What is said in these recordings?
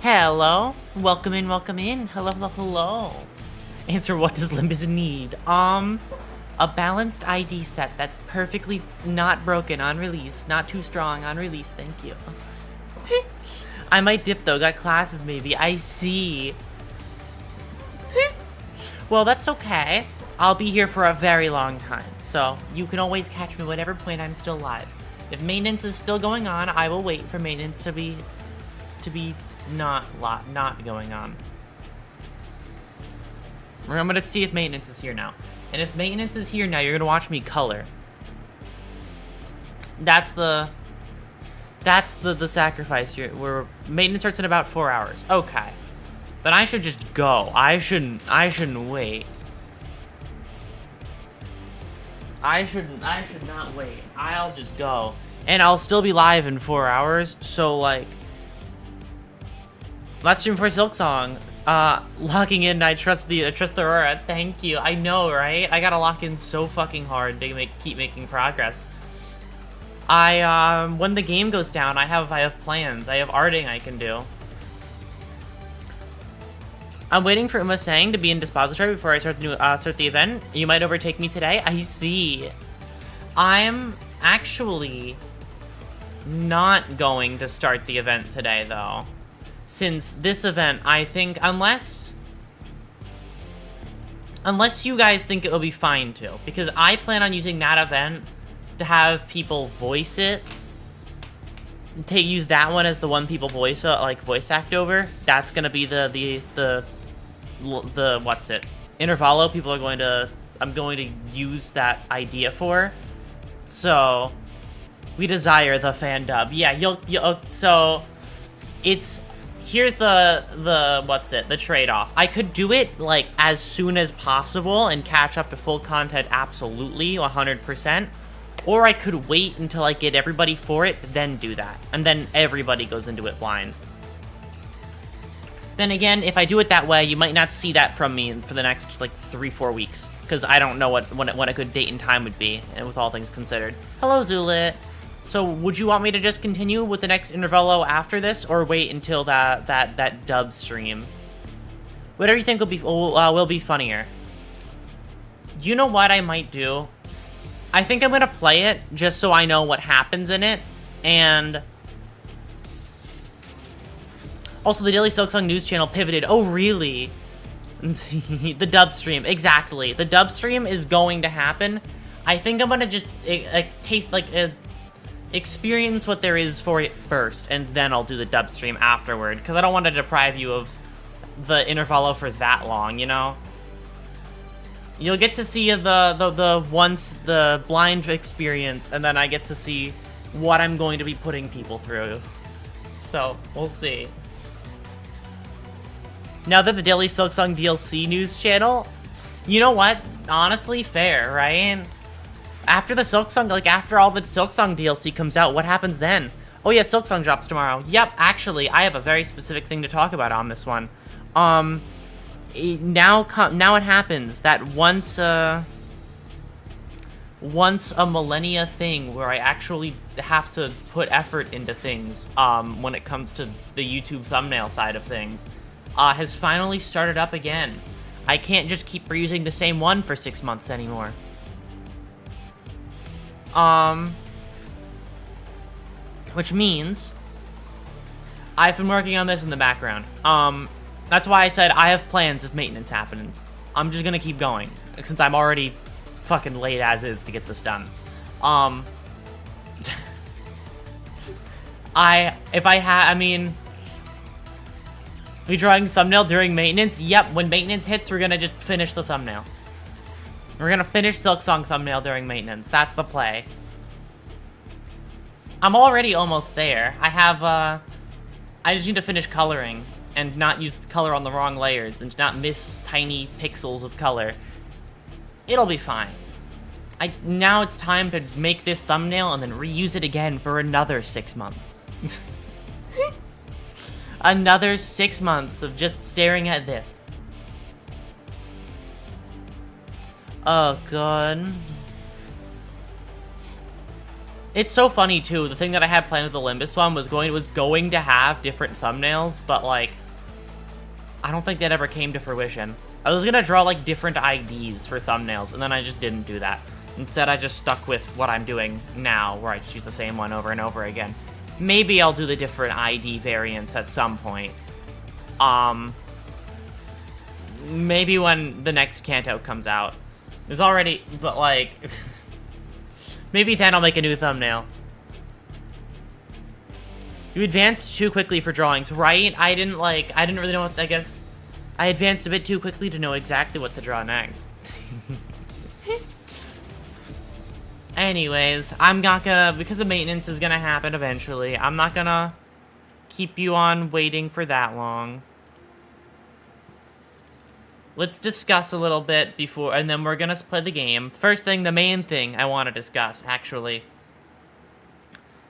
Hello. Welcome in, welcome in. Hello, hello, hello. Answer, what does Limbus need? A balanced ID set that's perfectly not broken on release. Not too strong on release, thank you. I might dip though, got classes maybe. I see. Well, that's okay. I'll be here for a very long time, so you can always catch me whatever point I'm still live. If maintenance is still going on, I will wait for maintenance to be not going on. I'm gonna see if maintenance is here now. And if maintenance is here now, you're gonna watch me color. That's the sacrifice here. Where maintenance starts in about 4 hours. Okay. Then I should just go. I shouldn't wait. I should not wait. I'll just go. And I'll still be live in 4 hours, so like last stream for Silksong. Locking in, I trust the Aurora. Thank you. I know, right? I gotta lock in so fucking hard to keep making progress. When the game goes down, I have plans. I have arting I can do. I'm waiting for Mustang to be in dispository before I start the event. You might overtake me today. I see. I'm actually not going to start the event today, though. Since this event, I think, unless you guys think it will be fine to, because I plan on using that event to have people voice it. Use that one as the one people voice act over. That's gonna be the what's it? Intervallo people are going to, I'm going to use that idea for. So we desire the fan dub. Yeah, so it's, here's the trade-off. I could do it like as soon as possible and catch up to full content absolutely 100%, or I could wait until I get everybody for it, then do that. And then everybody goes into it blind. Then again, if I do it that way, you might not see that from me for the next, like, 3-4 weeks. Because I don't know what a good date and time would be, and with all things considered. Hello, Zulit. So, would you want me to just continue with the next intervallo after this, or wait until that dub stream? Whatever you think will be funnier. You know what I might do? I think I'm gonna play it, just so I know what happens in it, and also, the Daily Silksong News channel pivoted. Oh, really? The dub stream. Exactly. The dub stream is going to happen. I think I'm going to just experience what there is for it first, and then I'll do the dub stream afterward, because I don't want to deprive you of the intervallo for that long, you know? You'll get to see the blind experience, and then I get to see what I'm going to be putting people through. So, we'll see. Now that the Daily Silksong DLC news channel, you know what? Honestly, fair, right? After the Silksong, after all the Silksong DLC comes out, what happens then? Oh yeah, Silksong drops tomorrow. Yep, actually, I have a very specific thing to talk about on this one. Now it happens that once a millennia thing where I actually have to put effort into things, when it comes to the YouTube thumbnail side of things, has finally started up again. I can't just keep reusing the same one for 6 months anymore. Which means I've been working on this in the background. That's why I said I have plans if maintenance happens. I'm just gonna keep going, since I'm already fucking late as is to get this done. We drawing thumbnail during maintenance? Yep, when maintenance hits, we're gonna just finish the thumbnail. We're gonna finish Silksong thumbnail during maintenance. That's the play. I'm already almost there. I just need to finish coloring and not use color on the wrong layers and not miss tiny pixels of color. It'll be fine. Now it's time to make this thumbnail and then reuse it again for another 6 months. Another 6 months of just staring at this. Oh, God. It's so funny, too. The thing that I had planned with the Limbus one was going to have different thumbnails, but, like, I don't think that ever came to fruition. I was gonna draw like different IDs for thumbnails, and then I just didn't do that. Instead, I just stuck with what I'm doing now, where I just use the same one over and over again. Maybe I'll do the different ID variants at some point. Maybe when the next Kanto comes out. There's already, but like, maybe then I'll make a new thumbnail. You advanced too quickly for drawings, right? I didn't really know what, I guess, I advanced a bit too quickly to know exactly what to draw next. Anyways, I'm not gonna, because the maintenance is gonna happen eventually, I'm not gonna keep you on waiting for that long. Let's discuss a little bit before, and then we're gonna play the game. First thing, the main thing I want to discuss, actually.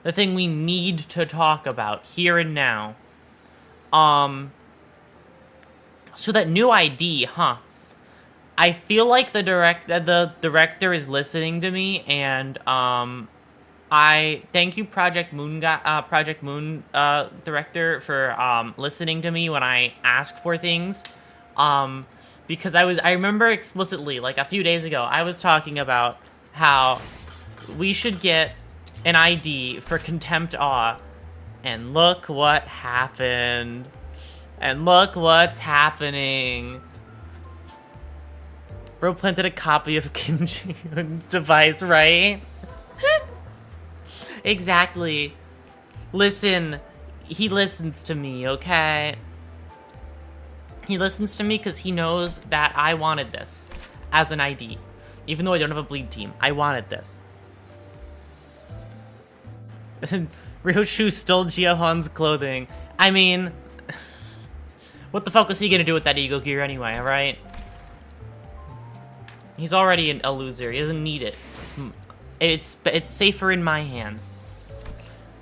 The thing we need to talk about, here and now. So that new ID, huh? I feel like the director is listening to me, and, I thank you, Project Moon director, for, listening to me when I asked for things. Because I remember explicitly, like, a few days ago, I was talking about how we should get an ID for Contempt Awe, and look what happened. And look what's happening. Bro planted a copy of Kim Jong-un's device, right? Exactly. Listen, he listens to me, okay? He listens to me because he knows that I wanted this as an ID. Even though I don't have a bleed team, I wanted this. Ryoshu stole Jiahuan's clothing. I mean, what the fuck was he gonna do with that ego gear anyway, alright? He's already a loser. He doesn't need it. It's safer in my hands.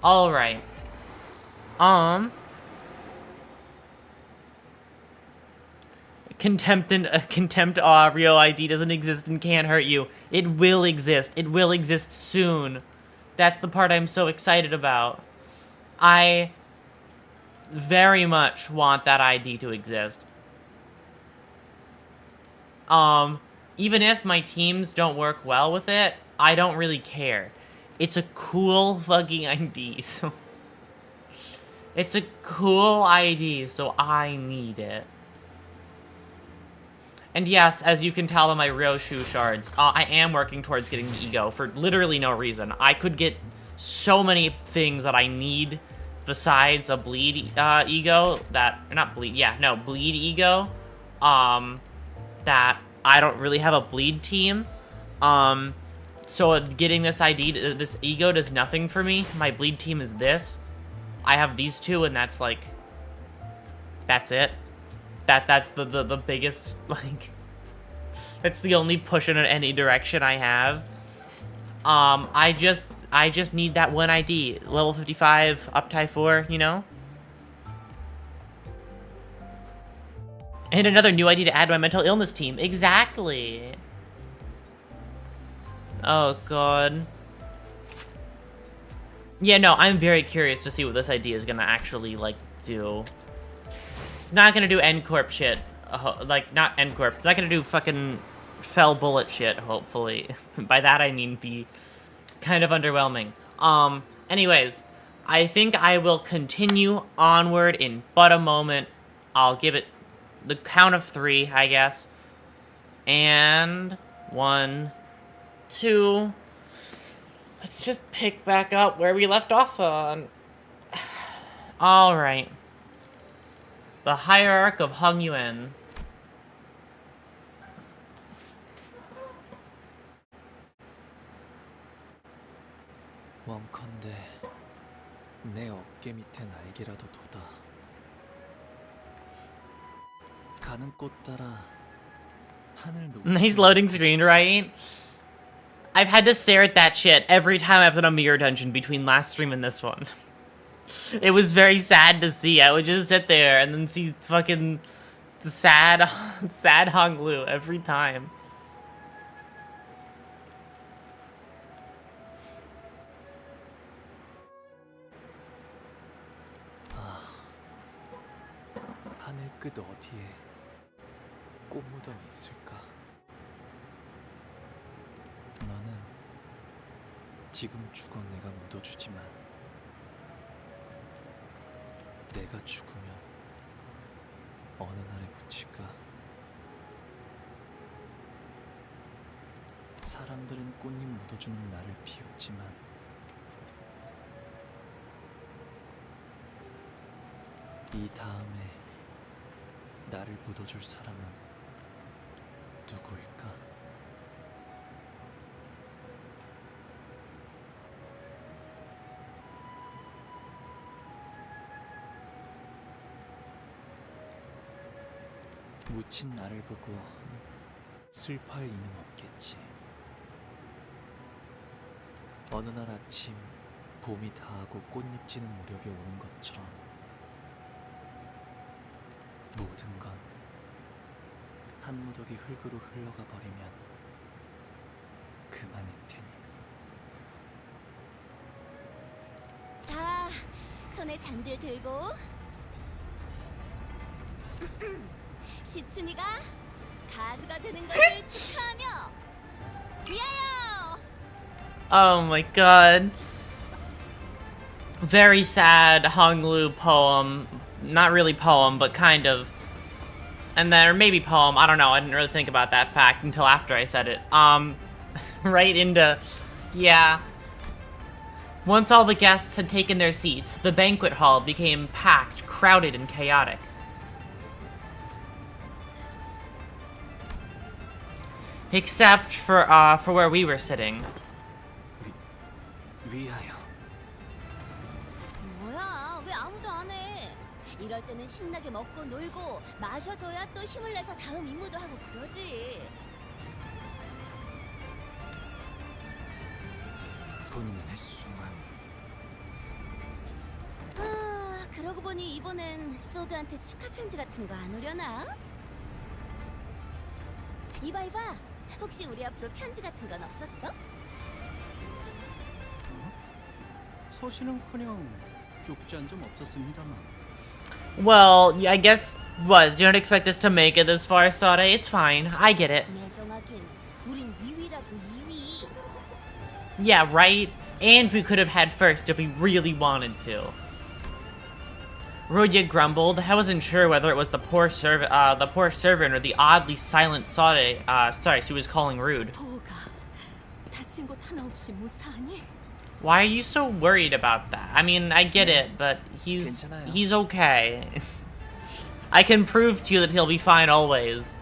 Alright. Contempt Awe, Rio ID doesn't exist and can't hurt you. It will exist. It will exist soon. That's the part I'm so excited about. I very much want that ID to exist. Even if my teams don't work well with it, I don't really care. It's a cool fucking ID, so... It's a cool ID, so I need it. And yes, as you can tell in my Ryoshu shards, I am working towards getting the ego for literally no reason. I could get so many things that I need besides a bleed ego that... Not bleed, yeah, no, bleed ego. That I don't really have a bleed team. So getting this ID, this ego does nothing for me. My bleed team is this. I have these two, and that's like... That's it. That's the biggest, like... That's the only push in any direction I have. I just need that one ID. Level 55, up tie 4, you know? And another new ID to add to my mental illness team. Exactly. Oh, God. Yeah, no, I'm very curious to see what this ID is gonna actually, like, do. It's not gonna do N-Corp shit. Like, not N-Corp. It's not gonna do fucking fell bullet shit, hopefully. By that, I mean be kind of underwhelming. Anyways, I think I will continue onward in but a moment. I'll give it the count of 3, I guess. And 1, 2... Let's just pick back up where we left off on. Alright. The Hierarch of Hung Yuan. 원컨대 내 어깨 밑에 날개라도 돋아 가는 꽃 따라 하늘 높이 Nice loading screen, right? I've had to stare at that shit every time I've done a mirror dungeon between last stream and this one. It was very sad to see. I would just sit there and then see fucking sad Honglu every time. 하늘 끝 어디에 꽃무덤이 있을까? 너는 지금 죽어 내가 묻어주지만 내가 죽으면 어느 날에 묻힐까? 사람들은 꽃잎 묻어주는 나를 비웃지만 이 다음에 나를 묻어줄 사람은 누구일까? 묻힌 나를 보고 슬퍼할 이는 없겠지. 어느 날 아침 봄이 다하고 꽃잎 지는 무렵이 오는 것처럼 모든 건 한 무더기 흙으로 흘러가 버리면 그만일 테니. 자, 손에 잔들 들고 시춘이가 가주가 되는 것을 축하하며 위하여! Oh my god. Very sad Honglu poem. Not really poem, but kind of. And then, or maybe poem, I don't know, I didn't really think about that fact until after I said it. Right into, yeah. Once all the guests had taken their seats, the banquet hall became packed, crowded, and chaotic. Except for where we were sitting. 위하여. 뭐야, 왜 아무도 안 해? 이럴 때는 신나게 먹고 놀고 마셔줘야 또 힘을 내서 다음 임무도 하고 그러지. 본인은 했수만. 아, 그러고 보니 이번엔 소드한테 축하 편지 같은 거 안 오려나? 이봐, 혹시 우리 앞으로 편지 같은 건 없었어? 서신은커녕 쪽지 한 점 없었습니다만. Well, I guess, what, you don't expect us to make it this far, Sade? It's fine, I get it. 매정하긴 우린 2위라고 2위. Yeah, right? And we could have had first if we really wanted to. Rodya grumbled. I wasn't sure whether it was the poor servant or the oddly silent Sade. Sorry, she was calling rude. 보호가 다친 곳 하나 없이 무사하니? Why are you so worried about that? I mean, I get it, but he's okay. I can prove to you that he'll be fine always.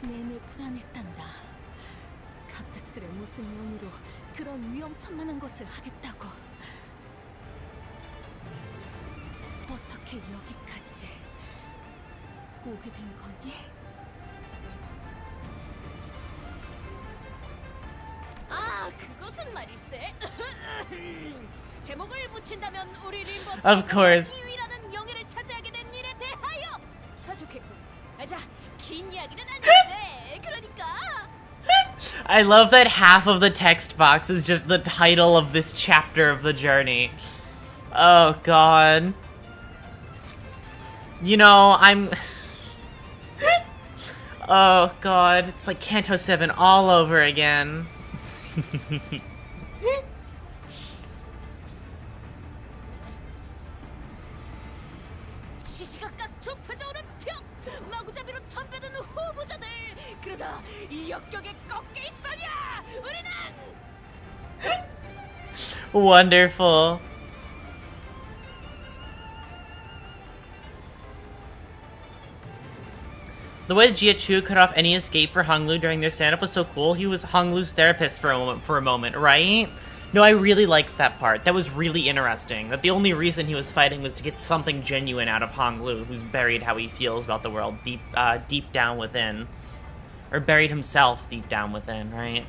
내내 불안했단다. 갑작스레 무슨 연유로 그런 위험천만한 것을 하겠다고. 어떻게 여기까지 오게 된 거니? 아, 그것은 말일세. 제목을 붙인다면 우리 림버스 Of course. 2위라는 영예를 차지하게 된 일에 대하여. 가족했군. 자, 긴 이야기는 아닌데. 그러니까. I love that half of the text box is just the title of this chapter of the journey. Oh god. You know, I'm... Oh god, it's like Canto 7 all over again. 시시각각 좁혀져오는 벽, 마구잡이로 덤벼드는 후보자들. 그러다 이 역경에 꺾여 있으냐? 우리는 Wonderful. The way Jia Chu cut off any escape for Honglu during their stand-up was so cool. He was Honglu's therapist for a moment, right? No, I really liked that part. That was really interesting. That the only reason he was fighting was to get something genuine out of Honglu, who's buried how he feels about the world deep down within. Or buried himself deep down within, right?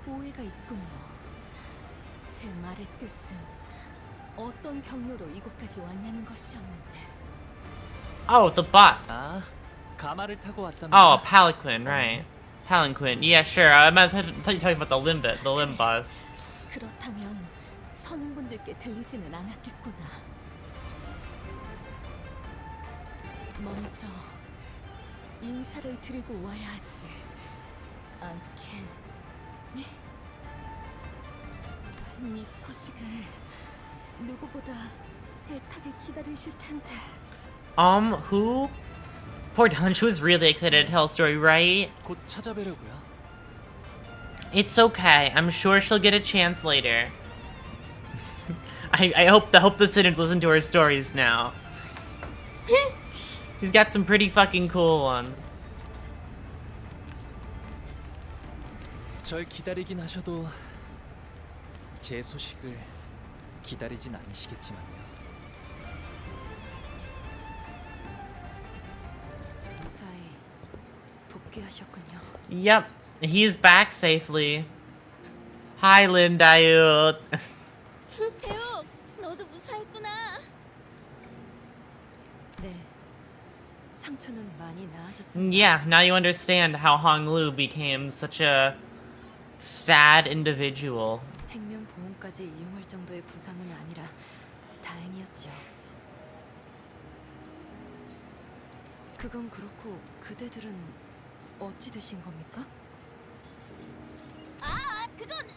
오해가 있군요. 제 말의 뜻은 어떤 경로로 이곳까지 왔냐는 것이었는데. Oh, the bus. 아, 가마를 타고 왔답니다. Oh, palanquin, right. Palanquin. Yeah, sure. I thought you were talking about the limbus. 그렇다면 선웅분 사람들께 들리지는 않았겠구나. 먼저 인사를 드리고 와야 하지 않겠니? 네 소식을 누구보다 애타게 기다리실 텐데. Who? Poor Don, she was really excited to tell a story, right? 곧 찾아뵈려고요. It's okay. I'm sure she'll get a chance later. I hope the Sinners listen to her stories now. She's got some pretty fucking cool ones. 절 기다리긴 하셔도 제 소식을 기다리진 않으시겠지만요. 무사히 복귀하셨군요. Yep, he's back safely. Hi, Lindayu. 태욱, 너도 무사했구나. 네, 상처는 많이 나아졌습니다. Yeah, now you understand how Honglu became such a sad individual. 생명보험까지 이용할 정도의 부상은 아니라 다행이었죠. 그건 그렇고 그대들은 어찌 드신 겁니까? 그건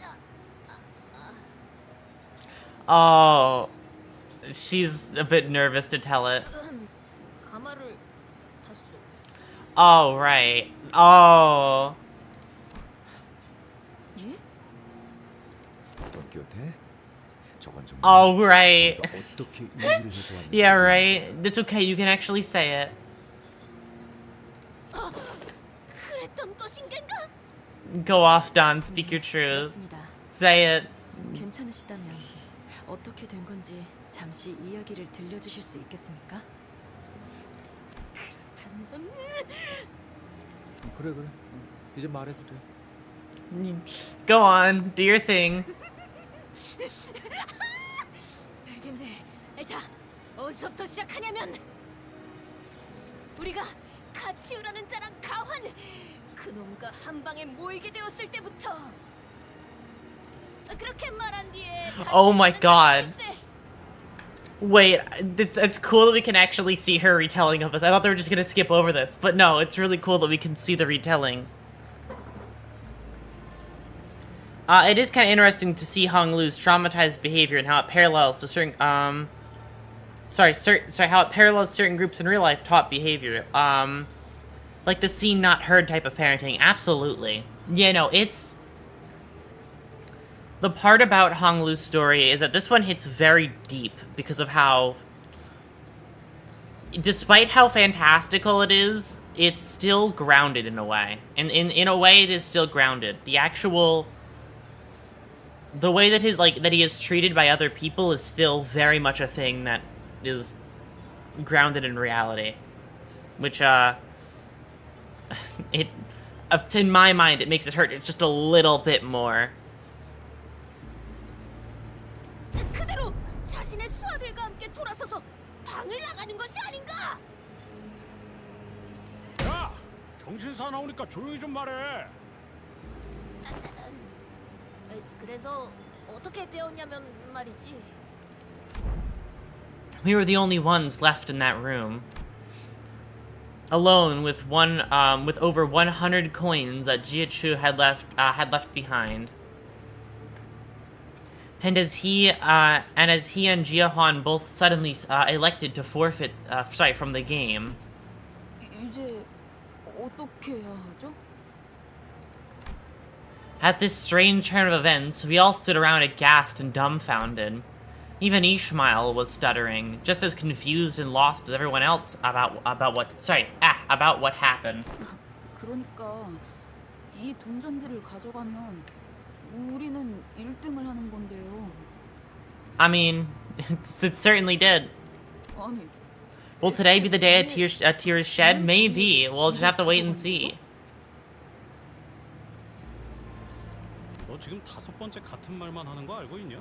Oh, she's a bit nervous to tell it. 가마를 탔어. Oh, right. Oh. 예? Oh, right. 어떻게 이 일을 해서 왔는지 Yeah, right. It's okay, you can actually say it. 그랬던 것인가? Go off, Don. Speak your truth. 그렇습니다. Say it. 괜찮으시다면 어떻게 된 건지 잠시 이야기를 들려주실 수 있겠습니까? 그렇다면 그래 이제 말해도 돼. Go on. Do your thing. 알겠네. 자, 어디서부터 시작하냐면 우리가 가치우라는 자랑 가환 그놈과 한 방에 모이게 되었을 때부터 그렇게 말한 뒤에 Oh my 가치우라는 God. 자랑일세. Wait, it's cool that we can actually see her retelling of this. I thought they were just gonna skip over this, but no, it's really cool that we can see the retelling. It is kind of interesting to see Honglu's traumatized behavior and how it parallels to certain, how it parallels certain groups in real life taught behavior. Like the seen not heard type of parenting. Absolutely. Yeah, no, it's... The part about Honglu's story is that this one hits very deep because of how... Despite how fantastical it is, it's still grounded in a way. And in a way, it is still grounded. The actual... The way that he is treated by other people is still very much a thing that is grounded in reality. Which, in my mind, it makes it hurt just a little bit more. 그대로 자신의 수아들과 함께 돌아서서 방을 나가는 것이 아닌가? 야! 정신 사나우니까 조용히 좀 말해. 그래서 어떻게 되었냐면 말이지. We were the only ones left in that room. Alone with with over 100 coins that Jiachu had left behind. And as he and Jiahan both suddenly elected to forfeit from the game. 이제 어떻게 해야 하죠? At this strange turn of events, we all stood around aghast and dumbfounded. Even Ishmael was stuttering, just as confused and lost as everyone else about what happened. 그러니까 이 동전들을 가져가면 우리는 1등을 하는 건데요. I mean, it certainly did. 아니, Will today be the day a tear is shed? Maybe. We'll just have to wait and see. 너 지금 5번째 같은 말만 하는 거 알고 있냐?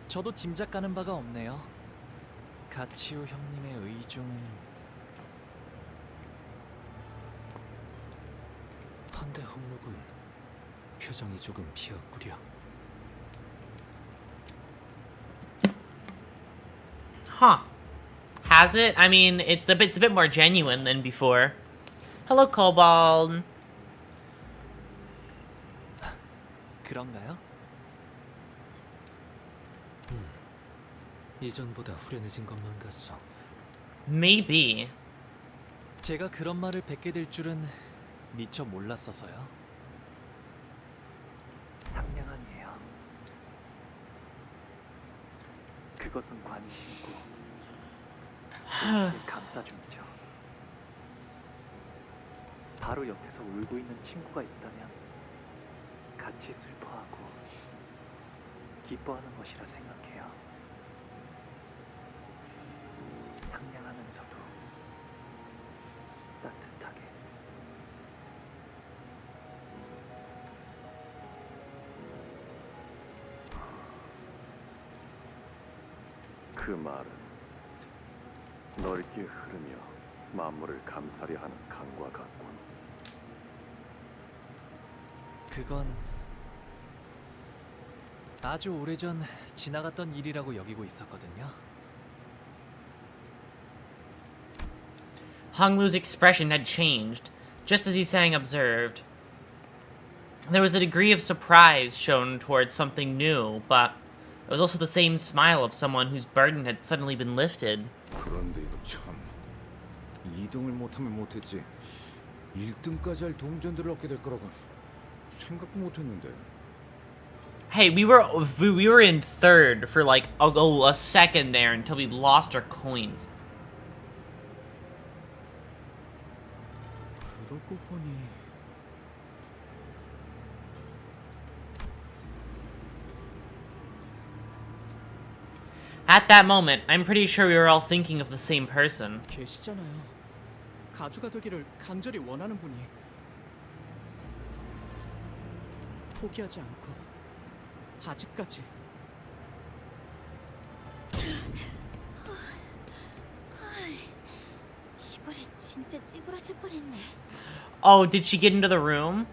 저도 짐작 가는 바가 없네요. 가치오 형님의 의중은 헌데 홍록은 표정이 조금 비었구려. Huh. Has it? I mean, it's a bit more genuine than before. Hello, Kobold. 그런가요? 이전보다 후련해진 것만 같소. Maybe. 제가 그런 말을 뱉게 될 줄은 미처 몰랐어서요. 상냥하네요. 그것은 관심이고 감싸줍니다. 바로 옆에서 울고 있는 친구가 있다면 같이 슬퍼하고 기뻐하는 것이라 생각해요. 상냥하면서도 따뜻하게. 그 말은 넓게 흐르며 만물을 감싸려 하는 강과 같군. 그건 아주 오래전 지나갔던 일이라고 여기고 있었거든요. Honglu's expression had changed, just as he sang observed. There was a degree of surprise shown towards something new, but it was also the same smile of someone whose burden had suddenly been lifted. 그런데 이거 참 2등을 못하면 못했지 1등까지 할 동전들을 얻게 될 거라고 생각도 못했는데. Hey, we were in third for like a second there until we lost our coins. 그러고 보니 At that moment, I'm pretty sure we were all thinking of the same person. 계시잖아요. 가주가 되기를 간절히 원하는 분이 포기하지 않고 아직까지. 이번엔 진짜 찌그러질 뻔했네. Oh, did she get into the room?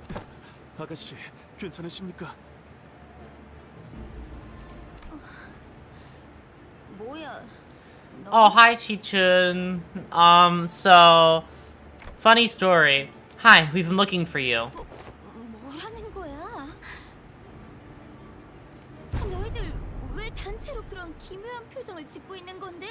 아가씨, 괜찮으십니까? 뭐야? Oh, hi, Chichun. So, funny story. Hi, we've been looking for you. 뭐라는 거야? 너희들 왜 단체로 그런 기묘한 표정을 짓고 있는 건데?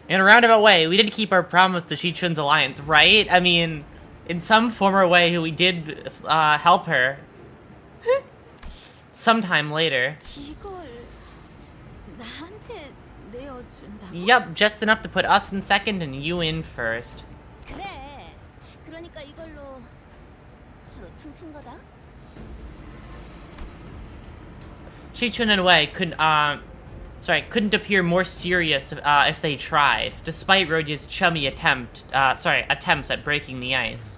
In a roundabout way, we did keep our promise to Chichun's alliance, right? I mean, in some form or way, we did help her. Sometime later. 이걸 나한테 내어준다고? Yep, just enough to put us in second and you in first. 그래. 그러니까 이걸로 서로 퉁친 거다. Chichun and Wei couldn't appear more serious if they tried, despite Rodia's chummy attempts at breaking the ice.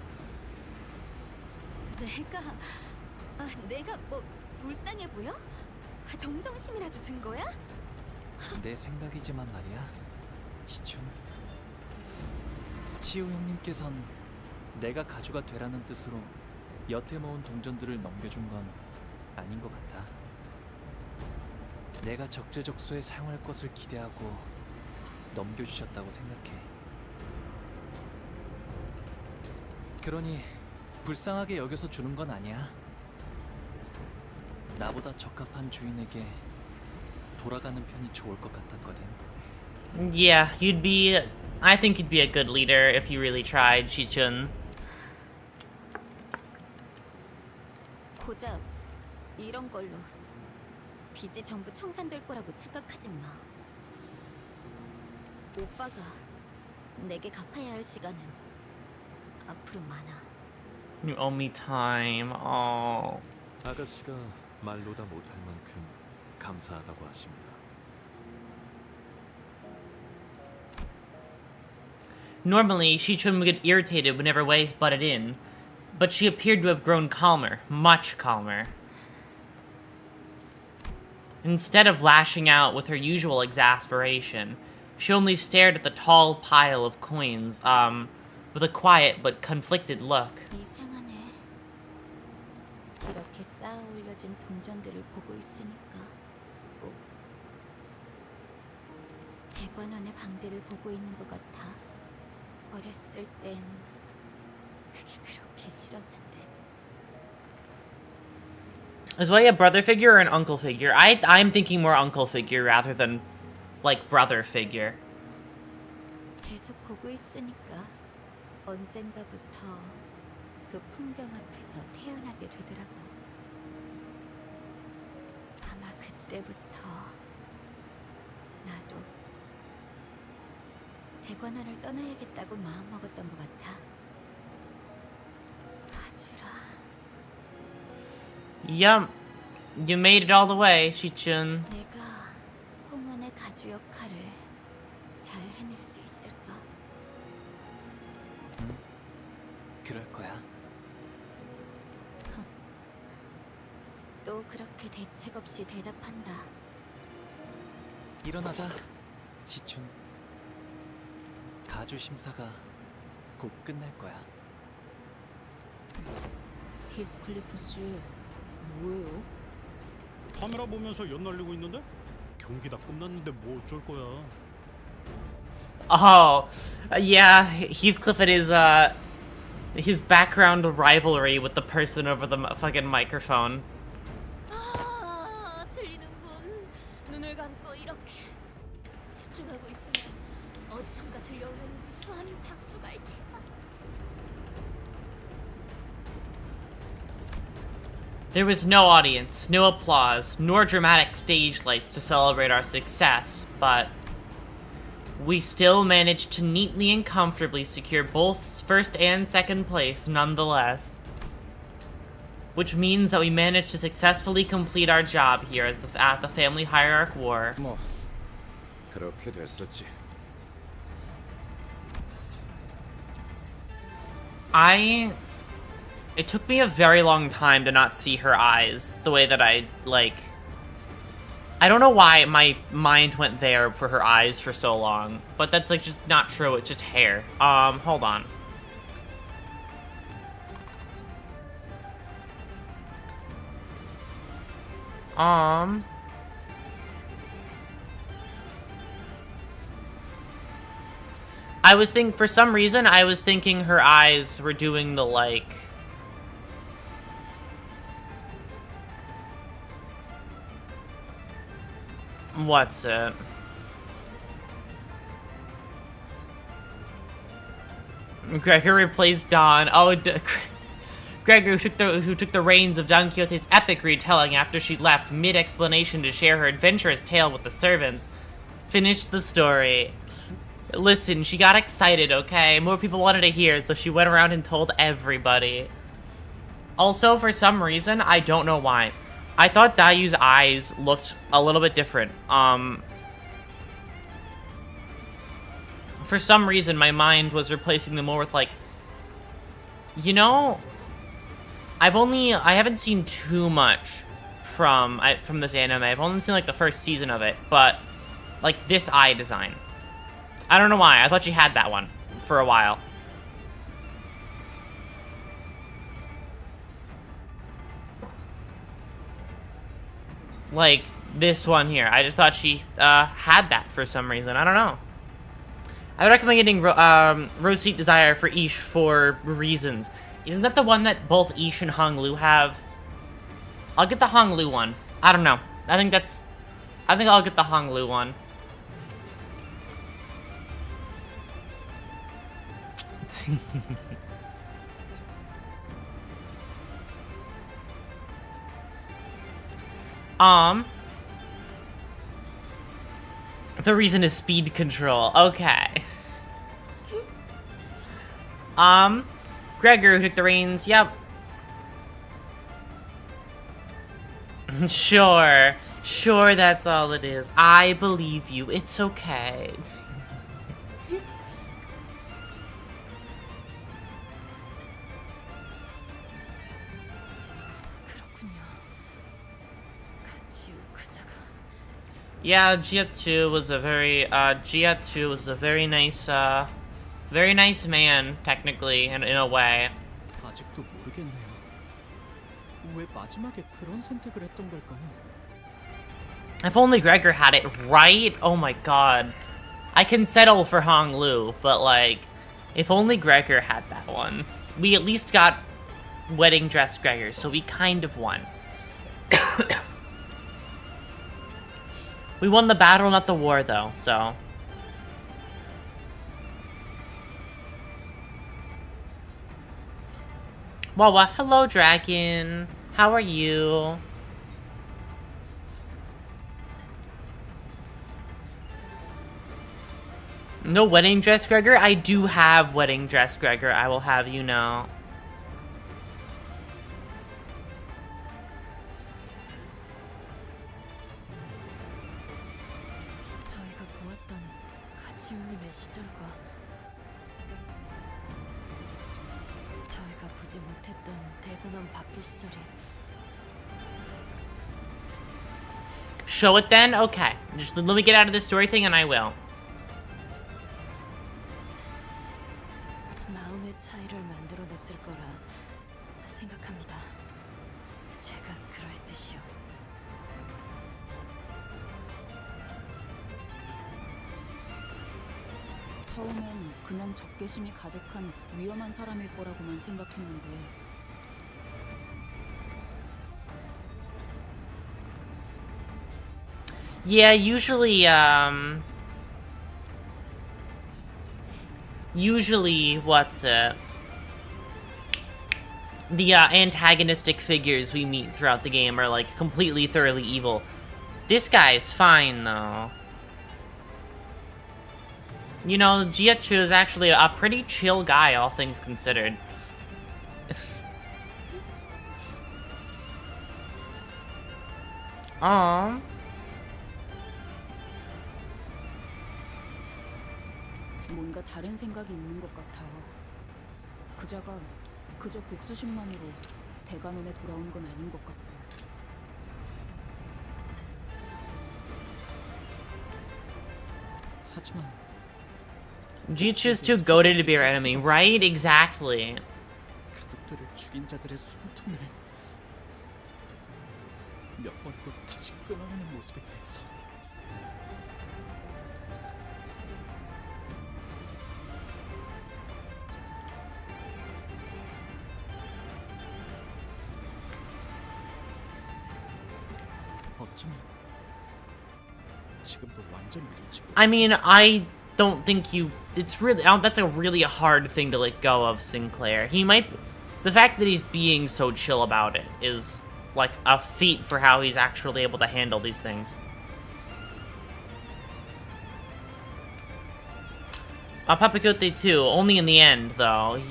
내가 뭐 불쌍해 보여? 동정심이라도 든 거야? 내 생각이지만 말이야, 시춘. 치우 형님께선 내가 가주가 되라는 뜻으로 여태 모은 동전들을 넘겨준 건 아닌 것 같아. 내가 적재적소에 사용할 것을 기대하고 넘겨주셨다고 생각해. 그러니 불쌍하게 여겨서 주는 건 아니야. 나보다 적합한 주인에게 돌아가는 편이 좋을 것 같았거든. Yeah, I think you'd be a good leader if you really tried, Chichun. 고작 이런 걸로 빚이 전부 청산될 거라고 착각하지 마. 오빠가 내게 갚아야 할 시간은 앞으로 많아. You owe me time. Oh. 아가씨가 말로다 못할 만큼 감사하다고 하십니다. Normally, Chichun would get irritated whenever Wei butted in, but she appeared to have grown calmer, much calmer. Instead of lashing out with her usual exasperation, she only stared at the tall pile of coins, with a quiet but conflicted look. 이상하네. 이렇게 쌓아 올려진 동전들을 보고 있으니까 꼭 대관원의 방대를 보고 있는 것 같아. 어렸을 땐 그게 그렇게 싫었는데. Is Wei a brother figure or an uncle figure? I'm thinking more uncle figure rather than like brother figure. 계속 보고 있으니까 언젠가부터 그 풍경 앞에서 태어나게 되더라고. 아마 그때부터 나도 대관원을 떠나야겠다고 마음먹었던 것 같아. 가주라. Yum. You made it all the way, Shichun. 내가 홍원의 가주 역할을 잘 해낼 수 있을까? 그럴 거야. 또 그렇게 대책 없이 대답한다. 일어나자, 시춘. 가주 심사가 곧 끝날 거야. 히스클리프 씨, 뭐예요? 카메라 보면서 연 날리고 있는데? 경기 다 끝났는데 뭐 어쩔 거야. Oh, yeah, Heathcliff and his background rivalry with the person over the fucking microphone. 아, 들리는군. 눈을 감고 이렇게 집중하고 있으면 어디선가 들려오는 무수한 박수가 제발. There was no audience, no applause, nor dramatic stage lights to celebrate our success, but we still managed to neatly and comfortably secure both first and second place nonetheless. Which means that we managed to successfully complete our job here as at the Family Hierarch War. 뭐 그렇게 됐었지. It took me a very long time to not see her eyes the way that I don't know why my mind went there for her eyes for so long, but that's like just not true. It's just hair. Hold on. For some reason I was thinking her eyes were doing the like what's it? Gregor replaced Don. Oh, Gregor, who took the reins of Don Quixote's epic retelling after she left mid-explanation to share her adventurous tale with the servants, finished the story. Listen, she got excited, okay? More people wanted to hear, so she went around and told everybody. Also, for some reason, I don't know why, I thought Dayu's eyes looked a little bit different. For some reason, my mind was replacing them more with, like, you know, I haven't seen too much from this anime. I've only seen, like, the first season of it, but, like, this eye design. I don't know why. I thought she had that one for a while. Like, this one here. I just thought she had that for some reason. I don't know. I would recommend getting Rose Seat Desire for Ish for reasons. Isn't that the one that both Ish and Hong Lu have? I'll get the Hong Lu one. I don't know. I think I'll get the Hong Lu one. The reason is speed control. Okay. Gregor, who took the reins. Yep. Sure. Sure, that's all it is. I believe you. It's okay. Yeah, Gia 2 was a very nice Very nice man, technically, in a way. 아직도 모르겠네요. 왜 마지막에 그런 선택을 했던 걸까요? If only Gregor had it right. Oh my god. I can settle for Hong Lu, but like, if only Gregor had that one. We at least got wedding dress Gregor, so we kind of won. We won the battle, not the war, though, so. Wawa, hello, dragon. How are you? No wedding dress, Gregor? I do have wedding dress, Gregor. I will have you know. 저희가 보았던 가치웅님의 시절과 저희가 보지 못했던 대근원 밖의 시절이 Show it then? Okay. Just let me get out of this story thing and I will. 마음의 차이를 만들어냈을 거라 생각합니다. 제가 그럴 듯이요. 처음엔 그냥 적개심이 가득한 위험한 사람일 거라고만 생각했는데 Yeah, usually, what's it? The, antagonistic figures we meet throughout the game are, like, completely, thoroughly evil. This guy's fine, though. You know, Jiachu is actually a pretty chill guy, all things considered. 뭔가 다른 생각이 있는 것 같아요. 그자가 그저 복수심만으로 대관원에 돌아온 건 아닌 것 같고. 하지만 Jiachu's too goated to be our enemy, right? Exactly. 가족들을 죽인 자들의 숨통을 몇 번도 다시 끊어내는 모습에 대해서 어쩌면 지금도 완전히 잃지 I mean, I don't think you... It's really... that's a really hard thing to let go of, Sinclair. He might... The fact that he's being so chill about it is, like, a feat for how he's actually able to handle these things. Papakote too, only in the end, though.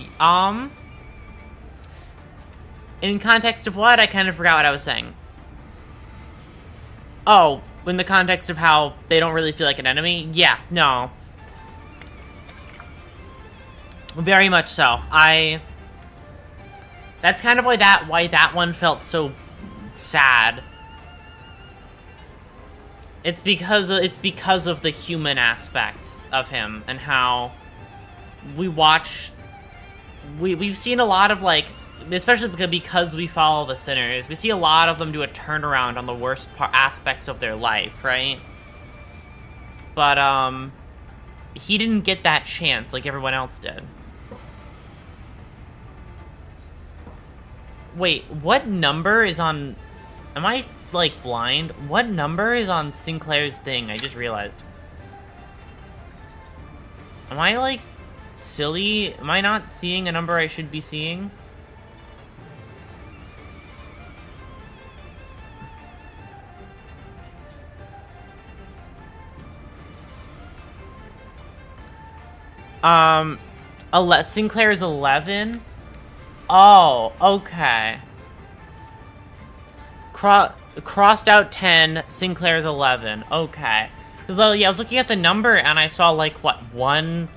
In context of what? I kind of forgot what I was saying. Oh, in the context of how they don't really feel like an enemy? Yeah, no. Very much so. That's kind of why that one felt so sad. It's because of the human aspect of him and how we've seen a lot of, like, especially because we follow the sinners, we see a lot of them do a turnaround on the worst aspects of their life, right? But he didn't get that chance like everyone else did. Wait, what number is on... Am I, like, blind? What number is on Sinclair's thing? I just realized. Am I, like, silly? Am I not seeing a number I should be seeing? Sinclair is 11? Oh, okay. Crossed out 10, Sinclair's 11. Okay. Because, yeah, I was looking at the number and I saw, like, what, 1...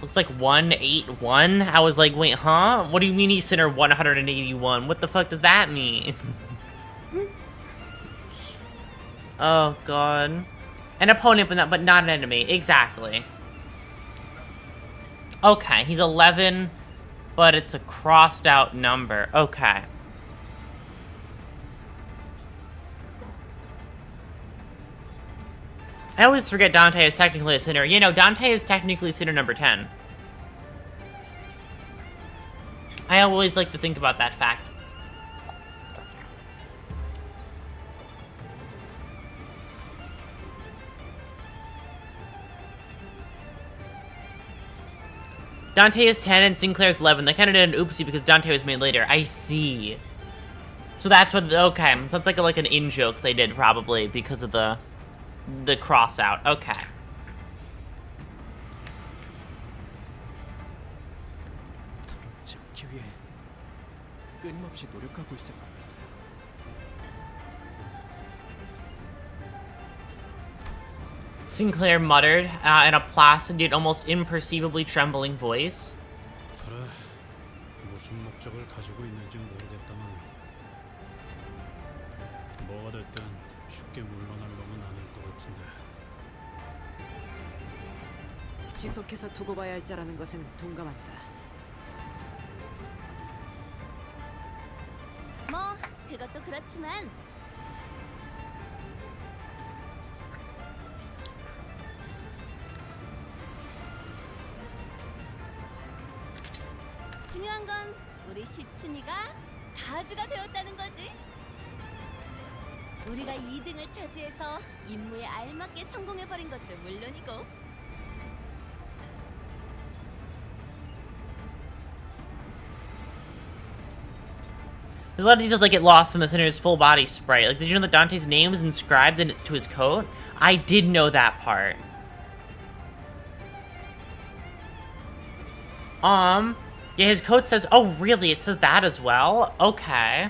Looks like 181? I was like, wait, huh? What do you mean he's Sinner 181? What the fuck does that mean? Oh, God. An opponent, but not an enemy. Exactly. Okay, he's 11, but it's a crossed out number. Okay. I always forget Dante is technically a sinner. You know, Dante is technically sinner number 10. I always like to think about that fact. Dante is 10 and Sinclair's 11. They kind of did an oopsie because Dante was made later. I see. So that's what... Okay, so that's like an in-joke they did, probably, because of the cross-out. Okay. 돌아오지 않기 위해 끊임없이 노력하고 있을 겁니다. Sinclair muttered in a placid yet almost imperceivably trembling voice. 그래, 무슨 목적을 가지고 있는지 모르겠다만 뭐가 됐든 쉽게 물러날 놈은 아닐 것 같은데. 지속해서 두고 봐야 할 자라는 것에는 동감한다. 뭐 그것도 그렇지만 중요한 건 우리 시춘이가 가주가 되었다는 거지. 우리가 2등을 차지해서 임무에 알맞게 성공해버린 것도 물론이고. There's a lot of details that get lost in the Sinner's full body sprite. Like, did you know that Dante's name is inscribed to his coat? I did know that part. Yeah, his coat says... Oh, really? It says that as well? Okay.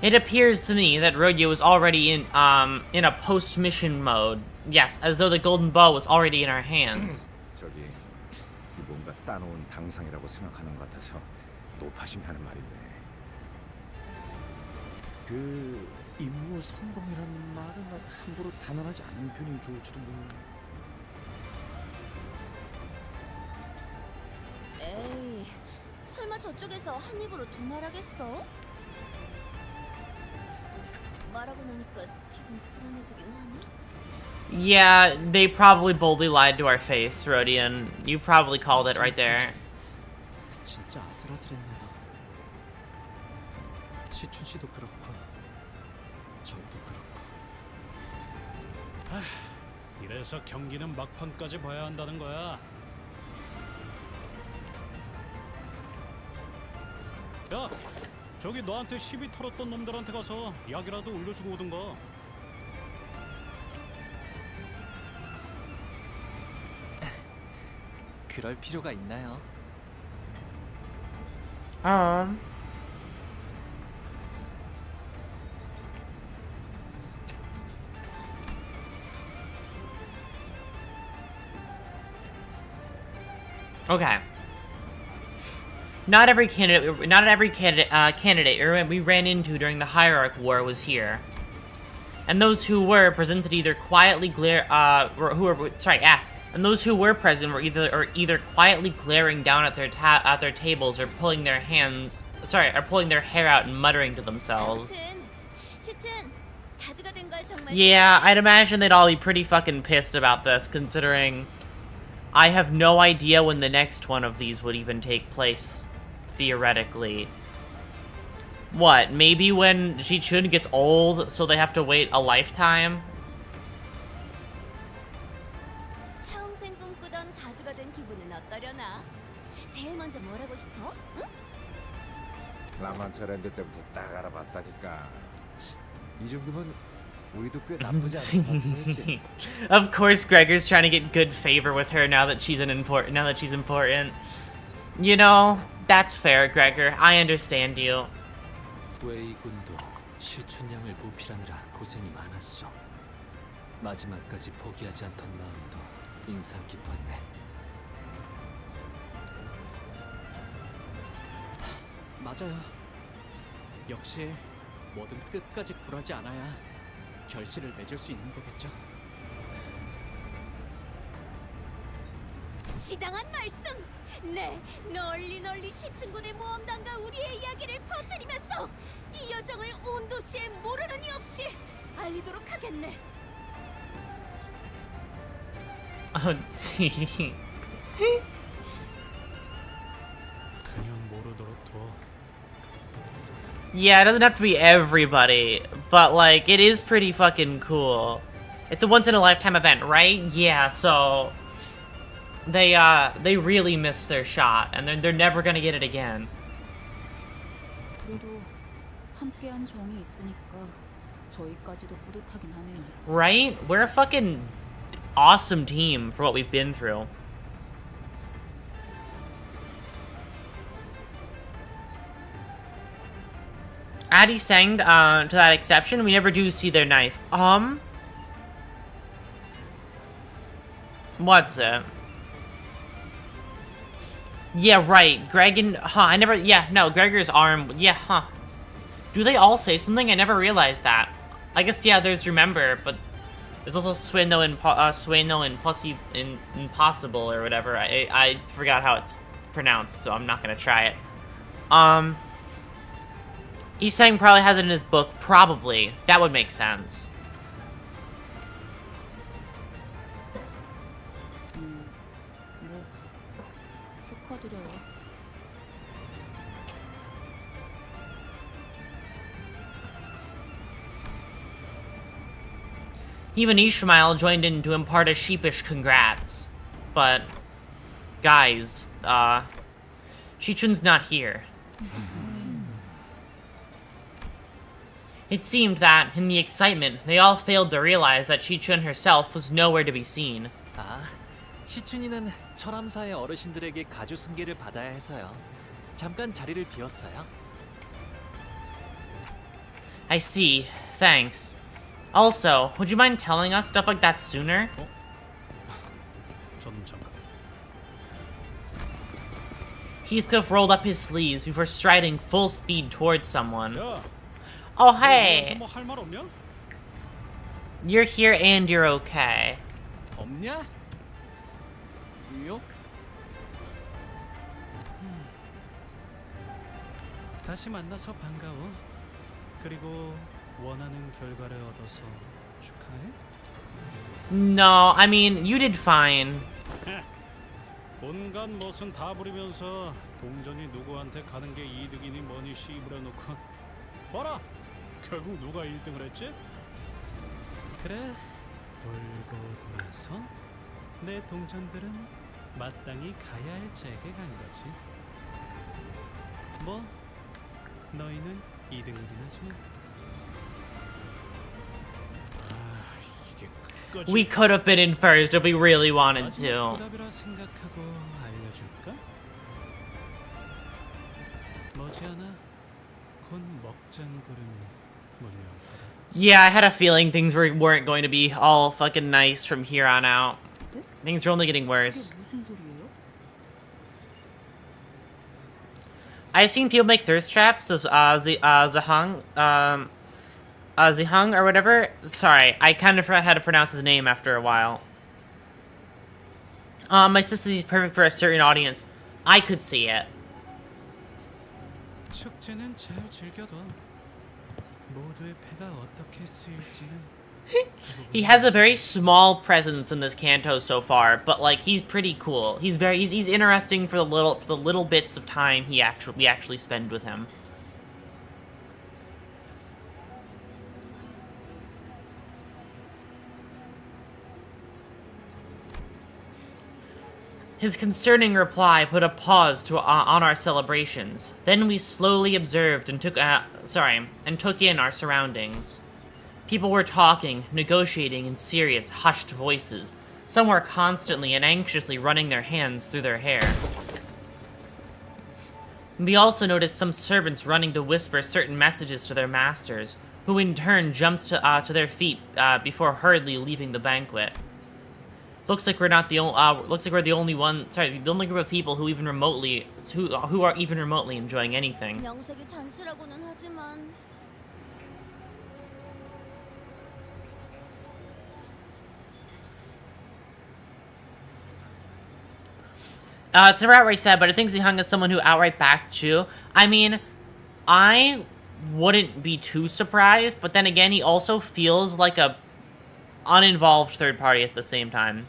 It appears to me that Rodeo was already in a post-mission mode. Yes, as though the golden bow was already in our hands. 저기 뭔가 따놓은 당상이라고 생각하는 것 같아서 노파심이 하는 말인데. 그 임무 성공이라는 말은 함부로 단언하지 않는 편이 좋을지도 모르겠네. 에이, 설마 저쪽에서 한 입으로 두 말하겠어? 말하고 나니까 조금 불안해지긴 하네. Yeah, they probably boldly lied to our face, Rodian. You probably called it right there. 진짜 아슬아슬했네요. 시춘 씨도 그렇고 저도 그렇고. 이래서 경기는 막판까지 봐야 한다는 거야. 야, 저기 너한테 시비 털었던 놈들한테 가서 약이라도 올려주고 오든가. 그럴 필요가 있나요? Okay. Not every candidate we ran into during the Hierarch War was here, and those who were presented either quietly and those who were present were either quietly glaring down at their tables or pulling their hair out and muttering to themselves. Yeah, I'd imagine they'd all be pretty fucking pissed about this, considering I have no idea when the next one of these would even take place, theoretically. What, maybe when Ji-chun gets old, so they have to wait a lifetime? 평생 꿈꾸던 가주가 된 기분은 어떠려나? 제일 먼저 뭘 하고 싶어? 응? 라만차랜드 때부터 딱 알아봤다니까. 이 정도면 우리도 꽤 나쁘지 않은 것 같지. Of course, Gregor's trying to get good favor with her now that she's important. You know, that's fair, Gregor. I understand you. 웨이군도 시춘양을 보필하느라 고생이 많았어. 마지막까지 포기하지 않던 마음도 인상 깊었네. 맞아요. 역시 뭐든 끝까지 굴하지 않아야 결실을 맺을 수 있는 거겠죠. 지당한 말씀. 네, 널리 시춘군의 모험단과 우리의 이야기를 퍼뜨리면서 이 여정을 온 도시에 모르는 이 없이 알리도록 하겠네. 그냥 모르도록 둬. Yeah, it doesn't have to be everybody, but like it is pretty fucking cool. It's a once in a lifetime event, right? Yeah, so they really missed their shot and they're never gonna get it again. 그래도 함께한 정이 있으니까 저희까지도 뿌듯하긴 하네요. Right? We're a fucking awesome team for what we've been through. Addie sang to that exception. We never do see their knife. What's it? Yeah, right. Greg and I never. Yeah, no. Gregor's arm. Yeah, Do they all say something? I never realized that. I guess yeah. There's remember, but there's also Sueno and Impossible or whatever. I forgot how it's pronounced, so I'm not gonna try it. Isang probably has it in his book. Probably. That would make sense. 뭐 축하드려요. Even Ishmael joined in to impart a sheepish congrats. But, guys, Shichun's not here. It seemed that, in the excitement, they all failed to realize that Shichun herself was nowhere to be seen. 아, 시춘이는 철암사의 어르신들에게 가주 승계를 받아야 해서요. 잠깐 자리를 비웠어요. I see. Thanks. Also, would you mind telling us stuff like that sooner? 전 잠깐. Heathcliff rolled up his sleeves before striding full speed towards someone. 야, Oh, hey! 뭐할 말 없냐? You're here and you're okay. 없냐? 왜요? 다시 만나서 반가워. 그리고 원하는 결과를 얻어서 축하해. No, I mean, you did fine. 온갖 멋은 다 부리면서 동전이 누구한테 가는 게 이득이니 뭐니 씨부려놓고 봐라! 결국 누가 1등을 했지? 그래, 돌고 돌아서 내 동전들은 마땅히 가야 할 잭에 간 거지. 뭐, 너희는 2등이긴 하지만 이게 끝까지 We could have been in first if we really wanted 마지막 to. 보답이라 생각하고 알려줄까? 머지않아 곧 먹장구름이 몰려올 거다. Yeah, I had a feeling things weren't going to be all fucking nice from here on out. Things are only getting worse. 그게 무슨 소리예요? I've seen people make thirst traps of Zahang, Zihang or whatever. Sorry, I kind of forgot how to pronounce his name after a while. My sister says he's perfect for a certain audience. I could see it. 축제는 잘 즐겨둬. 모두의 패가 어떻게 쓰일지는 He has a very small presence in this canto so far, but like he's pretty cool. He's interesting for the little bits of time we actually spend with him. His concerning reply put a pause on our celebrations. Then we slowly observed and took in our surroundings. People were talking, negotiating in serious, hushed voices. Some were constantly and anxiously running their hands through their hair. We also noticed some servants running to whisper certain messages to their masters, who in turn jumped to their feet before hurriedly leaving the banquet. Looks like we're not the only. Looks like we're the only one. Sorry, the only group of people who who are even remotely enjoying anything. 명색이 잔치라고는 하지만 It's outright sad, but I think Zihung is someone who outright backed Chu. I mean, I wouldn't be too surprised, but then again, he also feels like a uninvolved third party at the same time.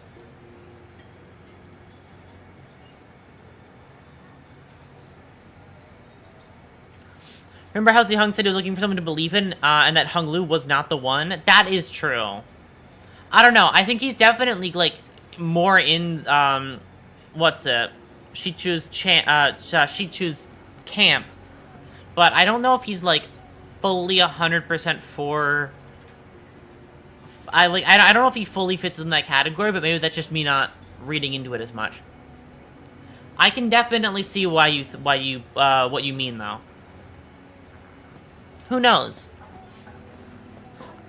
Remember how Zihung said he was looking for someone to believe in, and that Hung Lu was not the one? That is true. I don't know. I think he's definitely, like, more in, what's it? She choose camp. But I don't know if he's, like, fully 100% for... I don't know if he fully fits in that category, but maybe that's just me not reading into it as much. I can definitely see what you mean, though. Who knows?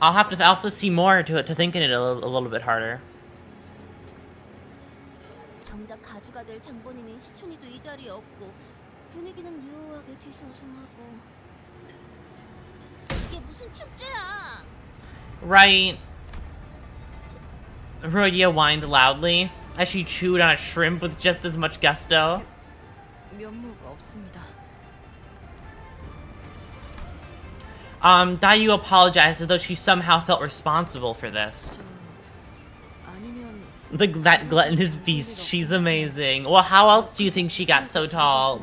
I'll have to see more to think in it a little bit harder. 정작 가주가 될 장본인인 시춘이도 이 자리에 없고 분위기는 묘하게 뒤숭숭하고 이게 무슨 축제야? Right. Rhodia whined loudly as she chewed on a shrimp with just as much gusto. 면무가 없습니다. Dayu apologized as though she somehow felt responsible for this. 아니면 That gluttonous beast, she's amazing. Well, how else do you think she got so tall?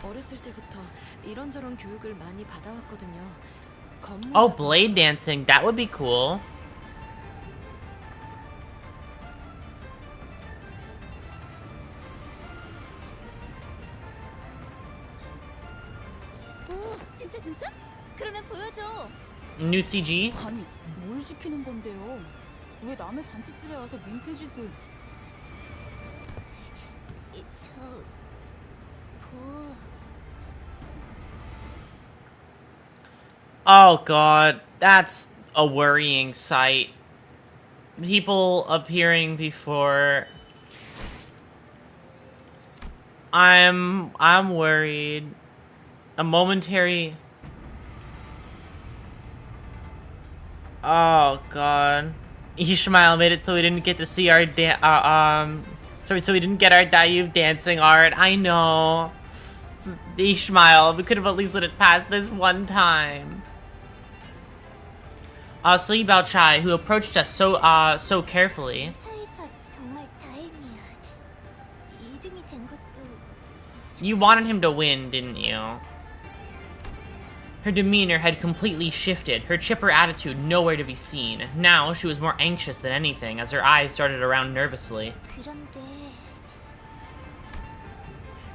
어렸을 때부터 이런저런 교육을 많이 받아왔거든요. Oh, blade dancing, that would be cool. 오, 진짜? 그러면 보여줘. New CG? 아니, 뭘 시키는 건데요? 왜 남의 잔치집에 와서 민폐짓을... Oh god, that's a worrying sight. People appearing before... I'm worried. A momentary... Oh god. Ishmael made it so we didn't get to see our so we didn't get our Dayu dancing art. I know. Ishmael, we could have at least let it pass this one time. Sli Bao Chai, who approached us so carefully. You wanted him to win, didn't you? Her demeanor had completely shifted, her chipper attitude nowhere to be seen. Now, she was more anxious than anything, as her eyes darted around nervously.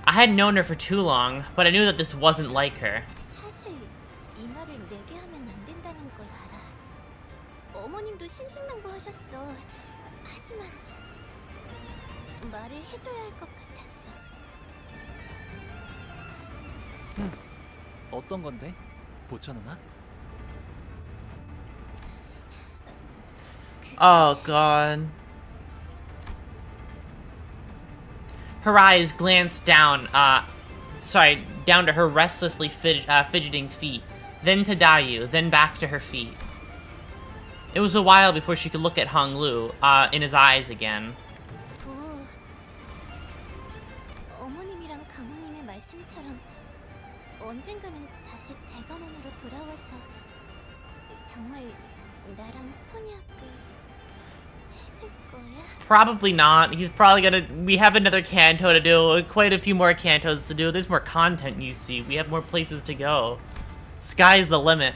I hadn't known her for too long, but I knew that this wasn't like her. 사실 이 말을 내게 하면 안 된다는 걸 알아. 어머님도 신신당부하셨어. 하지만 말을 해줘야 할 것 같았어. 어떤 건데? 보차 누나? Oh god. Her eyes glanced down, down to her restlessly fidgeting feet, then to Dayu, then back to her feet. It was a while before she could look at Hung Lu, in his eyes again. 어머님이랑 가모님의 말씀처럼 언젠가는 다시 대관원으로 돌아와서 정말 나랑 혼약을 해줄 거야? Probably not. He's probably gonna... We have another canto to do. Quite a few more cantos to do. There's more content, you see. We have more places to go. Sky's the limit.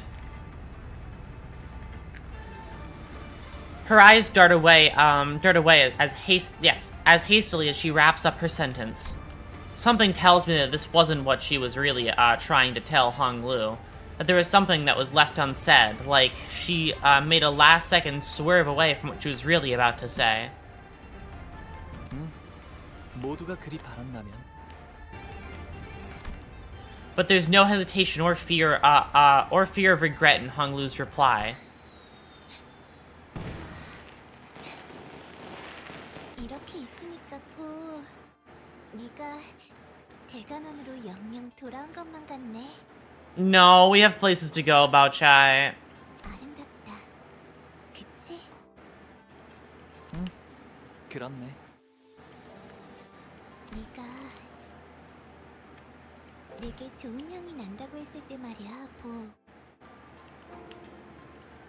Her eyes dart away as hastily as she wraps up her sentence. Something tells me that this wasn't what she was really trying to tell Hung Lu. That there was something that was left unsaid, like she made a last-second swerve away from what she was really about to say. 모두가 그리 바란다면 But there's no hesitation or fear of regret in Honglu's reply. 이렇게 있으니까 꼭 네가 대관원으로 영영 돌아온 것만 같네. No, we have places to go, Bao Chai. 아름답다. 그치? 그렇네. 네가 내게 좋은 향이 난다고 했을 때 말이야, 보.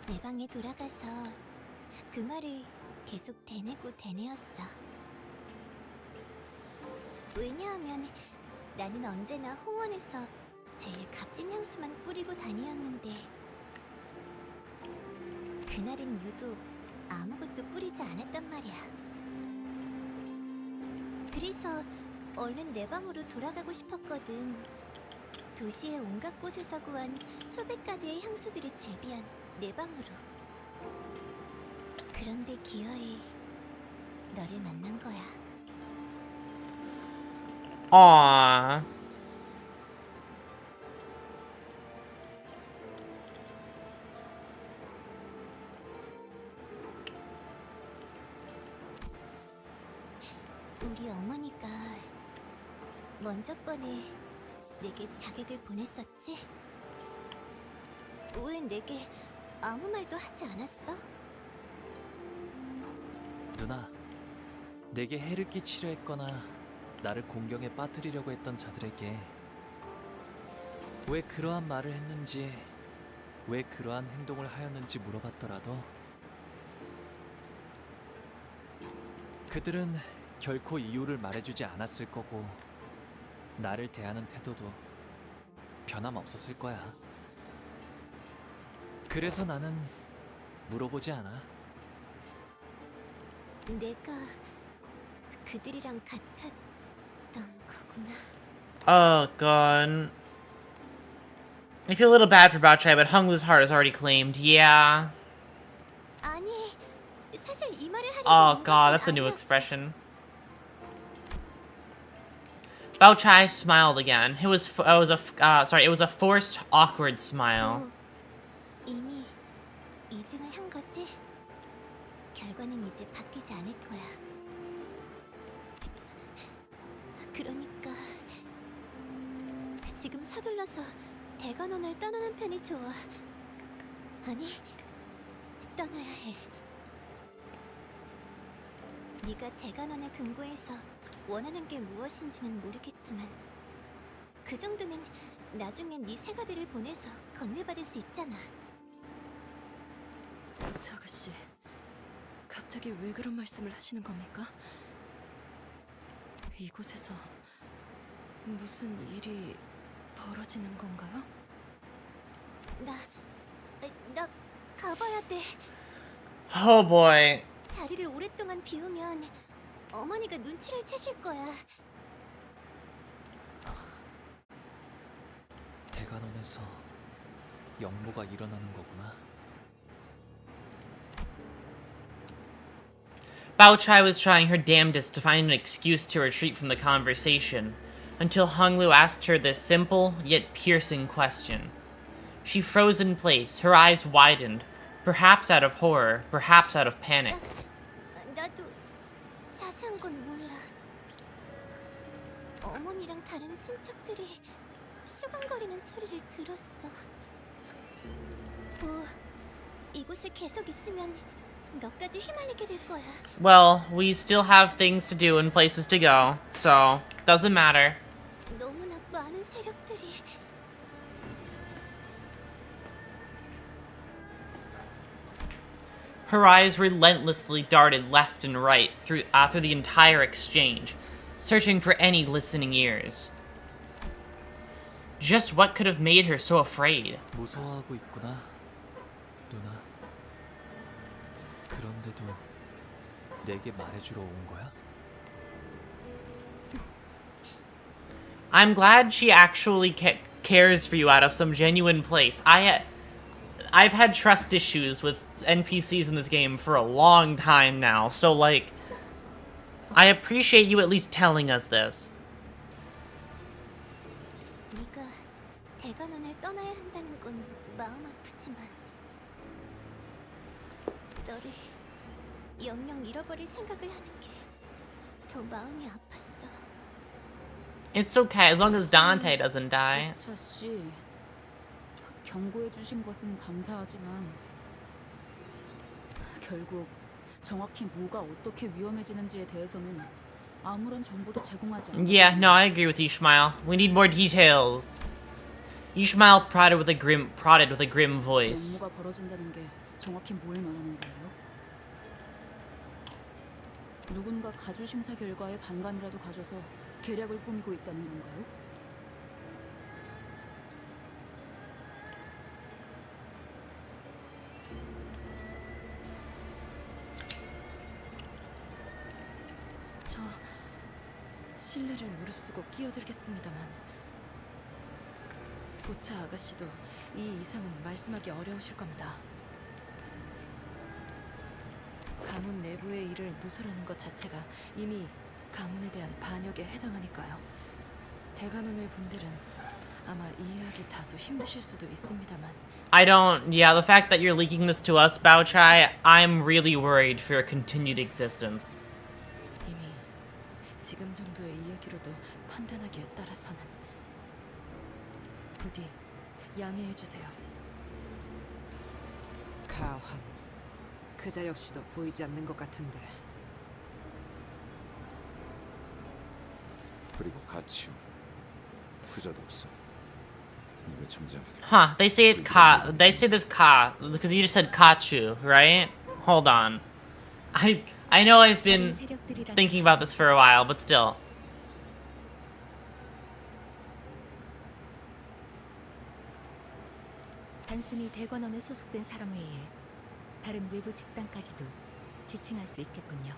내 방에 돌아가서 그 말을 계속 되뇌고 되뇌었어. 왜냐하면 나는 언제나 홍원에서 제일 값진 향수만 뿌리고 다니었는데 그날은 유독 아무것도 뿌리지 않았단 말이야. 그래서 얼른 내 방으로 돌아가고 싶었거든. 도시의 온갖 곳에서 구한 수백 가지의 향수들이 즐비한 내 방으로. 그런데 기어이 너를 만난 거야. Aww. 우리 어머니가 먼저 번에 내게 자객을 보냈었지? 왜 내게 아무 말도 하지 않았어? 누나, 내게 해를 끼치려 했거나 나를 공경에 빠뜨리려고 했던 자들에게 왜 그러한 말을 했는지, 왜 그러한 행동을 하였는지 물어봤더라도 그들은 결코 이유를 말해주지 않았을 거고 나를 대하는 태도도 변함없었을 거야. 그래서 나는 물어보지 않아. 내가 그들이랑 같았던 거구나. Oh, God. I feel a little bad for Bao Chai, but Honglu's heart is already claimed. Yeah. 아니, 사실 이 말을 하려고 Oh, 온 God, 것은 that's a new 아니었어. expression. Bao Chai smiled again. It was a forced, awkward smile. 이미 2등을 한 거지? 결과는 이제 바뀌지 않을 거야. 그러니까 지금 서둘러서 대관원을 떠나는 편이 좋아. 아니, 떠나야 해. 네가 대관원에 금고해서 원하는 게 무엇인지는 모르겠지만 그 정도는 나중엔 네 새가들을 보내서 건네받을 수 있잖아. 보치 아가씨, 갑자기 왜 그런 말씀을 하시는 겁니까? 이곳에서 무슨 일이 벌어지는 건가요? 나 가봐야 돼. Oh boy. 자리를 오랫동안 비우면 어머니가 눈치를 채실 거야. 대관원에서 영모가 일어나는 거구나. Bao Chai was trying her damnedest to find an excuse to retreat from the conversation, until Honglu asked her this simple, yet piercing question. She froze in place, her eyes widened, perhaps out of horror, perhaps out of panic. 나도 자세한 건 몰라. 어머니랑 다른 친척들이 수근거리는 소리를 들었어. 뭐, 이곳에 계속 있으면 너까지 휘말리게 될 거야. Well, we still have things to do and places to go, so doesn't matter. 너무나 많은 세력들이. Her eyes relentlessly darted left and right through the entire exchange, searching for any listening ears. Just what could have made her so afraid? 무서워하고 있구나, 누나. 그런데도 내게 말해주러 온 거야? I'm glad she actually cares for you out of some genuine place. I've had trust issues with NPCs in this game for a long time now, so like, I appreciate you at least telling us this. 네가 대관원을 떠나야 한다는 건 마음 아프지만 너를 영영 잃어버릴 생각을 하는 게 더 마음이 아팠어. It's okay as long as Dante doesn't die. 차 씨, 경고해 주신 것은 감사하지만 결국 정확히 뭐가 어떻게 위험해지는지에 대해서는 아무런 정보도 제공하지 않아. Yeah, no, I agree with Ishmael. We need more details. Ishmael prodded with a grim voice. 업무가 벌어진다는 게 정확히 뭘 말하는 거예요? 누군가 가주 심사 결과에 반감이라도 가져서 계략을 꾸미고 있다는 건가요? 저 신뢰를 무릅쓰고 끼어들겠습니다만 보차 아가씨도 이 이상은 말씀하기 어려우실 겁니다. 가문 내부의 일을 누설하는 것 자체가 이미 가문에 대한 반역에 해당하니까요. 대관원의 분들은 아마 이해하기 다소 힘드실 수도 있습니다만 Yeah, the fact that you're leaking this to us, Baochai, I'm really worried for your continued existence. 이미 지금 정도의 이야기로도 판단하기에 따라서는 부디 양해해 주세요. 가환, 그자 역시도 보이지 않는 것 같은데. 그리고 가치우. 그자도 없어. 이거 점점. Huh, they say this because you just said Kachu, right? Hold on. I know I've been thinking about this for a while, but still. 단순히 대관원에 소속된 사람 외에 다른 외부 집단까지도 지칭할 수 있겠군요.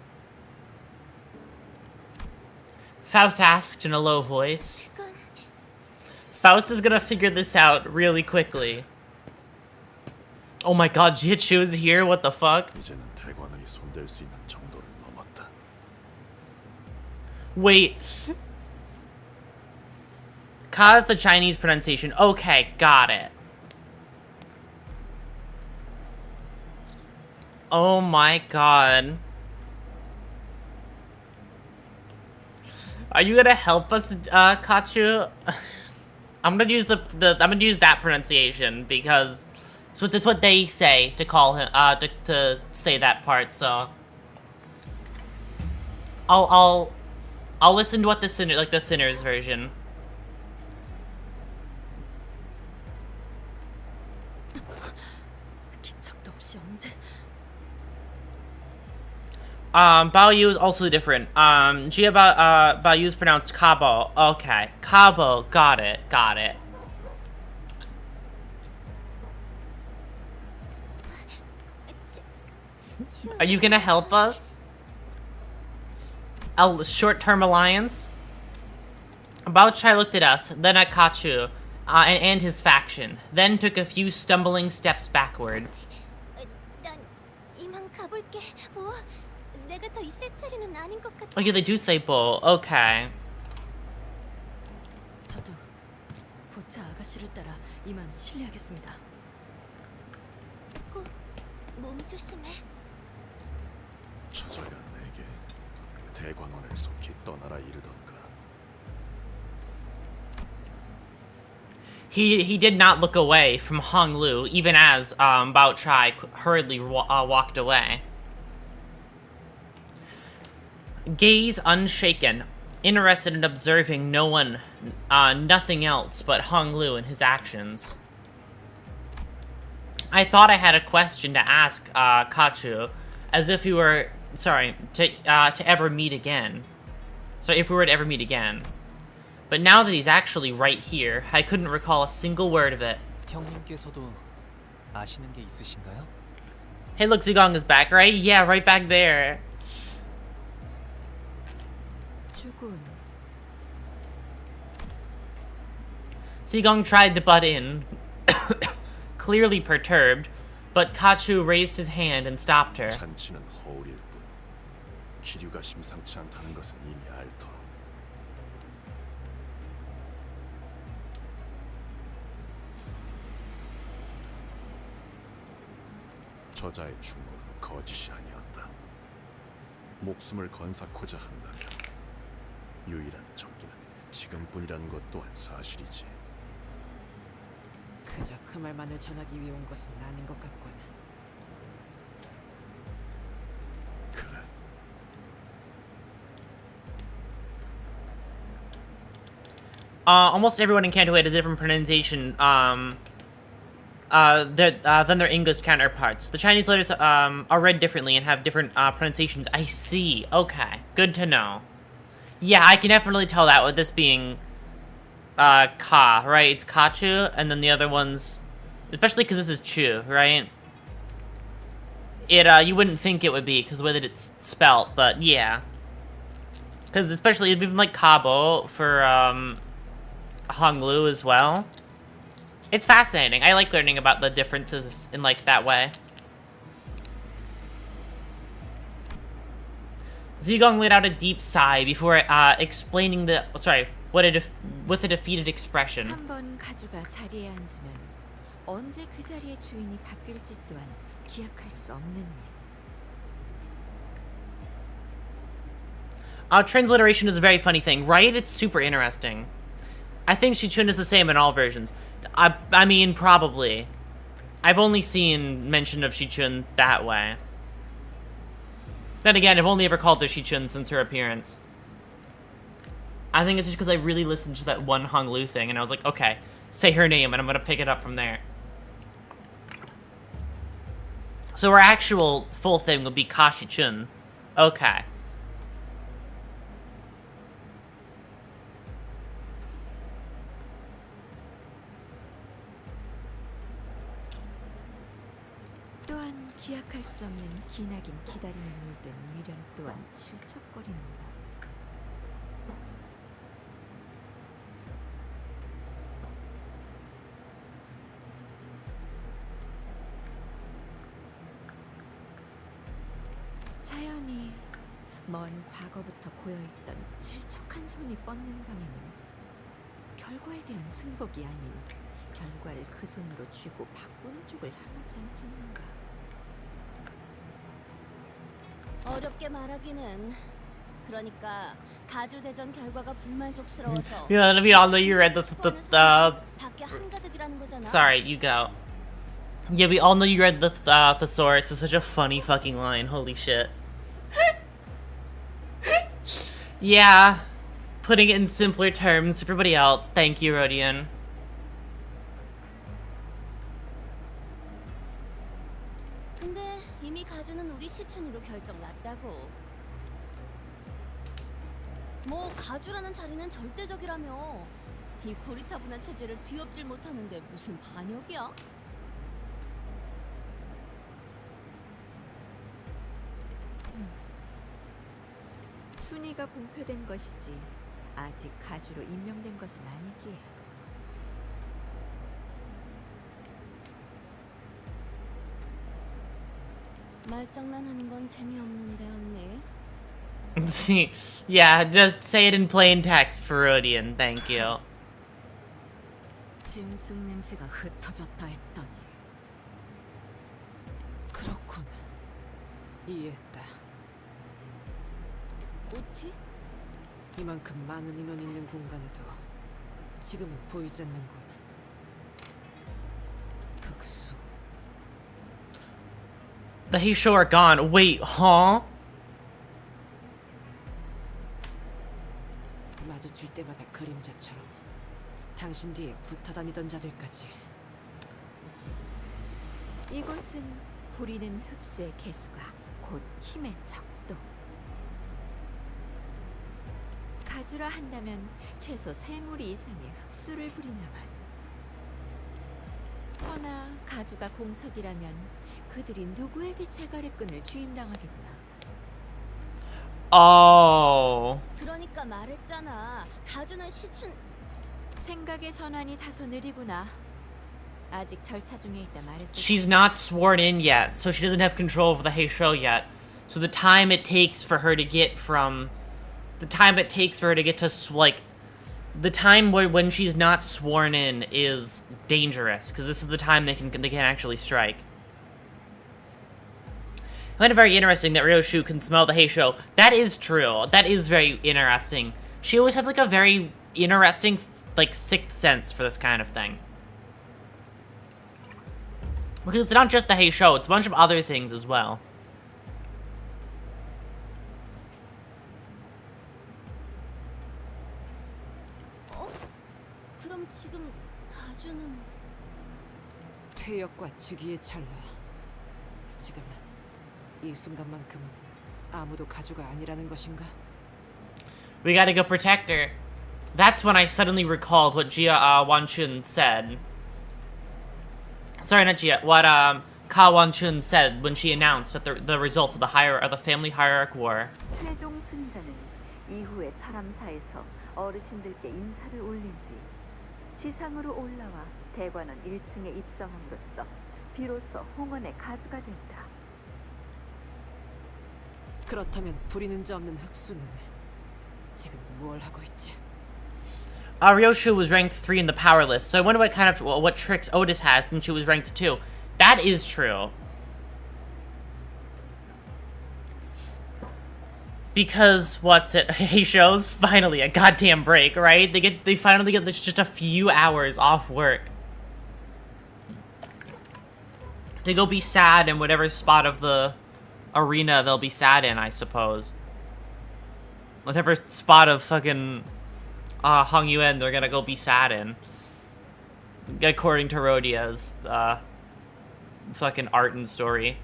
Faust asked in a low voice. Faust is gonna figure this out really quickly. Oh my god, Jiachu is here? What the fuck? 이제는 대관원이 손댈 수 있는 정도를 넘었다. Wait. Ka's the Chinese pronunciation. Okay, got it. Oh my god. Are you gonna help us, Kachu? I'm gonna use I'm gonna use that pronunciation because that's what they say to call him to say that part. So I'll listen to what the sinner's version. 기척도 없이 언제 Bao Yu is also different. Bao Yu is pronounced Cabo. Okay. Cabo. Got it. Are you gonna help us? A short-term alliance? Bao Chai looked at us, then at Kachu, and his faction, then took a few stumbling steps backward. 난 이만 가볼게. 뭐? 내가 더 있을 자리는 아닌 것 같아. Oh yeah, they do say Bo. Okay. 저도 보차 아가씨를 따라 이만 실례하겠습니다. 꼭 몸 조심해. 저자가 내게 대관원을 속히 떠나라 이르던가. He did not look away from Hong Lu, even as Bao Chai hurriedly walked away. Gaze unshaken, interested in observing nothing else but Hong Lu and his actions. I thought I had a question to ask Kachu, as if we were to ever meet again. So if we were to ever meet again. But now that he's actually right here, I couldn't recall a single word of it. 형님께서도 아시는 게 있으신가요? Hey, look, Zigong is back, right? Yeah, right back there. 주군. Zigong tried to butt in, clearly perturbed, but Kachu raised his hand and stopped her. 잔치는 허울일 뿐 기류가 심상치 않다는 것은 이미 알 터. 저자의 충고는 거짓이 아니었다. 목숨을 건사코자 한다면 유일한 적기는 지금뿐이라는 것 또한 사실이지. 그저 그 말만을 전하기 위해 온 것은 아닌 것 같군. 그래. Almost everyone in Kanto had a different pronunciation, than their English counterparts. The Chinese letters, are read differently and have different, pronunciations. I see. Okay. Good to know. Yeah, I can definitely tell that with this being, ka, right? It's kachu, and then the other one's... Especially because this is chu, right? You wouldn't think it would be, because the way that it's spelt, but yeah. Because especially, even like kabo for, Honglu as well. It's fascinating. I like learning about the differences in, like, that way. Zigong let out a deep sigh before, explaining the... Sorry, with a defeated expression. 한번 가주가 자리에 앉으면 언제 그 자리의 주인이 바뀔지 또한 기약할 수 없는 일. Transliteration is a very funny thing, right? It's super interesting. I think Shichun is the same in all versions. I mean, probably. I've only seen mention of Shichun that way. Then again, I've only ever called her Shichun since her appearance. I think it's just because I really listened to that one Honglu thing, and I was like, okay, say her name, and I'm gonna pick it up from there. So our actual full thing would be Ka Shichun. Okay. 또한 기약할 수 없는 기나긴 기다림에 물든 미련 또한 질척거리는 법. 자연히 먼 과거부터 고여있던 질척한 손이 뻗는 방향은 결과에 대한 승복이 아닌 결과를 그 손으로 쥐고 바꾸는 쪽을 향하지 않겠는가. 어렵게 말하기는. 그러니까 가주 대전 결과가 불만족스러워서. Yeah, I mean, although you read the 밖에 한가득이라는 거잖아. Sorry, you go. Yeah, we all know you read the thesaurus. It's such a funny fucking line. Holy shit. Yeah. Putting it in simpler terms for everybody else. Thank you, Rodian. 근데 이미 가주는 우리 시춘이로 결정 났다고. 뭐 가주라는 자리는 절대적이라며. 이 고리타분한 체제를 뒤엎질 못하는데 무슨 반역이야? 순위가 공표된 것이지 아직 가주로 임명된 것은 아니기에. 말장난하는 건 재미없는데 언니. Yeah, just say it in plain text for Rodian. Thank you. 짐승 냄새가 흩어졌다 했더니 그렇군. 이해했다. 어찌? 이만큼 많은 인원 있는 공간에도 지금은 보이지 않는군. 흑수. The Heisho are gone. Wait, huh? 마주칠 때마다 그림자처럼 당신 뒤에 붙어 다니던 자들까지. 이곳은 부리는 흑수의 개수가 곧 힘의 척도. 가주라 한다면 최소 3무리 이상의 흑수를 부린다만. 허나 가주가 공석이라면 그들이 누구에게 제갈의 끈을 쥐임당하겠나. Oh. 그러니까 말했잖아. 가주는 시춘. 생각의 전환이 다소 느리구나. 아직 절차 중에 있다 말했어. She's not sworn in yet, so she doesn't have control of the Heisho yet. So the time it takes for her to get from... The time it takes for her to get to, like... The time when she's not sworn in is dangerous, because this is the time they can actually strike. find it very interesting that Ryoshu can smell the Heisho. That is true. That is very interesting. She always has like a very interesting, like, sixth sense for this kind of thing. Because it's not just the Heisho, it's a bunch of other things as well. 그럼 지금 가주는 퇴역과 즉위의 찰나. 지금 이 순간만큼은 아무도 가주가 아니라는 것인가? We gotta go protect her. That's when I suddenly recalled what Jia Wanchun said. Sorry, not Jia. What Ka Wanchun said when she announced that the results of the family hierarch war. 최종 승자는 이후에 사람사에서 어르신들께 인사를 올린 뒤 지상으로 올라와 대관원 1층에 입성함으로써 비로소 홍원의 가주가 된다. 그렇다면 부리는 자 없는 흑수는 지금 뭘 하고 있지? Ryoshu was ranked 3 in the power list, so I wonder what tricks Otis has since she was ranked 2. That is true. Because Heisho's finally a goddamn break, right? They finally get just a few hours off work. They go be sad in whatever spot of the arena they'll be sad in, I suppose. Whatever spot of fucking Hong Yuan they're gonna go be sad in. According to Rodia's fucking art and story.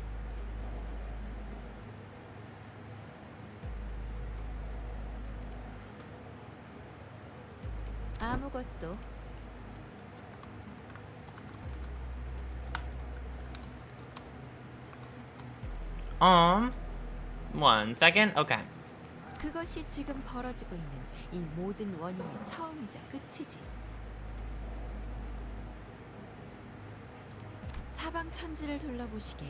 아무것도. One second. Okay. 그것이 지금 벌어지고 있는 이 모든 원인의 처음이자 끝이지. 사방 천지를 둘러보시게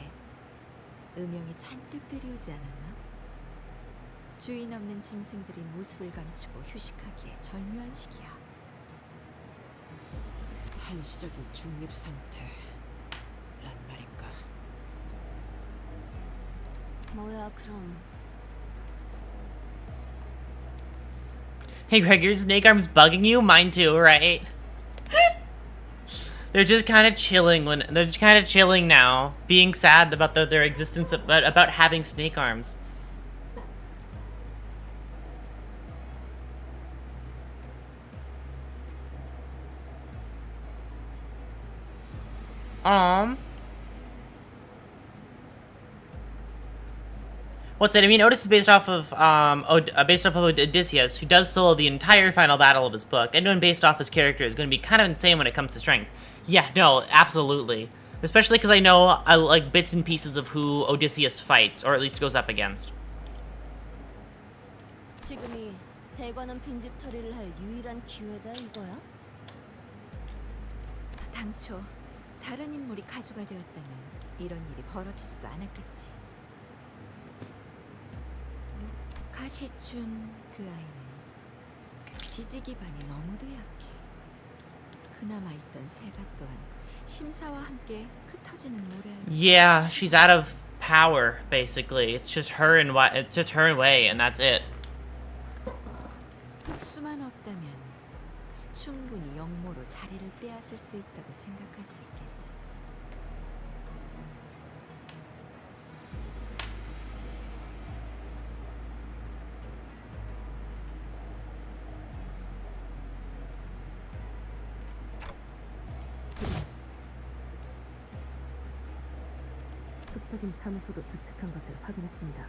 음영이 잔뜩 들이우지 않았나? 주인 없는 짐승들이 모습을 감추고 휴식하기에 절묘한 시기야. 한시적인 중립 상태란 말인가? 뭐야 그럼? Hey Greg, your snake arm's bugging you? Mine too, right? They're just kind of chilling now, being sad about their existence, about having snake arms. What's it? I mean, Otis is based off of Odysseus, who does solo the entire final battle of his book. Anyone based off his character is going to be kind of insane when it comes to strength. Yeah, no, absolutely. Especially because I know like bits and pieces of who Odysseus fights, or at least goes up against. 지금이 대관원 빈집털이를 할 유일한 기회다 이거야? 당초 다른 인물이 가주가 되었다면 이런 일이 벌어지지도 않았겠지. 가시춘 그 아이는 지지 기반이 너무도 약해. 그나마 있던 새가 또한 심사와 함께 흩어지는 모래. Yeah, she's out of power basically. It's just her and Wei, and that's it. 흑수만 없다면 충분히 영모로 자리를 빼앗을 수 있다고 생각할 수 있겠지. 수적인 사무소도 도착한 것을 확인했습니다.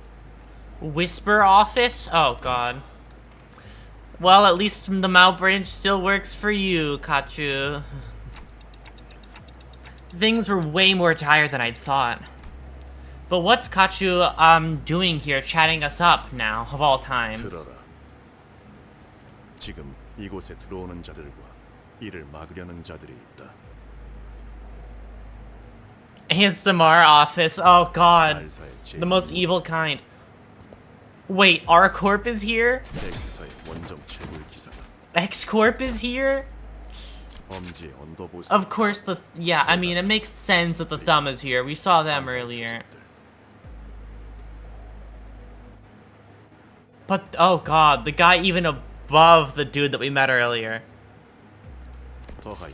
Whisper office? Oh god. Well, at least the Mao branch still works for you, Kachu. Things were way more dire than I'd thought. But what's Kachu doing here, chatting us up now, of all times? 들어라. 지금 이곳에 들어오는 자들과 이를 막으려는 자들이 있다. ASMR office. Oh god. The most evil kind. Wait, R-Corp is here? X사의 원정 채굴 기사다. X-Corp is here? 범죄 언더보스. Of course yeah, I mean, it makes sense that the Thumb is here. We saw them earlier. But, oh god, the guy even above the dude that we met earlier. 더하여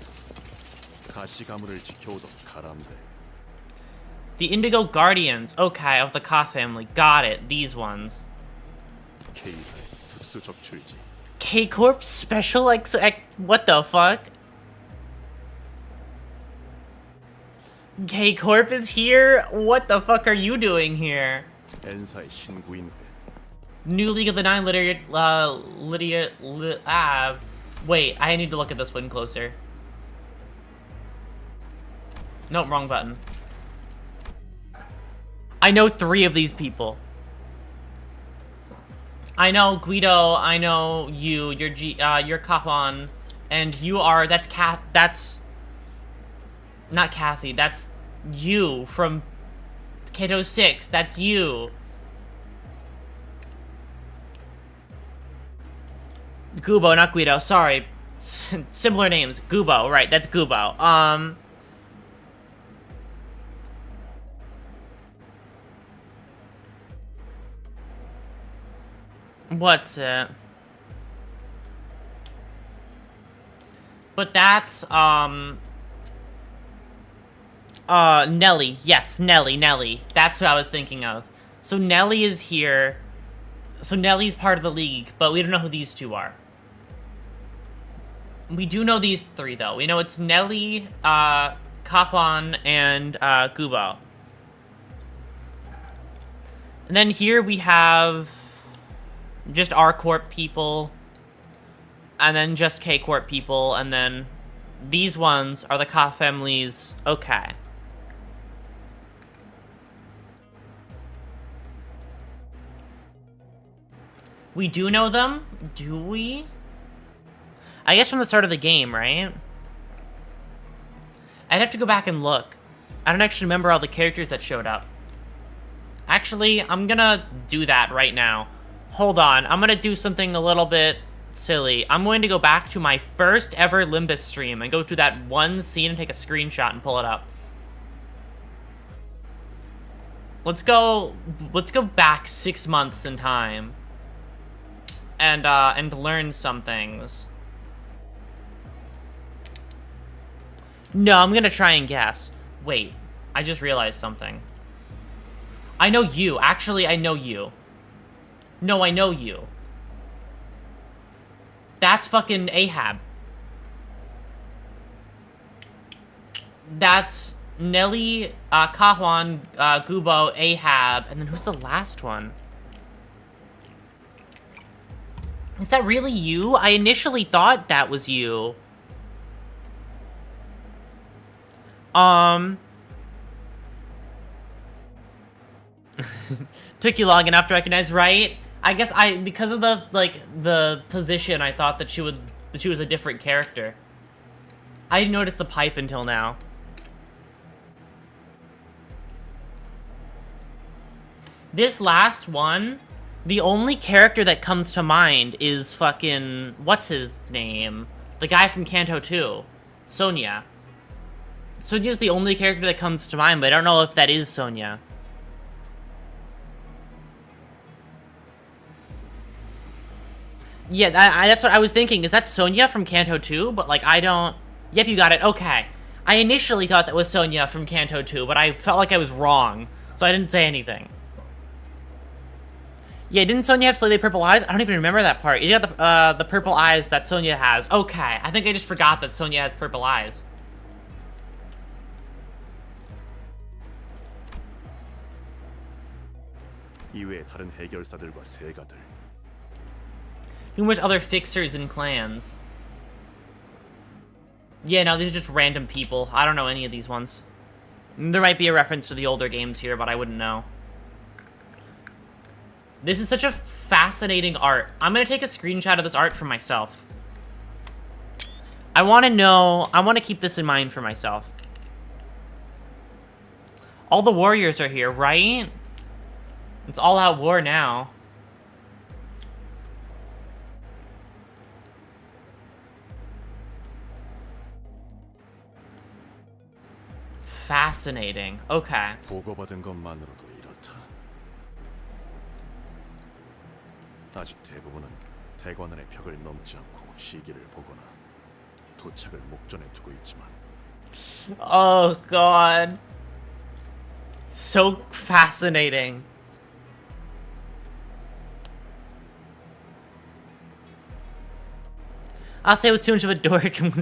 가시 가문을 지켜오던 가람대. The Indigo Guardians, okay, of the Ka family. Got it, these ones. K사의 특수 적출지. K-Corp Special what the fuck? K-Corp is here? What the fuck are you doing here? N사의 신구인회. New League of the Nine wait, I need to look at this one closer. Nope, wrong button. I know 3 of these people. I know Guido, I know you, you're Kapan, and you are, that's not Kathy, that's you from Kato 6, that's you. Gubo, not Guido, sorry. Similar names. Gubo, right, that's Gubo. What's it? But that's, Nelly. Yes, Nelly. That's what I was thinking of. So Nelly is here. So Nelly's part of the league, but we don't know who these 2 are. We do know these 3, though. We know it's Nelly, Kapan, and, Gubo. And then here we have just R-Corp people, and then just K-Corp people, and then these ones are the Ka families. Okay. We do know them? Do we? I guess from the start of the game, right? I'd have to go back and look. I don't actually remember all the characters that showed up. Actually, I'm gonna do that right now. Hold on, I'm gonna do something a little bit silly. I'm going to go back to my first ever Limbus stream and go to that one scene and take a screenshot and pull it up. Let's go back 6 months in time and learn some things. No, I'm gonna try and guess. Wait, I just realized something. I know you. Actually, I know you. No, I know you. That's fucking Ahab. That's Nelly, Kahuan, Gubo, Ahab, and then who's the last one? Is that really you? I initially thought that was you. Took you long enough to recognize, right? I guess because of the position, I thought that she was a different character. I didn't notice the pipe until now. This last one, the only character that comes to mind is fucking, what's his name? The guy from Kanto 2. Sonya. Sonya's the only character that comes to mind, but I don't know if that is Sonya. Yeah, that's what I was thinking. Is that Sonya from Kanto 2? But, like, I don't... Yep, you got it. Okay. I initially thought that was Sonya from Kanto 2, but I felt like I was wrong, so I didn't say anything. Yeah, didn't Sonya have slightly purple eyes? I don't even remember that part. You got the purple eyes that Sonya has. Okay, I think I just forgot that Sonya has purple eyes. 이외의 다른 해결사들과 세가들. Numerous other fixers and clans. Yeah, no, these are just random people. I don't know any of these ones. There might be a reference to the older games here, but I wouldn't know. This is such a fascinating art. I'm gonna take a screenshot of this art for myself. I want to keep this in mind for myself. All the warriors are here, right? It's all out war now. Fascinating. Okay. 보고받은 것만으로도 이렇다. 아직 대부분은 대관원의 벽을 넘지 않고 시기를 보거나 도착을 목전에 두고 있지만 Oh god. So fascinating. I'll say it was too much of a dork and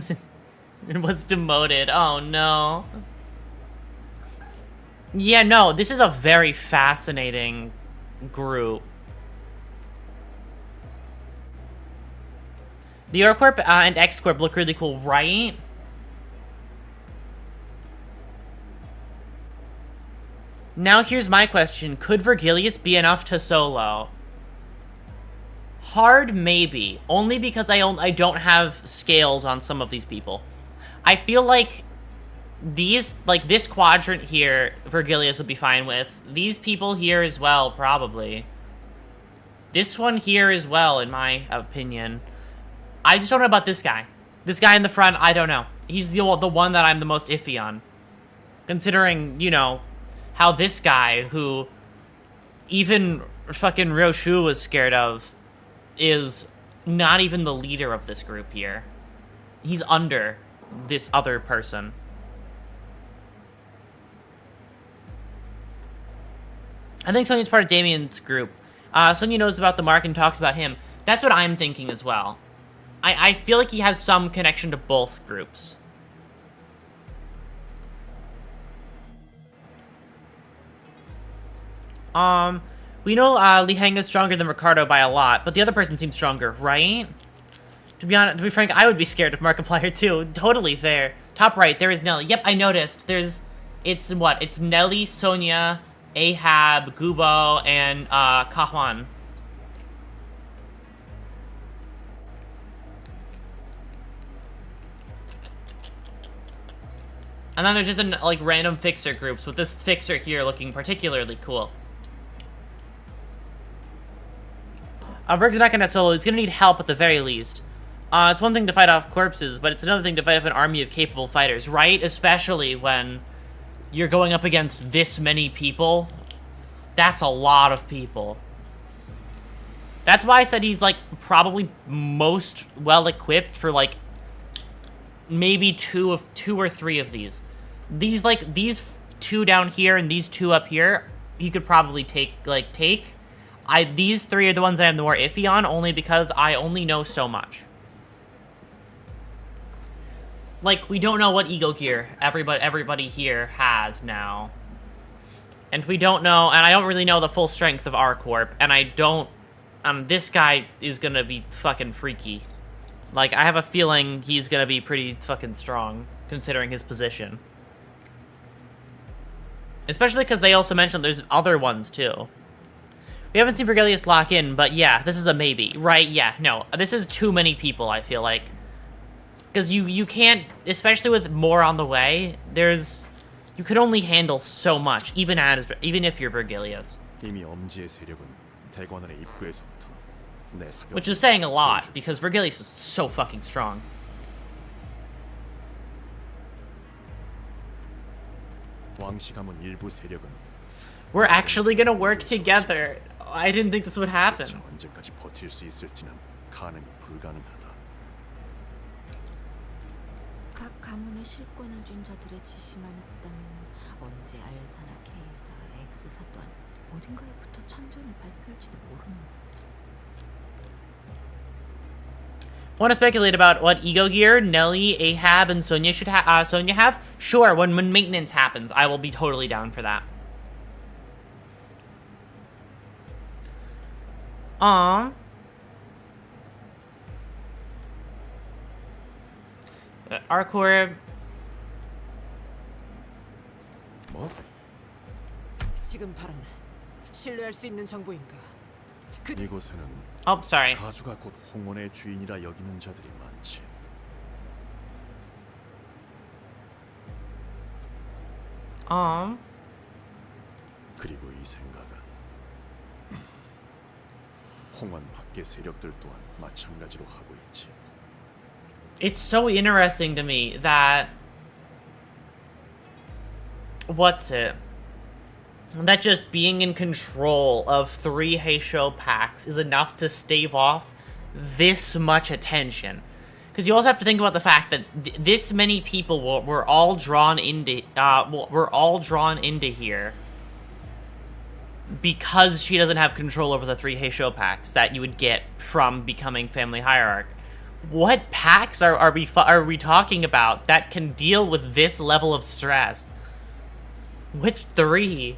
was demoted. Oh no. Yeah, no, this is a very fascinating group. The Corp and X Corp look really cool, right? Now here's my question. Could Vergilius be enough to solo? Hard, maybe. Only because I don't have scales on some of these people. I feel like these, like this quadrant here, Vergilius would be fine with. These people here as well, probably. This one here as well, in my opinion. I just don't know about this guy. This guy in the front, I don't know. He's the one that I'm the most iffy on. Considering, you know, how this guy, who even fucking Roshu was scared of, is not even the leader of this group here. He's under this other person. I think Sonya's part of Damien's group. Sonya knows about the mark and talks about him. That's what I'm thinking as well. I feel like he has some connection to both groups. We know Li Heng is stronger than Ricardo by a lot, but the other person seems stronger, right? To be frank, I would be scared of Markiplier too. Totally fair. Top right, there is Nelly. Yep, I noticed. It's Nelly, Sonya, Ahab, Gubo, and Kahwan. And then there's just like random fixer groups, with this fixer here looking particularly cool. Berg's not gonna solo. He's gonna need help at the very least. It's one thing to fight off corpses, but it's another thing to fight off an army of capable fighters, right? Especially when you're going up against this many people. That's a lot of people. That's why I said he's, like, probably most well-equipped for, like, maybe two or three of these. These two down here and these two up here, he could probably take. These three are the ones that I'm the more iffy on, only because I only know so much. Like, we don't know what ego gear everybody here has now. And we don't know, and I don't really know the full strength of our corp, and I don't, this guy is gonna be fucking freaky. Like, I have a feeling he's gonna be pretty fucking strong, considering his position. Especially because they also mentioned there's other ones, too. We haven't seen Vergilius lock in, but yeah, this is a maybe. Right, yeah, no. This is too many people, I feel like. Because you can't, especially with more on the way, you could only handle so much, even if you're Vergilius. Which is saying a lot, because Vergilius is so fucking strong. We're actually gonna work together. I didn't think this would happen. 각 가문에 실권을 쥔 자들의 지시만 있다면 언제 알사나 K사, X사 또한 어딘가에 붙어 참전을 발표할지도 모르는. Want to speculate about what ego gear Nelly, Ahab, and Sonya should Sonya have? Sure, when maintenance happens, I will be totally down for that. Arcor. 지금 발언 신뢰할 수 있는 정보인가? 이곳에는 Oh, sorry. 가주가 곧 홍원의 주인이라 여기는 자들이 많지. 그리고 이 생각은 홍원 밖의 세력들 또한 마찬가지로 하고 있지. It's so interesting to me that that just being in control of 3 Heisho packs is enough to stave off this much attention. Because you also have to think about the fact that this many people were all drawn into here because she doesn't have control over the 3 Heisho packs that you would get from becoming Family Hierarch. What packs are we talking about that can deal with this level of stress? Which 3?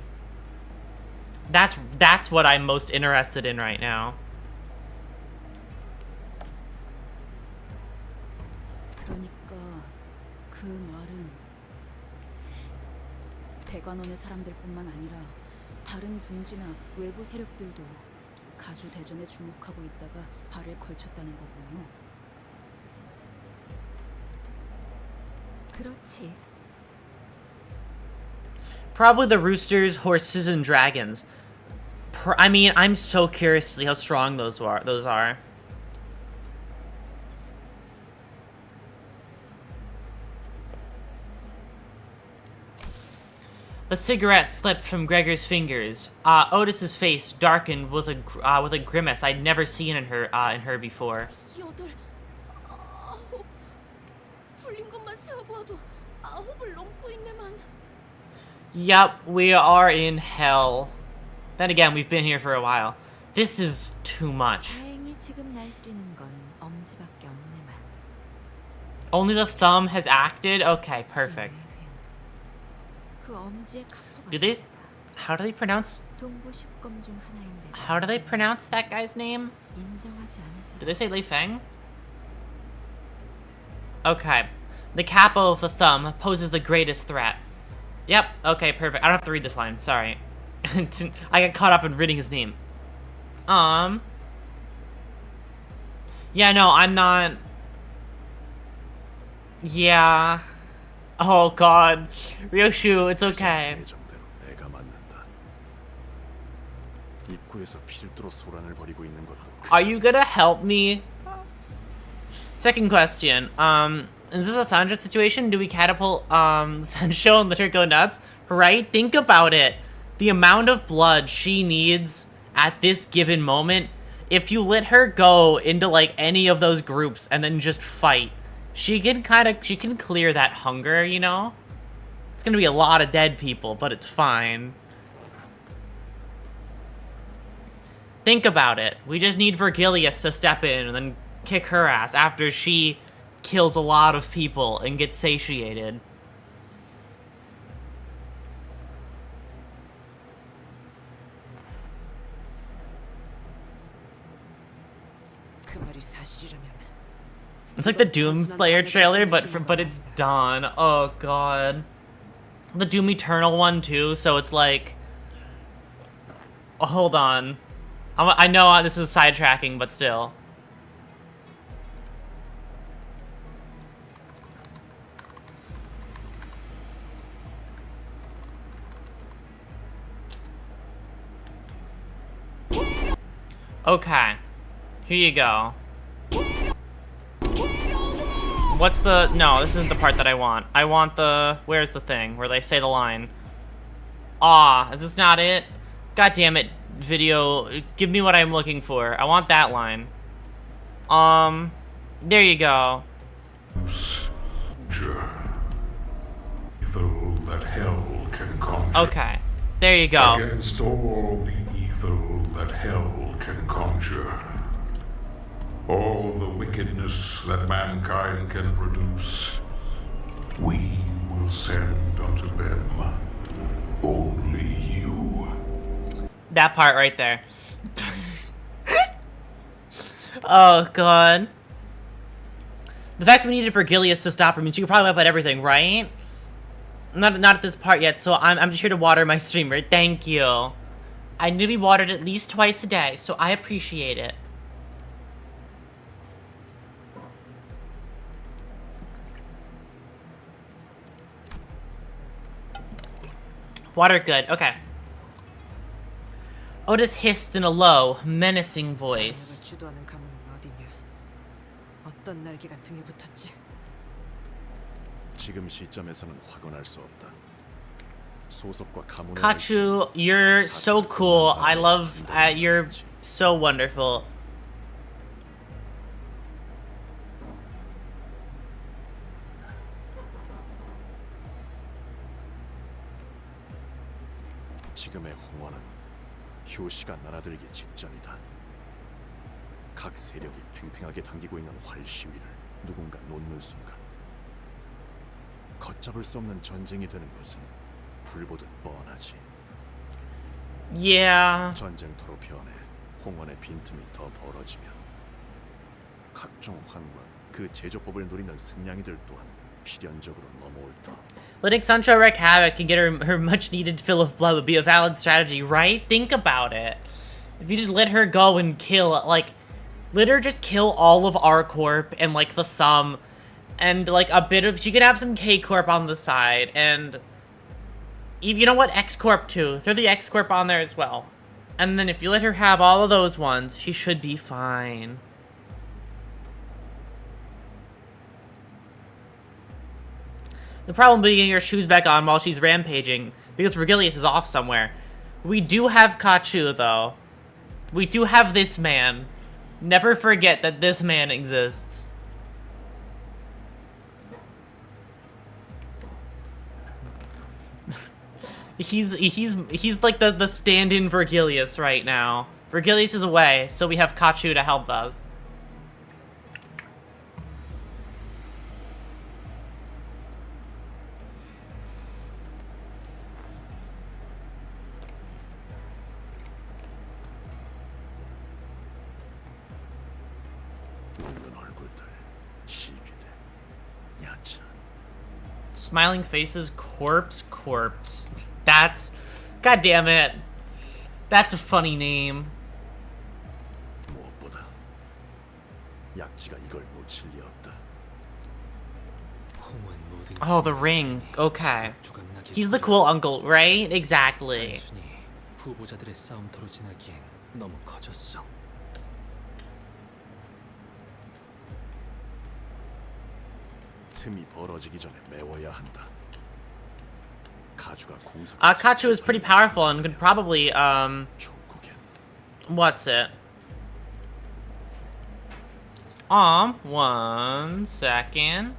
That's what I'm most interested in right now. 그러니까 그 말은 대관원의 사람들뿐만 아니라 다른 분지나 외부 세력들도 가주 대전에 주목하고 있다가 발을 걸쳤다는 거군요. 그렇지. Probably the roosters, horses, and dragons. I mean, I'm so curious to see how strong those are. The cigarette slipped from Gregor's fingers. Otis's face darkened with a grimace I'd never seen in her before. 8, 9. 풀린 것만 세어보아도 9을 넘고 있네만. Yup, we are in hell. Then again, we've been here for a while. This is too much. 다행히 지금 날뛰는 건 엄지밖에 없네만. Only the thumb has acted? Okay, perfect. 그 엄지의 카포가 Do they... How do they pronounce... 동부 10검 중 하나인데. How do they pronounce that guy's name? 인정하지 않을 Did they say Li Feng? Okay. The capo of the thumb poses the greatest threat. Yep, okay, perfect. I don't have to read this line, sorry. I got caught up in reading his name. Yeah, no, I'm not... Yeah... Oh god. Ryoshu, it's okay. 예정대로 내가 맞는다. 입구에서 필두로 소란을 벌이고 있는 것도. Are you gonna help me? Second question. Is this a Sandra situation? Do we catapult Sensho and let her go nuts? Right? Think about it. The amount of blood she needs at this given moment. If you let her go into like any of those groups and then just fight, she can clear that hunger, you know? It's gonna be a lot of dead people, but it's fine. Think about it. We just need Vergilius to step in and then kick her ass after she kills a lot of people and gets satiated. 그 말이 사실이라면 It's like the Doomslayer trailer, but it's Dawn. Oh god. The Doom Eternal one too, so it's like... Oh, hold on. I know this is sidetracking, but still. Okay. Here you go. What's the... No, this isn't the part that I want. I want the... Where's the thing? Where they say the line. Ah, is this not it? God damn it, video. Give me what I'm looking for. I want that line. There you go. Evil that hell can conjure. Okay. There you go. Against all the evil that hell can conjure. All the wickedness that mankind can produce, we will send unto them only you. That part right there. Oh god. The fact we needed Vergilius to stop her means you could probably wipe out everything, right? Not at this part yet, so I'm just here to water my streamer. Thank you. I need to be watered at least twice a day, so I appreciate it. Water good, okay. Otis hissed in a low, menacing voice. 내가 주도하는 가문은 어디냐? 어떤 날개가 등에 붙었지? 지금 시점에서는 확언할 수 없다. 소속과 가문의 Kachu, you're so cool. I love. You're so wonderful. 지금의 홍원은 효시가 날아들기 직전이다. 각 세력이 팽팽하게 당기고 있는 활 시위를 누군가 놓는 순간 걷잡을 수 없는 전쟁이 되는 것은 불보듯 뻔하지. Yeah. 전쟁터로 변해 홍원의 빈틈이 더 벌어지면 각종 환과 그 제조법을 노리는 승냥이들 또한 필연적으로 넘어올 터. Letting Sancho wreak havoc and get her much-needed fill of blood would be a valid strategy, right? Think about it. If you just let her go and kill, like, let her just kill all of R-Corp and, like, the Thumb, and, like, a bit of... She could have some K-Corp on the side, and... You know what? X-Corp, too. Throw the X-Corp on there as well. And then if you let her have all of those ones, she should be fine. The problem being getting her shoes back on while she's rampaging, because Vergilius is off somewhere. We do have Kachu, though. We do have this man. Never forget that this man exists. he's like the stand-in Vergilius right now. Vergilius is away, so we have Kachu to help us. Smiling faces, corpse. That's... God damn it. That's a funny name. Oh, the ring. Okay. He's the cool uncle, right? Exactly. 후보자들의 싸움터로 지나기엔 너무 커졌어. 틈이 벌어지기 전에 메워야 한다. 가주가 공석. Kachu is pretty powerful and could probably what's it? 1 second.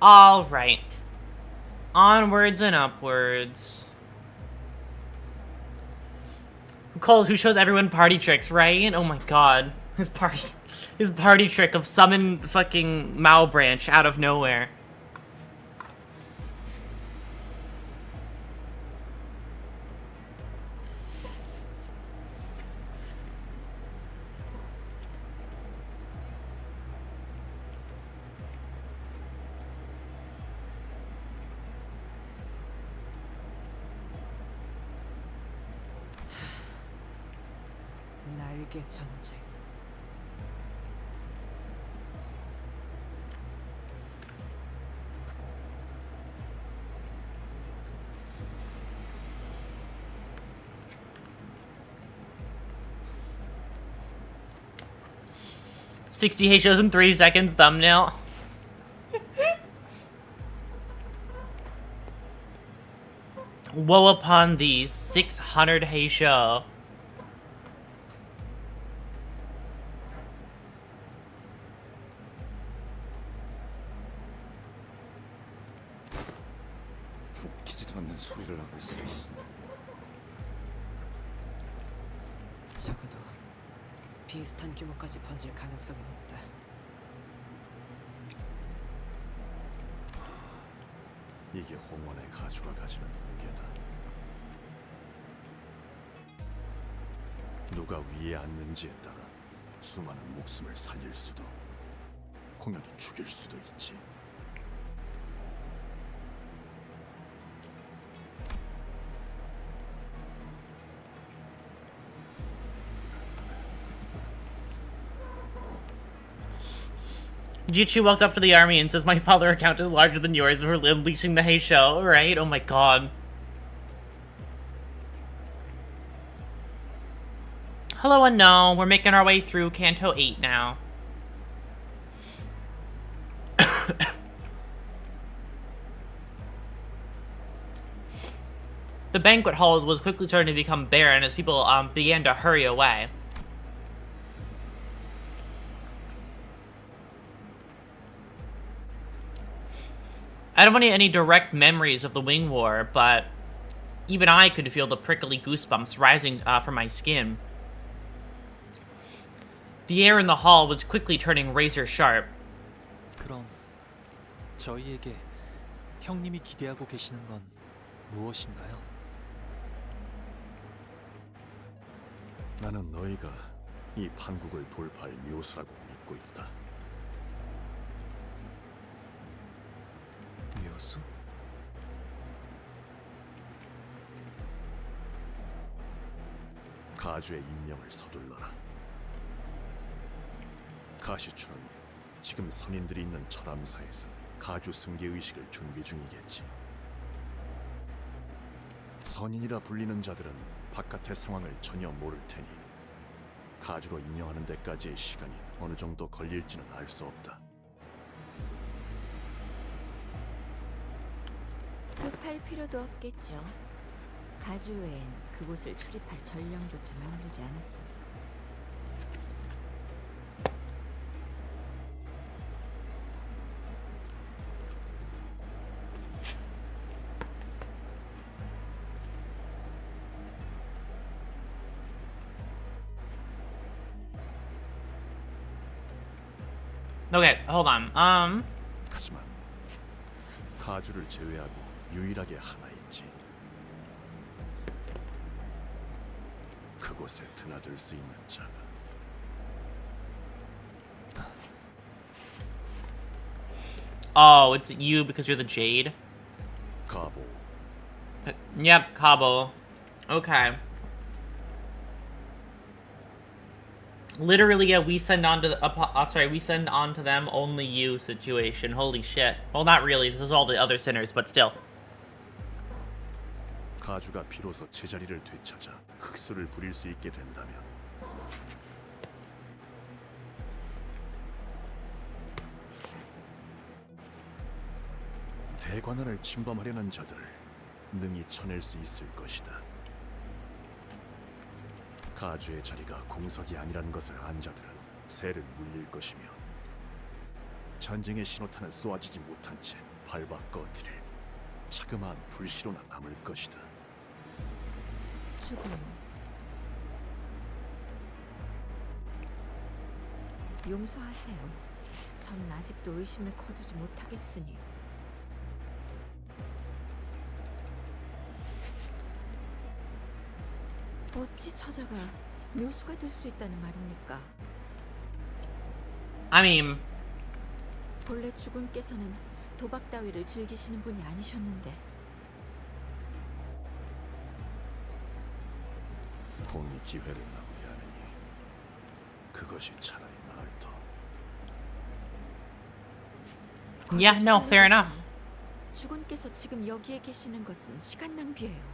All right. Onwards and upwards. Who shows everyone party tricks, right? Oh my god. His party trick of summon fucking Mao branch out of nowhere. 날개 전쟁. $60 shows in 3 seconds thumbnail. Woe upon thee, 600 Heisho. 웃기지도 않는 소리를 하고 있어. 적어도 비슷한 규모까지 번질 가능성이 높다. 이게 홍원의 가주가 가지는 무게다. 누가 위에 앉는지에 따라 수많은 목숨을 살릴 수도 공연히 죽일 수도 있지. Jichu walks up to the army and says, "My father account is larger than yours before unleashing the Heisho," right? Oh my god. Hello unknown, we're making our way through Canto 8 now. The banquet hall was quickly starting to become barren as people began to hurry away. I don't have any direct memories of the Wing War, but even I could feel the prickly goosebumps rising from my skin. The air in the hall was quickly turning razor sharp. 그럼 저희에게 형님이 기대하고 계시는 건 무엇인가요? 나는 너희가 이 판국을 돌파할 묘수라고 믿고 있다. 묘수? 가주의 임명을 서둘러라. 가시추는 지금 선인들이 있는 철암사에서 가주 승계 의식을 준비 중이겠지. 선인이라 불리는 자들은 바깥의 상황을 전혀 모를 테니 가주로 임명하는 데까지의 시간이 어느 정도 걸릴지는 알 수 없다. 급할 필요도 없겠죠. 가주엔 그곳을 출입할 전령조차 만들지 않았으니. Okay, hold on. 하지만 가주를 제외하고 유일하게 하나 있지. 그곳에 드나들 수 있는 자가. Oh, it's you because you're the Jade? 가보. Yep, Cabo. Okay. Literally, we send on to the, we send on to them only you situation. Holy shit. Well, not really. This is all the other sinners, but still. 가주가 비로소 제자리를 되찾아 흑수를 부릴 수 있게 된다면 대관원을 침범하려는 자들을 능히 쳐낼 수 있을 것이다. 가주의 자리가 공석이 아니라는 것을 안 자들은 새를 물릴 것이며 전쟁의 신호탄은 쏘아지지 못한 채 밟아 꺼뜨릴 자그마한 불씨로나 남을 것이다. 죽음. 용서하세요. 저는 아직도 의심을 거두지 못하겠으니. 어찌 처자가 묘수가 될 수 있다는 말입니까? I mean, 본래 주군께서는 도박 따위를 즐기시는 분이 아니셨는데. 공이 기회를 낭비하느니 그것이 차라리 나을 터. yeah, no, fair enough. 주군께서 지금 여기에 계시는 것은 시간 낭비예요.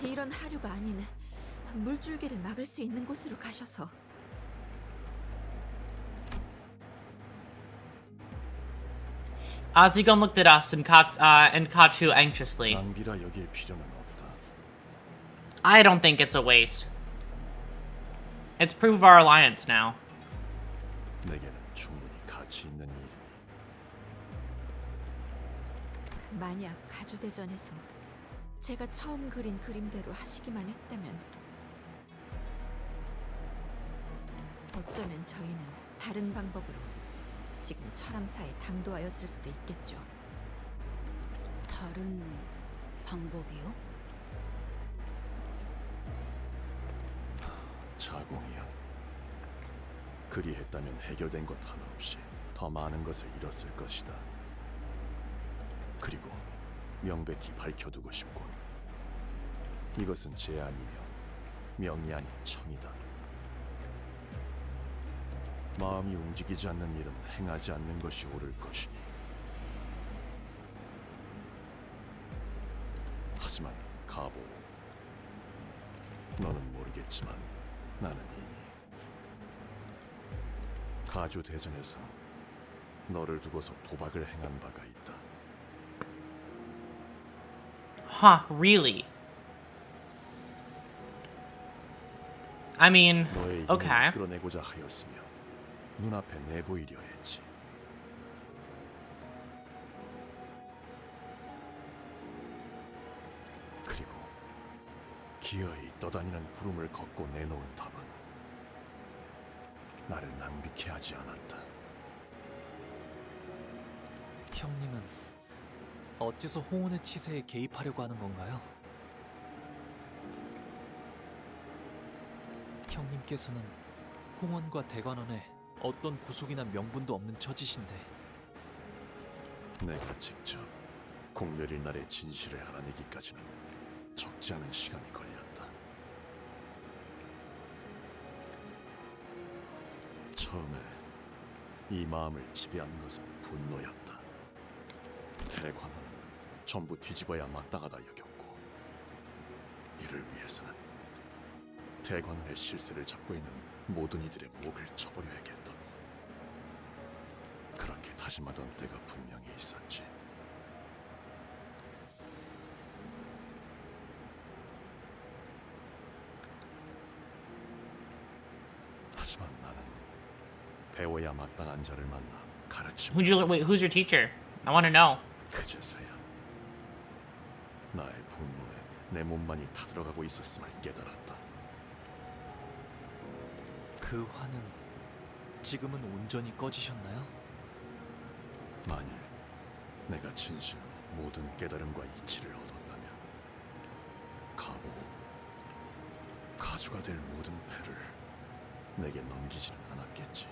이런 하류가 아닌 물줄기를 막을 수 있는 곳으로 가셔서. Azigon looked at us and Kachu anxiously. 낭비라 여길 필요는 없다. I don't think it's a waste. It's proof of our alliance now. 내게는 충분히 가치 있는 일이니. 만약 가주대전에서 제가 처음 그린 그림대로 하시기만 했다면 어쩌면 저희는 다른 방법으로 지금 철암사에 당도하였을 수도 있겠죠. 다른 방법이요? 자공이야. 그리했다면 해결된 것 하나 없이 더 많은 것을 잃었을 것이다. 그리고 명백히 밝혀두고 싶고, 이것은 제안이며 명이 아닌 청이다. 마음이 움직이지 않는 일은 행하지 않는 것이 옳을 것이니. 하지만 가보, 너는 모르겠지만 나는 이미 가주 대전에서 너를 두고서 도박을 행한 바가 있다. Huh, really? I mean, 너의 힘을 okay. 이끌어내고자 하였으며 눈앞에 내보이려 했지. 그리고 기어이 떠다니는 구름을 걷고 내놓은 답은 나를 낭비케 하지 않았다. 형님은 어째서 홍원의 치세에 개입하려고 하는 건가요? 형님께서는 홍원과 대관원에 어떤 구속이나 명분도 없는 처지신데 내가 직접 공멸일 날의 진실을 알아내기까지는 적지 않은 시간이 걸렸다. 처음에 이 마음을 지배한 것은 분노였다. 대관원은 전부 뒤집어야 마땅하다 여겼고, 이를 위해서는 대관원의 실세를 잡고 있는 모든 이들의 목을 쳐버려야겠다고 그렇게 다짐하던 때가 분명히 있었지. 하지만 나는 배워야 마땅한 자를 만나 가르치고 Who's your teacher? I want to know. 그제서야 나의 분노에 내 몸만이 타들어가고 있었음을 깨달았다. 그 화는 지금은 온전히 꺼지셨나요? 만일 내가 진실로 모든 깨달음과 이치를 얻었다면 가주가 될 모든 패를 내게 넘기지는 않았겠지.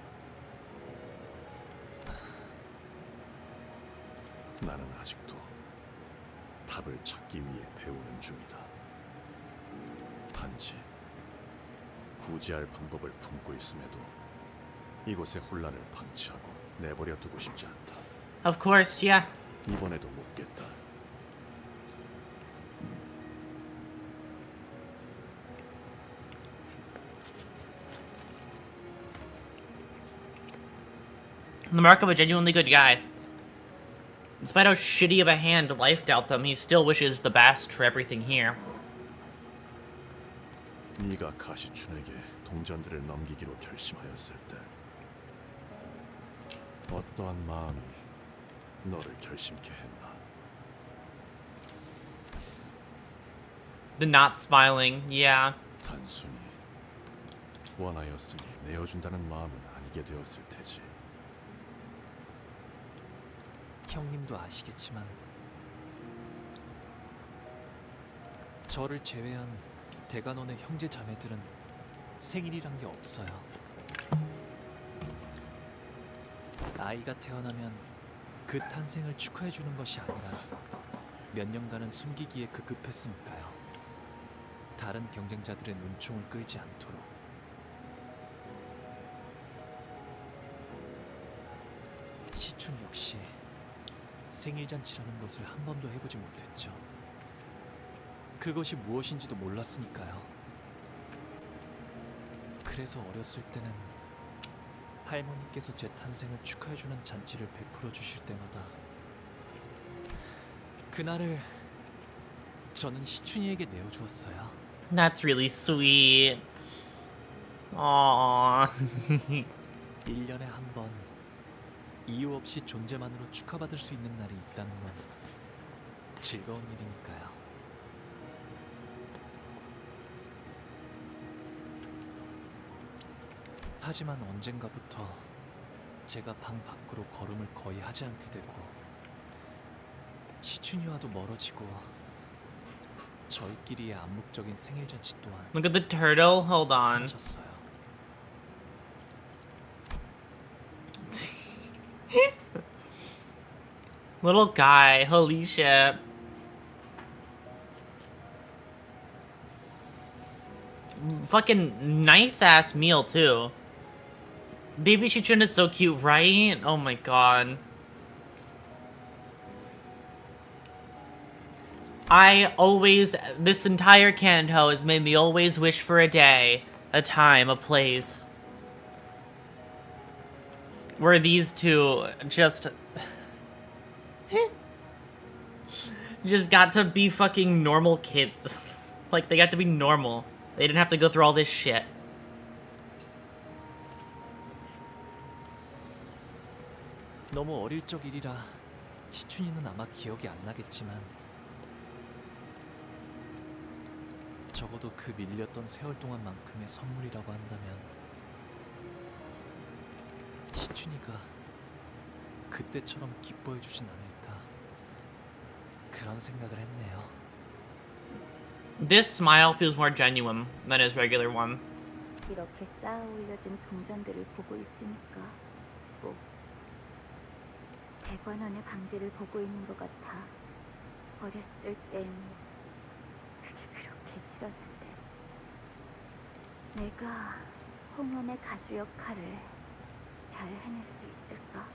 나는 아직도 답을 찾기 위해 배우는 중이다. 단지 구제할 방법을 품고 있음에도 이곳의 혼란을 방치하고 내버려 두고 싶지 않다. Of course, yeah. 이번에도 묻겠다. The mark of a genuinely good guy. Despite how shitty of a hand life dealt them, he still wishes the best for everything here. 네가 가시춘에게 동전들을 넘기기로 결심하였을 때 어떠한 마음이 너를 결심케 했나? The not smiling, yeah. 단순히 원하였으니 내어준다는 마음은 아니게 되었을 테지. 형님도 아시겠지만 저를 제외한 대관원의 형제 자매들은 생일이란 게 없어요. 아이가 태어나면 그 탄생을 축하해 주는 것이 아니라 몇 년간은 숨기기에 급급했으니까요. 다른 경쟁자들의 눈총을 끌지 않도록. 시춘 역시 생일잔치라는 것을 한 번도 해보지 못했죠. 그것이 무엇인지도 몰랐으니까요. 그래서 어렸을 때는 할머니께서 제 탄생을 축하해주는 잔치를 베풀어 주실 때마다 그날을 저는 시춘이에게 내어주었어요. That's really sweet. Aww. 1년에 한 번 이유 없이 존재만으로 축하받을 수 있는 날이 있다는 건 즐거운 일이니까요. 하지만 언젠가부터 제가 방 밖으로 걸음을 거의 하지 않게 되고 시춘이와도 멀어지고 저희끼리의 암묵적인 생일잔치 또한 Look at the turtle. Hold on. 사라졌어요. Little guy, holy shit. Fucking nice ass meal too. Baby Shichun is so cute, right? Oh my god. This entire Kanto has made me always wish for a day, a time, a place where these two just got to be fucking normal kids. Like, they got to be normal. They didn't have to go through all this shit. 너무 어릴 적 일이라 시춘이는 아마 기억이 안 나겠지만 적어도 그 밀렸던 세월 동안만큼의 선물이라고 한다면 시춘이가 그때처럼 기뻐해 주진 않을까 그런 생각을 했네요. This smile feels more genuine than his regular one. 이렇게 쌓아 올려진 동전들을 보고 있으니까 꼭 대관원의 방지를 보고 있는 것 같아. 어렸을 땐 그게 그렇게 싫었는데 내가 홍원의 가주 역할을 잘 해낼 수 있을까?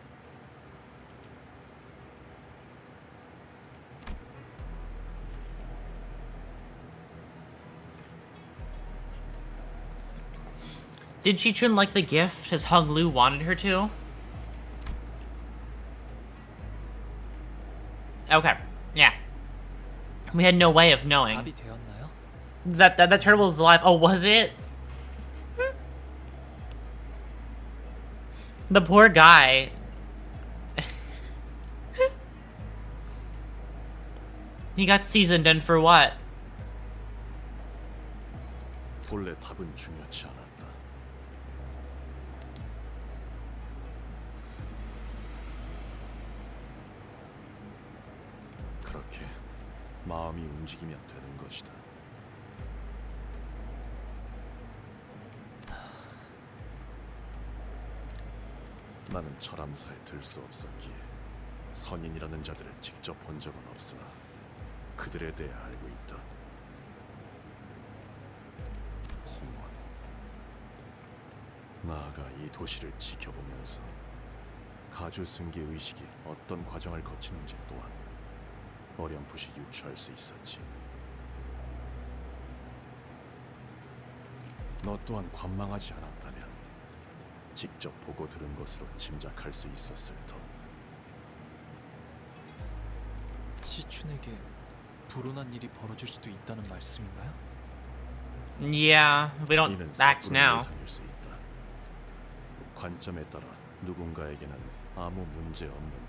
Did Shichun like the gift as Hung Lu wanted her to? Okay, yeah. We had no way of knowing. 답이 되었나요? That turtle was alive. Oh, was it? The poor guy. He got seasoned and for what? 본래 답은 중요치 않았다. 그렇게 마음이 움직이면 되는 것이다. 나는 철암사에 들 수 없었기에 선인이라는 자들을 직접 본 적은 없으나 그들에 대해 알고 있다. 홍원, 나아가 이 도시를 지켜보면서 가주 승계 의식이 어떤 과정을 거치는지 또한 어렴풋이 유추할 수 있었지. 너 또한 관망하지 않았다면 직접 보고 들은 것으로 짐작할 수 있었을 터. 시춘에게 불운한 일이 벌어질 수도 있다는 말씀인가요? Yeah, we don't 이는 act 섣부른 now. 예상일 수 있다. 관점에 따라 누군가에게는 아무 문제 없는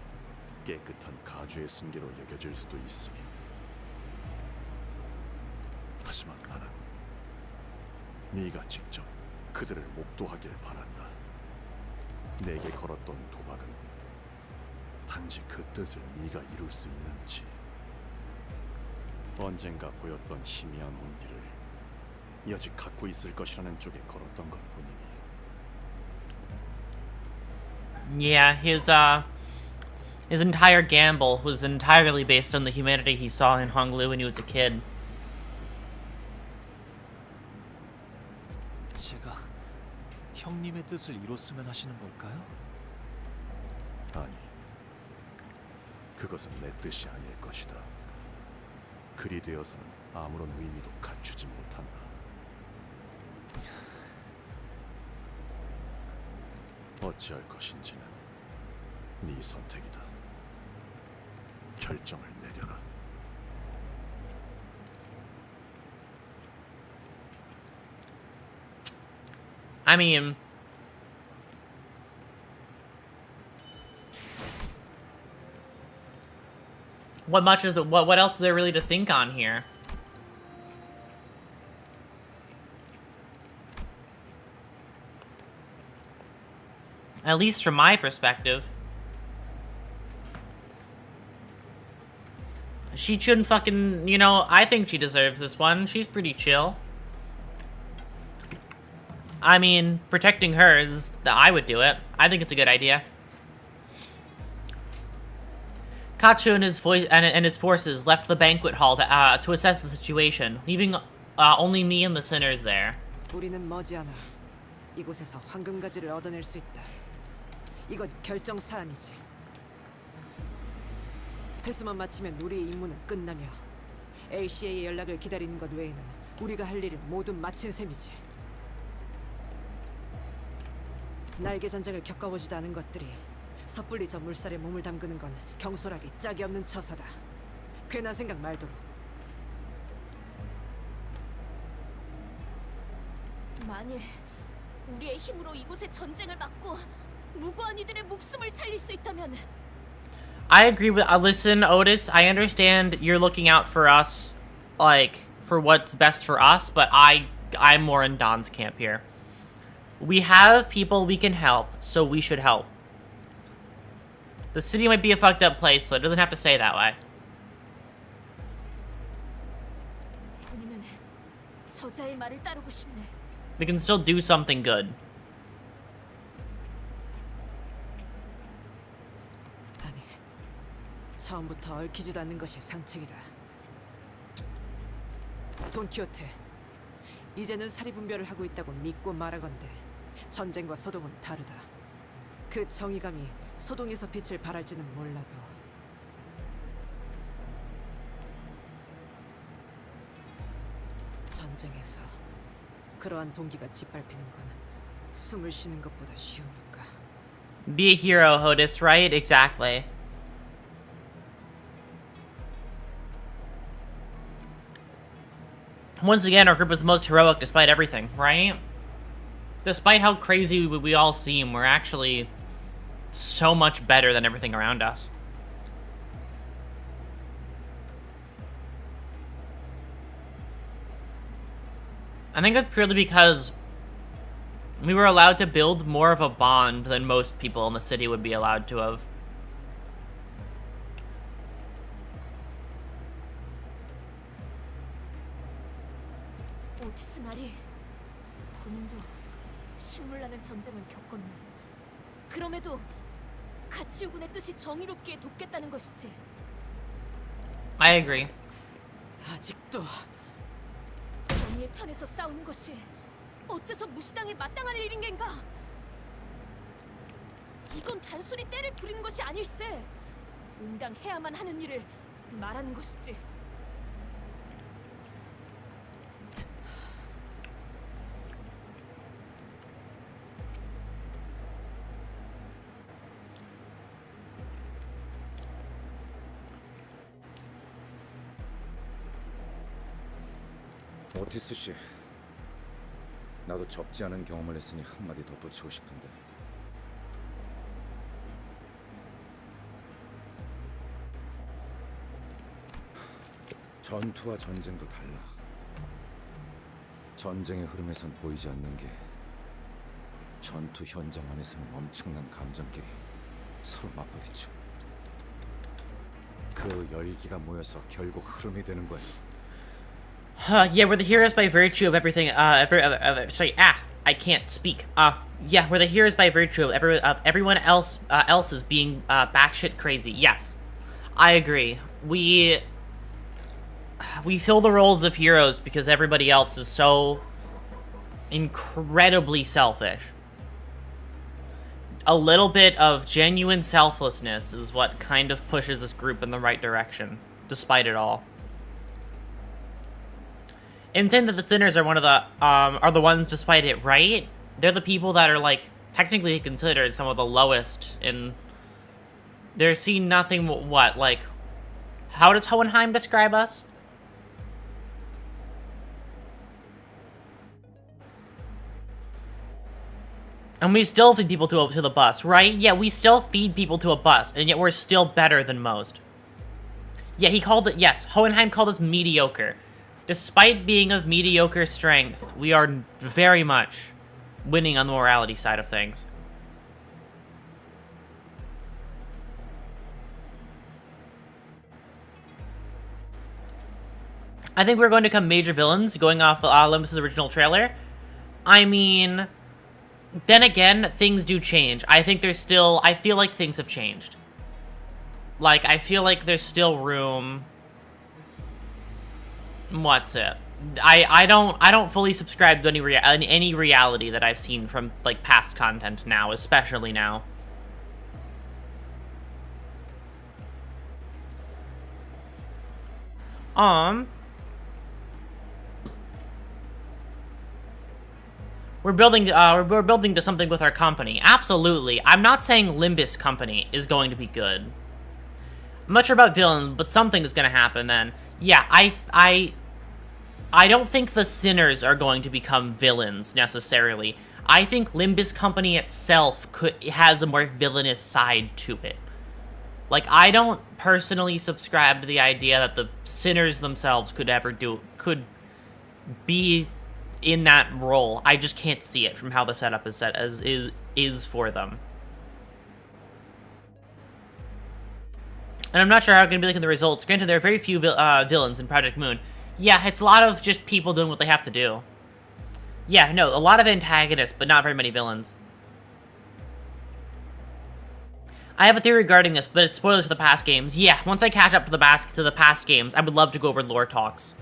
깨끗한 가주의 승계로 여겨질 수도 있으니. 하지만 나는 네가 직접 그들을 목도하길 바란다. 내게 걸었던 도박은 단지 그 뜻을 네가 이룰 수 있는지, 언젠가 보였던 희미한 온기를 여직 갖고 있을 것이라는 쪽에 걸었던 것뿐이니. Yeah, his entire gamble was entirely based on the humanity he saw in Hong Lu when he was a kid. 제가 형님의 뜻을 이뤘으면 하시는 걸까요? 아니, 그것은 내 뜻이 아닐 것이다. 그리 되어서는 아무런 의미도 갖추지 못한다. 어찌할 것인지는 네 선택이다. 결정을 내려라. I mean, what else is there really to think on here? At least from my perspective. She shouldn't fucking, you know, I think she deserves this one. She's pretty chill. I mean, protecting her is, I would do it. I think it's a good idea. Kachu and his forces left the banquet hall to assess the situation, leaving only me and the sinners there. 우리는 머지않아 이곳에서 황금가지를 얻어낼 수 있다. 이건 결정 사안이지. 회수만 마치면 우리의 임무는 끝나며 LCA의 연락을 기다리는 것 외에는 우리가 할 일을 모두 마친 셈이지. 날개 전쟁을 겪어보지도 않은 것들이 섣불리 저 물살에 몸을 담그는 건 경솔하기 짝이 없는 처사다. 괜한 생각 말도록. 만일 우리의 힘으로 이곳의 전쟁을 막고 무고한 이들의 목숨을 살릴 수 있다면. I agree with. Listen, Otis. I understand you're looking out for us, like for what's best for us, but I'm more in Don's camp here. We have people we can help, so we should help. The city might be a fucked up place, so it doesn't have to stay that way. 우리는 저자의 말을 따르고 싶네. We can still do something good. 아니, 처음부터 얽히지도 않는 것이 상책이다. 돈키호테, 이제는 사리분별을 하고 있다고 믿고 말하건대 전쟁과 소동은 다르다. 그 정의감이 소동에서 빛을 발할지는 몰라도 전쟁에서 그러한 동기가 짓밟히는 건 숨을 쉬는 것보다 쉬우니까. Be a hero, Otis, right? Exactly. Once again, our group is the most heroic despite everything, right? Despite how crazy we all seem, we're actually so much better than everything around us. I think that's purely because we were allowed to build more of a bond than most people in the city would be allowed to have. 오티스 나리, 본인도 신물나는 전쟁은 겪었네. 그럼에도 가치우군의 뜻이 정의롭기에 돕겠다는 것이지. I agree. 아직도 정의의 편에서 싸우는 것이 어째서 무시당에 마땅할 일인 겐가? 이건 단순히 때를 부리는 것이 아닐세. 응당해야만 하는 일을 말하는 것이지. 오티스 씨, 나도 적지 않은 경험을 했으니 한마디 더 붙이고 싶은데. 전투와 전쟁도 달라. 전쟁의 흐름에선 보이지 않는 게 전투 현장 안에서는 엄청난 감정끼리 서로 맞부딪혀. 그 열기가 모여서 결국 흐름이 되는 거야. Yeah, we're the heroes by virtue of everything. I can't speak. Yeah, we're the heroes by virtue of everyone else is being batshit crazy. Yes, I agree. We fill the roles of heroes because everybody else is so incredibly selfish. A little bit of genuine selflessness is what kind of pushes this group in the right direction, despite it all. And saying that the sinners are are the ones despite it, right? They're the people that are, like, technically considered some of the lowest in... They're seen nothing, what, like... How does Hohenheim describe us? And we still feed people to the bus, right? Yeah, we still feed people to a bus, and yet we're still better than most. Yeah, he called it... Yes, Hohenheim called us mediocre. Despite being of mediocre strength, we are very much winning on the morality side of things. I think we're going to become major villains, going off Limbus' original trailer. I mean, then again, things do change. I think there's still... I feel like things have changed. Like, I feel like there's still room. What's it? I don't fully subscribe to any reality that I've seen from like past content now, especially now. We're building to something with our company. Absolutely. I'm not saying LIMBUS Company is going to be good. I'm not sure about villain, but something is going to happen then. Yeah, I don't think the sinners are going to become villains, necessarily. I think LIMBUS Company itself has a more villainous side to it. Like, I don't personally subscribe to the idea that the sinners themselves could be in that role. I just can't see it from how the setup is set is for them. And I'm not sure how I'm going to be looking at the results. Granted, there are very few villains in Project Moon. Yeah, it's a lot of just people doing what they have to do. Yeah, no, a lot of antagonists, but not very many villains. I have a theory regarding this, but it's spoilers for the past games. Yeah, once I catch up to the past games, I would love to go over lore talks.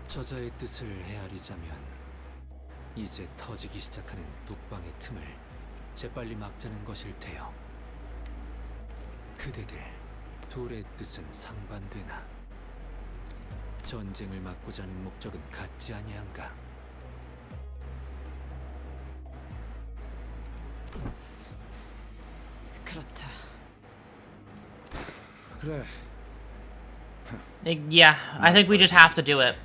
저자의 뜻을 헤아리자면 이제 터지기 시작하는 뚝방의 틈을 재빨리 막자는 것일 테요. 그대들 둘의 뜻은 상반되나 전쟁을 막고자 하는 목적은 같지 아니한가? 그렇다. 그래. Yeah, I think we just have to do it.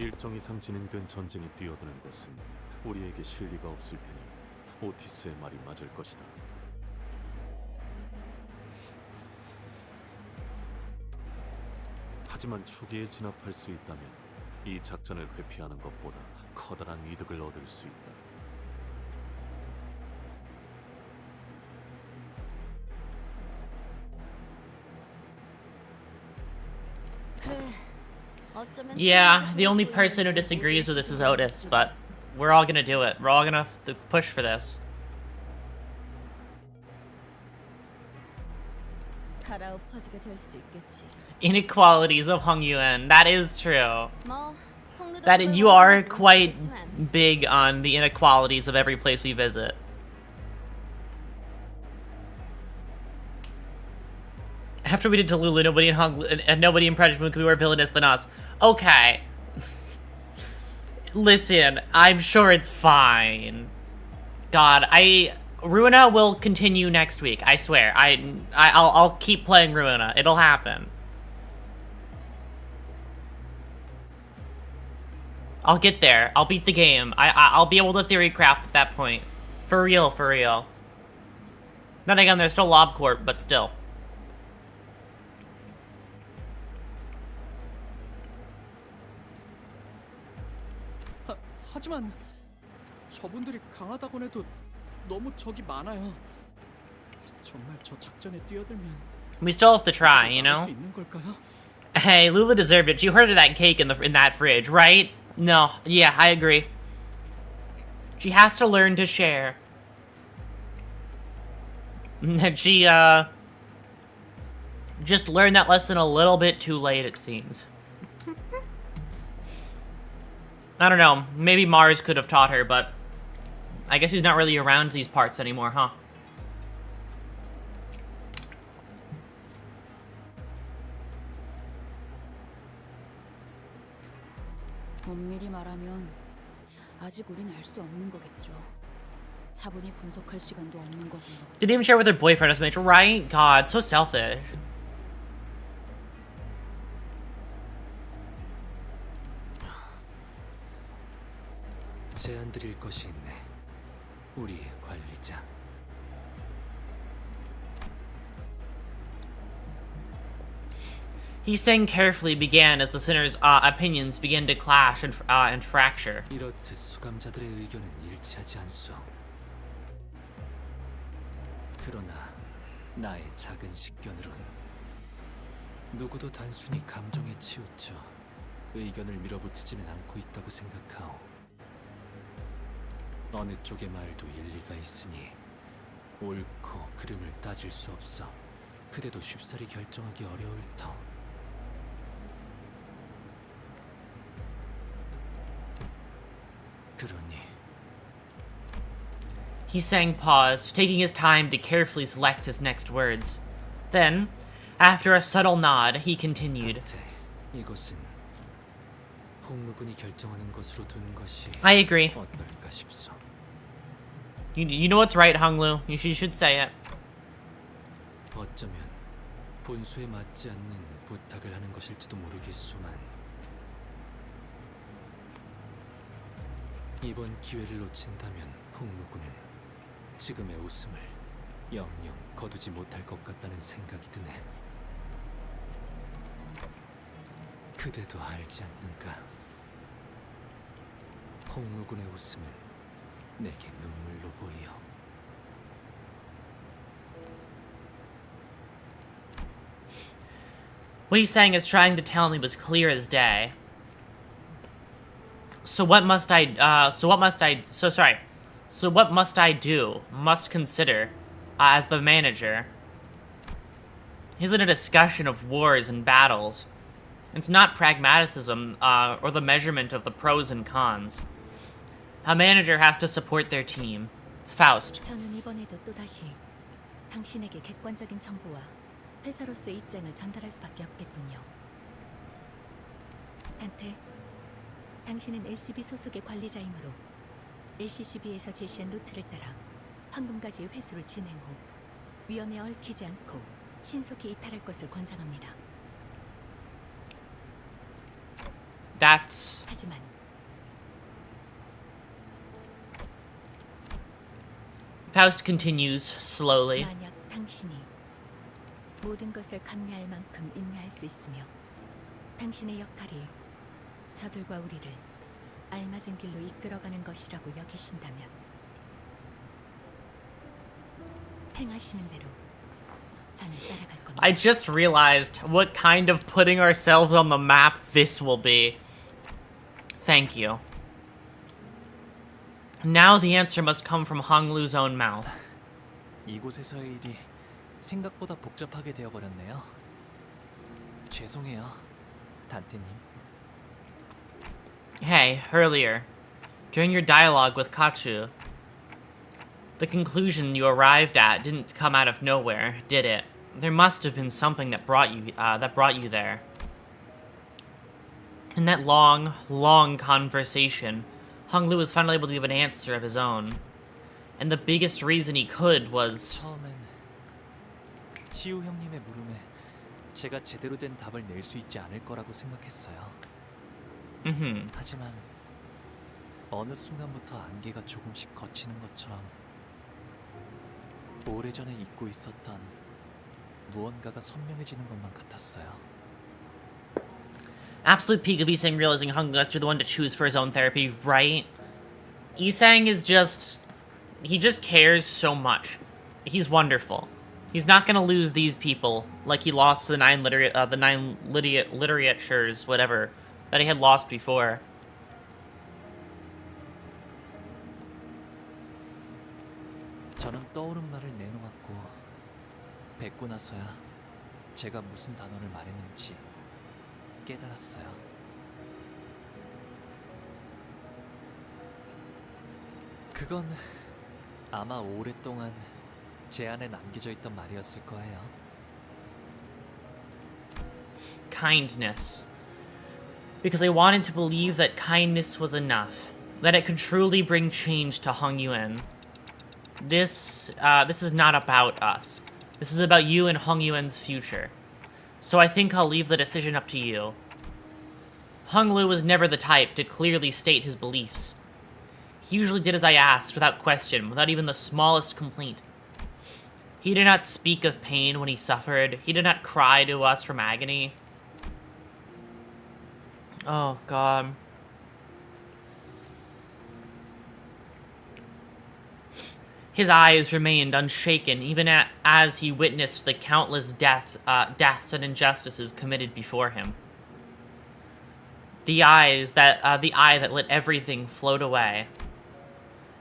일정 이상 진행된 전쟁에 뛰어드는 것은 우리에게 실리가 없을 테니 오티스의 말이 맞을 것이다. 하지만 초기에 진압할 수 있다면 이 작전을 회피하는 것보다 커다란 이득을 얻을 수 있다. Yeah, the only person who disagrees with this is Otis, but we're all gonna do it. We're all gonna push for this. Inequalities of Hong Yuan. That is true. That you are quite big on the inequalities of every place we visit. After we did Tallulah, nobody in Project Moon could be more villainous than us. Okay. Listen, I'm sure it's fine. God, Ruina will continue next week. I swear. I'll keep playing Ruina. It'll happen. I'll get there. I'll beat the game. I'll be able to theory craft at that point. For real, for real. Then again, there's still LobCorp, but still. 하지만 저분들이 강하다곤 해도 너무 적이 많아요. 정말 저 작전에 뛰어들면 We still have to try, you know? Hey, Lula deserved it. You heard of that cake in that fridge, right? No, yeah, I agree. She has to learn to share. She, just learned that lesson a little bit too late, it seems. I don't know, maybe Mars could have taught her, but I guess he's not really around these parts anymore, huh? 엄밀히 말하면 아직 우린 알 수 없는 거겠죠. 차분히 분석할 시간도 없는 거고요. Didn't even share with her boyfriend as much, right? God, so selfish. 제안 드릴 것이 있네. 우리의 관리자. He sang carefully began as the sinner's opinions began to clash and fracture. 이렇듯 수감자들의 의견은 일치하지 않소. 그러나 나의 작은 식견으론 누구도 단순히 감정에 치우쳐 의견을 밀어붙이지는 않고 있다고 생각하오. 어느 쪽의 말도 일리가 있으니 옳고 그름을 따질 수 없어. 그대도 쉽사리 결정하기 어려울 터. 그러니 He sang paused, taking his time to carefully select his next words. Then, after a subtle nod, he continued. 이것은 홍무군이 결정하는 것으로 두는 것이 I agree. 어떨까 싶소. You know what's right, Honglu. You should say it. 어쩌면 분수에 맞지 않는 부탁을 하는 것일지도 모르겠소만 이번 기회를 놓친다면 홍무군은 지금의 웃음을 영영 거두지 못할 것 같다는 생각이 드네. 그대도 알지 않는가? 홍무군의 웃음은 내게 눈물로 보이어. What he's saying is trying to tell me was clear as day. So what must I do, must consider, as the manager? Isn't a discussion of wars and battles. It's not pragmatism, or the measurement of the pros and cons. A manager has to support their team. Faust. 저는 이번에도 또다시 당신에게 객관적인 정보와 회사로서의 입장을 전달할 수밖에 없겠군요. 단테, 당신은 LCB 소속의 관리자이므로 LCCB에서 제시한 루트를 따라 황금까지의 회수를 진행 후 위험에 얽히지 않고 신속히 이탈할 것을 권장합니다. That's... 하지만 Faust continues slowly. 만약 당신이 모든 것을 감내할 만큼 인내할 수 있으며 당신의 역할이 저들과 우리를 알맞은 길로 이끌어가는 것이라고 여기신다면 행하시는 대로 저는 따라갈 겁니다. I just realized what kind of putting ourselves on the map this will be. Thank you. Now the answer must come from Honglu's own mouth. 이곳에서의 일이 생각보다 복잡하게 되어버렸네요. 죄송해요, 단테님. Hey, earlier, during your dialogue with Kachu, the conclusion you arrived at didn't come out of nowhere, did it? There must have been something that brought you there. In that long, long conversation, Honglu was finally able to give an answer of his own. And the biggest reason he could was... 처음엔 치우 형님의 물음에 제가 제대로 된 답을 낼 수 있지 않을 거라고 생각했어요. 하지만 어느 순간부터 안개가 조금씩 걷히는 것처럼 오래전에 잊고 있었던 무언가가 선명해지는 것만 같았어요. Absolute peak of Isang realizing Honglu has to be the one to choose for his own therapy, right? Isang is just... he just cares so much. He's wonderful. He's not gonna lose these people like he lost to the nine literatures, whatever, that he had lost before. 저는 떠오른 말을 내놓았고 뵙고 나서야 제가 무슨 단어를 말했는지 깨달았어요. 그건 아마 오랫동안 제 안에 남겨져 있던 말이었을 거예요. Kindness. Because I wanted to believe that kindness was enough. That it could truly bring change to Hong Yuan. This is not about us. This is about you and Hong Yuan's future. So I think I'll leave the decision up to you. Hong Lu was never the type to clearly state his beliefs. He usually did as I asked, without question, without even the smallest complaint. He did not speak of pain when he suffered. He did not cry to us from agony. Oh, God. His eyes remained unshaken, even as he witnessed the countless deaths and injustices committed before him. The eye that let everything float away.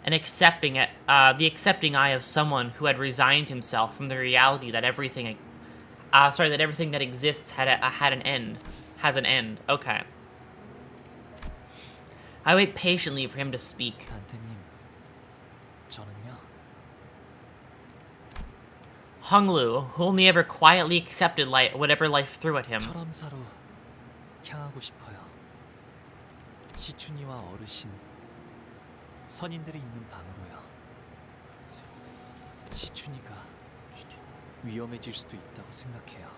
The accepting eye of someone who had resigned himself from the reality that everything that exists has an end. Okay. I wait patiently for him to speak. 단테님, 저는요. Honglu, who only ever quietly accepted whatever life threw at him. 철암사로 향하고 싶어요. 시춘이와 어르신, 선인들이 있는 방으로요. 시춘이가 위험해질 수도 있다고 생각해요.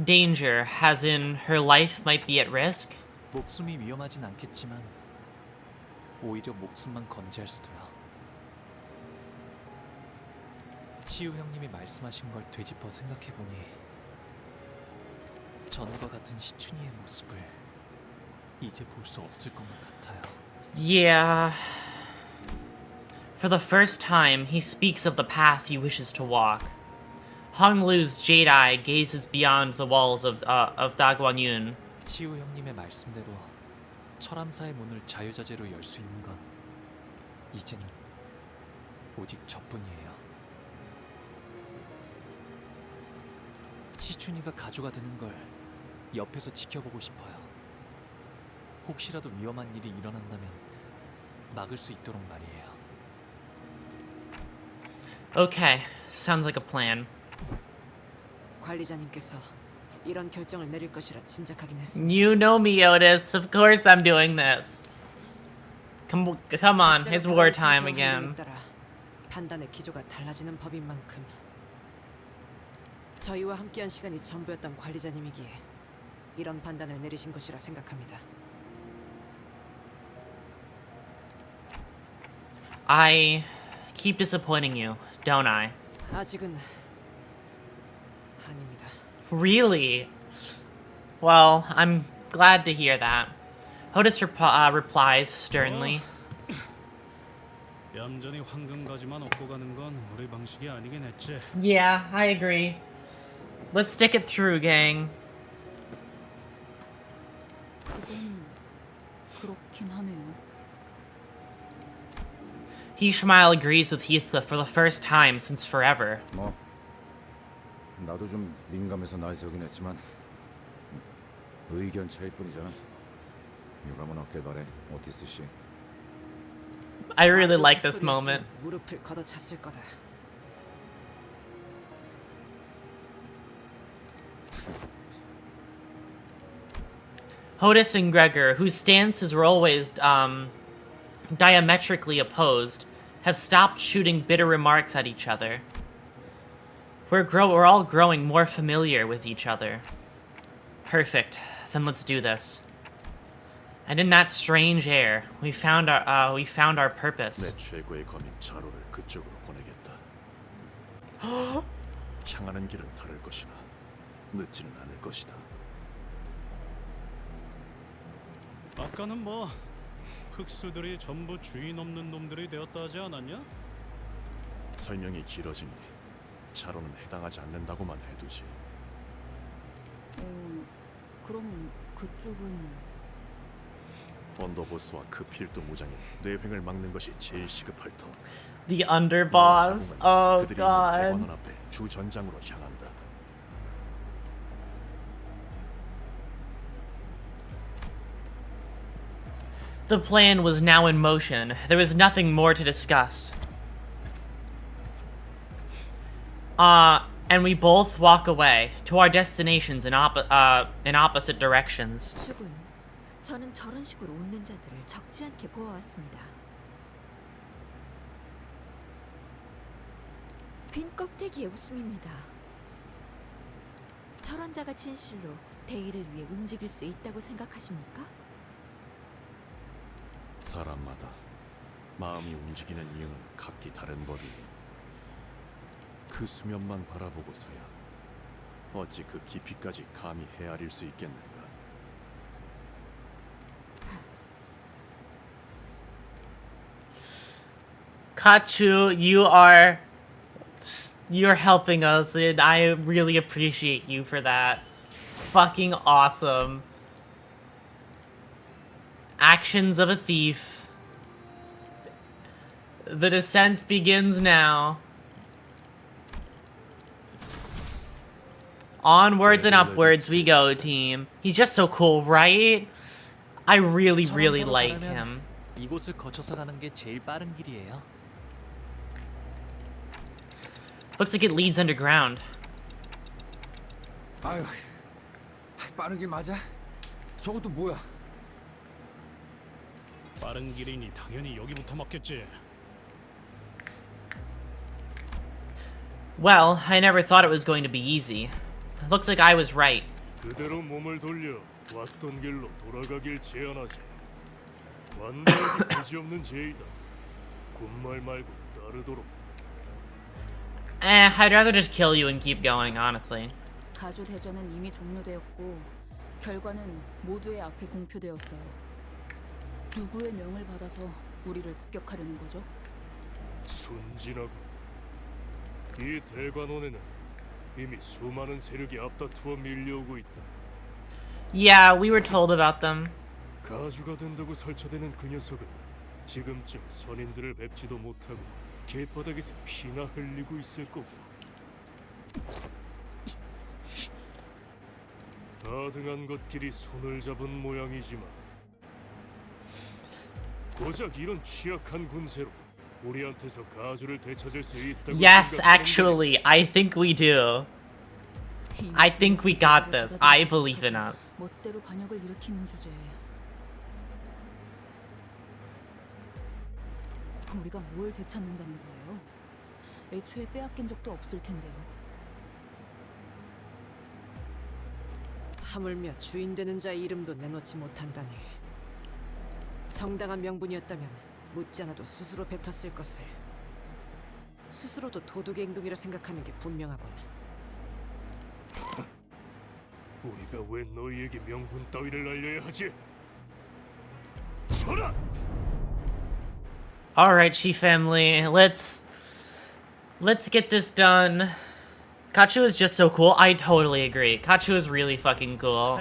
Danger, as in her life might be at risk? 목숨이 위험하진 않겠지만 오히려 목숨만 건재할 수도요. 치유 형님이 말씀하신 걸 되짚어 생각해보니 전과 같은 시춘이의 모습을 이제 볼 수 없을 것만 같아요. Yeah. For the first time, he speaks of the path he wishes to walk. Honglu's jade eye gazes beyond the walls of Dagwon-yun. 치유 형님의 말씀대로 철암사의 문을 자유자재로 열 수 있는 건 이제는 오직 저뿐이에요. 시춘이가 가조가 되는 걸 옆에서 지켜보고 싶어요. 혹시라도 위험한 일이 일어난다면 막을 수 있도록 말이에요. Okay, sounds like a plan. 관리자님께서 이런 결정을 내릴 것이라 짐작하긴 했습니다. You know me, Otis. Of course I'm doing this. Come on, it's wartime again. 판단의 기조가 달라지는 법인 만큼 저희와 함께한 시간이 전부였던 관리자님이기에 이런 판단을 내리신 것이라 생각합니다. I keep disappointing you, don't I? 아직은 아닙니다. Really? Well, I'm glad to hear that. Otis replies sternly. 얌전히 황금가지만 얻고 가는 건 우리 방식이 아니긴 했지. Yeah, I agree. Let's stick it through, gang. 그렇긴 하네요. Ishmael agrees with Heathcliff for the first time since forever. 뭐 나도 좀 민감해서 나이서긴 했지만 의견 차일 뿐이잖아. 유감은 없길 바래, 오티스 씨. I really like this moment. 무릎을 걷어찼을 거다. Otis and Gregor, whose stances were always diametrically opposed, have stopped shooting bitter remarks at each other. We're all growing more familiar with each other. Perfect. Then let's do this. And in that strange air, we found our purpose. 내 최고의 검인 자로를 그쪽으로 보내겠다. 향하는 길은 다를 것이나 늦지는 않을 것이다. 아까는 뭐 흑수들이 전부 주인 없는 놈들이 되었다 하지 않았냐? 설명이 길어지니 자로는 해당하지 않는다고만 해두지. 그럼 그쪽은 언더보스와 그 필도 무장인 뇌횡을 막는 것이 제일 시급할 터. The underboss. Oh 그들이 God. 대관원 앞에 주 전장으로 향한다. The plan was now in motion. There was nothing more to discuss. And we both walk away to our destinations in opposite directions. 죽은 저는 저런 식으로 웃는 자들을 적지 않게 보아왔습니다. 빈 껍데기의 웃음입니다. 저런 자가 진실로 대의를 위해 움직일 수 있다고 생각하십니까? 사람마다 마음이 움직이는 이유는 각기 다른 법이니 그 수면만 바라보고서야 어찌 그 깊이까지 감히 헤아릴 수 있겠는가? Kachu, you're helping us, and I really appreciate you for that. Fucking awesome. Actions of a thief. The descent begins now. Onwards and upwards we go, team. He's just so cool, right? I really, really like him. 이곳을 거쳐서 가는 게 제일 빠른 길이에요. Looks like it leads underground. 아유, 빠른 길 맞아? 저것도 뭐야? 빠른 길이니 당연히 여기부터 맞겠지. Well, I never thought it was going to be easy. Looks like I was right. 그대로 몸을 돌려 왔던 길로 돌아가길 제안하지. 완전히 그지없는 죄이다. 군말 말고 따르도록. I'd rather just kill you and keep going, honestly. 가주 대전은 이미 종료되었고 결과는 모두의 앞에 공표되었어요. 누구의 명을 받아서 우리를 습격하려는 거죠? 순진하고 이 대관원에는 이미 수많은 세력이 앞다투어 밀려오고 있다. Yeah, we were told about them. 가주가 된다고 설쳐대는 그 녀석은 지금쯤 선인들을 뵙지도 못하고 길바닥에서 피나 흘리고 있을 거고. 다등한 것끼리 손을 잡은 모양이지만 고작 이런 취약한 군세로 우리한테서 가주를 되찾을 수 있다고. Yes, actually, I think we do. I think we got this. I believe in us. 멋대로 반역을 일으키는 주제에 우리가 뭘 되찾는다는 거예요? 애초에 빼앗긴 적도 없을 텐데요. 하물며 주인 되는 자의 이름도 내놓지 못한다니. 정당한 명분이었다면 묻지 않아도 스스로 뱉었을 것을. 스스로도 도둑의 행동이라 생각하는 게 분명하군. 우리가 왜 너희에게 명분 따위를 알려야 하지? 서라! All right, She family, let's get this done. Kachu is just so cool. I totally agree. Kachu is really fucking cool.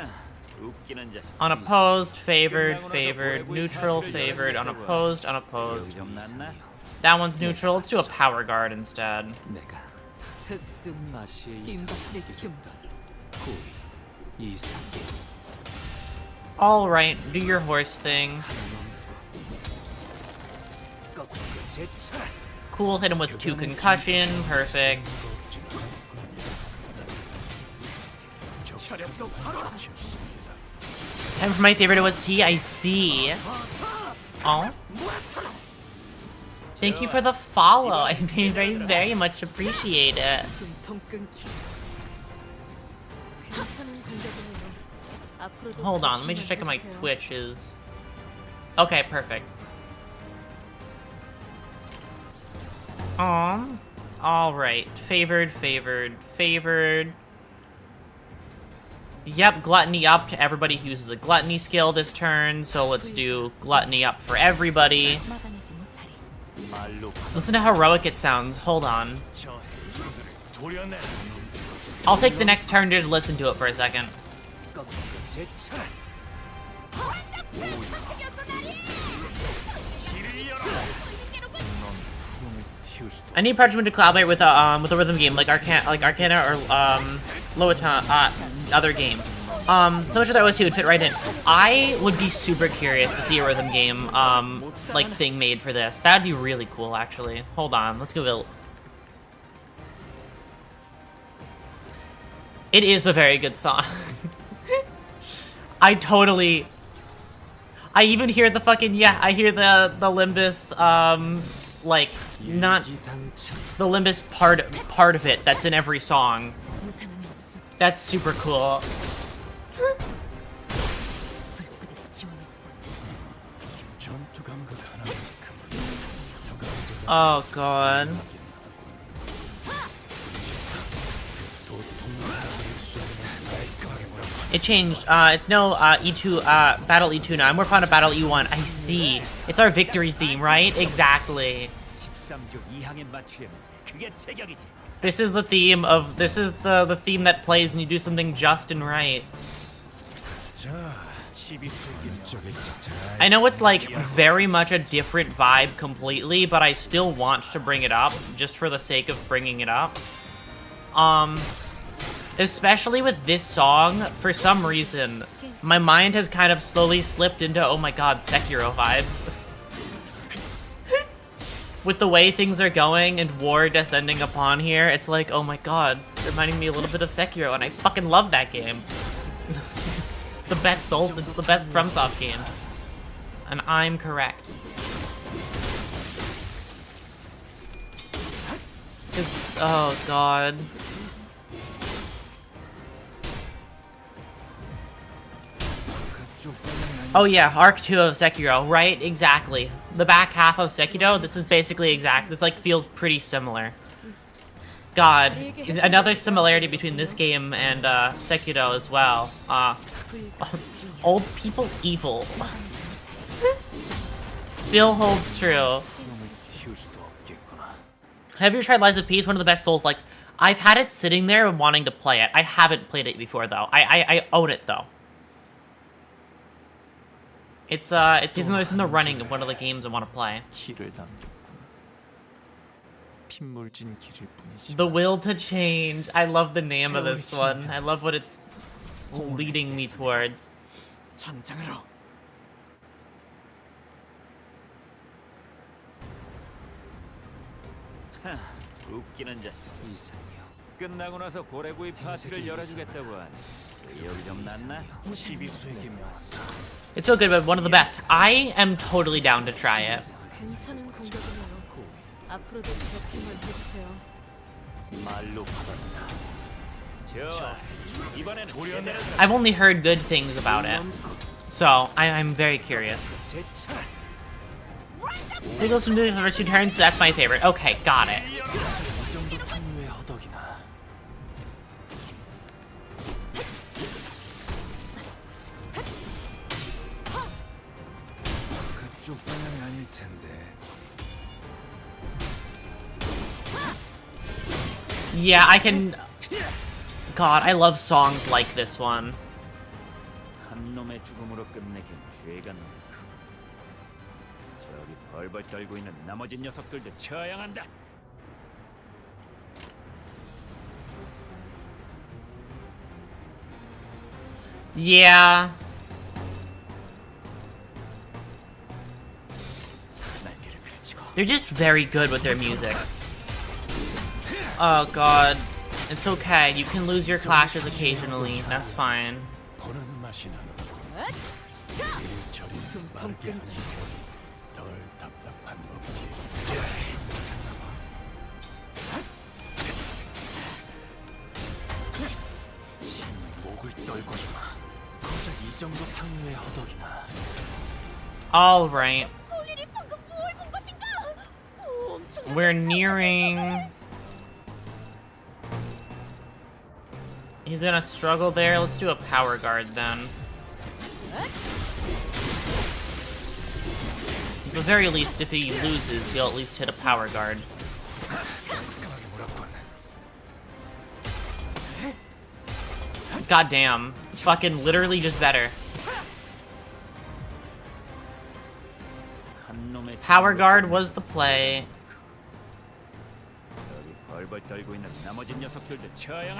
Unopposed, favored, favored, neutral, favored, unopposed, unopposed. That one's neutral. Let's do a power guard instead. All right, do your horse thing. Cool, hit him with 2 concussion. Perfect. Time for my favorite OST, I see. Oh. Thank you for the follow. I very, very much appreciate it. Hold on, let me just check if my Twitch is... Okay, perfect. Alright. Favored, favored, favored. Yep, gluttony up to everybody who uses a gluttony skill this turn, so let's do gluttony up for everybody. Listen to how heroic it sounds. Hold on. I'll take the next turn to listen to it for a second. I need Parchment to collaborate with a rhythm game like Arcana or Loatan, other game. So much of that OST would fit right in. I would be super curious to see a rhythm game like thing made for this. That'd be really cool, actually. Hold on, let's go. It is a very good song. I even hear the fucking I hear the Limbus like not the Limbus part of it that's in every song. That's super Oh god. It changed. It's no E2 Battle E2 now. I'm more fond of Battle E1. I see. It's our victory theme, right? Exactly. This is the theme of the theme that plays when you do something just and right. I know it's like very much a different vibe completely, but I still want to bring it up just for the sake of bringing it up. Especially with this song, for some reason, my mind has kind of slowly slipped into, oh my god, Sekiro vibes. With the way things are going and war descending upon here, it's like, oh my god, reminding me a little bit of Sekiro, and I fucking love that game. The best Souls, it's the best FromSoft game. And I'm correct. Oh god. Oh yeah, Arc 2 of Sekiro, right? Exactly. The back half of Sekiro, this is basically exact. This like feels pretty similar. God, another similarity between this game and Sekiro as well. Old people evil. Still holds true. Have you tried Lies of Peace? One of the best Souls-likes. I've had it sitting there and wanting to play it. I haven't played it before though. I own it though. It's in the running of one of the games I want to play. The Will to Change. I love the name of this one. I love what it's leading me towards. 웃기는 자식. 이상해요. 끝나고 나서 고래구이 파티를 열어주겠다고 하니 의욕이 좀 났나? 시비수에게 왔어. It's so good, but one of the best. I am totally down to try it. 괜찮은 공격이네요. 앞으로도 더 힘을 해주세요. 말로 받았다. 좋아. 이번엔 제대로. I've only heard good things about it, so I'm very curious. Pickles from doing the first 2 turns, that's my favorite. Okay, got it. Yeah, I can... God, I love songs like this one. 한 놈의 죽음으로 끝내긴 죄가 너무 크고 저기 벌벌 떨고 있는 나머지 녀석들도 처형한다. Yeah. They're just very good with their music. Oh god. It's okay. You can lose your clashes occasionally. That's fine. All right. We're nearing... He's gonna struggle there. Let's do a power guard then. At the very least, if he loses, he'll at least hit a power guard. God damn. Fucking literally just better. Power guard was the play.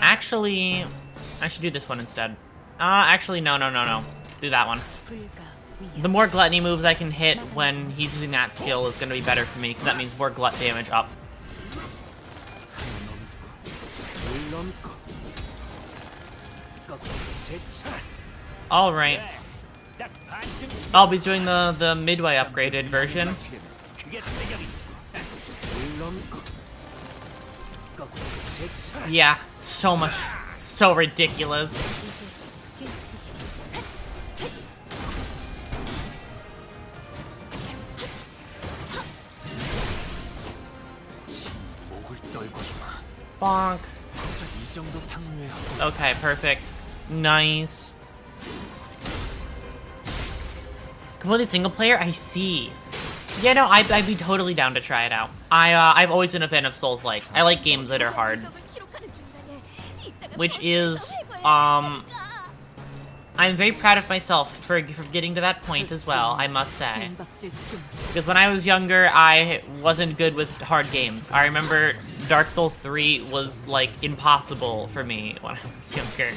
Actually, I should do this one instead. Actually, no. Do that one. The more gluttony moves I can hit when he's using that skill is going to be better for me, because that means more glut damage up. Alright. I'll be doing the midway upgraded version. Yeah, so much. So ridiculous. Bonk. 고작 이 정도 탕류에 Okay, perfect. Nice. Completely single player? I see. Yeah, no, I'd be totally down to try it out. I've always been a fan of Souls-likes. I like games that are hard. Which is, I'm very proud of myself for getting to that point as well, I must say. Because when I was younger, I wasn't good with hard games. I remember Dark Souls 3 was, like, impossible for me when I was younger.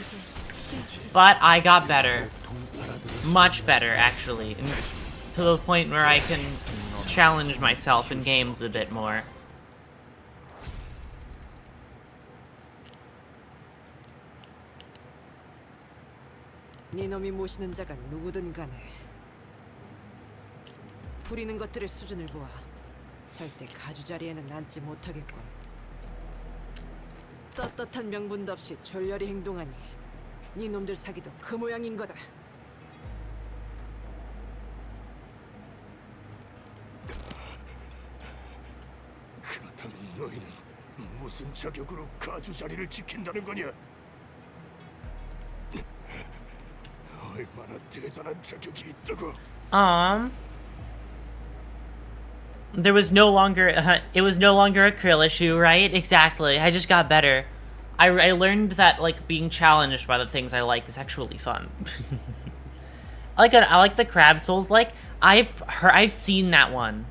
But I got better. Much better, actually. And to the point where I can challenge myself in games a bit more. 네 놈이 모시는 자가 누구든 간에 부리는 것들의 수준을 보아 절대 가주자리에는 앉지 못하겠군. 떳떳한 명분도 없이 졸렬히 행동하니 네 놈들 사기도 그 모양인 거다. 그렇다면 너희는 무슨 자격으로 가주 자리를 지킨다는 거냐? 얼마나 대단한 자격이 있다고? There was no longer, it was no longer a Krill issue, right? Exactly. I just got better. I learned that, like, being challenged by the things I like is actually fun. I like the Crab Souls. Like, I've seen that one.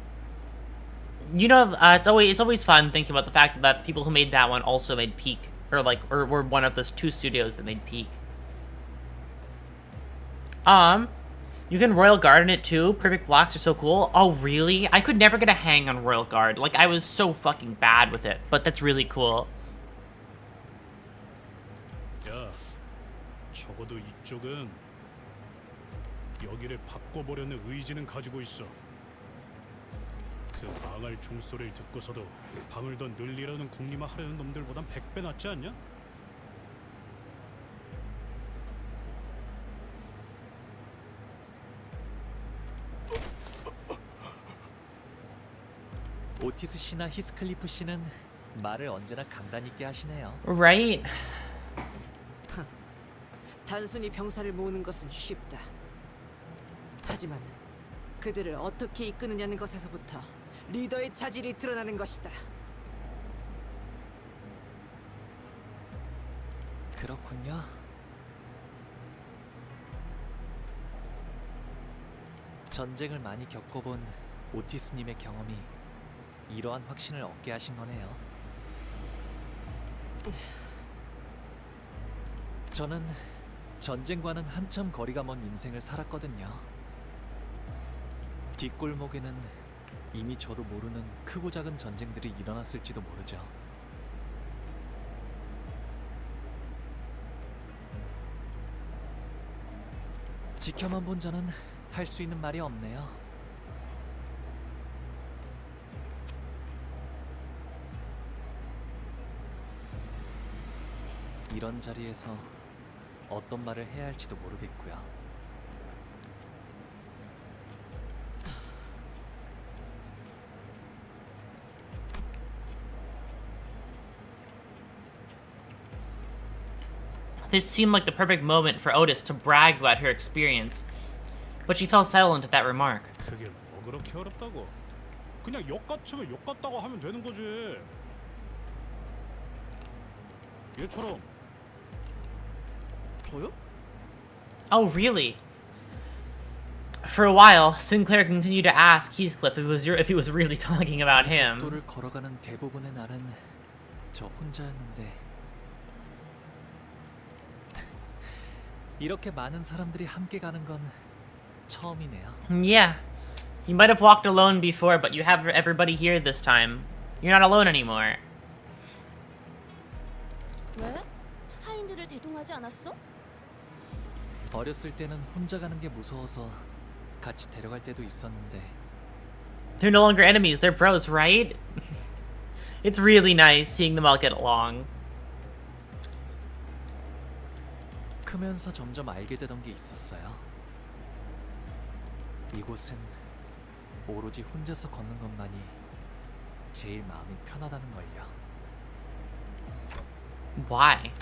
You know, it's always fun thinking about the fact that people who made that one also made Peak, or were one of those 2 studios that made Peak. You can Royal Guard in it too. Perfect blocks are so cool. Oh, really? I could never get a hang on Royal Guard. Like, I was so fucking bad with it. But that's really cool. 야, 적어도 이쪽은 여기를 바꿔보려는 의지는 가지고 있어. 그 망할 종소리를 듣고서도 방을 더 늘리라는 궁리만 하려는 놈들보단 100배 낫지 않냐? 오티스 씨나 히스클리프 씨는 말을 언제나 강단 있게 하시네요. Right? 단순히 병사를 모으는 것은 쉽다. 하지만 그들을 어떻게 이끄느냐는 것에서부터 리더의 자질이 드러나는 것이다. 그렇군요. 전쟁을 많이 겪어본 오티스님의 경험이 이러한 확신을 얻게 하신 거네요. 저는 전쟁과는 한참 거리가 먼 인생을 살았거든요. 뒷골목에는 이미 저도 모르는 크고 작은 전쟁들이 일어났을지도 모르죠. 지켜만 본 자는 할 수 있는 말이 없네요. 이런 자리에서 어떤 말을 해야 할지도 모르겠고요. This seemed like the perfect moment for Otis to brag about her experience, but she fell silent at that remark. 그게 뭐 그렇게 어렵다고? 그냥 욕 같으면 욕 같다고 하면 되는 거지. 얘처럼. 저요? Oh, really? For a while, Sinclair continued to ask Heathcliff if he was really talking about him. 도를 걸어가는 대부분의 날은 저 혼자였는데 이렇게 많은 사람들이 함께 가는 건 처음이네요. Yeah. You might have walked alone before, but you have everybody here this time. You're not alone anymore. 왜? 하인들을 대동하지 않았어? 어렸을 때는 혼자 가는 게 무서워서 같이 데려갈 때도 있었는데 They're no longer enemies, they're bros, right? It's really nice seeing them all get along. 크면서 점점 알게 되던 게 있었어요. 이곳은 오로지 혼자서 걷는 것만이 제일 마음이 편하다는 걸요. Why?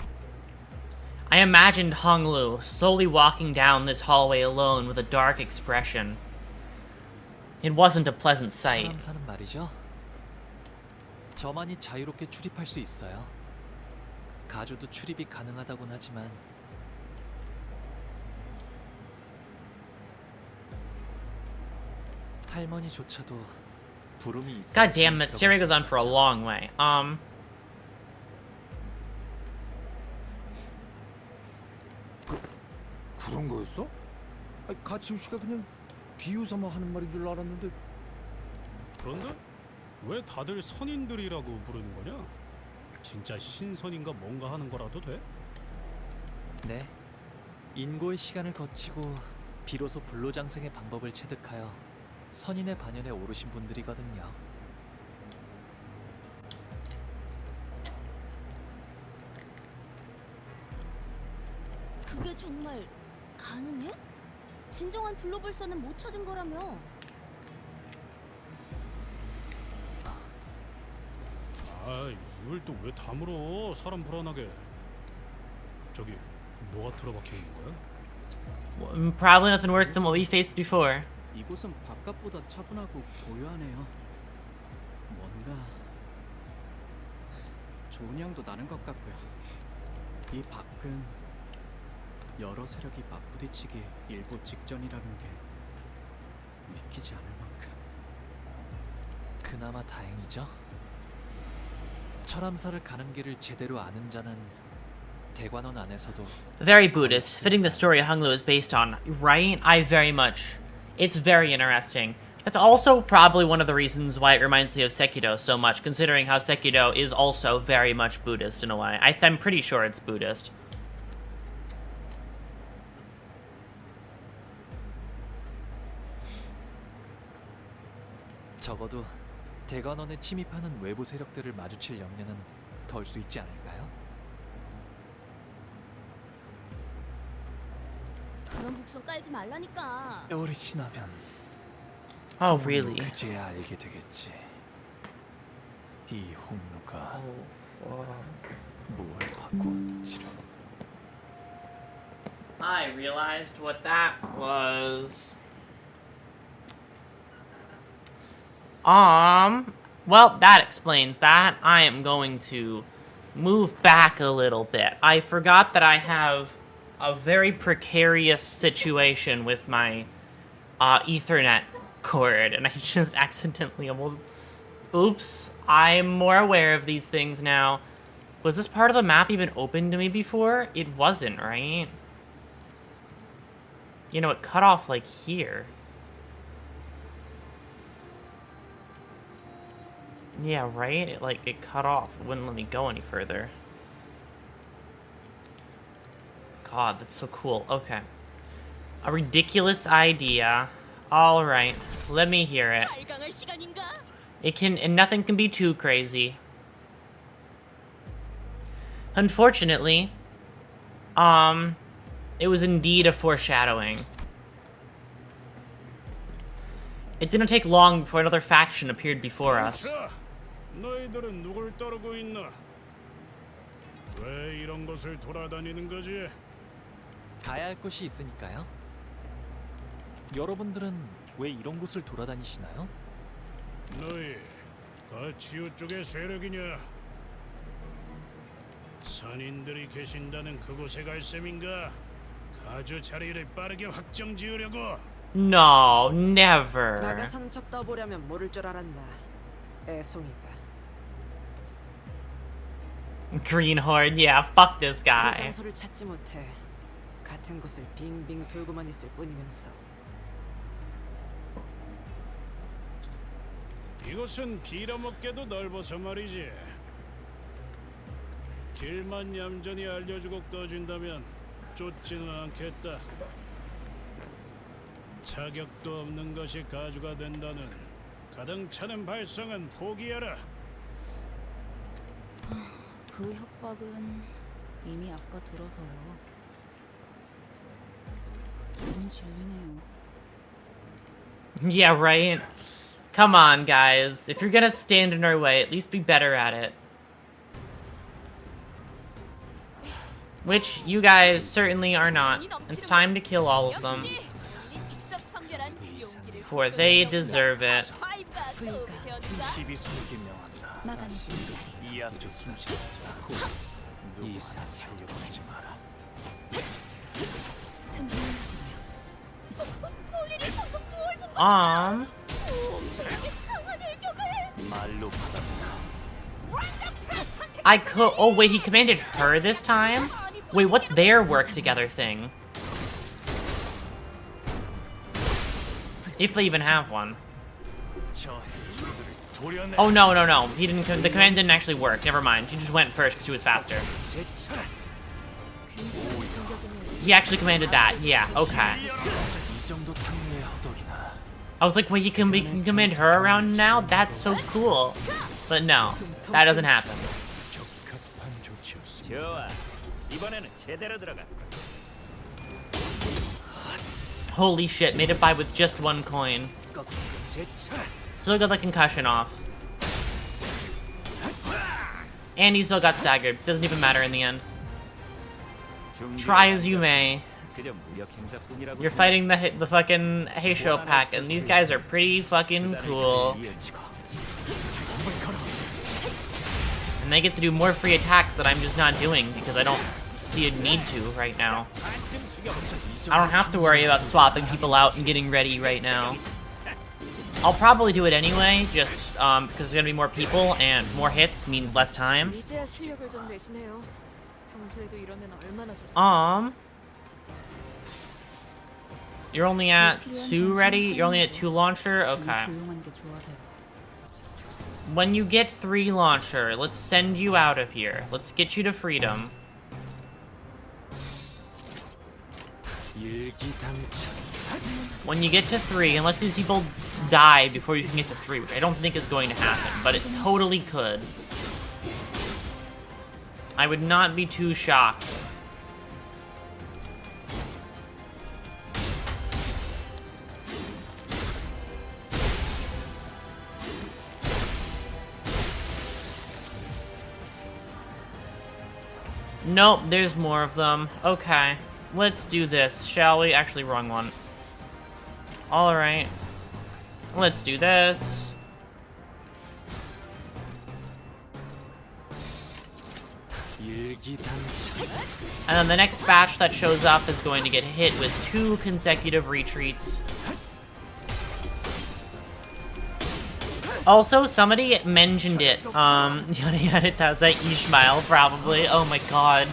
I imagined Honglu slowly walking down this hallway alone with a dark expression. It wasn't a pleasant sight. 사람사는 말이죠. 저만이 자유롭게 출입할 수 있어요. 가주도 출입이 가능하다곤 하지만 할머니조차도 부름이 있어. God damn it, story goes on for a long way. 그런 거였어? 아니, 가치우 씨가 그냥 비유삼아 하는 말인 줄 알았는데. 그런데 왜 다들 선인들이라고 부르는 거냐? 진짜 신선인가 뭔가 하는 거라도 돼? 네. 인고의 시간을 거치고 비로소 불로장생의 방법을 체득하여 선인의 반열에 오르신 분들이거든요. 그게 정말 가능해? 진정한 불로불선은 못 찾은 거라며. 아, 이걸 또 왜 다물어? 사람 불안하게. 저기 뭐가 틀어박혀 있는 거야? Probably nothing worse than what we faced before. 이곳은 바깥보다 차분하고 고요하네요. 뭔가 좋은 향도 나는 것 같고요. 이 밖은 여러 세력이 맞부딪히기 일보 직전이라는 게 믿기지 않을 만큼. 그나마 다행이죠. 철암사를 가는 길을 제대로 아는 자는 대관원 안에서도 Very Buddhist, fitting the story Honglu is based on, right? It's very interesting. That's also probably one of the reasons why it reminds me of Sekido so much, considering how Sekido is also very much Buddhist in a way. I'm pretty sure it's Buddhist. 적어도 대관원에 침입하는 외부 세력들을 마주칠 염려는 덜 수 있지 않을까요? 그런 복선 깔지 말라니까. 어르신하면 Oh, really? 그제야 알게 되겠지. 이 홍루가 무엇을 받고 왔지를. I realized what that was. Well, that explains that. I am going to move back a little bit. I forgot that I have a very precarious situation with my Ethernet cord, and I just accidentally almost... Oops. I'm more aware of these things now. Was this part of the map even open to me before? It wasn't, right? You know, it cut off, like, here. Yeah, right? It cut off. It wouldn't let me go any further. God, that's so cool. Okay. A ridiculous idea. Alright, let me hear it. And nothing can be too crazy. Unfortunately, it was indeed a foreshadowing. It didn't take long before another faction appeared before us. 너희들은 누굴 따르고 있나? 왜 이런 곳을 돌아다니는 거지? 가야 할 곳이 있으니까요. 여러분들은 왜 이런 곳을 돌아다니시나요? 너희 가치우 쪽의 세력이냐? 선인들이 계신다는 그곳에 갈 셈인가? 가주 자리를 빠르게 확정 지으려고? No, never. 나가 사는 척 떠보려면 모를 줄 알았나? 애송이가. Greenhorn, yeah, fuck this 그 guy. 장소를 찾지 못해 같은 곳을 빙빙 돌고만 있을 뿐이면서. 이곳은 빌어먹게도 넓어서 말이지. 길만 얌전히 알려주고 꺼진다면 쫓지는 않겠다. 자격도 없는 것이 가주가 된다는 가당차는 발상은 포기하라. 그 협박은 이미 아까 들어서요. 좋은 진리네요. Yeah, right? Come on, guys. If you're gonna stand in our way, at least be better at it. Which you guys certainly are not. It's time to kill all of them. For they deserve it. 힘이 숨기 명한다. 마감이지. 이 아주 숨쉬지 않고 누구 살려고 하지 마라. 말로 받았다. I could. Oh wait, he commanded her this time. Wait, what's their work together thing? If they even have one. Oh no, no, no. He didn't. The command didn't actually work. Never mind. She just went first because she was faster. He actually commanded that. Yeah. Okay. I was like, wait, he can command her around now? That's so cool. But no, that doesn't happen. Holy shit, made it by with just one coin. Still got the concussion off. And he still got staggered. Doesn't even matter in the end. Try as you may. You're fighting the fucking Heisho pack, and these guys are pretty fucking cool. And they get to do more free attacks that I'm just not doing because I don't see a need to right now. I don't have to worry about swapping people out and getting ready right now. I'll probably do it anyway, just because there's gonna be more people and more hits means less time. You're only at 2 ready? You're only at 2 launcher? Okay. When you get 3 launcher, let's send you out of here. Let's get you to freedom. When you get to 3, unless these people die before you can get to 3, which I don't think is going to happen, but it totally could. I would not be too shocked. Nope, there's more of them. Okay, let's do this, shall we? Actually, wrong one. Alright. Let's do this. And then the next batch that shows up is going to get hit with 2 consecutive retreats. Also, somebody mentioned it. That was like Ishmael, probably. Oh my god.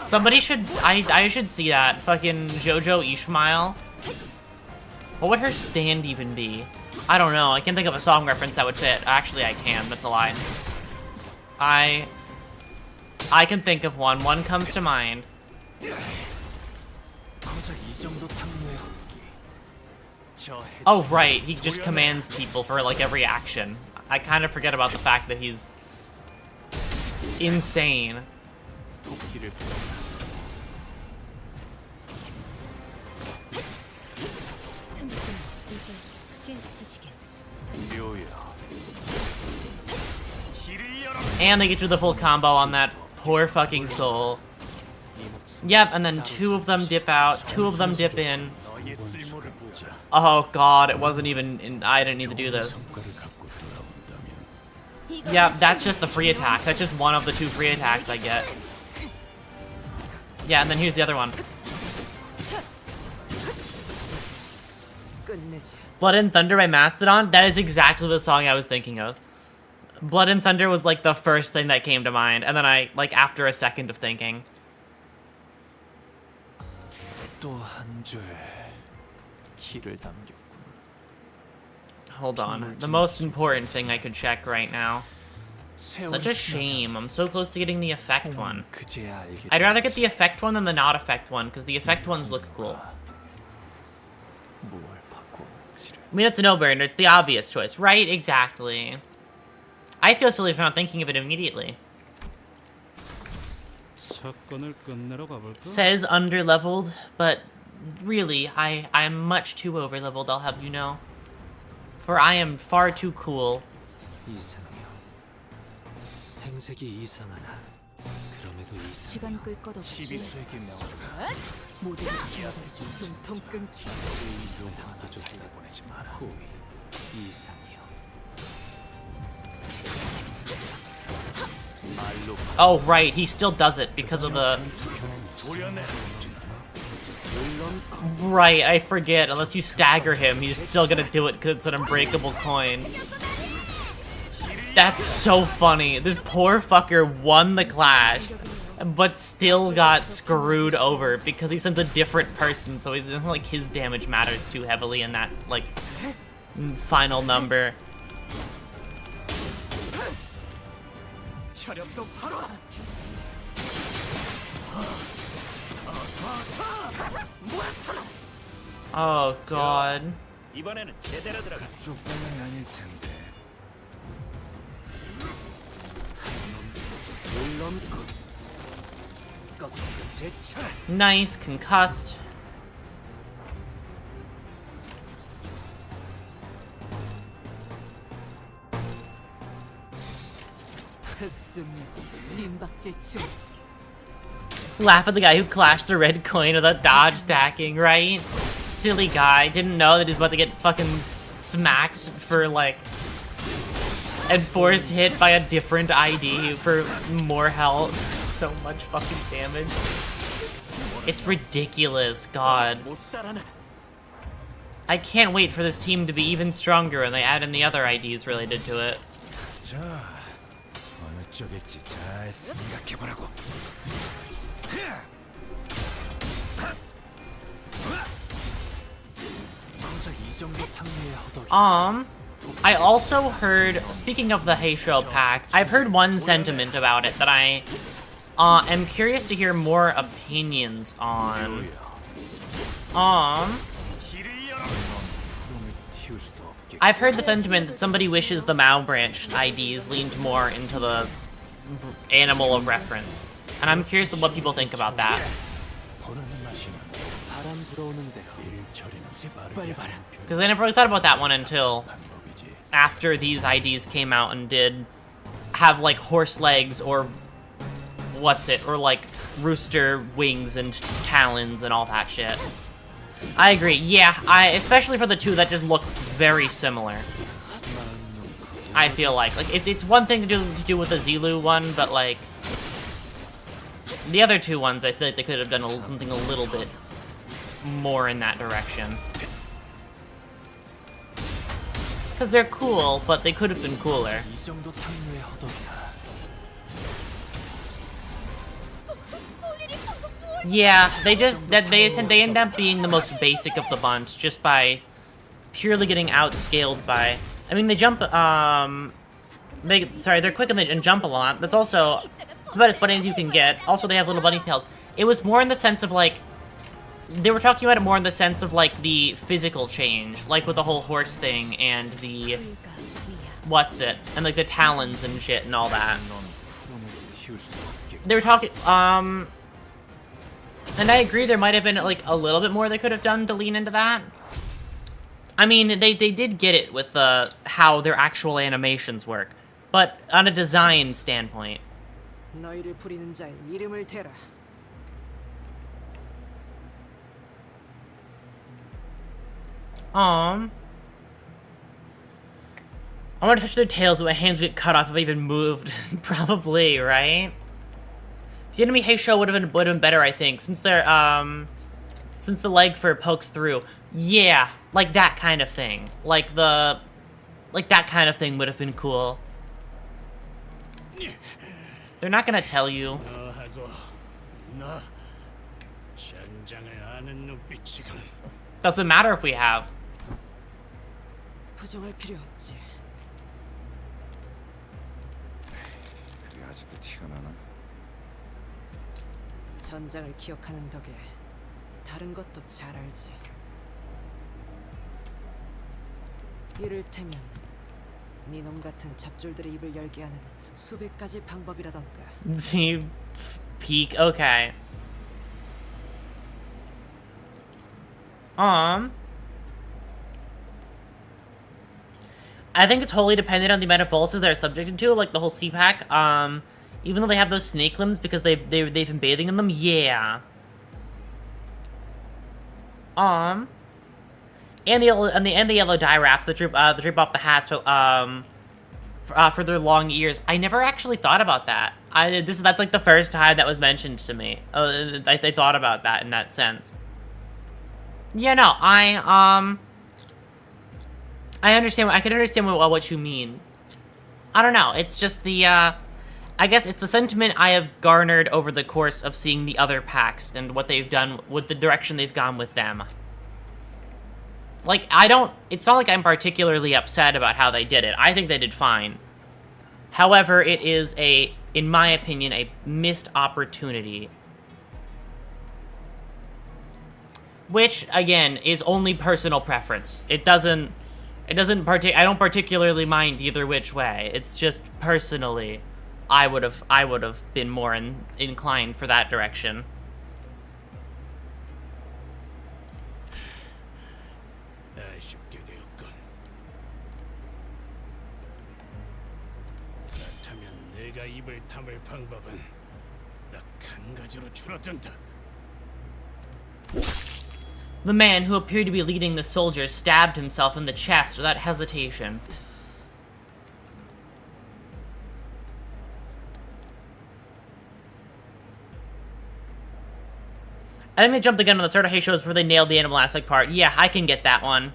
Somebody should... I should see that. Fucking JoJo Ishmael. What would her stand even be? I don't know. I can't think of a song reference that would fit. Actually, I can. That's a lie. I can think of one. One comes to mind. Oh, right. He just commands people for, like, every action. I kind of forget about the fact that he's insane. And they get to the full combo on that poor fucking soul. Yep, and then 2 of them dip out, 2 of them dip in. Oh god, it wasn't even I didn't need to do this. Yeah, that's just the free attack. That's just one of the 2 free attacks I get. Yeah, and then here's the other one. Blood and Thunder by Mastodon? That is exactly the song I was thinking of. Blood and Thunder was like the first thing that came to mind, and then I, like, after a second of thinking. Hold on. The most important thing I could check right now. Such a shame. I'm so close to getting the effect one. I'd rather get the effect one than the not effect one, because the effect ones look cool. I mean, it's a no-brainer. It's the obvious choice. Right? Exactly. I feel silly for not thinking of it immediately. Says under-leveled, but really, I'm much too over-leveled, I'll have you know. For I am far too cool. 시간 끌 것 없이 시비수에게 명을 모두를 지워버리고 숨통 끊기. 당하게 살려 보내지 마라. 호의 이상이요. 말로 Oh, right. He still does it because of the... 조련해. Right, I forget. Unless you stagger him, he's still gonna do it because it's an unbreakable coin. That's so funny. This poor fucker won the clash, but still got screwed over because he sends a different person, so he's like his damage matters too heavily in that like final number. Oh god. 이번에는 제대로 들어가. 쪽방향이 아닐 텐데. Nice, concussed. Laugh at the guy who clashed the red coin without dodge stacking, right? Silly guy. Didn't know that he's about to get fucking smacked for, like, enforced hit by a different ID for more health. So much fucking damage. It's ridiculous, God. I can't wait for this team to be even stronger when they add in the other IDs related to it. 자, 어느 쪽일지 잘 생각해보라고. I also heard, speaking of the Heisho pack, I've heard one sentiment about it that I am curious to hear more opinions on. I've heard the sentiment that somebody wishes the Mao branch IDs leaned more into the animal of reference. And I'm curious of what people think about that. Because I never really thought about that one until after these IDs came out and did have like horse legs or what's it, or like rooster wings and talons and all that shit. I agree, yeah, especially for the two that just look very similar. I feel like it's one thing to do with the Zilu one, but like the other two ones, I feel like they could have done something a little bit more in that direction. Because they're cool, but they could have been cooler. Yeah, they end up being the most basic of the bunch just by purely getting outscaled by. I mean, they jump. They're quick and jump a lot. That's also it's about as funny as you can get. Also, they have little bunny tails. It was more in the sense of like. They were talking about it more in the sense of, like, the physical change. Like, with the whole horse thing and the... What's it? And, like, the talons and shit and all that. They were talking... And I agree there might have been, like, a little bit more they could have done to lean into that. I mean, they did get it with how their actual animations work. But on a design standpoint. 너희를 부리는 자의 이름을 대라. I want to touch their tails, but my hands would get cut off if I even moved. Probably, right? The enemy Heisho would have been better, I think, since they're since the leg fur pokes through. Yeah, like that kind of thing. Like that kind of thing would have been cool. They're not gonna tell you. Doesn't matter if we have. 부정할 필요 없지. 그게 아직도 티가 나나? 전장을 기억하는 덕에 다른 것도 잘 알지. 이를테면 네놈 같은 잡졸들의 입을 열게 하는 수백 가지 방법이라던가. Peak, okay. I think it's wholly dependent on the amount of pulses they're subjected to, like the whole CPAC. Even though they have those snake limbs because they've been bathing in them? Yeah. And the yellow dye wraps that drip off the hat, so, for their long ears. I never actually thought about that. That's like the first time that was mentioned to me. I thought about that in that sense. Yeah, no, I understand. I can understand what you mean. I don't know. It's just the, I guess it's the sentiment I have garnered over the course of seeing the other packs and what they've done with the direction they've gone with them. Like, it's not like I'm particularly upset about how they did it. I think they did fine. However, it is in my opinion, a missed opportunity. Which, again, is only personal preference. I don't particularly mind either which way. It's just, personally, I would have been more inclined for that direction. 아쉽게 되었군. 그렇다면 내가 입을 다물 방법은 딱 한 가지로 줄어든다. The man who appeared to be leading the soldiers stabbed himself in the chest without hesitation. I think they jumped the gun on the Certai shows before they nailed the animal aspect part. Yeah, I can get that one.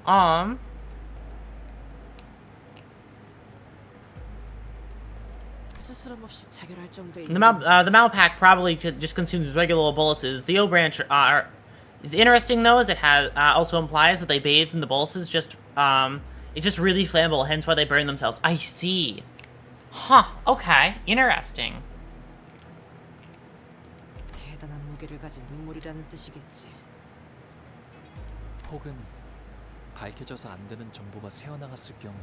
The Mao pack probably could just consume regular boluses. The O branch is interesting though, as it has also implies that they bathe in the boluses. It's just really flammable, hence why they burn themselves. I see. Huh. Okay. Interesting. 대단한 무게를 가진 눈물이라는 뜻이겠지. 혹은 밝혀져서 안 되는 정보가 새어나갔을 경우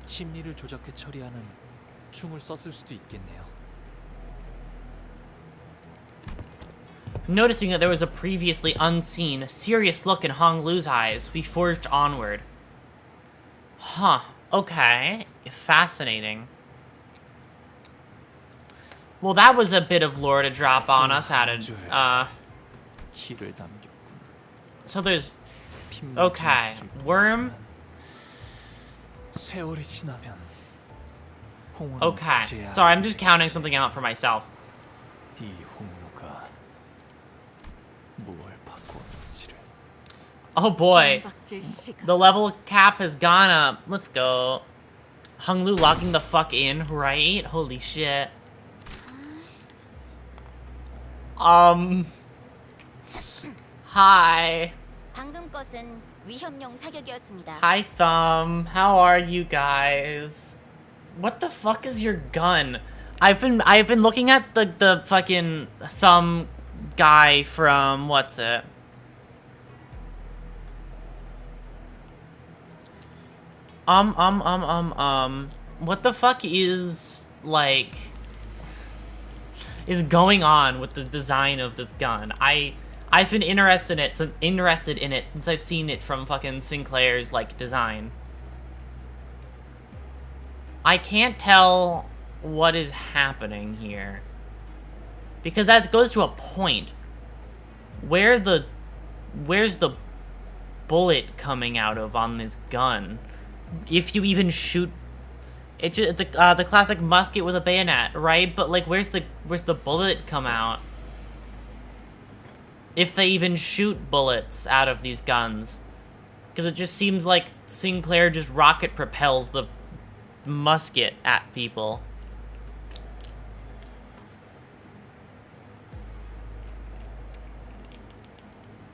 심리를 조작해 처리하는 충을 썼을 수도 있겠네요. Noticing that there was a previously unseen, serious look in Hong Lu's eyes, we forged onward. Huh. Okay. Fascinating. Well, that was a bit of lore to drop on us, So there's... Okay. Worm? Okay. Sorry, I'm just counting something out for myself. Oh boy. The level cap has gone up. Let's go. Hong Lu locking the fuck in, right? Holy shit. Hi. 방금 것은 위협용 사격이었습니다. Hi, Thumb. How are you guys? What the fuck is your gun? I've been looking at the fucking Thumb guy from what's it? What the fuck is like is going on with the design of this gun? I've been interested in it since I've seen it from fucking Sinclair's like design. I can't tell what is happening here. Because that goes to a point. Where's the bullet coming out of on this gun? If you even shoot, it's just the classic musket with a bayonet, right? But like, where's the bullet come out? If they even shoot bullets out of these guns, because it just seems like Sinclair just rocket propels the musket at people.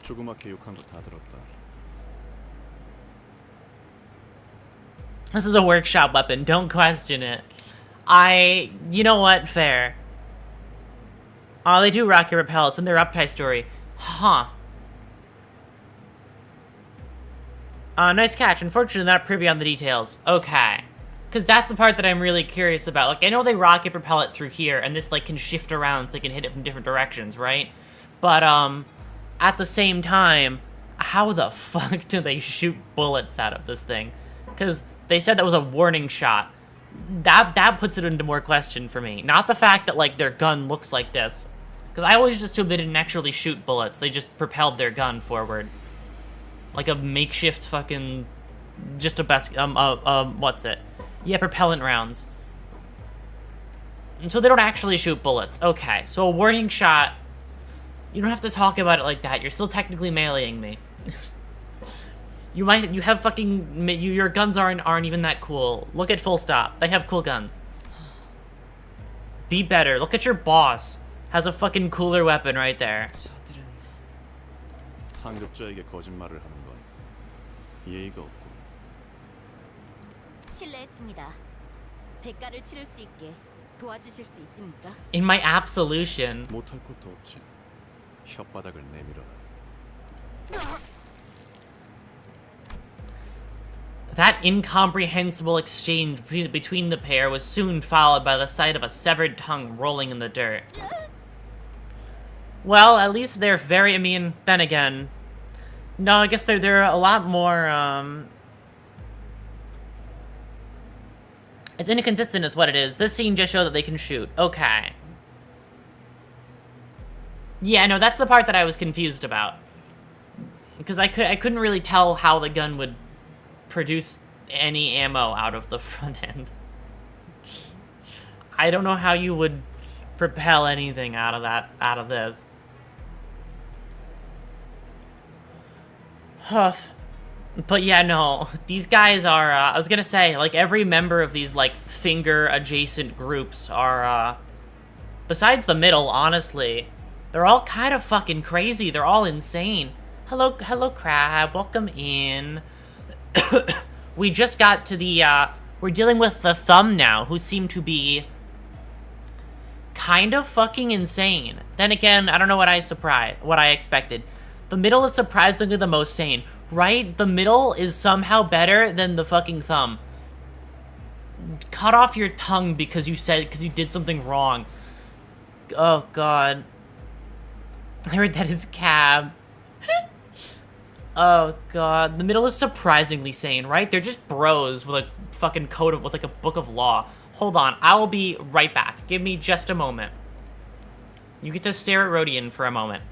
조그맣게 욕한 거 다 들었다. This is a workshop weapon, don't question it. You know what, fair. Oh, they do rocket repel, it's in their uptie story. Huh. Nice catch. Unfortunately, not privy on the details. Okay. Because that's the part that I'm really curious about. Like, I know they rocket propel it through here, and this, like, can shift around so they can hit it from different directions, right? But, at the same time, how the fuck do they shoot bullets out of this thing? Because they said that was a warning shot. That puts it into more question for me. Not the fact that, like, their gun looks like this. Because I always assumed they didn't actually shoot bullets. They just propelled their gun forward. Like a makeshift fucking... Just a best... what's it? Yeah, propellant rounds. And so they don't actually shoot bullets. Okay, so a warning shot... You don't have to talk about it like that. You're still technically meleeing me. You have fucking... Your guns aren't even that cool. Look at Full Stop. They have cool guns. Be better. Look at your boss. Has a fucking cooler weapon right there. 상급자에게 거짓말을 하는 건 예의가 없고. 실례했습니다. 대가를 치를 수 있게 도와주실 수 있습니까? In my absolution. 못할 것도 없지. 혓바닥을 내밀어라. That incomprehensible exchange between the pair was soon followed by the sight of a severed tongue rolling in the dirt. Well, at least they're very, I mean, then again... No, I guess they're a lot more, It's inconsistent is what it is. This scene just showed that they can shoot. Okay. Yeah, no, that's the part that I was confused about. Because I couldn't really tell how the gun would produce any ammo out of the front end. I don't know how you would propel anything out of this. Huff. But yeah, no, these guys are, I was gonna say, like, every member of these, like, finger-adjacent groups are, besides the middle, honestly, they're all kind of fucking crazy. They're all insane. Hello, Crab. Welcome in. We just got to the, we're dealing with the thumb now, who seem to be kind of fucking insane. Then again, I don't know what I expected. The middle is surprisingly the most sane, right? The middle is somehow better than the fucking thumb. Cut off your tongue because you did something wrong. Oh, God. I heard that is Cab. Oh, God. The middle is surprisingly sane, right? They're just bros with a fucking with like a book of law. Hold on. I will be right back. Give me just a moment. You get to stare at Rodian for a moment.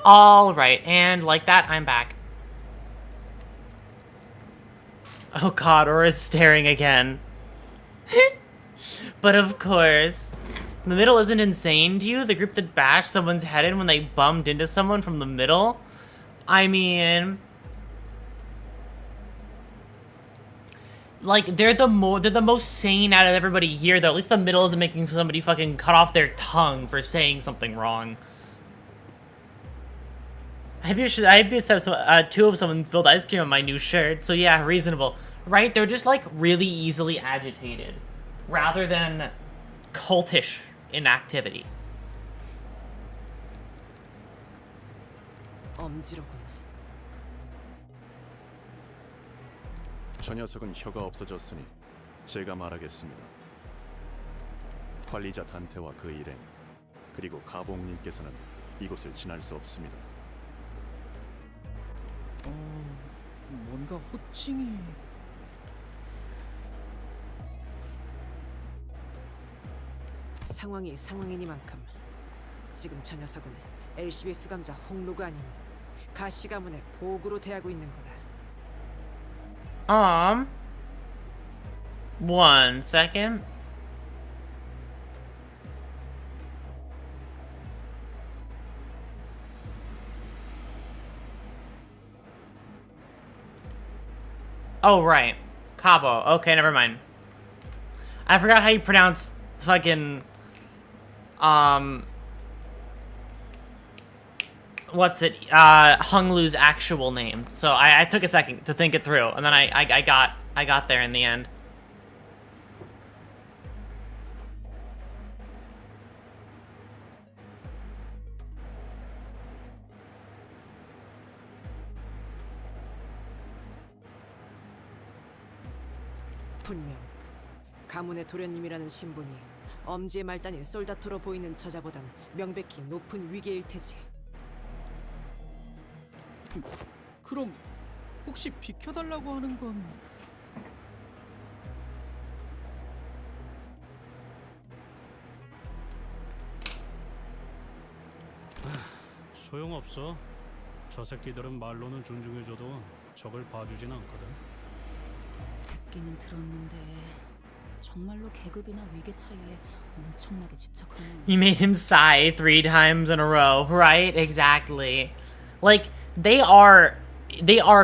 Alright, and like that, I'm back. Oh god, Aurora's staring again. But of course. The middle isn't insane to you? The group that bashed someone's head in when they bumped into someone from the middle? I mean... Like, they're the most sane out of everybody here, though. At least the middle isn't making somebody fucking cut off their tongue for saying something wrong. I just have two of someone spilled ice cream on my new shirt, so yeah, reasonable. Right? They're just, like, really easily agitated, rather than cultish inactivity. 저 녀석은 혀가 없어졌으니 제가 말하겠습니다. 관리자 단테와 그 일행, 그리고 가봉님께서는 이곳을 지날 수 없습니다. 뭔가 호칭이... 상황이 상황이니만큼 지금 저 녀석은 LCB 수감자 홍루가 아닌 가시 가문의 보그로 대하고 있는 거다. One second. Oh, right. Cabo. Okay, never mind. I forgot how you pronounce fucking... What's it? Hung Lu's actual name. So I took a second to think it through, and then I got there in the end. 분명 가문의 도련님이라는 신분이 엄지의 말단인 솔다토로 보이는 저자보단 명백히 높은 위계일 테지. 그럼 혹시 비켜달라고 하는 건... 소용없어. 저 새끼들은 말로는 존중해줘도 적을 봐주진 않거든. 듣기는 들었는데 정말로 계급이나 위계 차이에 엄청나게 집착하네요. You made him sigh 3 times in a row, right? Exactly. Like, they are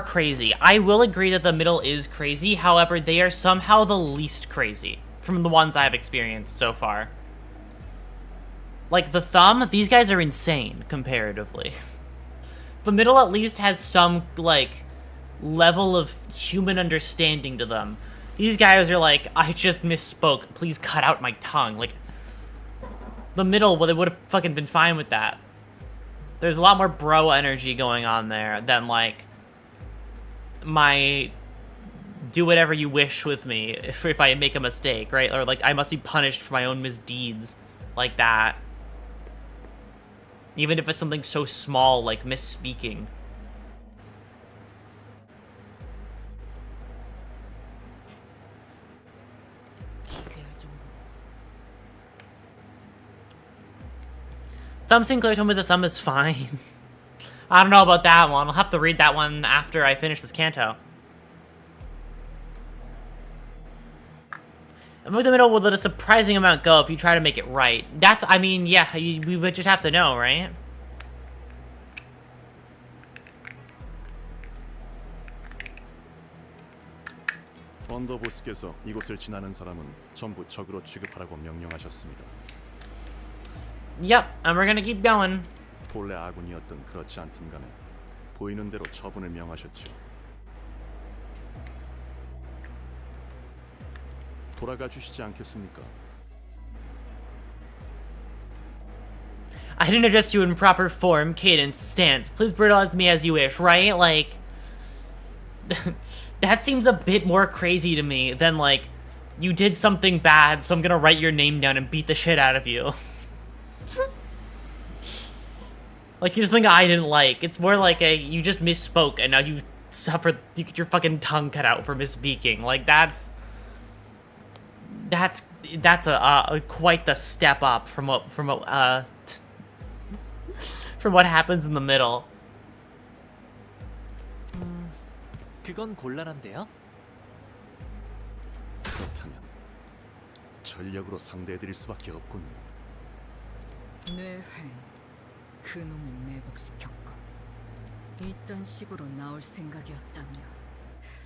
crazy. I will agree that the middle is crazy. However, they are somehow the least crazy from the ones I've experienced so far. Like, the thumb, these guys are insane comparatively. The middle at least has some, like, level of human understanding to them. These guys are like, I just misspoke. Please cut out my tongue. Like, the middle, well, they would have fucking been fine with that. There's a lot more bro energy going on there than, like, my do whatever you wish with me if I make a mistake, right? Or, like, I must be punished for my own misdeeds. Like that. Even if it's something so small, like misspeaking. Thumb Sinclair told me the thumb is fine. I don't know about that one. I'll have to read that one after I finish this canto. Avoid the middle will let a surprising amount go if you try to make it right. That's, I mean, yeah, we would just have to know, right? 언더보스께서 이곳을 지나는 사람은 전부 적으로 취급하라고 명령하셨습니다. Yep, and we're gonna keep going. 본래 아군이었던 그렇지 않든 간에 보이는 대로 처분을 명하셨죠. 돌아가 주시지 않겠습니까? I didn't address you in proper form, cadence, stance. Please brutalize me as you wish, right? Like, that seems a bit more crazy to me than, like, you did something bad, so I'm gonna write your name down and beat the shit out of you. Like, you just think I didn't like. It's more like you just misspoke and now you suffered, you get your fucking tongue cut out for misspeaking. Like, that's quite the step up from what happens in the middle. 그건 곤란한데요? 그렇다면 전력으로 상대해드릴 수밖에 없군요. 뇌행, 그놈을 매복시켰고 이딴 식으로 나올 생각이었다며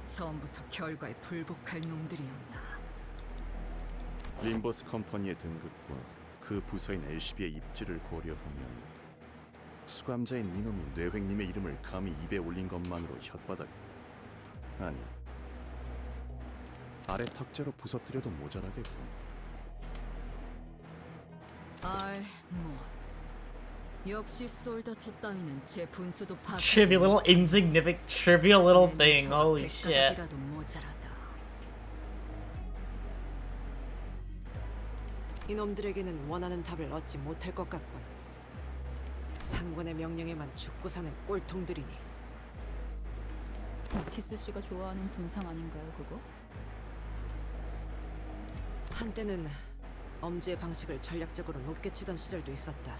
처음부터 결과에 불복할 놈들이었나. 림버스 컴퍼니의 등급과 그 부서인 LCB의 입지를 고려하면 수감자인 이놈이 뇌획님의 이름을 감히 입에 올린 것만으로 혓바닥 아니 아래 턱재로 부서뜨려도 모자라겠군. 역시 솔다토 따위는 제 분수도 파괴. Trivial little insignificant, trivial little thing. Holy shit. 이놈들에게는 원하는 답을 얻지 못할 것 같군. 상관의 명령에만 죽고 사는 꼴통들이니. 오티스 씨가 좋아하는 군상 아닌가요, 그거? 한때는 엄지의 방식을 전략적으로 높게 치던 시절도 있었다.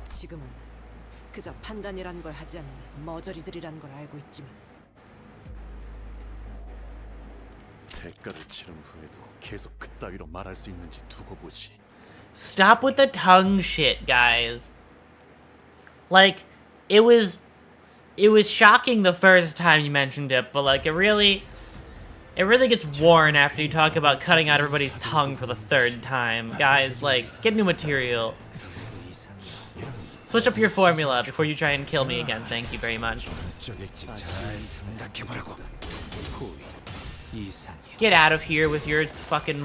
지금은 그저 판단이란 걸 하지 않는 머저리들이란 걸 알고 있지만 대가를 치른 후에도 계속 그따위로 말할 수 있는지 두고 보지. Stop with the tongue shit, guys. Like, it was shocking the first time you mentioned it, but like it really gets worn after you talk about cutting out everybody's tongue for the third time. Guys, like, get new material. Switch up your formula before you try and kill me again. Thank you very much. Get out of here with your fucking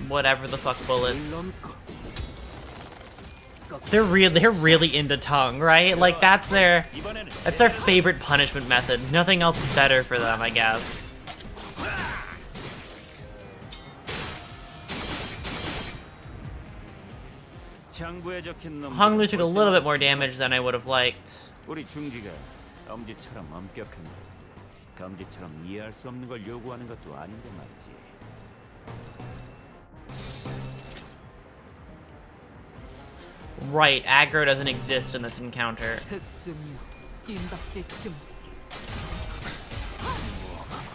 whatever the fuck bullets. They're really into tongue, right? Like that's their favorite punishment method. Nothing else is better for them, I guess. Honglu took a little bit more damage than I would have liked. 우리 중지가 엄지처럼 엄격한데 검지처럼 이해할 수 없는 걸 요구하는 것도 아닌데 말이지. Right, aggro doesn't exist in this encounter.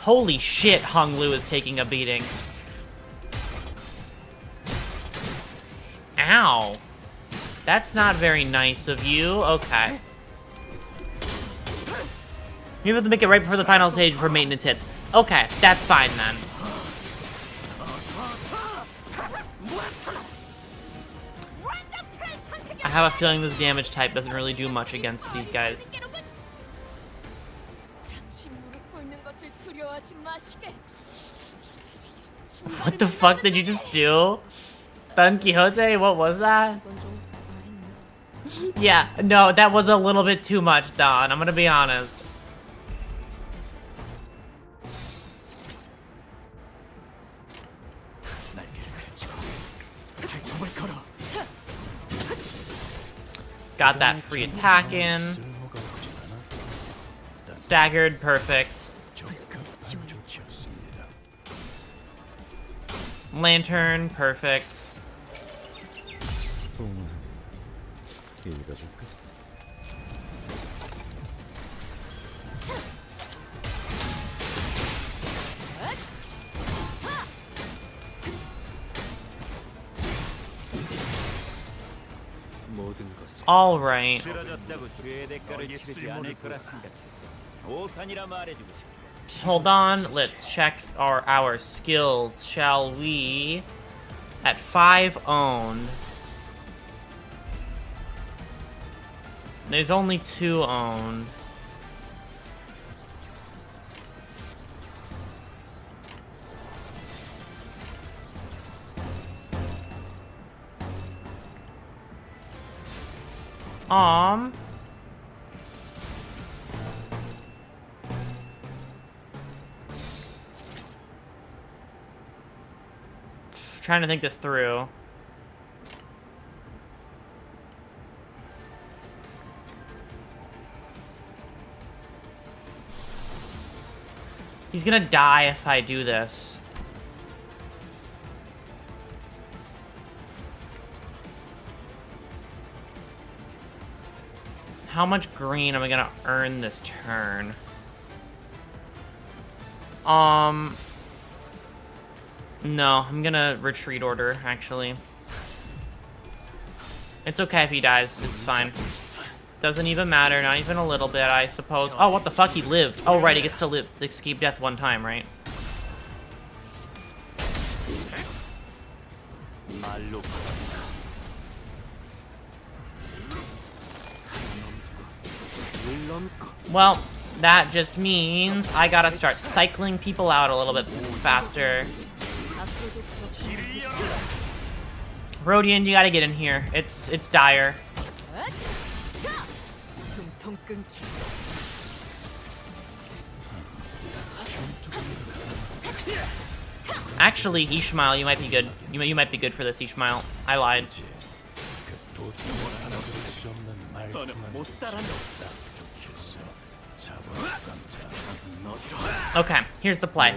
Holy shit, Honglu is taking a beating. Ow. That's not very nice of you. Okay. You have to make it right before the final stage before maintenance hits. Okay, that's fine then. I have a feeling this damage type doesn't really do much against these guys. What the fuck did you just do? Don Quixote, what was that? Yeah, no, that was a little bit too much, Don. I'm gonna be honest. Got that free attack in. Staggered, perfect. Lantern, perfect. All right. Hold on, let's check our skills, shall we? At 5 owned. There's only 2 owned. Trying to think this through. He's gonna die if I do this. How much green am I gonna earn this turn? No, I'm gonna retreat order, actually. It's okay if he dies, it's fine. Doesn't even matter, not even a little bit, I suppose. Oh, what the fuck, he lived. Oh, right, he gets to live, escape death 1 time, right? Well, that just means I gotta start cycling people out a little bit faster. Rodian, you gotta get in here. It's dire. Actually, Ishmael, you might be good. You might be good for this, Ishmael. I lied. Okay, here's the play.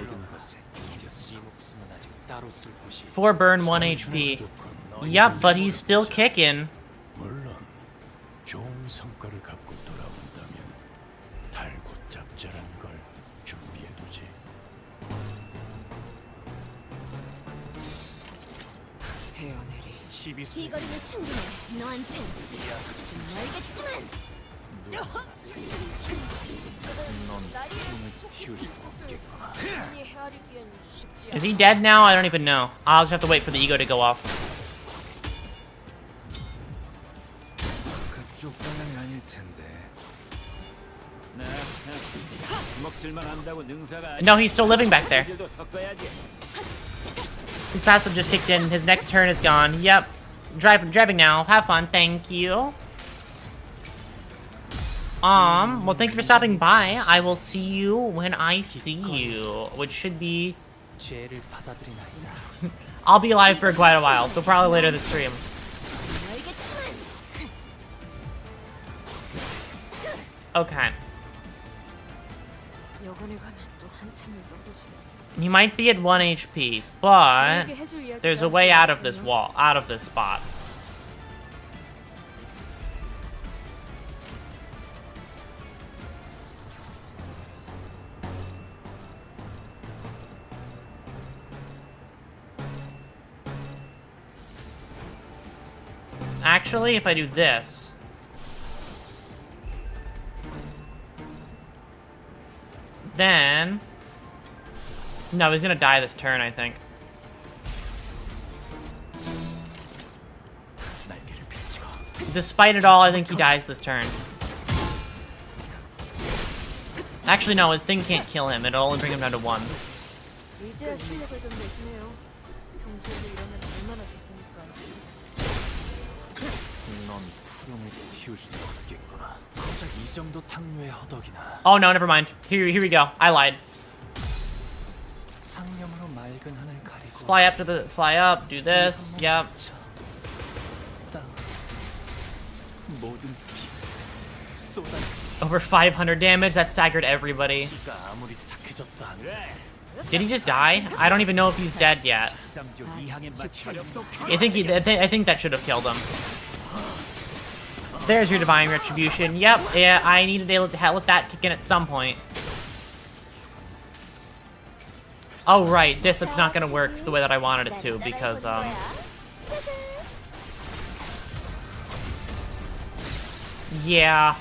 4 burn, 1 HP. Yep, but he's still kicking. 물론 좋은 성과를 갖고 돌아온다면 달고 짭짤한 걸 준비해두지. 이 거리는 충분해. 너한텐 알겠지만. Is he dead now? I don't even know. I'll just have to wait for the ego to go off. 그쪽 방향이 아닐 텐데. No, he's still living back there. His passive just kicked in. His next turn is gone. Yep. Driving now. Have fun. Thank you. Well, thank you for stopping by. I will see you when I see you, which should be... I'll be alive for quite a while, so probably later this stream. Okay. He might be at 1 HP, but there's a way out of this wall, out of this spot. Actually, if I do this... Then... No, he's gonna die this turn, I think. Despite it all, I think he dies this turn. Actually, no, his thing can't kill him. It'll only bring him down to 1. Oh no, never mind. Here we go. I lied. Fly up, do this. Yep. Over 500 damage. That staggered everybody. Did he just die? I don't even know if he's dead yet. I think that should have killed him. There's your Divine Retribution. Yep, yeah, I needed to let that kick in at some point. Oh, right, it's not gonna work the way that I wanted it to, because, yeah,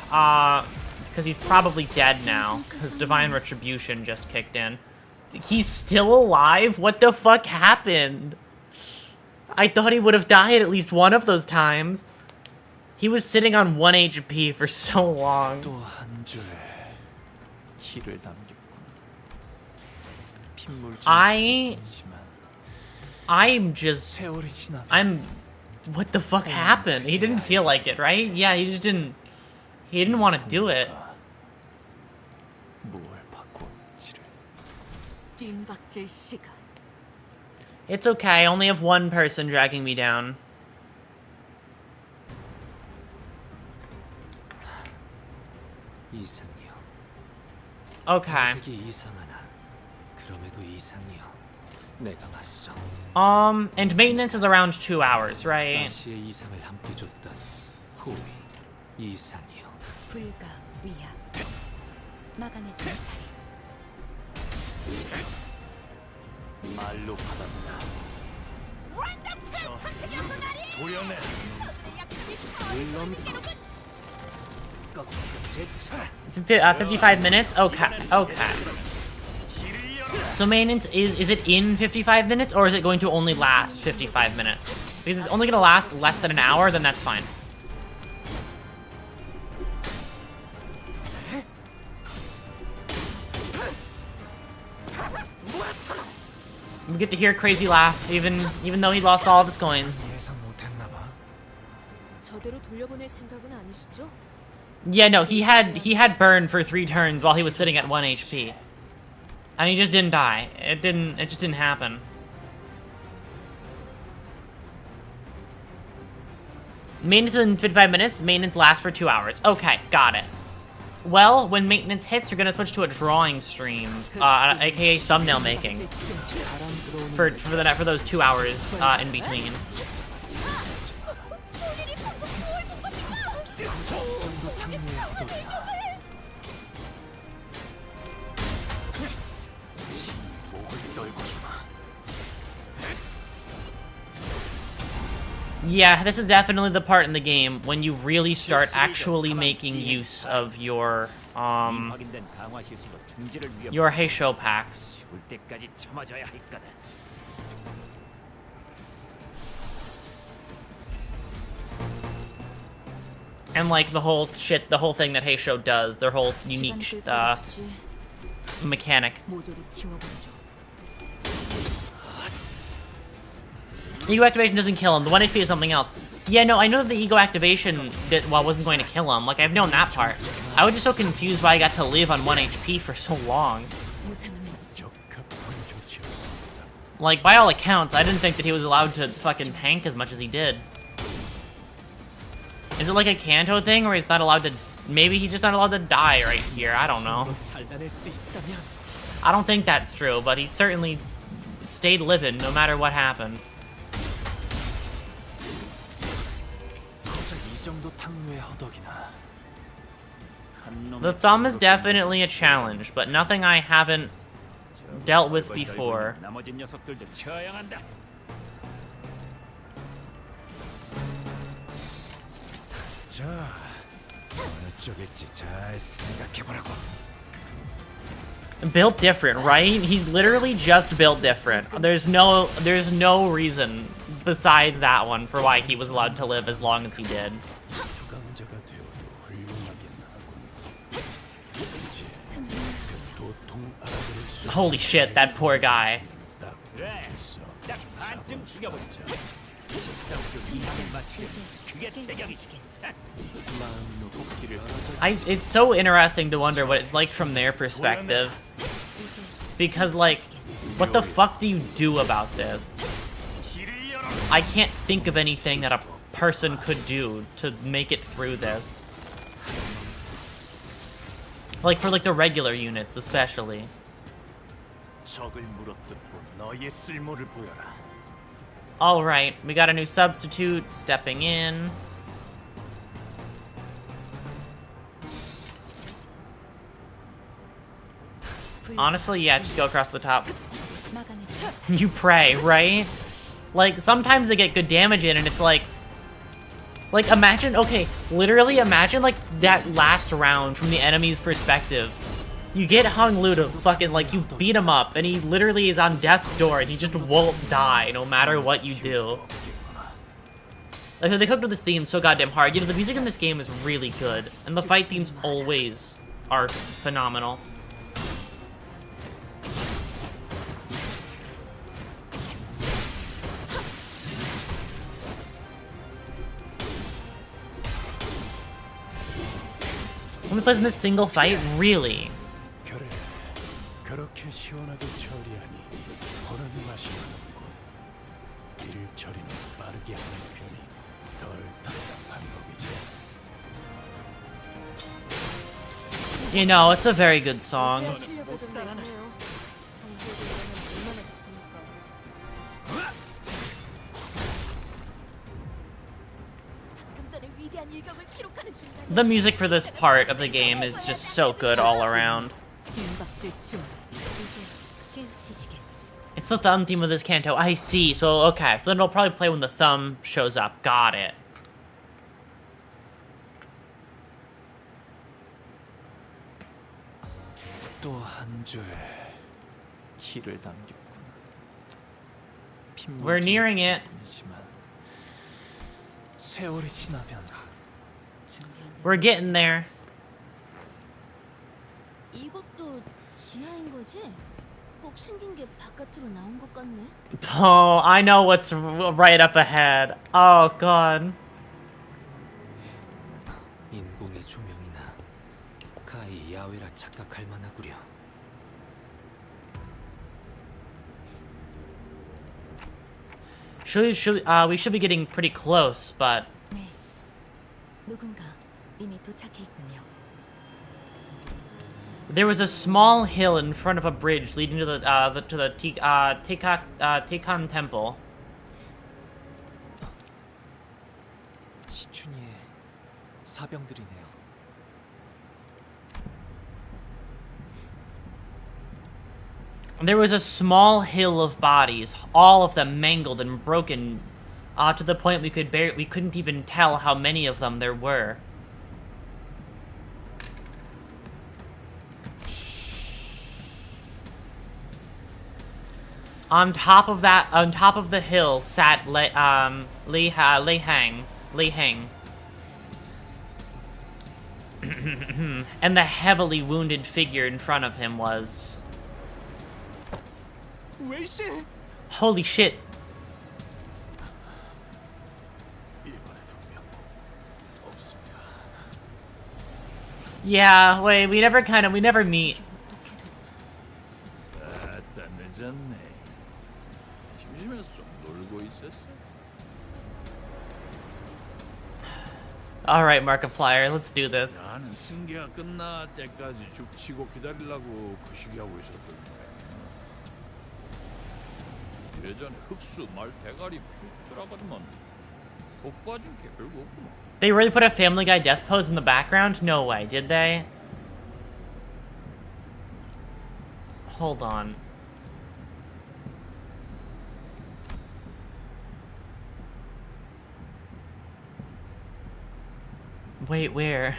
because he's probably dead now, because Divine Retribution just kicked in. He's still alive? What the fuck happened? I thought he would have died at least one of those times. He was sitting on 1 HP for so long. What the fuck happened? He didn't feel like it, right? Yeah, he didn't want to do it. It's okay, I only have 1 person dragging me down. Okay. And maintenance is around 2 hours, right? It's 55 minutes? Okay, okay. So maintenance, is it in 55 minutes, or is it going to only last 55 minutes? Because if it's only going to last less than an hour, then that's fine. We get to hear Crazy laugh, even though he lost all of his coins. Yeah, no, he had burn for 3 turns while he was sitting at 1 HP. And he just didn't die. It just didn't happen. Maintenance in 55 minutes. Maintenance lasts for 2 hours. Okay, got it. Well, when maintenance hits, you're gonna switch to a drawing stream, aka thumbnail making, for those 2 hours in between. Yeah, this is definitely the part in the game when you really start actually making use of your Heisho packs. And like the whole thing that Heisho does, their whole unique mechanic. Ego activation doesn't kill him. The 1 HP is something else. Yeah, no, I know that the ego activation wasn't going to kill him. Like, I've known that part. I was just so confused why I got to live on 1 HP for so long. Like, by all accounts, I didn't think that he was allowed to fucking tank as much as he did. Is it like a Kanto thing where he's not allowed to... Maybe he's just not allowed to die right here. I don't know. I don't think that's true, but he certainly stayed living no matter what happened. The thumb is definitely a challenge, but nothing I haven't dealt with before. Built different, right? He's literally just built different. There's no reason besides that one for why he was allowed to live as long as he did. Holy shit, that poor guy. It's so interesting to wonder what it's like from their perspective. Because, like, what the fuck do you do about this? I can't think of anything that a person could do to make it through this. Like, for, like, the regular units, especially. Alright, we got a new substitute stepping in. Honestly, yeah, just go across the top. You pray, right? Like, sometimes they get good damage in, and it's like... Like, imagine, okay, literally imagine, like, that last round from the enemy's perspective. You get Hung Lu to fucking, like, you beat him up, and he literally is on death's door, and he just won't die, no matter what you do. Like, they cooked with this theme so goddamn hard. You know, the music in this game is really good, and the fight themes always are phenomenal. Only plays in this single fight? Really? You know, it's a very good song. The music for this part of the game is just so good all around. It's the thumb theme of this canto. I see. So, okay. So then it'll probably play when the thumb shows up. Got it. We're nearing it. We're getting there. Oh, I know what's right up ahead. Oh, God. We should be getting pretty close, but 누군가 이미 도착해 있군요. There was a small hill in front of a bridge leading to the Tekon temple. 시춘이의 사병들이네요. There was a small hill of bodies, all of them mangled and broken, to the point we couldn't even tell how many of them there were. On top of the hill sat Lei Hang. And the heavily wounded figure in front of him was... Holy shit. Yeah, wait, we never meet. Alright, Markiplier, let's do this. 나는 승계가 끝날 때까지 죽치고 기다리려고 거시기하고 있었던 거야. 예전에 흑수 말 대가리 푹 들어가더만 복받은 게 별거 없구만. They really put a Family Guy death pose in the background? No way, did they? Hold on. Wait, where?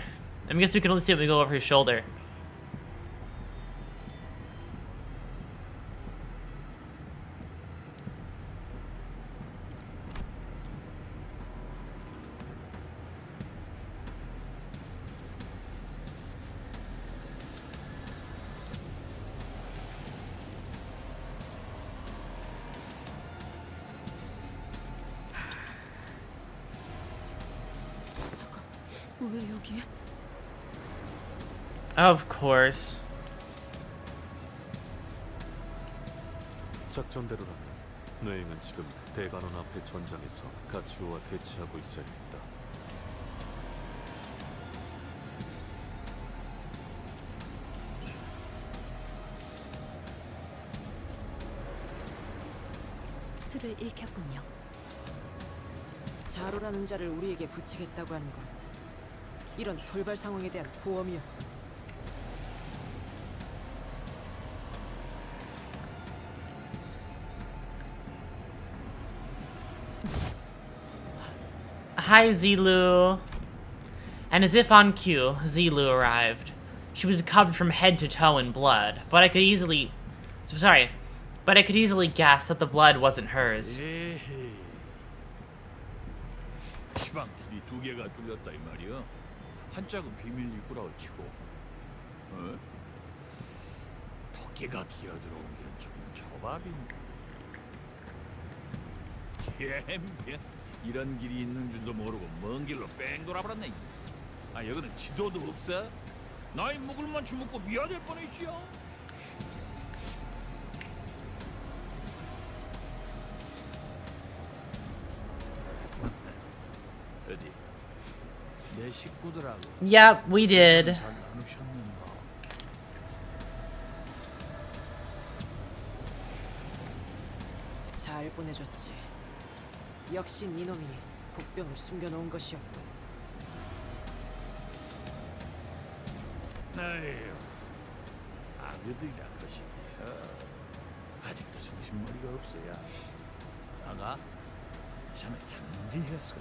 I guess we can only see it when we go over his shoulder. 왜 여기에? Of course. 작전대로라면 뇌행은 지금 대관원 앞의 전장에서 가츠오와 대치하고 있어야겠다. 술을 읽혔군요. 자로라는 자를 우리에게 붙이겠다고 하는 건 이런 돌발 상황에 대한 보험이었고. Hi, Zilu. And as if on cue, Zilu arrived. She was covered from head to toe in blood, but I could easily guess that the blood wasn't hers. 시방길이 두 개가 뚫렸다 이 말이야. 한 짝은 비밀 입구라고 치고, 토끼가 기어들어온 길은 좀 저밥인데. 엠병 이런 길이 있는 줄도 모르고 먼 길로 뺑 돌아버렸네. 아 여기는 지도도 없어? 나이 먹을 만치 먹고 미아될 뻔했지요. 어디? 내 식구들하고. Yep, we did. 잘 나누셨는가? 잘 보내줬지. 역시 이놈이 복병을 숨겨놓은 것이었고. 아유, 아그들이라 것이 아직도 정신머리가 없어야. 아가, 저는 단지했어.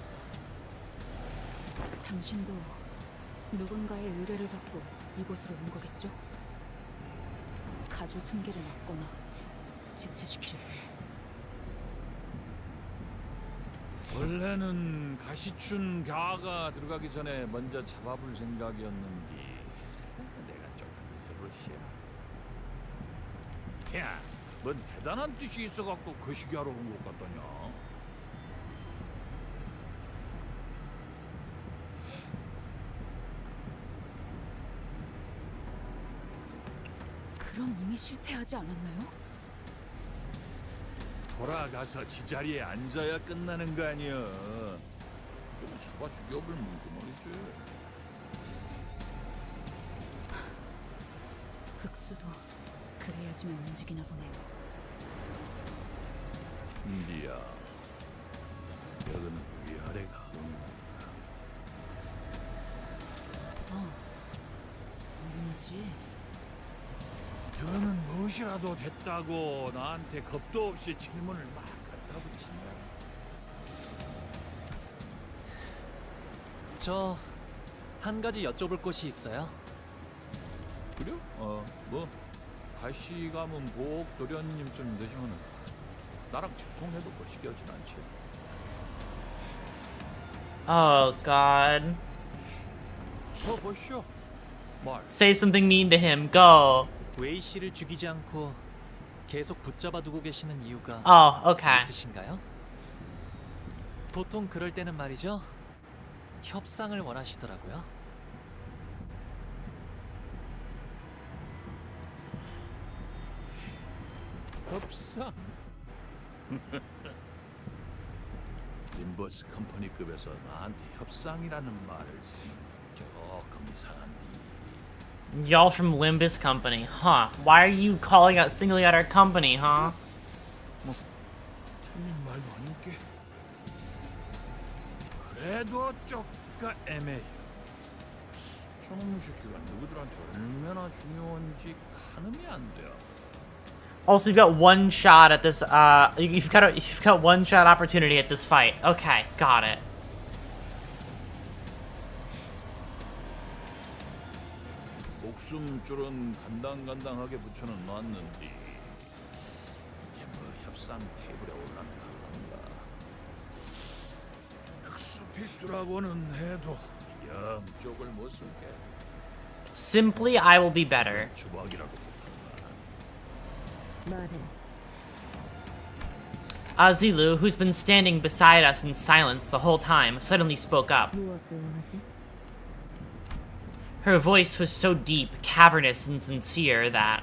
당신도 누군가의 의뢰를 받고 이곳으로 온 거겠죠? 가주 승계를 막거나 지체시키려고. 원래는 가시춘 가가 들어가기 전에 먼저 잡아볼 생각이었는데 내가 조금 버릇이야. 야, 뭔 대단한 뜻이 있어갖고 거시기하러 온 것 같더냐? 그럼 이미 실패하지 않았나요? 돌아가서 지자리에 앉아야 끝나는 거 아니야. 좀 잡아 죽여버리면 그 말이지. 흑수도 그래야지만 움직이나 보네요. 인디야, 여기는 위아래가 없는. 뭔지 너는 무엇이라도 됐다고 나한테 겁도 없이 질문을 막 갖다 붙인다. 저 한 가지 여쭤볼 곳이 있어요. 그래? 뭐 가시 가문 보옥 도련님쯤 되시면은 나랑 채통해도 거시기하진 않지. Oh God. 보시오. 말. Say something mean to him. Go. 웨이 씨를 죽이지 않고 계속 붙잡아 두고 계시는 이유가 Oh, okay. 있으신가요? 보통 그럴 때는 말이죠. 협상을 원하시더라고요. 협상? 림버스 컴퍼니급에서 나한테 협상이라는 말을 쓰는 조금 이상한데. Y'all from Limbus Company, huh? Why are you calling out singling out our company, huh? 틀린 말도 아닌게. 그래도 쪼까 애매해. 저놈의 새끼가 누구들한테 얼마나 중요한지 가늠이 안 돼요. Also, you've got one shot at this. You've got one shot opportunity at this fight. Okay, got it. 목숨줄은 간당간당하게 붙여는 놨는데 이제 뭐 협상 테이블에 올라는가 한가. 흑수필두라고는 해도 영 쪽을 못 쓸게. Simply, I will be better. 주박이라고. Azilu, who's been standing beside us in silence the whole time, suddenly spoke up. Her voice was so deep, cavernous, and sincere that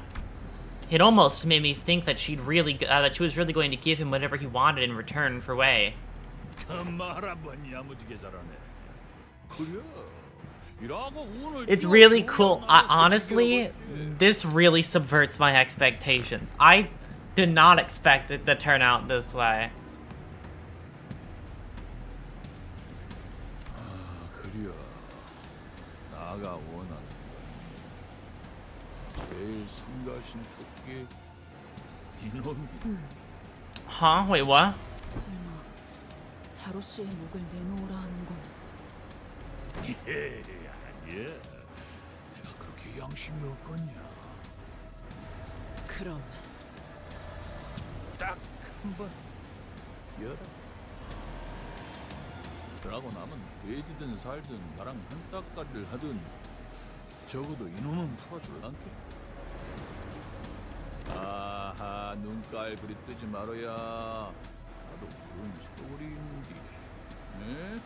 it almost made me think that she was really going to give him whatever he wanted in return for Wei. It's really cool. Honestly, this really subverts my expectations. I did not expect it to turn out this way. Huh? Wait, what? 자로 씨의 목을 내놓으라 하는 건 아니야. 내가 그렇게 양심이 없겠냐. 그럼 딱 한 번 열어. 그러고 나면 돼지든 살든 나랑 한따까리를 하든 적어도 이놈은 풀어줄란게. 아하, 눈깔 그리 뜨지 말아야. 나도 그런 소리 있는지. 네?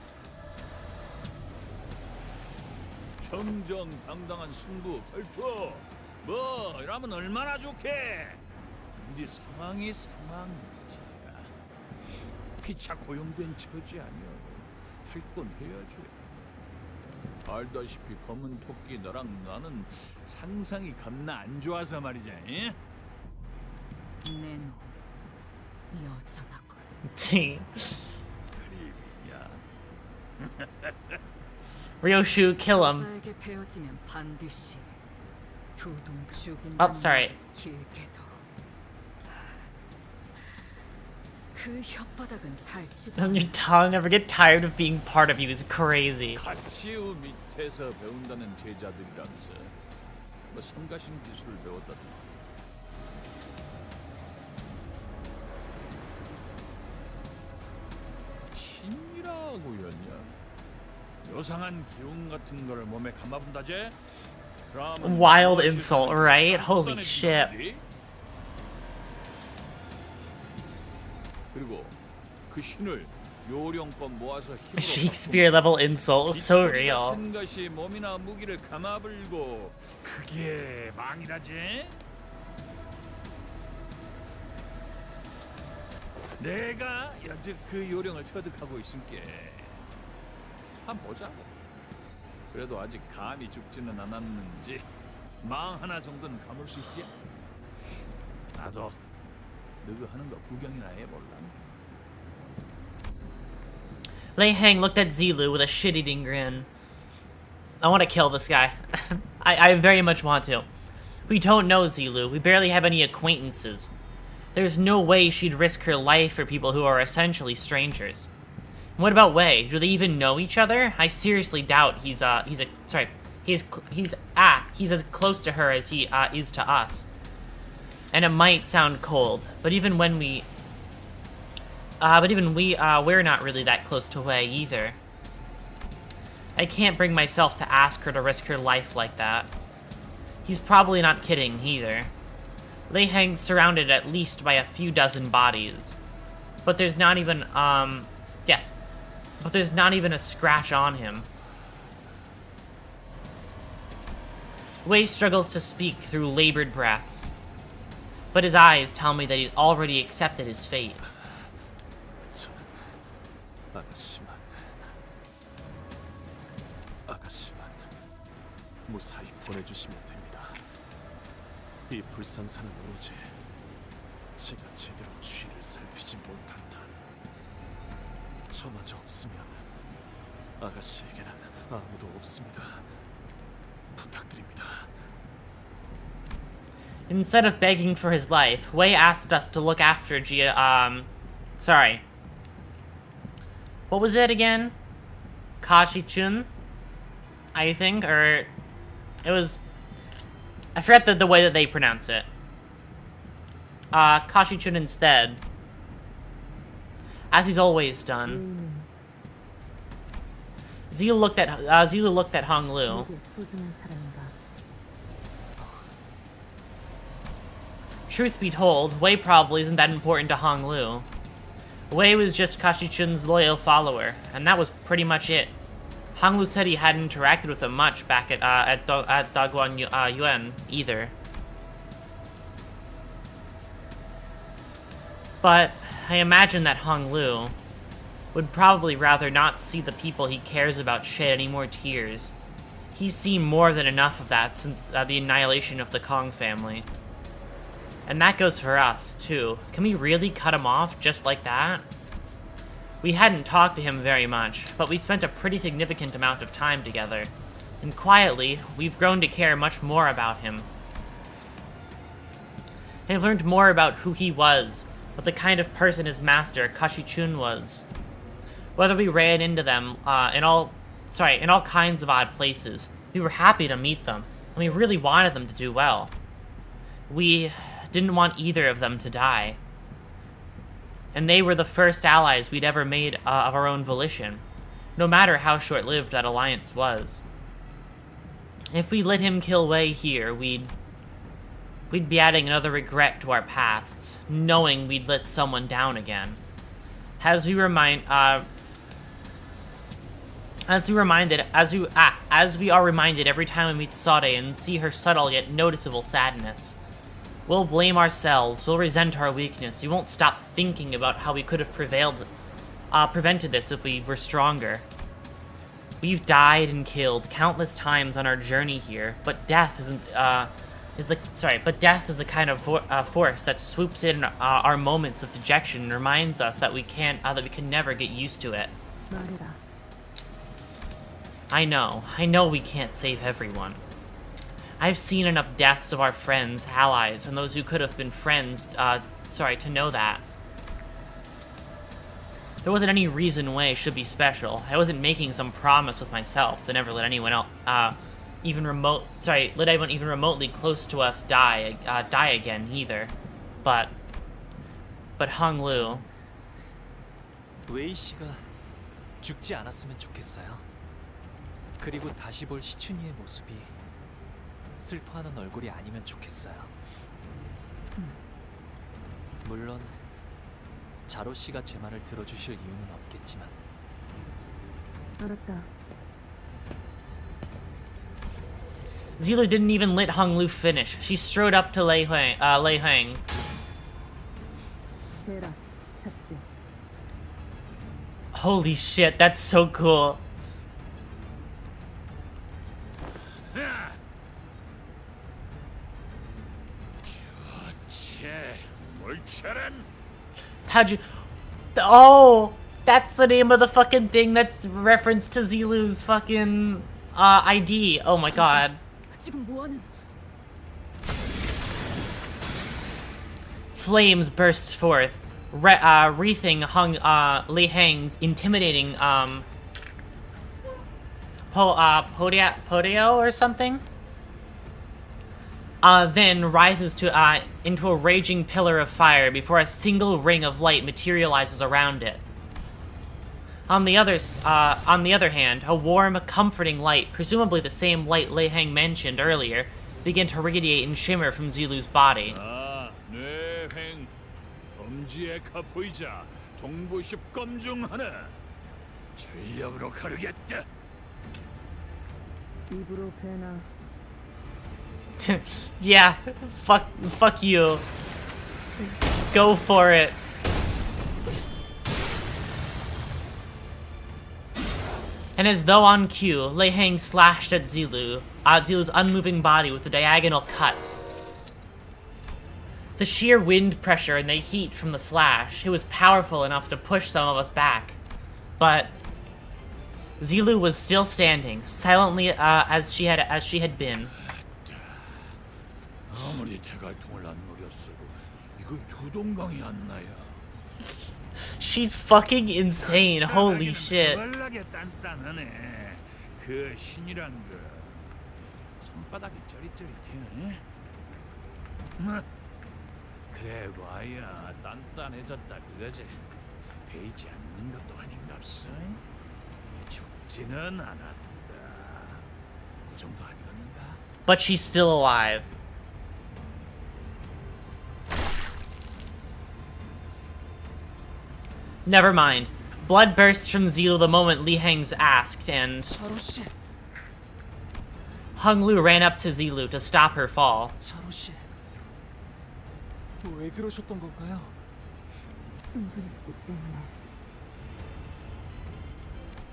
정정당당한 승부 결투. 뭐 이러면 얼마나 좋게. 네 상황이 상황이지. 피차 고용된 처지 아니야. 할 건 해야지. 알다시피 검은 토끼 너랑 나는 상상이 겁나 안 좋아서 말이지. 예? 내놓 여자나군. Ryoshu, kill him. 여자에게 베어지면 반드시 두동 죽인. Oh, sorry. 길게도 그 혓바닥은 닳지. I'll never get tired of being part of you is crazy. 가치우 밑에서 배운다는 제자들이라면서 뭐 성가신 기술을 배웠다더니. 신이라고였냐? 요상한 기운 같은 거를 몸에 감아본다제? Wild insult, right? Holy shit. 그리고 그 신을 요령껏 모아서 힘으로 Shakespeare level insult was so real. 같은 것이 몸이나 무기를 감아불고 그게 망이라지? 내가 여직 그 요령을 터득하고 있을게. 한번 보자. 그래도 아직 감이 죽지는 않았는지 망 하나 정도는 감을 수 있지. 나도 너가 하는 거 구경이나 해볼라. Lei Hang looked at Zilu with a shit-eating grin. I want to kill this guy. I very much want to. We don't know Zilu. We barely have any acquaintances. There's no way she'd risk her life for people who are essentially strangers. And what about Wei? Do they even know each other? I seriously doubt he's as close to her as he is to us. And it might sound cold, but even we're not really that close to Wei either. I can't bring myself to ask her to risk her life like that. He's probably not kidding either. Lei Hang's surrounded at least by a few dozen bodies. But there's not even, but there's not even a scratch on him. Wei struggles to speak through labored breaths. But his eyes tell me that he's already accepted his fate. 아가씨만 무사히 보내주시면 됩니다. 이 불상사는 오로지 제가 제대로 주위를 살피지 못한 탓. 저마저 없으면 아가씨에게는 아무도 없습니다. 부탁드립니다. Instead of begging for his life, Wei asked us to look after sorry. What was it again? Kashi-chun? I think, or it was, I forget the way that they pronounce it. Kashi-chun instead. As he's always done. Zilu looked at Hong Lu. Truth be told, Wei probably isn't that important to Hong Lu. Wei was just Kashi-chun's loyal follower, and that was pretty much it. Hong Lu said he hadn't interacted with him much back at Daguan Yuan either. But I imagine that Hong Lu would probably rather not see the people he cares about shed any more tears. He's seen more than enough of that since the annihilation of the Kong family. And that goes for us, too. Can we really cut him off just like that? We hadn't talked to him very much, but we spent a pretty significant amount of time together. And quietly, we've grown to care much more about him. And I've learned more about who he was, what the kind of person his master, Kashi-chun, was. Whether we ran into them in all kinds of odd places, we were happy to meet them, and we really wanted them to do well. We didn't want either of them to die. And they were the first allies we'd ever made of our own volition, no matter how short-lived that alliance was. If we let him kill Wei here, we'd be adding another regret to our pasts, knowing we'd let someone down again. As we are reminded every time we meet Sade and see her subtle yet noticeable sadness. We'll blame ourselves, we'll resent our weakness, we won't stop thinking about how we could have prevented this if we were stronger. We've died and killed countless times on our journey here, but death is the kind of force that swoops in our moments of dejection and reminds us that we can never get used to it. I know we can't save everyone. I've seen enough deaths of our friends, allies, and those who could have been friends, to know that. There wasn't any reason Wei should be special. I wasn't making some promise with myself to never let anyone else, let anyone even remotely close to us die again either. But Hong Lu. 웨이 씨가 죽지 않았으면 좋겠어요. 그리고 다시 볼 시춘이의 모습이 슬퍼하는 얼굴이 아니면 좋겠어요. 물론 자로 씨가 제 말을 들어주실 이유는 없겠지만. 알았다. Zilu didn't even let Hong Lu finish. She strode up to Lei Hang. Holy shit, that's so cool. how'd you... Oh! That's the name of the fucking thing that's reference to Zilu's fucking ID. Oh my god. 지금 뭐하는? Flames burst forth, wreathing Lei Hang's intimidating podio or something. Then rises to into a raging pillar of fire before a single ring of light materializes around it. On the other hand, a warm, comforting light, presumably the same light Lei Hang mentioned earlier, began to radiate and shimmer from Zilu's body. 뇌행 엄지에 가보이자 동부십검 중 하나 전력으로 가르겠다. 입으로 배나. Yeah, fuck you. Go for it. And as though on cue, Lei Hang slashed at Zilu's unmoving body with a diagonal cut. The sheer wind pressure and the heat from the slash, it was powerful enough to push some of us back. But Zilu was still standing, silently as she had been. 아무리 대갈통을 안 노렸어도 이거 두 동강이 안 나야. She's fucking insane. Holy shit. 월나게 단단하네. 그 신이란 거 손바닥이 저릿저릿해. 그래 봐야 단단해졌다 그거지. 베이지 않는 것도 아닌갑서. 죽지는 않았다. 그 정도 아니겠는가? But she's still alive. Never mind. Blood burst from Zilu the moment Lei Hang's asked, and Hung Lu ran up to Zilu to stop her fall. 차로 씨, 왜 그러셨던 건가요?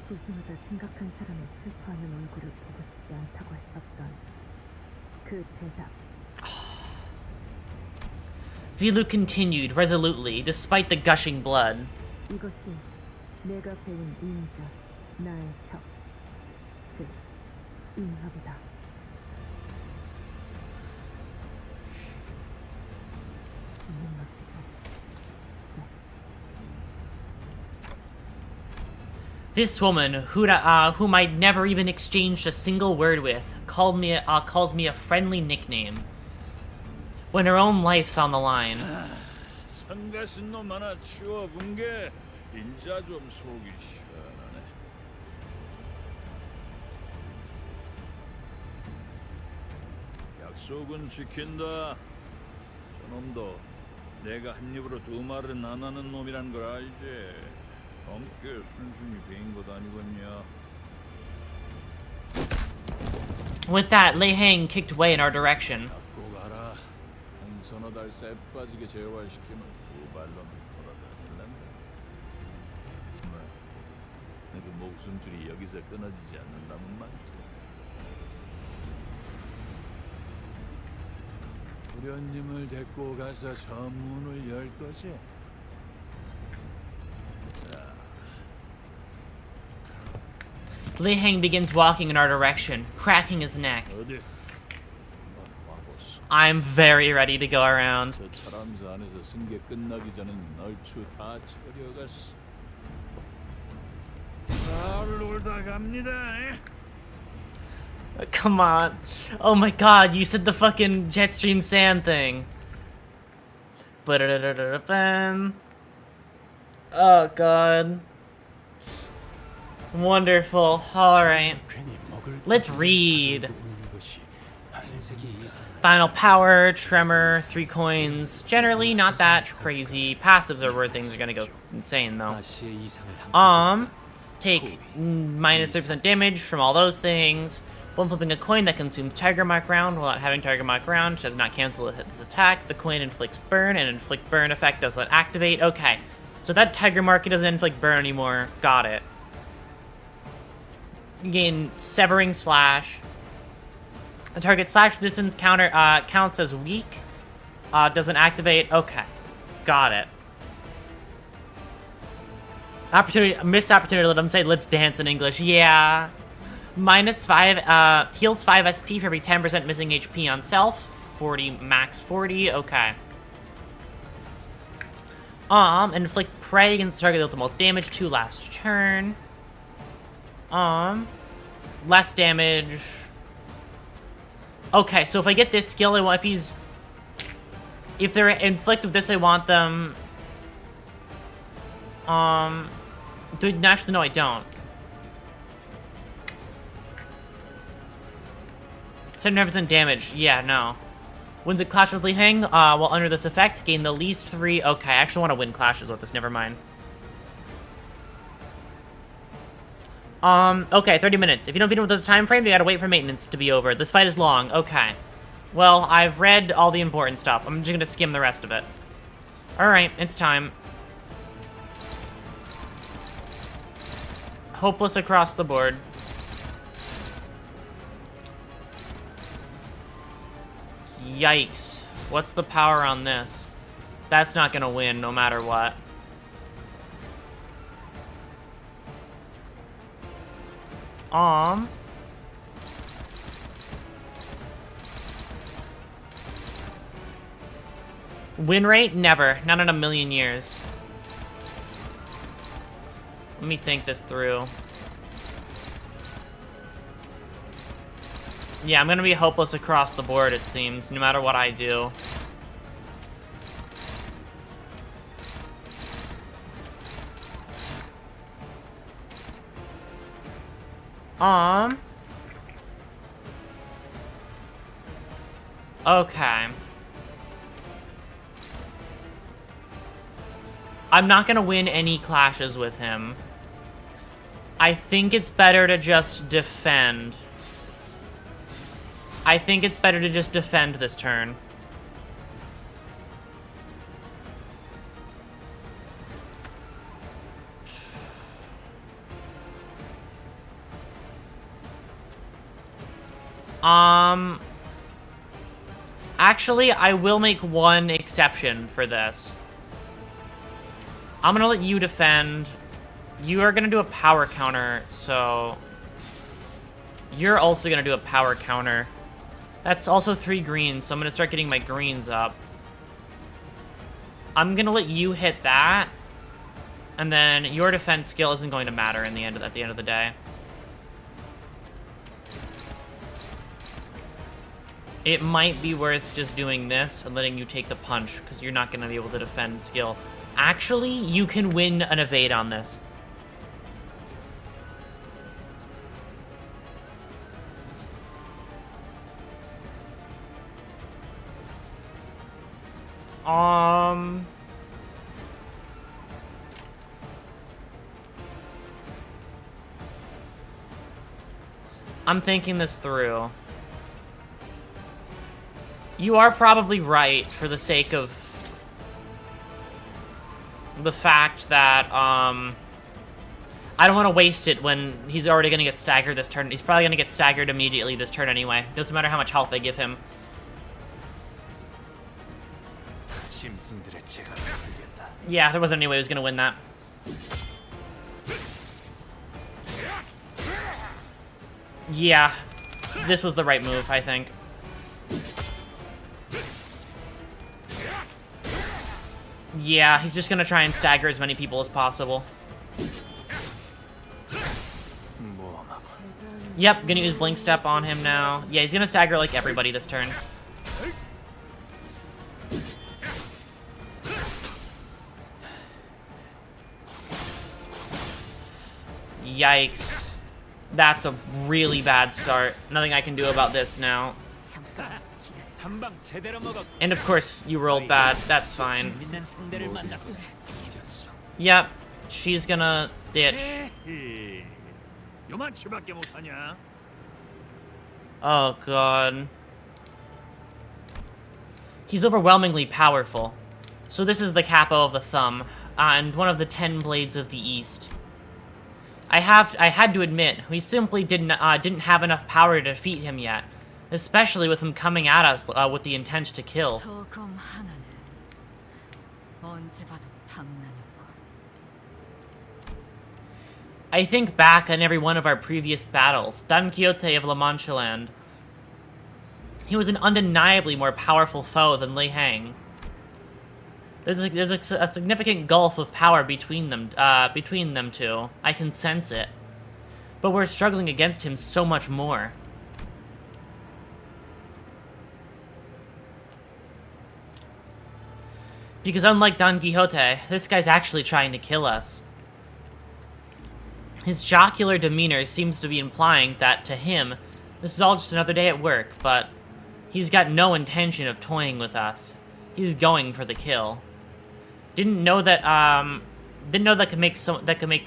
조심하다 심각한 사람의 슬퍼하는 얼굴을 보고 싶지 않다고 했었던 그 대답. Zilu continued resolutely, despite the gushing blood. 이것이 내가 배운 인자, 나의 적, 즉 인합이다. This woman, whom I'd never even exchanged a single word with, calls me a friendly nickname. When her own life's on the line. 성가신 놈 하나 치워본 게 인자 좀 속이 시원하네. 약속은 지킨다. 저놈도 내가 한 입으로 두 말은 안 하는 놈이란 걸 알지. 함께 순순히 배인 것 아니겠냐. With that, Lei Hang kicked away in our direction. 꼭 알아. 한 서너 달 쎄 빠지게 재활시키면 두 발로는 걸어다닐란다. 그 목숨줄이 여기서 끊어지지 않는다면 말이지. 도련님을 데리고 가서 전문을 열 거지. Lei Hang begins walking in our direction, cracking his neck. 어디? I'm very ready to go around. 저 차람사 안에서 승계 끝나기 전엔 얼추 다 처리어갔어. 잘 놀다 갑니다. Come on. Oh my god, you said the fucking Jetstream Sand thing. Oh god. Wonderful. Alright. Let's read. Final power, tremor, 3 coins. Generally not that crazy. Passives are where things are gonna go insane though. Take minus 30% damage from all those things. When flipping a coin that consumes Tiger Mark round while not having Tiger Mark round, does not cancel this attack. The coin inflicts burn, and inflict burn effect does not activate. Okay. So that Tiger Mark, it doesn't inflict burn anymore. Got it. Gain Severing Slash. The target slash resistance counter counts as weak. Doesn't activate. Okay. Got it. Missed opportunity to let him say, let's dance in English. Yeah. -5, heals 5 SP for every 10% missing HP on self. 40, max 40, okay. Inflict prey against the target with the most damage, 2 last turn. Less damage. Okay, so if I get this skill, if they're inflict with this, I want them. Actually, no, I don't. 79% damage. Yeah, no. Wins a clash with Li Heng. While under this effect, gain the least 3. Okay, I actually want to win clashes with this. Never mind. Okay, 30 minutes. If you don't beat him with this time frame, you gotta wait for maintenance to be over. This fight is long. Okay. Well, I've read all the important stuff. I'm just gonna skim the rest of it. Alright, it's time. Hopeless across the board. Yikes. What's the power on this? That's not gonna win no matter what. Win rate? Never. Not in a million years. Let me think this through. Yeah, I'm gonna be hopeless across the board, it seems, no matter what I do. Okay. I'm not gonna win any clashes with him. I think it's better to just defend. I think it's better to just defend this turn. Actually, I will make one exception for this. I'm gonna let you defend. You are gonna do a power counter, so... You're also gonna do a power counter. That's also 3 greens, so I'm gonna start getting my greens up. I'm gonna let you hit that, and then your defense skill isn't going to matter at the end of the day. It might be worth just doing this and letting you take the punch, because you're not gonna be able to defend skill. Actually, you can win an evade on this. I'm thinking this through. You are probably right for the sake of the fact that, I don't want to waste it when he's already going to get staggered this turn. He's probably going to get staggered immediately this turn anyway. Doesn't matter how much health they give him. Yeah, there wasn't any way he was going to win that. Yeah, this was the right move, I think. Yeah, he's just going to try and stagger as many people as possible. Yep, gonna use Blink Step on him now. Yeah, he's gonna stagger like everybody this turn. Yikes. That's a really bad start. Nothing I can do about this now. And of course, you rolled bad. That's fine. Yep, she's gonna ditch. Oh god. He's overwhelmingly powerful. So this is the capo of the thumb, and one of the 10 blades of the east. I had to admit, we simply didn't have enough power to defeat him yet, especially with him coming at us with the intent to kill. I think back on every one of our previous battles. Don Quixote of La Mancha Land. He was an undeniably more powerful foe than Lei Hang. There's a significant gulf of power between them two. I can sense it. But we're struggling against him so much more. Because unlike Don Quixote, this guy's actually trying to kill us. His jocular demeanor seems to be implying that, to him, this is all just another day at work, but he's got no intention of toying with us. He's going for the kill. Didn't know that could make this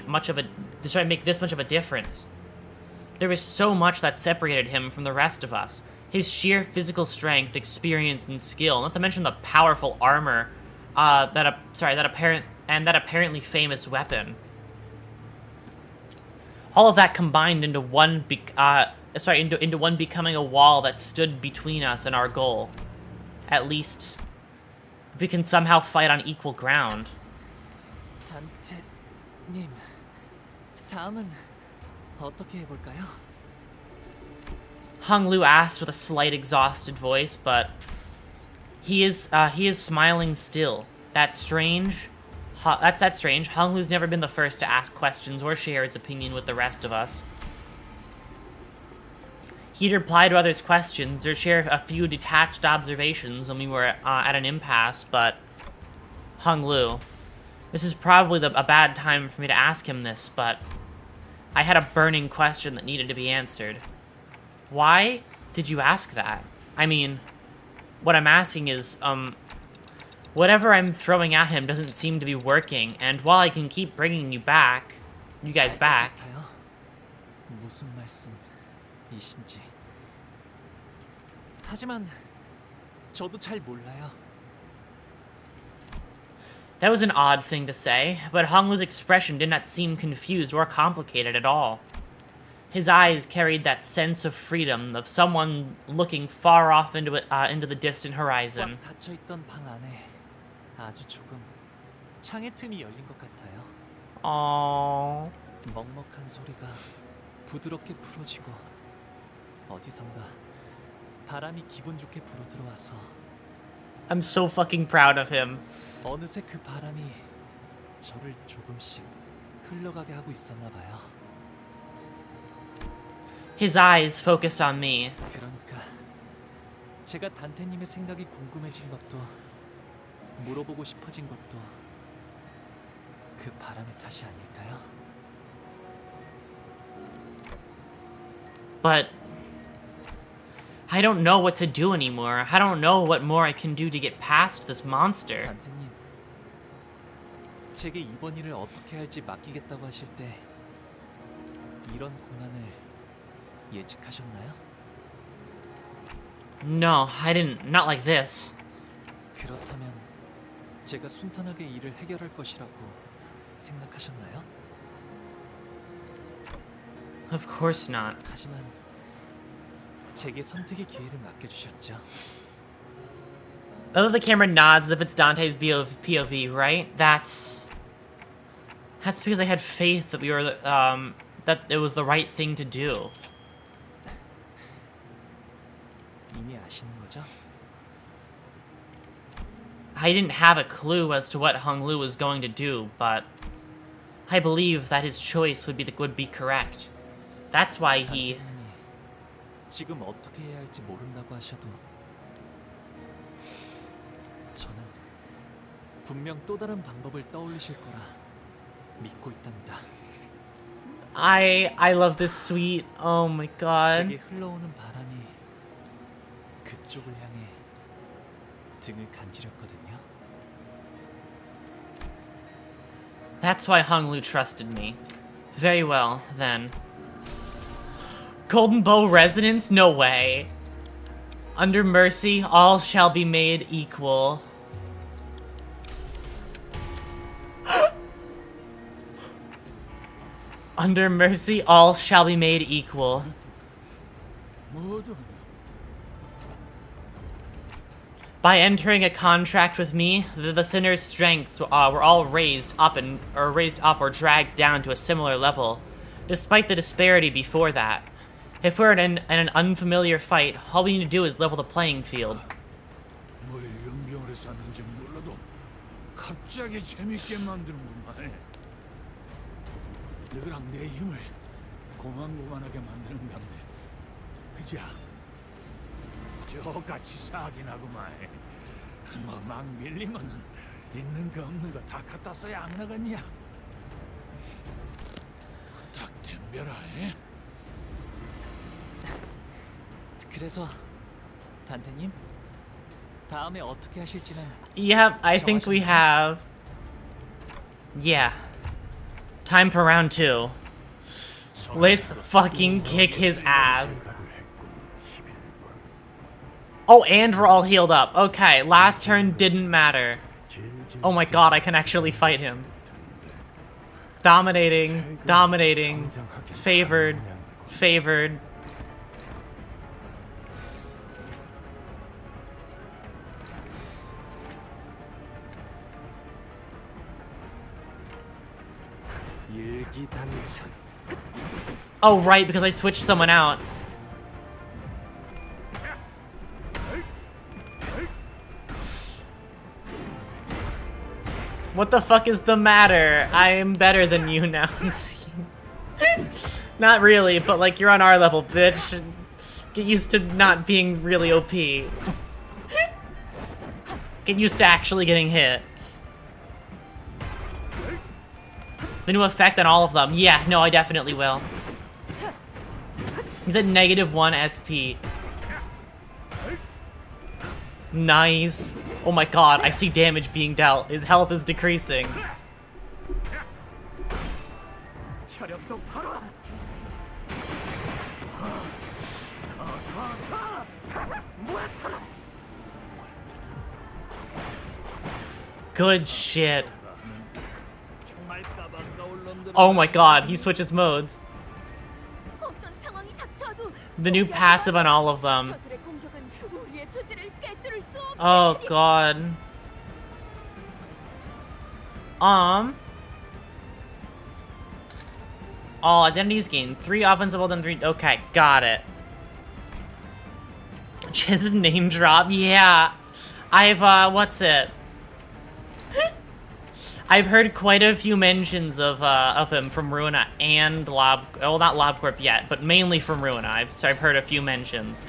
much of a difference. There was so much that separated him from the rest of us. His sheer physical strength, experience, and skill, not to mention the powerful armor, that apparently famous weapon. All of that combined into one becoming a wall that stood between us and our goal. At least, if we can somehow fight on equal ground. 단테님, 다음은 어떻게 해볼까요? Hung Lu asked with a slight exhausted voice, but he is smiling still. That's strange. That's strange. Hung Lu's never been the first to ask questions or share his opinion with the rest of us. He'd reply to others' questions or share a few detached observations when we were at an impasse, but Hung Lu, this is probably a bad time for me to ask him this, but I had a burning question that needed to be answered. Why did you ask that? I mean, what I'm asking is, whatever I'm throwing at him doesn't seem to be working, and while I can keep bringing you guys back... 무슨 말씀이신지. 하지만 저도 잘 몰라요. That was an odd thing to say, but Hung Lu's expression did not seem confused or complicated at all. His eyes carried that sense of freedom of someone looking far off into the distant horizon. 꽉 닫혀있던 방 안에 아주 조금 창의 틈이 열린 것 같아요. Aww. 먹먹한 소리가 부드럽게 풀어지고 어디선가 바람이 기분 좋게 불어 들어와서 I'm so fucking proud of him. 어느새 그 바람이 저를 조금씩 흘러가게 하고 있었나 봐요. His eyes focused on me. 그러니까 제가 단테님의 생각이 궁금해진 것도 물어보고 싶어진 것도 그 바람의 탓이 아닐까요? But I don't know what to do anymore. I don't know what more I can do to get past this monster. 단테님, 제게 이번 일을 어떻게 할지 맡기겠다고 하실 때 이런 고난을 예측하셨나요? No, I didn't. Not like this. 그렇다면 제가 순탄하게 일을 해결할 것이라고 생각하셨나요? Of course not. 하지만 제게 선택의 기회를 맡겨주셨죠. Although the camera nods as if it's Dante's POV, right? That's because I had faith that that it was the right thing to do. 이미 아시는 거죠? I didn't have a clue as to what Hung Lu was going to do, but I believe that his choice would be correct. That's why he... 지금 어떻게 해야 할지 모른다고 하셔도 저는 분명 또 다른 방법을 떠올리실 거라 믿고 있답니다. I love this suite. Oh my god. 제게 흘러오는 바람이 그쪽을 향해 등을 간지렸거든요. That's why Hung Lu trusted me. Very well, then. Golden Bow Resonance? No way. Under mercy, all shall be made equal. Under mercy, all shall be made equal. By entering a contract with me, the sinner's strengths were all raised up or dragged down to a similar level despite the disparity before that. If we're in an unfamiliar fight, all we need to do is level the playing field. 뭘 연병을 해서 왔는지 몰라도 갑자기 재밌게 만드는구만. 너랑 내 힘을 고만고만하게 만드는 갑네. 그자? 저같이 싸긴 하구만. 뭐막 밀리면은 있는 거 없는 거 다 갖다 써야 안 나갔냐? 딱 덤벼라. 그래서 단테님 다음에 어떻게 하실지는. Yep, I think we have. Yeah. Time for round 2. Let's fucking kick his ass. Oh, and we're all healed up. Okay, last turn didn't matter. Oh my god, I can actually fight him. Dominating, dominating, favored, favored. Oh, right, because I switched someone out. What the fuck is the matter? I am better than you now. Not really, but like, you're on our level, bitch. Get used to not being really OP. Get used to actually getting hit. The new effect on all of them. Yeah, no, I definitely will. He's at -1 SP. Nice. Oh my god, I see damage being dealt. His health is decreasing. Good shit. Oh my god, he switches modes. The new passive on all of them. Oh god. All identities gained. 3 offensive, then 3. Okay, got it. Just name drop. Yeah, I've what's it? I've heard quite a few mentions of him from Ruina and Lob. Well, not LobCorp yet, but mainly from Ruina. I've heard a few mentions.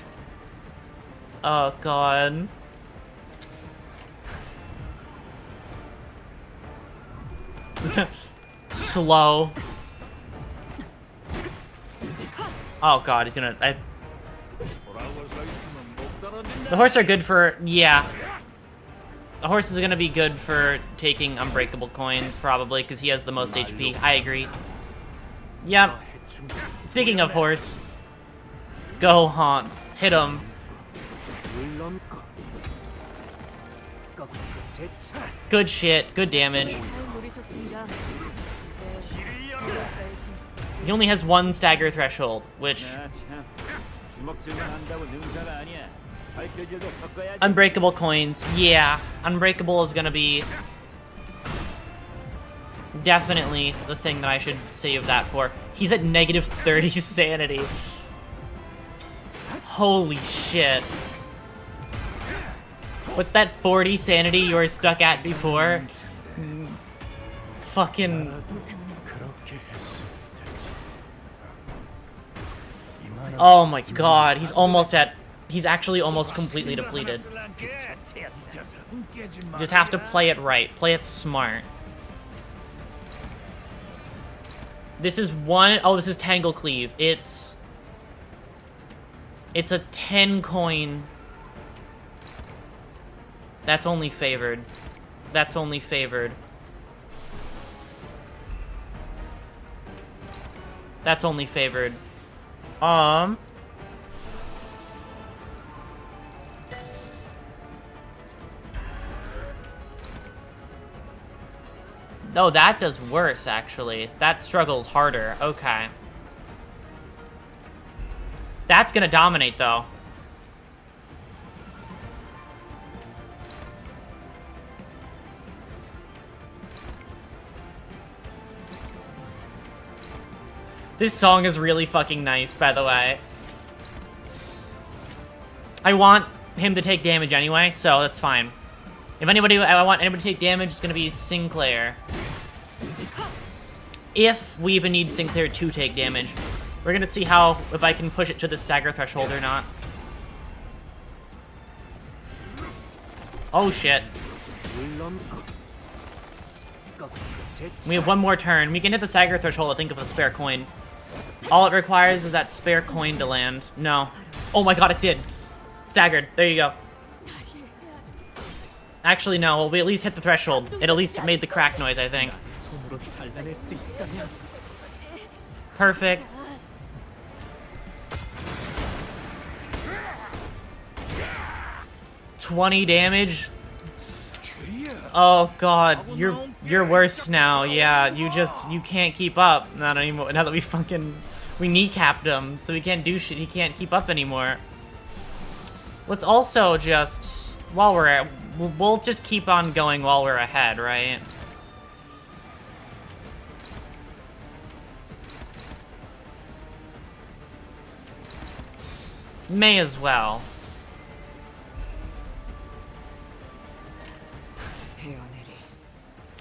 Oh god. Slow. Oh god, he's gonna. The horse are good for. Yeah. The horse is gonna be good for taking unbreakable coins, probably, because he has the most HP. I agree. Yep. Speaking of horse, go Haunts. Hit him. Good shit. Good damage. He only has 1 stagger threshold, which... Unbreakable coins. Yeah, unbreakable is gonna be definitely the thing that I should save that for. He's at -30 sanity. Holy shit. What's that 40 sanity you were stuck at before? Fucking... Oh my god, he's almost at... He's actually almost completely depleted. You just have to play it right. Play it smart. This is one... Oh, this is Tangle Cleave. It's a 10 coin... That's only favored. That's only favored. That's only favored. Oh, that does worse, actually. That struggles harder. Okay. That's gonna dominate, though. This song is really fucking nice, by the way. I want him to take damage anyway, so that's fine. If I want anybody to take damage, it's gonna be Sinclair. If we even need Sinclair to take damage. We're gonna see if I can push it to the stagger threshold or not. Oh shit. We have one more turn. We can hit the stagger threshold, I think, with a spare coin. All it requires is that spare coin to land. No. Oh my god, it did. Staggered. There you go. Actually, no. Well, we at least hit the threshold. It at least made the crack noise, I think. Perfect. $20 damage. Oh god, you're worse now. Yeah, you can't keep up. Not anymore. Now that we kneecapped him, so he can't do shit. He can't keep up anymore. Let's also just, while we're at, we'll just keep on going while we're ahead, right? May as well.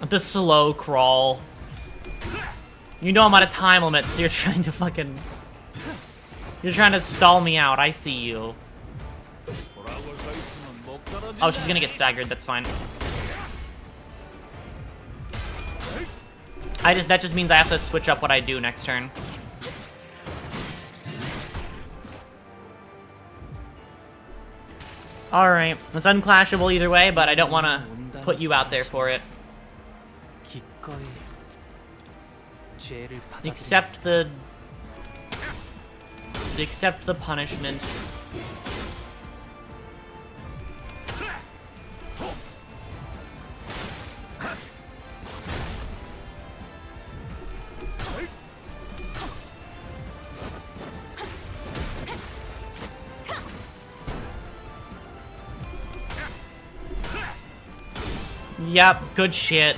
The slow crawl. You know I'm on a time limit, so you're trying to fucking... You're trying to stall me out. I see you. Oh, she's gonna get staggered. That's fine. That just means I have to switch up what I do next turn. Alright. It's unclashable either way, but I don't want to put you out there for it. Accept the punishment. Yep, good shit.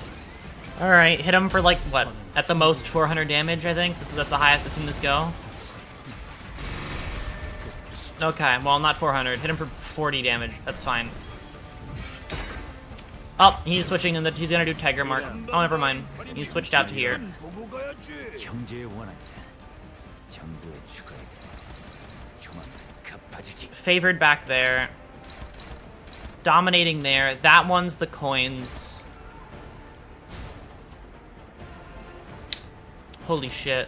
Alright, hit him for like, what? At the most 400 damage, I think? That's the highest I've seen this go. Okay, well, not 400. Hit him for 40 damage. That's fine. Oh, he's switching and he's gonna do Tiger Mark. Oh, never mind. He's switched out to here. Favored back there. Dominating there. That one's the coins. Holy shit.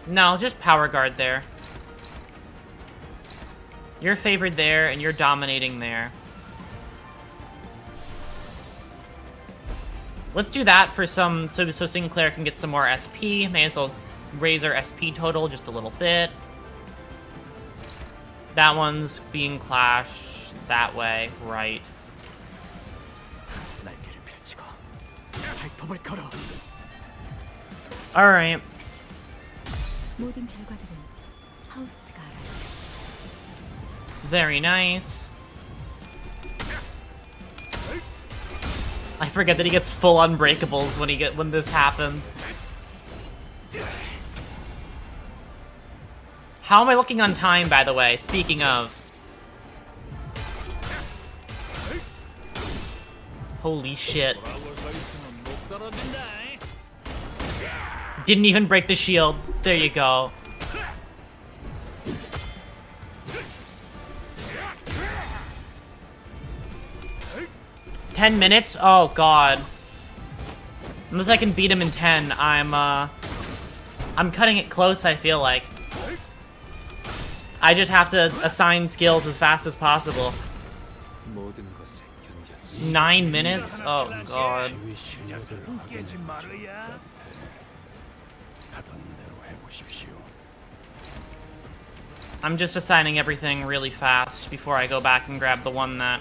No, just power guard there. You're favored there, and you're dominating there. Let's do that for some, so Sinclair can get some more SP. May as well raise our SP total just a little bit. That one's being clashed that way, right? Alright. Very nice. I forget that he gets full unbreakables when this happens. How am I looking on time, by the way? Speaking of. Holy shit. Didn't even break the shield. There you go. $10 minutes? Oh god. Unless I can beat him in 10, I'm cutting it close, I feel like. I just have to assign skills as fast as possible. 9 minutes? Oh god. I'm just assigning everything really fast before I go back and grab the one that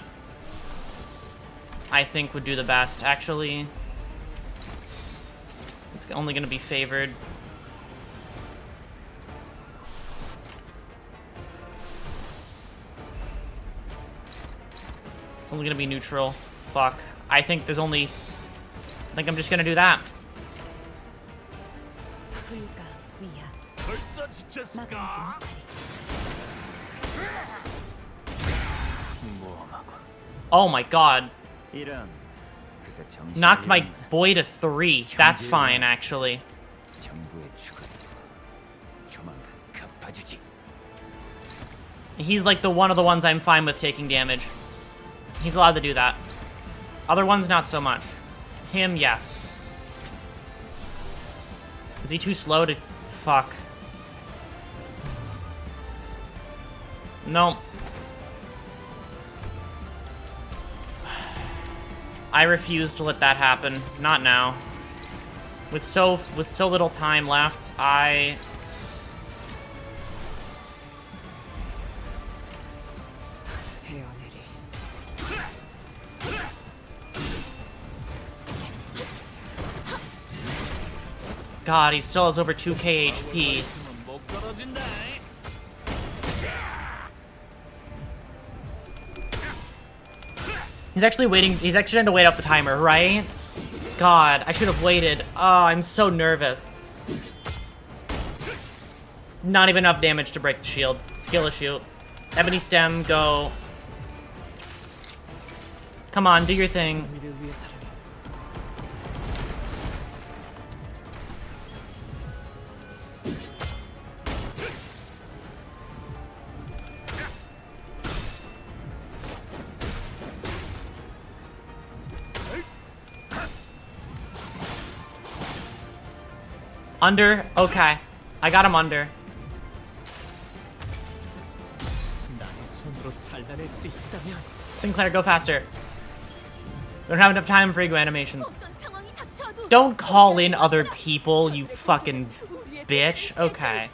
I think would do the best, actually. It's only gonna be favored. It's only gonna be neutral. Fuck. I think there's only... I think I'm just gonna do that. Oh my god. Knocked my boy to 3. That's fine, actually. He's like one of the ones I'm fine with taking damage. He's allowed to do that. Other ones, not so much. Him, yes. Is he too slow to... Fuck. No. I refuse to let that happen. Not now. With so little time left, God, he still has over 2k HP. He's actually waiting. He's actually trying to wait out the timer, right? God, I should have waited. Oh, I'm so nervous. Not even enough damage to break the shield. Skill issue. Ebony stem, go. Come on, do your thing. Under? Okay. I got him under. Sinclair, go faster. We don't have enough time for ego animations. Don't call in other people, you fucking bitch. Okay.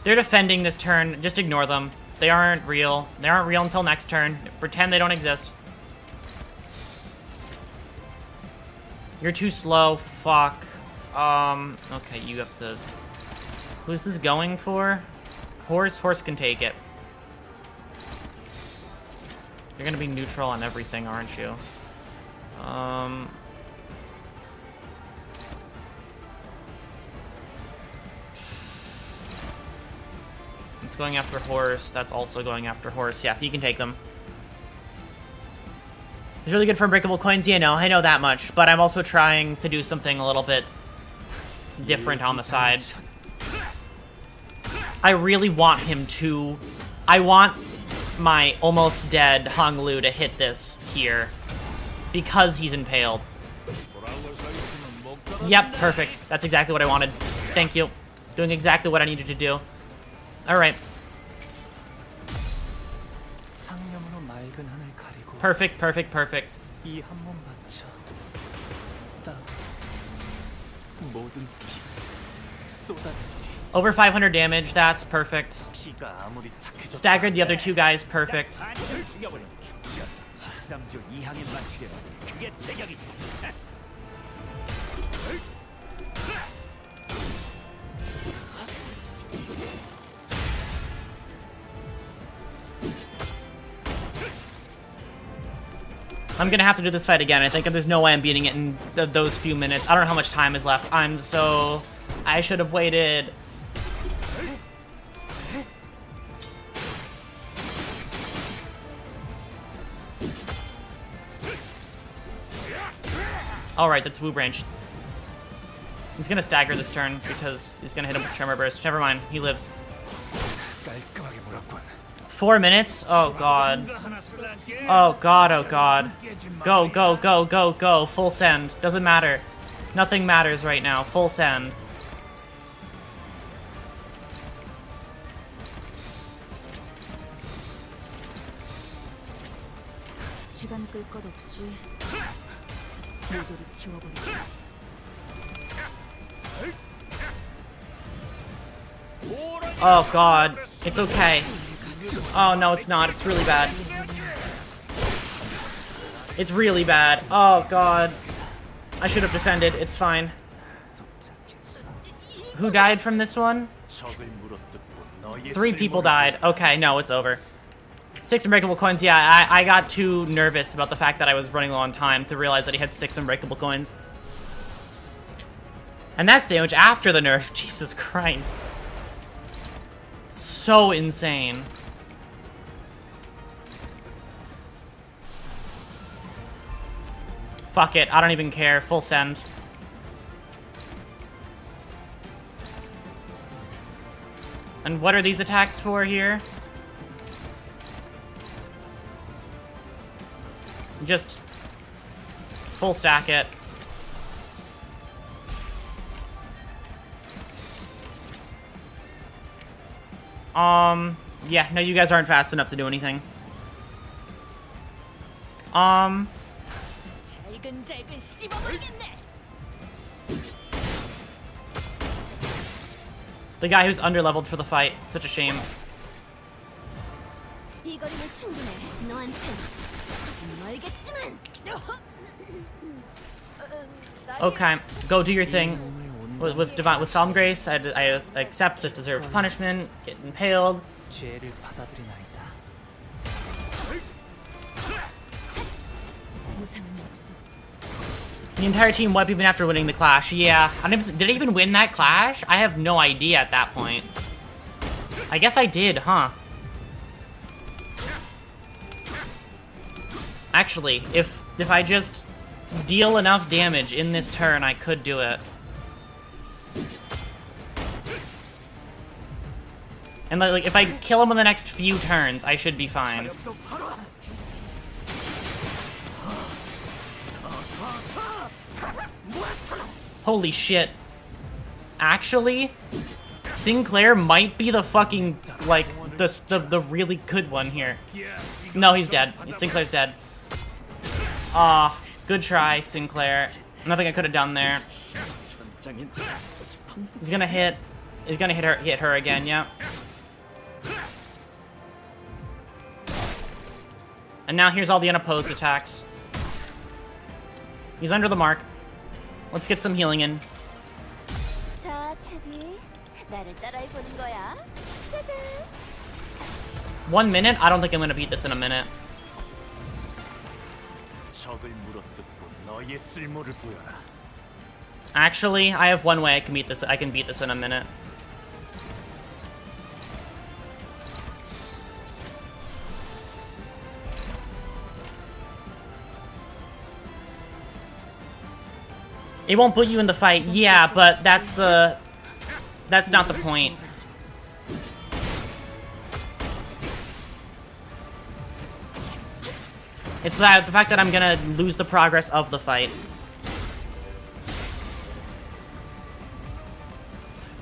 They're defending this turn. Just ignore them. They aren't real. They aren't real until next turn. Pretend they don't exist. You're too slow. Fuck. Okay, you have to... Who's this going for? Horse? Horse can take it. You're gonna be neutral on everything, aren't you? It's going after horse. That's also going after horse. Yeah, you can take them. It's really good for unbreakable coins. Yeah, no, I know that much. But I'm also trying to do something a little bit different on the side. I really want him to... I want my almost dead Hong Lu to hit this here. Because he's impaled. Yep, perfect. That's exactly what I wanted. Thank you. Doing exactly what I needed to do. Alright. Perfect, perfect, perfect. Over 500 damage, that's perfect. Staggered the other two guys, perfect. I'm gonna have to do this fight again. I think there's no way I'm beating it in those few minutes. I don't know how much time is left. I should have waited. Alright, that's Wu Branch. He's gonna stagger this turn because he's gonna hit him with Tremor Burst. Never mind, he lives. 4 minutes? Oh god. Oh god, oh god. Go, go, go, go, go. Full send. Doesn't matter. Nothing matters right now. Full send. Oh god. It's okay. Oh, no, it's not. It's really bad. It's really bad. Oh, God. I should have defended. It's fine. Who died from this one? 3 people died. Okay, no, it's over. 6 unbreakable coins. Yeah, I got too nervous about the fact that I was running low on time to realize that he had 6 unbreakable coins. And that's damage after the nerf. Jesus Christ. So insane. Fuck it. I don't even care. Full send. And what are these attacks for here? Just full stack it. Yeah, no, you guys aren't fast enough to do anything. The guy who's underleveled for the fight. Such a shame. Okay, go do your thing. With Solemn Grace, I accept this deserved punishment. Get impaled. The entire team wiped even after winning the clash. Yeah, did I even win that clash? I have no idea at that point. I guess I did, huh? Actually, if I just deal enough damage in this turn, I could do it. And like if I kill him in the next few turns, I should be fine. Holy shit. Actually, Sinclair might be the fucking, like, the really good one here. No, he's dead. Sinclair's dead. Aw, good try, Sinclair. Nothing I could have done there. He's gonna hit her again, yeah. And now here's all the unopposed attacks. He's under the mark. Let's get some healing in. 1 minute? I don't think I'm gonna beat this in a minute. Actually, I have one way I can beat this. I can beat this in a minute. It won't put you in the fight. Yeah, but that's not the point. It's the fact that I'm gonna lose the progress of the fight.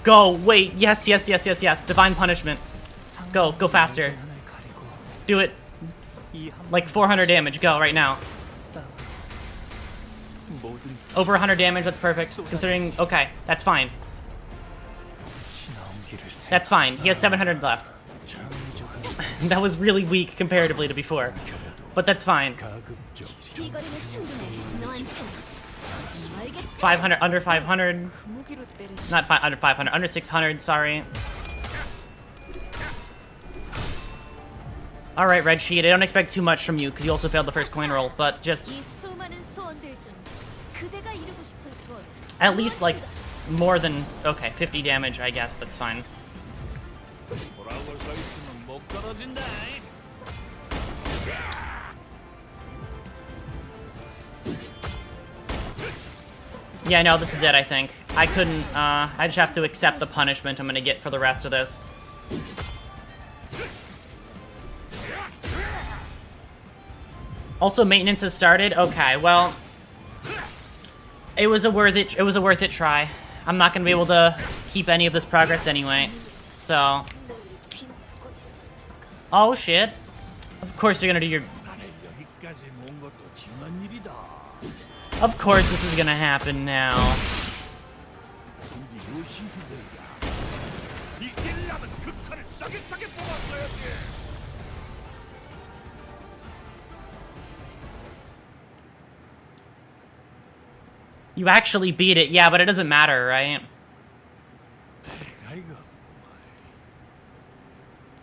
Go, wait, yes. Divine punishment. Go faster. Do it. Like 400 damage, go right now. Over 100 damage, that's perfect. Considering, okay, that's fine. That's fine, he has 700 left. That was really weak comparatively to before. But that's fine. 500, under 500. Not under 500, under 600, sorry. Alright, Red Sheet, I don't expect too much from you, because you also failed the first coin roll, but just... at least, like, more than... okay, 50 damage, I guess, that's fine. Yeah, no, this is it, I think. I couldn't, I just have to accept the punishment I'm gonna get for the rest of this. Also, maintenance has started? Okay, well... It was a worth it try. I'm not gonna be able to keep any of this progress anyway. So... oh, shit. Of course you're gonna do your... of course this is gonna happen now. You actually beat it, yeah, but it doesn't matter, right?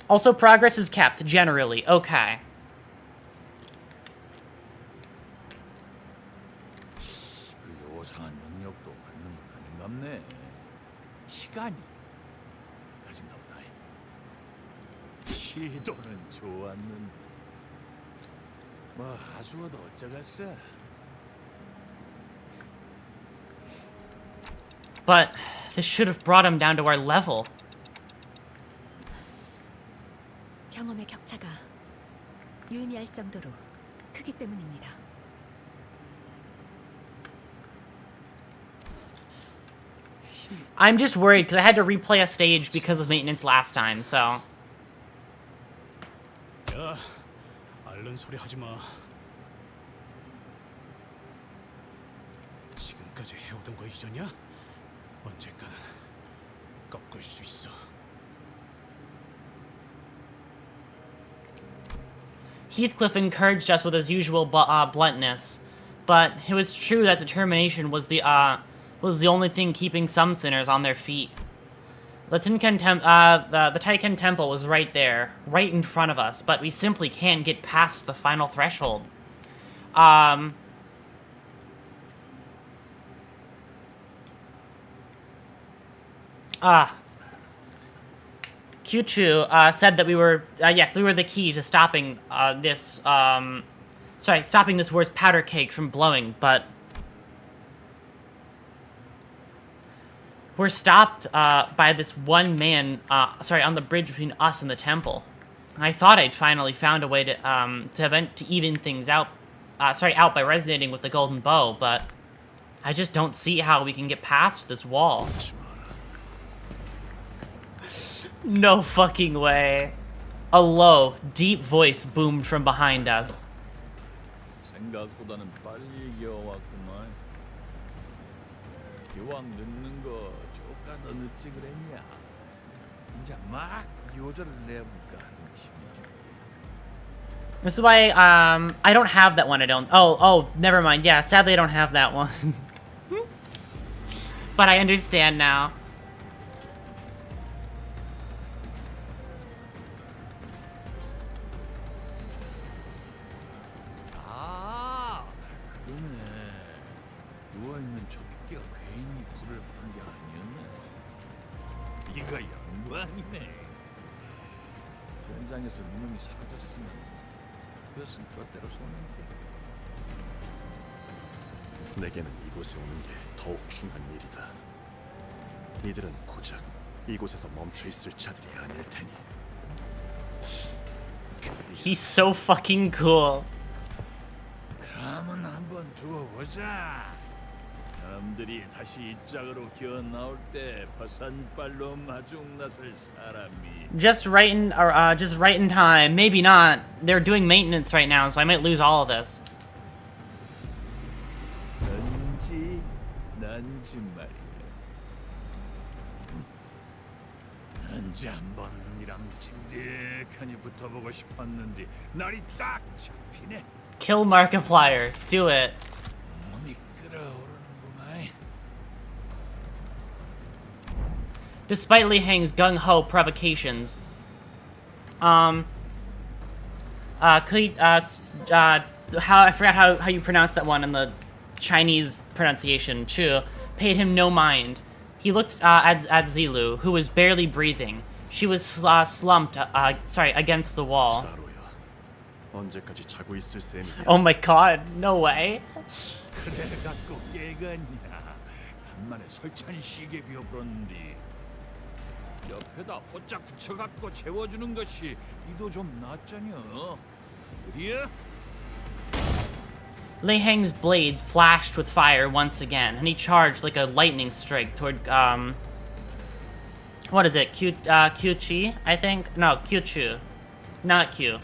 Also, progress is kept, generally. Okay. 그 요상한 능력도 갖는 건 아닌갑네. 시간이 가진가 보다. 시도는 좋았는데 뭐 하수어도 어쩌겠어. But this should have brought him down to our level. 경험의 격차가 유의미할 정도로 크기 때문입니다. I'm just worried because I had to replay a stage because of maintenance last time, so. 야, 앓는 소리 하지 마. 지금까지 해오던 거 잊었냐? 언젠가는 꺾을 수 있어. Heathcliff encouraged us with his usual bluntness, but it was true that determination was the only thing keeping some sinners on their feet. The Taiken Temple was right there, right in front of us, but we simply can't get past the final threshold. Kyuchu said that we were, yes, we were the key to stopping stopping this war's powder keg from blowing, but we're stopped by this one man, on the bridge between us and the temple. I thought I'd finally found a way to even things out, out by resonating with the golden bow, but I just don't see how we can get past this wall. No fucking way. A low, deep voice boomed from behind us. 생각보다는 빨리 겨왔구만. 기왕 늦는 거 조금 늦지 그랬냐? 이제 막 요절을 내볼까 하는 치면. This is why I don't have that one. Oh, never mind. Yeah, sadly I don't have that one. But I understand now. 누워있는 저끼가 괜히 불을 끄는 게 아니었네. 이거 영광이네. 전장에서 누놈이 사라졌으면 그것은 그것대로 손해인데. 내게는 이곳에 오는 게 더욱 중요한 일이다. 이들은 고작 이곳에서 멈춰 있을 자들이 아닐 테니. He's so fucking cool. 그러면 한번 두고 보자. 사람들이 다시 이 짝으로 기어 나올 때 버선발로 마중 나설 사람이. Just right in time. Maybe not. They're doing maintenance right now, so I might lose all of this. 난지 말이야. 난지 한번 이랑 찡직하니 붙어보고 싶었는데 날이 딱 잡히네. Kill Markiplier. Do it. 몸이 끓어오르는구만. Despite Li Hang's gung-ho provocations, I forgot how you pronounce that one in the Chinese pronunciation. Chu paid him no mind. He looked at Zilu, who was barely breathing. She was slumped, against the wall. 언제까지 자고 있을 셈이야? Oh my god, no way. 그래 갖고 깨갔냐? 간만에 설찬 시계 비워버렸는데 옆에다 호짝 붙여갖고 재워주는 것이 이도 좀 낫잖여. 그래야? Lei Hang's blade flashed with fire once again, and he charged like a lightning strike toward, what is it? Q-Chi, I think? No, Q-Chu. Not Q.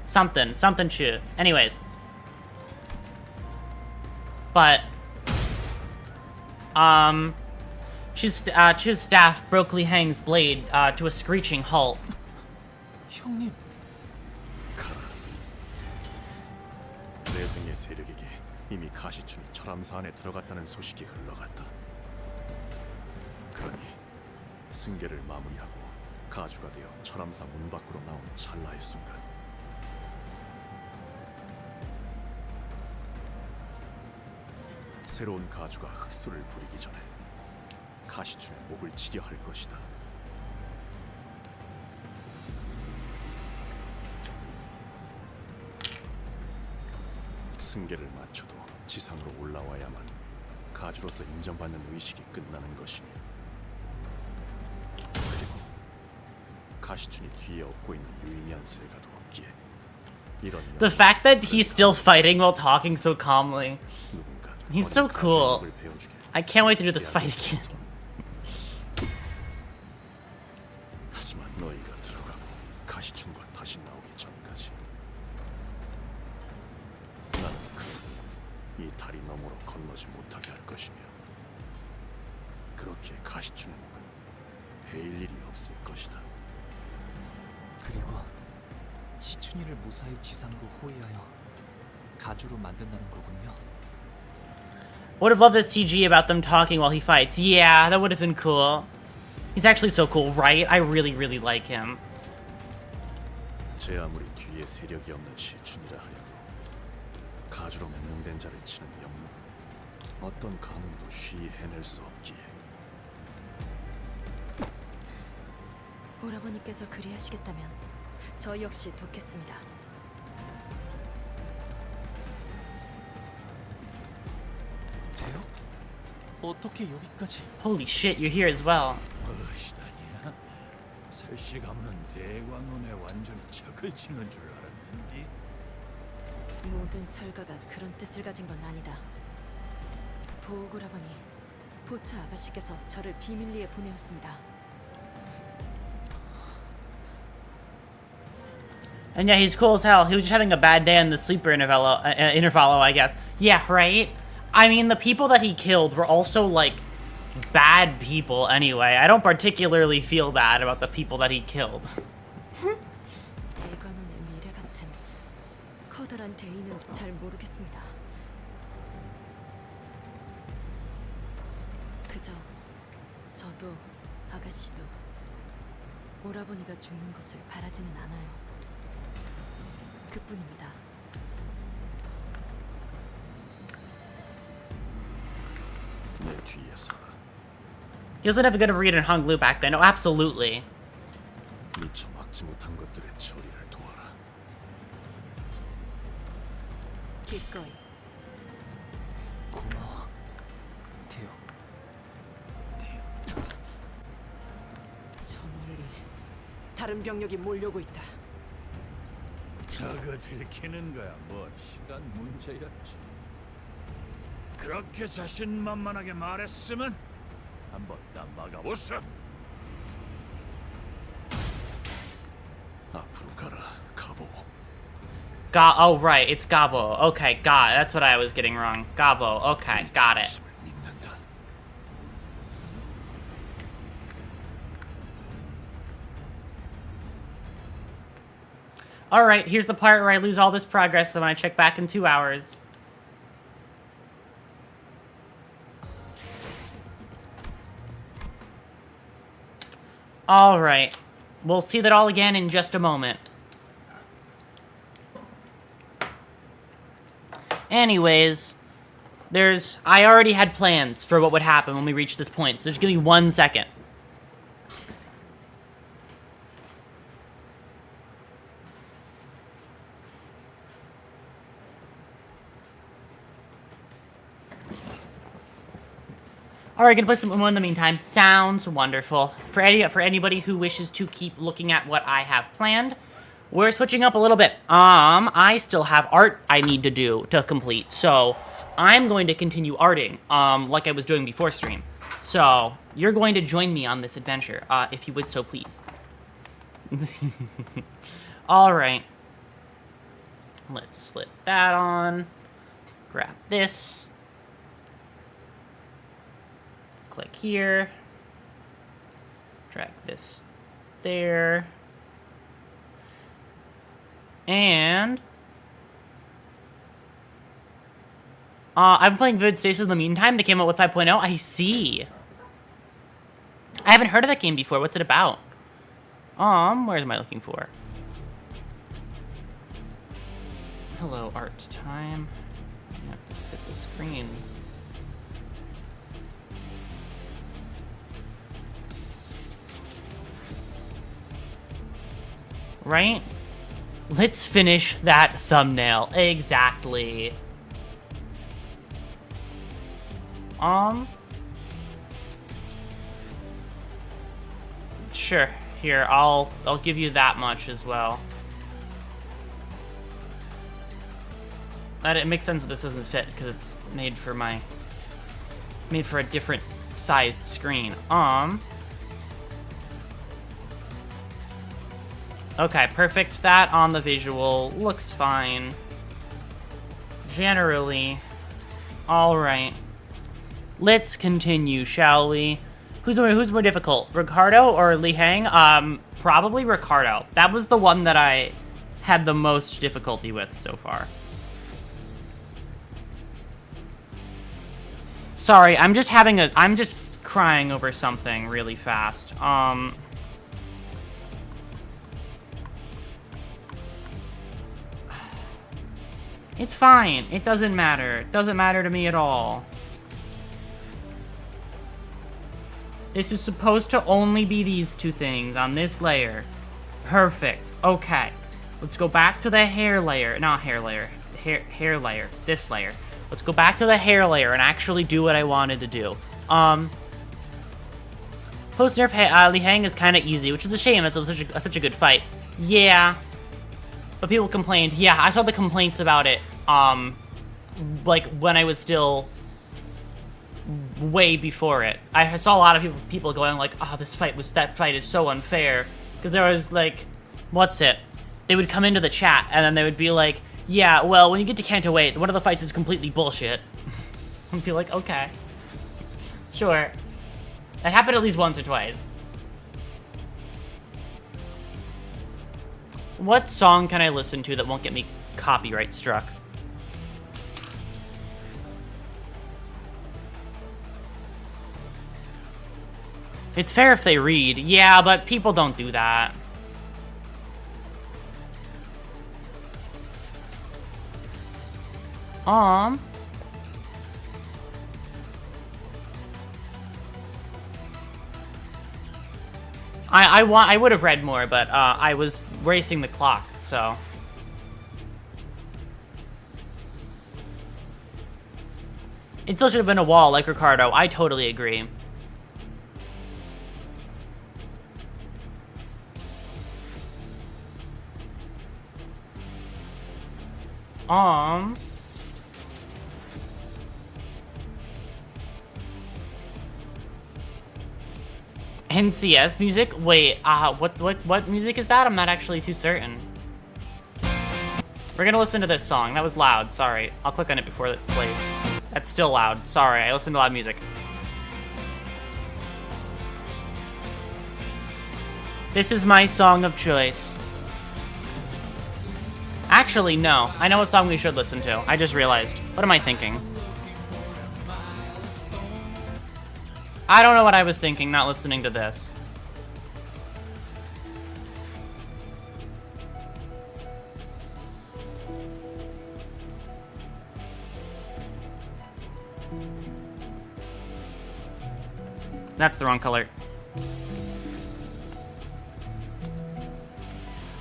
Something Chu. Anyways. But, Chu's staff broke Li Hang's blade, to a screeching halt. 형님. 내 등의 세력에게 이미 가시춘이 철암사 안에 들어갔다는 소식이 흘러갔다. 그러니 승계를 마무리하고 가주가 되어 철암사 문 밖으로 나온 찰나의 순간 새로운 가주가 흑수를 부리기 전에 가시춘의 목을 치려 할 것이다. 승계를 맞춰도 지상으로 올라와야만 가주로서 인정받는 의식이 끝나는 것이니, 그리고 가시춘이 뒤에 업고 있는 유의미한 세가도 없기에 이런 The fact that he's still fighting while talking so calmly. He's so cool. I can't wait to do this fight again. 하지만 너희가 들어가고 가시춘과 다시 나오기 전까지 나는 이 다리 너머로 건너지 못하게 할 것이며, 그렇게 가시춘의 목은 베일 일이 없을 것이다. 그리고 시춘이를 무사히 지상으로 호위하여 가주로 만든다는 거군요. Would have loved a CG about them talking while he fights. Yeah, that would have been cool. He's actually so cool, right? I really, really like him. 제 아무리 뒤에 세력이 없는 시춘이라 하여도 가주로 명명된 자를 치는 영문은 어떤 가문도 쉬이 해낼 수 없기에. 오라버니께서 그리하시겠다면 저 역시 돕겠습니다. 대요? 어떻게 여기까지? Holy shit, you're here as well. 무엇이다냐? 설씨 가문은 대광론에 완전히 척을 치는 줄 알았는데. 모든 설가가 그런 뜻을 가진 건 아니다. 보오고라버니, 보차 아가씨께서 저를 비밀리에 보내었습니다. And yeah, he's cool as hell. He was just having a bad day in the sleeper intervallo, I guess. Yeah, right? I mean, the people that he killed were also, like, bad people anyway. I don't particularly feel bad about the people that he killed. 대관원의 미래 같은 커다란 대의는 잘 모르겠습니다. 그저 저도 아가씨도 오라버니가 죽는 것을 바라지는 않아요. 그뿐입니다. 내 뒤에 서라. He doesn't have a good read in Hanglu back then. Oh, absolutely. 미처 막지 못한 것들의 처리를 도와라. 기꺼이. 고마워, 대요. 저 멀리 다른 병력이 몰려오고 있다. 저거 들키는 거야 뭐 시간 문제였지. 그렇게 자신만만하게 말했으면 한번 딱 막아보소. 앞으로 가라, 가보. Oh, right, it's Gabo. Okay, got it. That's what I was getting wrong. Gabo. Okay, got it. Alright, here's the part where I lose all this progress when I check back in 2 hours. Alright. We'll see that all again in just a moment. Anyways, I already had plans for what would happen when we reach this point, so just give me 1 second. Alright, gonna play some Umo in the meantime. Sounds wonderful. For anybody who wishes to keep looking at what I have planned, we're switching up a little bit. I still have art I need to do to complete, so I'm going to continue arting, like I was doing before stream. So, you're going to join me on this adventure, if you would so please. Alright. Let's slip that on. Grab this. Click here. Drag this there. And I'm playing Vivid Stations in the meantime. They came out with 5.0. I see. I haven't heard of that game before. What's it about? Where am I looking for? Hello, art time. I have to fit the screen. Right? Let's finish that thumbnail. Exactly. Sure. Here, I'll give you that much as well. That it makes sense that this doesn't fit because it's made for a different sized screen. Okay, perfect. That on the visual looks fine. Generally. Alright. Let's continue, shall we? Who's more difficult? Ricardo or Li Hang? Probably Ricardo. That was the one that I had the most difficulty with so far. Sorry, I'm just crying over something really fast. It's fine. It doesn't matter. It doesn't matter to me at all. This is supposed to only be these two things on this layer. Perfect. Okay. Let's go back to the hair layer. Not hair layer. Hair layer. This layer. Let's go back to the hair layer and actually do what I wanted to do. Post-nerf Li Hang is kind of easy, which is a shame. It's such a good fight. Yeah. But people complained. Yeah, I saw the complaints about it, like, when I was still way before it. I saw a lot of people going like, oh, that fight is so unfair. Because there was, like, what's it? They would come into the chat, and then they would be like, yeah, well, when you get to Kanto 8, one of the fights is completely bullshit. I'd be like, okay. Sure. That happened at least once or twice. What song can I listen to that won't get me copyright struck? It's fair if they read. Yeah, but people don't do that. I would have read more, but I was racing the clock, so. It still should have been a wall, like Ricardo. I totally agree. NCS music? Wait, what music is that? I'm not actually too certain. We're gonna listen to this song. That was loud, sorry. I'll click on it before it plays. That's still loud. Sorry, I listen to loud music. This is my song of choice. Actually, no. I know what song we should listen to. I just realized. What am I thinking? I don't know what I was thinking, not listening to this. That's the wrong color.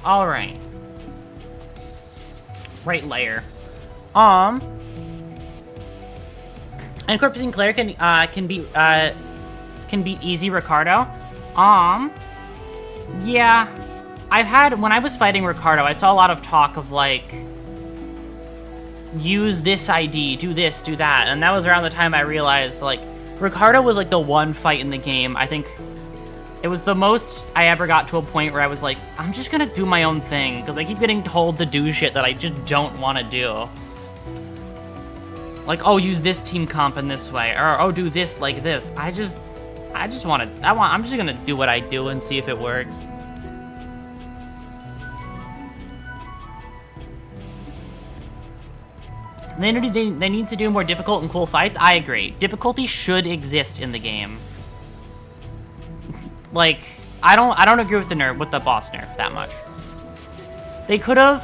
Alright. Right layer. And Corpusing Claire can beat easy Ricardo. Yeah. When I was fighting Ricardo, I saw a lot of talk of, like, use this ID, do this, do that. And that was around the time I realized, like, Ricardo was, like, the one fight in the game. I think it was the most I ever got to a point where I was like, I'm just gonna do my own thing, because I keep getting told to do shit that I just don't want to do. Like, oh, use this team comp in this way, or oh, do this like this. I'm just gonna do what I do and see if it works. They need to do more difficult and cool fights. I agree. Difficulty should exist in the game. Like, I don't agree with the boss nerf that much. They could have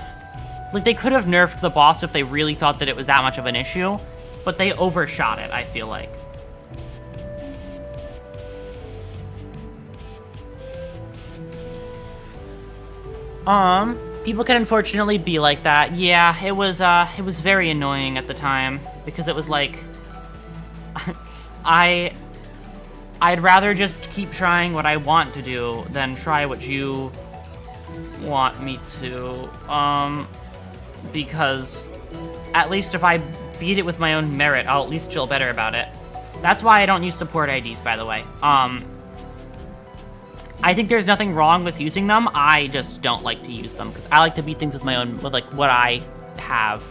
nerfed the boss if they really thought that it was that much of an issue, but they overshot it, I feel like. People can unfortunately be like that. Yeah, it was very annoying at the time because it was like I'd rather just keep trying what I want to do than try what you want me to. Because at least if I beat it with my own merit, I'll at least feel better about it. That's why I don't use support IDs, by the way. I think there's nothing wrong with using them. I just don't like to use them because I like to beat things with my own, with like what I have.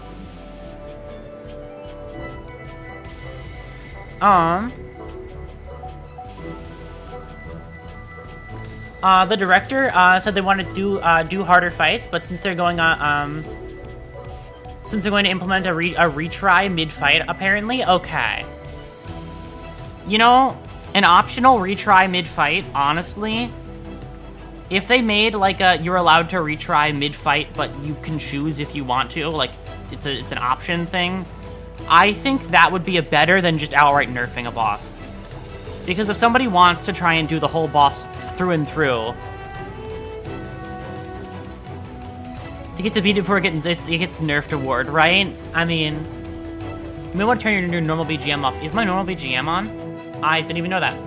The director said they wanted to do harder fights, but since they're going on, since they're going to implement a retry mid-fight, apparently, okay. You know, an optional retry mid-fight, honestly, if they made like you're allowed to retry mid-fight, but you can choose if you want to, like it's an option thing, I think that would be better than just outright nerfing a boss. Because if somebody wants to try and do the whole boss through and through, to get to beat it before it gets nerfed award, right? I mean, you may want to turn your normal BGM off. Is my normal BGM on? I didn't even know that.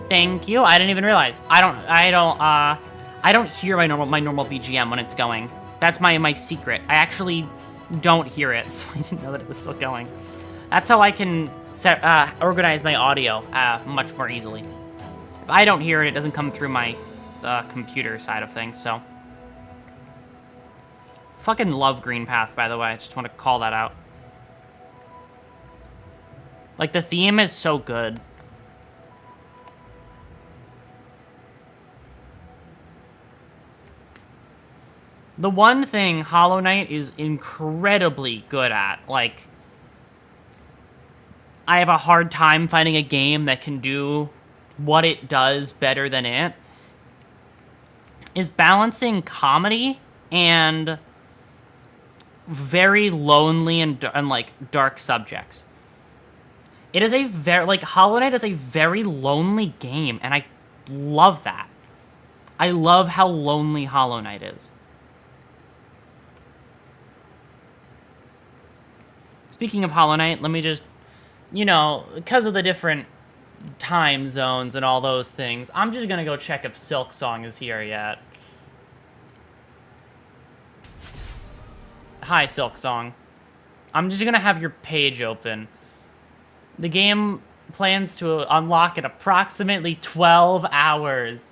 Thank you. I didn't even realize. I don't hear my normal BGM when it's going. That's my secret. I actually don't hear it, so I didn't know that it was still going. That's how I can organize my audio much more easily. If I don't hear it, it doesn't come through my computer side of things, so. Fucking love Green Path, by the way. I just want to call that out. Like, the theme is so good. The one thing Hollow Knight is incredibly good at, like, I have a hard time finding a game that can do what it does better than it, is balancing comedy and very lonely and like dark subjects. It is a very, like, Hollow Knight is a very lonely game, and I love that. I love how lonely Hollow Knight is. Speaking of Hollow Knight, let me just, you know, because of the different time zones and all those things, I'm just gonna go check if Silk Song is here yet. Hi, Silk Song. I'm just gonna have your page open. The game plans to unlock in approximately 12 hours.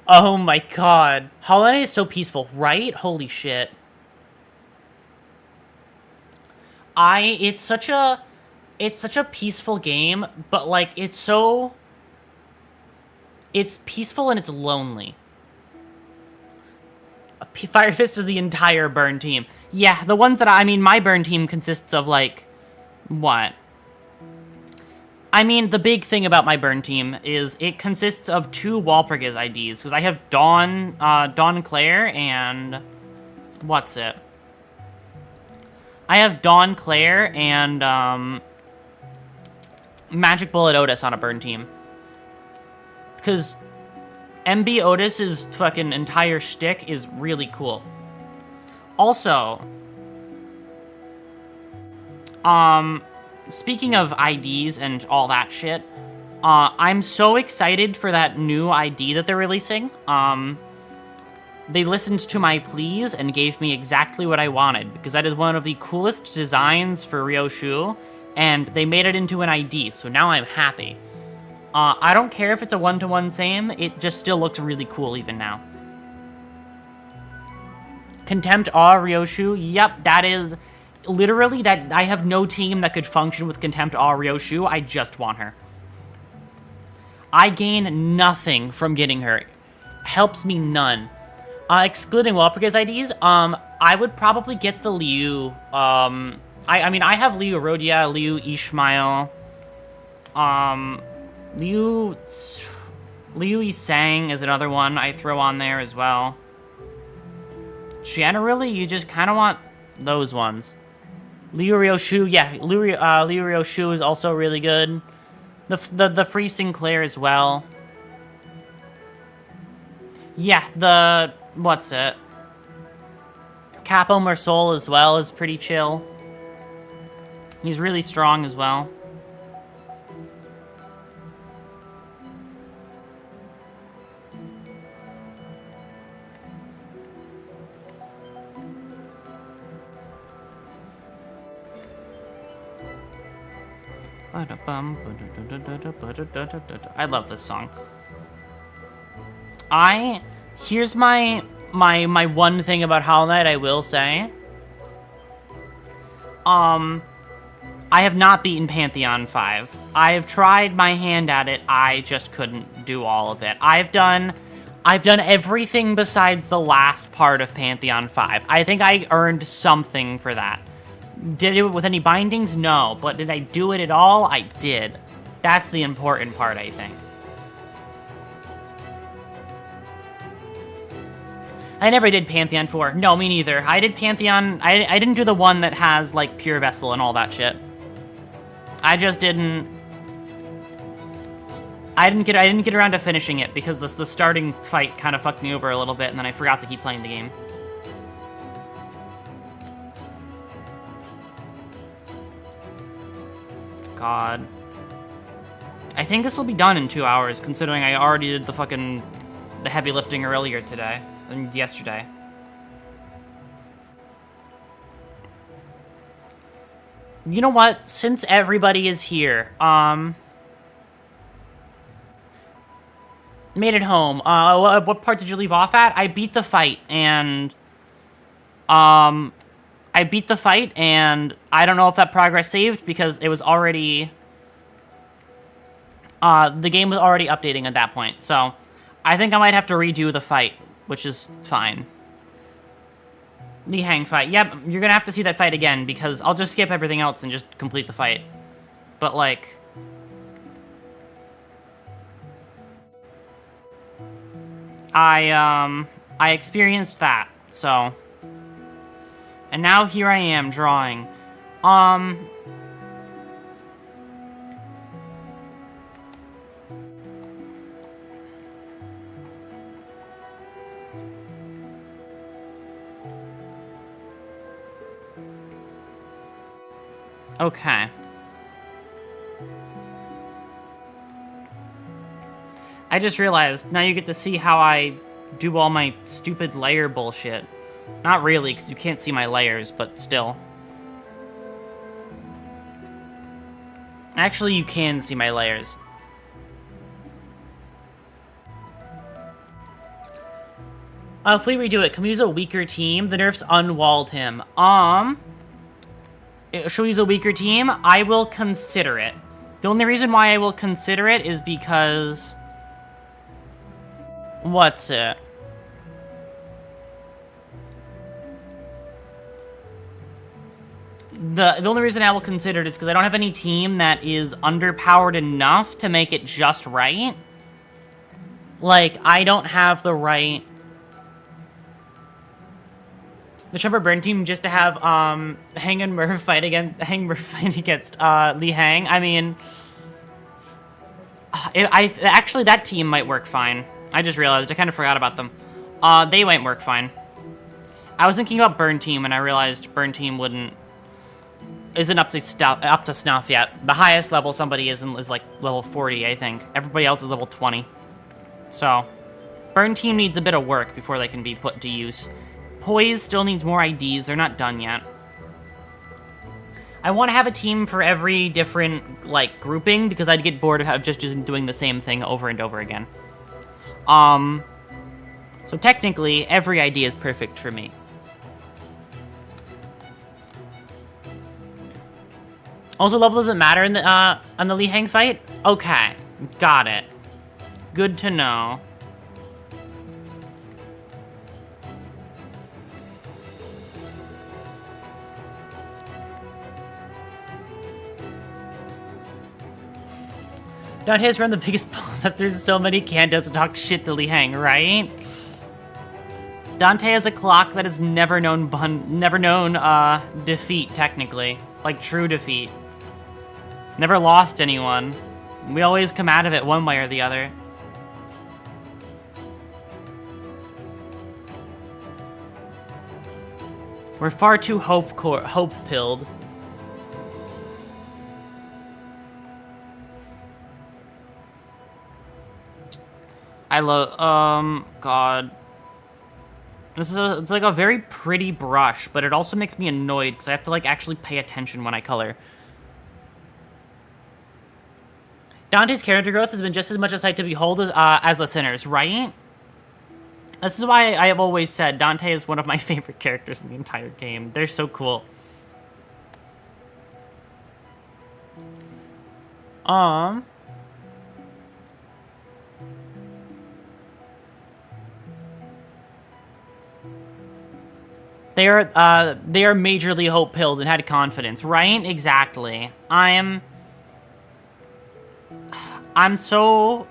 Oh my god. Hollow Knight is so peaceful, right? Holy shit. It's such a peaceful game, but like it's peaceful and it's lonely. Fire Fist is the entire burn team. Yeah, the ones that I mean, my burn team consists of like what? I mean, the big thing about my burn team is it consists of 2 Walpurgis IDs because I have Dawn Claire and what's it? I have Dawn Claire and Magic Bullet Otis on a burn team. Because MB Otis's fucking entire shtick is really cool. Also, speaking of IDs and all that shit, I'm so excited for that new ID that they're releasing. They listened to my pleas and gave me exactly what I wanted, because that is one of the coolest designs for Ryoshu, and they made it into an ID, so now I'm happy. I don't care if it's a one-to-one same, it just still looks really cool even now. Contempt Awe Ryoshu, yep, that is literally that. I have no team that could function with Contempt Awe Ryoshu, I just want her. I gain nothing from getting her, helps me none. Excluding Walpurgis IDs, I would probably get the Liu. I mean, I have Liu Rodia, Liu Ishmael, Liu Yisang is another one I throw on there as well. Generally, you just kind of want those ones. Liu Ryoshu, yeah, Liu Ryoshu is also really good. The Free Sinclair as well. Yeah, what's it? Capo Mersol as well is pretty chill. He's really strong as well. I love this song. Here's my one thing about Hollow Knight I will say. I have not beaten Pantheon 5. I have tried my hand at it. I just couldn't do all of it. I've done everything besides the last part of Pantheon 5. I think I earned something for that. Did I do it with any bindings? No. But did I do it at all? I did. That's the important part, I think. I never did Pantheon 4. No, me neither. I did Pantheon... I didn't do the one that has, like, Pure Vessel and all that shit. I just didn't... I didn't get around to finishing it because the starting fight kind of fucked me over a little bit, and then I forgot to keep playing the game. God. I think this will be done in 2 hours, considering I already did the heavy lifting earlier today and yesterday. You know what? Since everybody is here, made it home. What part did you leave off at? I beat the fight, and I don't know if that progress saved because it was already, the game was already updating at that point. So I think I might have to redo the fight, which is fine. The hang fight. Yep, you're gonna have to see that fight again because I'll just skip everything else and just complete the fight. But like, I experienced that, so. And now here I am drawing. Okay. I just realized, now you get to see how I do all my stupid layer bullshit. Not really, because you can't see my layers, but still. Actually, you can see my layers. If we redo it, can we use a weaker team? The nerfs unwalled him. Should we use a weaker team? I will consider it. The only reason why I will consider it is because... What's it? The only reason I will consider it is because I don't have any team that is underpowered enough to make it just right. Like, I don't have the right... The Trevor Burn team just to have Hang and Murph fight against Li Hang. I mean, actually that team might work fine. I just realized I kind of forgot about them. They might work fine. I was thinking about Burn team and I realized Burn team isn't up to snuff yet. The highest level somebody is like level 40, I think. Everybody else is level 20. So, Burn team needs a bit of work before they can be put to use. Poise still needs more IDs. They're not done yet. I want to have a team for every different, like, grouping because I'd get bored of just doing the same thing over and over again. So technically, every ID is perfect for me. Also, level doesn't matter in the, on the Li Hang fight? Okay. Got it. Good to know. Dante has run the biggest balls up. There's so many Kantos to talk shit to Li Hang, right? Dante has a clock that has never known defeat, technically. Like, true defeat. Never lost anyone. We always come out of it one way or the other. We're far too hope-pilled. I love, God. It's like a very pretty brush, but it also makes me annoyed because I have to like actually pay attention when I color. Dante's character growth has been just as much a sight to behold as the Sinner's, right? This is why I have always said Dante is one of my favorite characters in the entire game. They're so cool. They are majorly hope-pilled and had confidence, right? Exactly. I'm so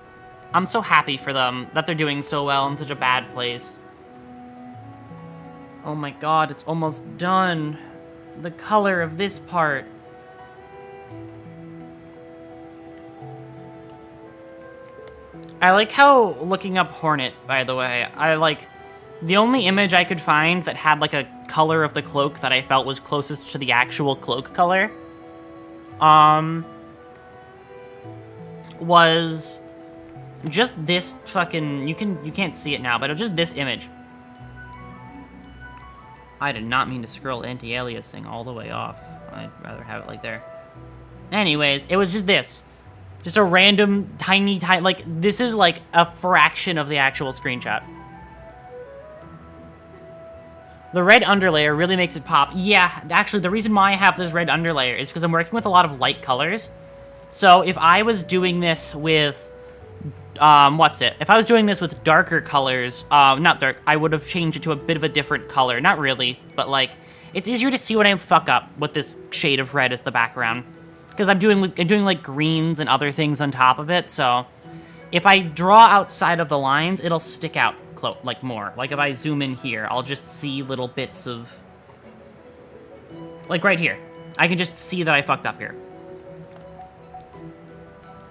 happy for them that they're doing so well in such a bad place. Oh my god, it's almost done. The color of this part. I like how, looking up Hornet, by the way, the only image I could find that had like a color of the cloak that I felt was closest to the actual cloak color, was just this fucking, you can't see it now, but it was just this image. I did not mean to scroll anti-aliasing all the way off. I'd rather have it like there. Anyways, it was just this. Just a random tiny, like, this is like a fraction of the actual screenshot. The red underlayer really makes it pop. Yeah, actually, the reason why I have this red underlayer is because I'm working with a lot of light colors. So if I was doing this with, if I was doing this with darker colors, not dark, I would have changed it to a bit of a different color. Not really, but like, it's easier to see when I fuck up with this shade of red as the background. Because I'm doing like greens and other things on top of it, so if I draw outside of the lines, it'll stick out like more. Like if I zoom in here, I'll just see little bits of, like right here. I can just see that I fucked up here.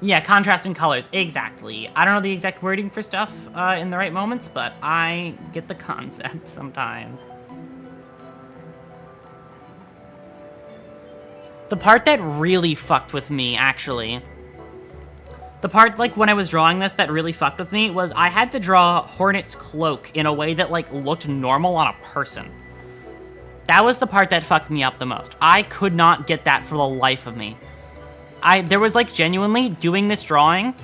Yeah, contrasting colors, exactly. I don't know the exact wording for stuff in the right moments, but I get the concept sometimes. The part that really fucked with me, actually, the part, like, when I was drawing this that really fucked with me was I had to draw Hornet's cloak in a way that, like, looked normal on a person. That was the part that fucked me up the most. I could not get that for the life of me. There was, like, genuinely, doing this drawing,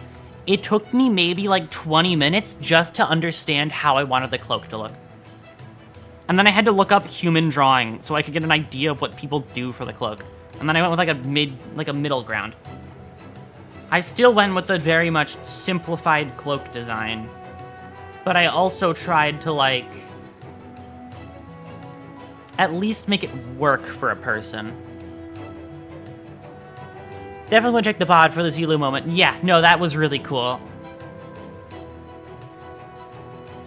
it took me maybe, like, 20 minutes just to understand how I wanted the cloak to look. And then I had to look up human drawing so I could get an idea of what people do for the cloak. And then I went with, like, a middle ground. I still went with the very much simplified cloak design. But I also tried to, like, at least make it work for a person. Definitely want to check the VOD for the Zulu moment. Yeah, no, that was really cool.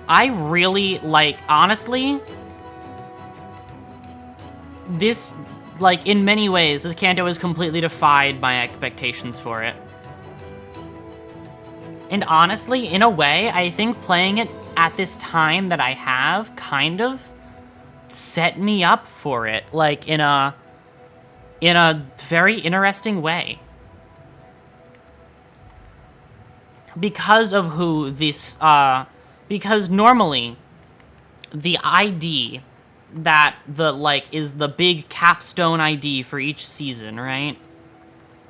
I really, like, honestly, this, like, in many ways, this Kanto has completely defied my expectations for it. And honestly, in a way, I think playing it at this time that I have kind of set me up for it, like, in a very interesting way. Because of who this, because normally, the ID that is the big capstone ID for each season, right,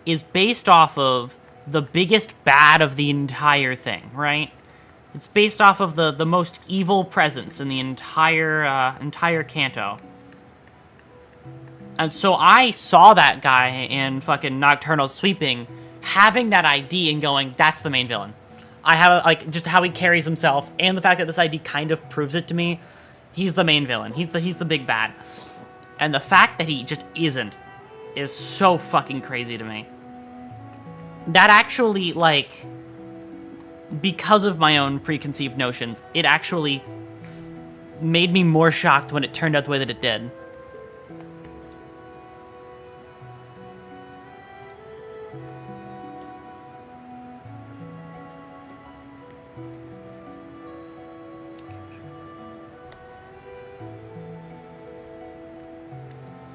is based off of the biggest bad of the entire thing, right? It's based off of the most evil presence in the entire Kanto. And so I saw that guy in fucking Nocturnal Sweeping having that ID and going, that's the main villain. I have, like, just how he carries himself and the fact that this ID kind of proves it to me. He's the main villain. He's the big bad. And the fact that he just isn't is so fucking crazy to me. that actually, like, because of my own preconceived notions, it actually made me more shocked when it turned out the way that it did.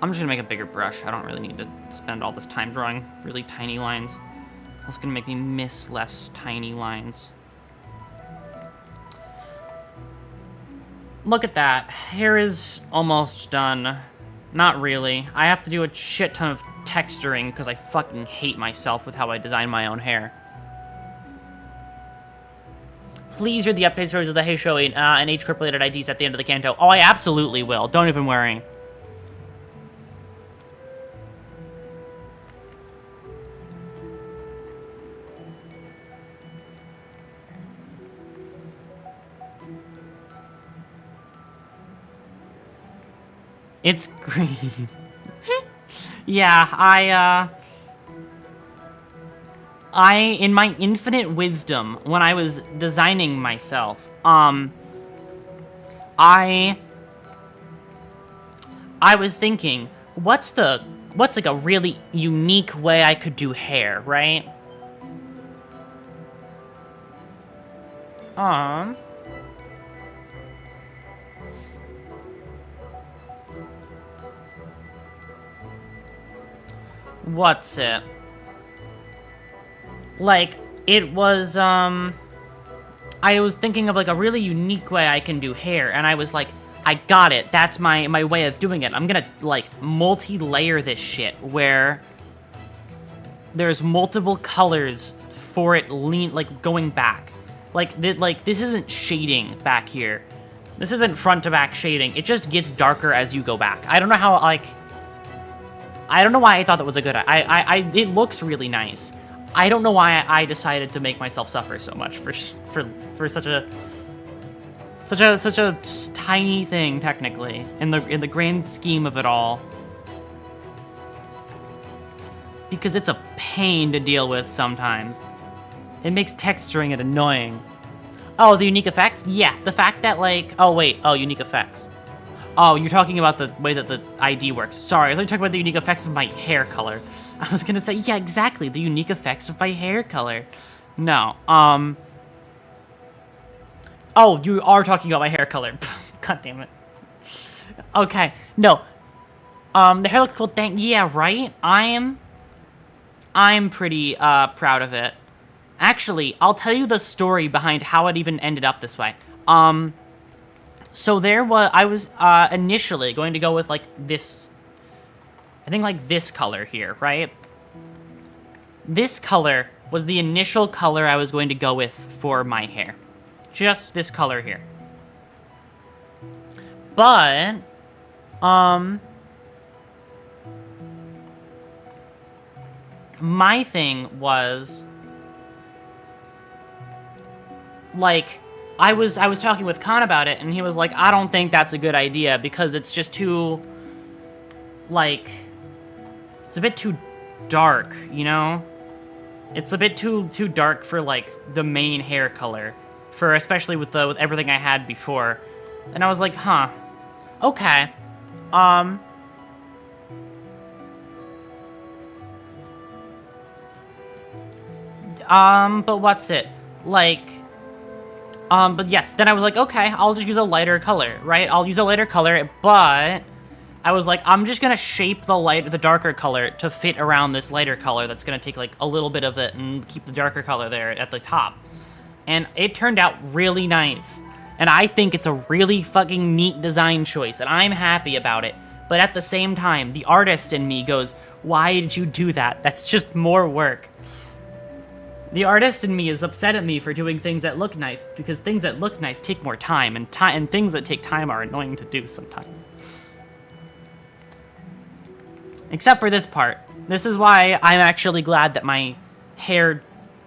I'm just gonna make a bigger brush. I don't really need to spend all this time drawing really tiny lines. That's gonna make me miss less tiny lines. Look at that. Hair is almost done. Not really. I have to do a shit ton of texturing because I fucking hate myself with how I design my own hair. Please read the update stories of the Heisho and age-correlated IDs at the end of the canto. Oh, I absolutely will. Don't even worry. It's green. Yeah, in my infinite wisdom, when I was designing myself, I was thinking, what's like a really unique way I could do hair, right? What's it? Like, it was, I was thinking of, like, a really unique way I can do hair, and I was like, I got it. That's my way of doing it. I'm gonna, like, multi-layer this shit, where there's multiple colors for it going back. Like, this isn't shading back here. This isn't front-to-back shading. It just gets darker as you go back. I don't know how, like... I don't know why I thought that was a good... it looks really nice. I don't know why I decided to make myself suffer so much for such a tiny thing, technically, in the grand scheme of it all. Because it's a pain to deal with sometimes. It makes texturing it annoying. Oh, the unique effects? Yeah, the fact that, like... Oh, wait. Oh, unique effects. Oh, you're talking about the way that the ID works. Sorry, I thought you were talking about the unique effects of my hair color. I was gonna say, yeah, exactly, the unique effects of my hair color. No, Oh, you are talking about my hair color. God damn it. Okay, no. The hair looks cool, yeah, right? I'm pretty, proud of it. Actually, I'll tell you the story behind how it even ended up this way. So I was initially going to go with, like, this, I think, like, this color here, right? This color was the initial color I was going to go with for my hair. Just this color here. But, my thing was, like... I was talking with Khan about it, and he was like, I don't think that's a good idea, because it's just too, like, it's a bit too dark, you know? It's a bit too dark for, like, the main hair color, especially with everything I had before. And I was like, huh, okay, but what's it, like... but yes, then I was like, okay, I'll just use a lighter color, right? I'll use a lighter color, but I was like, I'm just gonna shape the darker color to fit around this lighter color that's gonna take, like, a little bit of it and keep the darker color there at the top. And it turned out really nice. And I think it's a really fucking neat design choice, and I'm happy about it. But at the same time, the artist in me goes, why did you do that? That's just more work. The artist in me is upset at me for doing things that look nice, because things that look nice take more time, and things that take time are annoying to do sometimes. Except for this part. This is why I'm actually glad that my hair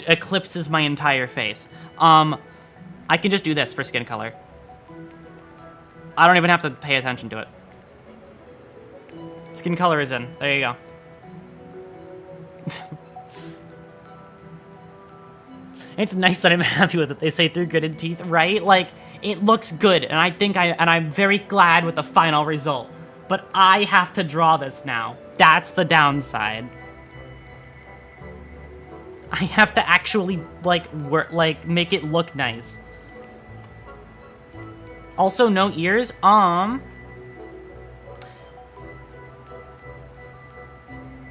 eclipses my entire face. I can just do this for skin color. I don't even have to pay attention to it. Skin color is in. There you go. It's nice that I'm happy with it. They say through gritted teeth, right? Like, it looks good, and I'm very glad with the final result. But I have to draw this now. That's the downside. I have to actually, like, make it look nice. Also, no ears.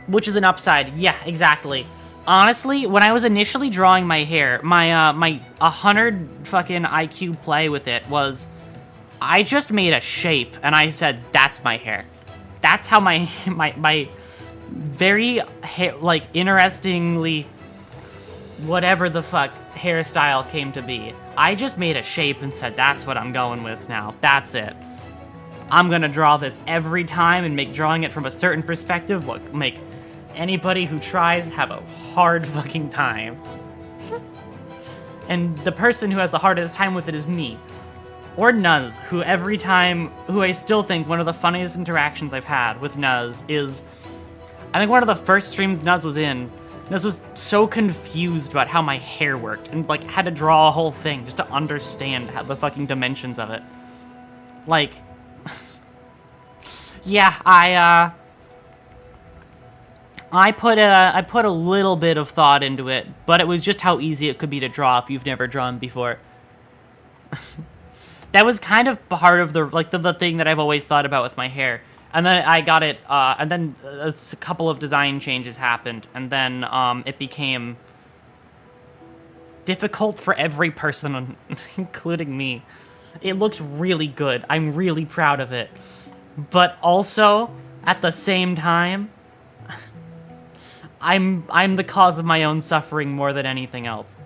Which is an upside. Yeah, exactly. Honestly, when I was initially drawing my hair, my 100 fucking IQ play with it was, I just made a shape, and I said, that's my hair. That's how my very, like, interestingly, whatever the fuck hairstyle came to be. I just made a shape and said, that's what I'm going with now. That's it. I'm gonna draw this every time and make drawing it from a certain perspective make anybody who tries have a hard fucking time. And the person who has the hardest time with it is me. Or Nuz, who I still think one of the funniest interactions I've had with Nuz is, I think one of the first streams Nuz was in, Nuz was so confused about how my hair worked, and like had to draw a whole thing just to understand how the fucking dimensions of it. Like, yeah, I put a little bit of thought into it, but it was just how easy it could be to draw if you've never drawn before. That was kind of part of the thing that I've always thought about with my hair. And then I got it, and then a couple of design changes happened, and then it became difficult for every person, including me. It looks really good. I'm really proud of it. But also, at the same time, I'm the cause of my own suffering more than anything else.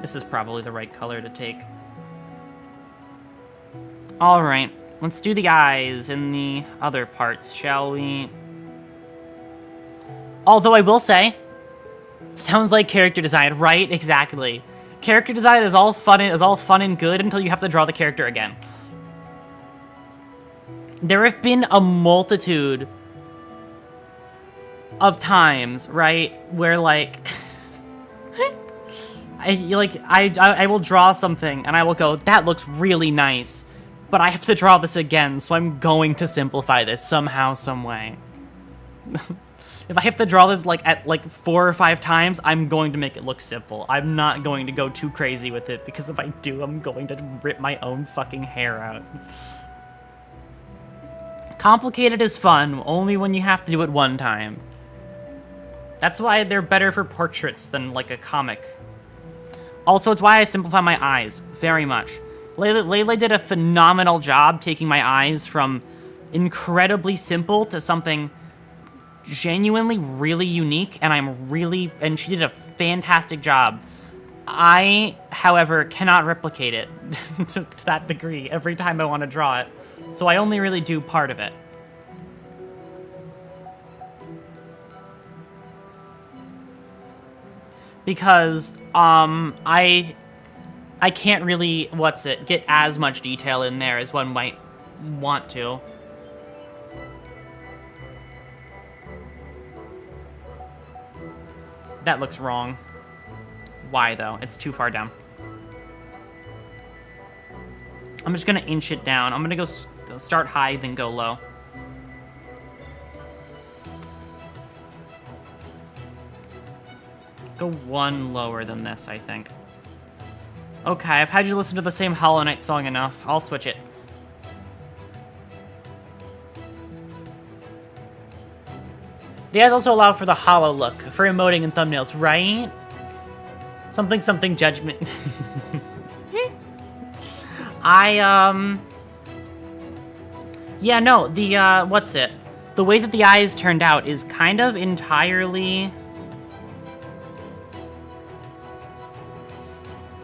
This is probably the right color to take. Alright, let's do the eyes in the other parts, shall we? Although I will say, sounds like character design, right? Exactly. Character design is all fun and good until you have to draw the character again. There have been a multitude of times, right, where like I will draw something and I will go, that looks really nice, but I have to draw this again, so I'm going to simplify this somehow, some way. If I have to draw this at 4 or 5 times, I'm going to make it look simple. I'm not going to go too crazy with it, because if I do, I'm going to rip my own fucking hair out. Complicated is fun, only when you have to do it one time. That's why they're better for portraits than like a comic. Also, it's why I simplify my eyes very much. Lele did a phenomenal job taking my eyes from incredibly simple to something genuinely really unique, and she did a fantastic job. I, however, cannot replicate it to that degree every time I want to draw it, so I only really do part of it. Because, I can't really, get as much detail in there as one might want to. That looks wrong. Why, though? It's too far down. I'm just gonna inch it down. I'm gonna go start high, then go low. Go one lower than this, I think. Okay, I've had you listen to the same Hollow Knight song enough. I'll switch it. The ads also allow for the hollow look, for emoting and thumbnails, right? Something judgment. Yeah, no, the way that the eyes turned out is kind of entirely...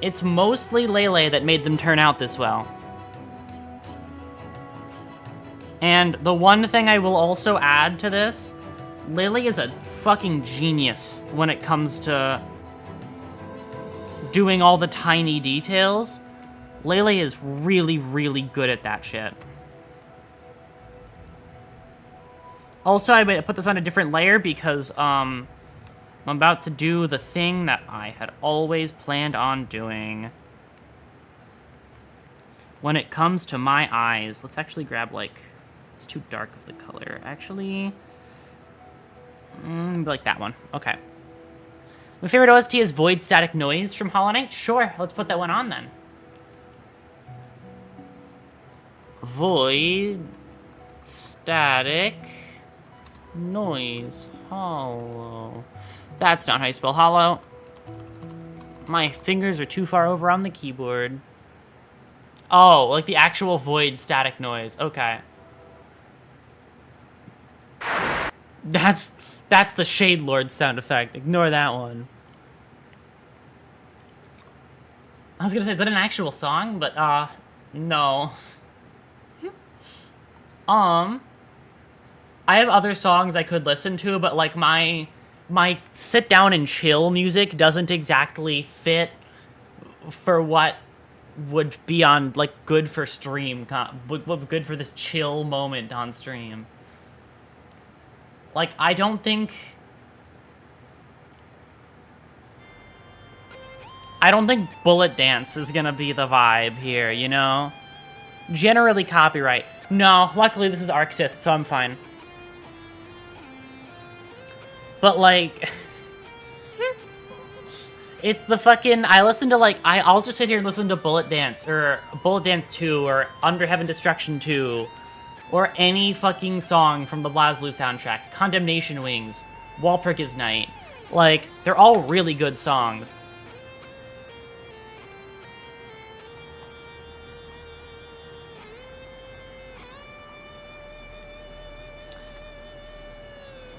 It's mostly Lele that made them turn out this well. And the one thing I will also add to this, Lele is a fucking genius when it comes to doing all the tiny details. Lele is really, really good at that shit. Also, I put this on a different layer because, I'm about to do the thing that I had always planned on doing. When it comes to my eyes, let's actually grab, like, it's too dark of the color. Actually, like that one. Okay. My favorite OST is Void Static Noise from Hollow Knight. Sure, let's put that one on then. Void Static Noise Hollow. That's not how you spell hollow. My fingers are too far over on the keyboard. Oh, like the actual void static noise. Okay. That's the Shade Lord sound effect. Ignore that one. I was gonna say, is that an actual song? But, no. I have other songs I could listen to, but, like, my sit down and chill music doesn't exactly fit for what would be on, like, good for stream, good for this chill moment on stream. Like, I don't think Bullet Dance is gonna be the vibe here, you know? Generally copyright. No, luckily this is Arcsys, so I'm fine. But, like, it's the fucking, I listen to, like, I'll just sit here and listen to Bullet Dance, or Bullet Dance 2, or Under Heaven Destruction 2, or any fucking song from the BlazBlue soundtrack. Condemnation Wings, Walpurgis Night. Like, they're all really good songs.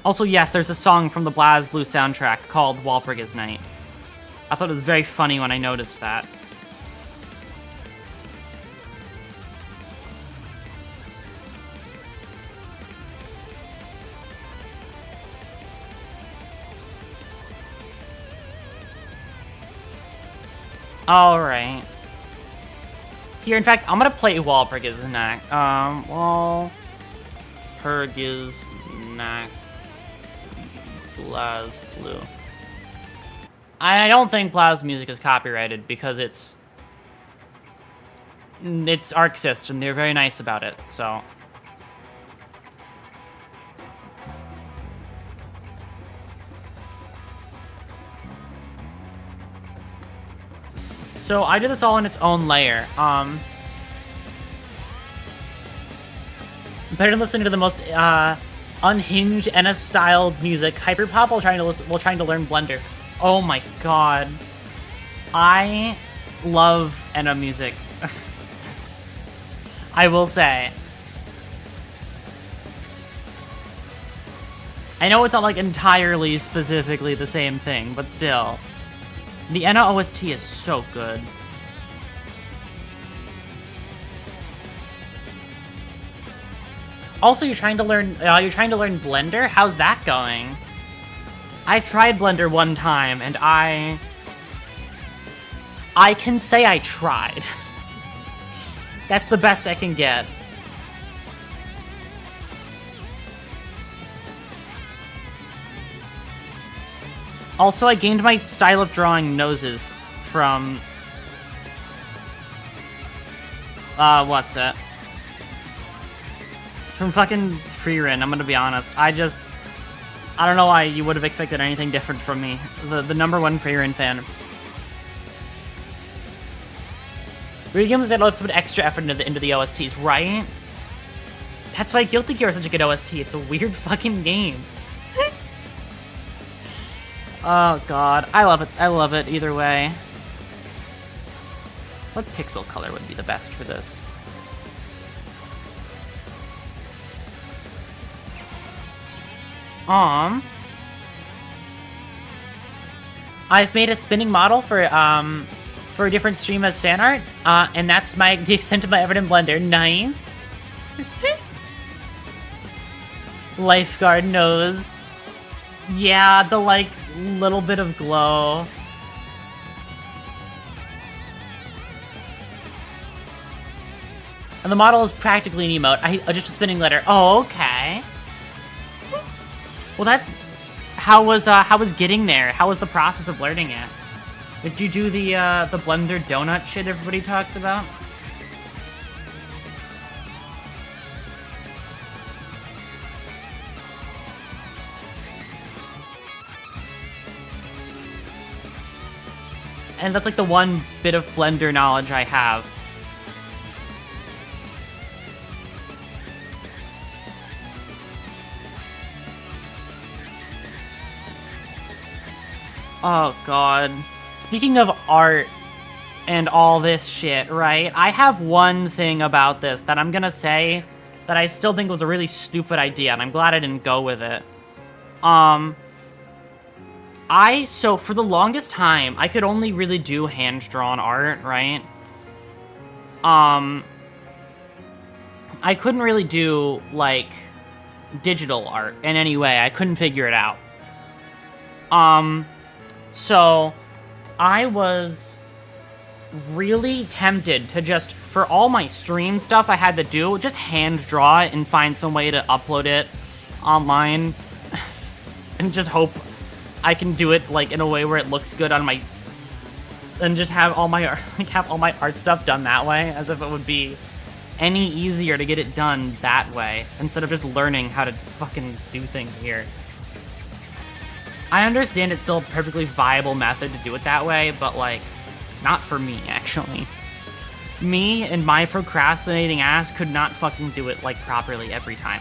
Also, yes, there's a song from the BlazBlue soundtrack called Walpurgis Night. I thought it was very funny when I noticed that. Alright. Here, in fact, I'm gonna play Walpurgis Night. Walpurgis Night. BlazBlue. I don't think Blaz music is copyrighted because it's Arcsys and they're very nice about it, so. So I did this all in its own layer. Better than listening to the most unhinged Enna-styled music, hyperpop while trying to learn Blender. Oh my god. I love Enna music. I will say. I know it's not like entirely specifically the same thing, but still. The Enna OST is so good. Also, you're trying to learn Blender? How's that going? I tried Blender one time, and I can say I tried. That's the best I can get. Also, I gained my style of drawing noses from... what's it? From fucking Freerin, I'm gonna be honest. I don't know why you would have expected anything different from me. The #1 Freerin fan. Video games that let's put extra effort into the OSTs, right? That's why Guilty Gear is such a good OST. It's a weird fucking game. Oh god, I love it. I love it either way. What pixel color would be the best for this? I've made a spinning model for a different stream as fan art, and that's the extent of my effort in Blender. Nice. Lifeguard nose. Yeah, the like little bit of glow. And the model is practically an emote. Just a spinning letter. Oh, okay. Well, how was getting there? How was the process of learning it? Did you do the Blender donut shit everybody talks about? And that's like the one bit of Blender knowledge I have. Oh god. Speaking of art and all this shit, right? I have one thing about this that I'm gonna say that I still think was a really stupid idea, and I'm glad I didn't go with it. So for the longest time, I could only really do hand-drawn art, right? I couldn't really do, like, digital art in any way. I couldn't figure it out. So I was really tempted to just, for all my stream stuff I had to do, just hand draw it and find some way to upload it online and just hope I can do it like in a way where it looks good on my, and just have all my art, have all my art stuff done that way, as if it would be any easier to get it done that way instead of just learning how to fucking do things here. I understand it's still a perfectly viable method to do it that way, but, like, not for me, actually. Me and my procrastinating ass could not fucking do it, like, properly every time.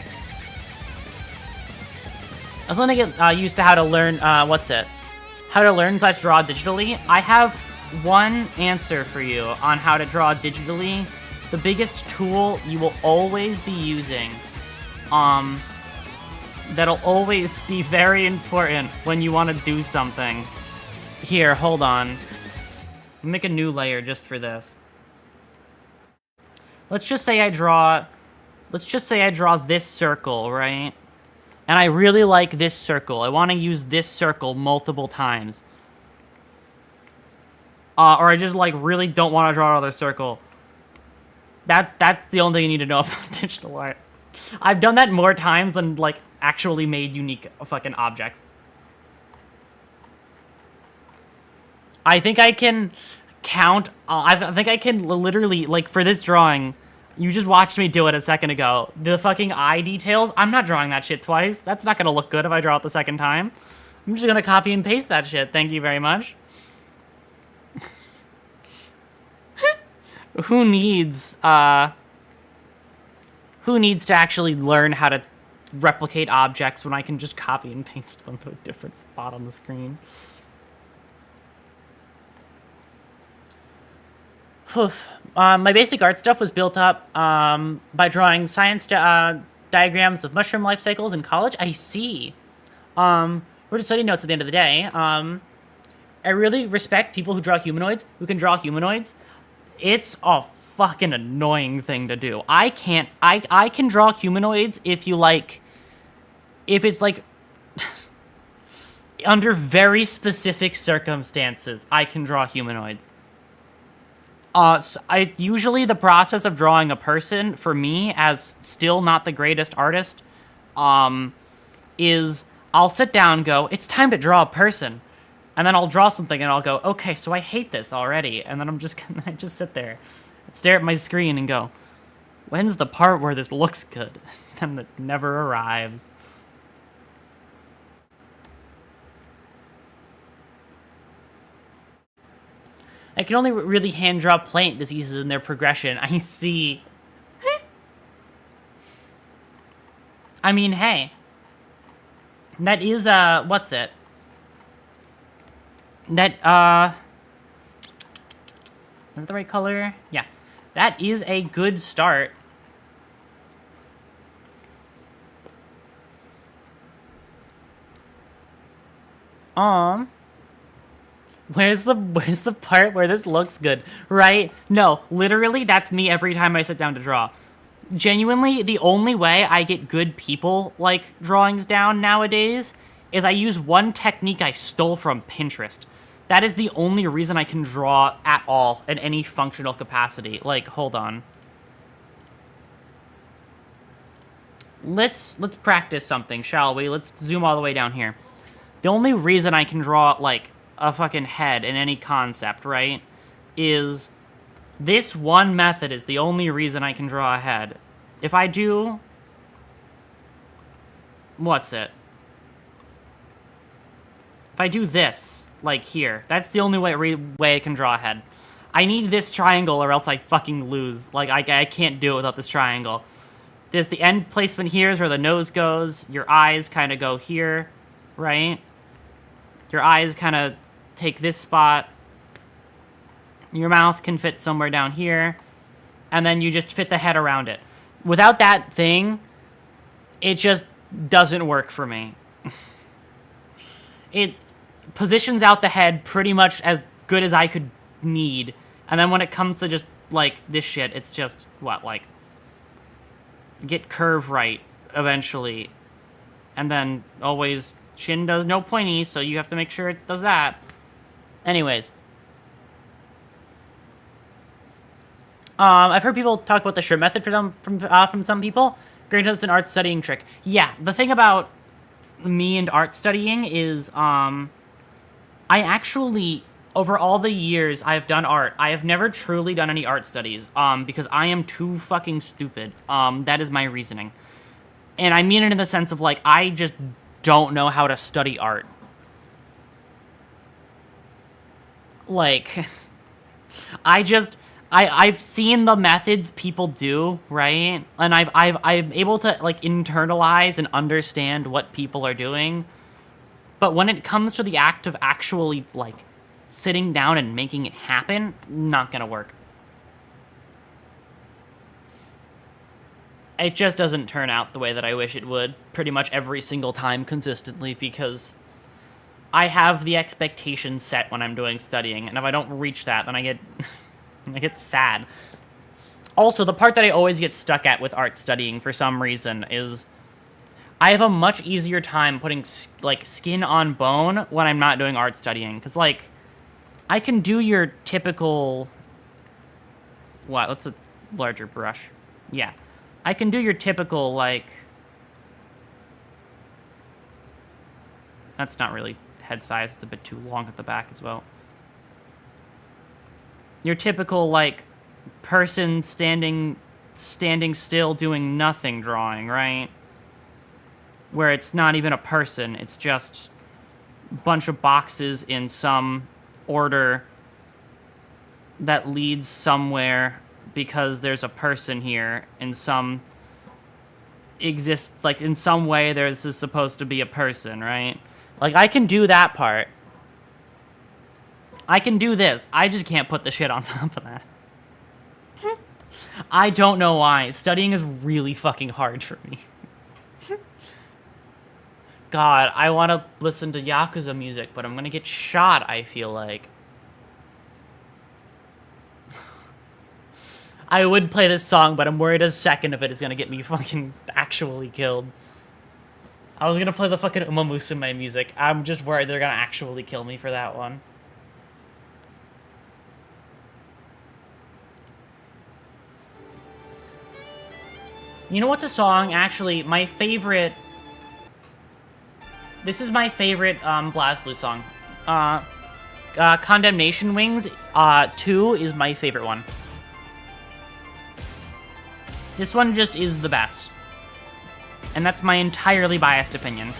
I was gonna get used to how to learn, how to learn/draw digitally. I have one answer for you on how to draw digitally. The biggest tool you will always be using, that'll always be very important when you want to do something. Here, hold on. Make a new layer just for this. Let's just say I draw this circle, right? And I really like this circle. I want to use this circle multiple times. Or I just, like, really don't want to draw another circle. That's the only thing you need to know about digital art. I've done that more times than, like, actually made unique fucking objects. I think I can count, I think I can literally, like, for this drawing, you just watched me do it a second ago. The fucking eye details, I'm not drawing that shit twice. That's not gonna look good if I draw it the second time. I'm just gonna copy and paste that shit. Thank you very much. Who needs to actually learn how to replicate objects when I can just copy and paste them to a different spot on the screen? My basic art stuff was built up by drawing science diagrams of mushroom life cycles in college. I see. We're just study notes at the end of the day. I really respect people who draw humanoids, who can draw humanoids. It's a fucking annoying thing to do. I can draw humanoids if it's like under very specific circumstances, I can draw humanoids. Usually the process of drawing a person, for me, as still not the greatest artist, is I'll sit down and go, it's time to draw a person. And then I'll draw something and I'll go, okay, so I hate this already. And then I just sit there and stare at my screen and go, when's the part where this looks good? And it never arrives. I can only really hand draw plant diseases in their progression. I see. I mean, hey. That is, what's it? That, is that the right color? Yeah. That is a good start. Where's the part where this looks good, right? No, literally, that's me every time I sit down to draw. Genuinely, the only way I get good people, like, drawings down nowadays is I use one technique I stole from Pinterest. That is the only reason I can draw at all in any functional capacity. Like, hold on. let's practice something, shall we? Let's zoom all the way down here. The only reason I can draw, like, a fucking head in any concept, right, is this one method is the only reason I can draw a head. If I do... What's it? If I do this, like here, that's the only way I can draw a head. I need this triangle or else I fucking lose. Like, I can't do it without this triangle. There's the end placement here is where the nose goes. Your eyes kind of go here, right? Your eyes kind of take this spot. Your mouth can fit somewhere down here. And then you just fit the head around it. Without that thing, it just doesn't work for me. It positions out the head pretty much as good as I could need. And then when it comes to just, like, this shit, it's just, what, like, get curve right eventually. And then always chin does no pointy, so you have to make sure it does that. Anyways. I've heard people talk about the shrimp method from some people. Granted, it's an art studying trick. Yeah, the thing about me and art studying is, I actually, over all the years I've done art, I have never truly done any art studies, because I am too fucking stupid. That is my reasoning. And I mean it in the sense of, like, I just don't know how to study art. Like, I've seen the methods people do, right? And I'm able to, like, internalize and understand what people are doing. But when it comes to the act of actually, like, sitting down and making it happen, not gonna work. It just doesn't turn out the way that I wish it would pretty much every single time consistently, because I have the expectation set when I'm doing studying, and if I don't reach that, then I get I get sad. Also, the part that I always get stuck at with art studying for some reason is I have a much easier time putting, like, skin on bone when I'm not doing art studying. Because, like, I can do your typical... What? What's a larger brush? Yeah. I can do your typical, like... That's not really head size. It's a bit too long at the back as well. Your typical, like, person standing still doing nothing drawing, right? Where it's not even a person, it's just a bunch of boxes in some order that leads somewhere because there's a person here in some exists, like, in some way this is supposed to be a person, right? Like, I can do that part. I can do this. I just can't put the shit on top of that. I don't know why. Studying is really fucking hard for me. God, I want to listen to Yakuza music, but I'm gonna get shot, I feel like. I would play this song, but I'm worried a second of it is gonna get me fucking actually killed. I was gonna play the fucking Uma Musume music. I'm just worried they're gonna actually kill me for that one. You know what's a song? Actually, my favorite... This is my favorite BlazBlue song. Condemnation Wings 2 is my favorite one. This one just is the best. And that's my entirely biased opinion.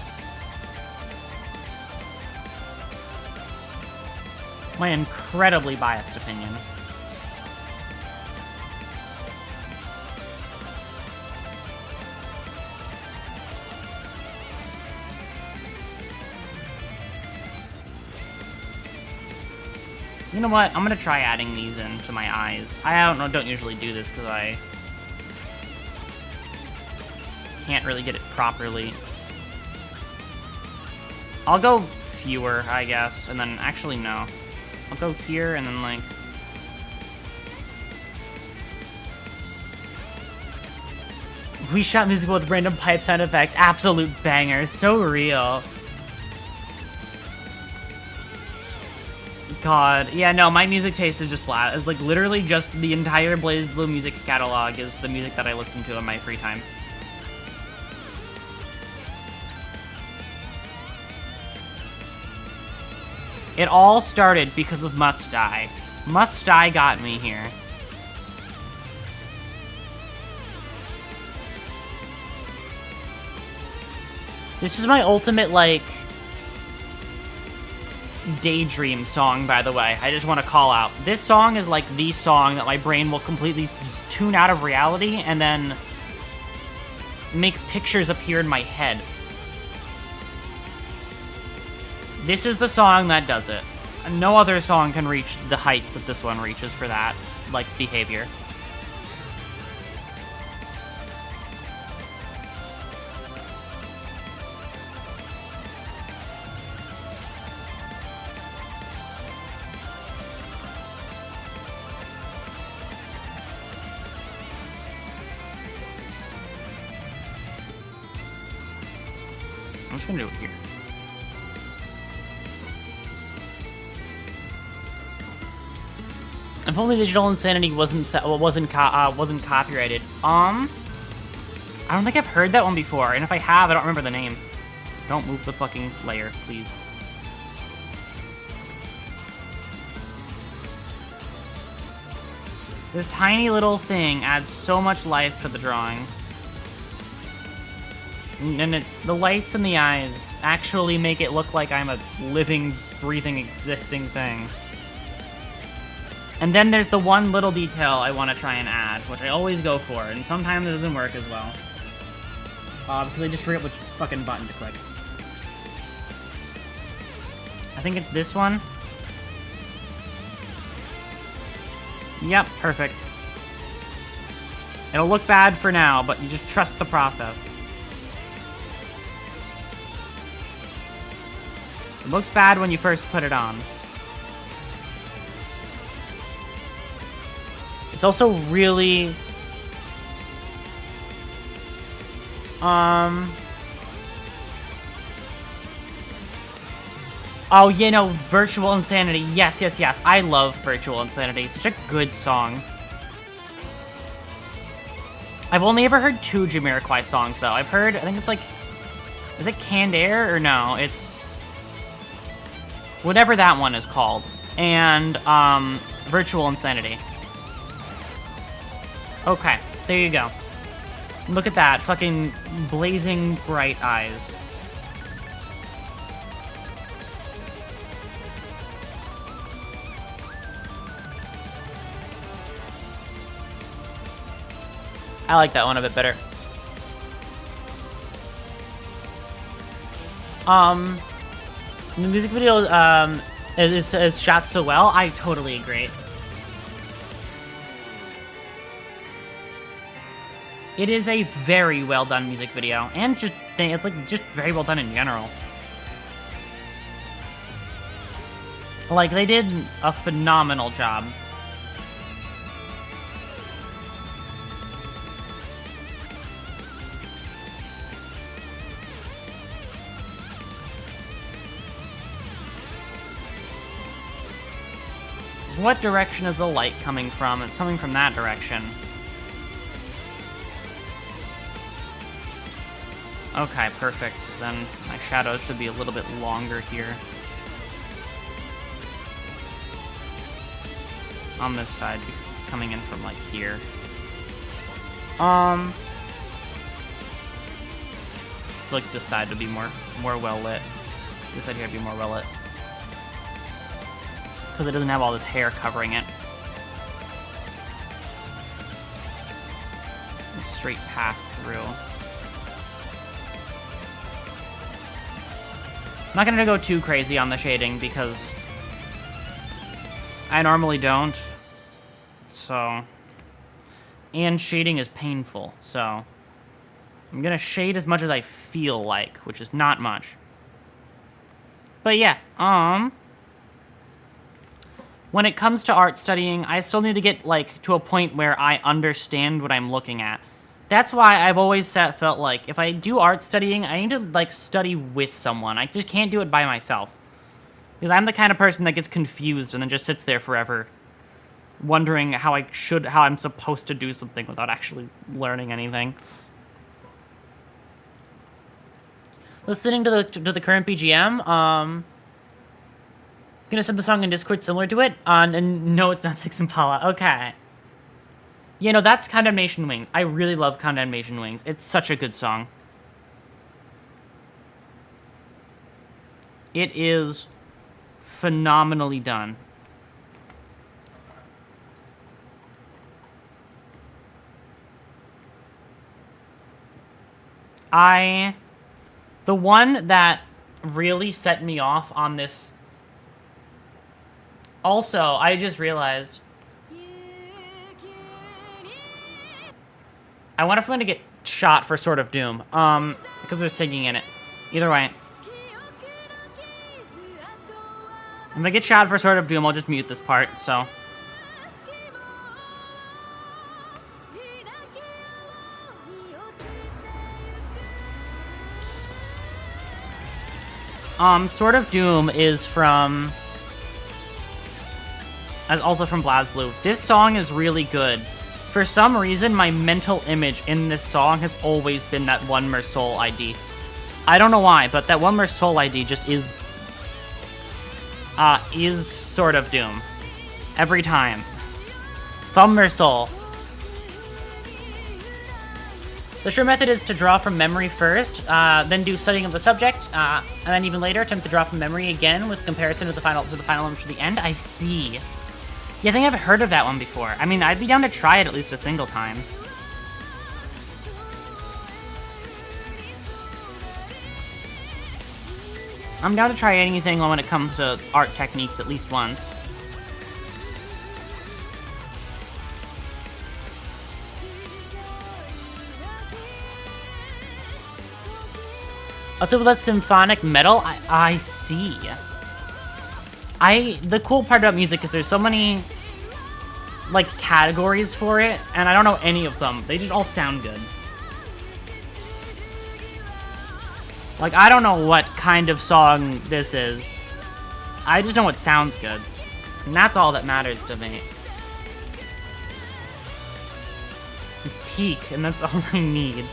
My incredibly biased opinion. You know what? I'm gonna try adding these into my eyes. I don't usually do this because I can't really get it properly. I'll go fewer, I guess, and then actually no. I'll go here and then like... We shot music with random pipe sound effects. Absolute bangers. So real. God. Yeah, no, my music taste is just flat. It's like literally just the entire BlazBlue music catalog is the music that I listen to in my free time. It all started because of Must Die. Must Die got me here. This is my ultimate, like, daydream song, by the way. I just want to call out. This song is like the song that my brain will completely just tune out of reality and then make pictures appear in my head. This is the song that does it. No other song can reach the heights that this one reaches for that, like, behavior. I'm just gonna do it here. If only Digital Insanity wasn't copyrighted. I don't think I've heard that one before, and if I have, I don't remember the name. Don't move the fucking layer, please. This tiny little thing adds so much life to the drawing. And the lights in the eyes actually make it look like I'm a living, breathing, existing thing. And then there's the one little detail I want to try and add, which I always go for, and sometimes it doesn't work as well. Because I just forget which fucking button to click. I think it's this one. Yep, perfect. It'll look bad for now, but you just trust the process. It looks bad when you first put it on. It's also really... Oh, you know, Virtual Insanity. Yes, yes, yes. I love Virtual Insanity. It's such a good song. I've only ever heard 2 Jamiroquai songs, though. I've heard, I think it's like... Is it Canned Air? Or no, it's... whatever that one is called. And, Virtual Insanity. Okay, there you go. Look at that, fucking blazing bright eyes. I like that one a bit better. The music video, is shot so well. I totally agree. It is a very well done music video, and it's like just very well done in general. Like, they did a phenomenal job. What direction is the light coming from? It's coming from that direction. Okay, perfect. Then my shadows should be a little bit longer here. On this side, because it's coming in from, like, here. I feel like this side would be more well lit. This side here would be more well lit. Because it doesn't have all this hair covering it. A straight path through. I'm not gonna go too crazy on the shading because I normally don't. So, and shading is painful, so I'm gonna shade as much as I feel like, which is not much. But yeah, when it comes to art studying, I still need to get, like, to a point where I understand what I'm looking at. That's why I've always felt like if I do art studying, I need to, like, study with someone. I just can't do it by myself. Because I'm the kind of person that gets confused and then just sits there forever, wondering how I'm supposed to do something without actually learning anything. Listening to the current BGM, Gonna send the song in Discord similar to it? No, it's not Six Impala. Okay. You know, that's Condemnation Wings. I really love Condemnation Wings. It's such a good song. It is phenomenally done. The one that really set me off on this... Also, I just realized... I wonder if I'm going to get shot for Sword of Doom. Because there's singing in it. Either way. If I get shot for Sword of Doom, I'll just mute this part, so... Sword of Doom is from... also from BlazBlue. This song is really good. For some reason, my mental image in this song has always been that One Mer Soul ID. I don't know why, but that One Mer Soul ID just is Sword of Doom. Every time. Thumb Mer Soul. The sure method is to draw from memory first, then do studying of the subject, and then even later attempt to draw from memory again with comparison to the final image to the end. I see. Yeah, I think I've heard of that one before. I mean, I'd be down to try it at least a single time. I'm down to try anything when it comes to art techniques at least once. Also with that symphonic metal, I see. The cool part about music is there's so many, like, categories for it, and I don't know any of them. They just all sound good. Like, I don't know what kind of song this is. I just know it sounds good. And that's all that matters to me. It's peak, and that's all I need.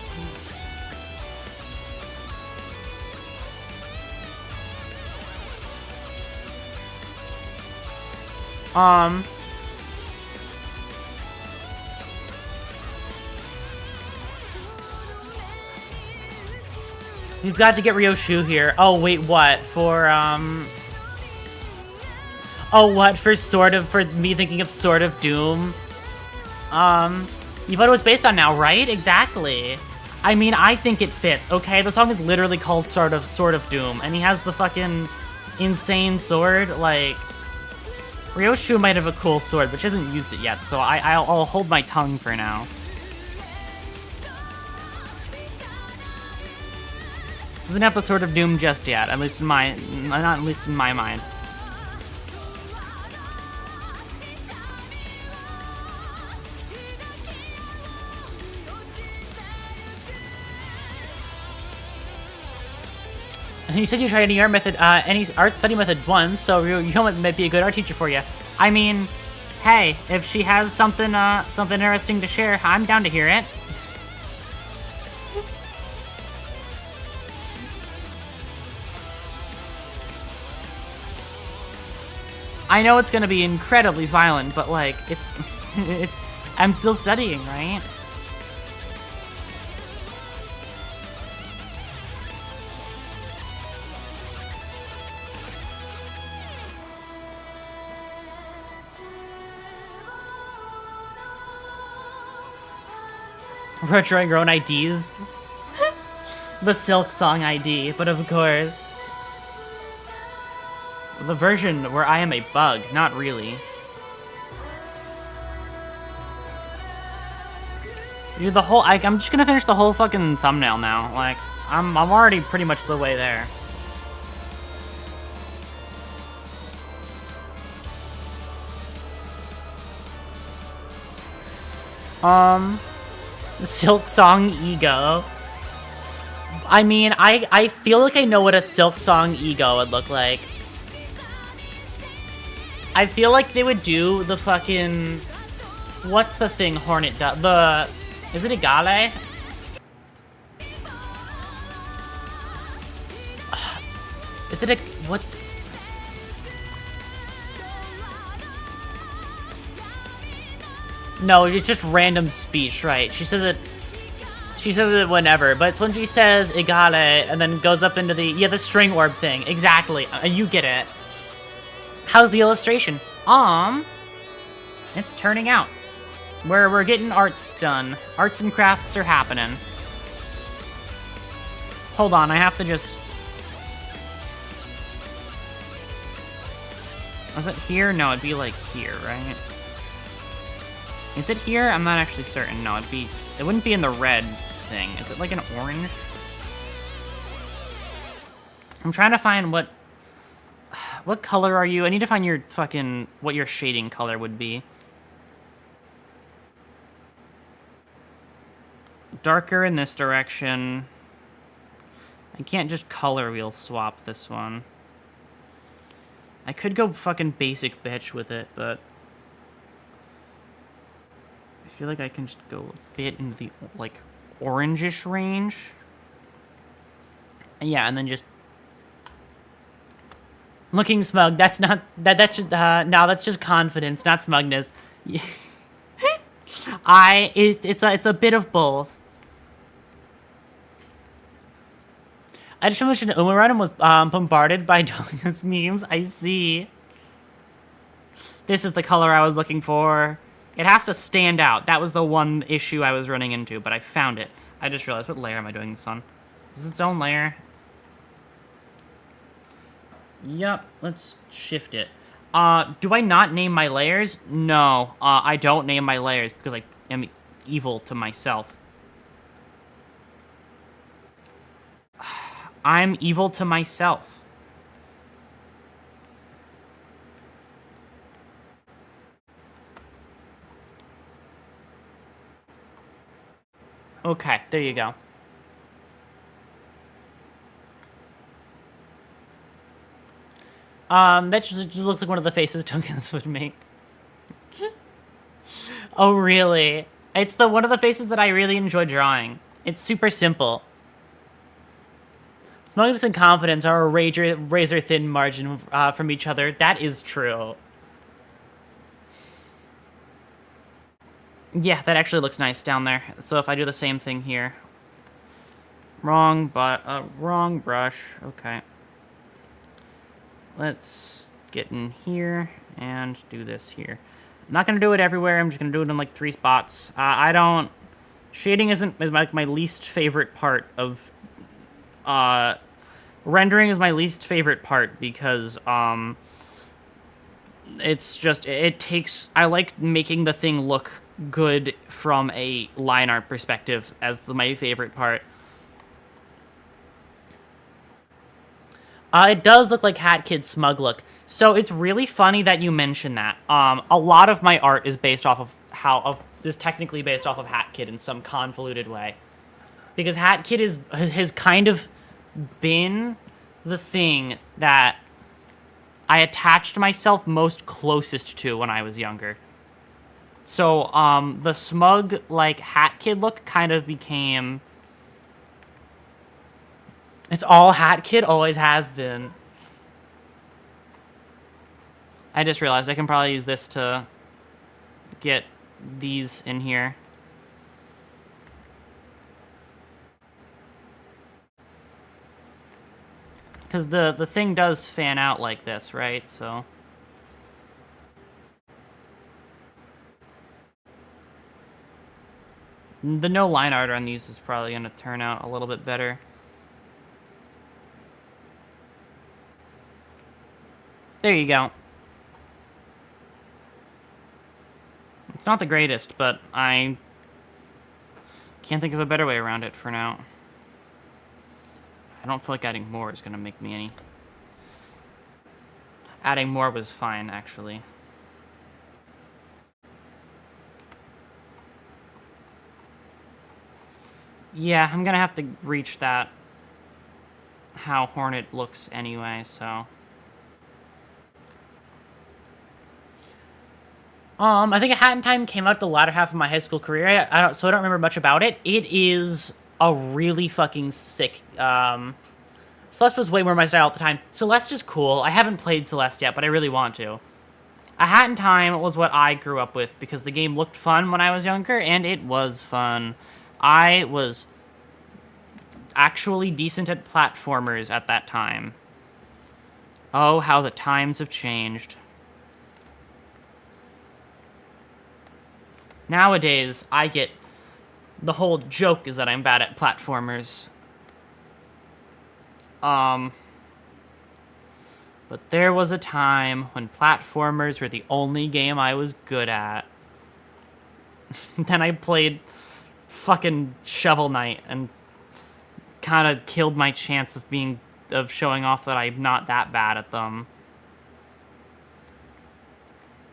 We've got to get Ryoshu here. Oh, wait, what? For, Oh, what? For me thinking of Sword of Doom? You thought it was based on now, right? Exactly. I mean, I think it fits, okay? The song is literally called Sword of Doom, and he has the fucking insane sword, like... Ryoshu might have a cool sword, but she hasn't used it yet, so I'll hold my tongue for now. Doesn't have the Sword of Doom just yet, at least in my... not at least in my mind. And you said you tried any art method, any art study method once, so you might be a good art teacher for you. I mean, hey, if she has something interesting to share, I'm down to hear it. I know it's gonna be incredibly violent, but like, I'm still studying, right? Retroing your own IDs. The Silk Song ID, but of course. The version where I am a bug, not really. Dude, the whole, I'm just gonna finish the whole fucking thumbnail now. Like, I'm already pretty much the way there. Silk Song ego. I mean, I feel like I know what a Silk Song ego would look like. I feel like they would do the fucking... What's the thing Hornet does? Is it Igale? Is it a... What? No, it's just random speech, right? She says it whenever, but it's when she says igale and then goes up into the string orb thing. Exactly. You get it. How's the illustration? It's turning out. We're getting arts done. Arts and crafts are happening. Hold on, I have to just... Was it here? No, it'd be like here, right? Is it here? I'm not actually certain. No, it wouldn't be in the red thing. Is it like an orange? I'm trying to find what color are you? I need to find your fucking, what your shading color would be. Darker in this direction. I can't just color wheel swap this one. I could go fucking basic bitch with it, but I feel like I can just go a bit into the, like, orangish range. Yeah, and then just looking smug. That's not that's just no, that's just confidence, not smugness. It's a bit of both. I just mentioned Umaran was bombarded by Dolia's memes. I see. This is the color I was looking for. It has to stand out. That was the one issue I was running into, but I found it. I just realized, what layer am I doing this on? Is this its own layer? Yep, let's shift it. Do I not name my layers? No, I don't name my layers because I am evil to myself. I'm evil to myself. Okay, there you go. That just looks like one of the faces tokens would make. Oh, really? It's one of the faces that I really enjoy drawing. It's super simple. Smugness and confidence are a razor-thin margin from each other. That is true. Yeah, that actually looks nice down there. So if I do the same thing here. Wrong brush. Okay. Let's get in here and do this here. I'm not going to do it everywhere. I'm just going to do it in like 3 spots. Shading is like my least favorite part of... rendering is my least favorite part because, it's just, I like making the thing look good from a line art perspective as my favorite part. It does look like Hat Kid's smug look. So it's really funny that you mention that. A lot of my art is based off of is technically based off of Hat Kid in some convoluted way. Because Hat Kid has kind of been the thing that I attached myself most closest to when I was younger. So, the smug, like, Hat Kid look kind of became... It's all Hat Kid, always has been. I just realized I can probably use this to get these in here. Because the thing does fan out like this, right? So... The no line art on these is probably going to turn out a little bit better. There you go. It's not the greatest, but I can't think of a better way around it for now. I don't feel like adding more is going to make me any... Adding more was fine, actually. Yeah, I'm going to have to reach that, how Hornet looks anyway, so... I think A Hat in Time came out the latter half of my high school career, so I don't remember much about it. It is a really fucking sick, Celeste was way more my style at the time. Celeste is cool. I haven't played Celeste yet, but I really want to. A Hat in Time was what I grew up with because the game looked fun when I was younger, and it was fun. I was actually decent at platformers at that time. Oh, how the times have changed. Nowadays, the whole joke is that I'm bad at platformers. But there was a time when platformers were the only game I was good at. Then I played fucking Shovel Knight and kind of killed my chance of showing off that I'm not that bad at them.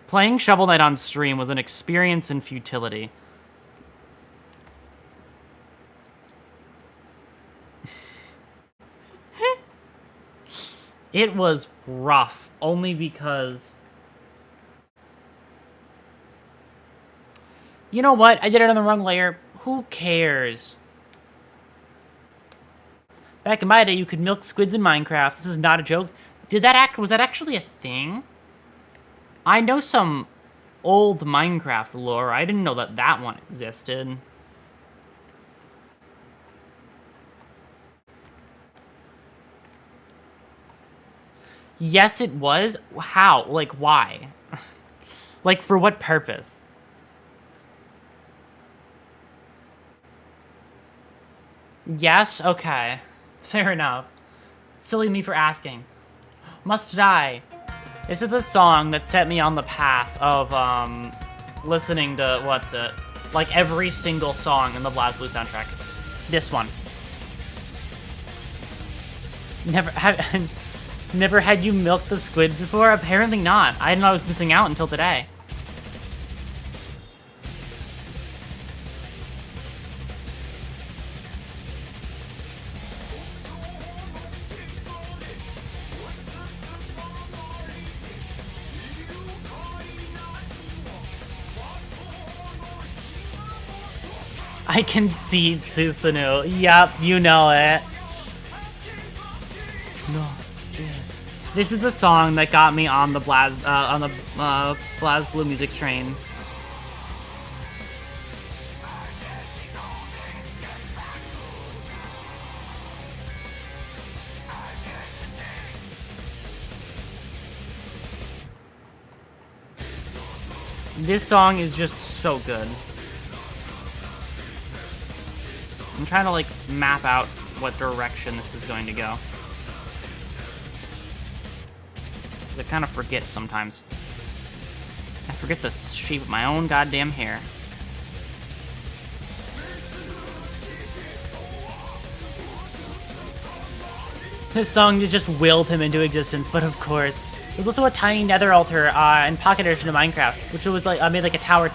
Playing Shovel Knight on stream was an experience in futility. It was rough, only because... You know what? I did it on the wrong layer. Who cares? Back in my day, you could milk squids in Minecraft. This is not a joke. Was that actually a thing? I know some old Minecraft lore. I didn't know that that one existed. Yes, it was. How? Like, why? Like, for what purpose? Yes? Okay. Fair enough. Silly me for asking. Must Die. This is the song that set me on the path of, listening to, like, every single song in the BlazBlue soundtrack. This one. Never had you milked the squid before? Apparently not. I didn't know I was missing out until today. I can see Susanoo. Yup, you know it. No. Yeah. This is the song that got me on the BlazBlue music train. This song is just so good. I'm trying to, like, map out what direction this is going to go. Because I kind of forget sometimes. I forget the shape of my own goddamn hair. This song just willed him into existence, but of course. There's also a tiny nether altar in Pocket Edition of Minecraft, which was like made like a tower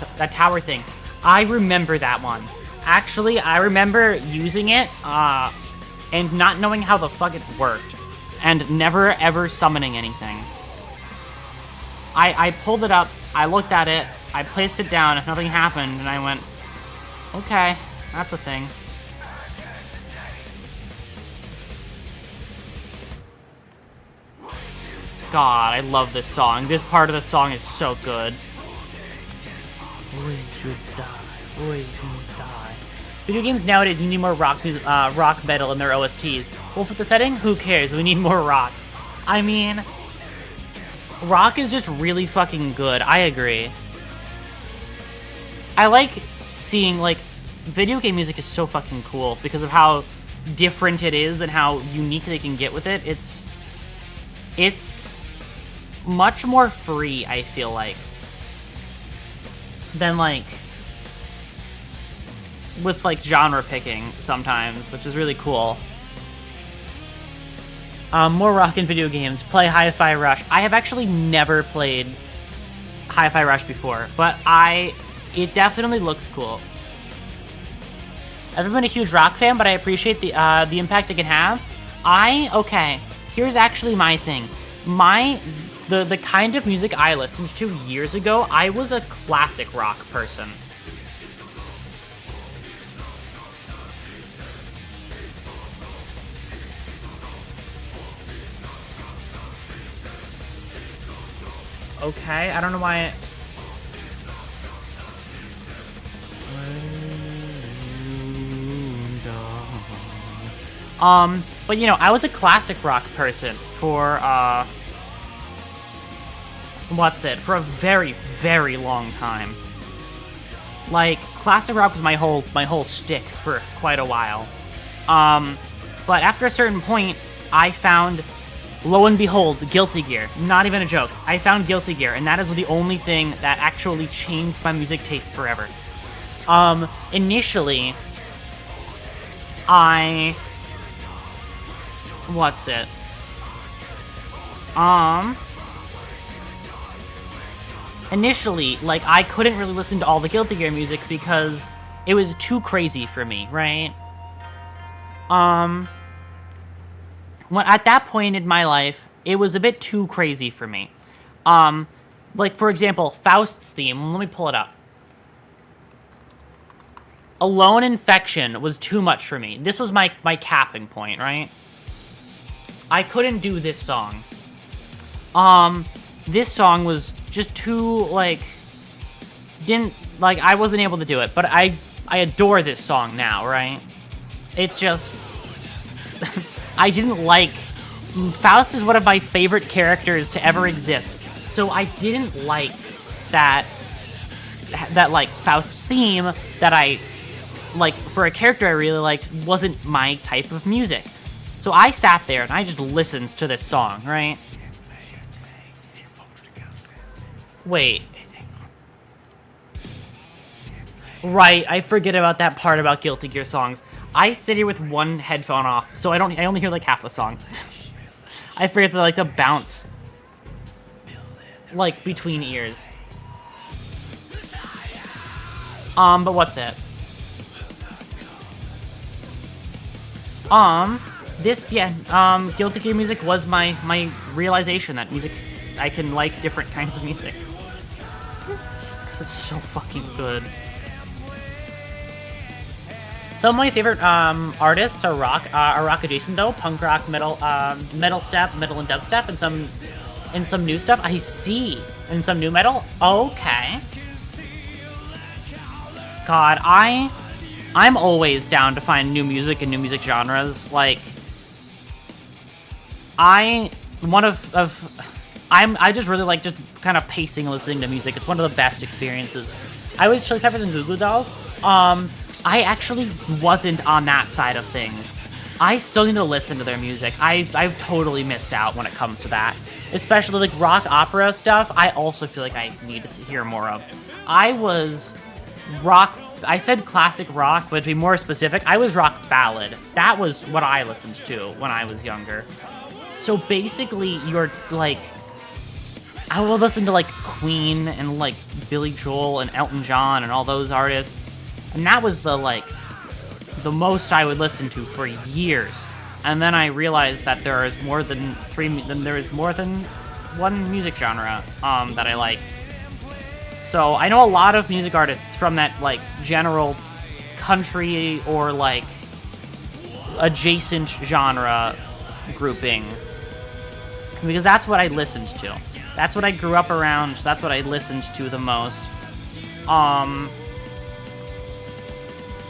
thing. I remember that one. Actually, I remember using it and not knowing how the fuck it worked, and never ever summoning anything. I pulled it up, I looked at it, I placed it down, and nothing happened, and I went, okay, that's a thing. God, I love this song. This part of the song is so good. We should die. We should die. Video games nowadays need more rock metal in their OSTs. Well, for the setting, who cares? We need more rock. I mean, rock is just really fucking good. I agree. I like seeing, like, video game music is so fucking cool because of how different it is and how unique they can get with it. It's much more free, I feel like, than, like, with, like, genre picking sometimes, which is really cool. More rock in video games. Play Hi-Fi Rush. I have actually never played Hi-Fi Rush before, but it definitely looks cool. I've never been a huge rock fan, but I appreciate the impact it can have. Okay, here's actually my thing. The kind of music I listened to years ago, I was a classic rock person. Okay, I don't know why. But you know, I was a classic rock person for for a very, very long time. Like, classic rock was my whole shtick for quite a while. But after a certain point, I found, lo and behold, Guilty Gear. Not even a joke. I found Guilty Gear, and that is the only thing that actually changed my music taste forever. Initially, initially, like, I couldn't really listen to all the Guilty Gear music because it was too crazy for me, right? At that point in my life, it was a bit too crazy for me. Like, for example, Faust's theme. Let me pull it up. Alone Infection was too much for me. This was my capping point, right? I couldn't do this song. This song was just too, like, I wasn't able to do it, but I adore this song now, right? It's just, I didn't like, Faust is one of my favorite characters to ever exist, so I didn't like that like, Faust's theme that I, like, for a character I really liked, wasn't my type of music. So I sat there and I just listened to this song, right? Wait. Right, I forget about that part about Guilty Gear songs. I sit here with one headphone off, so I only hear like half the song. I forget to like to bounce like between ears. But what's it? Guilty Gear music was my realization that music, I can like different kinds of music. Because it's so fucking good. Some of my favorite artists are rock adjacent though, punk rock, metal, metal step, metal and dubstep, and some new stuff. I see, and some new metal. Okay. God, I'm always down to find new music and new music genres. Like, I just really like just kind of pacing listening to music. It's one of the best experiences. I was Chili Peppers and Goo Goo Dolls. I actually wasn't on that side of things. I still need to listen to their music. I've totally missed out when it comes to that. Especially like rock opera stuff, I also feel like I need to hear more of. I said classic rock, but to be more specific, I was rock ballad. That was what I listened to when I was younger. So basically, you're like, I will listen to like Queen and like Billy Joel and Elton John and all those artists. And that was the most I would listen to for years. And then I realized that there is more than one music genre that I like. So I know a lot of music artists from that like general country or like adjacent genre grouping, because that's what I listened to. That's what I grew up around. That's what I listened to the most.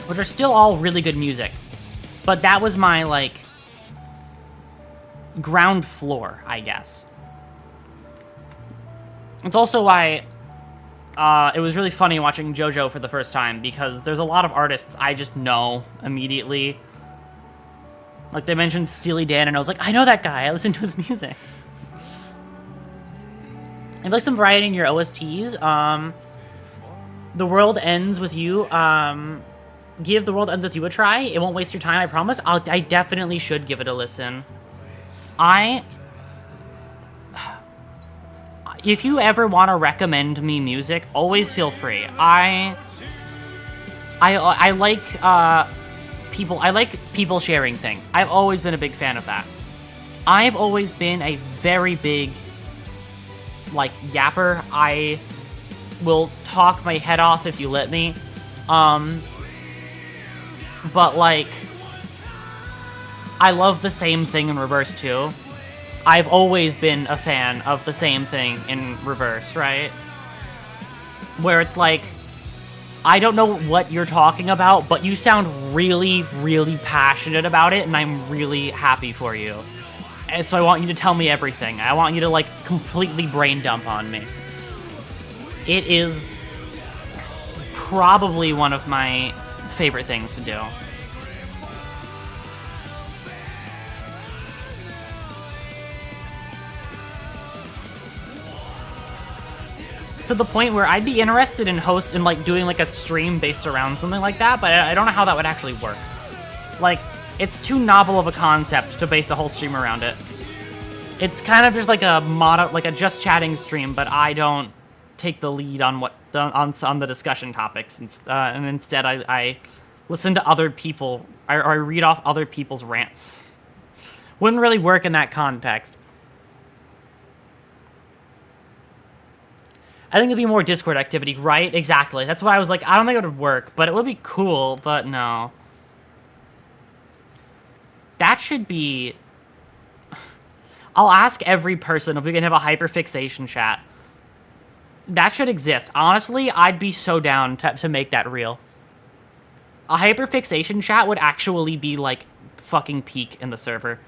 Which are still all really good music. But that was my, like, ground floor, I guess. It's also why it was really funny watching JoJo for the first time, because there's a lot of artists I just know immediately. Like, they mentioned Steely Dan, and I was like, I know that guy. I listen to his music. I'd like some variety in your OSTs. The World Ends With You. Give The World Ends With You a try. It won't waste your time, I promise. I definitely should give it a listen. If you ever want to recommend me music, always feel free. I like people. I like people sharing things. I've always been a big fan of that. I've always been a very big, like, yapper. I will talk my head off if you let me. But, like, I love the same thing in reverse, too. I've always been a fan of the same thing in reverse, right? Where it's like, I don't know what you're talking about, but you sound really, really passionate about it, and I'm really happy for you. And so I want you to tell me everything. I want you to, like, completely brain dump on me. It is probably one of my favorite things to do. To the point where I'd be interested in like doing like a stream based around something like that, but I don't know how that would actually work. Like, it's too novel of a concept to base a whole stream around it. It's kind of just like a just chatting stream, but I don't take the lead on on the discussion topics, and instead I listen to other people, or I read off other people's rants. Wouldn't really work in that context. I think it'd be more Discord activity, right? Exactly. That's why I was like, I don't think it would work, but it would be cool, but no. That should be... I'll ask every person if we can have a hyperfixation chat. That should exist. Honestly, I'd be so down to make that real. A hyperfixation chat would actually be, like, fucking peak in the server.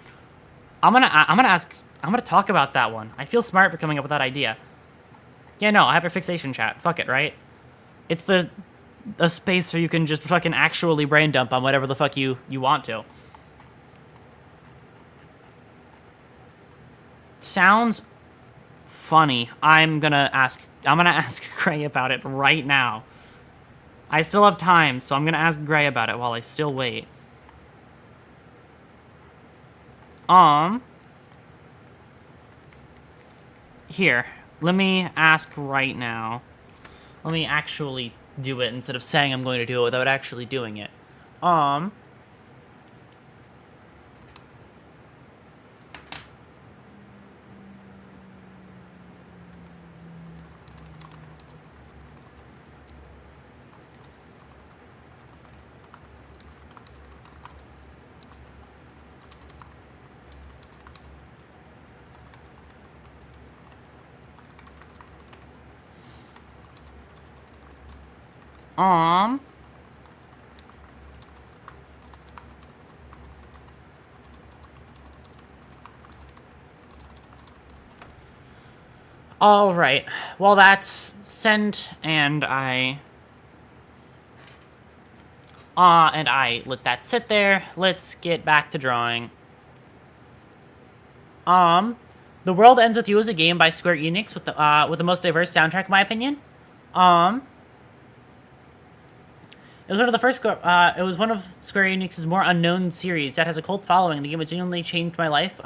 I'm gonna talk about that one. I feel smart for coming up with that idea. Yeah, no, hyperfixation chat. Fuck it, right? It's a space where you can just fucking actually brain dump on whatever the fuck you want to. Sounds funny. I'm gonna ask Gray about it right now. I still have time, so I'm gonna ask Gray about it while I still wait. Here. Let me ask right now. Let me actually do it instead of saying I'm going to do it without actually doing it. Alright, well that's sent, and I let that sit there. Let's get back to drawing. The World Ends With You is a game by Square Enix with the most diverse soundtrack, in my opinion. It was one of the first. It was one of Square Enix's more unknown series that has a cult following. The game has genuinely changed my life.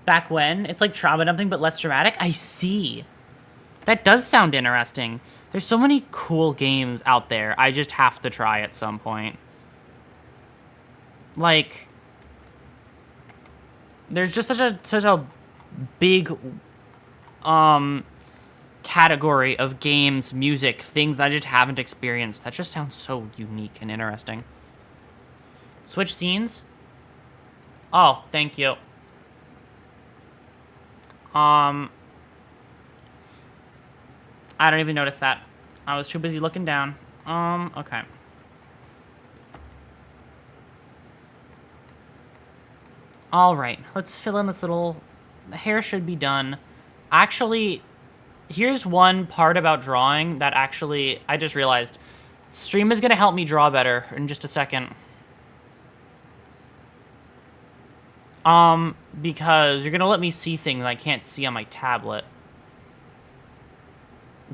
Back when it's like trauma dumping, but less dramatic. I see. That does sound interesting. There's so many cool games out there. I just have to try at some point. Like, there's just such a big category of games, music, things that I just haven't experienced. That just sounds so unique and interesting. Switch scenes? Oh, thank you. I don't even notice that. I was too busy looking down. Okay. Alright, let's fill in this little... The hair should be done. Actually, here's one part about drawing that actually, I just realized. Stream is going to help me draw better in just a second. Because you're going to let me see things I can't see on my tablet.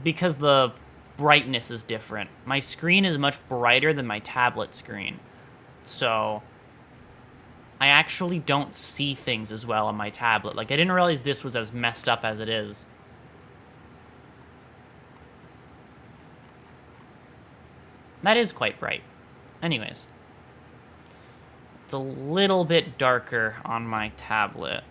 Because the brightness is different. My screen is much brighter than my tablet screen. So, I actually don't see things as well on my tablet. Like, I didn't realize this was as messed up as it is. That is quite bright. Anyways. It's a little bit darker on my tablet.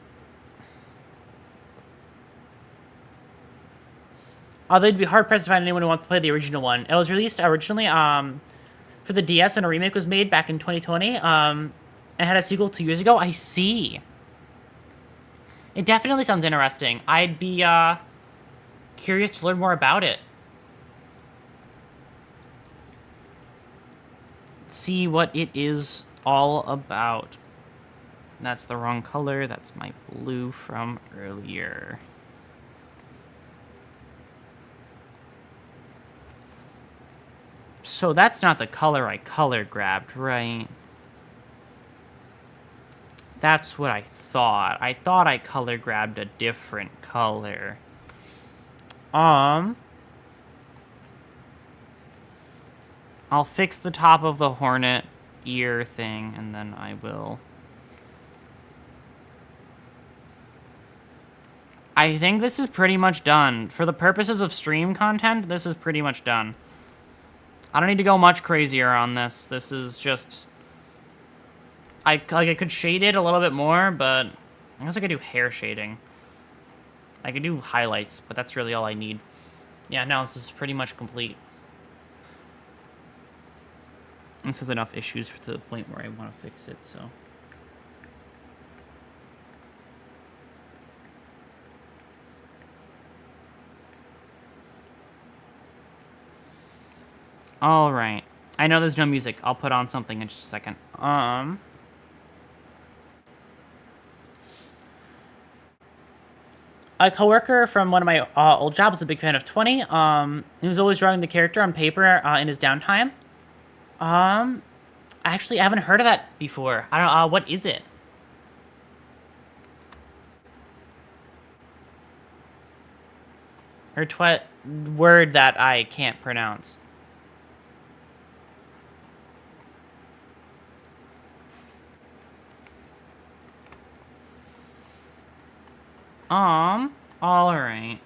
They'd be hard-pressed to find anyone who wants to play the original one. It was released originally for the DS, and a remake was made back in 2020. And had a sequel 2 years ago. I see. It definitely sounds interesting. I'd be curious to learn more about it. See what it is all about. That's the wrong color. That's my blue from earlier. So that's not the color I color grabbed, right? That's what I thought. I thought I color grabbed a different color. I'll fix the top of the hornet ear thing, and then I will... I think this is pretty much done. For the purposes of stream content, this is pretty much done. I don't need to go much crazier on this. This is just... I could shade it a little bit more, but I guess I could do hair shading. I could do highlights, but that's really all I need. Yeah, no, this is pretty much complete. This has enough issues to the point where I want to fix it, so... Alright. I know there's no music. I'll put on something in just a second. A coworker from one of my old jobs is a big fan of 20. He was always drawing the character on paper in his downtime. Actually, I haven't heard of that before. I don't what is it? Or word that I can't pronounce. Alright.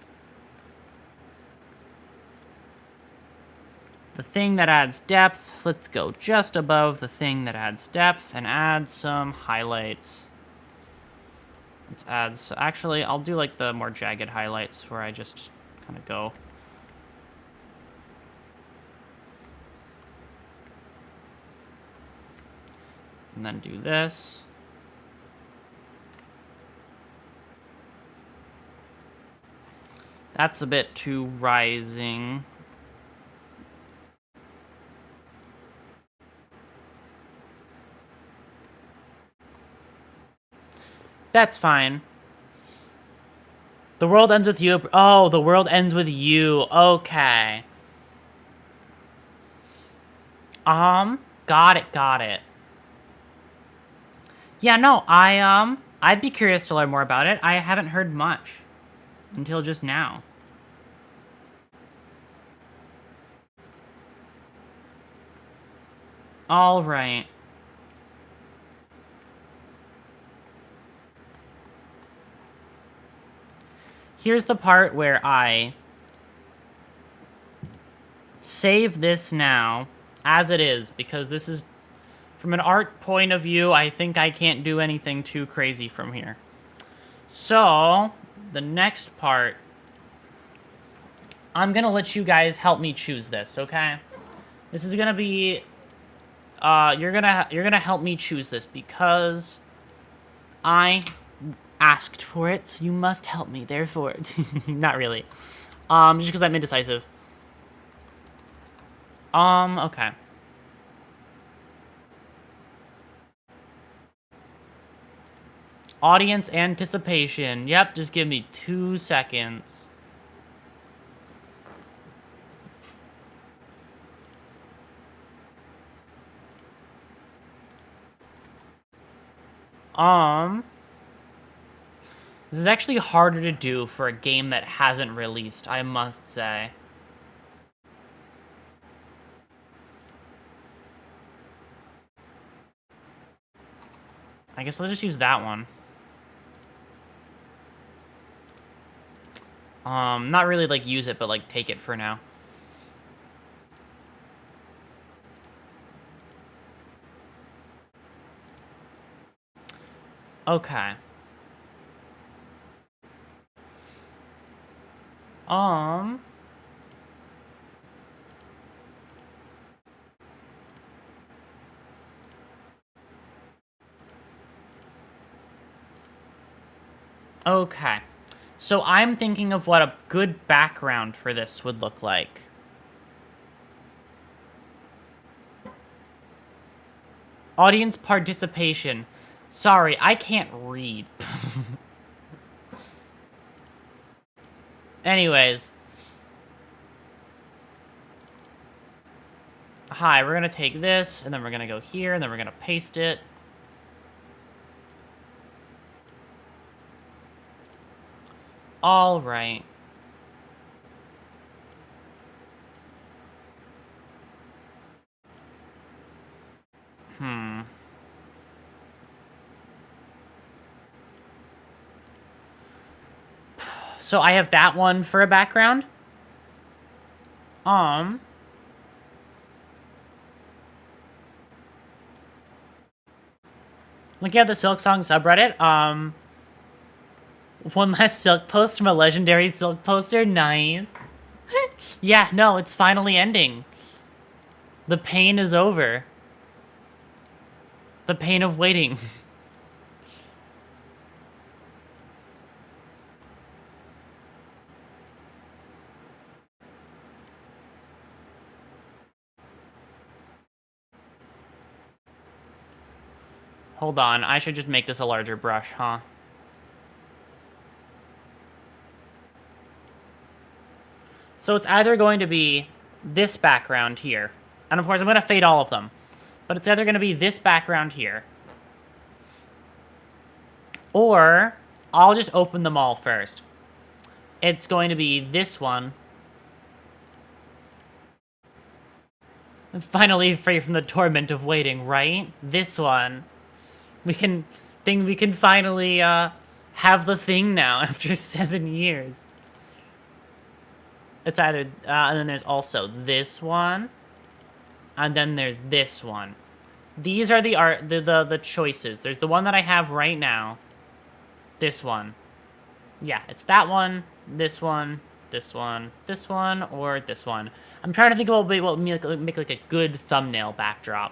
The thing that adds depth, let's go just above the thing that adds depth and add some highlights. Let's add, actually, I'll do like the more jagged highlights where I just kind of go. And then do this. That's a bit too rising. That's fine. The world ends with you. Oh, the world ends with you. Okay. Got it. Yeah, no, I'd be curious to learn more about it. I haven't heard much until just now. All right. Here's the part where I save this now as it is, because this is, from an art point of view, I think I can't do anything too crazy from here. So, the next part, I'm gonna let you guys help me choose this, okay? This is gonna be, you're gonna help me choose this because I asked for it, so you must help me, therefore. Not really. Just because I'm indecisive. Okay. Audience anticipation. Yep, just give me 2 seconds. This is actually harder to do for a game that hasn't released, I must say. I guess let's just use that one. Not really, like, use it, but, like, take it for now. Okay. Okay. So I'm thinking of what a good background for this would look like. Audience participation. Sorry, I can't read. Anyways. Hi, we're gonna take this, and then we're gonna go here, and then we're gonna paste it. All right. So I have that one for a background. Looking at the Silk Song subreddit, one last Silk post from a legendary Silk poster. Nice. Yeah, no, it's finally ending. The pain is over. The pain of waiting. Hold on, I should just make this a larger brush, huh? So it's either going to be this background here, and of course I'm going to fade all of them, but it's either going to be this background here, or I'll just open them all first. It's going to be this one. I'm finally free from the torment of waiting, right? This one. We can finally have the thing now after 7 years. It's either and then there's also this one, and then there's this one. These are the choices. There's the one that I have right now. This one. Yeah, it's that one, this one, this one, this one, or this one. I'm trying to think about what will make like a good thumbnail backdrop.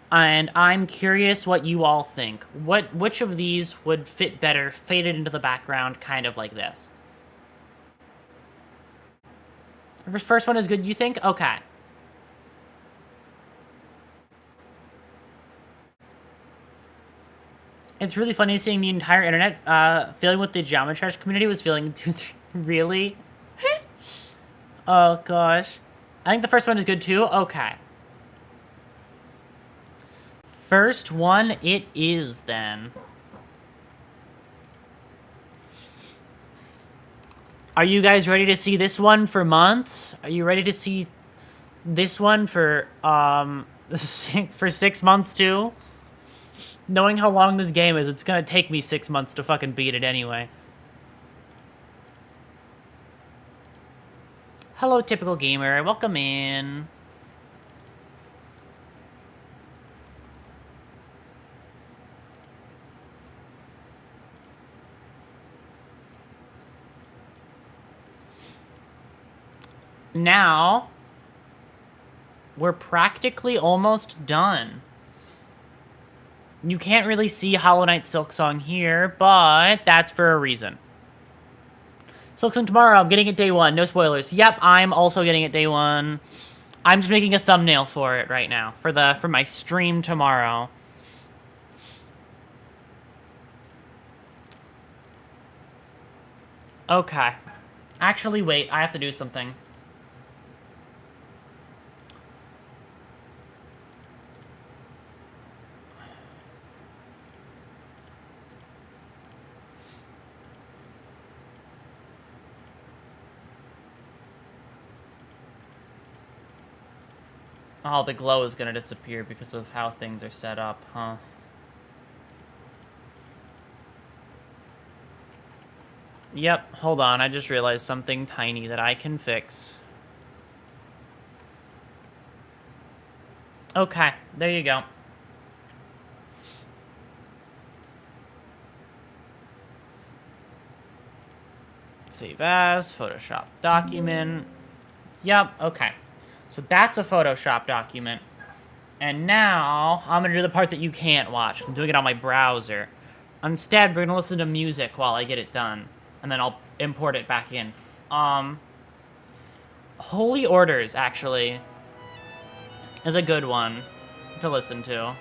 And I'm curious what you all think. Which of these would fit better faded into the background, kind of like this? The first one is good, you think? Okay. It's really funny seeing the entire internet feeling what the Geometry community was feeling. Really? Oh, gosh. I think the first one is good, too? Okay. First one it is, then. Are you guys ready to see this one for months? Are you ready to see this one for 6 months, too? Knowing how long this game is, it's gonna take me 6 months to fucking beat it anyway. Hello, Typical Gamer. Welcome in. Now, we're practically almost done. You can't really see Hollow Knight Silksong here, but that's for a reason. Silksong tomorrow, I'm getting it day one. No spoilers. Yep, I'm also getting it day one. I'm just making a thumbnail for it right now, for my stream tomorrow. Okay. Actually, wait, I have to do something. Oh, the glow is gonna disappear because of how things are set up, huh? Yep, hold on, I just realized something tiny that I can fix. Okay, there you go. Save as, Photoshop document. Yep, okay. So that's a Photoshop document. And now, I'm going to do the part that you can't watch. I'm doing it on my browser. Instead, we're gonna listen to music while I get it done, and then I'll import it back in. Holy Orders, actually, is a good one to listen to.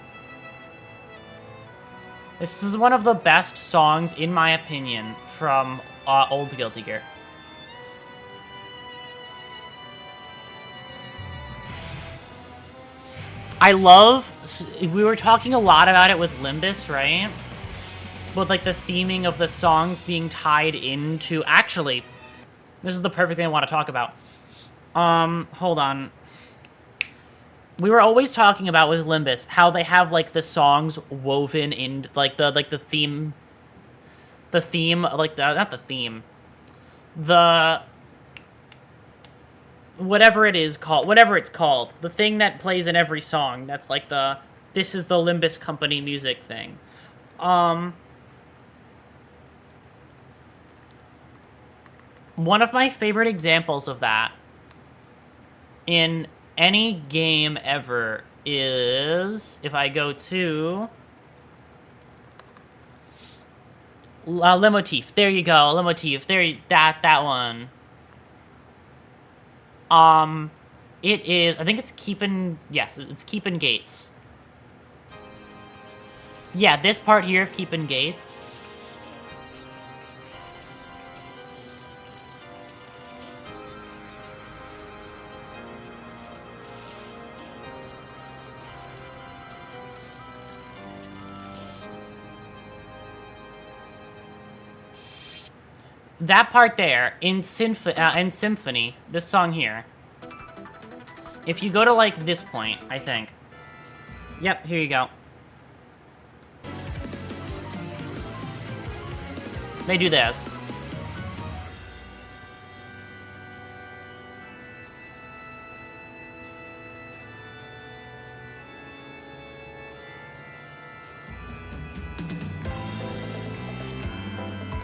This is one of the best songs, in my opinion, from old Guilty Gear. I love... We were talking a lot about it with Limbus, right? With, like, the theming of the songs being tied into... Actually, this is the perfect thing I want to talk about. Hold on. We were always talking about with Limbus how they have, like, the songs woven in, like, the theme... The theme, like, not the theme. The... Whatever it's called. The thing that plays in every song. That's, like, the... This is the LIMBUS Company music thing. One of my favorite examples of that in any game ever is, if I go to Lemotif. There you go, Lemotif. That one. It is, I think it's Keepin', yes, it's Keepin' Gates. Yeah, this part here of Keepin' Gates. That part there, in Symphony, this song here. If you go to, like, this point, I think. Yep, here you go. They do this.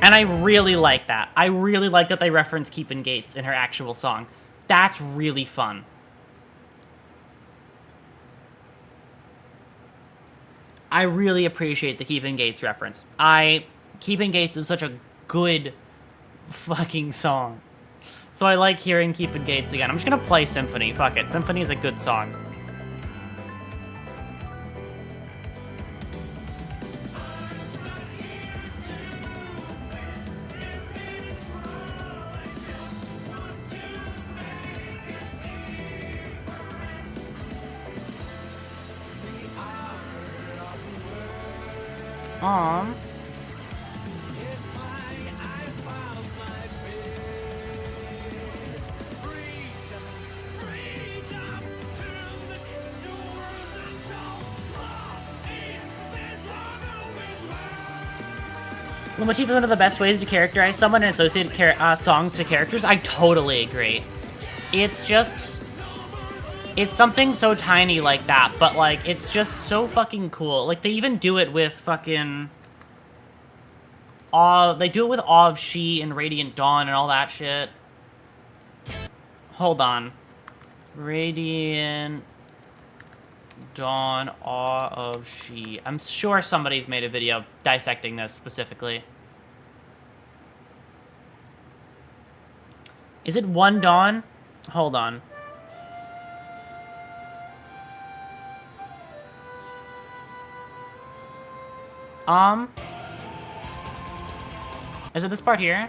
And I really like that. I really like that they reference Keepin' Gates in her actual song. That's really fun. I really appreciate the Keepin' Gates reference. Keepin' Gates is such a good fucking song. So I like hearing Keepin' Gates again. I'm just gonna play Symphony. Fuck it. Symphony is a good song. Motif is one of the best ways to characterize someone and associate songs to characters. I totally agree. It's just... It's something so tiny like that, but, like, it's just so fucking cool. Like, they even do it with fucking... they do it with Awe of She and Radiant Dawn and all that shit. Hold on. Radiant Dawn, Awe of She. I'm sure somebody's made a video dissecting this specifically. Is it one Dawn? Hold on. Is it this part here?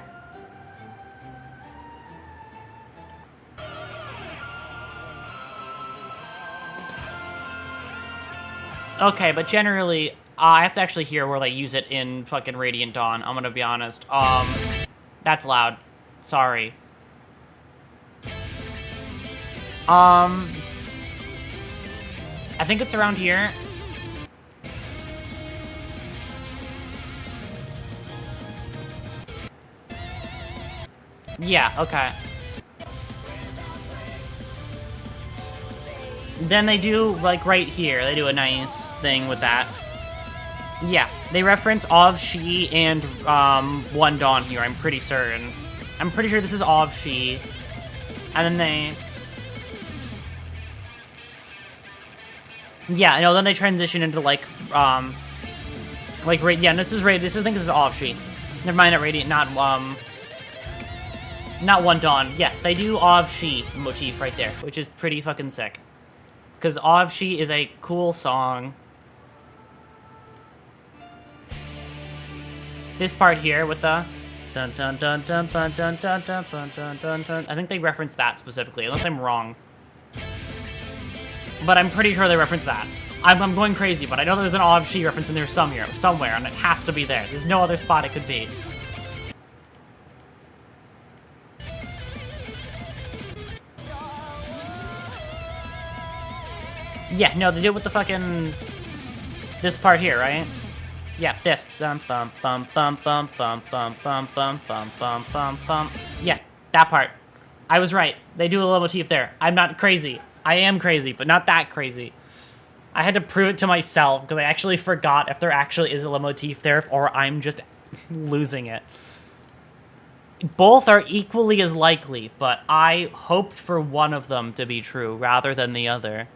Okay, but generally, I have to actually hear where they use it in fucking Radiant Dawn, I'm gonna be honest. That's loud. Sorry. I think it's around here. Yeah, okay. Then they do, like, right here, they do a nice thing with that. Yeah, they reference Awe of She and, One Dawn here, I'm pretty certain. I'm pretty sure this is Awe of She. And then they... Yeah, I know, then they transition into, like, Like, yeah, this is Radiant. I think this is Awe-She. Never mind, not Radiant, not One Dawn. Yes, they do Awe-She motif right there, which is pretty fucking sick. Because Awe-She is a cool song. This part here with the dun dun dun dun dun dun dun dun dun dun dun dun. I think they reference that specifically, unless I'm wrong. But I'm pretty sure they reference that. I'm going crazy, but I know there's an Awe-She reference in there somewhere, and it has to be there. There's no other spot it could be. Yeah, no, they did it with the fucking... this part here, right? Yeah, this. Bum bum bum bum bum bum bum bum bum bum bum bum bum. Yeah, that part. I was right. They do a little motif there. I'm not crazy. I am crazy, but not that crazy. I had to prove it to myself because I actually forgot if there actually is a little motif there or I'm just losing it. Both are equally as likely, but I hoped for one of them to be true rather than the other.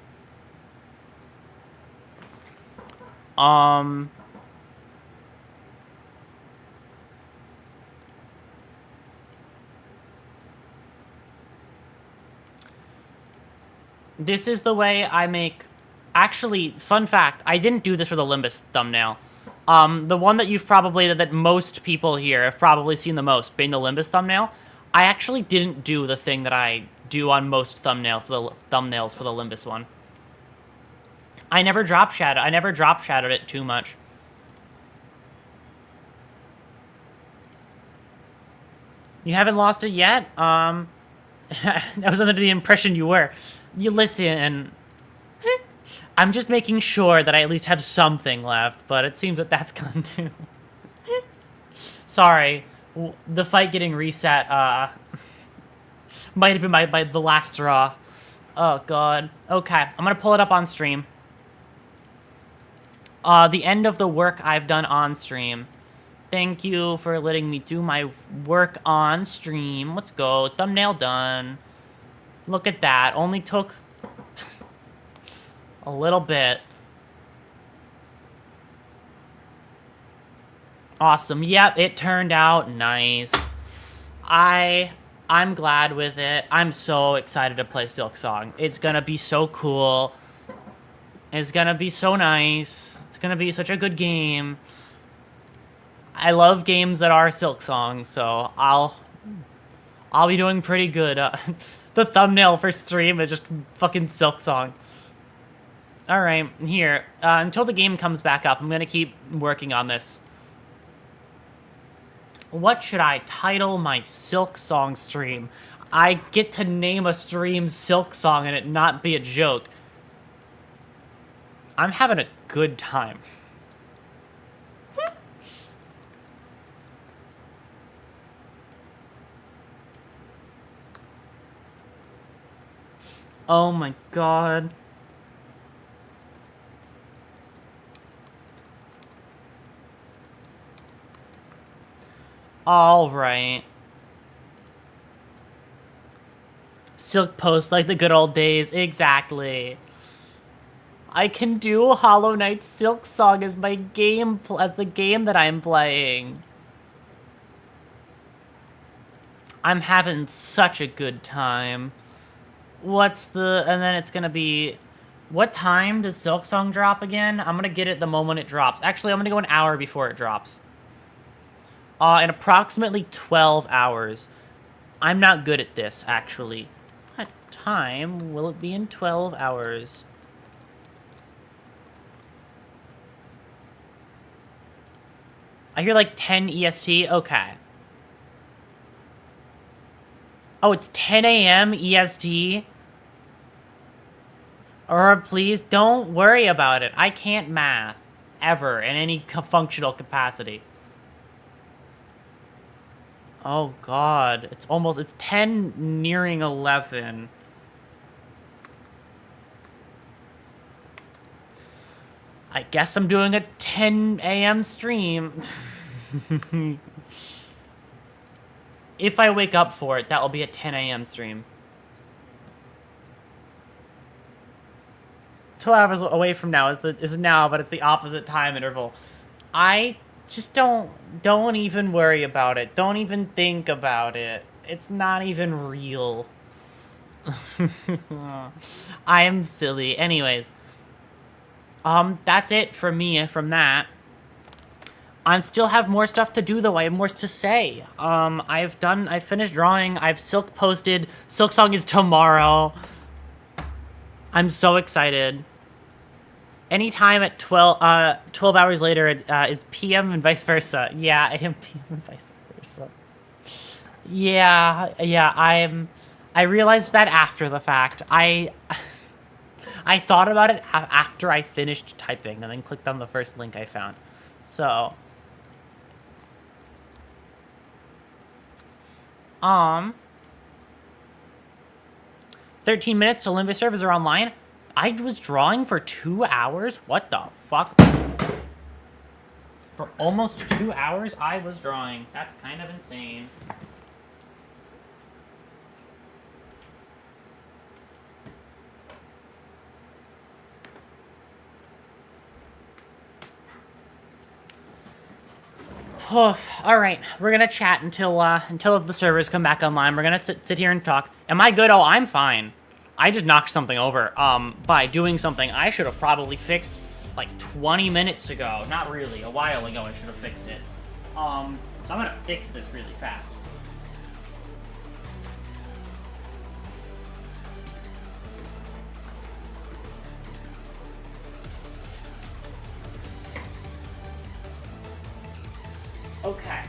This is the way I make... Actually, fun fact, I didn't do this for the Limbus thumbnail. The one that you've probably... that most people here have probably seen the most, being the Limbus thumbnail, I actually didn't do the thing that I do on most thumbnails for the Limbus one. I never drop shadowed it too much. You haven't lost it yet? I was under the impression you were. You listen. I'm just making sure that I at least have something left, but it seems that that's gone too. Sorry. The fight getting reset, might have been the last straw. Oh, God. Okay, I'm gonna pull it up on stream. The end of the work I've done on stream. Thank you for letting me do my work on stream. Let's go. Thumbnail done. Look at that. Only took a little bit. Awesome. Yep, it turned out nice. I'm glad with it. I'm so excited to play Silksong. It's gonna be so cool. It's gonna be so nice. It's gonna be such a good game. I love games that are Silksong, so I'll be doing pretty good. The thumbnail for stream is just fucking Silksong. Alright, here. Until the game comes back up, I'm gonna keep working on this. What should I title my Silksong stream? I get to name a stream Silksong and it not be a joke. I'm having a good time. Oh my God. All right. Silk Post like the good old days. Exactly. I can do Hollow Knight Silksong as my game, as the game that I'm playing. I'm having such a good time. What's the... and then it's gonna be... what time does Silksong drop again? I'm gonna get it the moment it drops. Actually, I'm gonna go an hour before it drops. In approximately 12 hours. I'm not good at this, actually. What time will it be in 12 hours? I hear like 10 EST? Okay. Oh, it's 10 a.m. EST? Or please don't worry about it. I can't math. Ever. In any functional capacity. Oh, God. It's 10 nearing 11. I guess I'm doing a 10 a.m. stream. If I wake up for it, that will be a 10 a.m. stream. 2 hours away from now is now, but it's the opposite time interval. I just don't even worry about it. Don't even think about it. It's not even real. I am silly. Anyways, that's it for me from that. I still have more stuff to do, though. I have more to say. I finished drawing. I've Silk posted. Silk Song is tomorrow. I'm so excited. Anytime at 12 hours later is PM and vice versa. Yeah, I am PM and vice versa. Yeah, I realized that after the fact. I thought about it after I finished typing and then clicked on the first link I found. So, 13 minutes to Limbus servers are online. I was drawing for 2 hours? What the fuck? For almost 2 hours, I was drawing. That's kind of insane. All right, we're gonna chat until the servers come back online. We're gonna sit here and talk. Am I good? Oh, I'm fine. I just knocked something over by doing something I should have probably fixed like 20 minutes ago. Not really, a while ago I should have fixed it. So I'm gonna fix this really fast. Okay.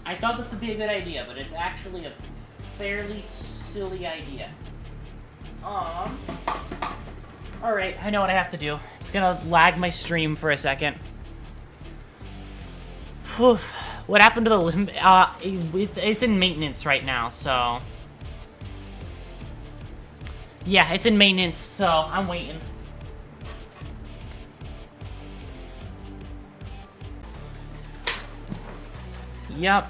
I thought this would be a good idea, but it's actually a fairly silly idea. Alright, I know what I have to do. It's gonna lag my stream for a second. Whew. What happened to the limb? It's in maintenance right now, so... Yeah, it's in maintenance, so I'm waiting. Yep.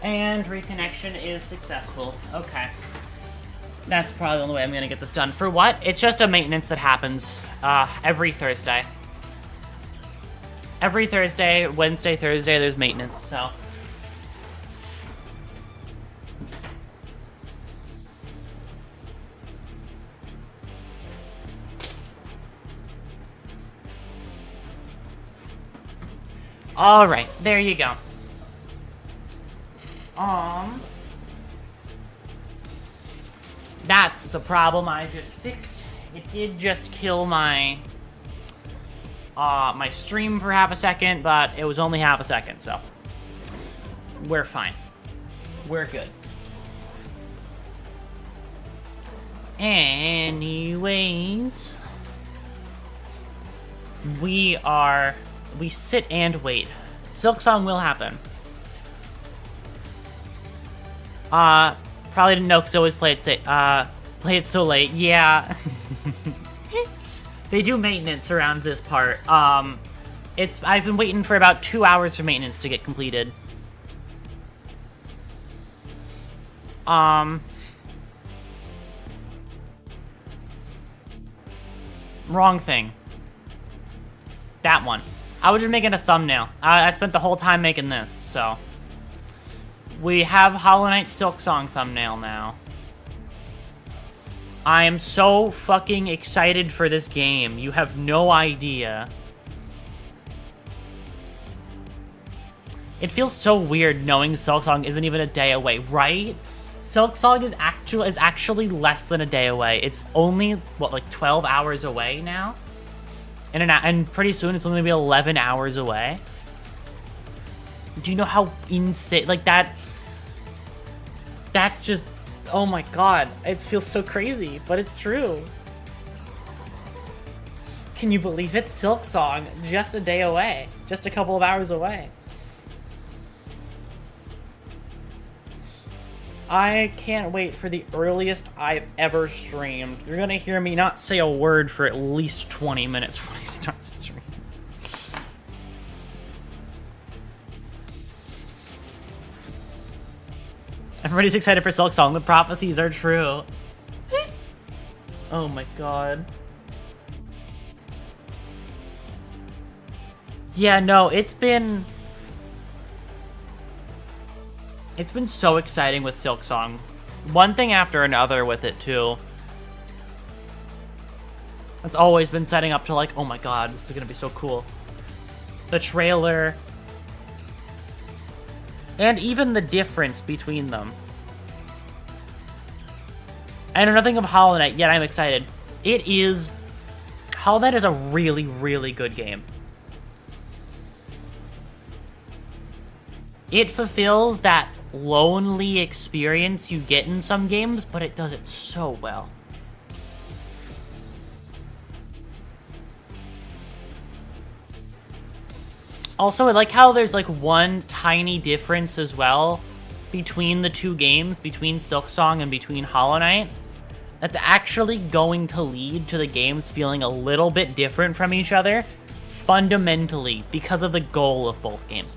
And reconnection is successful. Okay. That's probably the only way I'm gonna get this done. For what? It's just a maintenance that happens every Thursday. Every Thursday, Wednesday, Thursday, there's maintenance, so... Alright, there you go. That's a problem I just fixed. It did just kill my my stream for half a second, but it was only half a second, so we're fine. We're good. Anyways, we sit and wait. Silk Song will happen. Probably didn't know because I always play it so late. Yeah. They do maintenance around this part. I've been waiting for about 2 hours for maintenance to get completed. Wrong thing. That one. I was just making a thumbnail. I spent the whole time making this, so. We have Hollow Knight Silk Song thumbnail now. I am so fucking excited for this game. You have no idea. It feels so weird knowing Silk Song isn't even a day away, right? Silk Song is actually less than a day away. It's only, what, like 12 hours away now? And pretty soon it's only gonna be 11 hours away. Do you know how insane, like that's just, oh my god, it feels so crazy, but it's true. Can you believe it? Silk Song, just a day away, just a couple of hours away. I can't wait for the earliest I've ever streamed. You're gonna hear me not say a word for at least 20 minutes when I start streaming. Everybody's excited for Silk Song. The prophecies are true. Oh my god. Yeah, no, it's been so exciting with Silk Song. One thing after another with it too. It's always been setting up to like, oh my god, this is gonna be so cool. The trailer. And even the difference between them. I know nothing of Hollow Knight, yet I'm excited. Hollow Knight is a really, really good game. It fulfills that lonely experience you get in some games, but it does it so well. Also, I like how there's like one tiny difference as well between the two games, between Silk Song and between Hollow Knight, that's actually going to lead to the games feeling a little bit different from each other, fundamentally, because of the goal of both games.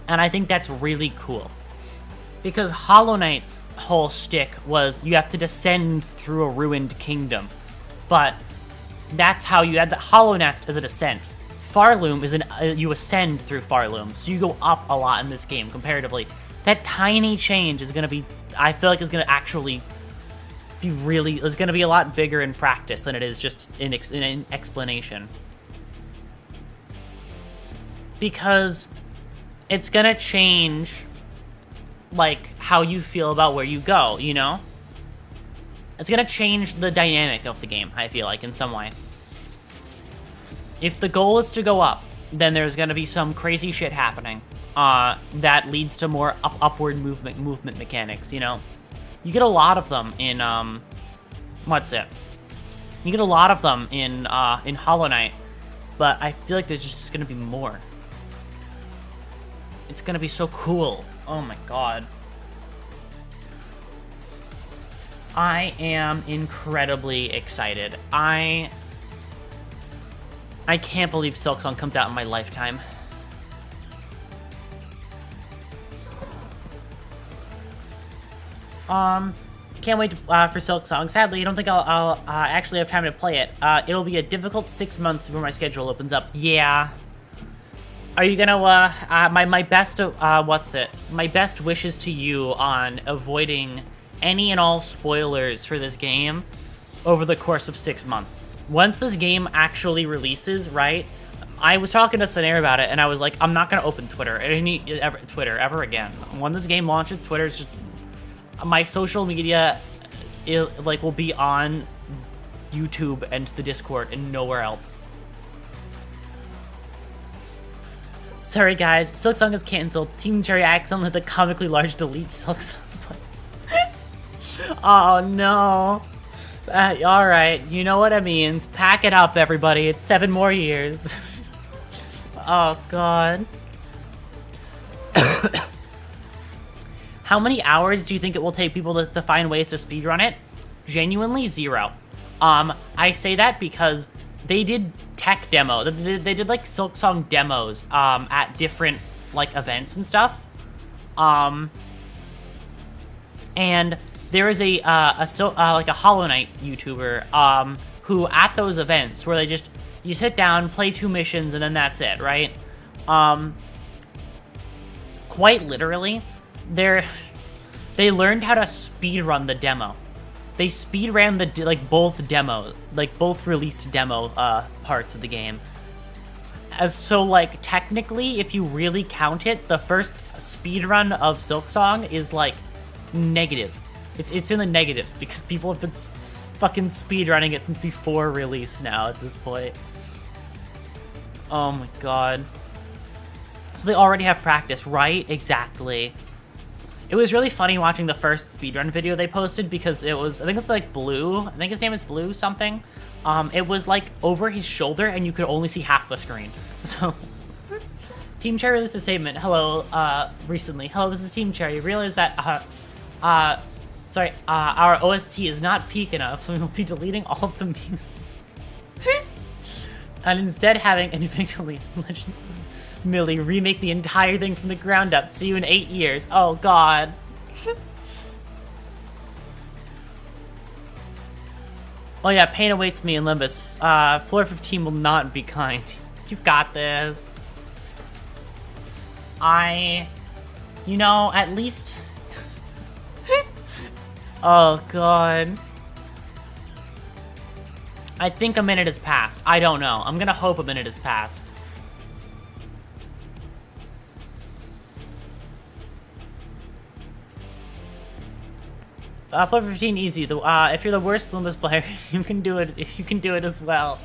And I think that's really cool. Because Hollow Knight's whole shtick was you have to descend through a ruined kingdom. But that's how you had the Hollow Nest as a descent. Farloom is you ascend through Farloom, so you go up a lot in this game comparatively. That tiny change is going to be, I feel like is going to actually be is going to be a lot bigger in practice than it is just in explanation. Because it's going to change, like, how you feel about where you go, you know? It's going to change the dynamic of the game, I feel like, in some way. If the goal is to go up, then there's going to be some crazy shit happening that leads to more upward movement mechanics, you know? You get a lot of them in, You get a lot of them in Hollow Knight, but I feel like there's just going to be more. It's going to be so cool. Oh my god. I am incredibly excited. I can't believe Silk Song comes out in my lifetime. Can't wait for Silk Song. Sadly, I don't think I'll actually have time to play it. It'll be a difficult 6 months before my schedule opens up. Yeah. Are you gonna, my best wishes to you on avoiding any and all spoilers for this game over the course of 6 months. Once this game actually releases, right, I was talking to Saner about it, and I was like, I'm not going to open Twitter ever again. When this game launches, Twitter is just... My social media, will be on YouTube and the Discord and nowhere else. Sorry, guys. Silk Song is canceled. Team Cherry accidentally had the comically large delete Silk Song. Oh, no. Alright, you know what it means. Pack it up, everybody. It's 7 more years. Oh, God. How many hours do you think it will take people to find ways to speedrun it? Genuinely, 0. I say that because they did tech demo. They did, like, Silk Song demos, at different, like, events and stuff. And there is a Hollow Knight YouTuber, who at those events where you sit down, play 2 missions, and then that's it, right? Quite literally, they learned how to speedrun the demo. They speedran both released demo, parts of the game. So, like, technically, if you really count it, the first speedrun of Silk Song is, like, negative. It's in the negatives because people have been fucking speedrunning it since before release now at this point. Oh my god. So they already have practice, right? Exactly. It was really funny watching the first speedrun video they posted because it was, I think it's like Blue. I think his name is Blue something. It was like over his shoulder and you could only see half the screen. So... Team Cherry released a statement. Hello, recently. Hello, this is Team Cherry. Realize that, our OST is not peak enough, so we will be deleting all of the music. And instead having individually legend. Millie, remake the entire thing from the ground up. See you in 8 years. Oh, God. Oh, yeah, pain awaits me in Limbus. Floor 15 will not be kind. You got this. You know, at least... Oh, God. I think a minute has passed. I don't know. I'm gonna hope a minute has passed. Floor 15 easy. If you're the worst Limbus player, you can do it. You can do it as well.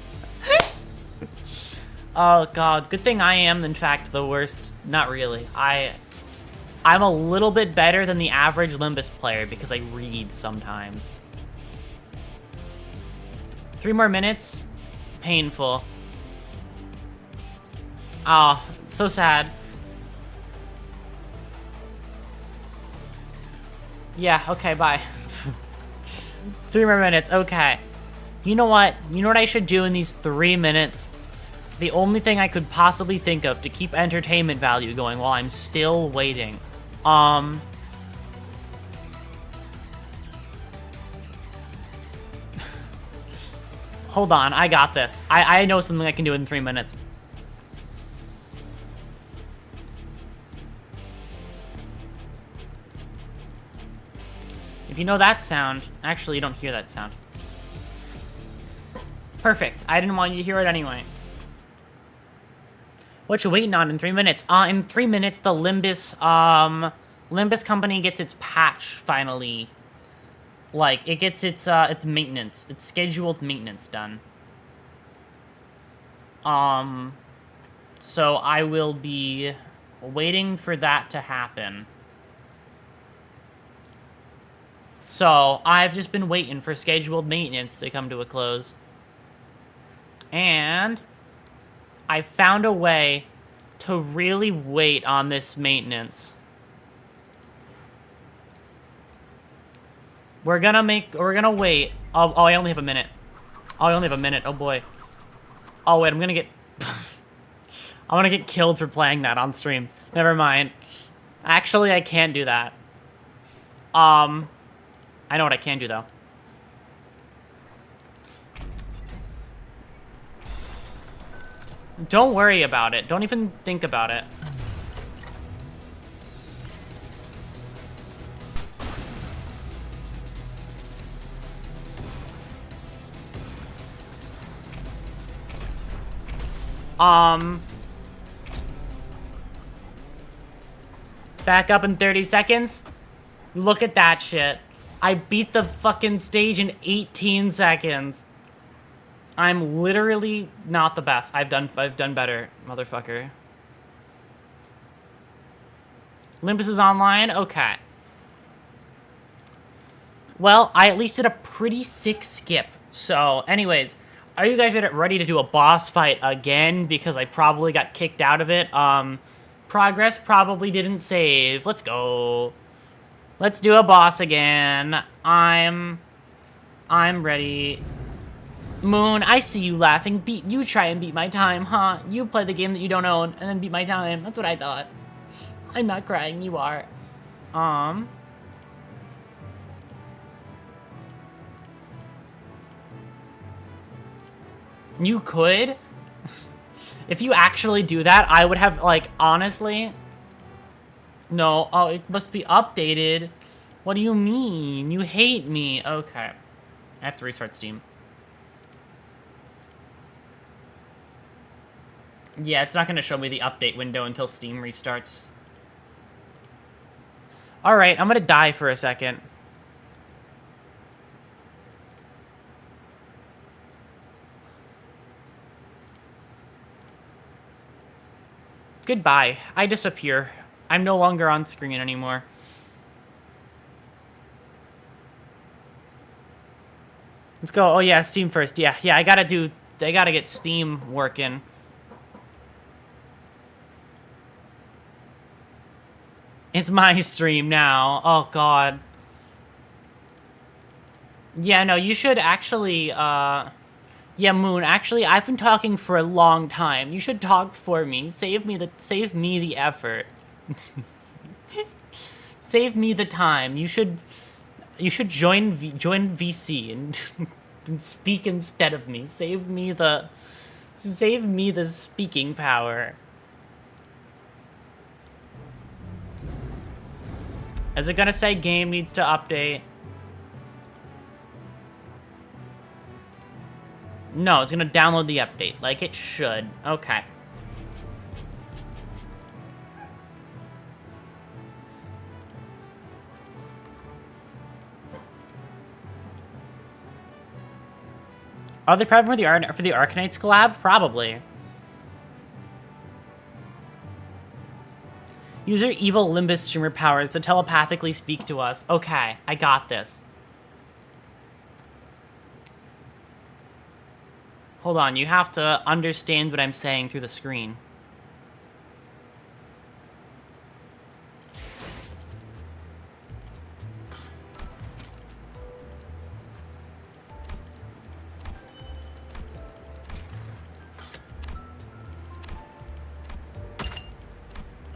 Oh God, good thing I am in fact the worst. Not really. I'm a little bit better than the average Limbus player because I read sometimes. 3 more minutes. Painful. Oh, so sad. Yeah, okay, bye. 3 more minutes, okay. You know what? You know what I should do in these 3 minutes? The only thing I could possibly think of to keep entertainment value going while I'm still waiting. Hold on, I got this. I know something I can do in 3 minutes. If you know that sound, actually you don't hear that sound. Perfect. I didn't want you to hear it anyway. What you waiting on in 3 minutes? In 3 minutes, the Limbus Company gets its patch finally. Like, it gets its maintenance, its scheduled maintenance done. So I will be waiting for that to happen. So, I've just been waiting for scheduled maintenance to come to a close. And I found a way to really wait on this maintenance. We're gonna wait. Oh, I only have a minute. Oh, I only have a minute. Oh, boy. Oh, wait, I'm gonna get... I'm gonna get killed for playing that on stream. Never mind. Actually, I can't do that. I know what I can do, though. Don't worry about it. Don't even think about it. Back up in 30 seconds. Look at that shit. I beat the fucking stage in 18 seconds. I'm literally not the best. I've done better, motherfucker. Limbus is online? Okay. Well, I at least did a pretty sick skip. So, anyways, are you guys ready to do a boss fight again? Because I probably got kicked out of it. Progress probably didn't save. Let's go. Let's do a boss again. I'm ready. Moon, I see you laughing. You try and beat my time, huh? You play the game that you don't own and then beat my time. That's what I thought. I'm not crying, you are. You could? If you actually do that, I would have, like, honestly... No, oh, it must be updated. What do you mean? You hate me. Okay. I have to restart Steam. Yeah, it's not going to show me the update window until Steam restarts. Alright, I'm going to die for a second. Goodbye. I disappear. I'm no longer on screen anymore. Let's go. Oh yeah, Steam first. Yeah, I gotta get Steam working. It's my stream now. Oh god. Yeah, no, you should actually, Yeah, Moon, actually, I've been talking for a long time. You should talk for me. Save me the effort. Save me the time. You should join VC and, and speak instead of me. Save me the speaking power. Is it gonna say game needs to update? No, it's gonna download the update, like it should. Okay. Are they prepping for the Arkanites collab? Probably. Use your evil Limbus streamer powers to telepathically speak to us. Okay, I got this. Hold on, you have to understand what I'm saying through the screen.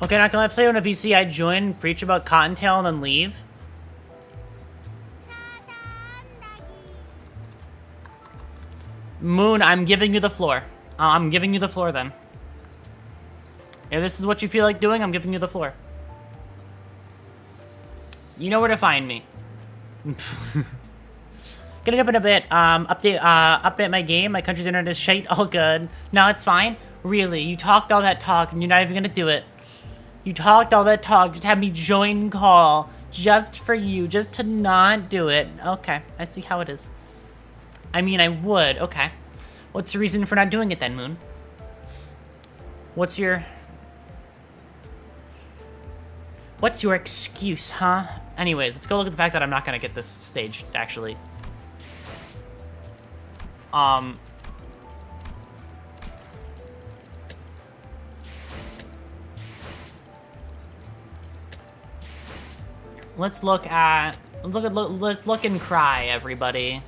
Okay, not gonna say on a VC, I join, preach about Cottontail, and then leave. Moon, I'm giving you the floor. I'm giving you the floor then. If this is what you feel like doing, I'm giving you the floor. You know where to find me. Getting up in a bit. Update my game. My country's internet is shite. All good. No, it's fine. Really, you talked all that talk and you're not even gonna do it. You talked all that talk, just have me join call, just for you, just to not do it. Okay, I see how it is. I mean, I would, okay. What's the reason for not doing it then, Moon? What's your excuse, huh? Anyways, let's go look at the fact that I'm not gonna get this stage, actually. Let's look and cry, everybody.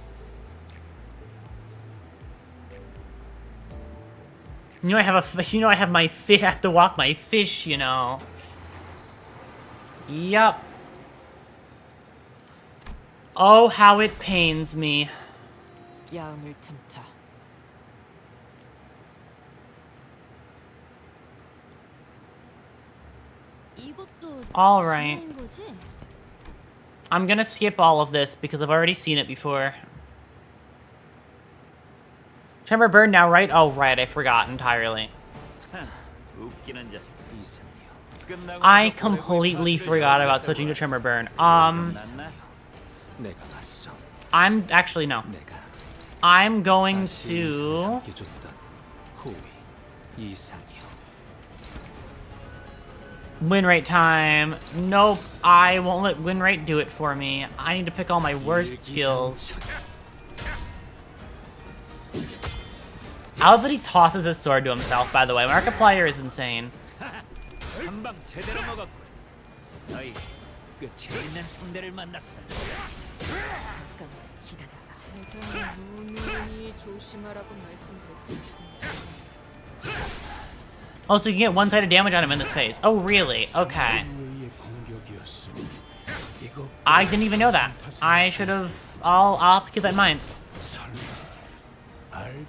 You know I have my fish. I have to walk my fish. You know. Yup. Oh, how it pains me. 야음을 틈타. All right. I'm gonna skip all of this because I've already seen it before. Chamber burn now, right? Oh, right. I forgot entirely. I completely forgot about switching to Tremor Burn. I'm actually, no. I'm going to... Win rate time. Nope, I won't let win rate do it for me. I need to pick all my worst skills. I love that he tosses his sword to himself, by the way. Markiplier is insane. Oh, so you can get one-sided damage on him in this phase. Oh, really? Okay. I didn't even know that. I should have... I'll have to keep that in mind.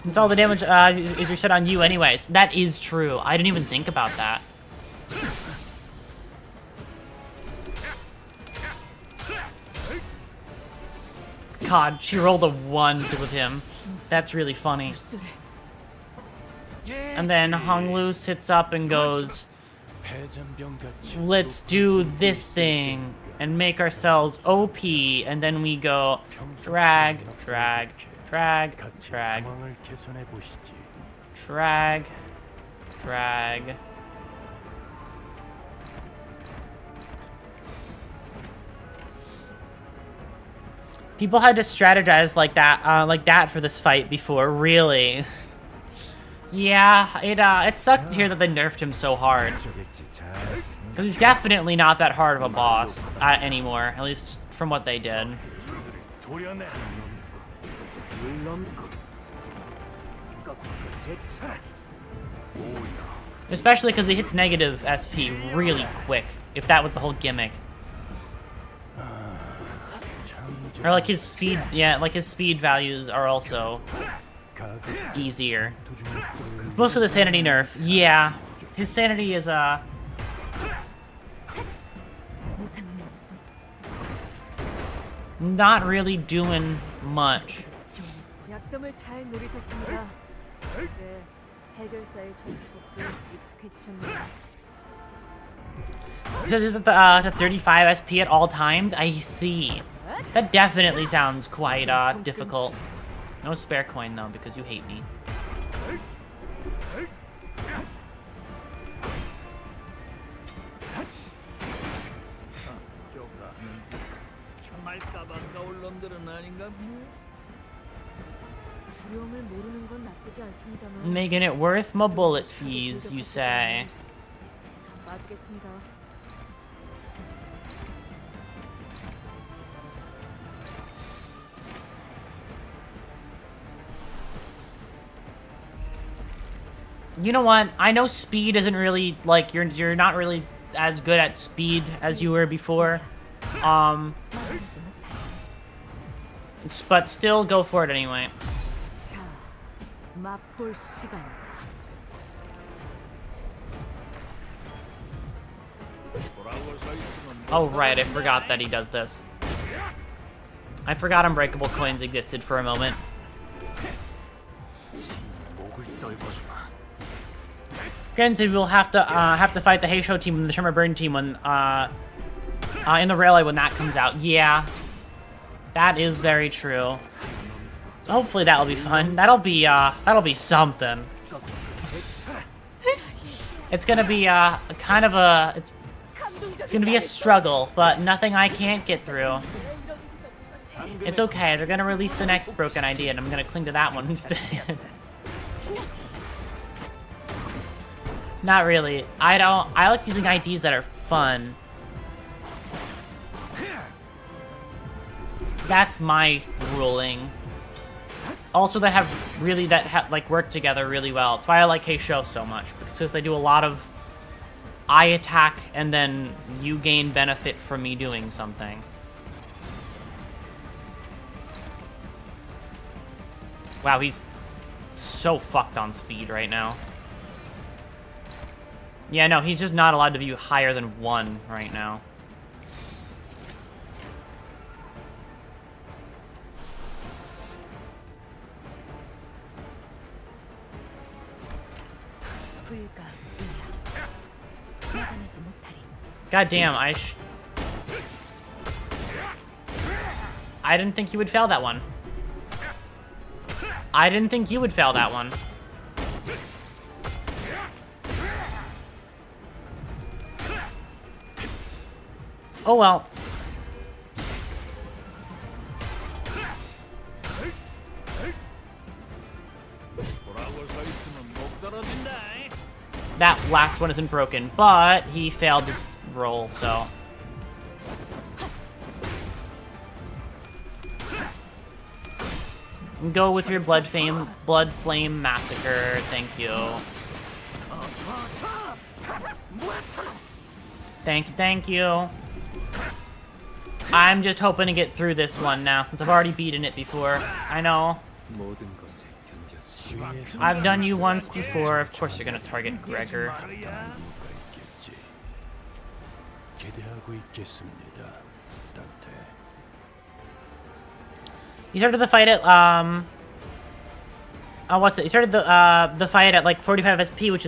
Since all the damage is reset on you anyways. That is true. I didn't even think about that. God, she rolled a 1 with him. That's really funny. And then Hung Loose hits up and goes, let's do this thing and make ourselves OP. And then we go drag, drag, drag, drag, drag, drag. People had to strategize like that for this fight before, really. Yeah, it sucks to hear that they nerfed him so hard. Because he's definitely not that hard of a boss anymore, at least from what they did. Especially because he hits negative SP really quick, if that was the whole gimmick. Or like his speed, yeah, like his speed values are also easier. Most of the sanity nerf, yeah. His sanity is, not really doing much. 약점을 잘 노리셨습니다. 이제 해결사의 정석도 익숙해지셨네요. Says it's at to 35 SP at all times. I see. That definitely sounds quite difficult. No spare coin though, because you hate me. 두려움을 모르는 건 나쁘지 않습니다만. Making it worth my bullet fees, you say. 자, 빠지겠습니다. You know what? I know speed isn't really like you're not really as good at speed as you were before. But still go for it anyway. 자, 맛볼 시간이다. Oh right, I forgot that he does this. I forgot unbreakable coins existed for a moment. Granted, we'll have to fight the Heisho team and the Shimmer Burn team when in the railway when that comes out. Yeah, that is very true. So hopefully that'll be fun. That'll be something. It's gonna be kind of a it's gonna be a struggle, but nothing I can't get through. It's okay. They're gonna release the next broken idea, and I'm gonna cling to that one instead. Not really. I like using IDs that are fun. That's my ruling. Also, that like work together really well. That's why I like Heisho so much, because they do a lot of I attack and then you gain benefit from me doing something. Wow, he's so fucked on speed right now. Yeah, no, he's just not allowed to be higher than 1 right now. God damn, I didn't think you would fail that one. I didn't think you would fail that one. Oh well. That last one isn't broken, but he failed this roll, so. Go with your blood flame massacre, thank you. Thank you. I'm just hoping to get through this one now, since I've already beaten it before. I know. I've done you once before. Of course you're gonna target Gregor. You started the fight at what's it? You started the fight at like 45 SP, which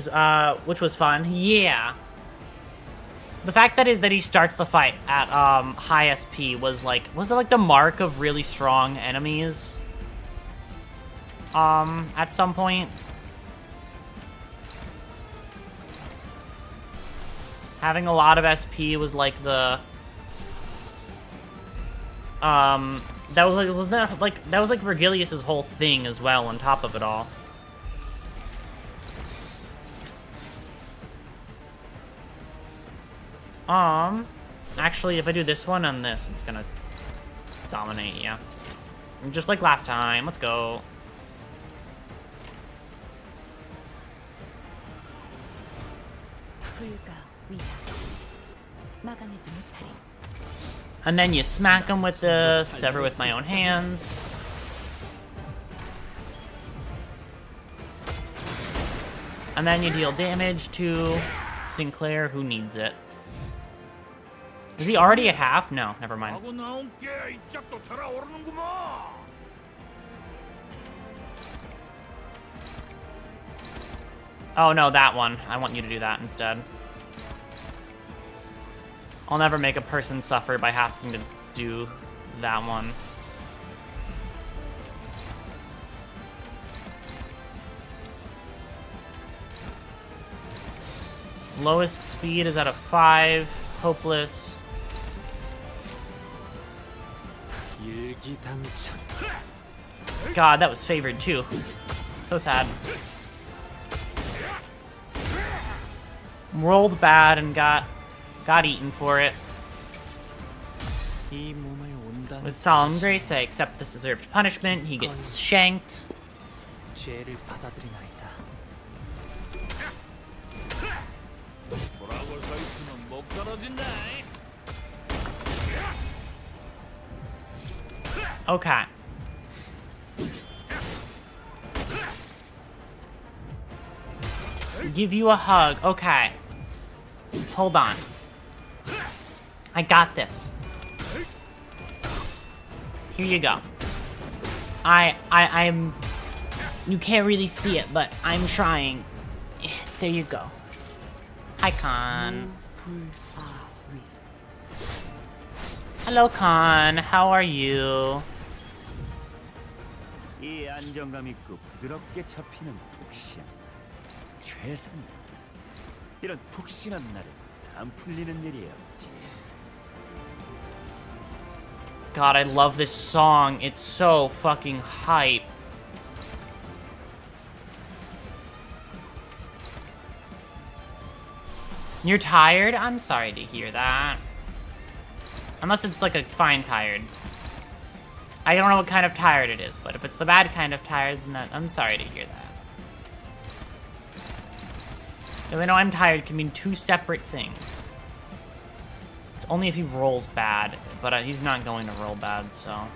was fun. Yeah. The fact that he starts the fight at high SP was it like the mark of really strong enemies? At some point. Having a lot of SP was like the that was like Vergilius's whole thing as well on top of it all. Actually, if I do this one and this, it's gonna dominate, yeah. Just like last time. Let's go. 불가 위야 막아내지 못하리. And then you smack him with the sever with my own hands. And then you deal damage to Sinclair, who needs it. Is he already at half? No, never mind. 하고 나온 게 이짝도 달아오르는구만. Oh no, that one. I want you to do that instead. I'll never make a person suffer by having to do that one. Lowest speed is at a 5. Hopeless. God, that was favored too. So sad. Rolled bad and got eaten for it. With solemn grace, I accept this deserved punishment. He gets shanked. 죄를 받아들이나이다. 돌아올 서 있으면 못 떨어진다. Okay. Give you a hug. Okay. Hold on. I got this. Here you go. I'm... You can't really see it, but I'm trying. There you go. Hi, Khan. Hello, Khan. How are you? 이 안정감 있고 부드럽게 잡히는 푹신. 최선이야. 이런 푹신한 날은 안 풀리는 일이 없지. God, I love this song. It's so fucking hype. You're tired? I'm sorry to hear that. Unless it's like a fine tired. I don't know what kind of tired it is, but if it's the bad kind of tired, then I'm sorry to hear that. Because I know I'm tired can mean two separate things. It's only if he rolls bad, but he's not going to roll bad, so...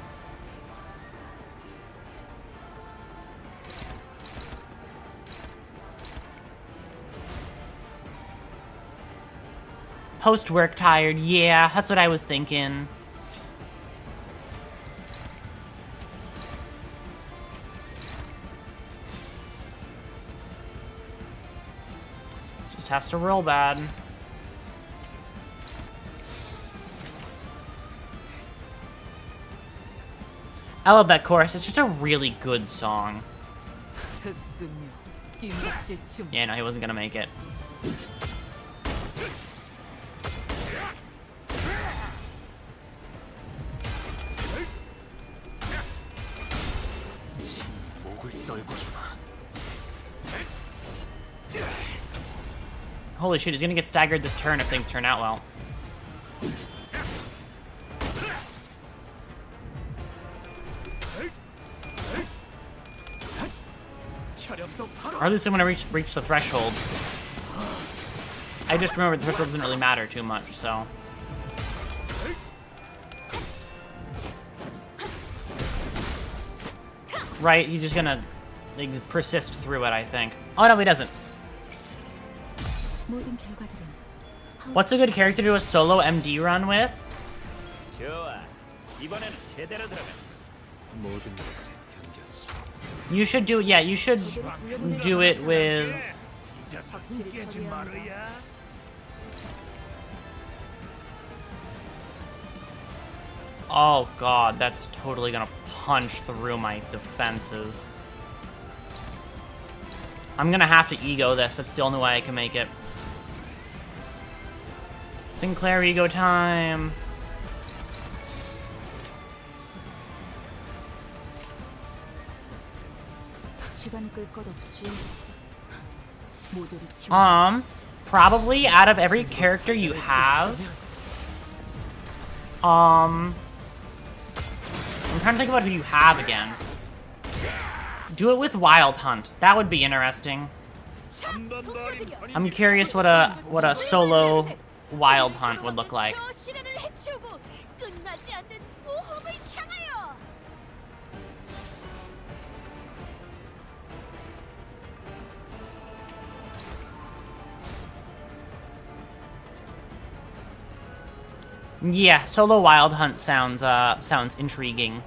Post-work tired, yeah, that's what I was thinking. Just has to roll bad. I love that chorus, it's just a really good song. Yeah, no, he wasn't gonna make it. Holy shit, he's gonna get staggered this turn if things turn out well. Or at least I'm gonna reach the threshold. I just remember the threshold doesn't really matter too much, so... Right, he's just gonna like, persist through it, I think. Oh no, he doesn't. What's a good character to do a solo MD run with? You should do, yeah, you should do it with... Oh god, that's totally gonna punch through my defenses. I'm gonna have to ego this, that's the only way I can make it. Sinclair ego time. Probably out of every character you have, I'm trying to think about who you have again. Do it with Wild Hunt. That would be interesting. I'm curious what a solo wild hunt would look like. 저 시련을 해치우고 끝나지 않는 모험을 향하여. Yeah, solo wild hunt sounds intriguing.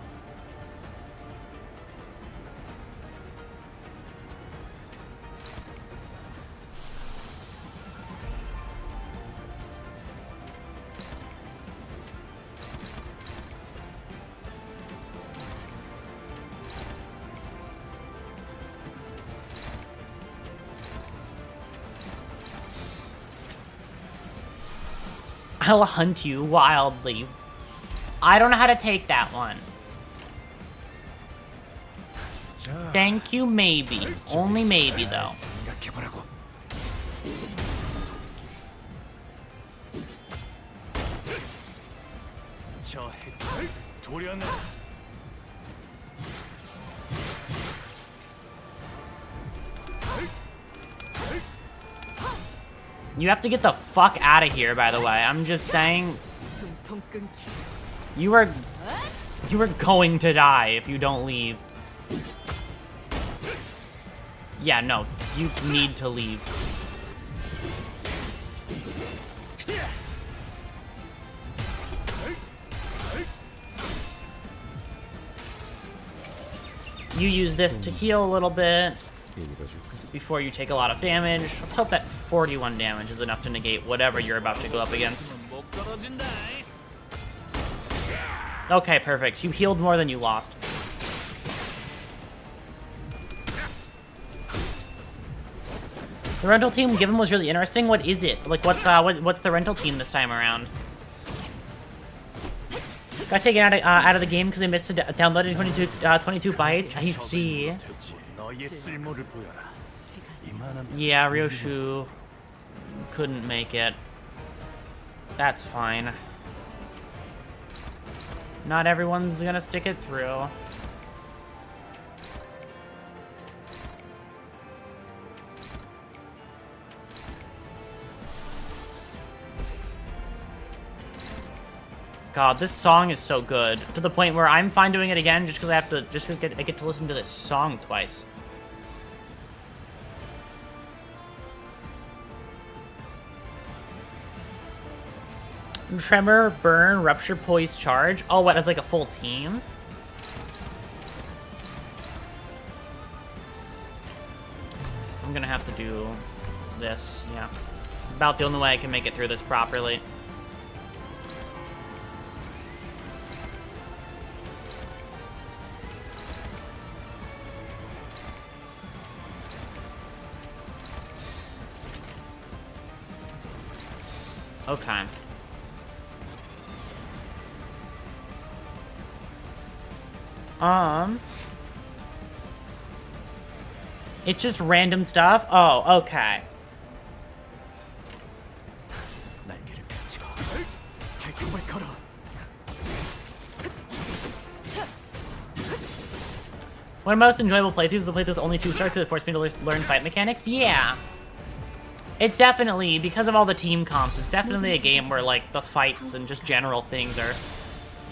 I'll hunt you wildly. I don't know how to take that one. Thank you, maybe. Only maybe, though. You have to get the fuck out of here, by the way. I'm just saying. You are going to die if you don't leave. Yeah, no. You need to leave. You use this to heal a little bit before you take a lot of damage. Let's hope that 41 damage is enough to negate whatever you're about to go up against. Okay, perfect. You healed more than you lost. The rental team given was really interesting. What is it? Like, what's the rental team this time around? Got taken out of the game because they missed downloaded 22 bytes. I see. Yeah, Ryoshu couldn't make it. That's fine. Not everyone's gonna stick it through. God, this song is so good to the point where I'm fine doing it again just because I get to listen to this song twice. Tremor, burn, rupture, poise, charge. Oh, what? As like a full team? I'm gonna have to do this. Yeah, about the only way I can make it through this properly. Okay. It's just random stuff? Oh, okay. One of my most enjoyable playthroughs is the playthrough with only 2 stars to force me to learn fight mechanics? Yeah. It's definitely, because of all the team comps, it's definitely a game where, like, the fights and just general things are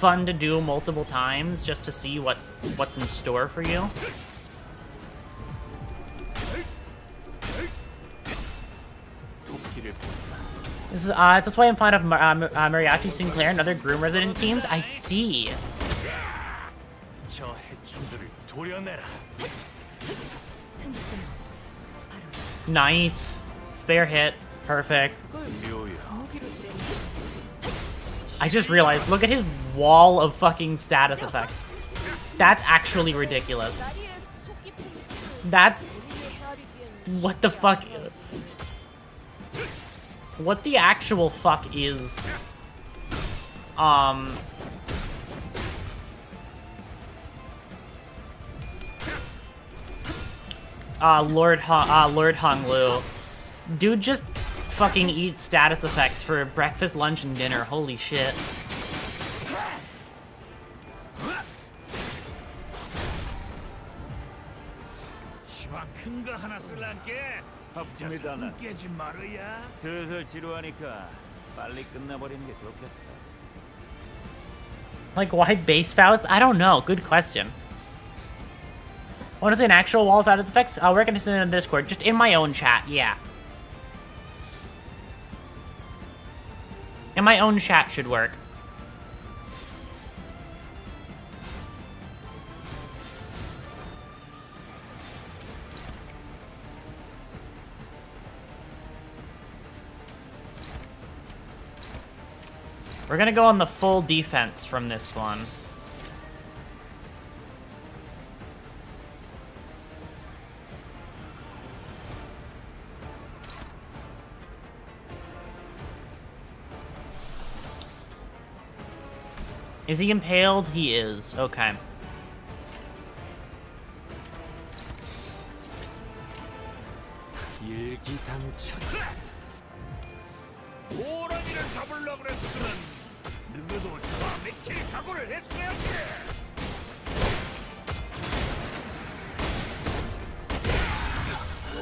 fun to do multiple times just to see what's in store for you. This is that's why I'm fond of Mariachi Sinclair and other Groom resident teams. I see. Nice. Spare hit. Perfect. I just realized, look at his wall of fucking status effects. That's actually ridiculous. That's... What the fuck? What the actual fuck is... Lord Hong Lu. Dude just fucking eats status effects for breakfast, lunch, and dinner. Holy shit. 바쁩니다. 나. 깨지 말아야. 슬슬 지루하니까 빨리 끝나버리는 게 좋겠어. Like, why base Faust? I don't know. Good question. Want to see an actual wall status effects? We're gonna send it in Discord. Just in my own chat, yeah. In my own chat should work. We're gonna go on the full defense from this one. Is he impaled? He is. Okay. 오라니를 잡으려고 그랬으면 누구도 막힐 각오를 했어야지.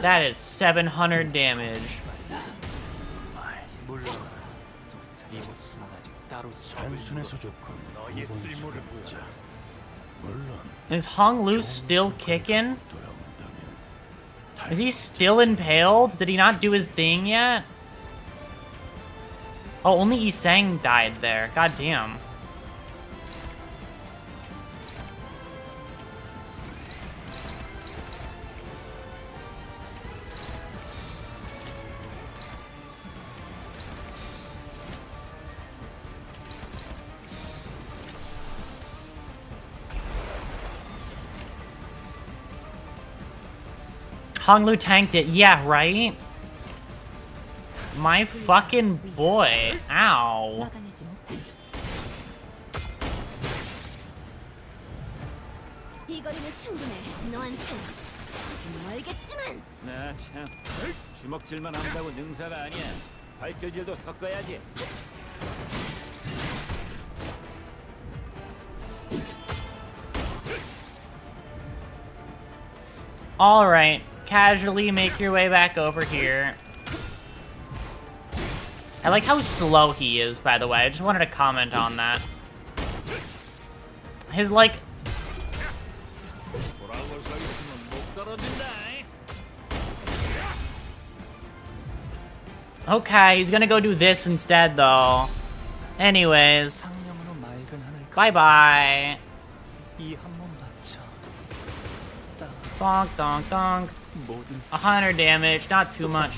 That is 700 damage. 단순해서 좋군. 너의 쓸모를 보자. 물론 Is Hong Lu still kicking? Is he still impaled? Did he not do his thing yet? Oh, only Isang died there. God damn. Hong Lu tanked it. Yeah, right? My fucking boy. Ow. 이 거리는 충분해. 너한테 멀겠지만. 나 참 주먹질만 한다고 능사가 아니야. 발길질도 섞어야지. Alright. Casually make your way back over here. I like how slow he is, by the way. I just wanted to comment on that. His, like... Okay, he's gonna go do this instead, though. Anyways. Bye-bye. Donk, donk, donk. 100 damage, not too much.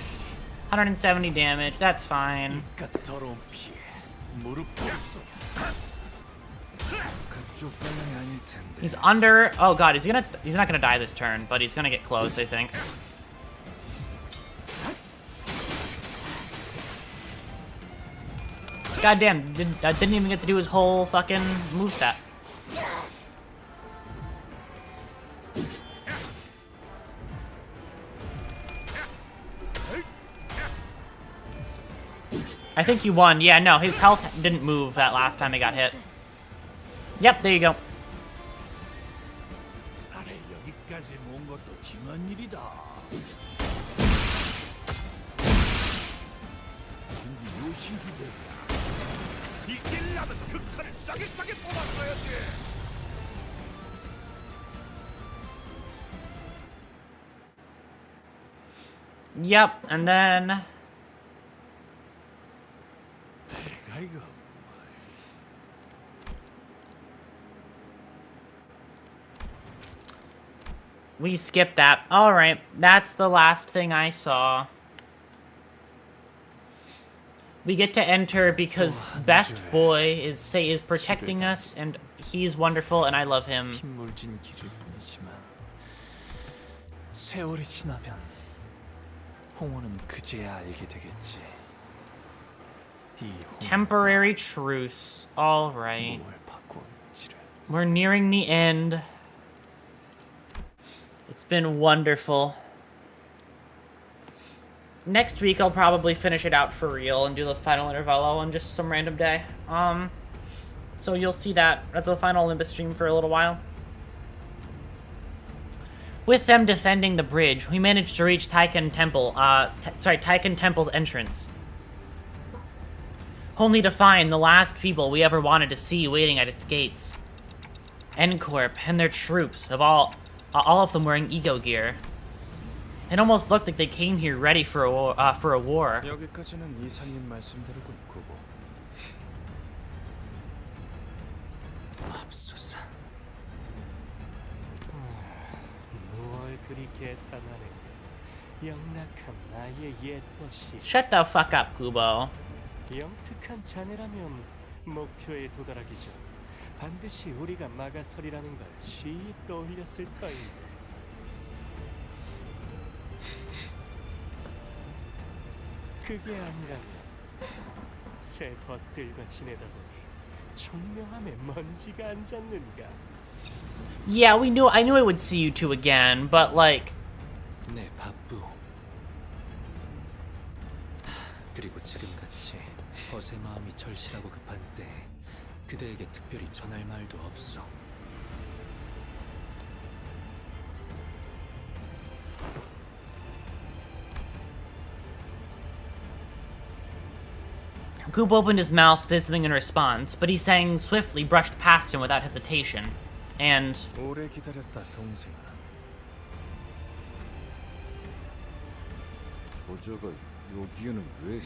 170 damage, that's fine. He's under. Oh god, he's not gonna die this turn, but he's gonna get close, I think. God damn, didn't even get to do his whole fucking moveset. I think you won. Yeah, no, his health didn't move that last time he got hit. Yep, there you go. Yep, and then... We skipped that. Alright, that's the last thing I saw. We get to enter because Best Boy is protecting us, and he's wonderful, and I love him. 세월이 지나면 홍호는 그제야 알게 되겠지. Temporary truce. Alright. We're nearing the end. It's been wonderful. Next week I'll probably finish it out for real and do the final intervallo on just some random day. So you'll see that as the final Limbus stream for a little while. With them defending the bridge, we managed to reach Taiken Temple, Taiken Temple's entrance. Only to find the last people we ever wanted to see waiting at its gates. N-Corp and their troops, all of them wearing eco gear. It almost looked like they came here ready for a war. 여기까지는 이사님 말씀대로군, 구보. 맙소사. 무얼 그리 개탄하네. 영락한 나의 옛것이. Shut the fuck up, Kubo. 영특한 자네라면 목표에 도달하기 전 반드시 우리가 막아서리라는 걸 쉬이 떠올렸을 터인데. 그게 아니라면 새 벗들과 지내다 보니 총명함에 먼지가 안 졌는가? Yeah, I knew I would see you two again, but like... 네, 바쁘. 그리고 지금같이 벗의 마음이 절실하고 급한 때 그대에게 특별히 전할 말도 없어. Goop opened his mouth, did something in response, but Sang swiftly brushed past him without hesitation, and... 오래 기다렸다, 동생아. 조저가 여기에는 왜...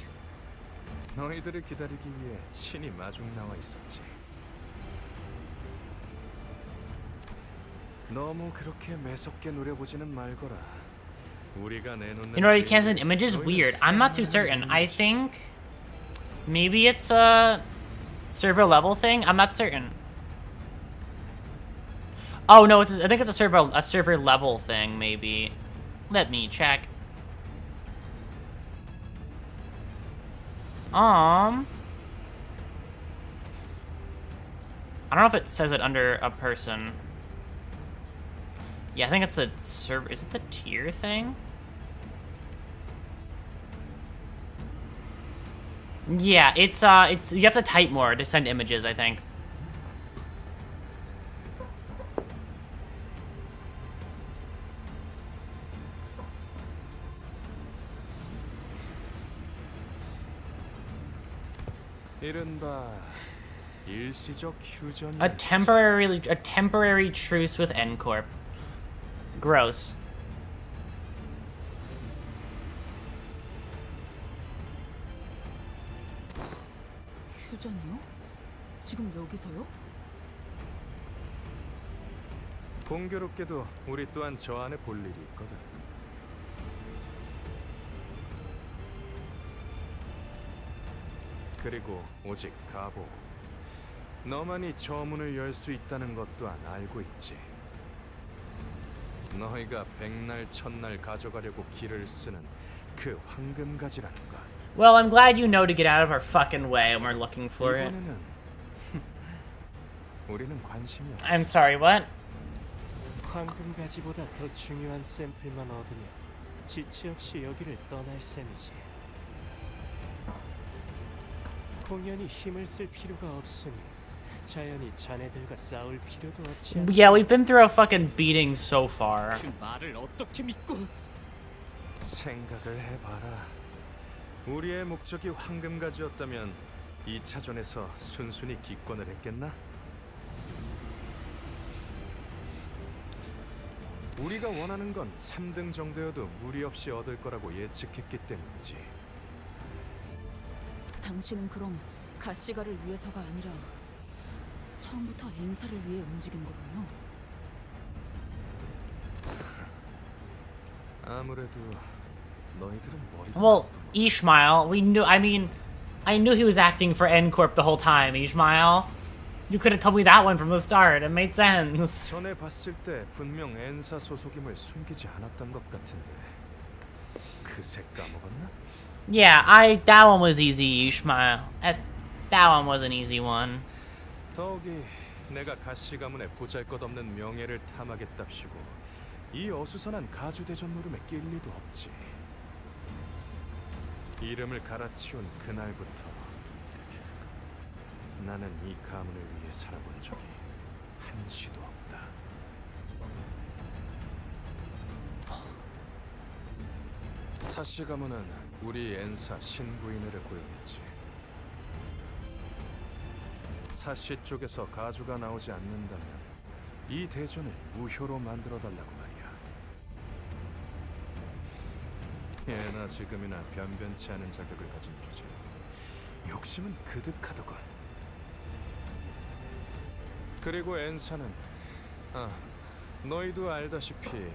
너희들을 기다리기 위해 친히 마중 나와 있었지. 너무 그렇게 매섭게 노려보지는 말거라. 우리가 내놓는... You know, you can't send images? Weird. I'm not too certain. I think... maybe it's a server level thing? I'm not certain. Oh no, I think it's a server level thing, maybe. Let me check. I don't know if it says it under a person. Yeah, I think it's the server. Is it the tier thing? Yeah, it's you have to type more to send images, I think. A temporary truce with N-Corp. Gross. 휴전이요? 지금 여기서요? 공교롭게도 우리 또한 저 안에 볼 일이 있거든. 그리고 오직 가보. 너만이 저 문을 열 수 있다는 것 또한 알고 있지. 너희가 백날 천날 가져가려고 길을 쓰는 그 황금가지라는 것. Well, I'm glad you know to get out of our fucking way when we're looking for it. 우리는 관심이 없어. I'm sorry, what? 황금가지보다 더 중요한 샘플만 얻으면 지체 없이 여기를 떠날 셈이지. 공연히 힘을 쓸 필요가 없으니 자연히 자네들과 싸울 필요도 없지. Yeah, we've been through a fucking beating so far. 그 말을 어떻게 믿고? 생각을 해봐라. 우리의 목적이 황금가지였다면 2차전에서 순순히 기권을 했겠나? 우리가 원하는 건 3등 정도여도 무리 없이 얻을 거라고 예측했기 때문이지. 당신은 그럼 가시가를 위해서가 아니라 처음부터 엔사를 위해 움직인 거군요. 아무래도 너희들은 머리. Well, Ishmael, I knew he was acting for N-Corp the whole time, Ishmael. You could have told me that one from the start. It made sense. 전에 봤을 때 분명 엔사 소속임을 숨기지 않았던 것 같은데 그새 까먹었나? Yeah, that one was easy, Ishmael. That one was an easy one. 더욱이 내가 가시 가문의 보잘것없는 명예를 탐하겠답시고 이 어수선한 가주대전 노름에 낄 리도 없지. 이름을 갈아치운 그날부터 나는 이 가문을 위해 살아본 적이 한시도 없다. 사씨 가문은 우리 엔사 신부인을 고용했지. 사씨 쪽에서 가주가 나오지 않는다면 이 대전을 무효로 만들어 달라고 말이야. 예나 지금이나 변변치 않은 자격을 가진 주제. 욕심은 그득하더군. 그리고 엔사는 너희도 알다시피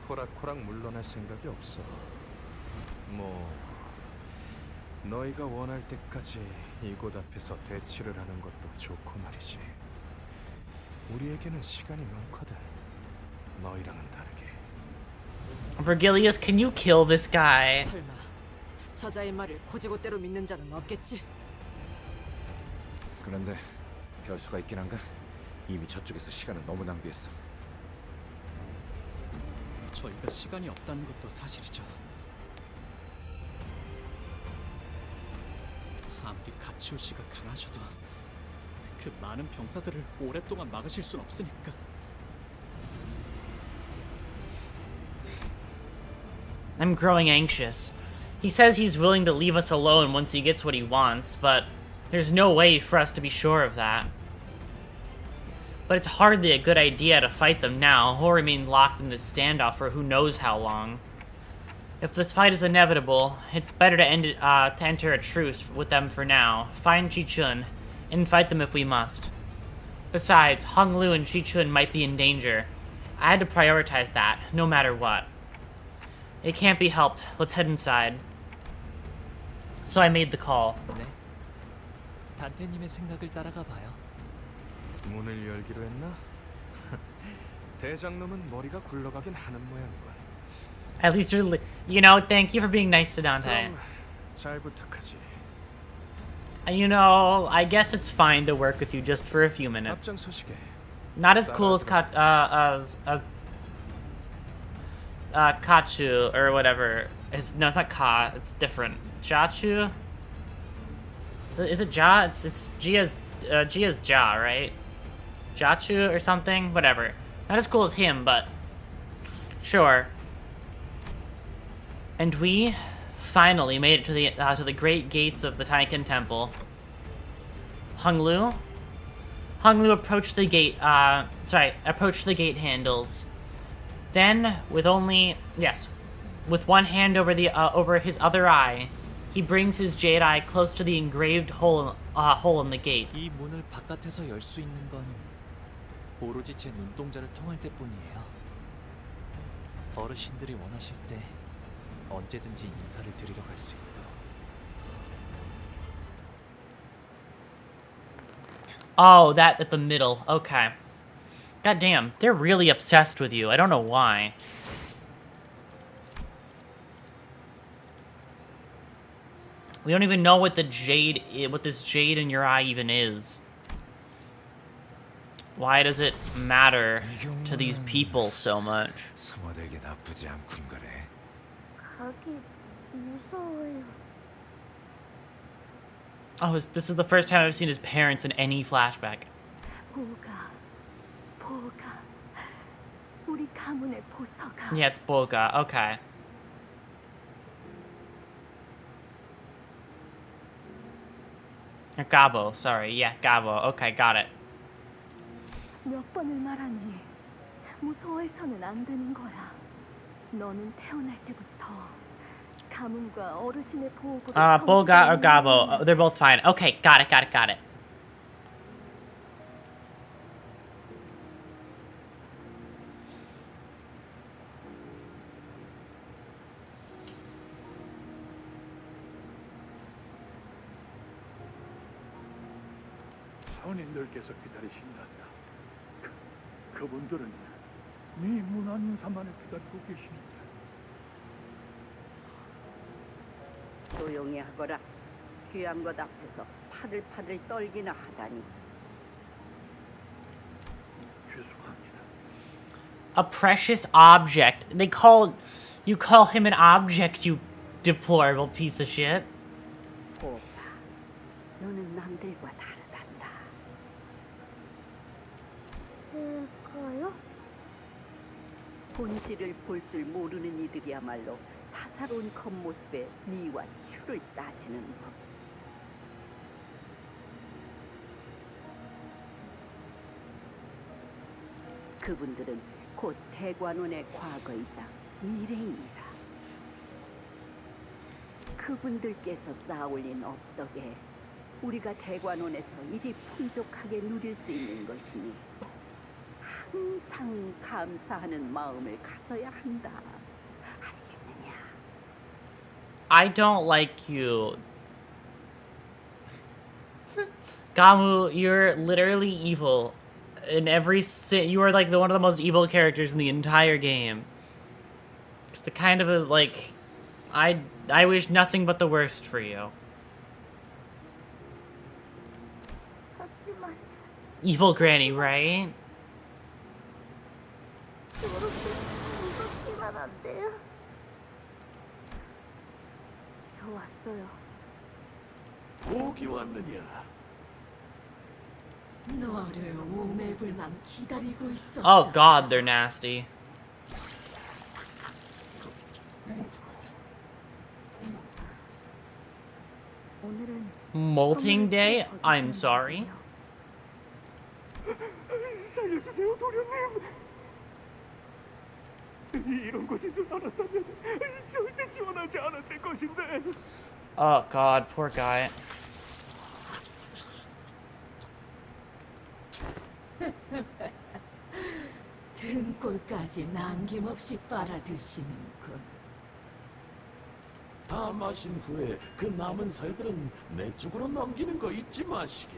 호락호락 물러날 생각이 없어. 뭐 너희가 원할 때까지 이곳 앞에서 대치를 하는 것도 좋고 말이지. 우리에게는 시간이 많거든. 너희랑은 다르게. Vergilius, can you kill this guy? 설마 저자의 말을 고지고대로 믿는 자는 없겠지? 그런데 별수가 있긴 한가? 이미 저쪽에서 시간을 너무 낭비했어. 저희가 시간이 없다는 것도 사실이죠. 아무리 가치우 씨가 강하셔도 그 많은 병사들을 오랫동안 막으실 순 없으니까. I'm growing anxious. He says he's willing to leave us alone once he gets what he wants, but there's no way for us to be sure of that. But it's hardly a good idea to fight them now, or remain locked in this standoff for who knows how long. If this fight is inevitable, it's better to enter a truce with them for now, find Chi-Chun, and fight them if we must. Besides, Hong Lu and Chi-Chun might be in danger. I had to prioritize that, no matter what. It can't be helped. Let's head inside. So I made the call. 네. 단테님의 생각을 따라가 봐요. 문을 열기로 했나? 대장놈은 머리가 굴러가긴 하는 모양이군. At least you're, you know, thank you for being nice to Dante. 그럼 잘 부탁하지. You know, I guess it's fine to work with you just for a few minutes. 앞장서시게. Not as cool as Kachu or whatever. No, it's not Ka. It's different. Jachu. Is it Ja? It's Gia's Ja, right? Jachu or something. Whatever. Not as cool as him, but sure. And we finally made it to the great gates of the Taiken Temple. Hong Lu approached the gate. Approached the gate handles. Then, with one hand over his other eye, he brings his jade eye close to the engraved hole in the gate. 이 문을 바깥에서 열 수 있는 건 오로지 제 눈동자를 통할 때뿐이에요. 어르신들이 원하실 때 언제든지 인사를 드리러 갈 수 있도록. Oh, that at the middle. Okay. God damn, they're really obsessed with you. I don't know why. We don't even know what this jade in your eye even is. Why does it matter to these people so much? 숨어들기 나쁘지 않군 거래. 가기 무서워요. Oh, this is the first time I've seen his parents in any flashback. 보가 우리 가문의 보서가. Yeah, it's Boga. Okay. Gabo, sorry. Yeah, Gabo. Okay, got it. 몇 번을 말하니 무서워해서는 안 되는 거야. 너는 태어날 때부터 가문과 어르신의 보호구를 Boga or Gabo. They're both fine. Okay, got it. 선인들께서 기다리신단다. 그분들은 네 문안사만을 기다리고 계십니다. 조용히 하거라. 귀한 것 앞에서 파들파들 떨기나 하다니. 죄송합니다. A precious object. You call him an object, you deplorable piece of shit. 보가, 너는 남들과 다르단다. 제가요? 본질을 볼 줄 모르는 이들이야말로 사사로운 겉모습에 미와 큐를 따지는 법. 그분들은 곧 대관원의 과거이자 미래이다. 그분들께서 쌓아올린 업덕에 우리가 대관원에서 이리 풍족하게 누릴 수 있는 것이니 항상 감사하는 마음을 가져야 한다. 알겠느냐? I don't like you. Gamu, you're literally evil. In every you are like one of the most evil characters in the entire game. It's the kind of a, like, I wish nothing but the worst for you. Evil granny, right? 저 왔어요. 고기 왔느냐? 너를 오매불망 기다리고 있어. Oh god, they're nasty. 오늘은 Molting day? I'm sorry. 살려주세요, 도련님. 이런 것인 줄 알았다면 절대 지원하지 않았을 것인데. Oh god, poor guy. 등골까지 남김없이 빨아드시는군. 다 마신 후에 그 남은 살들은 내 쪽으로 넘기는 거 잊지 마시게.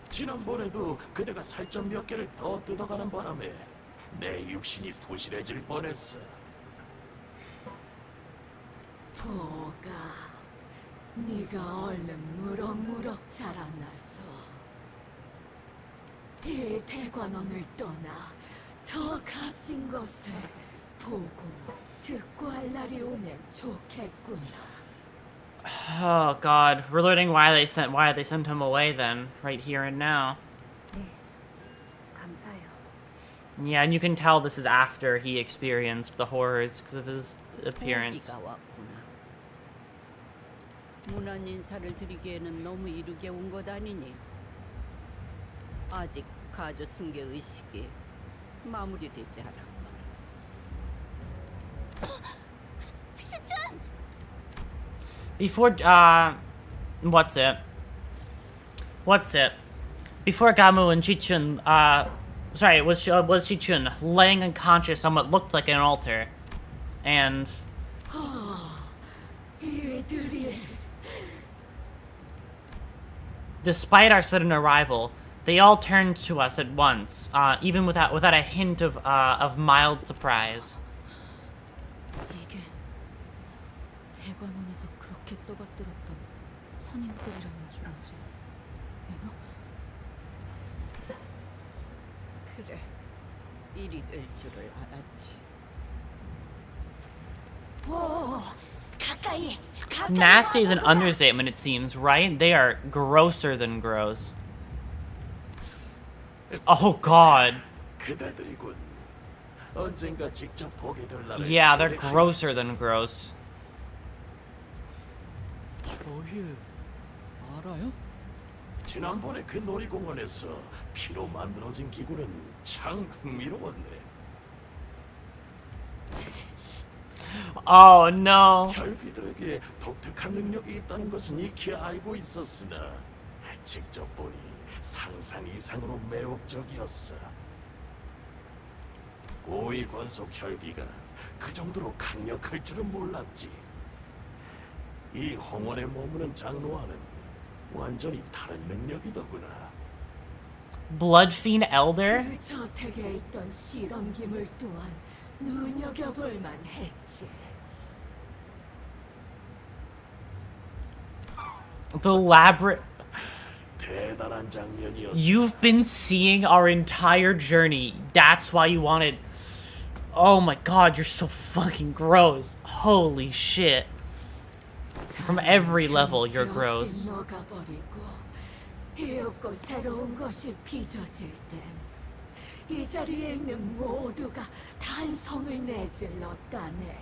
지난번에도 그대가 살점 몇 개를 더 뜯어가는 바람에 내 육신이 부실해질 뻔했어. 보가, 네가 얼른 무럭무럭 자라나서 이 대관원을 떠나 더 값진 것을 보고 듣고 할 날이 오면 좋겠구나. Oh god, we're learning why they sent him away then, right here and now. 네, 감사해요. Yeah, and you can tell this is after he experienced the horrors because of his appearance. 호기가 왔구나. 문안 인사를 드리기에는 너무 이르게 온 것 아니니? 아직 가조 승계 의식이 마무리되지 않았거든. 시춘! Before, what's it? Before Gamu and Chichun, sorry, was Chichun laying unconscious on what looked like an altar, and despite our sudden arrival, they all turned to us at once, even without a hint of mild surprise. 이게 대관원에서 그렇게 떠받들었던 선임들이라는 존재예요? 그래, 일이 될 줄을 알았지. 오, 가까이. Nasty is an understatement, it seems, right? They are grosser than gross. Oh god. 그대들이군. 언젠가 직접 보게 될 날에. Yeah, they're grosser than gross. 저희 알아요? 지난번에 그 놀이공원에서 피로 만들어진 기구는 참 흥미로웠네. Oh no. 결비들에게 독특한 능력이 있다는 것은 익히 알고 있었으나 직접 보니 상상 이상으로 매혹적이었어. 고위 권속 혈기가 그 정도로 강력할 줄은 몰랐지. 이 홍원에 머무는 장로와는 완전히 다른 능력이더구나. Bloodfiend Elder? 그 저택에 있던 실험 기물 또한 눈여겨볼 만했지. The elaborate... 대단한 장면이었어. You've been seeing our entire journey. That's why you wanted... Oh my god, you're so fucking gross. Holy shit. From every level, you're gross. 녹아버리고 이윽고 새로운 것이 빚어질 땐 이 자리에 있는 모두가 단성을 내질렀다네.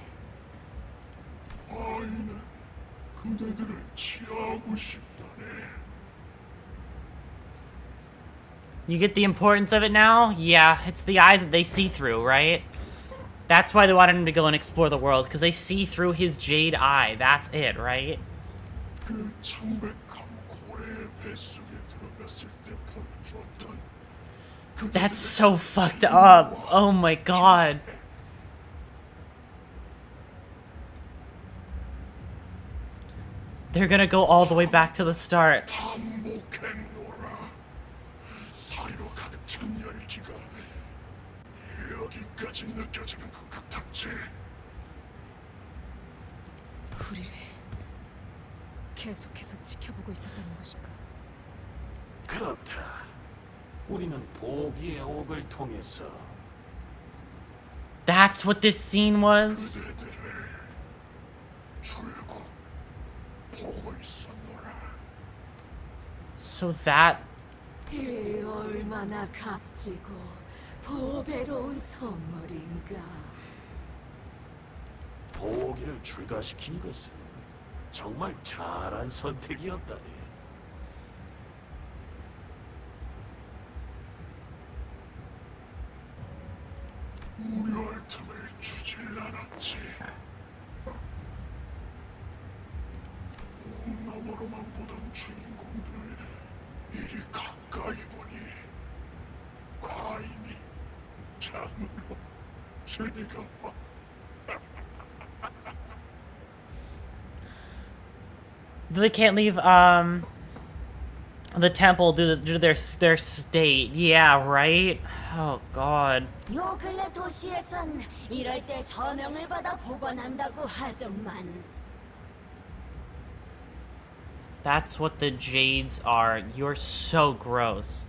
아이는 그대들을 취하고 싶다네. You get the importance of it now? Yeah, it's the eye that they see through, right? That's why they wanted him to go and explore the world, because they see through his jade eye. That's it, right? 그 창백한 고래의 뱃속에 들어갔을 때 보여주었던 That's so fucked up. Oh my god. They're gonna go all the way back to the start. 반복했노라. 사이로 가득 찬 열기가 여기까지 느껴지는 것 같았지. 우리를 계속해서 지켜보고 있었다는 것인가? 그렇다. 우리는 보기의 옥을 통해서 That's what this scene was? 그대들을 줄곧 보고 있었노라. So that... 이 얼마나 값지고 보배로운 선물인가. 보기를 출가시킨 것은 정말 잘한 선택이었다네. 무료할 틈을 주질 않았지. 옥너머로만 보던 주인공들을 이리 가까이 보니 과인이 참으로 즐거워. They can't leave, the temple due to their state. Yeah, right? Oh, God. 요 근래 도시에선 이럴 때 서명을 받아 보관한다고 하더만. That's what the jades are. You're so gross.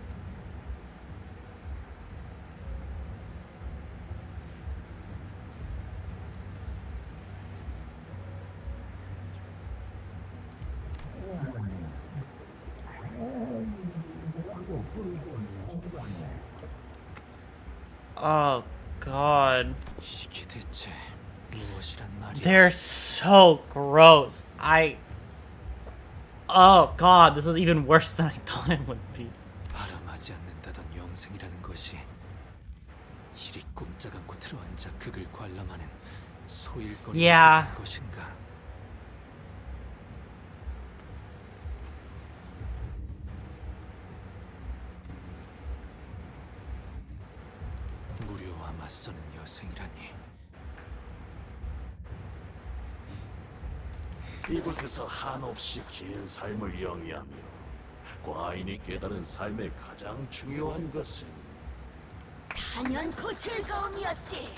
Oh, God. 이게 대체 무엇이란 말이야? They're so gross. Oh, God. This is even worse than I thought it would be. 바람하지 않는다던 영생이라는 것이 이리 꼼짝 않고 들어앉아 극을 관람하는 소일거리는 Yeah. 것인가? 무료와 맞서는 여생이라니. 이곳에서 한없이 긴 삶을 영위하며 과인이 깨달은 삶의 가장 중요한 것은 단연코 즐거움이었지.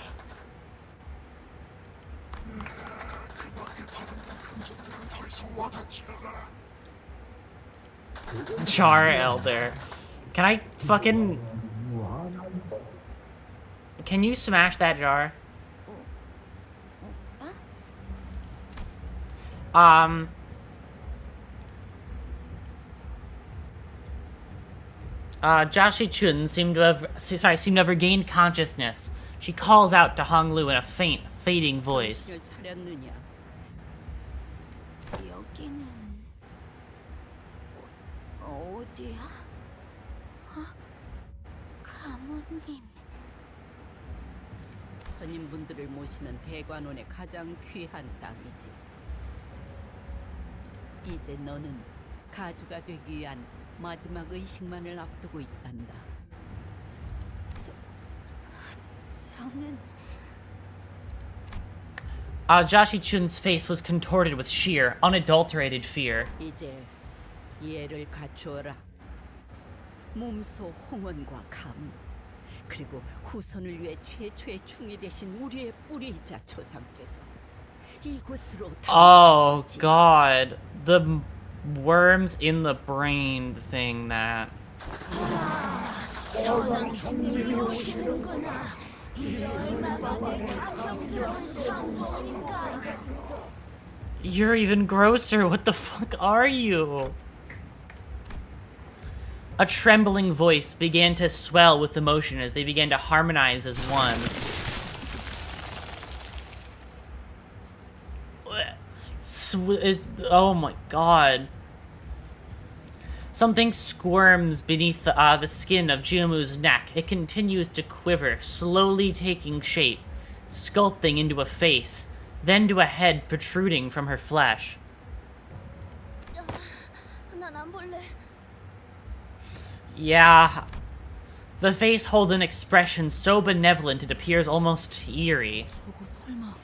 그 밖에 다른 감정들은 더 이상 와닿지 않아. Jar Elder. Can I fucking... Can you smash that jar? Joshi Chun seemed to have regained consciousness. She calls out to Hong Lu in a faint, fading voice. 여기는 어디야? 가문님. 선임분들을 모시는 대관원의 가장 귀한 땅이지. 이제 너는 가주가 되기 위한 마지막 의식만을 앞두고 있단다. 저는 Joshi Chun's face was contorted with sheer, unadulterated fear. 이제 이해를 갖추어라. 몸소 홍원과 가문, 그리고 후손을 위해 최초의 충이 되신 우리의 뿌리이자 조상께서 이곳으로 Oh, God. The worms in the brain thing that... 전원 주님이 오시는구나. 이 얼마만의 감격스러운 성공인가. You're even grosser. What the fuck are you? A trembling voice began to swell with emotion as they began to harmonize as one. Oh my god. Something squirms beneath the skin of Jiamu's neck. It continues to quiver, slowly taking shape, sculpting into a face, then to a head protruding from her flesh. 난 볼래. Yeah. The face holds an expression so benevolent it appears almost eerie. 저거 설마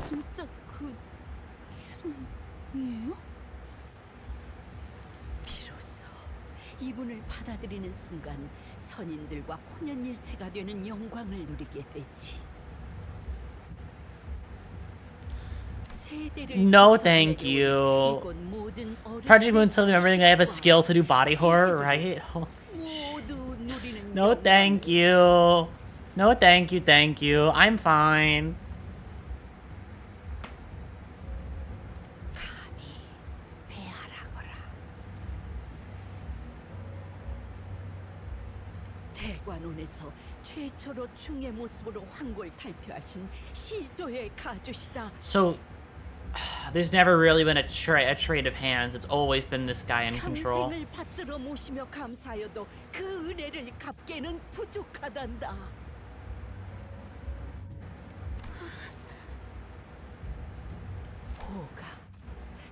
진짜 그 춤이에요? 비로소 이분을 받아들이는 순간 선인들과 혼연일체가 되는 영광을 누리게 되지. No, thank you. Project Moon tells me remembering I have a skill to do body horror, right? No, thank you. No, thank you, thank you. I'm fine. 대관원에서 최초로 중의 모습으로 황골 탈퇴하신 시조의 가주시다. So, there's never really been a trade of hands. It's always been this guy in control. 평생을 받들어 모시며 감사하여도 그 은혜를 갚기에는 부족하단다. 호가,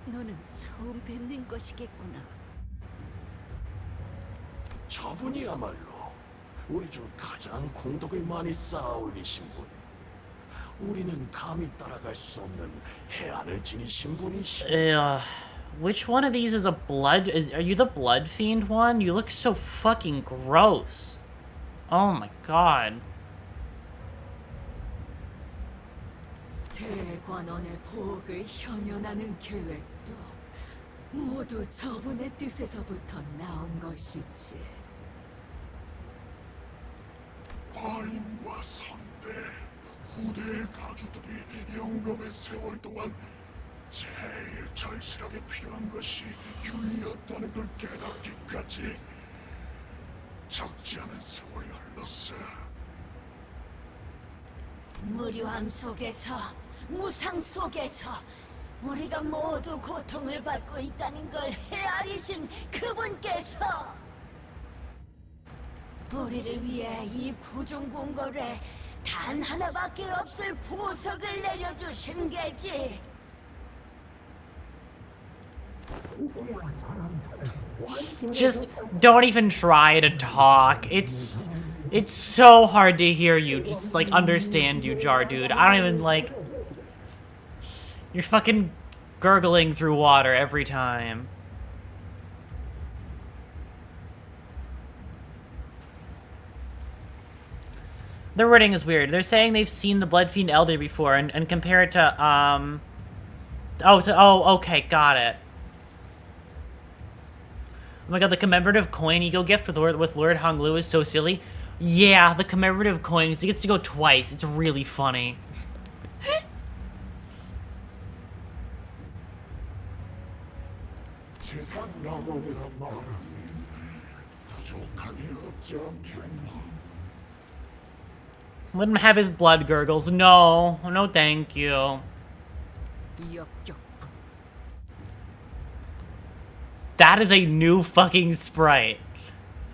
너는 처음 뵙는 것이겠구나. 저분이야말로 우리 중 가장 공덕을 많이 쌓아올리신 분. 우리는 감히 따라갈 수 없는 해안을 지니신 분이시. Which one of these is a blood? Are you the blood fiend one? You look so fucking gross. Oh my god. 대관원의 복을 현현하는 계획도 모두 저분의 뜻에서부터 나온 것이지. 과인과 선배, 후대의 가주들이 영검의 세월 동안 제일 절실하게 필요한 것이 윤리였다는 걸 깨닫기까지 적지 않은 세월이 흘렀어. 무료함 속에서, 무상 속에서 우리가 모두 고통을 받고 있다는 걸 헤아리신 그분께서 우리를 위해 이 구중궁궐에 단 하나밖에 없을 보석을 내려주신 게지. Just don't even try to talk. It's so hard to hear you. Just like understand you, Jar dude. I don't even like. You're fucking gurgling through water every time. The wording is weird. They're saying they've seen the Blood Fiend Elder before and compare it to okay, got it. Oh my god, the commemorative coin ego gift with Lord Hong Lu is so silly. Yeah, the commemorative coin, it gets to go twice. It's really funny. Let him have his blood gurgles. No, no thank you. That is a new fucking sprite.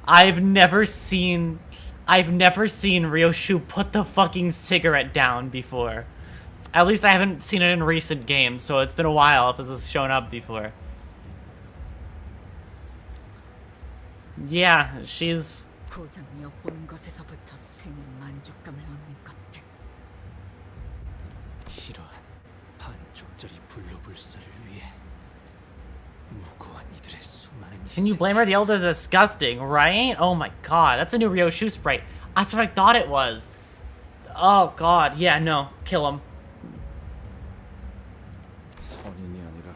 I've never seen Ryoshu put the fucking cigarette down before. At least I haven't seen it in recent games, so it's been a while if this has shown up before. Yeah, she's... 고장 엿보는 것에서부터 생의 만족감을 얻는 것들. 이러한 반쪽짜리 불로불사를 위해 무고한 이들의 수많은 Can you blame her? The Elder's disgusting, right? Oh my god, that's a new Ryoshu sprite. That's what I thought it was. Oh god, yeah, no, kill him. 선인이 아니라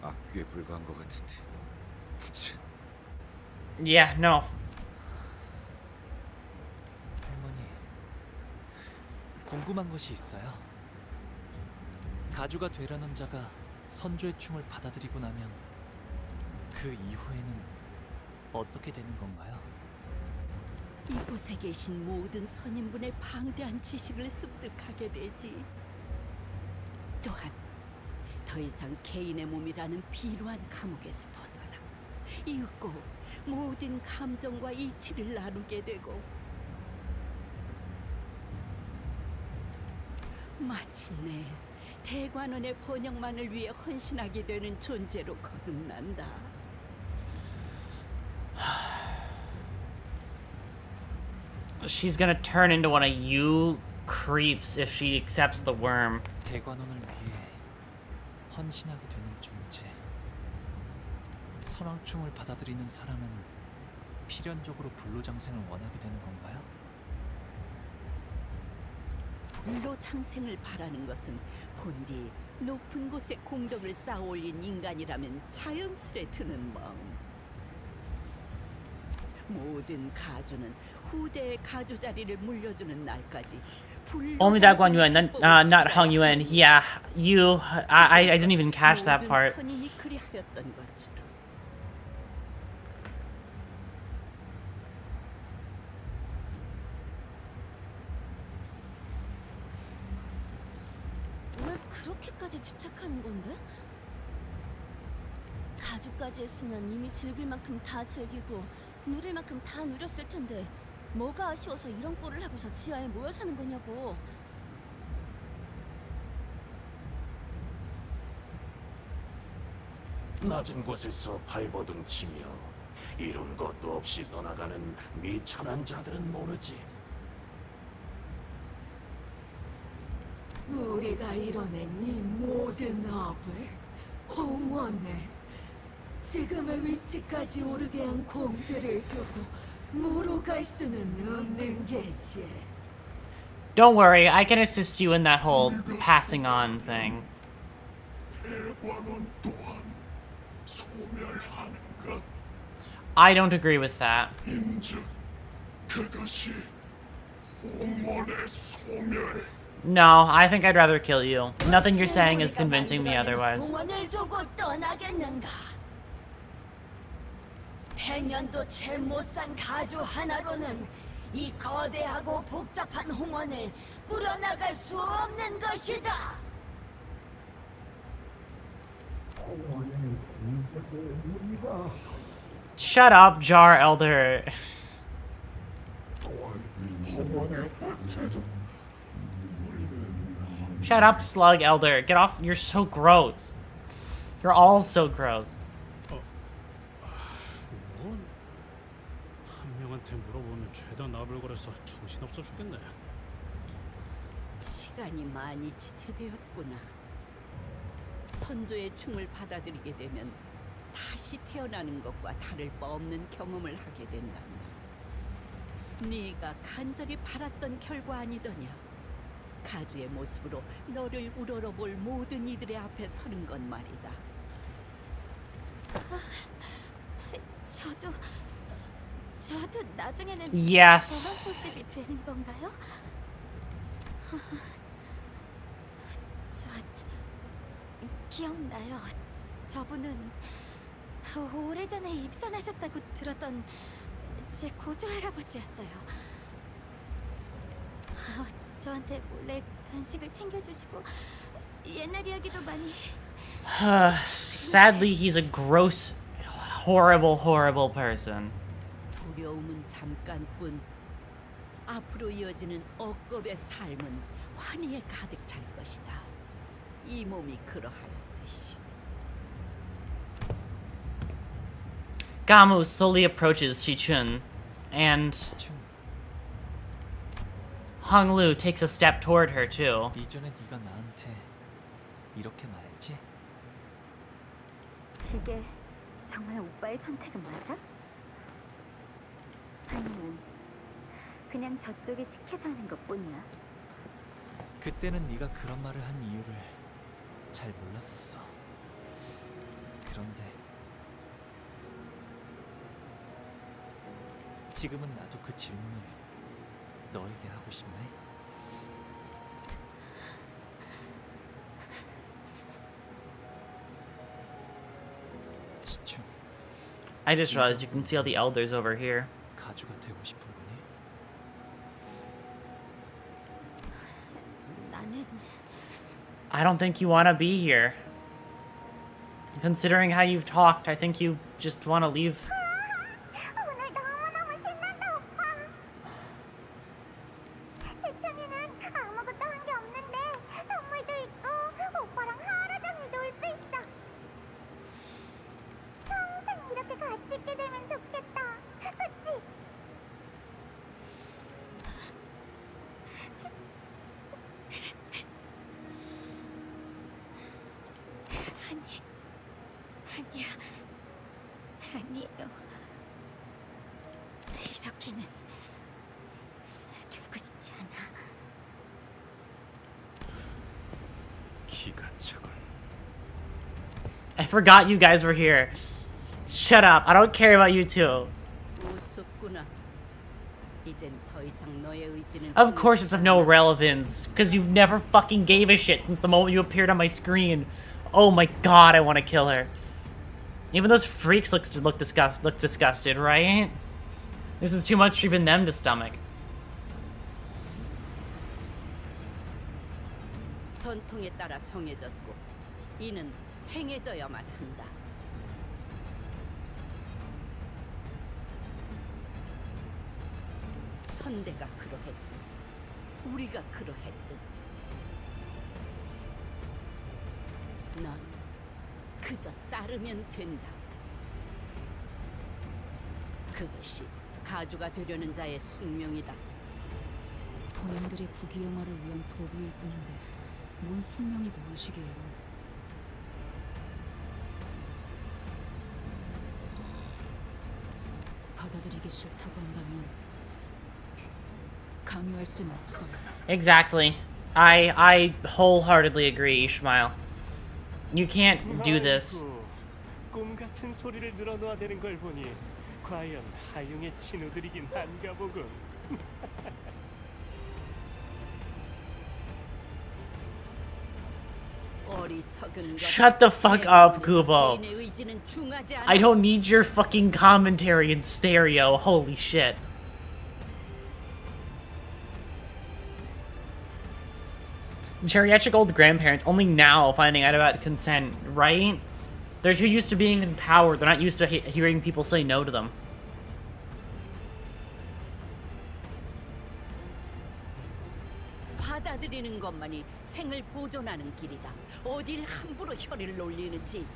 악귀에 불과한 것 같은데. Yeah, no. 할머니, 궁금한 것이 있어요. 가주가 되려는 자가 선조의 충을 받아들이고 나면 그 이후에는 어떻게 되는 건가요? 이곳에 계신 모든 선인분의 방대한 지식을 습득하게 되지. 또한 더 이상 개인의 몸이라는 비루한 감옥에서 벗어나 이윽고 모든 감정과 이치를 나누게 되고 마침내 대관원의 번영만을 위해 헌신하게 되는 존재로 거듭난다. She's gonna turn into one of you creeps if she accepts the worm. 대관원을 위해 헌신하게 되는 존재. 선왕충을 받아들이는 사람은 필연적으로 불로장생을 원하게 되는 건가요? 불로장생을 바라는 것은 본디 높은 곳에 공덕을 쌓아올린 인간이라면 자연스레 드는 마음. 모든 가주는 후대의 가주 자리를 물려주는 날까지 Only that Guan Yuan, not Hung Yuan. Yeah, you. I didn't even catch that part. 선인이 그리하였던 것처럼. 왜 그렇게까지 집착하는 건데? 가죽까지 했으면 이미 즐길 만큼 다 즐기고 누릴 만큼 다 누렸을 텐데 뭐가 아쉬워서 이런 꼴을 하고서 지하에 모여 사는 거냐고. 낮은 곳에서 발버둥 치며 이룬 것도 없이 떠나가는 미천한 자들은 모르지. 우리가 이뤄낸 이 모든 업을 홍원을 지금의 위치까지 오르게 한 공들을 두고 모로 갈 수는 없는 게지. Don't worry, I can assist you in that whole passing on thing. 대관원 또한 소멸하는 것. I don't agree with that. 인즉 그것이 홍원의 소멸. No, I think I'd rather kill you. Nothing you're saying is convincing me otherwise. 공원을 두고 떠나겠는가? 100년도 채 못 산 가주 하나로는 이 거대하고 복잡한 홍원을 꾸려나갈 수 없는 것이다. Shut up, Jar Elder. Shut up, Slug Elder. Get off. You're so gross. You're all so gross. 뭔? 한 명한테 물어보면 죄다 나불거려서 정신없어 죽겠네. 시간이 많이 지체되었구나. 선조의 충을 받아들이게 되면 다시 태어나는 것과 다를 바 없는 경험을 하게 된단다. 네가 간절히 바랐던 결과 아니더냐. 가주의 모습으로 너를 우러러볼 모든 이들의 앞에 서는 건 말이다. 저도 나중에는 Yes. 저런 모습이 되는 건가요? 저 기억나요. 저분은 오래전에 입선하셨다고 들었던 제 고조 할아버지였어요. 저한테 몰래 간식을 챙겨주시고 옛날 이야기도 많이. Sadly, he's a gross, horrible person. 두려움은 잠깐뿐. 앞으로 이어지는 억겁의 삶은 환희에 가득 찰 것이다. 이 몸이 그러하였듯이. Gamu slowly approaches Shichun, and Hong Lu takes a step toward her too. 이전에 네가 나한테 이렇게 말했지? 이게 정말 오빠의 선택은 맞아? 아니면 그냥 저쪽에 지켜서 하는 것뿐이야? 그때는 네가 그런 말을 한 이유를 잘 몰랐었어. 그런데 지금은 나도 그 질문을 너에게 하고 싶네. 시춘, I just realized you can see all the elders over here. 가주가 되고 싶은 거니? 나는 I don't think you want to be here. Considering how you've talked, I think you just want to leave. 오늘 너무너무 신난다, 오빠. 세천이는 아무것도 한 게 없는데 선물도 있고 오빠랑 하루 종일 놀 수 있어. 평생 이렇게 같이 있게 되면 좋겠다. 그치? 아니야. 아니에요. 이렇게는 되고 싶지 않아. 기가 차군. I forgot you guys were here. Shut up. I don't care about you two. 우습구나. 이젠 더 이상 너의 의지는 Of course it's of no relevance, because you've never fucking gave a shit since the moment you appeared on my screen. Oh my god, I want to kill her. Even those freaks look disgusted, right? This is too much for even them to stomach. 전통에 따라 정해졌고 이는 행해져야만 한다. 선대가 그러했듯 우리가 그러했듯 넌 그저 따르면 된다. 그것이 가주가 되려는 자의 숙명이다. 본인들의 부귀영화를 위한 도구일 뿐인데 뭔 숙명이고 의식이에요. 받아들이기 싫다고 한다면 강요할 수는 없어요. Exactly. I wholeheartedly agree, Ishmael. You can't do this. 꿈 같은 소리를 늘어놓아 대는 걸 보니 과연 하용의 친우들이긴 한가 보군. 어리석은 것. Shut the fuck up, Kubo. 개인의 의지는 중하지 않아. I don't need your fucking commentary in stereo. Holy shit. Geriatric old grandparents only now finding out about consent, right? They're too used to being in power. They're not used to hearing people say no to them. 받아들이는 것만이 생을 보존하는 길이다. 어딜 함부로 혀를 놀리는지.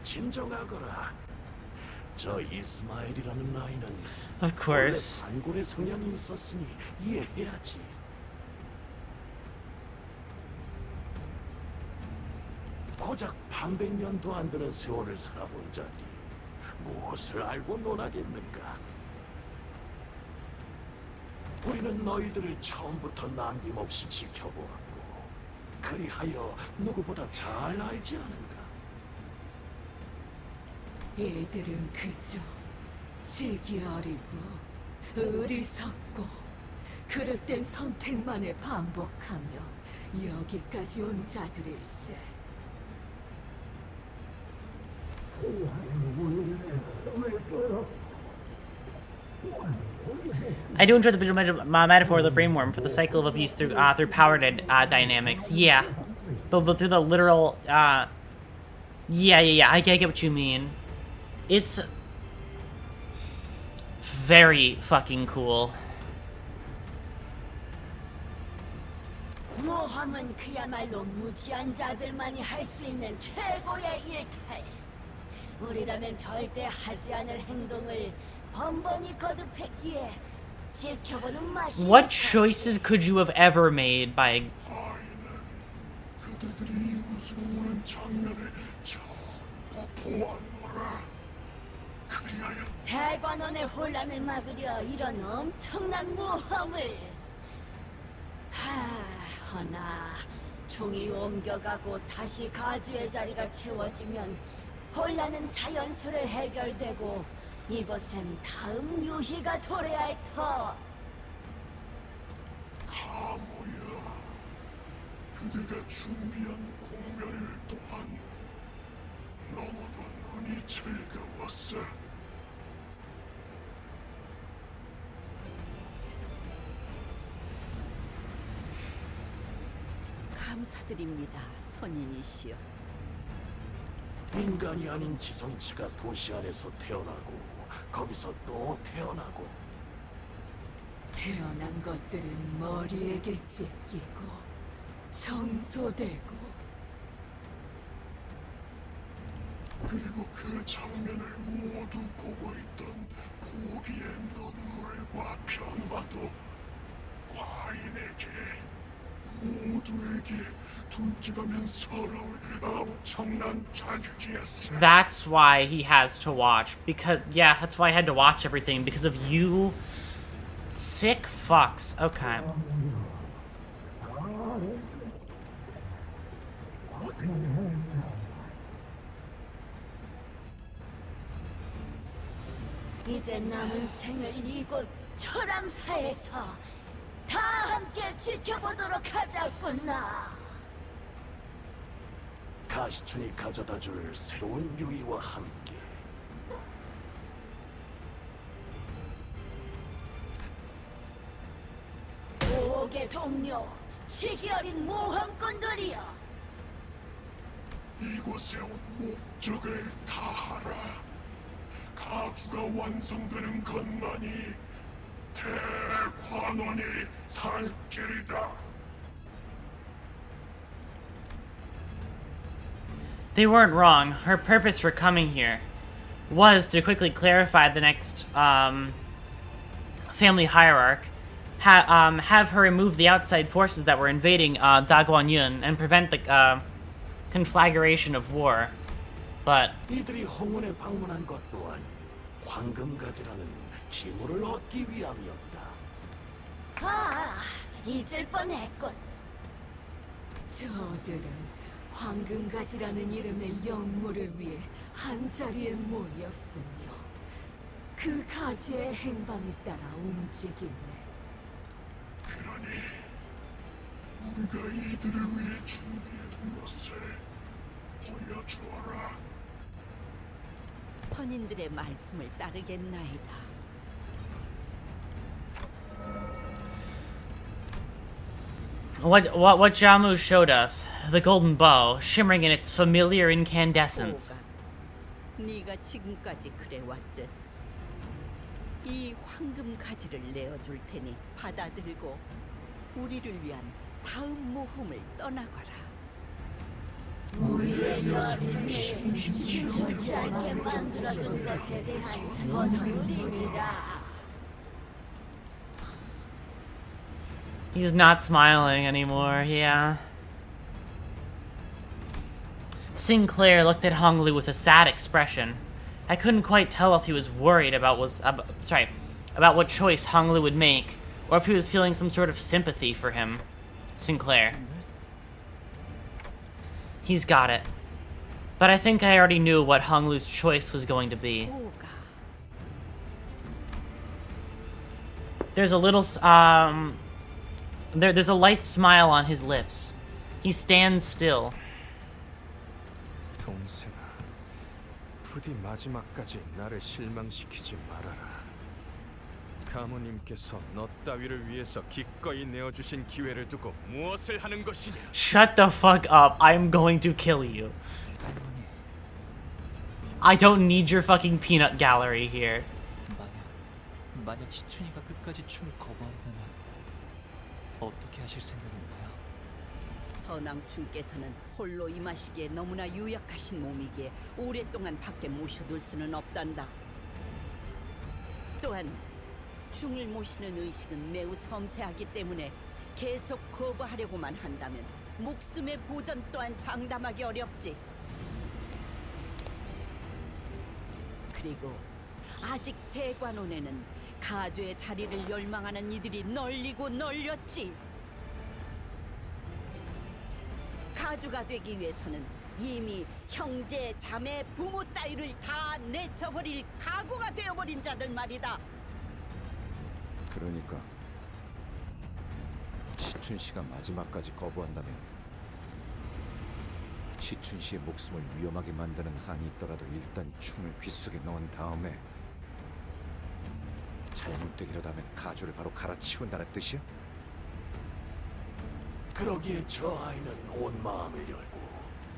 진정하거라. 저 이스마일이라는 아이는 Of course. 원래 반골의 성향이 있었으니 이해해야지. 고작 반백년도 안 되는 세월을 살아본 자니 무엇을 알고 논하겠는가? 우리는 너희들을 처음부터 남김없이 지켜보았고 그리하여 누구보다 잘 알지 않은가? 이들은 그저 지기 어리고 어리석고 그릇된 선택만을 반복하며 여기까지 온 자들일세. I do enjoy the visual metaphor of the brainworm for the cycle of abuse through power dynamics. Yeah, through the literal. Yeah. I get what you mean. It's very fucking cool. 모험은 그야말로 무지한 자들만이 할 수 있는 최고의 일탈. 우리라면 절대 하지 않을 행동을 번번이 거듭했기에 지켜보는 맛이. What choices could you have ever made by? 그들이 우스워오는 장면을 전부 보았노라. 그리하여 대관원의 혼란을 막으려 이런 엄청난 모험을. 허나 총이 옮겨가고 다시 가주의 자리가 채워지면 혼란은 자연스레 해결되고 이곳엔 다음 유희가 도래할 터. 가모여, 그대가 준비한 공면을 또한 너무도 눈이 즐거웠어. 감사드립니다, 선인이시여. 인간이 아닌 지성체가 도시 안에서 태어나고 거기서 또 태어나고 태어난 것들은 머리에게 찢기고 청소되고 그리고 그 장면을 모두 보고 있던 보기의 눈물과 변화도 과인에게 모두에게 둘째가면 서러울 엄청난 자극이었어. That's why he has to watch. Because, yeah, that's why I had to watch everything. Because of you sick fucks. Okay. 이제 남은 생을 이곳 철암사에서 다 함께 지켜보도록 하자꾸나. 가시춘이 가져다줄 새로운 유의와 함께 오게 동료, 치기 어린 모험꾼들이여. 이곳에 온 목적을 다하라. 가주가 완성되는 것만이 대관원이 살 길이다. They weren't wrong. Her purpose for coming here was to quickly clarify the next family hierarch, have her remove the outside forces that were invading Daguanyun and prevent the conflagration of war. But 이들이 홍원에 방문한 것 또한 황금가지라는 기물을 얻기 위함이었다. 아, 잊을 뻔했군. 저들은 황금가지라는 이름의 영물을 위해 한자리에 모였으며 그 가지의 행방에 따라 움직이네. 그러니 우리가 이들을 위해 준비해둔 것을 보여주어라. 선인들의 말씀을 따르겠나이다. what Jamu showed us, the golden bow, shimmering in its familiar incandescence. 네가 지금까지 그래왔듯 이 황금 가지를 내어줄 테니 받아들고 우리를 위한 다음 모험을 떠나거라. 우리의 여생을 좋지 않게 만들어준 것에 대한 선물이니라. He's not smiling anymore, yeah. Sinclair looked at Hong Lu with a sad expression. I couldn't quite tell if he was worried about what choice Hong Lu would make, or if he was feeling some sort of sympathy for him. Sinclair. He's got it. But I think I already knew what Hong Lu's choice was going to be. There's a little, there's a light smile on his lips. He stands still. 동생아, 부디 마지막까지 나를 실망시키지 말아라. 가무님께서 너 따위를 위해서 기꺼이 내어주신 기회를 두고 무엇을 하는 것이냐? Shut the fuck up. I'm going to kill you. I don't need your fucking peanut gallery here. 만약 시춘이가 끝까지 춤을 거부한다면 어떻게 하실 생각인가요? 선왕충께서는 홀로 임하시기에 너무나 유약하신 몸이기에 오랫동안 밖에 모셔둘 수는 없단다. 또한 중을 모시는 의식은 매우 섬세하기 때문에 계속 거부하려고만 한다면 목숨의 보전 또한 장담하기 어렵지. 그리고 아직 대관원에는 가주의 자리를 열망하는 이들이 널리고 널렸지. 가주가 되기 위해서는 이미 형제, 자매, 부모 따위를 다 내쳐버릴 각오가 되어버린 자들 말이다. 그러니까 시춘 씨가 마지막까지 거부한다면 시춘 씨의 목숨을 위험하게 만드는 한이 있더라도 일단 충을 귓속에 넣은 다음에 잘못되기라도 하면 가주를 바로 갈아치운다는 뜻이야? 그러기에 저 아이는 온 마음을 열고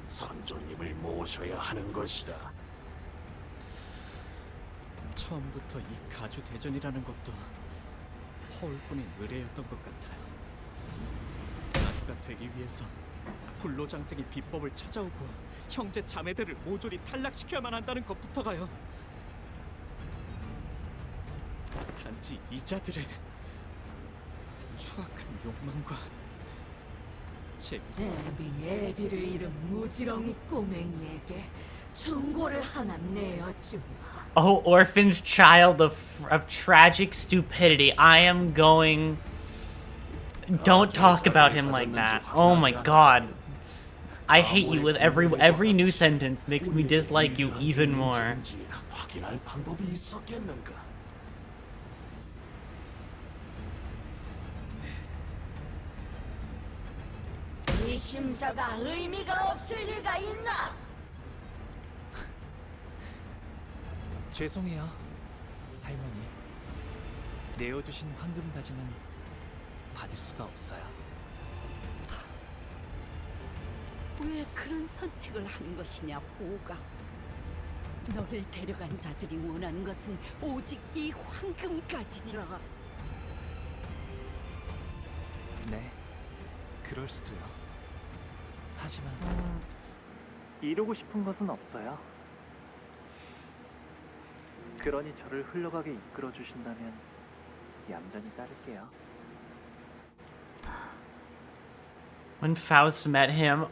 선조님을 모셔야 하는 것이다. 처음부터 이 가주 대전이라는 것도 허울뿐인 의뢰였던 것 같아요. 가주가 되기 위해서 불로장생이 비법을 찾아오고 형제 자매들을 모조리 탈락시켜야만 한다는 것부터가요. 단지 이자들의 추악한 욕망과 애비를 잃은 무지렁이 꼬맹이에게 충고를 하나 내어주마. Oh, orphaned child of tragic stupidity. I am going... Don't talk about him like that. Oh my god. I hate you with every new sentence makes me dislike you even more. 확인할 방법이 있었겠는가? 이 심사가 의미가 없을 리가 있나? 죄송해요, 할머니. 내어두신 황금가지는 받을 수가 없어요. 왜 그런 선택을 하는 것이냐, 보가. 너를 데려간 자들이 원하는 것은 오직 이 황금가지니라. 네, 그럴 수도요. 하지만 이루고 싶은 것은 없어요. 그러니 저를 흘러가게 이끌어 주신다면 얌전히 따를게요. When Faust met him,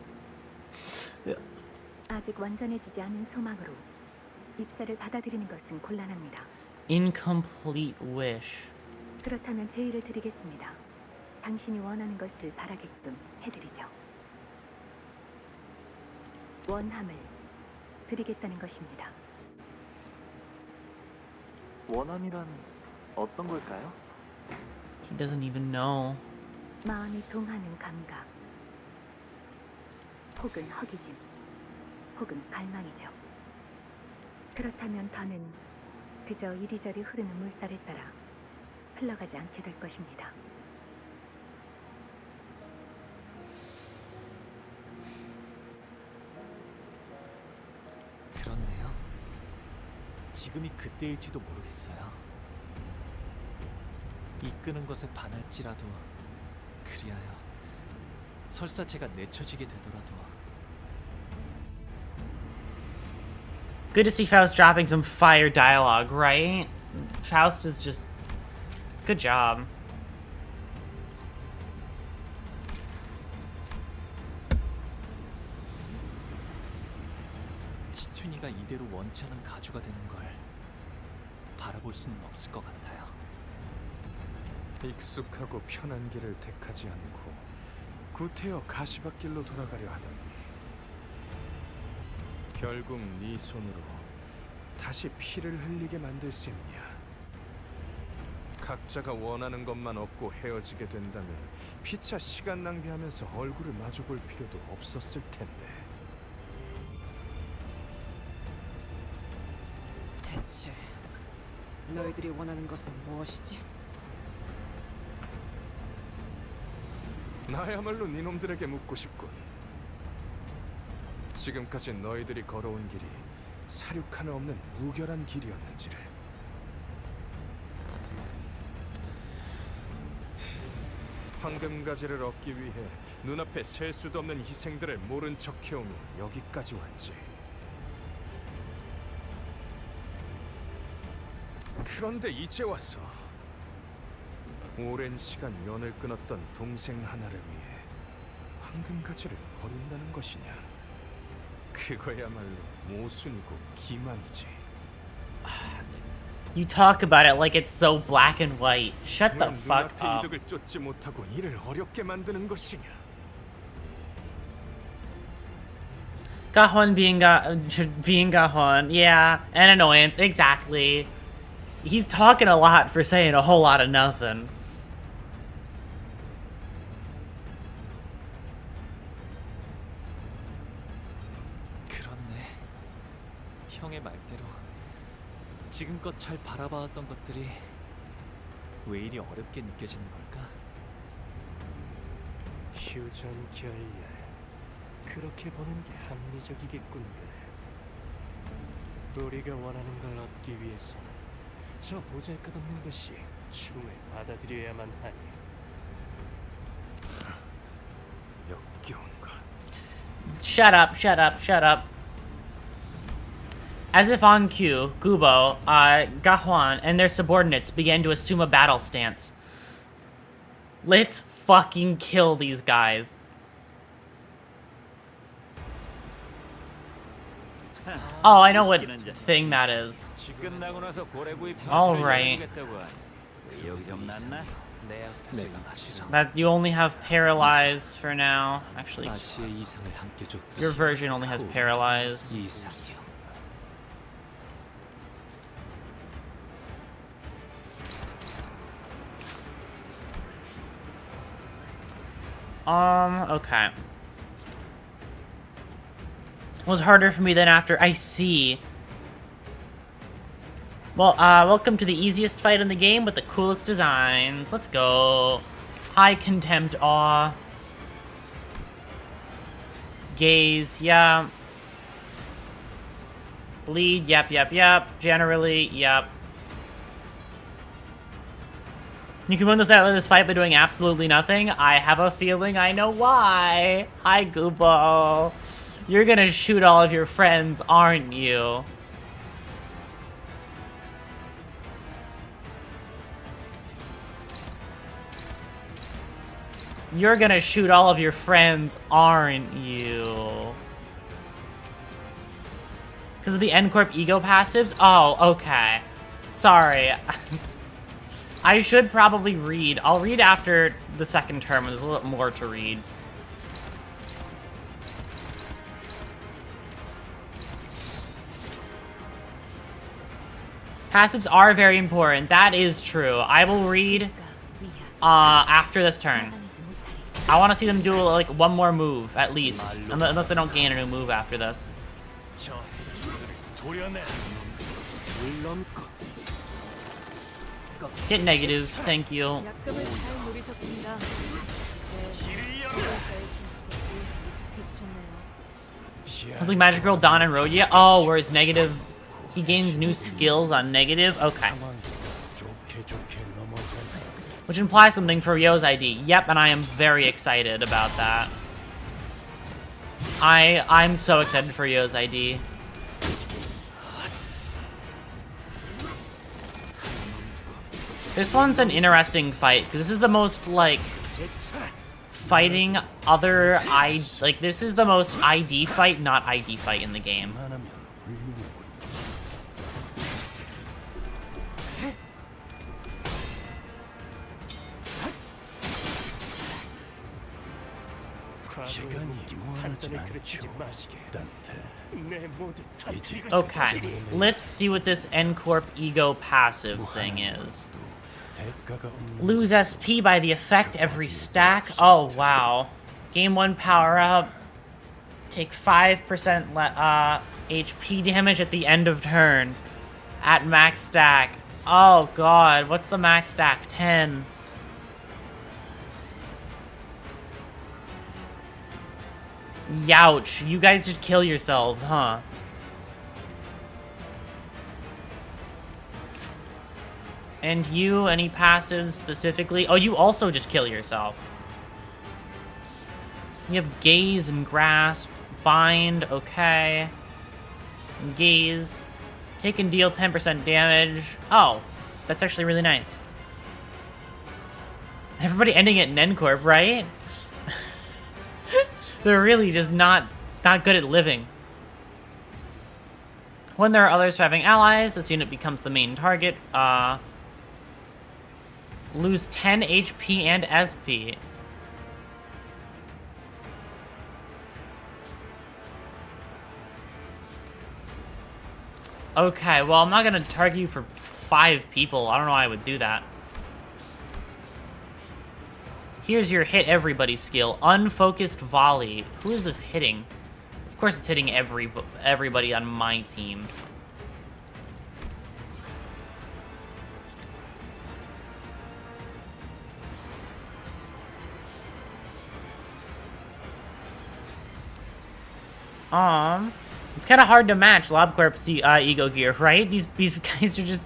아직 완전해지지 않은 소망으로 입사를 받아들이는 것은 곤란합니다. incomplete wish. 그렇다면 제의를 드리겠습니다. 당신이 원하는 것을 바라게끔 해드리죠. 원함을 드리겠다는 것입니다. 원함이란 어떤 걸까요? He doesn't even know. 마음이 동하는 감각, 혹은 허기짐, 혹은 갈망이죠. 그렇다면 더는 그저 이리저리 흐르는 물살에 따라 흘러가지 않게 될 것입니다. 그렇네요. 지금이 그때일지도 모르겠어요. 이끄는 것에 반할지라도 그리하여 설사 제가 내쳐지게 되더라도. Good to see Faust dropping some fire dialogue, right? Faust is just... Good job. 시춘이가 이대로 원치 않은 가주가 되는 걸 바라볼 수는 없을 것 같아요. 익숙하고 편한 길을 택하지 않고 구태여 가시밭길로 돌아가려 하더니 결국 네 손으로 다시 피를 흘리게 만들 셈이냐. 각자가 원하는 것만 얻고 헤어지게 된다면 피차 시간 낭비하면서 얼굴을 마주볼 필요도 없었을 텐데. 대체 너희들이 원하는 것은 무엇이지? 나야말로 니놈들에게 묻고 싶군. 지금까지 너희들이 걸어온 길이 사륙 하나 없는 무결한 길이었는지를. 황금가지를 얻기 위해 눈앞에 셀 수도 없는 희생들을 모른 척 해오며 여기까지 왔지. 그런데 이제 왔어. 오랜 시간 연을 끊었던 동생 하나를 위해 황금가지를 버린다는 것이냐. 그거야말로 모순이고 기만이지. You talk about it like it's so black and white. Shut the fuck 눈앞의 up. 이득을 쫓지 못하고 이를 어렵게 만드는 것이냐. Gahon being Gahon. Yeah, an annoyance. Exactly. He's talking a lot for saying a whole lot of nothing. 형의 말대로 지금껏 잘 바라봐왔던 것들이 왜 이리 어렵게 느껴지는 걸까? 휴전 결렬. 그렇게 보는 게 합리적이겠군 그래. 우리가 원하는 걸 얻기 위해서는 저 보잘것없는 것이 춤을 받아들여야만 하니. 역겨운가. Shut up, shut up, shut up. As if on cue, Gubo, Gahuan, and their subordinates began to assume a battle stance. Let's fucking kill these guys. Oh, I know what thing that is. Alright. That you only have paralyze for now. Actually, your version only has paralyze. Okay. It was harder for me than after. I see. Well, welcome to the easiest fight in the game with the coolest designs. Let's go. High contempt, awe. Gaze, yeah. Bleed, yep. Generally, yep. You can win this fight by doing absolutely nothing. I have a feeling I know why. Hi, Gubo. You're gonna shoot all of your friends, aren't you? You're gonna shoot all of your friends, aren't you? Because of the N-Corp ego passives? Oh, okay. Sorry. I should probably read. I'll read after the second term. There's a little more to read. Passives are very important. That is true. I will read after this turn. I want to see them do like one more move at least, unless they don't gain a new move after this. Get negative, thank you. 약점을 잘 노리셨습니다. It's like Magic Girl, Dawn, and Rodia. Oh, whereas negative, he gains new skills on negative. Okay. Which implies something for Ryo's ID. Yep, and I am very excited about that. I'm so excited for Ryo's ID. This one's an interesting fight, because this is the most, like, fighting other like, this is the most ID fight, not ID fight in the game. Okay, let's see what this N-Corp ego passive thing is. Lose SP by the effect every stack. Oh, wow. Game 1 power up. Take 5% HP damage at the end of turn. At max stack. Oh, God. What's the max stack? 10. Youch. You guys just kill yourselves, huh? And you, any passives specifically? Oh, you also just kill yourself. You have Gaze and Grasp. Bind, okay. Gaze. Take and deal 10% damage. Oh, that's actually really nice. Everybody ending at N-Corp, right? They're really just not good at living. When there are others having allies, this unit becomes the main target. Lose 10 HP and SP. Okay, well, I'm not gonna target you for 5 people. I don't know why I would do that. Here's your hit everybody skill. Unfocused volley. Who is this hitting? Of course it's hitting everybody on my team. It's kind of hard to match LobCorp's ego gear, right? These guys are just,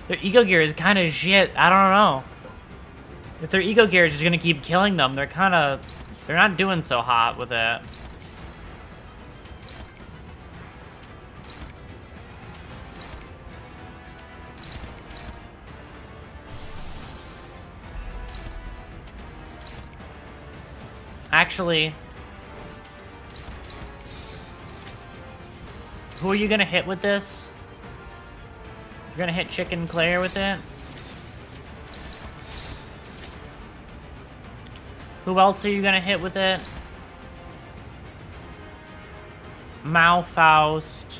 their ego gear is kind of shit. I don't know. If their ego gear is just gonna keep killing them, they're not doing so hot with it. Actually, who are you gonna hit with this? You're gonna hit Chicken Claire with it? Who else are you gonna hit with it? Malfaust.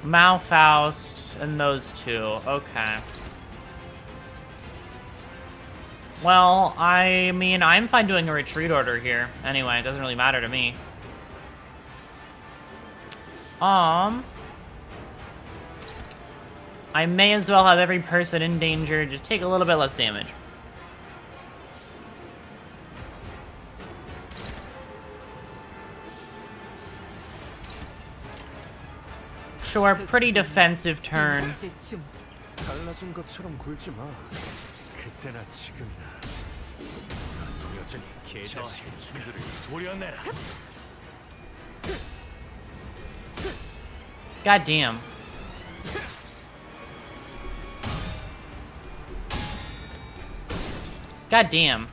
Malfaust and those two. Okay. Well, I mean, I'm fine doing a retreat order here. Anyway, it doesn't really matter to me. I may as well have every person in danger just take a little bit less damage. Sure, pretty defensive turn. 달라진 것처럼 굴지 마. 그때나 지금이나. 난 여전히 개자식의 춤들을 도려내라. God damn. God damn.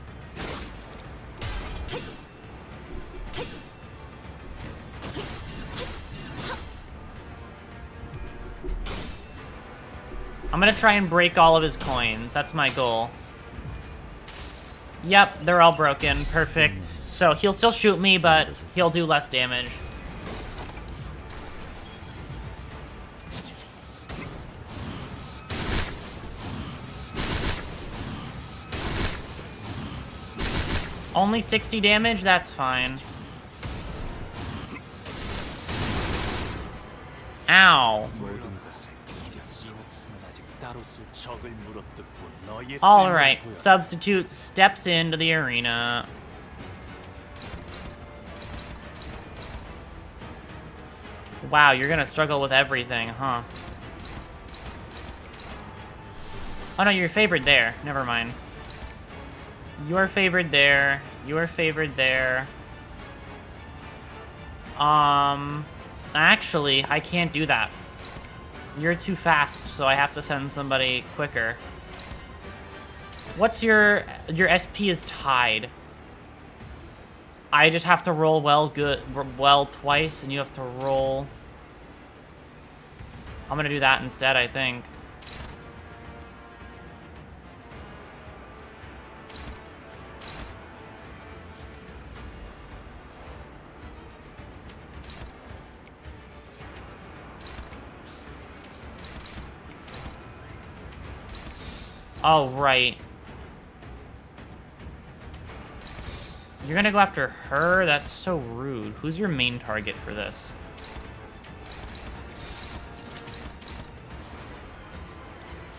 I'm gonna try and break all of his coins. That's my goal. Yep, they're all broken. Perfect. So he'll still shoot me, but he'll do less damage. Only 60 damage? That's fine. Ow. Alright, Substitute steps into the arena. Wow, you're gonna struggle with everything, huh? Oh no, you're favored there. Never mind. You're favored there. You're favored there. Actually, I can't do that. You're too fast, so I have to send somebody quicker. What's your SP is tied. I just have to roll well twice, and you have to roll. I'm gonna do that instead, I think. Oh, right. You're gonna go after her? That's so rude. Who's your main target for this?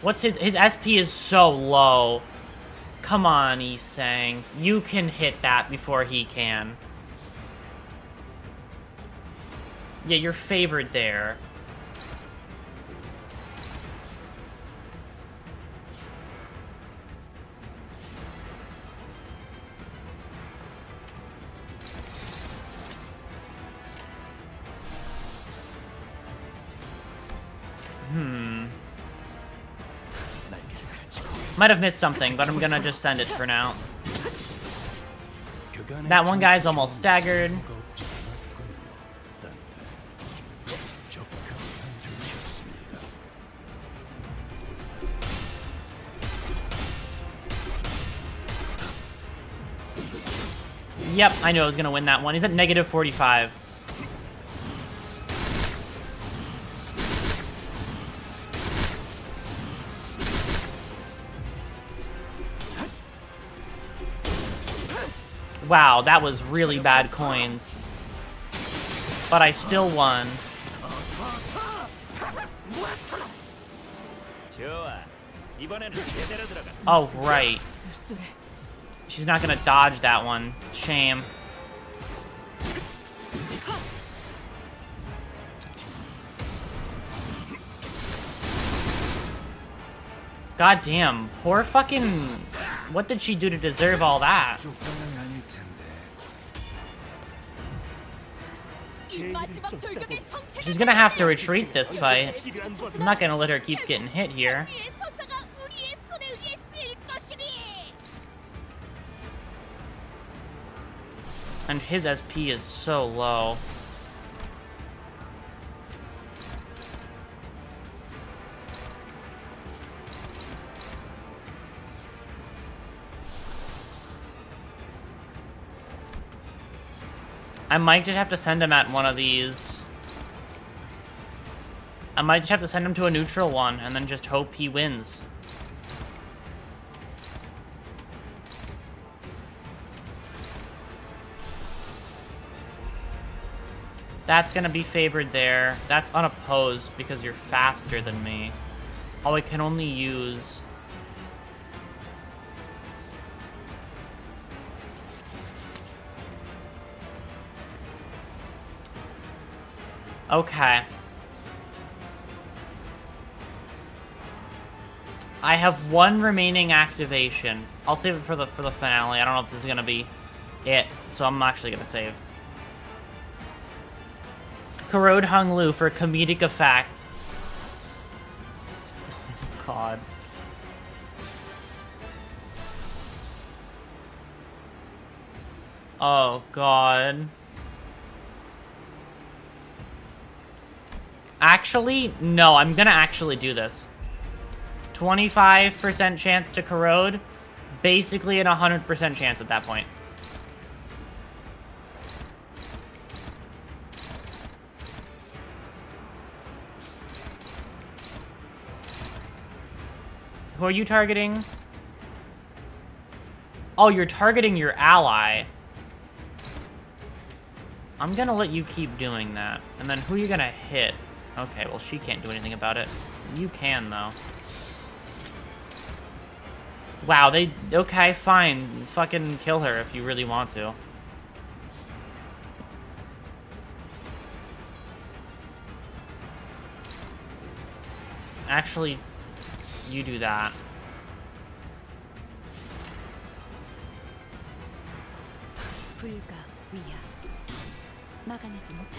What's his SP is so low. Come on, Isang. You can hit that before he can. Yeah, you're favored there. Might have missed something, but I'm gonna just send it for now. That one guy's almost staggered. Yep, I knew I was gonna win that one. He's at negative 45. Wow, that was really bad coins. But I still won. Oh, right. She's not gonna dodge that one. Shame. God damn, poor fucking... What did she do to deserve all that? She's gonna have to retreat this fight. I'm not gonna let her keep getting hit here. And his SP is so low. I might just have to send him at one of these. I might just have to send him to a neutral one and then just hope he wins. That's gonna be favored there. That's unopposed because you're faster than me. Oh, I can only use... Okay. I have one remaining activation. I'll save it for the finale. I don't know if this is gonna be it, so I'm actually gonna save. Corrode Hung Lu for comedic effect. Oh, God. Oh, God. Actually, no, I'm gonna actually do this. 25% chance to corrode, basically an 100% chance at that point. Who are you targeting? Oh, you're targeting your ally. I'm gonna let you keep doing that. And then who are you gonna hit? Okay, well, she can't do anything about it. You can, though. Wow, they... Okay, fine. Fucking kill her if you really want to. Actually, you do that. 불가 위야. 막아내지 못해.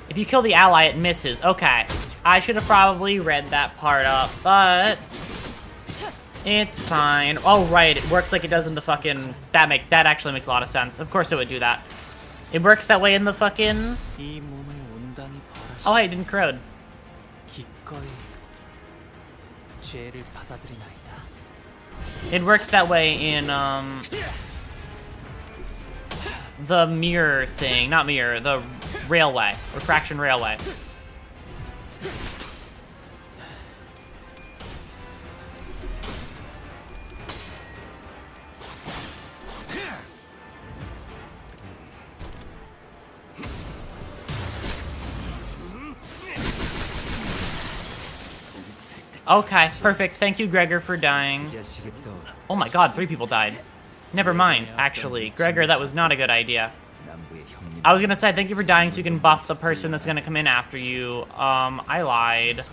If you kill the ally, it misses. Okay. I should have probably read that part up, but... It's fine. Oh, right. It works like it does in the fucking... That actually makes a lot of sense. Of course it would do that. It works that way in the fucking... Oh, hey, it didn't corrode. It works that way in, the mirror thing. Not mirror, the railway. Refraction railway. Okay, perfect. Thank you, Gregor, for dying. Oh my god, 3 people died. Never mind, actually. Gregor, that was not a good idea. I was gonna say, thank you for dying so you can buff the person that's gonna come in after you. I lied.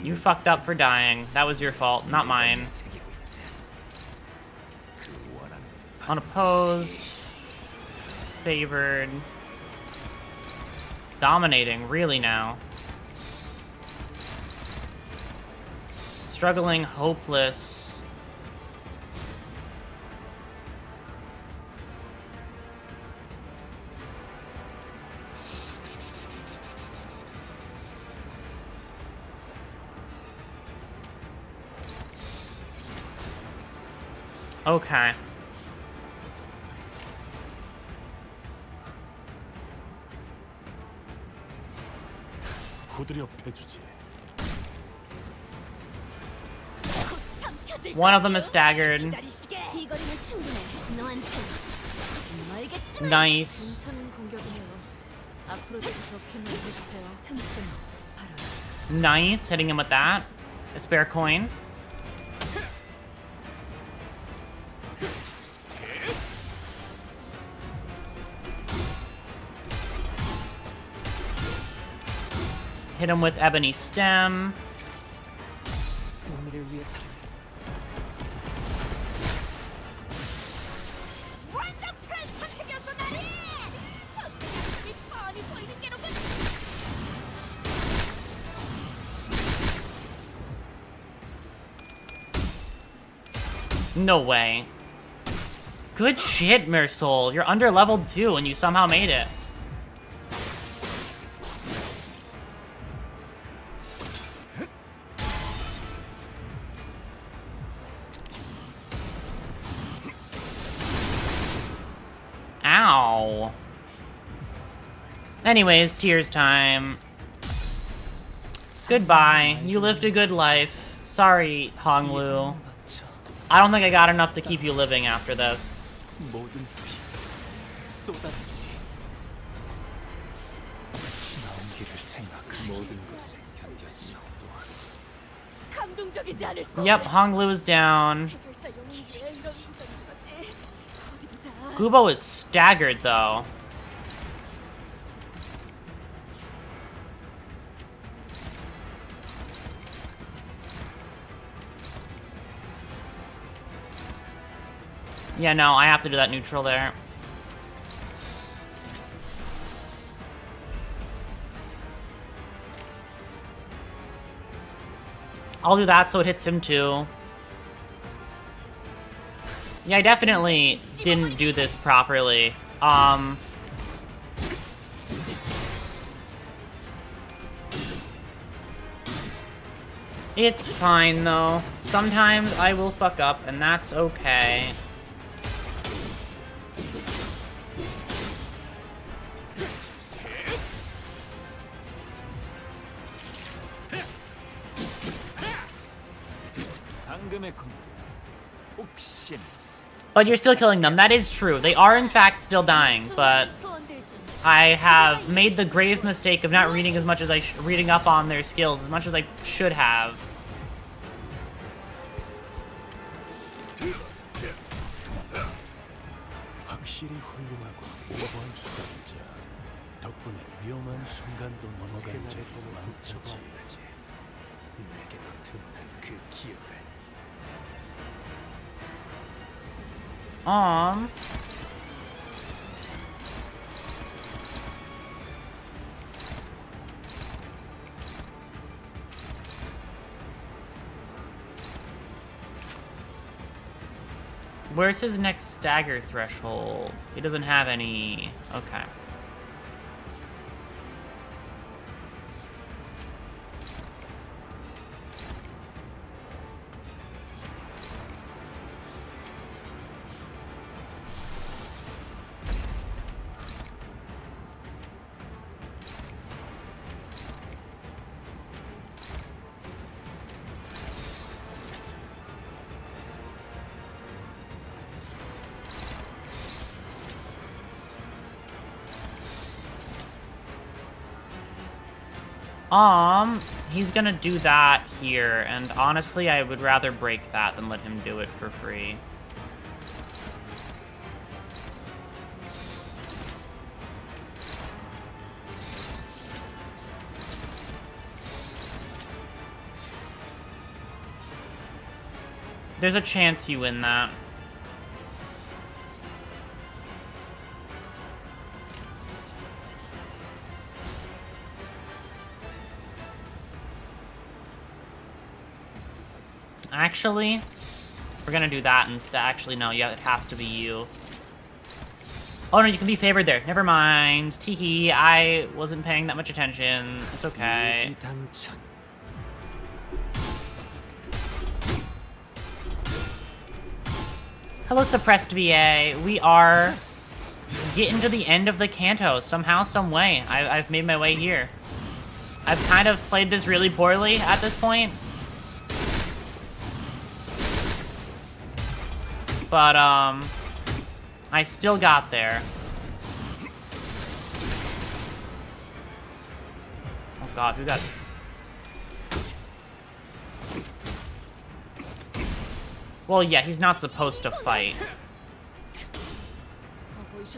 You fucked up for dying. That was your fault, not mine. Unopposed. Favored. Dominating, really now. Struggling, hopeless. Okay. 후드려 패주지. One of them is staggered. Nice. Nice, hitting him with that. a spare coin. Hit him with ebony stem. 승리를 위해서라면 완전 프레스터 생겼어 나리! 전투력이 뻔히 보이는 게로군. No way. Good shit, Mersol. You're under leveled too, and you somehow made it. Ow. Anyways, tears time. Goodbye. You lived a good life. Sorry, Honglu. I don't think I got enough to keep you living after this. 모든 피 쏟아지리. 지나온 길을 생각 모든 것을 견뎠어. 감동적이지 않을 수 Yep, Honglu is down. 해결사 영웅이에 이런 구절이 있었지. 어디 보자. Gubo is staggered though. Yeah, no, I have to do that neutral there. I'll do that so it hits him too. Yeah, I definitely didn't do this properly. It's fine though. Sometimes I will fuck up and that's okay. But you're still killing them. That is true. They are in fact still dying, but I have made the grave mistake of not reading as much as reading up on their skills as much as I should have. 확실히 훌륭하고 오버한 수단자. 덕분에 위험한 순간도 넘어간 적이 많지. 내게도 드문한 그 기억을. Where's his next stagger threshold? He doesn't have any. Okay. He's gonna do that here, and honestly, I would rather break that than let him do it for free. There's a chance you win that. Actually, we're gonna do that instead. Actually, no, yeah, it has to be you. Oh no, you can be favored there. Never mind. Teehee, I wasn't paying that much attention. It's okay. Hello, suppressed VA. We are getting to the end of the Kanto somehow, some way. I've made my way here. I've kind of played this really poorly at this point. But, I still got there. Oh god, who got... Well, yeah, he's not supposed to fight.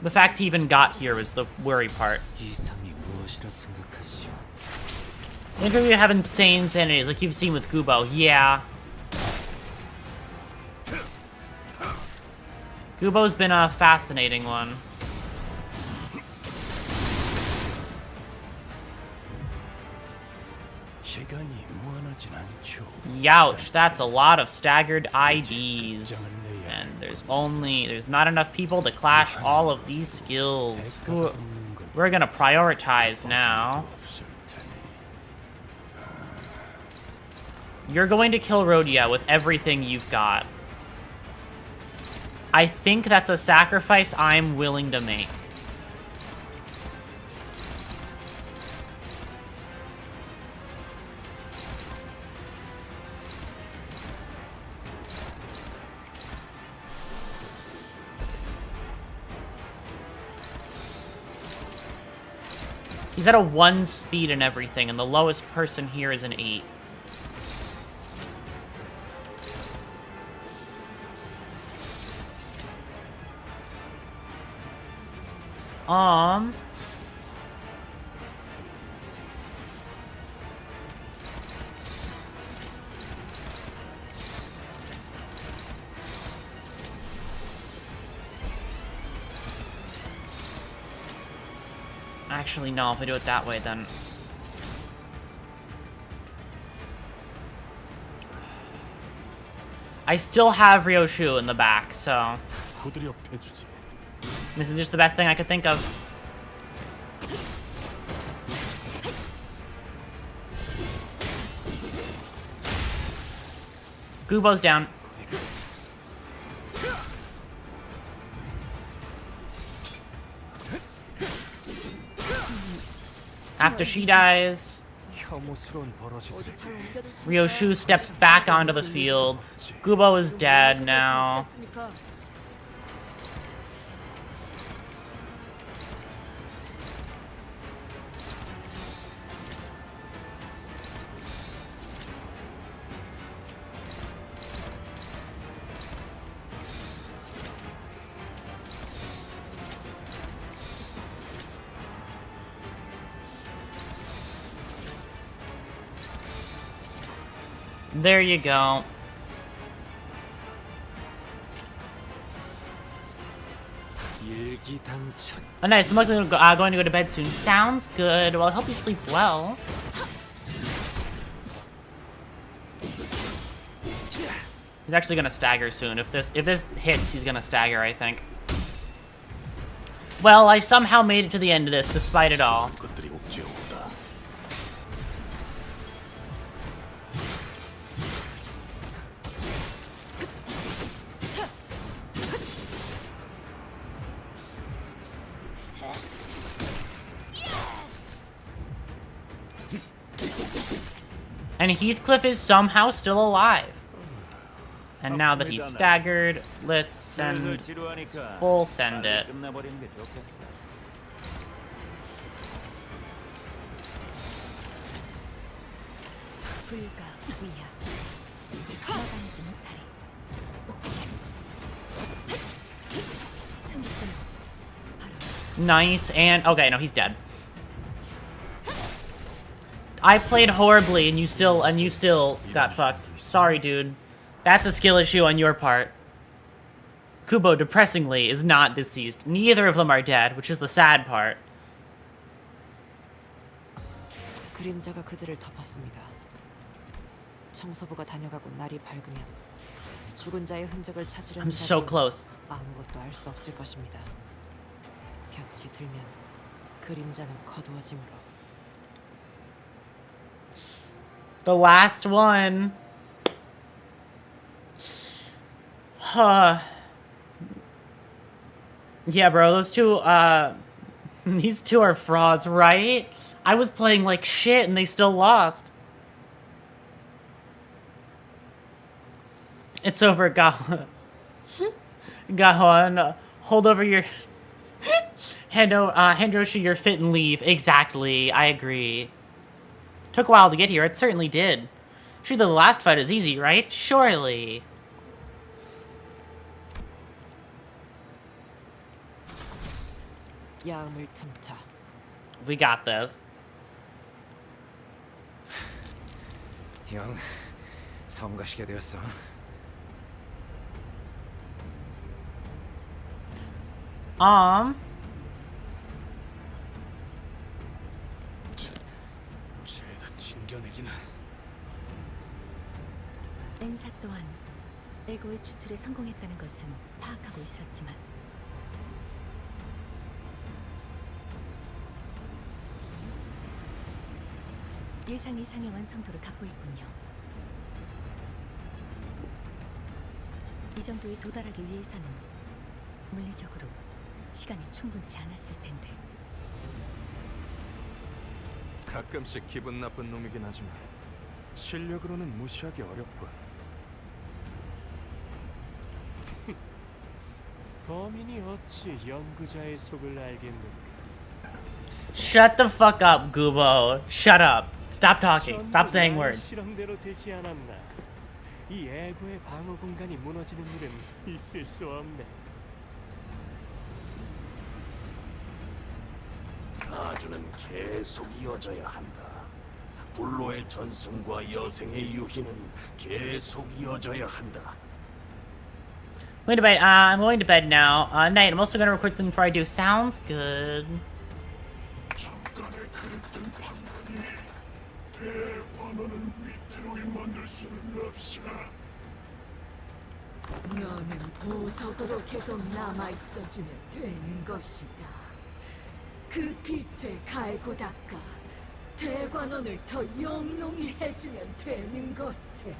The fact he even got here is the worry part. Maybe we have insane sanity, like you've seen with Gubo. Yeah. Gubo's been a fascinating one. Youch, that's a lot of staggered IDs. And there's not enough people to clash all of these skills. We're gonna prioritize now. You're going to kill Rhodia with everything you've got. I think that's a sacrifice I'm willing to make. He's at a 1 speed and everything, and the lowest person here is an 8. Actually, no, if I do it that way, then... I still have Ryoshu in the back, so... This is just the best thing I could think of. Gubo's down. After she dies, Ryoshu steps back onto the field. Gubo is dead now. There you go. Oh, nice. I'm likely going to go to bed soon. Sounds good. Well, I hope you sleep well. He's actually gonna stagger soon. If this hits, he's gonna stagger, I think. Well, I somehow made it to the end of this, despite it all. And Heathcliff is somehow still alive. And now that he's staggered, let's send... full send it. Nice, and... okay, no, he's dead. I played horribly, and you still got fucked. Sorry, dude. That's a skill issue on your part. Kubo, depressingly, is not deceased. Neither of them are dead, which is the sad part. 그림자가 그들을 덮었습니다. 청소부가 다녀가고 날이 밝으면 죽은 자의 흔적을 찾으려는 I'm so close. 아무것도 알 수 없을 것입니다. 볕이 들면 그림자는 거두어지므로. The last one. Yeah, bro, those two, these two are frauds, right? I was playing like shit and they still lost. It's over, Gahon. Hold over your... Hendrosha, you're fit and leave. Exactly, I agree. Took a while to get here, it certainly did. Sure, the last fight is easy, right? Surely. 야음을 틈타. We got this. 형, 섬 가시게 되었어. 죄다 튕겨내기나. 엔사 또한 에고의 추출에 성공했다는 것은 파악하고 있었지만 예상 이상의 완성도를 갖고 있군요. 이 정도에 도달하기 위해서는 물리적으로 시간이 충분치 않았을 텐데. 가끔씩 기분 나쁜 놈이긴 하지만 실력으로는 무시하기 어렵군. 범인이 어찌 연구자의 속을 알겠는가? Shut the fuck up, Gubo. Shut up. Stop talking. Stop saying words. 실험대로 되지 않았나? 이 에고의 방어 공간이 무너지는 일은 있을 수 없네. 가주는 계속 이어져야 한다. 불로의 전승과 여생의 유희는 계속 이어져야 한다. Wait a minute. I'm going to bed now. Night. I'm also going to record them before I do. Sounds good. 잠깐의 그릇된 판단이 대환원은 위태로이 만들 수는 없어. 너는 보석으로 계속 남아있어주면 되는 것이다. 그 빛을 갈고 닦아 대관원을 더 영롱히 해주면 되는 것을.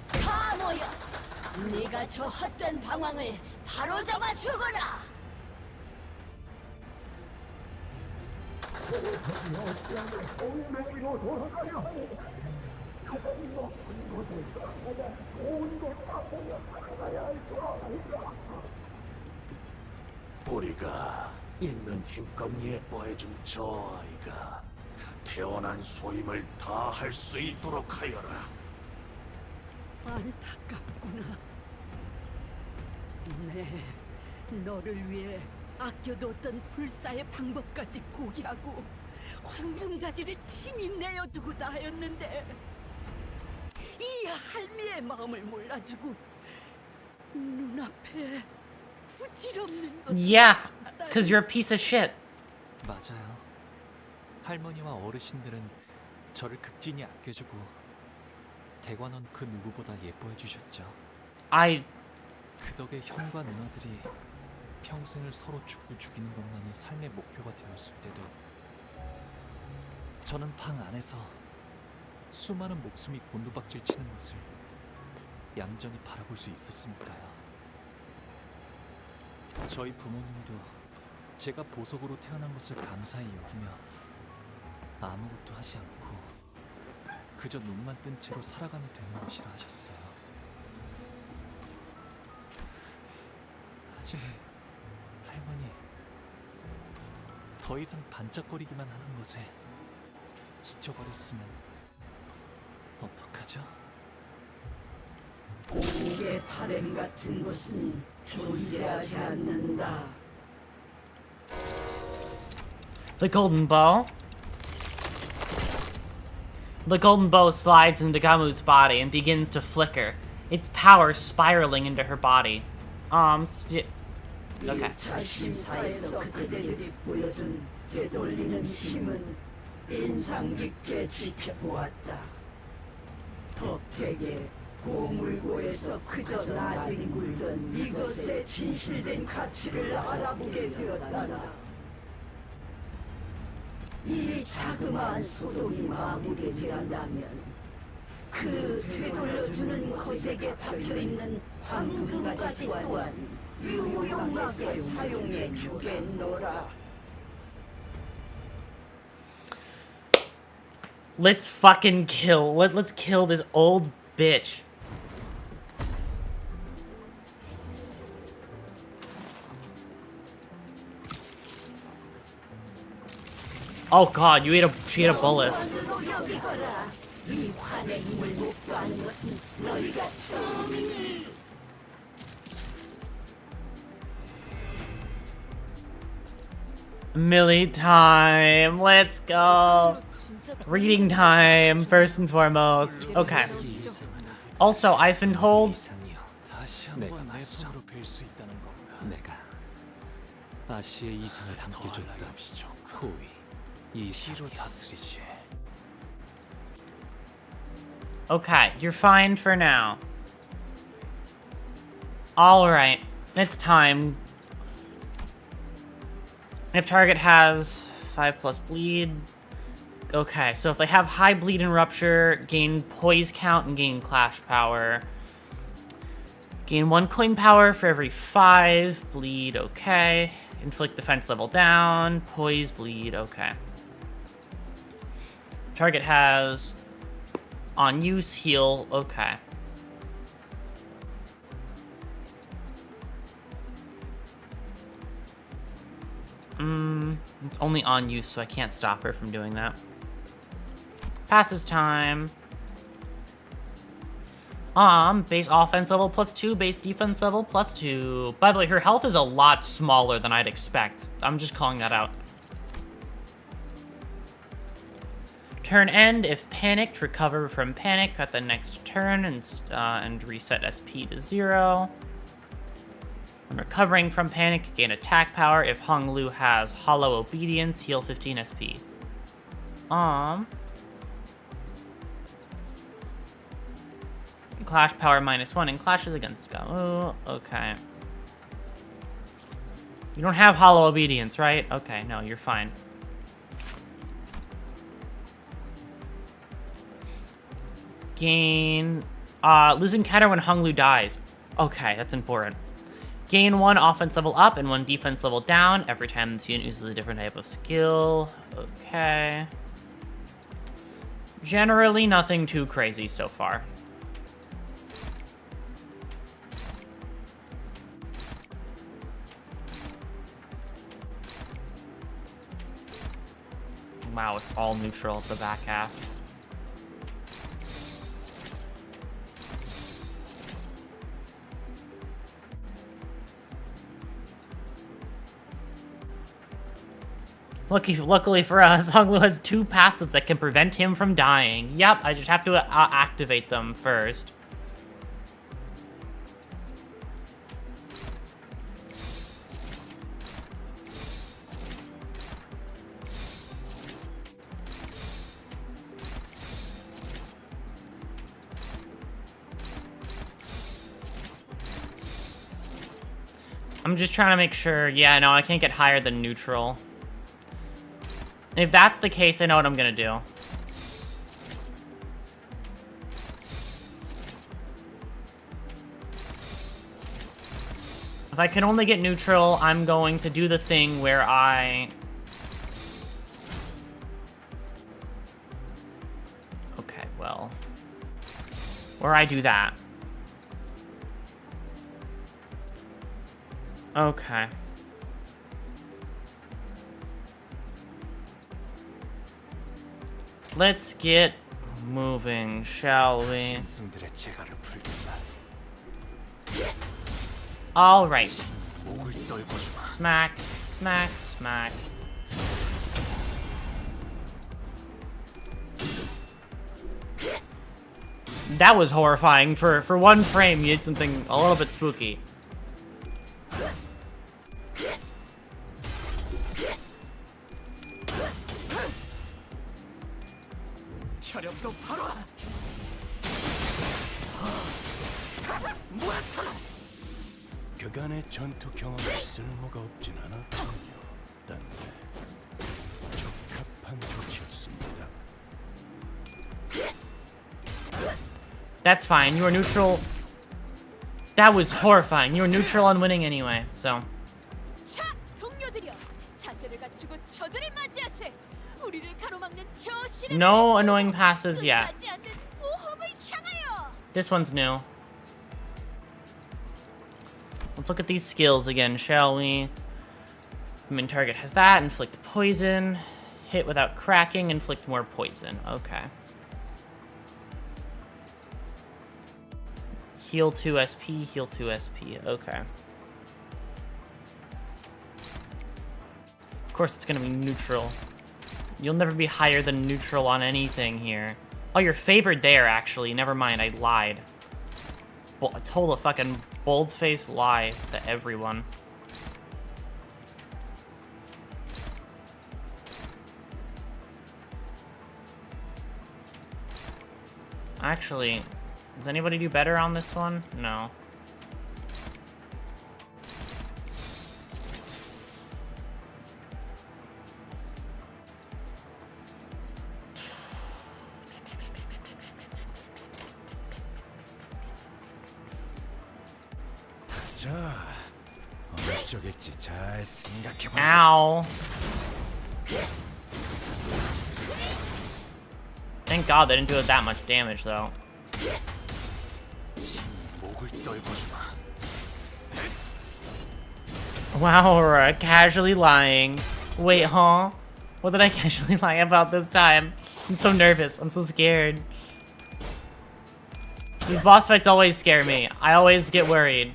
다 모여! 네가 저 헛된 방황을 바로잡아 주거라! 우리가 있는 힘껏 예뻐해준 저 아이가 태어난 소임을 다 할 수 있도록 하여라. 안타깝구나. 네, 너를 위해 아껴뒀던 불사의 방법까지 포기하고 황금가지를 친히 내어주고자 하였는데 이 할미의 마음을 몰라주고 눈앞에 부질없는 것을 Yeah, because you're a piece of shit. 맞아요. 할머니와 어르신들은 저를 극진히 아껴주고 대관원 그 누구보다 예뻐해 주셨죠. 그 덕에 형과 누나들이 평생을 서로 죽고 죽이는 것만이 삶의 목표가 되었을 때도 저는 방 안에서 수많은 목숨이 곤두박질 치는 것을 얌전히 바라볼 수 있었으니까요. 저희 부모님도 제가 보석으로 태어난 것을 감사히 여기며 아무것도 하지 않고 그저 눈만 뜬 채로 살아가면 되는 것이라 하셨어요. 하지만 할머니, 더 이상 반짝거리기만 하는 것에 지쳐버렸으면 어떡하죠? 공의 바램 같은 것은 존재하지 않는다. The golden bow. The golden bow slides into Gamu's body and begins to flicker, its power spiraling into her body. Okay. 자심사에서 그대들이 보여준 되돌리는 힘은 인상 깊게 지켜보았다. 덕택에 고물고에서 그저 나들이 굴던 이것의 진실된 가치를 알아보게 되었단다. 이 자그마한 소동이 마무리되었다면 그 되돌려주는 것에게 박혀있는 황금가지 또한 유용하게 사용해 주겠노라. Let's fucking kill. Let's kill this old bitch. Oh god, she ate a bolus. 이 환의 힘을 목도하는 것은 너희가 처음이니. Millie time. Let's go. Reading time, first and foremost. Okay. Also, I've been told. 내가 내 손으로 뵐 수 있다는 건가? 내가 아시의 이상을 함께 줬다. 호위, 이시로 다스리지. Okay, you're fine for now. Alright, it's time. If target has 5+ bleed. Okay, so if they have high bleed and rupture, gain poise count and gain clash power. Gain 1 coin power for every 5. Bleed, okay. Inflict defense level down. Poise, bleed, okay. Target has on use, heal, okay. It's only on use, so I can't stop her from doing that. Passives time. Base offense level +2, base defense level +2. By the way, her health is a lot smaller than I'd expect. I'm just calling that out. Turn end, if panicked, recover from panic at the next turn and reset SP to 0. When recovering from panic, gain attack power. If Hong Lu has hollow obedience, heal 15 SP. Clash power -1 and clashes against go. Oh, okay. You don't have hollow obedience, right? Okay, no, you're fine. Gain lose encounter when Hong Lu dies. Okay, that's important. Gain 1 offense level up and 1 defense level down every time this unit uses a different type of skill. Okay. Generally nothing too crazy so far. Wow, it's all neutral at the back half. Luckily for us, Hong Lu has 2 passives that can prevent him from dying. Yep, I just have to activate them first. I'm just trying to make sure. Yeah, no, I can't get higher than neutral. If that's the case, I know what I'm gonna do. If I can only get neutral, I'm going to do the thing where I... Okay, well... Where I do that. Okay. Let's get moving, shall we? All right. Smack, smack, smack. That was horrifying. For one frame, you did something a little bit spooky. 그간의 전투 경험이 쓸모가 없진 않았군요. 딴데 적합한 조치였습니다. That's fine. You were neutral. That was horrifying. You were neutral on winning anyway, so. 자, 동료들이여, 자세를 갖추고 저들을 맞이하세. 우리를 가로막는 저 시름을 No annoying passives yet. 끝나지 않는 모험을 향하여. This one's new. Let's look at these skills again, shall we? Main target has that. Inflict poison. Hit without cracking. Inflict more poison. Okay. Heal 2 SP. Heal 2 SP. Okay. Of course it's gonna be neutral. You'll never be higher than neutral on anything here. Oh, you're favored there, actually. Never mind, I lied. Well, I told a fucking bold-faced lie to everyone. Actually, does anybody do better on this one? No. Ow. Thank God they didn't do it that much damage, though. Wow, Aurora, casually lying. Wait, huh? What did I casually lie about this time? I'm so nervous. I'm so scared. These boss fights always scare me. I always get worried.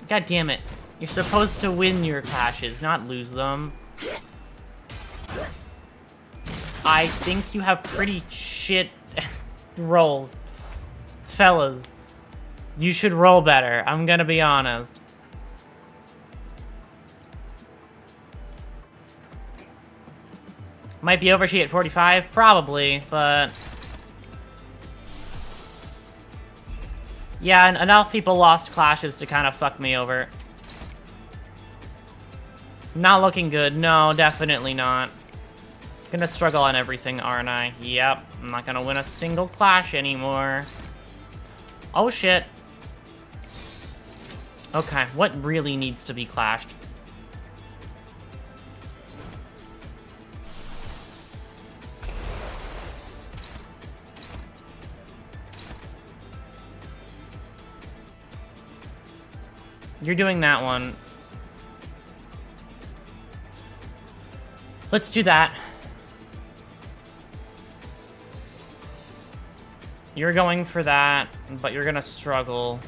God damn it. You're supposed to win your clashes, not lose them. I think you have pretty shit rolls. Fellas, you should roll better. I'm gonna be honest. Might be oversheet at 45, probably, but... yeah, and enough people lost clashes to kind of fuck me over. Not looking good. No, definitely not. Gonna struggle on everything, aren't I? Yep. I'm not gonna win a single clash anymore. Oh, shit. Okay, what really needs to be clashed? You're doing that one. Let's do that. You're going for that, but you're gonna struggle.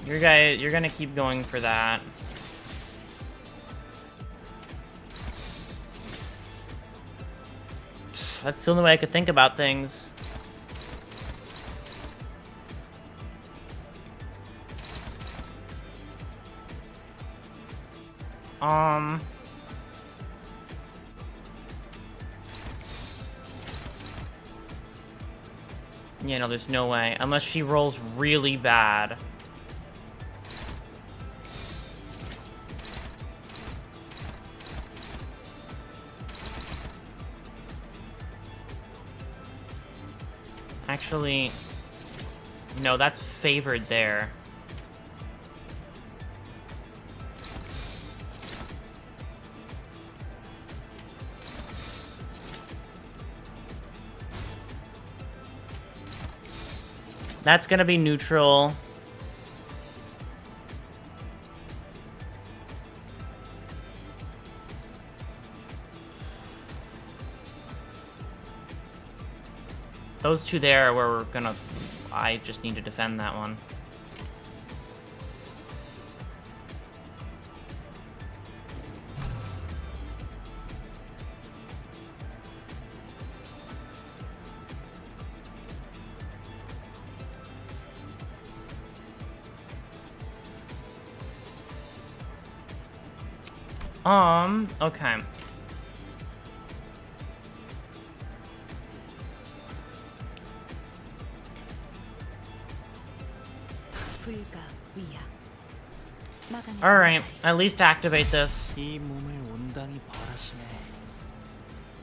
You're gonna keep going for that. That's the only way I could think about things. Yeah, no, there's no way. Unless she rolls really bad. Actually, no, that's favored there. That's gonna be neutral. Those two there are where we're gonna... I just need to defend that one. Okay. Alright, at least activate this. 이 몸을 온당히 벌하시네.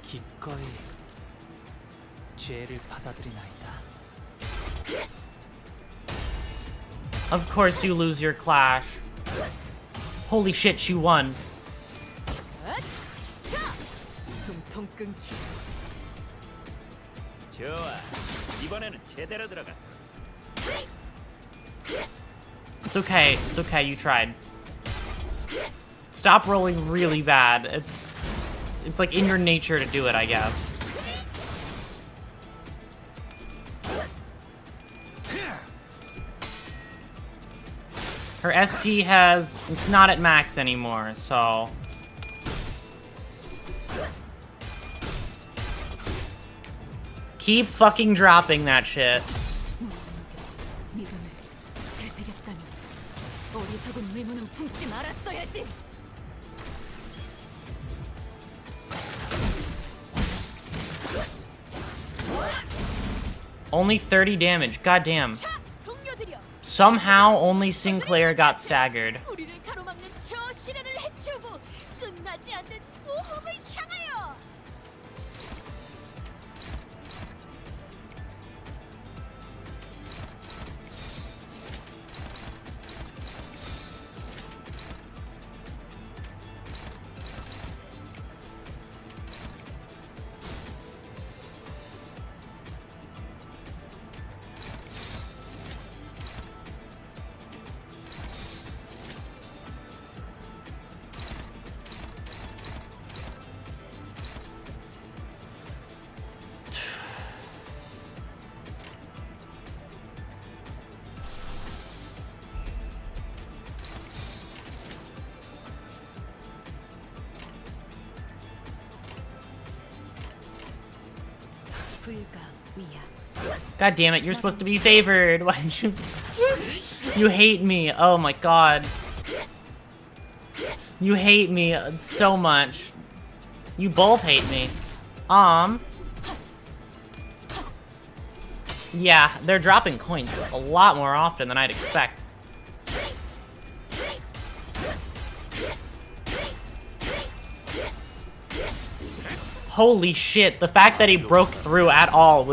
기꺼이 죄를 받아들이나이다. Of course you lose your clash. Holy shit, she won. 숨통 끊기. 좋아, 이번에는 제대로 들어가. It's okay. It's okay. You tried. Stop rolling really bad. It's like in your nature to do it, I guess. Her SP it's not at max anymore, so. Keep fucking dropping that shit. 믿음을 되새겼다면 어리석은 의무는 품지 말았어야지. Only 30 damage. Goddamn. Somehow only Sinclair got staggered. 우리를 가로막는 저 시련을 해치우고 끝나지 않는 모험을 향하여. God damn it, you're supposed to be favored. Why did you... You hate me. Oh my god. You hate me so much. You both hate me. Yeah, they're dropping coins a lot more often than I'd expect. Holy shit, the fact that he broke through at all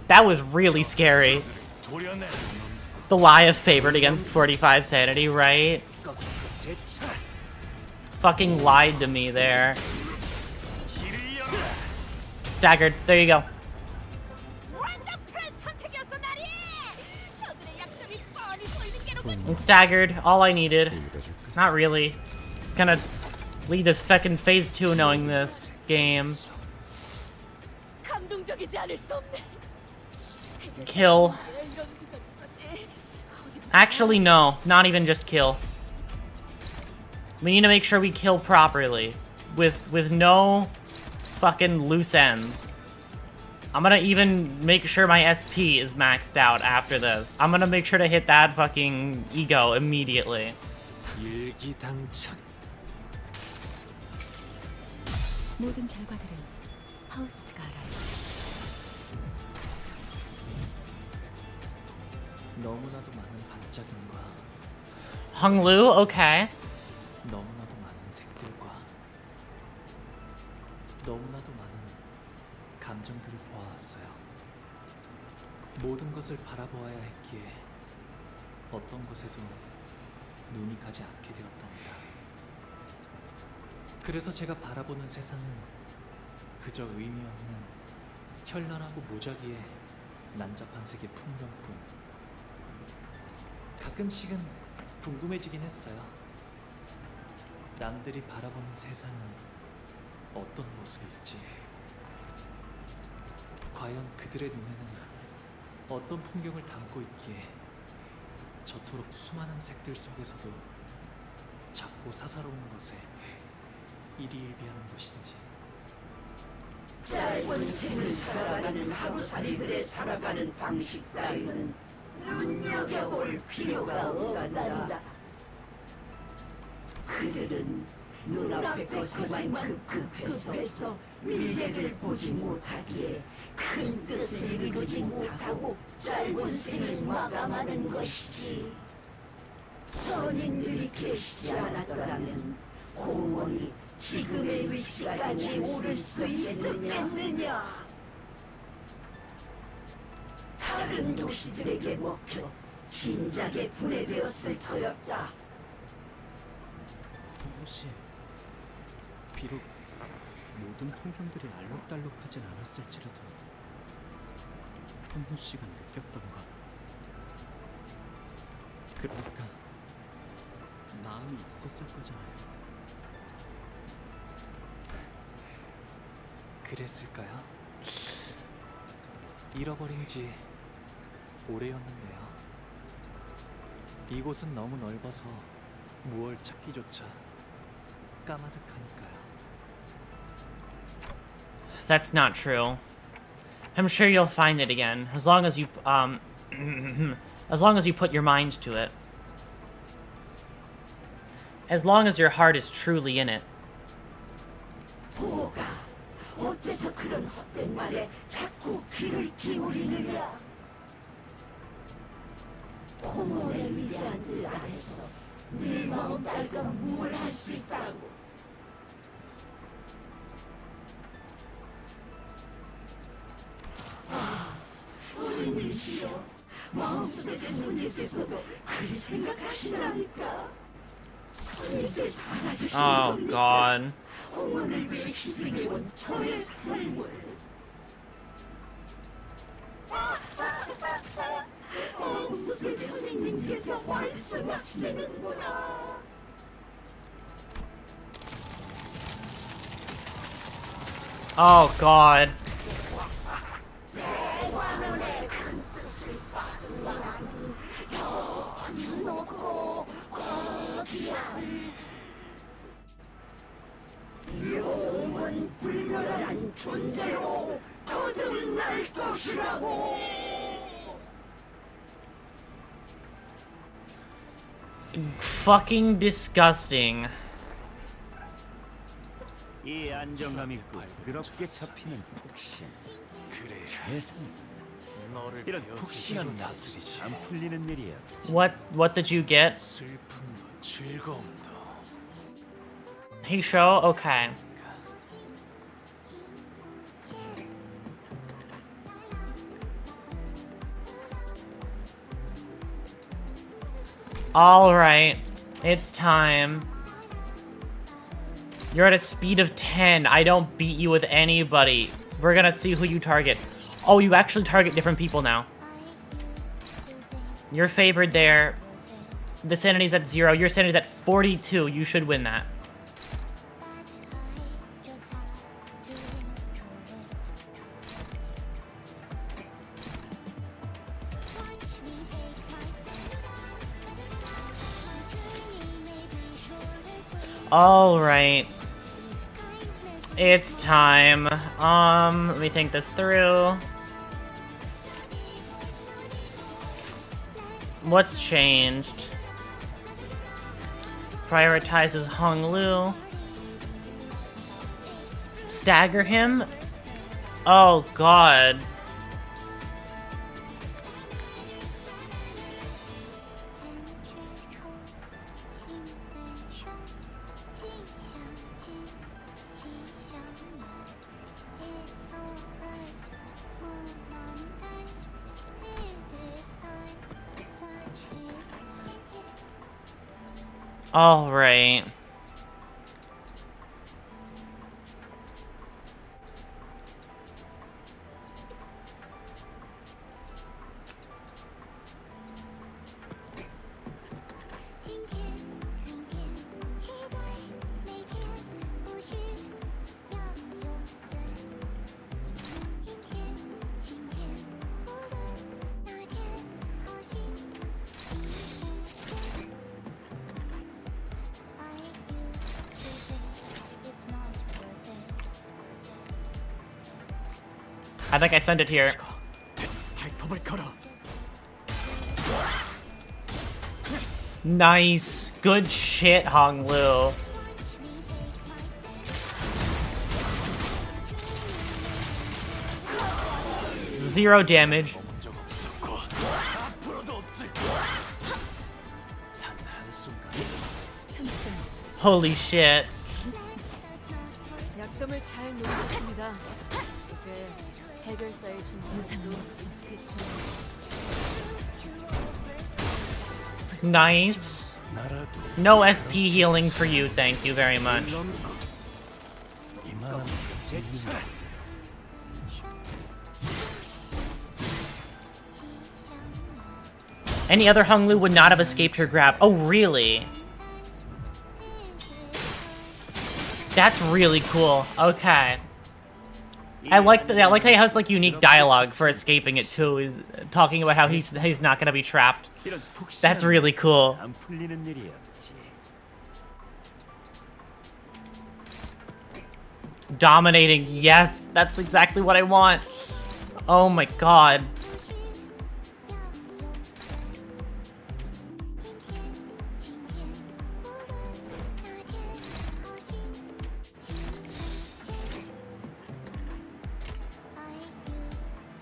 that was really scary. The lie of favored against 45 sanity, right? Fucking lied to me there. Staggered, there you go. And staggered, all I needed. Not really. Gonna lead this fucking phase 2 knowing this game. Kill. Actually, no. Not even just kill. We need to make sure we kill properly. With no fucking loose ends. I'm gonna even make sure my SP is maxed out after this. I'm gonna make sure to hit that fucking ego immediately. 모든 결과들은 하우스트가 알아요. 너무나도 많은 반짝임과 Honglu, okay. 너무나도 많은 색들과 너무나도 많은 감정들을 보아왔어요. 모든 것을 바라보아야 했기에 어떤 곳에도 눈이 가지 않게 되었답니다. 그래서 제가 바라보는 세상은 그저 의미 없는 현란하고 무작위의 난잡한 세계 풍경뿐. 가끔씩은 궁금해지긴 했어요. 남들이 바라보는 세상은 어떤 모습일지. 과연 그들의 눈에는 어떤 풍경을 담고 있기에 저토록 수많은 색들 속에서도 작고 사사로운 것에 일희일비하는 것인지. 짧은 생을 살아가는 하루살이들의 살아가는 방식 따위는 눈여겨볼 필요가 없단다. 그들은 눈앞의 것에만 급급해서 미래를 보지 못하기에 큰 뜻을 이루지 못하고 짧은 생을 마감하는 것이지. 선인들이 계시지 않았더라면 공원이 지금의 위치까지 오를 수 있었겠느냐? 다른 도시들에게 먹혀 진작에 분해되었을 터였다. 혹시 비록 모든 풍경들이 알록달록하진 않았을지라도 홍무 씨가 느꼈던가? 그러니까 마음이 있었을 거잖아요. 그랬을까요? 잃어버린 지 오래였는데요. 이곳은 너무 넓어서 무얼 찾기조차 까마득하니까요. That's not true. I'm sure you'll find it again, as long as you, as long as you put your mind to it. As long as your heart is truly in it. 보가 어째서 그런 헛된 말에 자꾸 귀를 기울이느냐? 공원의 위대한 들 안에서 네 마음 따위가 뭘 할 수 있다고? 아, 수리님이시여, 마음속의 제 손님께서도 그리 생각하시라니까. 손님께서 알아주시는 Oh God. 공원을 위해 희생해온 저의 삶을. 마음속의 선생님께서 말씀하시는구나. Oh God. 영원 불멸한 존재로 거듭날 것이라고. Fucking disgusting. 이 안정감 있고 부드럽게 잡히는 폭신. 그래, 최선. 이런 폭신한 나슬이 안 풀리는 일이야. What did you get? 슬픔도 즐거움도. He show? Okay. Alright. It's time. You're at a speed of 10. I don't beat you with anybody. We're gonna see who you target. Oh, you actually target different people now. You're favored there. The sanity's at 0. Your sanity's at 42. You should win that. Alright. It's time. Let me think this through. What's changed? Prioritizes Hong Lu. Stagger him? Oh God. All right. I think I sent it here. Nice. Good shit, Hong Lu. Zero damage. Holy shit. 약점을 잘 노리셨습니다. 이제 해결사의 존재도 익숙해지셨네요. Nice. No SP healing for you, thank you very much. Any other Hong Lu would not have escaped her grab. Oh, really? That's really cool. Okay. I like that. I like how he has like unique dialogue for escaping it too. He's talking about how he's not gonna be trapped. That's really cool. 안 풀리는 일이었지. Dominating. Yes, that's exactly what I want. Oh my god.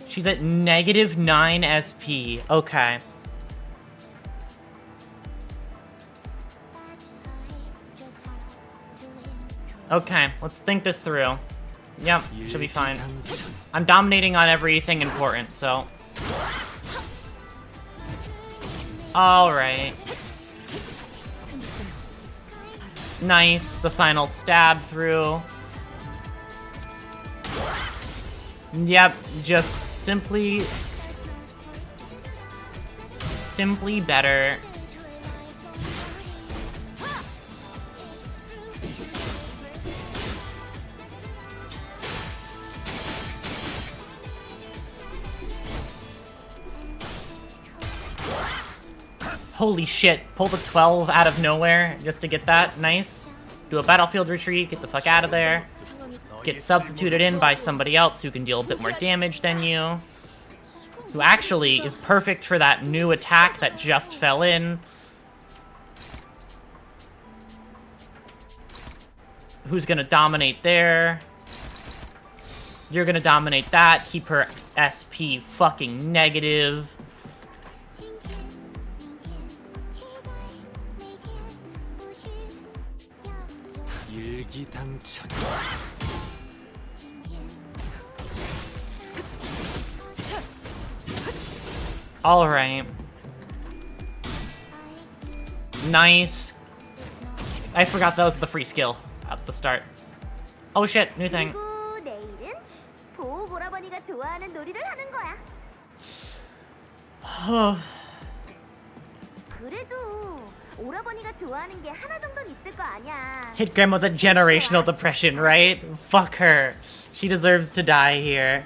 She's at -9 SP. Okay. Okay, let's think this through. Yep, should be fine. I'm dominating on everything important, so... Alright. Nice, the final stab through. Yep, just simply better. Holy shit, pull the 12 out of nowhere just to get that. Nice. Do a battlefield retreat, get the fuck out of there. Get substituted in by somebody else who can deal a bit more damage than you. Who actually is perfect for that new attack that just fell in. Who's gonna dominate there? You're gonna dominate that, keep her SP fucking negative. Alright. Nice. I forgot that was the free skill at the start. Oh shit, new thing. Hit Grandma with a generational depression, right? Fuck her. She deserves to die here.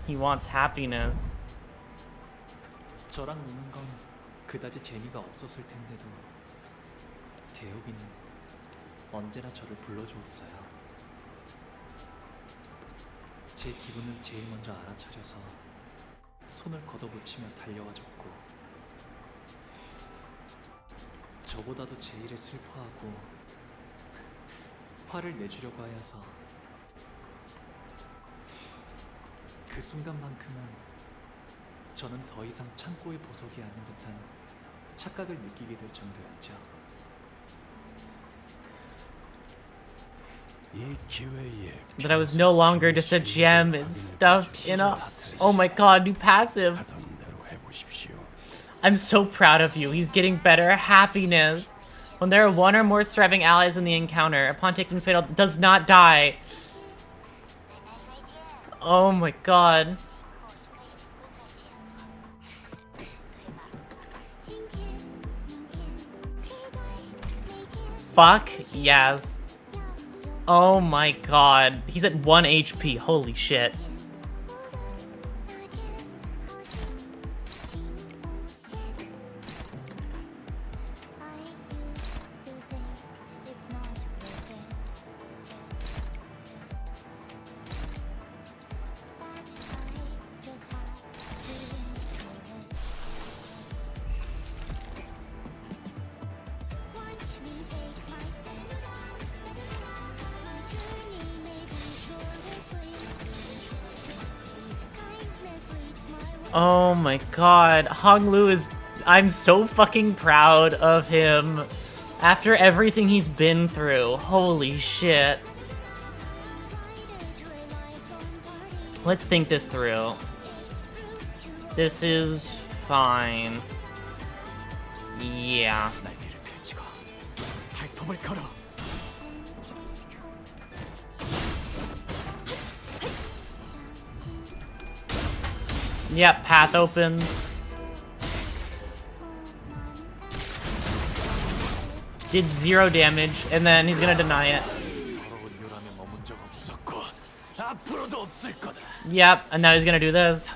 He wants happiness. 저랑 노는 건 그다지 재미가 없었을 텐데도 대혁이는 언제나 저를 불러주었어요. 제 기분을 제일 먼저 알아차려서 손을 걷어붙이며 달려와줬고 저보다도 제 일에 슬퍼하고 화를 내주려고 하여서 그 순간만큼은 저는 더 이상 창고의 보석이 아닌 듯한 착각을 느끼게 될 정도였죠. That I was no longer just a gem stuffed in a... Oh my god, new passive. I'm so proud of you. He's getting better. Happiness. When there are one or more surviving allies in the encounter, upon taking fatal, does not die. Oh my god. Fuck yes. Oh my god. He's at 1 HP. Holy shit. Oh my god, Hong Lu is... I'm so fucking proud of him. After everything he's been through. Holy shit. Let's think this through. This is fine. Yeah. Yep, path opens. did 0 damage, and then he's gonna deny it. Yep, and now he's gonna do this.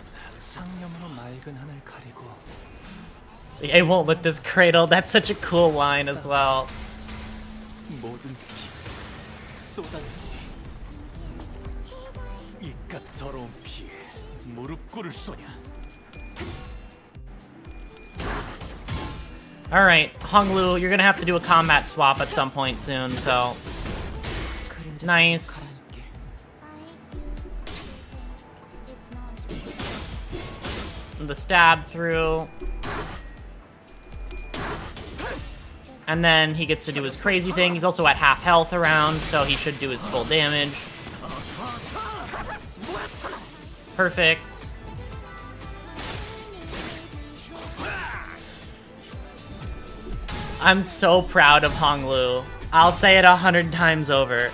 I won't let this cradle. That's such a cool line as well. Alright, Honglu, you're gonna have to do a combat swap at some point soon, so... Nice. The stab through. And then he gets to do his crazy thing. He's also at half health around, so he should do his full damage. Perfect. I'm so proud of Honglu. I'll say it 100 times over.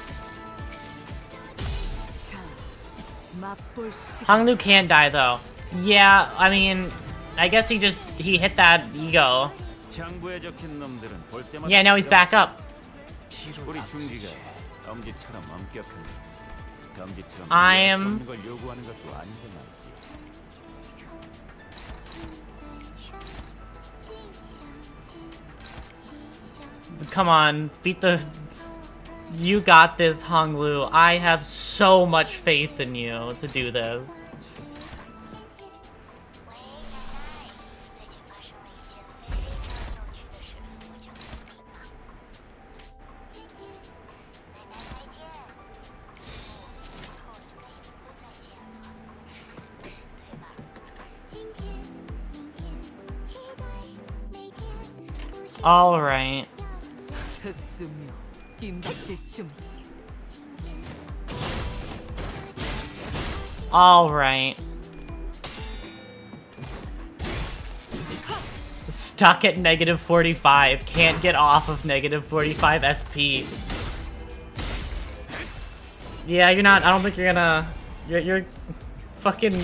Honglu can't die though. Yeah, I mean, I guess he hit that ego. Yeah, now he's back up. I am... Come on, beat the... You got this, Honglu. I have so much faith in you to do this. All right. All right. Stuck at negative 45. Can't get off of negative 45 SP. Yeah, you're not. I don't think you're gonna. You're fucking.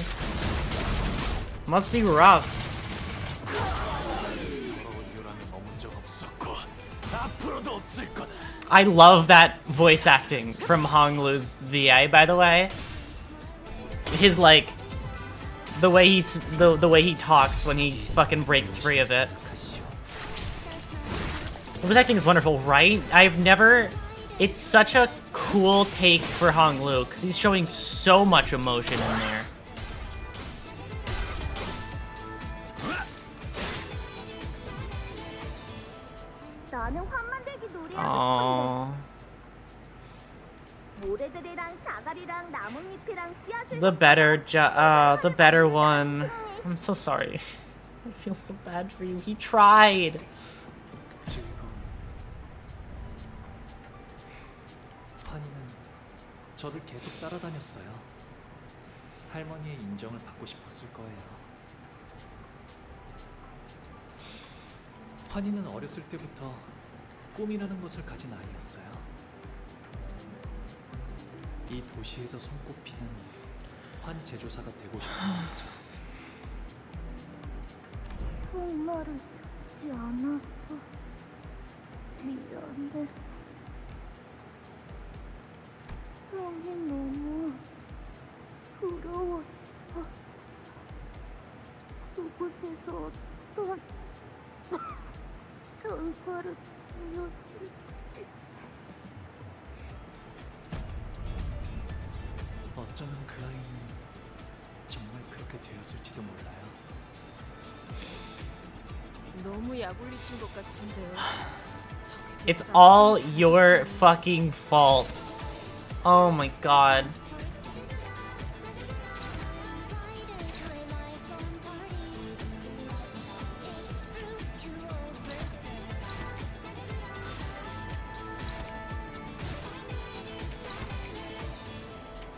Must be rough. I love that voice acting from Honglu's VA, by the way. His like the way he talks when he fucking breaks free of it. The voice acting is wonderful, right? It's such a cool take for Honglu because he's showing so much emotion in there. Oh. The better one. I'm so sorry. I feel so bad for you. He tried. 환희는 저를 계속 따라다녔어요. 할머니의 인정을 받고 싶었을 거예요. 환희는 어렸을 때부터 꿈이라는 것을 가진 아이였어요. 이 도시에서 손꼽히는 환 제조사가 되고 싶은 거죠. 정말을 듣지 않았어. 미안해. 형이 너무 부러웠어. 그곳에서 어떤 결과를 어쩌면 그 아이는 정말 그렇게 되었을지도 몰라요. 너무 약올리신 것 같은데요. It's all your fucking fault. Oh my god.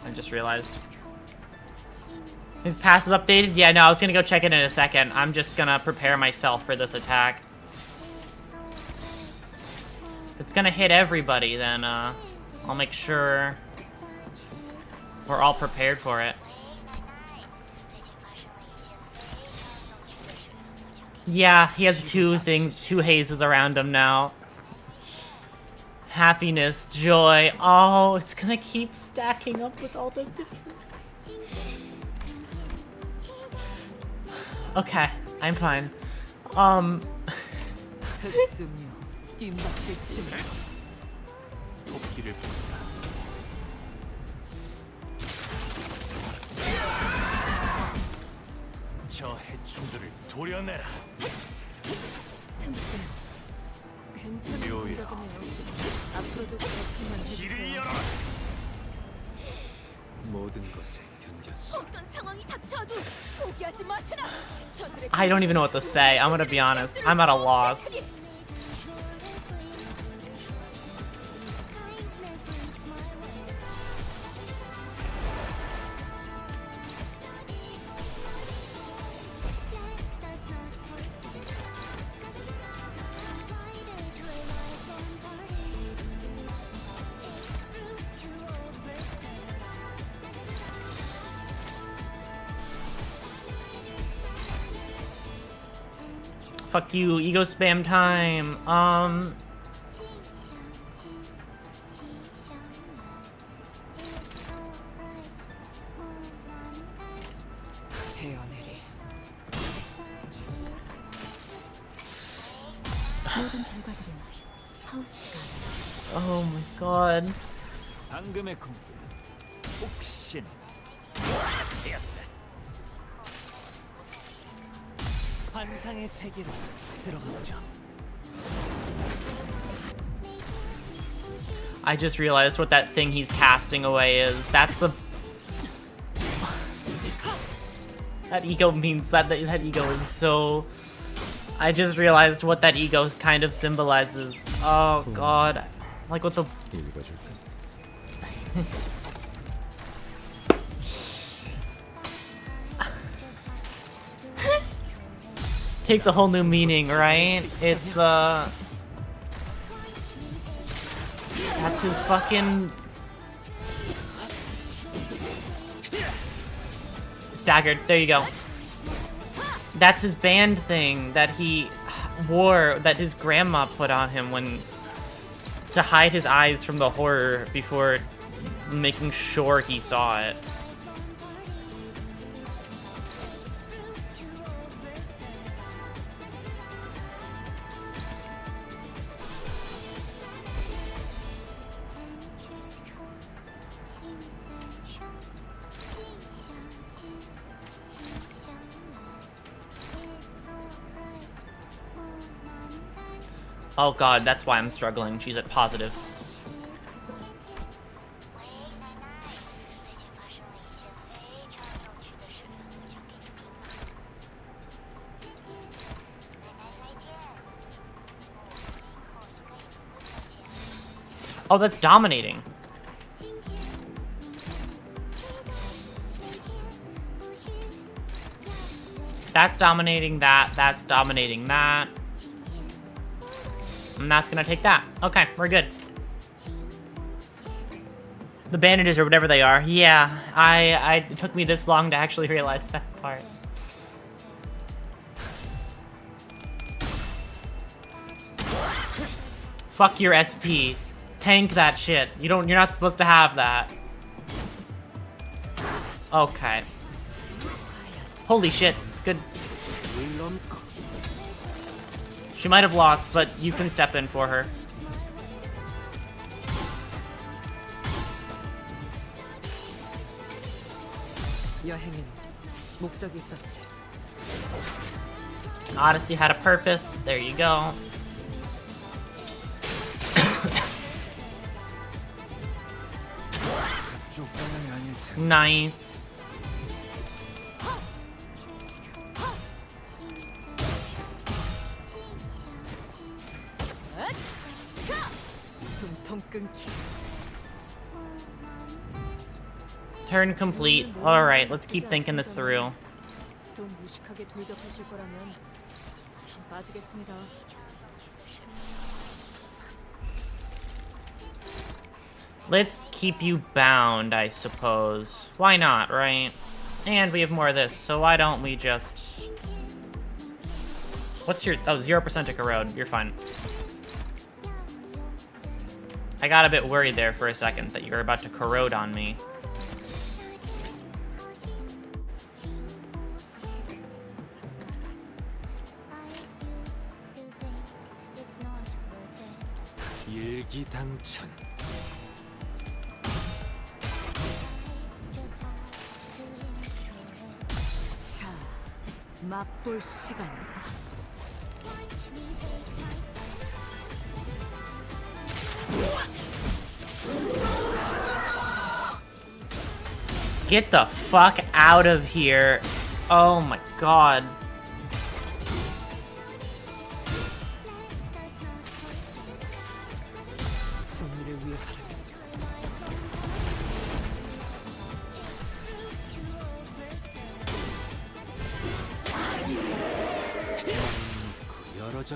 I just realized. His passive updated? Yeah, no, I was gonna go check it in a second. I'm just gonna prepare myself for this attack. If it's gonna hit everybody, then I'll make sure we're all prepared for it. Yeah, he has two hazes around him now. Happiness, joy. Oh, it's gonna keep stacking up with all the different... Okay, I'm fine. 토끼를 부른다. 저 해충들을 도려내라. 괜찮은 묘야. 생각이네요. 앞으로도 그렇게만 길을 해주세요. 열어라. 모든 것에 견뎠어. 어떤 상황이 닥쳐도 포기하지 마시라. 저들의 I don't even know what to say. I'm gonna be honest. I'm at a loss. Fuck you, ego spam time. 모든 결과들은 하우스가 Oh my god. 방금의 공격. 혹시나 되었다. 환상의 세계로 들어가보죠. I just realized what that thing he's casting away is. That's the... That ego means that ego is so... I just realized what that ego kind of symbolizes. Oh god. Like what the... Takes a whole new meaning, right? It's the... That's his fucking... Staggered. There you go. That's his band thing that he wore, that his grandma put on him when... to hide his eyes from the horror before making sure he saw it. Oh god, that's why I'm struggling. She's at positive. Oh, that's dominating. That's dominating that. That's dominating that. And that's gonna take that. Okay, we're good. The bandages or whatever they are. Yeah, it took me this long to actually realize that part. Fuck your SP. Tank that shit. You're not supposed to have that. Okay. Holy shit. Good. She might have lost, but you can step in for her. 여행엔 목적이 있었지. Odyssey had a purpose. There you go. Nice. Turn complete. Alright, let's keep thinking this through. 또 무식하게 돌격하실 거라면 참 빠지겠습니다. Let's keep you bound, I suppose. Why not, right? And we have more of this, so why don't we just... What's your... Oh, 0% to corrode. You're fine. I got a bit worried there for a second that you were about to corrode on me. 일기당천. 자, 맛볼 시간이다. Get the fuck out of here. Oh my god. 승리를 위해서라면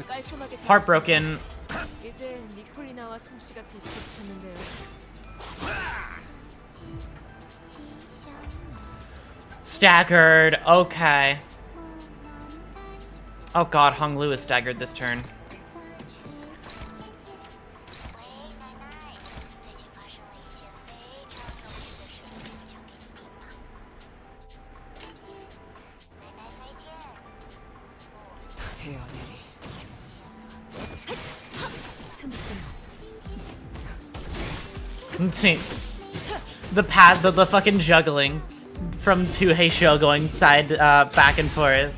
깔끔하게 Heartbroken. 이제 니콜리나와 솜씨가 비슷해졌는데요. Staggered. Okay. Oh god, Hung Lu is staggered this turn. The fucking juggling from two Heisho going side back and forth.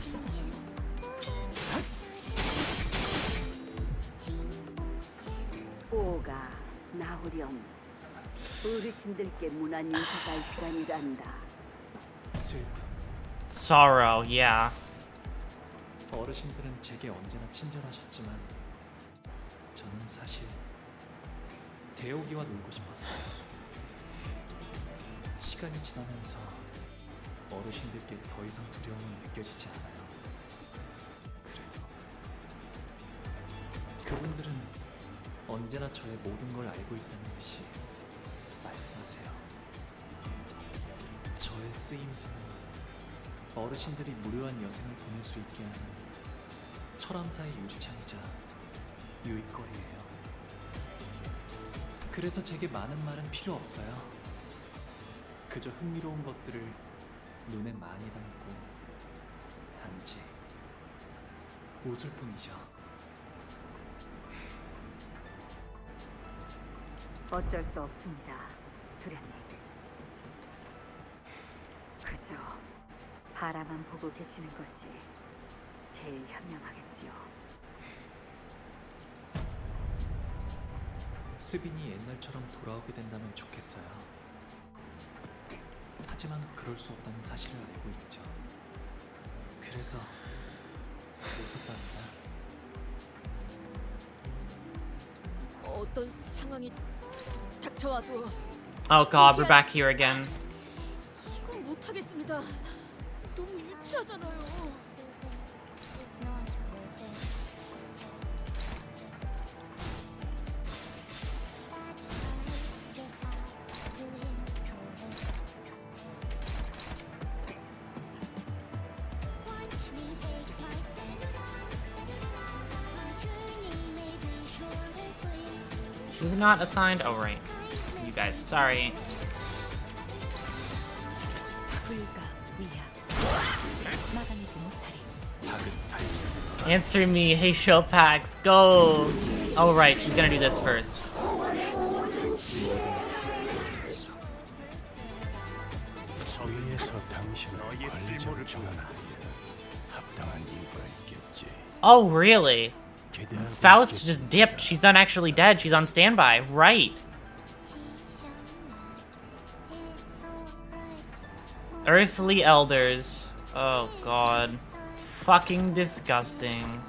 오가 나오렴. 어르신들께 문안 인사할 시간이란다. Sorrow, yeah. 어르신들은 제게 언제나 친절하셨지만 저는 사실 대옥이와 놀고 싶었어요. 시간이 지나면서 어르신들께 더 이상 두려움은 느껴지지 않아요. 그래도 그분들은 언제나 저의 모든 걸 알고 있다는 듯이 말씀하세요. 저의 쓰임새는 어르신들이 무료한 여생을 보낼 수 있게 하는 철암사의 유리창이자 유익거리예요. 그래서 제게 많은 말은 필요 없어요. 그저 흥미로운 것들을 눈에 많이 담고 단지 웃을 뿐이죠. 어쩔 수 없습니다, 수련님. 그저 바라만 보고 계시는 것이 제일 현명하겠지요. 스빈이 옛날처럼 돌아오게 된다면 좋겠어요. 하지만 그럴 수 없다는 사실을 알고 있죠. 그래서 웃었답니다. 어떤 상황이 닥쳐와도 Oh god, we're back here again. 이건 못하겠습니다. 너무 유치하잖아요. She was not assigned. Oh, right. You guys, sorry. Answer me, hey Showpax, go! Oh, right, she's gonna do this first. Oh, really? Faust just dipped. She's not actually dead. She's on standby. Right. Earthly Elders. Oh, God. Fucking disgusting.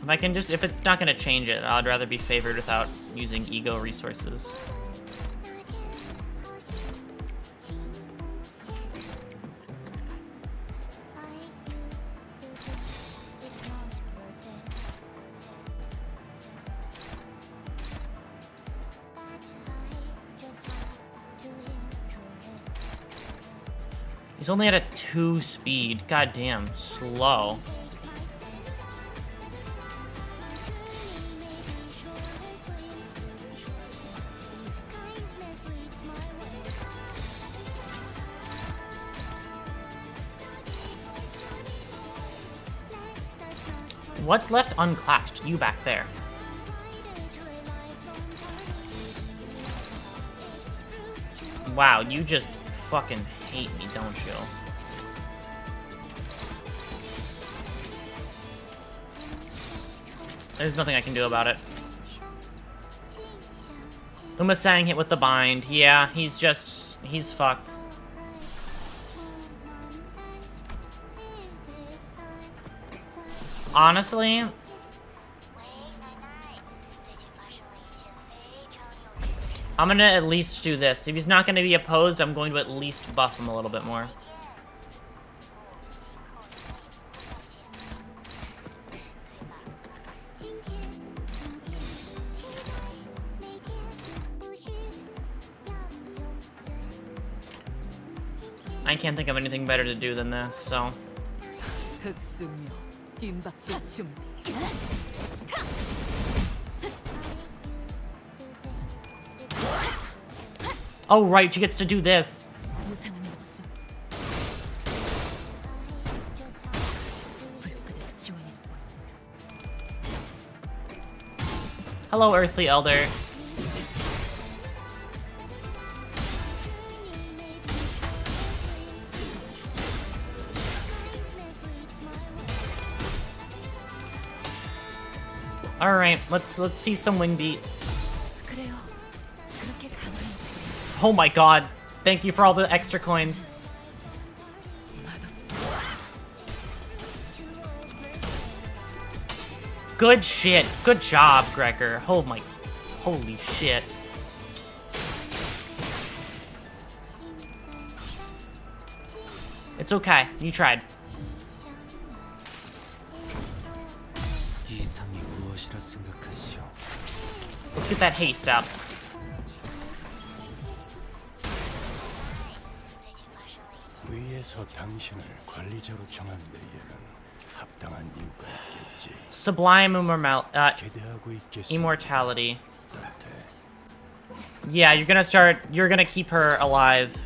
If I can just, if it's not gonna change it, I'd rather be favored without using ego resources. He's only at a 2 speed. God damn, slow. What's left unclashed? You back there. Wow, you just fucking hate me, don't you? There's nothing I can do about it. Umasang hit with the bind. Yeah, he's fucked. Honestly, I'm gonna at least do this. If he's not gonna be opposed, I'm going to at least buff him a little bit more. I can't think of anything better to do than this, so. Oh, right, she gets to do this. Hello, Earthly Elder. All right, let's see some wing beat. Oh my god. Thank you for all the extra coins. Good shit. Good job, Gregor. Oh my... Holy shit. It's okay. You tried. Let's get that haste up. 위에서 당신을 관리자로 정한 데에는 합당한 이유가 있겠지. Sublime immortality. Yeah, you're gonna keep her alive.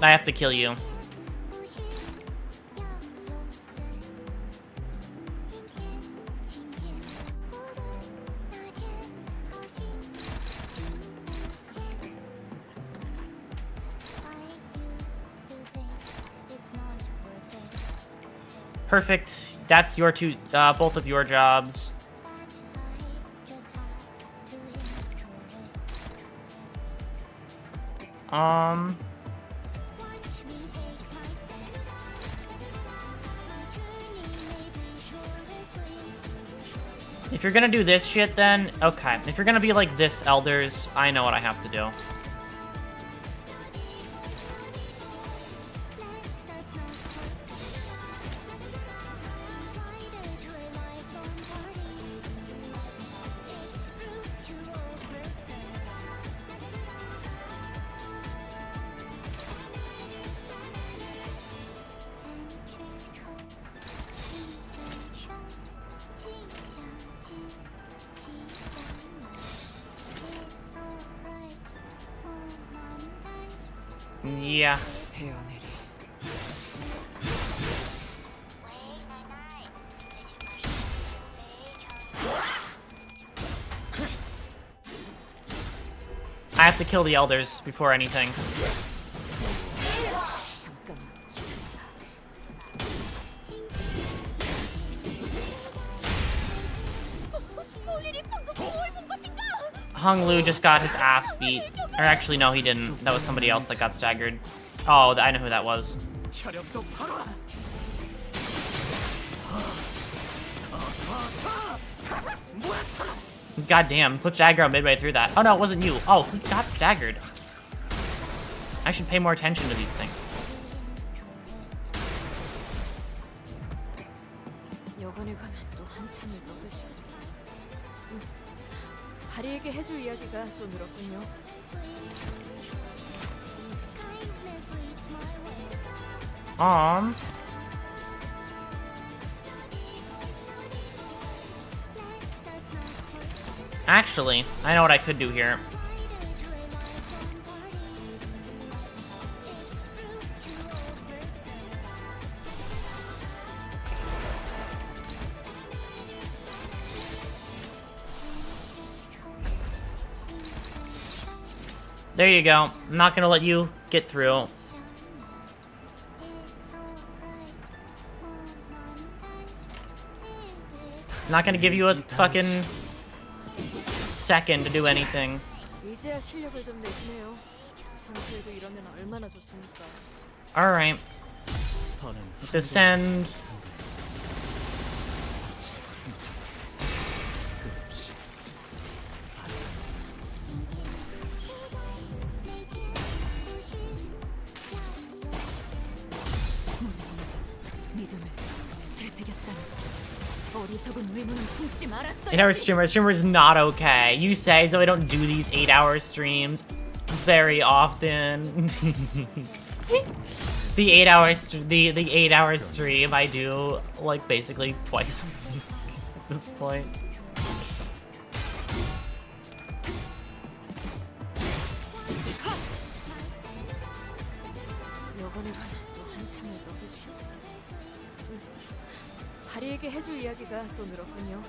I have to kill you. Perfect. That's your two, both of your jobs. If you're gonna do this shit, then okay. If you're gonna be like this, elders, I know what I have to do. Yeah. I have to kill the elders before anything. Hung Lu just got his ass beat. Or actually, no, he didn't. That was somebody else that got staggered. Oh, I know who that was. God damn, switch aggro midway through that. Oh no, it wasn't you. Oh, who got staggered? I should pay more attention to these things. 다리에게 해줄 이야기가 또 늘었군요. Actually, I know what I could do here. There you go. I'm not gonna let you get through. I'm not gonna give you a fucking second to do anything. 이제야 실력을 좀 내시네요. 평소에도 이러면 얼마나 좋습니까? Alright. Descend. 믿음을 되새겼다는 어리석은 의문은 품지 말았어야지. 8-hour streamer. Streamer is not okay. You say so. I don't do these 8-hour streams very often. The 8-hour stream I do like basically twice a week at this point. 여관에서 또 한참을 떠드시고 다리에게 해줄 이야기가 또 늘었군요.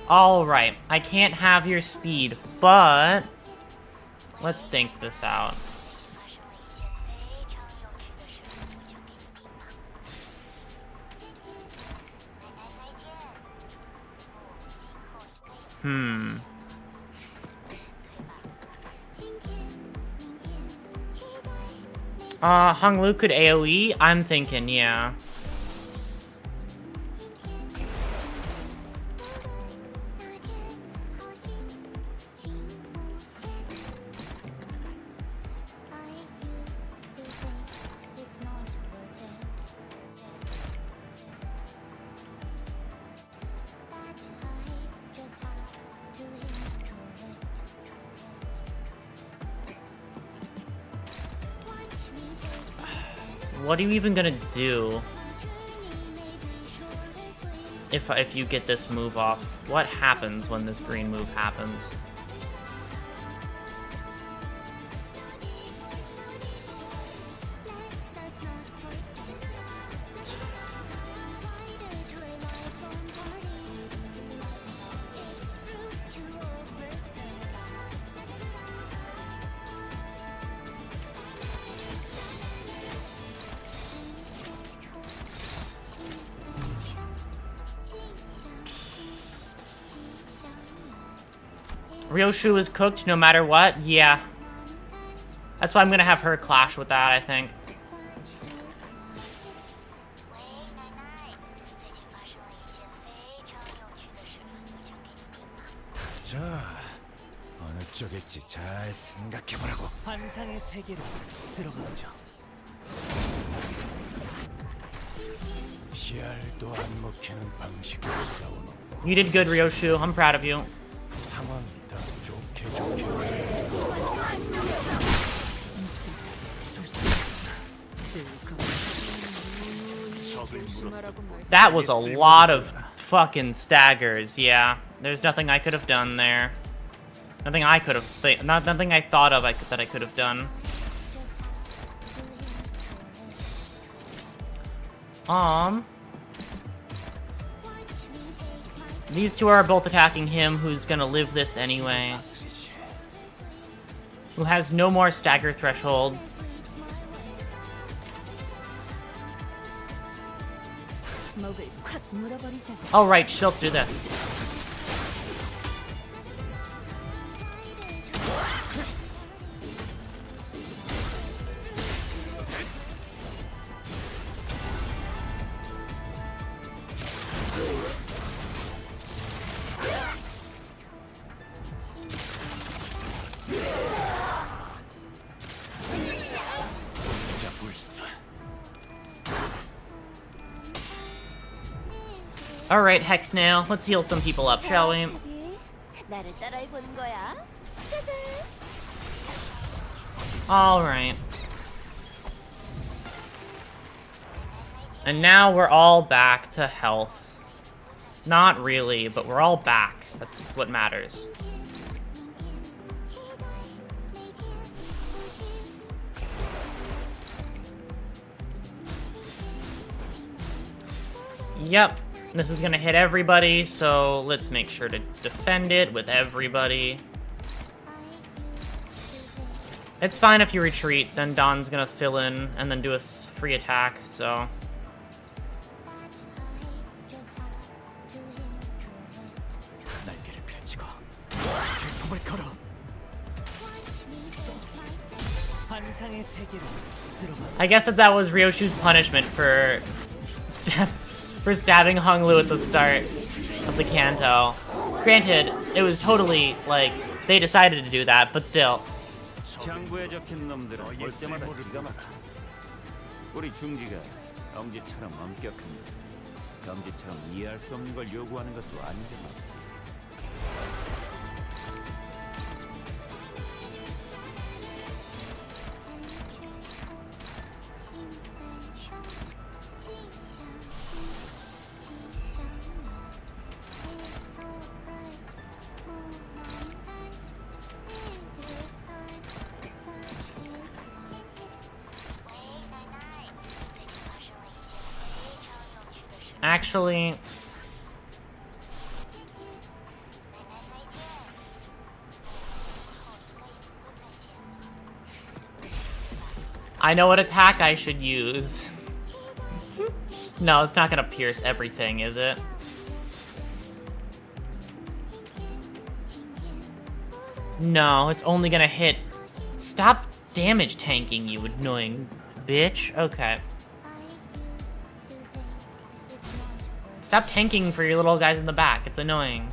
Alright, I can't have your speed, but let's think this out. Hung Lu could AoE? I'm thinking, yeah. What are you even gonna do if you get this move off? What happens when this green move happens? Ryoshu is cooked no matter what? Yeah. That's why I'm gonna have her clash with that, I think. 자, 어느 쪽일지 잘 생각해보라고. 환상의 세계로 들어가보죠. 씨알도 안 먹히는 방식으로 싸우는. You did good, Ryoshu. I'm proud of you. 상황이 더 좋게 좋게. That was a lot of fucking staggers, yeah. There's nothing I could have done there. Nothing I could have, nothing I thought of that I could have done. These two are both attacking him, who's gonna live this anyway. Who has no more stagger threshold. Oh right, let's do this. Alright, Hex Nail. Let's heal some people up, shall we? 나를 따라해 보는 거야. 짜잔. Alright. And now we're all back to health. Not really, but we're all back. That's what matters. Yep, this is gonna hit everybody, so let's make sure to defend it with everybody. It's fine if you retreat, then Don's gonna fill in and then do a free attack, so... I guess that was Ryoshu's punishment for stabbing Hong Lu at the start of the Kanto. Granted, it was totally, like, they decided to do that, but still. 장부에 적힌 놈들은 볼 때마다 기가 막혀. 우리 중지가 엄지처럼 엄격합니다. 엄지처럼 이해할 수 없는 걸 요구하는 것도 아닌데 말이야. Actually, I know what attack I should use. No, it's not gonna pierce everything, is it? No, it's only gonna hit. Stop damage tanking, you annoying bitch. Okay. Stop tanking for your little guys in the back. It's annoying.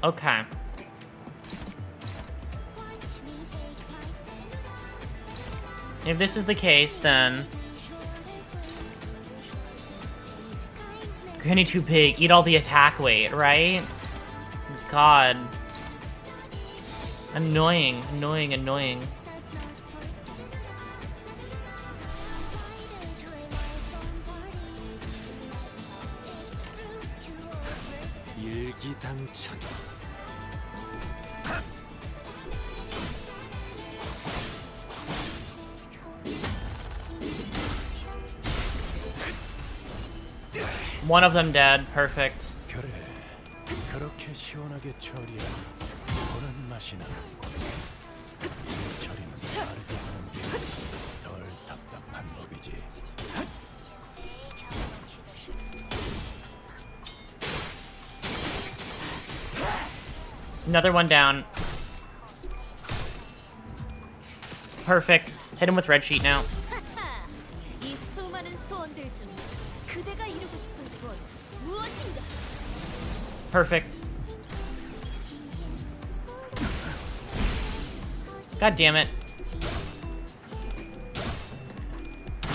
Okay. If this is the case, then... Granny too big. Eat all the attack weight, right? God. Annoying, annoying, annoying. 일기당천. One of them dead. Perfect. 그래, 그렇게 시원하게 처리하니 그런 맛이 나는 이 처리는 다르게 하는 게 덜 답답한 법이지. Another one down. Perfect. Hit him with red sheet now. 이 수많은 소원들 중 그대가 이루고 싶은 소원 무엇인가? Perfect. God damn it.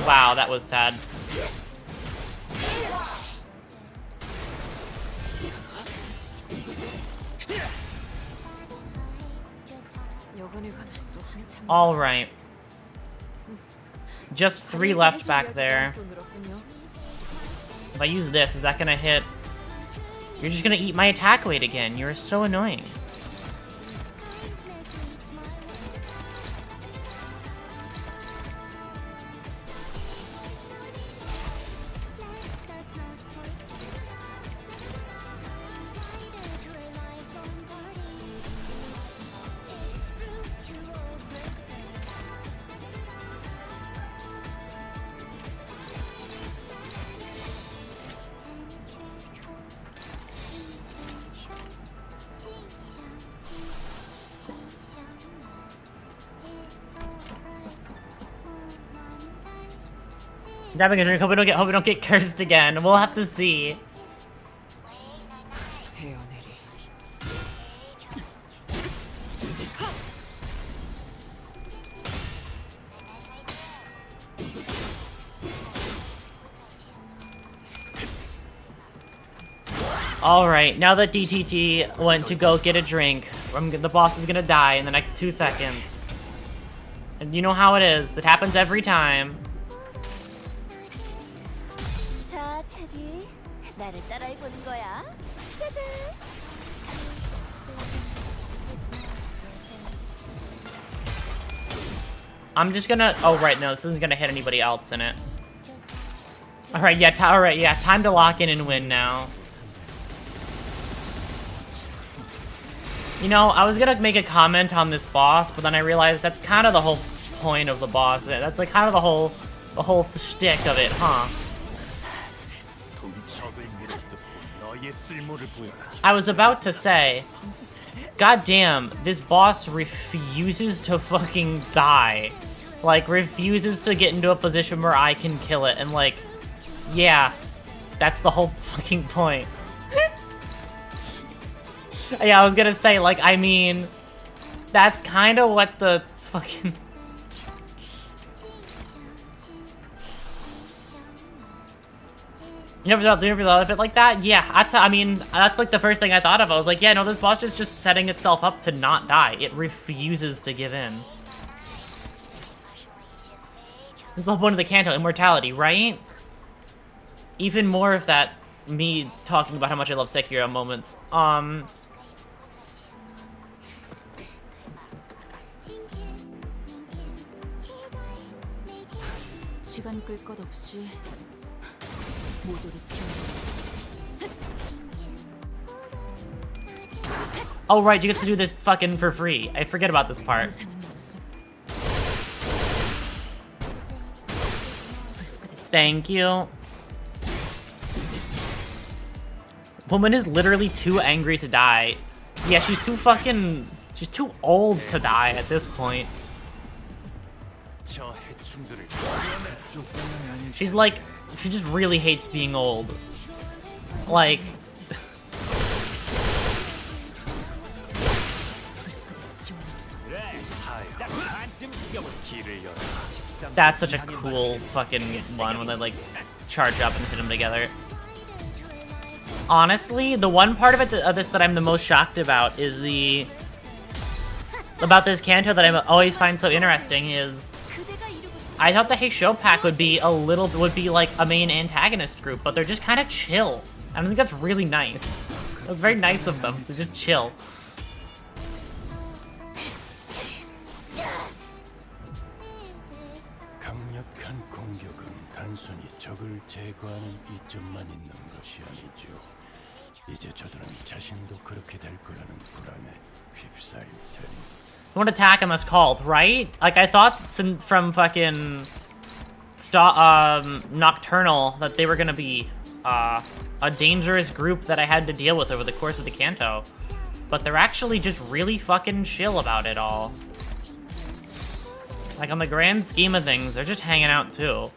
Wow, that was sad. All right. Just 3 left back there. If I use this, is that gonna hit? You're just gonna eat my attack weight again. You're so annoying. Grabbing a drink. Hope we don't get cursed again. We'll have to see. Alright, now that DTT went to go get a drink, the boss is gonna die in the next 2 seconds. And you know how it is. It happens every time. 자, 테디. 나를 따라해 보는 거야. 짜잔. I'm just gonna... Oh, right, no, this isn't gonna hit anybody else in it. Alright, yeah, time to lock in and win now. You know, I was gonna make a comment on this boss, but then I realized that's kind of the whole point of the boss. That's like kind of the whole shtick of it, huh? I was about to say, goddamn, this boss refuses to fucking die. Like, refuses to get into a position where I can kill it, and like, yeah, that's the whole fucking point. Yeah, I was gonna say, like, I mean, that's kind of what the fucking... You never thought of it like that? Yeah, I mean, that's like the first thing I thought of. I was like, yeah, no, this boss is just setting itself up to not die. It refuses to give in. This is the whole point of the Kanto, immortality, right? Even more of that, me talking about how much I love Sekiro moments. 시간 끌 것 없이 모조리 치워. Oh right, you get to do this fucking for free. I forget about this part. Thank you. Woman is literally too angry to die. Yeah, she's too fucking... She's too old to die at this point. She's like... She just really hates being old. Like... That's such a cool fucking one when they like charge up and hit them together. Honestly, the one part of this that I'm the most shocked about is about this Kanto that I always find so interesting is I thought the Heisho pack would be like a main antagonist group, but they're just kind of chill. I think that's really nice. It's very nice of them to just chill. 강력한 공격은 단순히 적을 제거하는 이점만 있는 것이 아니죠. 이제 저들은 자신도 그렇게 될 거라는 불안에 휩싸일 테니. Don't attack unless called, right? Like I thought from fucking Nocturnal that they were gonna be a dangerous group that I had to deal with over the course of the Kanto, but they're actually just really fucking chill about it all. Like on the grand scheme of things, they're just hanging out too.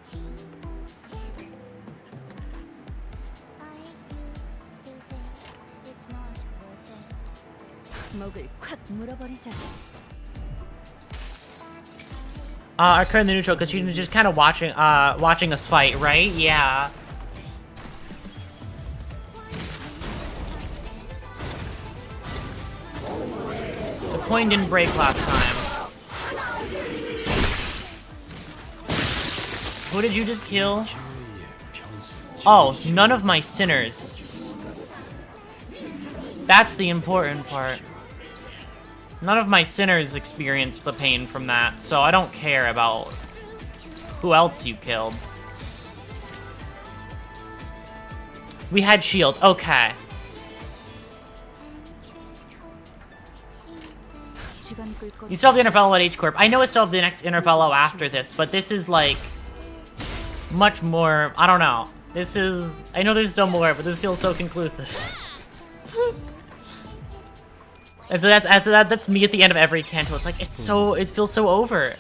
Our current neutral because she's just kind of watching us fight, right? Yeah. The coin didn't break last time. Who did you just kill? Oh, none of my sinners. That's the important part. None of my sinners experienced the pain from that, so I don't care about who else you killed. We had shield, okay. You still have the Inner at H-Corp. I know it's still have the next Inner after this, but this is like... much more, I don't know. This is, I know there's still more, but this feels so conclusive. And so that's me at the end of every Kanto. It's like, it feels so over.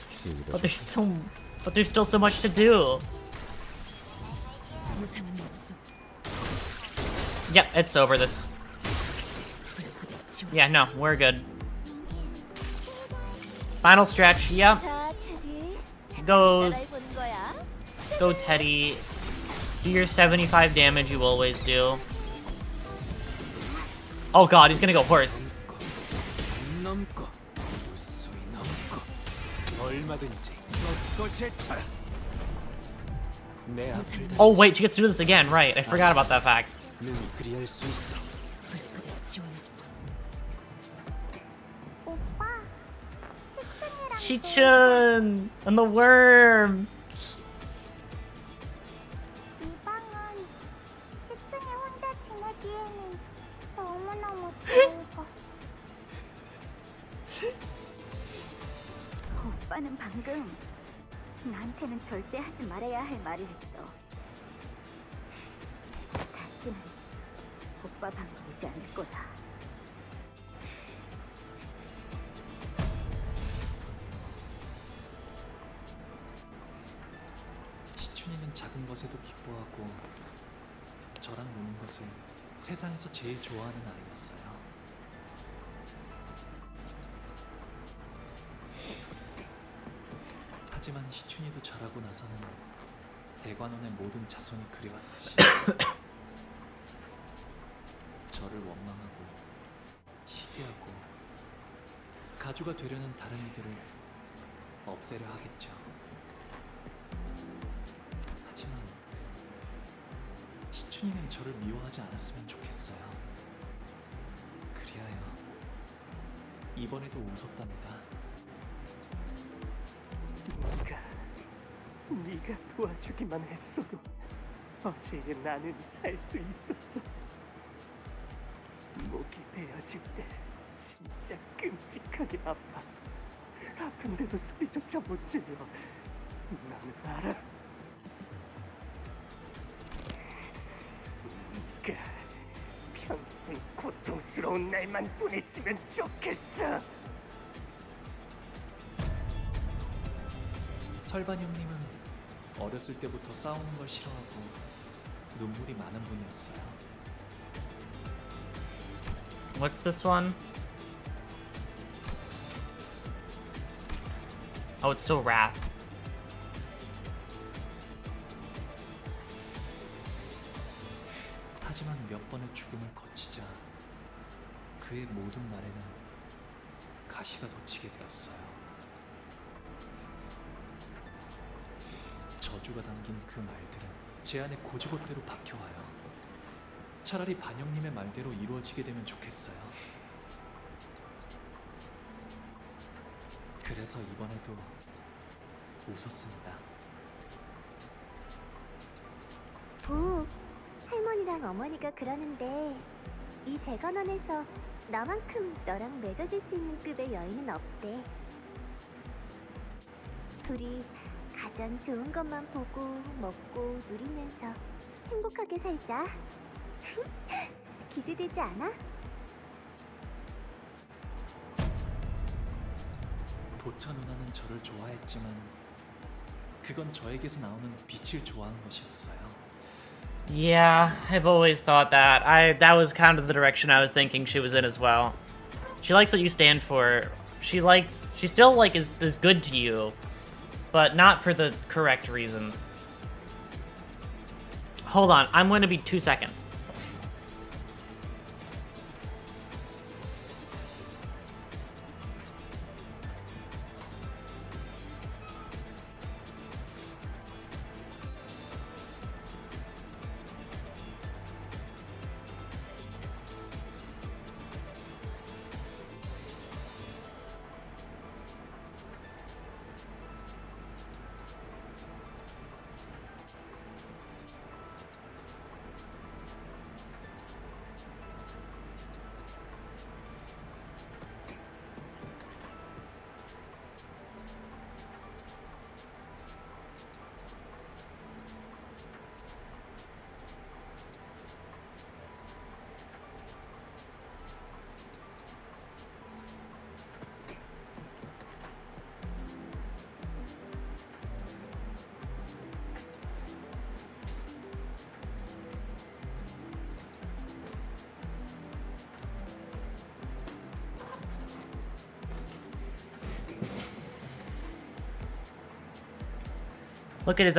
But there's still so much to do. Yep, it's over this. Yeah, no, we're good. Final stretch, yep. Go Teddy. Do your 75 damage you always do. Oh god, he's gonna go horse. Oh wait, she gets to do this again, right. I forgot about that fact. Shichun! And the worm! 오빠는 방금 나한테는 절대 하지 말아야 할 말을 했어. 다시는 오빠 방에 오지 않을 거다. 시춘이는 작은 것에도 기뻐하고 저랑 노는 것을 세상에서 제일 좋아하는 아이였어요. 하지만 시춘이도 자라고 나서는 대관원의 모든 자손이 그리웠듯이 저를 원망하고 시기하고 가주가 되려는 다른 이들을 없애려 하겠죠. 하지만 시춘이는 저를 미워하지 않았으면 좋겠어요. 그리하여 이번에도 웃었답니다. 네가 도와주기만 했어도 어제 나는 살 수 있었어. 목이 베어질 때 진짜 끔찍하게 아파. 아픈데도 소리조차 못 질러. 너는 알아? 네가 평생 고통스러운 날만 보냈으면 좋겠어. 설반 형님은 어렸을 때부터 싸우는 걸 싫어하고 눈물이 많은 분이었어요. What's this one? Oh, it's still Wrath. 하지만 몇 번의 죽음을 거치자 그의 모든 말에는 가시가 돋치게 되었어요. 저주가 담긴 그 말들은 제 안에 고지곳대로 박혀와요. 차라리 반영님의 말대로 이루어지게 되면 좋겠어요. 그래서 이번에도 웃었습니다. 오, 할머니랑 어머니가 그러는데 이 대관원에서 나만큼 너랑 맺어질 수 있는 급의 여인은 없대. 둘이 가장 좋은 것만 보고 먹고 누리면서 행복하게 살자. 기대되지 않아? 도차 누나는 저를 좋아했지만 그건 저에게서 나오는 빛을 좋아하는 것이었어요. Yeah, I've always thought that. That was kind of the direction I was thinking she was in as well. She likes what you stand for. She still like is good to you, but not for the correct reasons. Hold on, I'm going to be 2 seconds. Look at his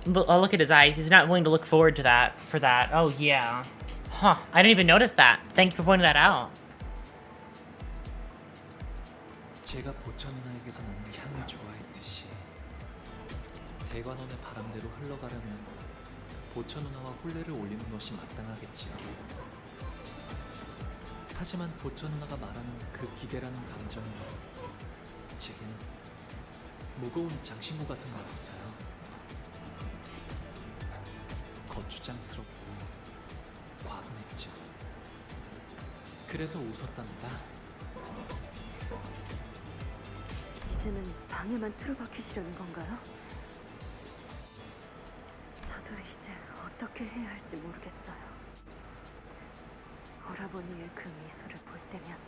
look at his eyes. He's not willing to look forward to that. For that. Oh yeah. Huh, I didn't even notice that. Thank you for pointing that out. 제가 보천 누나에게서 나는 향을 좋아했듯이 대관원의 바람대로 흘러가려면 보천 누나와 혼례를 올리는 것이 마땅하겠지요. 하지만 보천 누나가 말하는 그 기대라는 감정은 제게는 무거운 장신구 같은 거였어요. 거추장스럽고 과분했죠. 그래서 웃었답니다. 이제는 방에만 틀어박히시려는 건가요? 저도 이제 어떻게 해야 할지 모르겠어요. 오라버니의 그 미소를 볼 때면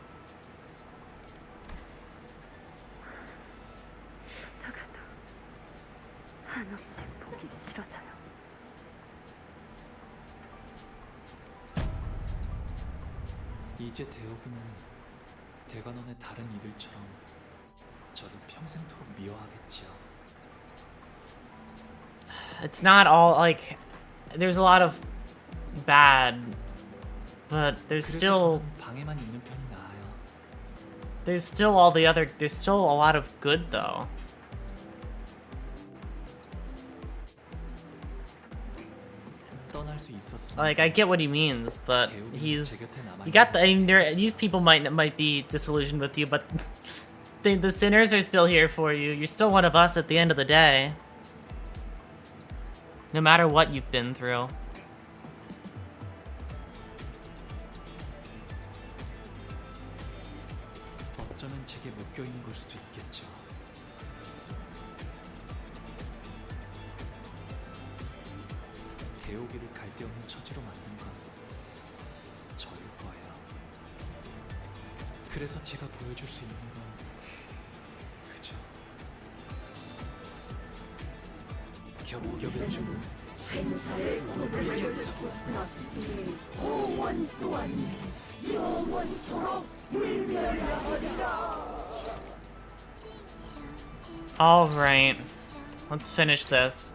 쫓아가도 한없이 보기 싫어져요. 이제 대호군은 대관원의 다른 이들처럼 저를 평생토록 미워하겠지요. It's not all like there's a lot of bad, but there's still 방에만 있는 편이 나아요. there's still all the other there's still a lot of good though. 떠날 수 있었으면 Like I get what he means, but he's you got the I mean there these people might be disillusioned with you, but the sinners are still here for you. You're still one of us at the end of the day. No matter what you've been through. 어쩌면 제게 묶여 있는 걸 수도 있겠죠. 대오기를 갈데 없는 처지로 만든 건 저일 거예요. 그래서 제가 보여줄 수 있는 건 그저 겹겹의 춤을 생사의 고백에서 너희의 호원 또한 영원토록 불멸하리라. All right. Let's finish this.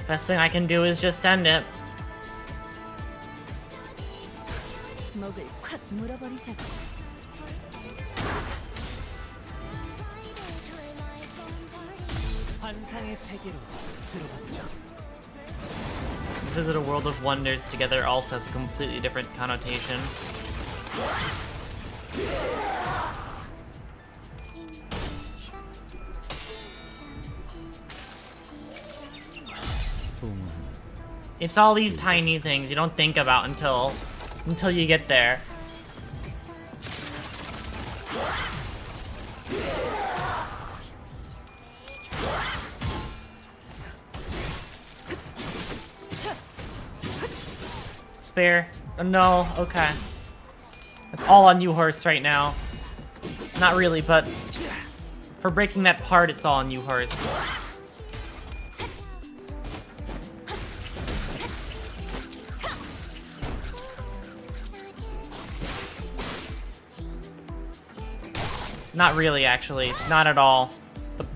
Best thing I can do is just send it. 목을 콱 물어버리자고. 환상의 세계로 들어갔죠. Visit a world of wonders together also has a completely different connotation. It's all these tiny things you don't think about until you get there. Spare? No, okay. It's all on you, horse, right now. Not really, but for breaking that part, it's all on you, horse. Not really, actually. Not at all.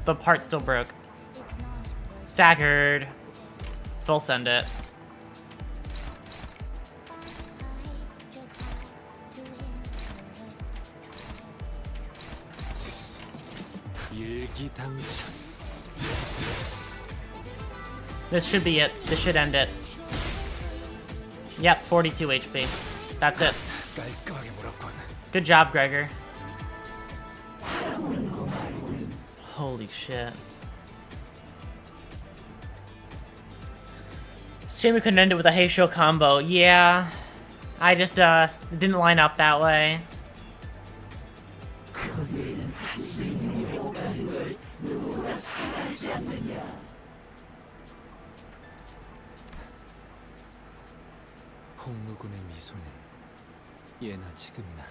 The part still broke. Staggered. Still send it. This should be it. This should end it. Yep, 42 HP. That's it. Good job, Gregor. Holy shit. Shame we couldn't end it with a Heisho combo. Yeah. I just, it didn't line up that way. 홍루군의 미소는 예나 지금이나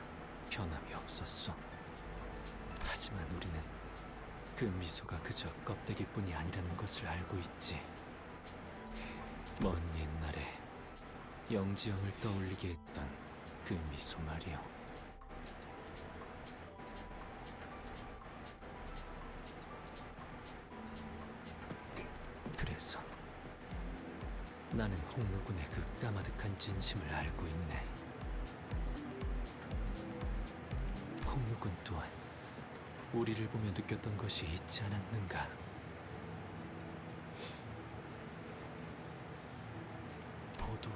변함이 없었어. 하지만 우리는 그 미소가 그저 껍데기뿐이 아니라는 것을 알고 있지. 먼 옛날에 영지영을 떠올리게 했던 그 미소 말이요. 그래서 나는 홍루군의 그 까마득한 진심을 알고 있네. 홍루군 또한 우리를 보며 느꼈던 것이 있지 않았는가? 도둑,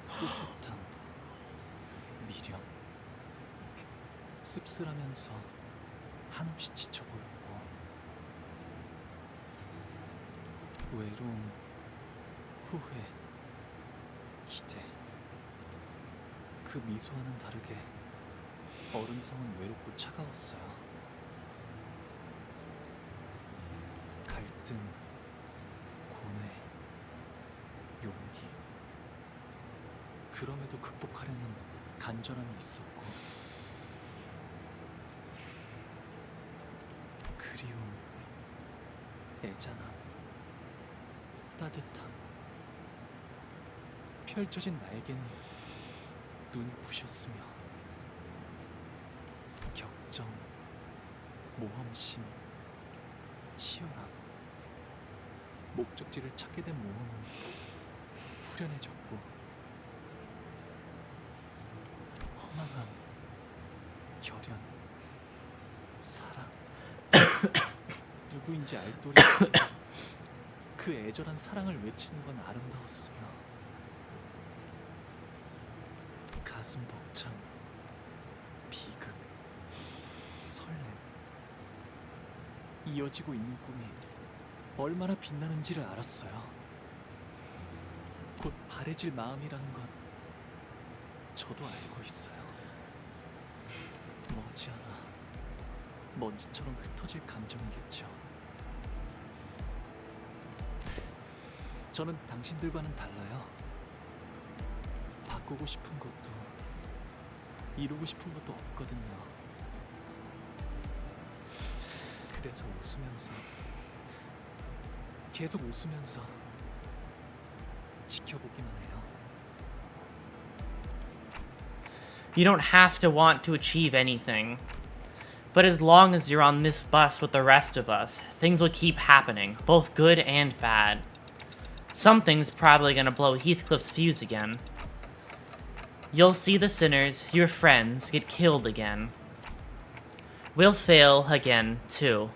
풋풋함, 미련, 씁쓸하면서 한없이 지쳐 보였고, 외로움, 후회, 기대. 그 미소와는 다르게 얼음성은 외롭고 차가웠어요. 갈등, 고뇌, 용기. 그럼에도 극복하려는 간절함이 있었고, 그리움, 애잔함, 따뜻함. 펼쳐진 날개는 눈이 부셨으며, 격정, 모험심, 치열함. 목적지를 찾게 된 모험은 후련해졌고, 허망함, 결연, 사랑. 누구인지 알 도리 없이 그 애절한 사랑을 외치는 건 아름다웠으며, 가슴 벅참, 비극, 설렘. 이어지고 있는 꿈이 얼마나 빛나는지를 알았어요. 곧 바래질 마음이라는 건 저도 알고 있어요. 머지않아 먼지처럼 흩어질 감정이겠죠. 저는 당신들과는 달라요. 바꾸고 싶은 것도 이루고 싶은 것도 없거든요. 그래서 웃으면서, 계속 웃으면서 지켜보기만 해요. You don't have to want to achieve anything. But as long as you're on this bus with the rest of us, things will keep happening, both good and bad. Something's probably gonna blow Heathcliff's fuse again. You'll see the sinners, your friends, get killed again. We'll fail again, too.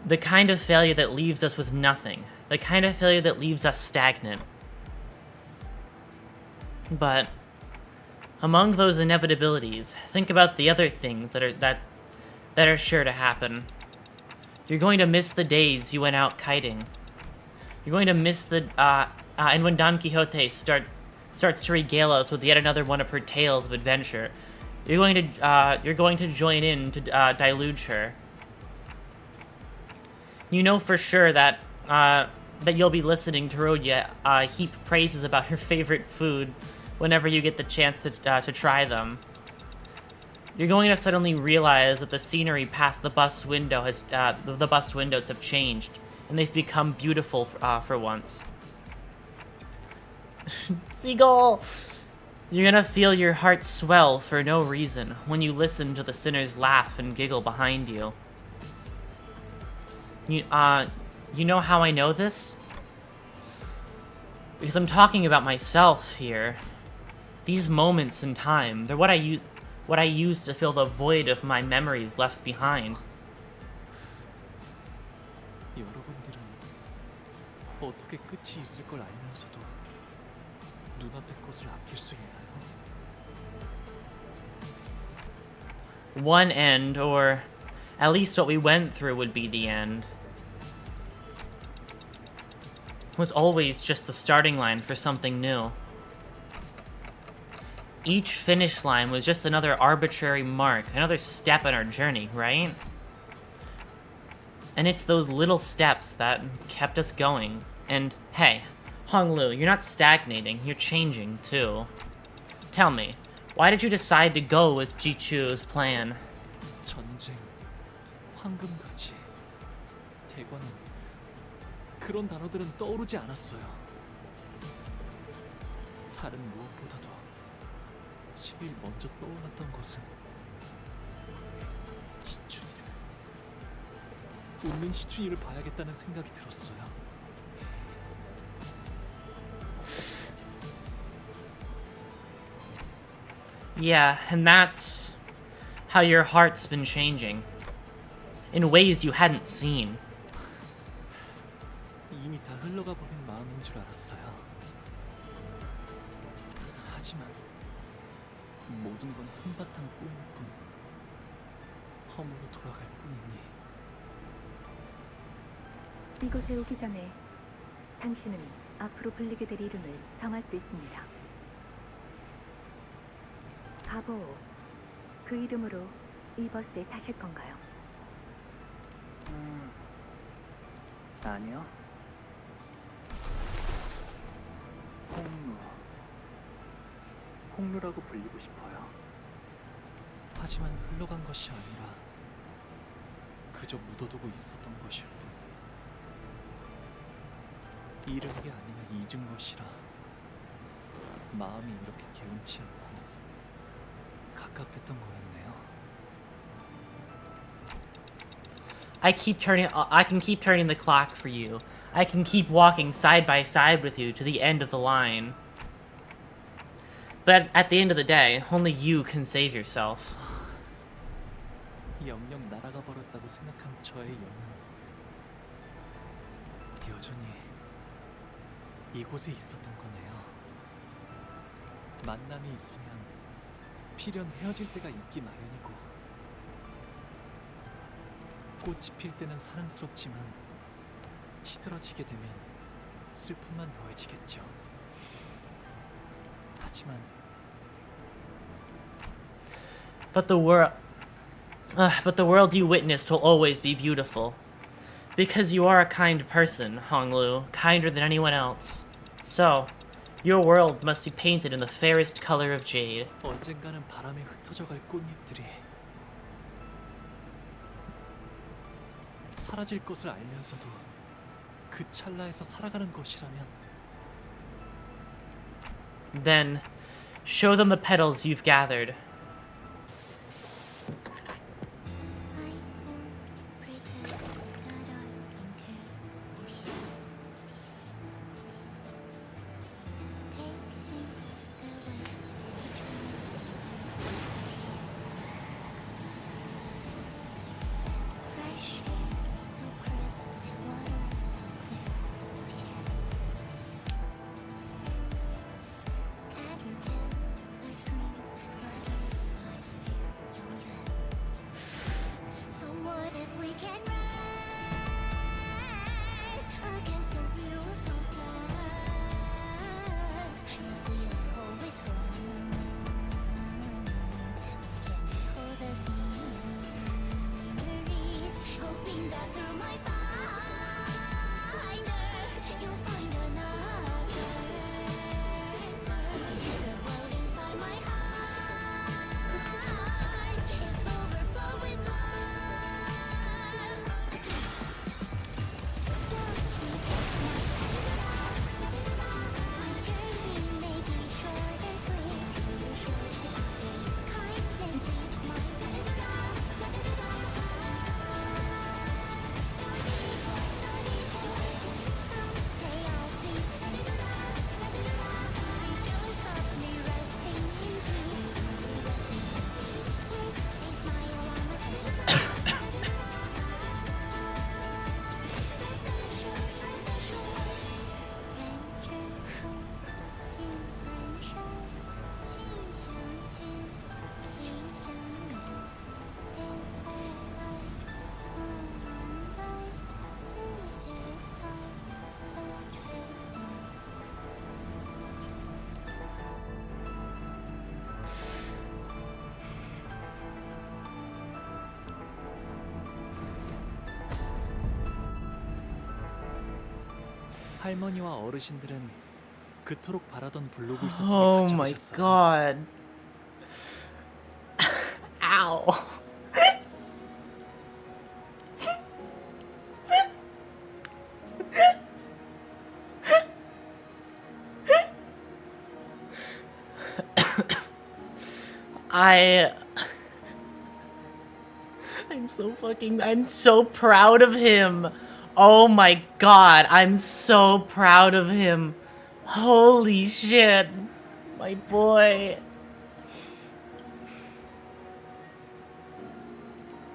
The kind of failure that leaves us with nothing. The kind of failure that leaves us stagnant. But among those inevitabilities, think about the other things that are sure to happen. You're going to miss the days you went out kiting. You're going to miss the and when Don Quixote starts to regale us with yet another one of her tales of adventure, you're going to join in to deluge her. You know for sure that you'll be listening to Rodya heap praises about her favorite food whenever you get the chance to try them. You're going to suddenly realize that the scenery past the bus window the bus windows have changed, and they've become beautiful for once. Seagull! You're gonna feel your heart swell for no reason when you listen to the sinners laugh and giggle behind you. You know how I know this? Because I'm talking about myself here. These moments in time, they're what I use to fill the void of my memories left behind. 여러분들은 어떻게 끝이 있을 걸 알면서도 눈앞의 것을 아낄 수 있나요? One end, or at least what we went through would be the end, was always just the starting line for something new. Each finish line was just another arbitrary mark, another step in our journey, right? And it's those little steps that kept us going. And hey, Honglu, you're not stagnating, you're changing too. Tell me, why did you decide to go with Jichu's plan? 전쟁, 황금가지, 대관원, 그런 단어들은 떠오르지 않았어요. 다른 무엇보다도 제일 먼저 떠올랐던 것은 시춘이를, 웃는 시춘이를 봐야겠다는 생각이 들었어요. Yeah, and that's how your heart's been changing. In ways you hadn't seen. 이미 다 흘러가 버린 마음인 줄 알았어요. 하지만 모든 건 한바탕 꿈일 뿐, 험으로 돌아갈 뿐이니. 이곳에 오기 전에 당신은 앞으로 불리게 될 이름을 정할 수 있습니다. 가보, 그 이름으로 이 버스에 타실 건가요? 아니요. 홍루라고 불리고 싶어요. 하지만 흘러간 것이 아니라 그저 묻어두고 있었던 것일 뿐. 잃은 게 아니라 잊은 것이라 마음이 이렇게 개운치 않고 갑갑했던 거였네요. I can keep turning the clock for you. I can keep walking side by side with you to the end of the line. But at the end of the day, only you can save yourself. 영영 날아가 버렸다고 생각한 저의 영은 여전히 이곳에 있었던 거네요. 만남이 있으면 필연 헤어질 때가 있기 마련이고, 꽃이 필 때는 사랑스럽지만 시들어지게 되면 슬픔만 더해지겠죠. 하지만 But the world you witnessed will always be beautiful. Because you are a kind person, Honglu, kinder than anyone else. So, your world must be painted in the fairest color of jade. 언젠가는 바람에 흩어져갈 꽃잎들이 사라질 것을 알면서도 그 찰나에서 살아가는 것이라면, Then, show them the petals you've gathered. 할머니와 어르신들은 그토록 바라던 블로그 있었으면 Oh my god. Ow. I'm so proud of him. Oh my god, I'm so proud of him. Holy shit. My boy.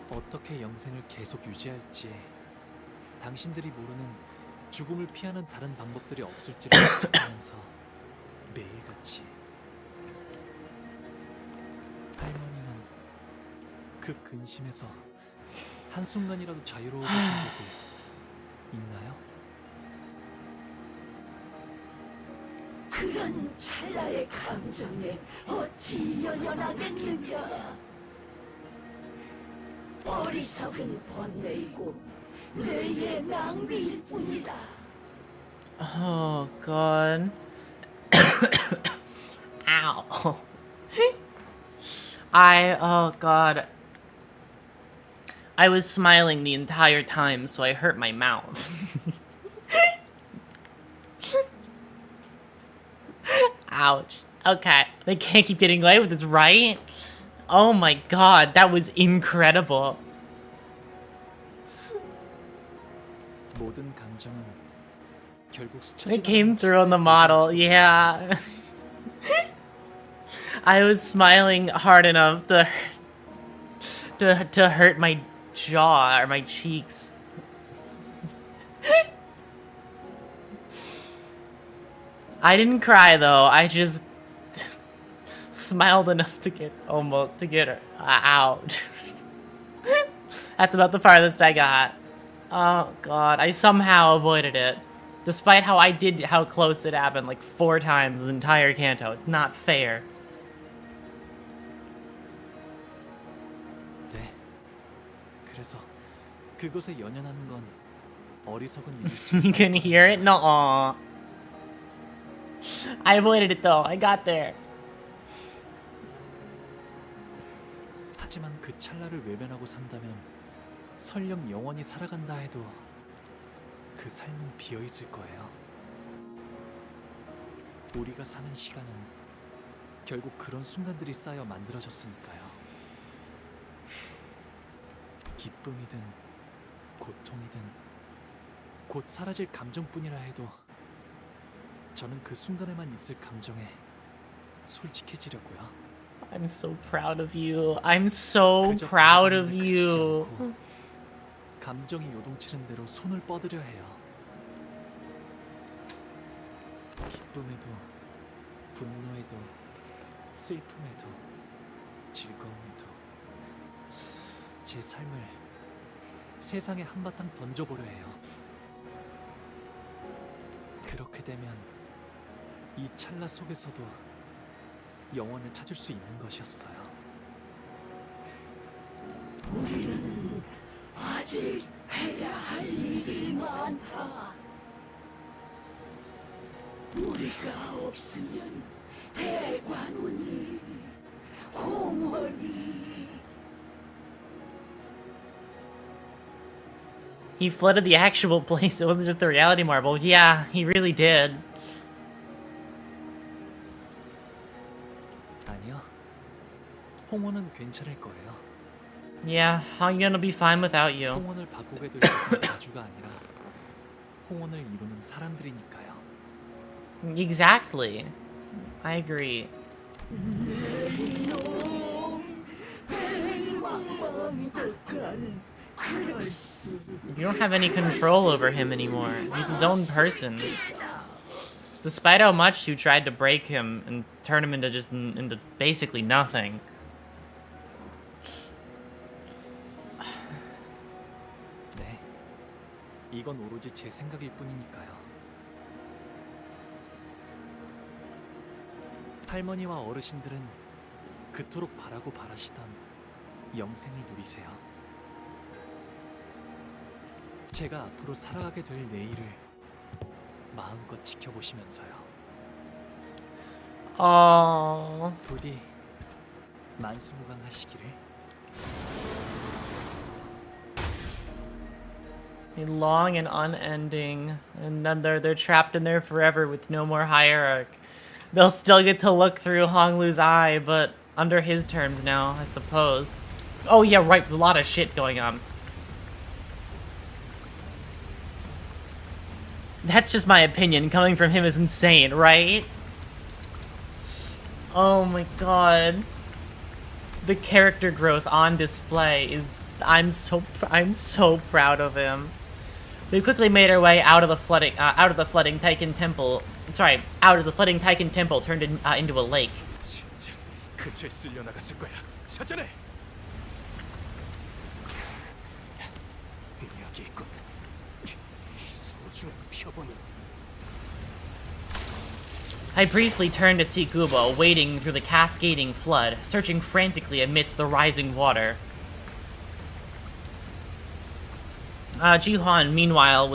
어떻게 영생을 계속 유지할지, 당신들이 모르는 죽음을 피하는 다른 방법들이 없을지를 걱정하면서 매일같이. 할머니는 그 근심에서 한순간이라도 자유로워지신 적이 있나요? 그런 찰나의 감정에 어찌 연연하겠느냐. 어리석은 번뇌이고 뇌의 낭비일 뿐이다. Oh god. Ow. Oh god. I was smiling the entire time, so I hurt my mouth. Ouch. Okay. They can't keep getting away with this, right? Oh my god, that was incredible. 모든 감정은 결국 It came through on the model, yeah. I was smiling hard enough to hurt my jaw or my cheeks. I didn't cry though. I just smiled enough to get her out. That's about the farthest I got. Oh god, I somehow avoided it. Despite how close it happened like 4 times the entire canto. It's not fair. 네. 그래서 그곳에 연연하는 건 어리석은 일일 수 You can hear it? No. I avoided it though. I got there. 하지만 그 찰나를 외면하고 산다면 설령 영원히 살아간다 해도 그 삶은 비어있을 거예요. 우리가 사는 시간은 결국 그런 순간들이 쌓여 만들어졌으니까요. 기쁨이든 고통이든 곧 사라질 감정뿐이라 해도 저는 그 순간에만 있을 감정에 솔직해지려고요. I'm so proud of you. I'm so proud of you. 감정이 요동치는 대로 손을 뻗으려 해요. 기쁨에도 분노에도 슬픔에도 즐거움에도 제 삶을 세상에 한바탕 던져보려 해요. 그렇게 되면 이 찰나 속에서도 영원을 찾을 수 있는 것이었어요. 우리는 아직 해야 할 일이 많다. 우리가 없으면 대관원이, 공원이. He flooded the actual place. It wasn't just the reality marble. Yeah, he really did. 아니요. 홍원은 괜찮을 거예요. Yeah, I'm gonna be fine without you. 홍원을 바꾸게 될 것은 가주가 아니라 홍원을 이루는 사람들이니까요. Exactly. I agree. You don't have any control over him anymore. He's his own person. Despite how much you tried to break him and turn him into basically nothing. 네. 이건 오로지 제 생각일 뿐이니까요. 할머니와 어르신들은 그토록 바라고 바라시던 영생을 누리세요. 제가 앞으로 살아가게 될 내일을 마음껏 지켜보시면서요. 부디 만수무강하시기를. Long and unending, and then they're trapped in there forever with no more hierarch. They'll still get to look through Honglu's eye, but under his terms now, I suppose. Oh yeah, right, there's a lot of shit going on. That's just my opinion. Coming from him is insane, right? Oh my god. The character growth on display is... I'm so proud of him. We quickly made our way out of the flooding Taiken Temple. Sorry, out of the flooding Taiken Temple turned into a lake. 근처에 쓸려 나갔을 거야. 찾아내. 여기 있군. 소중한 표본이. I briefly turned to see Gubo wading through the cascading flood, searching frantically amidst the rising water. Jihan, meanwhile,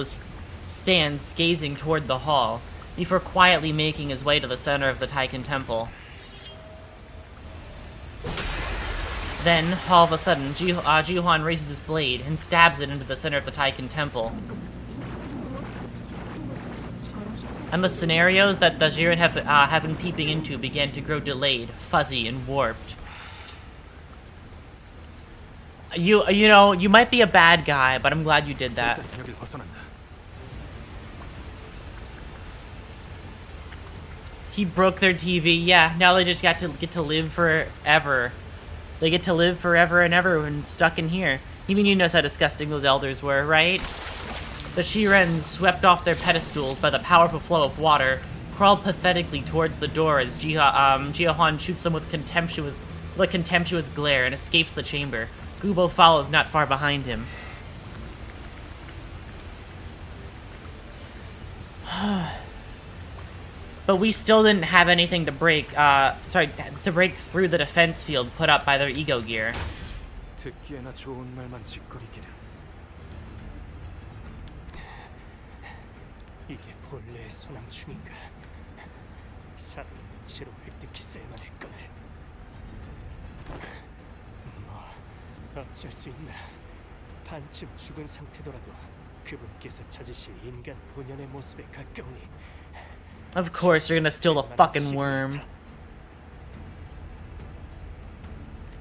stands gazing toward the hall, before quietly making his way to the center of the Taiken Temple. Then, all of a sudden, Jihan raises his blade and stabs it into the center of the Taiken Temple. And the scenarios that the Jiren have been peeping into began to grow delayed, fuzzy, and warped. You know, you might be a bad guy, but I'm glad you did that. He broke their TV. Yeah, now they just get to live forever. They get to live forever and ever when stuck in here. Even you knows how disgusting those elders were, right? The Shirens, swept off their pedestals by the powerful flow of water, crawled pathetically towards the door as Jihan shoots them with a contemptuous glare and escapes the chamber. Gubo follows not far behind him. But we still didn't have anything to break through the defense field put up by their ego gear. 듣기에나 좋은 말만 짓거리기는. 이게 본래의 선왕충인가? 살아있는 채로 획득했어야만 했거늘. 뭐 어쩔 수 있나? 반쯤 죽은 상태더라도 그분께서 찾으실 인간 본연의 모습에 가까우니. Of course, you're gonna steal the fucking worm.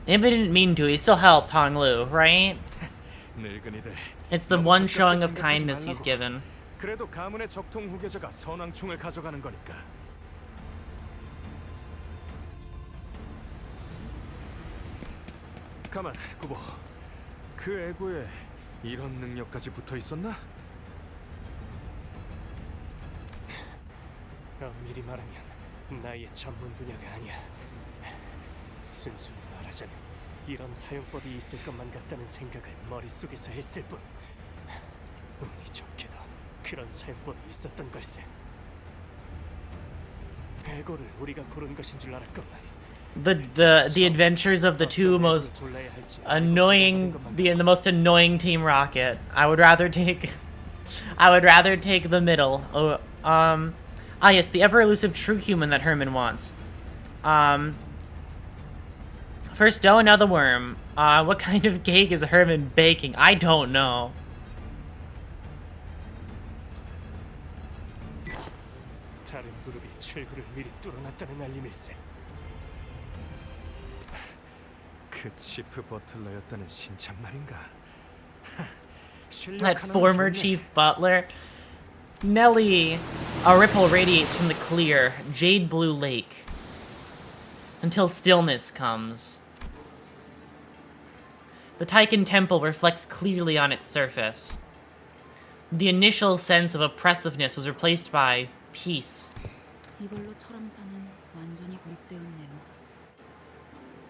If he didn't mean to, he still helped Honglu, right? It's the one showing of kindness he's given. 그래도 가문의 적통 후계자가 선왕충을 가져가는 거니까. 가만, 구보. 그 애고에 이런 능력까지 붙어 있었나? 엄밀히 말하면 나의 전문 분야가 아니야. 순순히 말하자면 이런 사용법이 있을 것만 같다는 생각을 머릿속에서 했을 뿐. 운이 좋게도 그런 사용법이 있었던 걸세. 애고를 우리가 고른 것인 줄 알았건만. The adventures of the two most annoying the most annoying Team Rocket. I would rather take the middle. Yes, the ever elusive true human that Herman wants. First dough, now the worm. What kind of cake is Herman baking? I don't know. 다른 그룹이 철구를 미리 뚫어놨다는 알림일세. 그 치프 버틀러였다는 신참 말인가? That former chief butler. Nelly. A ripple radiates from the clear, jade blue lake. Until stillness comes. The Taiken Temple reflects clearly on its surface. The initial sense of oppressiveness was replaced by peace. 이걸로 철암사는 완전히 고립되었네요.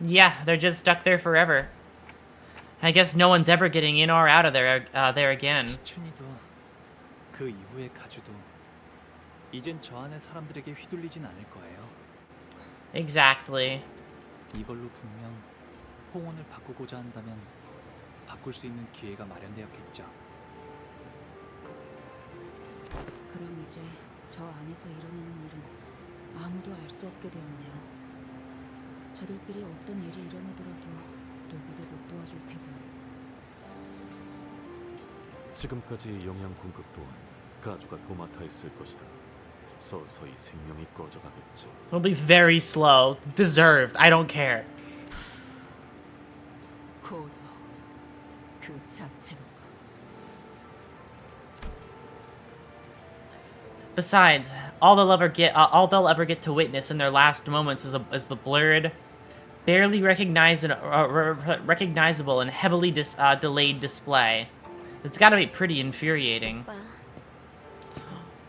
Yeah, they're just stuck there forever. I guess no one's ever getting in or out of there again. 시춘이도 그 이후의 가주도 이젠 저 안의 사람들에게 휘둘리진 않을 거예요. Exactly. 이걸로 분명 홍원을 바꾸고자 한다면 바꿀 수 있는 기회가 마련되었겠죠. 그럼 이제 저 안에서 일어나는 일은 아무도 알 수 없게 되었네요. 저들끼리 어떤 일이 일어나더라도 누구도 못 도와줄 테고. 지금까지 영양 공급 또한 가주가 도맡아 있을 것이다. 서서히 생명이 꺼져가겠지. It'll be very slow. Deserved. I don't care. 고로 그 자체로. Besides, all they'll ever get to witness in their last moments is the blurred, barely recognizable and heavily delayed display. It's got to be pretty infuriating.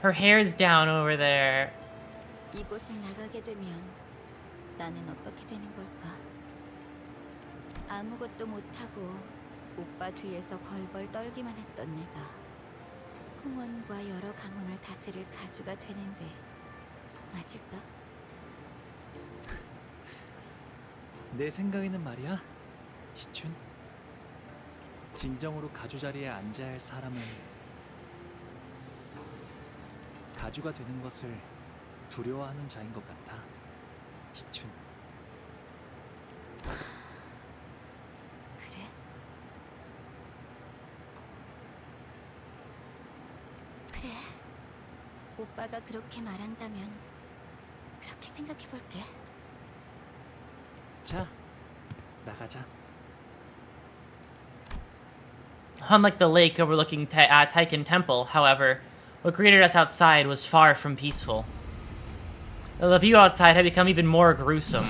Her hair's down over there. 이곳을 나가게 되면 나는 어떻게 되는 걸까? 아무것도 못하고 오빠 뒤에서 벌벌 떨기만 했던 내가 홍원과 여러 가문을 다스릴 가주가 되는데 맞을까? 내 생각에는 말이야, 시춘. 진정으로 가주 자리에 앉아야 할 사람은 가주가 되는 것을 두려워하는 자인 것 같아, 시춘. 그래? 그래. 오빠가 그렇게 말한다면 그렇게 생각해볼게. 자, 나가자. Unlike the lake overlooking Taiken Temple, however, what greeted us outside was far from peaceful. The view outside had become even more gruesome.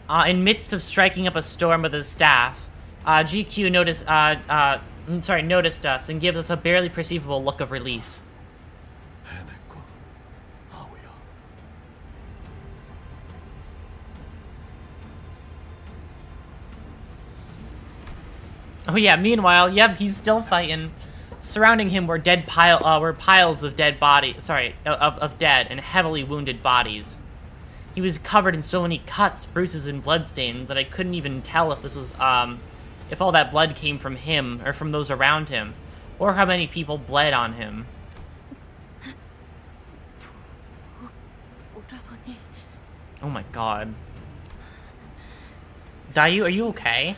In midst of striking up a storm with his staff, GQ noticed us and gives us a barely perceivable look of relief. Oh yeah, meanwhile, yep, he's still fighting. Surrounding him were piles of dead bodies, of dead and heavily wounded bodies. He was covered in so many cuts, bruises, and bloodstains that I couldn't even tell if this was, if all that blood came from him or from those around him, or how many people bled on him. Oh my god. Dayu, are you okay?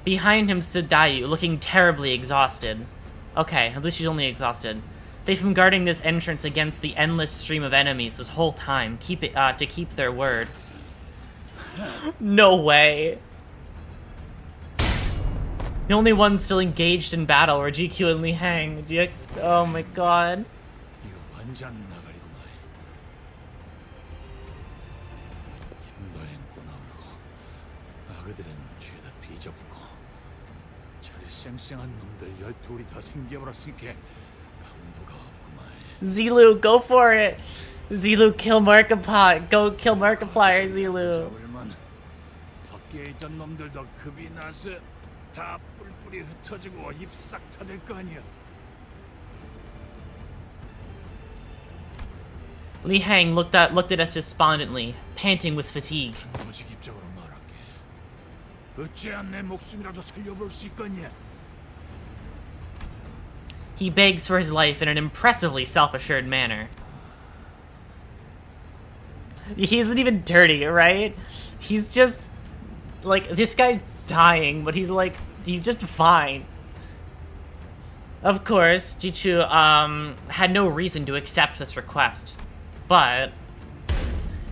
Behind him stood Dayu, looking terribly exhausted. Okay, at least she's only exhausted. They've been guarding this entrance against the endless stream of enemies this whole time, to keep their word. No way. The only ones still engaged in battle were GQ and Li Hang. Oh my god. Zilu, go for it! Zilu, kill Markiplier. Go kill Markiplier, Zilu. 밖에 있던 놈들도 급이 나서 다 뿔뿔이 흩어지고 입 싹 터질 거 아니야. Li Hang looked at us despondently, panting with fatigue. 무직입적으로 말할게. 어찌야 내 목숨이라도 살려볼 수 있겠냐? He begs for his life in an impressively self-assured manner. He isn't even dirty, right? He's just... like, this guy's dying, but he's like... he's just fine. Of course, Jichu, had no reason to accept this request. But...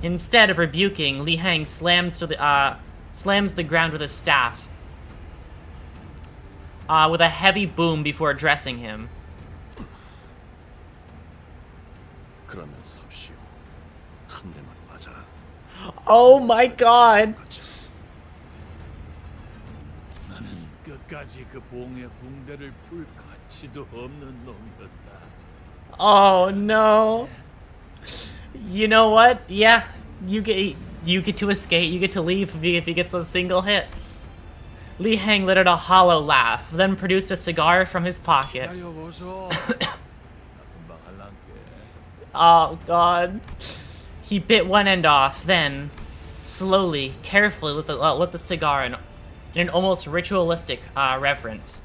instead of rebuking, Li Hang slams the ground with his staff. With a heavy boom before addressing him. Oh my god! 나는 끝까지 그 봉의 붕대를 풀 가치도 없는 놈이었다. Oh no! You know what? Yeah, you get to escape. You get to leave if he gets a single hit. Li Hang let out a hollow laugh, then produced a cigar from his pocket. Oh god. He bit one end off, then, slowly, carefully lit the cigar in an almost ritualistic reverence.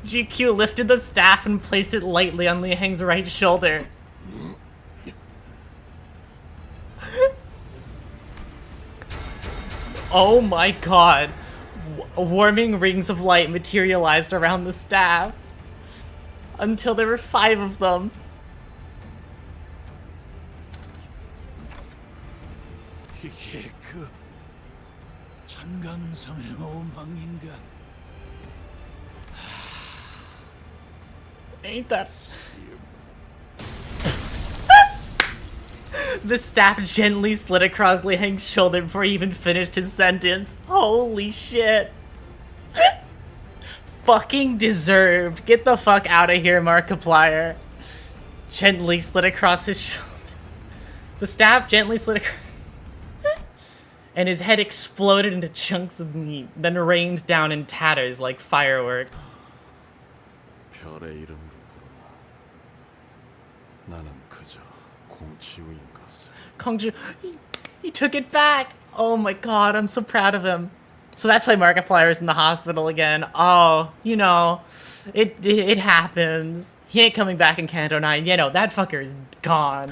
GQ lifted the staff and placed it lightly on Li Heng's right shoulder. Oh my god. Warming rings of light materialized around the staff. Until there were 5 of them. 이게 그 천강성의 오망인가? Ain't that... The staff gently slid across Li Heng's shoulder before he even finished his sentence. Holy shit. Fucking deserved. Get the fuck out of here, Markiplier. Gently slid across his shoulders. The staff gently slid across... and his head exploded into chunks of meat, then rained down in tatters like fireworks. 별의 이름으로 부르나. 나는 그저 공치우인 것을. Kongju, he took it back. Oh my god, I'm so proud of him. So that's why Markiplier is in the hospital again. Oh, you know, it happens. He ain't coming back in Kanto 9. You know, that fucker is gone.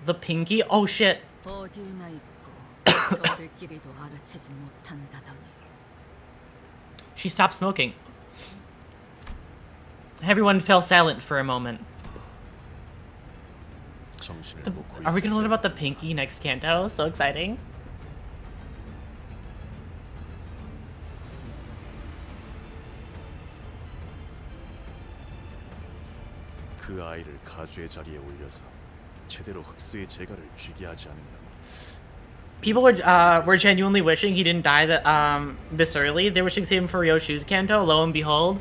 The pinky? Oh shit. 어디에나 있고 저들끼리도 알아채지 못한다더니. She stopped smoking. Everyone fell silent for a moment. Are we gonna learn about the pinky next Kanto? So exciting. 그 아이를 가주의 자리에 올려서 제대로 흑수의 재갈을 쥐게 하지 않으면. People were genuinely wishing he didn't die this early. They were wishing to save him for Ryoshu's Kanto. Lo and behold,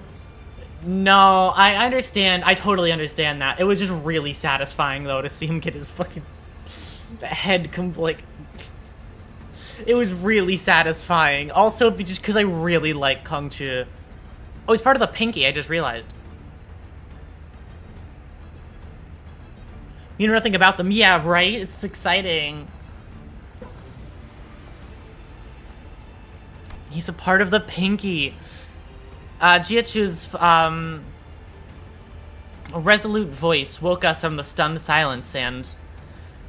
no. I understand. I totally understand that. It was just really satisfying though to see him get his fucking head complete. It was really satisfying. Also, just because I really like Kongchu. Oh, he's part of the Pinky. I just realized. You know nothing about them. Yeah, right? It's exciting. He's a part of the Pinky. Jiachu's resolute voice woke us from the stunned silence, and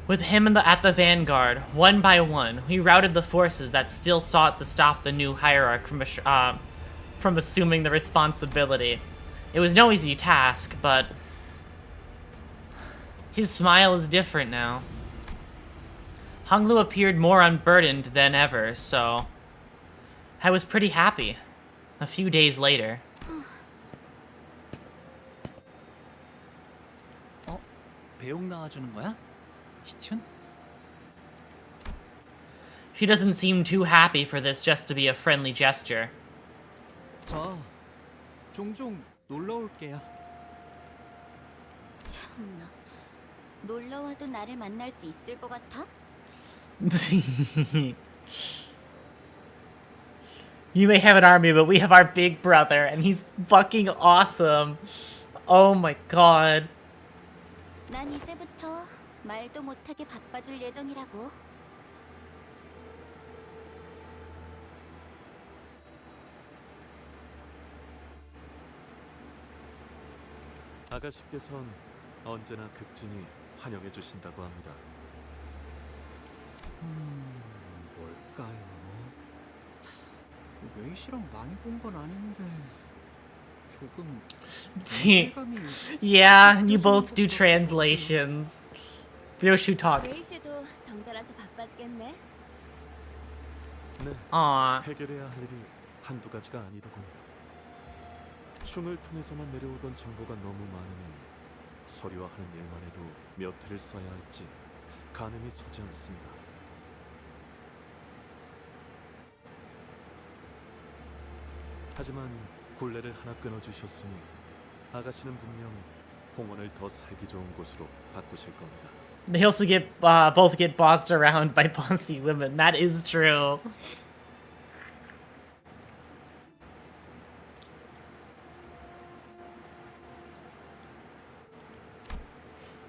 with him at the vanguard, one by one, we routed the forces that still sought to stop the new hierarch from assuming the responsibility. It was no easy task, but his smile is different now. Honglu appeared more unburdened than ever, so I was pretty happy. A few days later. 배웅 나와주는 거야? 희춘? She doesn't seem too happy for this just to be a friendly gesture. 저 종종 놀러 올게요. 참나, 놀러 와도 나를 만날 수 있을 것 같아? You may have an army, but we have our big brother, and he's fucking awesome. Oh my god. 난 이제부터 말도 못하게 바빠질 예정이라고. 아가씨께선 언제나 극진히 환영해 주신다고 합니다. 뭘까요? 웨이시랑 많이 본 건 아닌데 조금. Yeah, you both do translations. Ryoshu talk. 웨이시도 덩달아서 바빠지겠네. 네. Aww. 해결해야 할 일이 한두 가지가 아니더군요. 춤을 통해서만 내려오던 정보가 너무 많으니 서류화하는 일만 해도 몇 회를 써야 할지 가늠이 서지 않습니다. 하지만 굴레를 하나 끊어주셨으니 아가씨는 분명 홍원을 더 살기 좋은 곳으로 바꾸실 겁니다. They also both get bossed around by bossy women. That is true.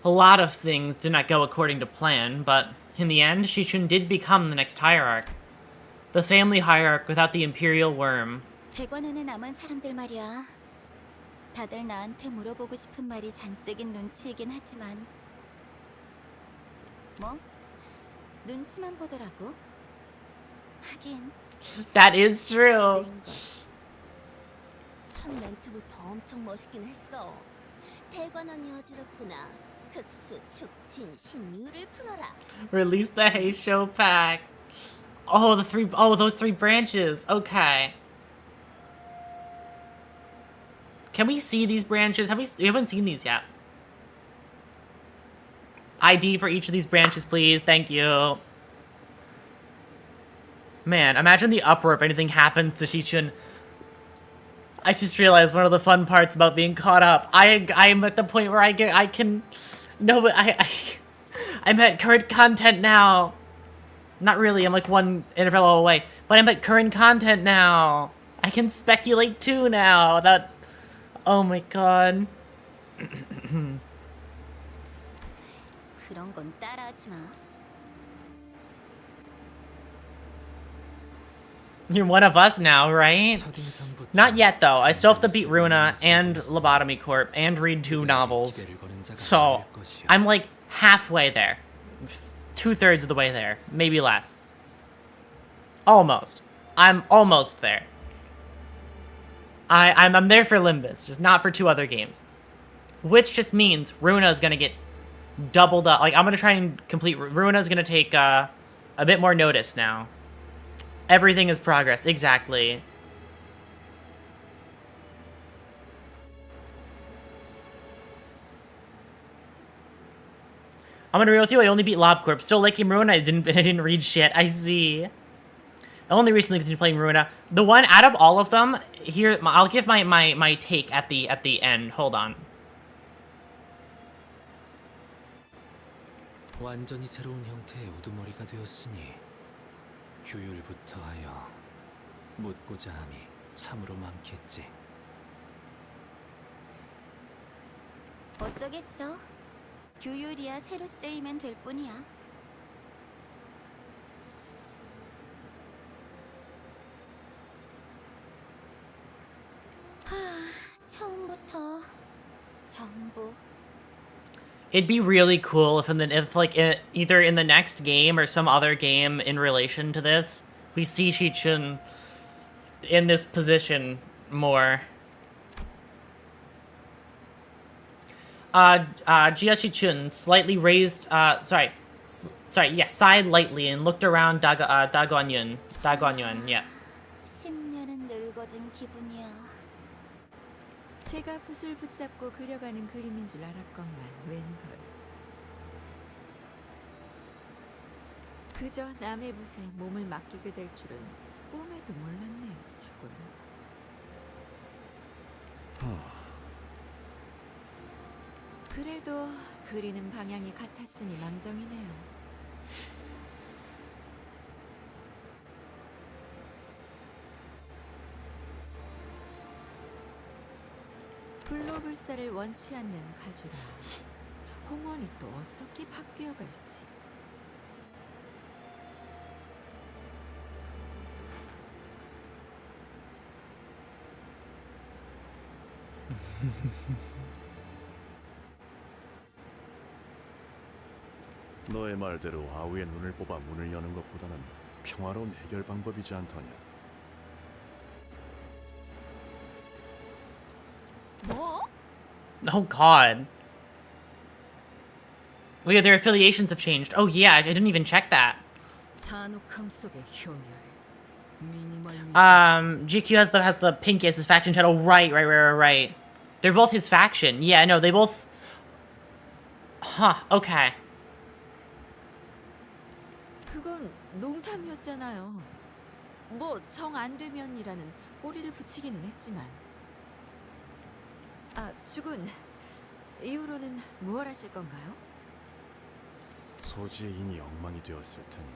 A lot of things did not go according to plan, but in the end, Shichun did become the next hierarch. The family hierarch without the imperial worm. 대관원에 남은 사람들 말이야. 다들 나한테 물어보고 싶은 말이 잔뜩인 눈치이긴 하지만 뭐 눈치만 보더라고. 하긴. That is true. 첫 멘트부터 엄청 멋있긴 했어. 대관원이 어지럽구나. 흑수, 축진, 신유를 풀어라. Release the Heisho pack. Oh, those three branches. Okay. Can we see these branches? We haven't seen these yet. ID for each of these branches, please. Thank you. Man, imagine the uproar if anything happens to Shichun. I just realized one of the fun parts about being caught up. I'm at the point where I can no, but I'm at current content now. Not really, I'm like one interval away, but I'm at current content now. I can speculate too now. That, oh my god. 그런 건 따라하지 마. You're one of us now, right? Not yet, though. I still have to beat Runa and Lobotomy Corp and read 2 novels. So, I'm like halfway there. 2/3 of the way there. Maybe less. Almost. I'm almost there. I'm there for Limbus, just not for 2 other games. Which just means Runa is gonna get doubled up. Like, I'm gonna try and complete... Runa is gonna take a bit more notice now. Everything is progress, exactly. I'm gonna be real with you, I only beat LobCorp. Still liking Runa, I didn't read shit. I see. I only recently continued playing Runa. The one out of all of them, here, I'll give my take at the end. Hold on. 완전히 새로운 형태의 우두머리가 되었으니 규율부터 하여 묻고자 함이 참으로 많겠지. 어쩌겠어. 규율이야 새로 쓰이면 될 뿐이야. 처음부터 전부. It'd be really cool if either in the next game or some other game in relation to this, we see Shichun in this position more. Jia Shichun slightly raised, yes, sighed lightly and looked around Daguanyun, yeah. 10년은 늙어진 기분이야. 제가 붓을 붙잡고 그려가는 그림인 줄 알았건만 웬걸. 그저 남의 붓에 몸을 맡기게 될 줄은 꿈에도 몰랐네요, 죽은. 그래도 그리는 방향이 같았으니 망정이네요. 불로불사를 원치 않는 가주라. 홍원이 또 어떻게 바뀌어갈지. 너의 말대로 아우의 눈을 뽑아 문을 여는 것보다는 평화로운 해결 방법이지 않더냐. 뭐? Oh god. Oh yeah, their affiliations have changed. Oh yeah, I didn't even check that. 잔혹함 속의 효율. GQ has the pink as his faction title. Right. They're both his faction. Yeah, no, they both... Huh, okay. 그건 농담이었잖아요. 뭐 정 안 되면이라는 꼬리를 붙이기는 했지만. 아, 주군. 이후로는 무얼 하실 건가요? 소지의 인이 엉망이 되었을 테니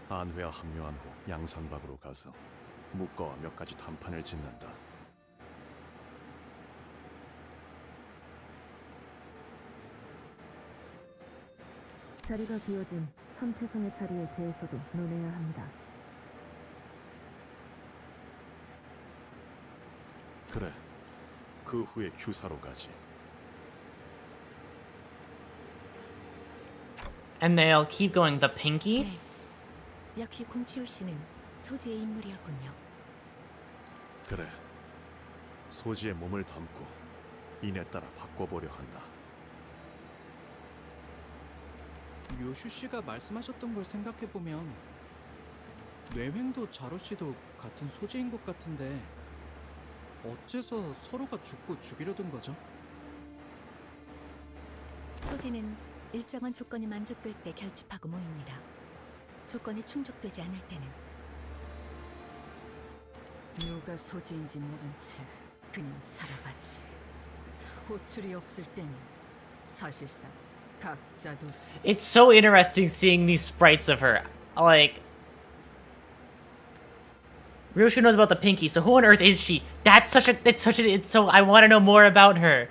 안회와 합류한 후 양산박으로 가서 묵과와 몇 가지 단판을 짓는다. 자리가 비어진 선체성의 자리에 대해서도 논해야 합니다. 그래. 그 후에 규사로 가지. And they'll keep going. The pinky? 네. 역시 공치호 씨는 소지의 인물이었군요. 그래. 소지의 몸을 담고 인에 따라 바꿔보려 한다. 요슈 씨가 말씀하셨던 걸 생각해 보면 뇌횡도 자로 씨도 같은 소지인 것 같은데 어째서 서로가 죽고 죽이려던 거죠? 소지는 일정한 조건이 만족될 때 결집하고 모입니다. 조건이 충족되지 않을 때는 누가 소지인지 모른 채 그냥 살아가지. 호출이 없을 때는 사실상 각자도 It's so interesting seeing these sprites of her. Like, Ryoshu knows about the pinky, so who on earth is she? It's so, I want to know more about her.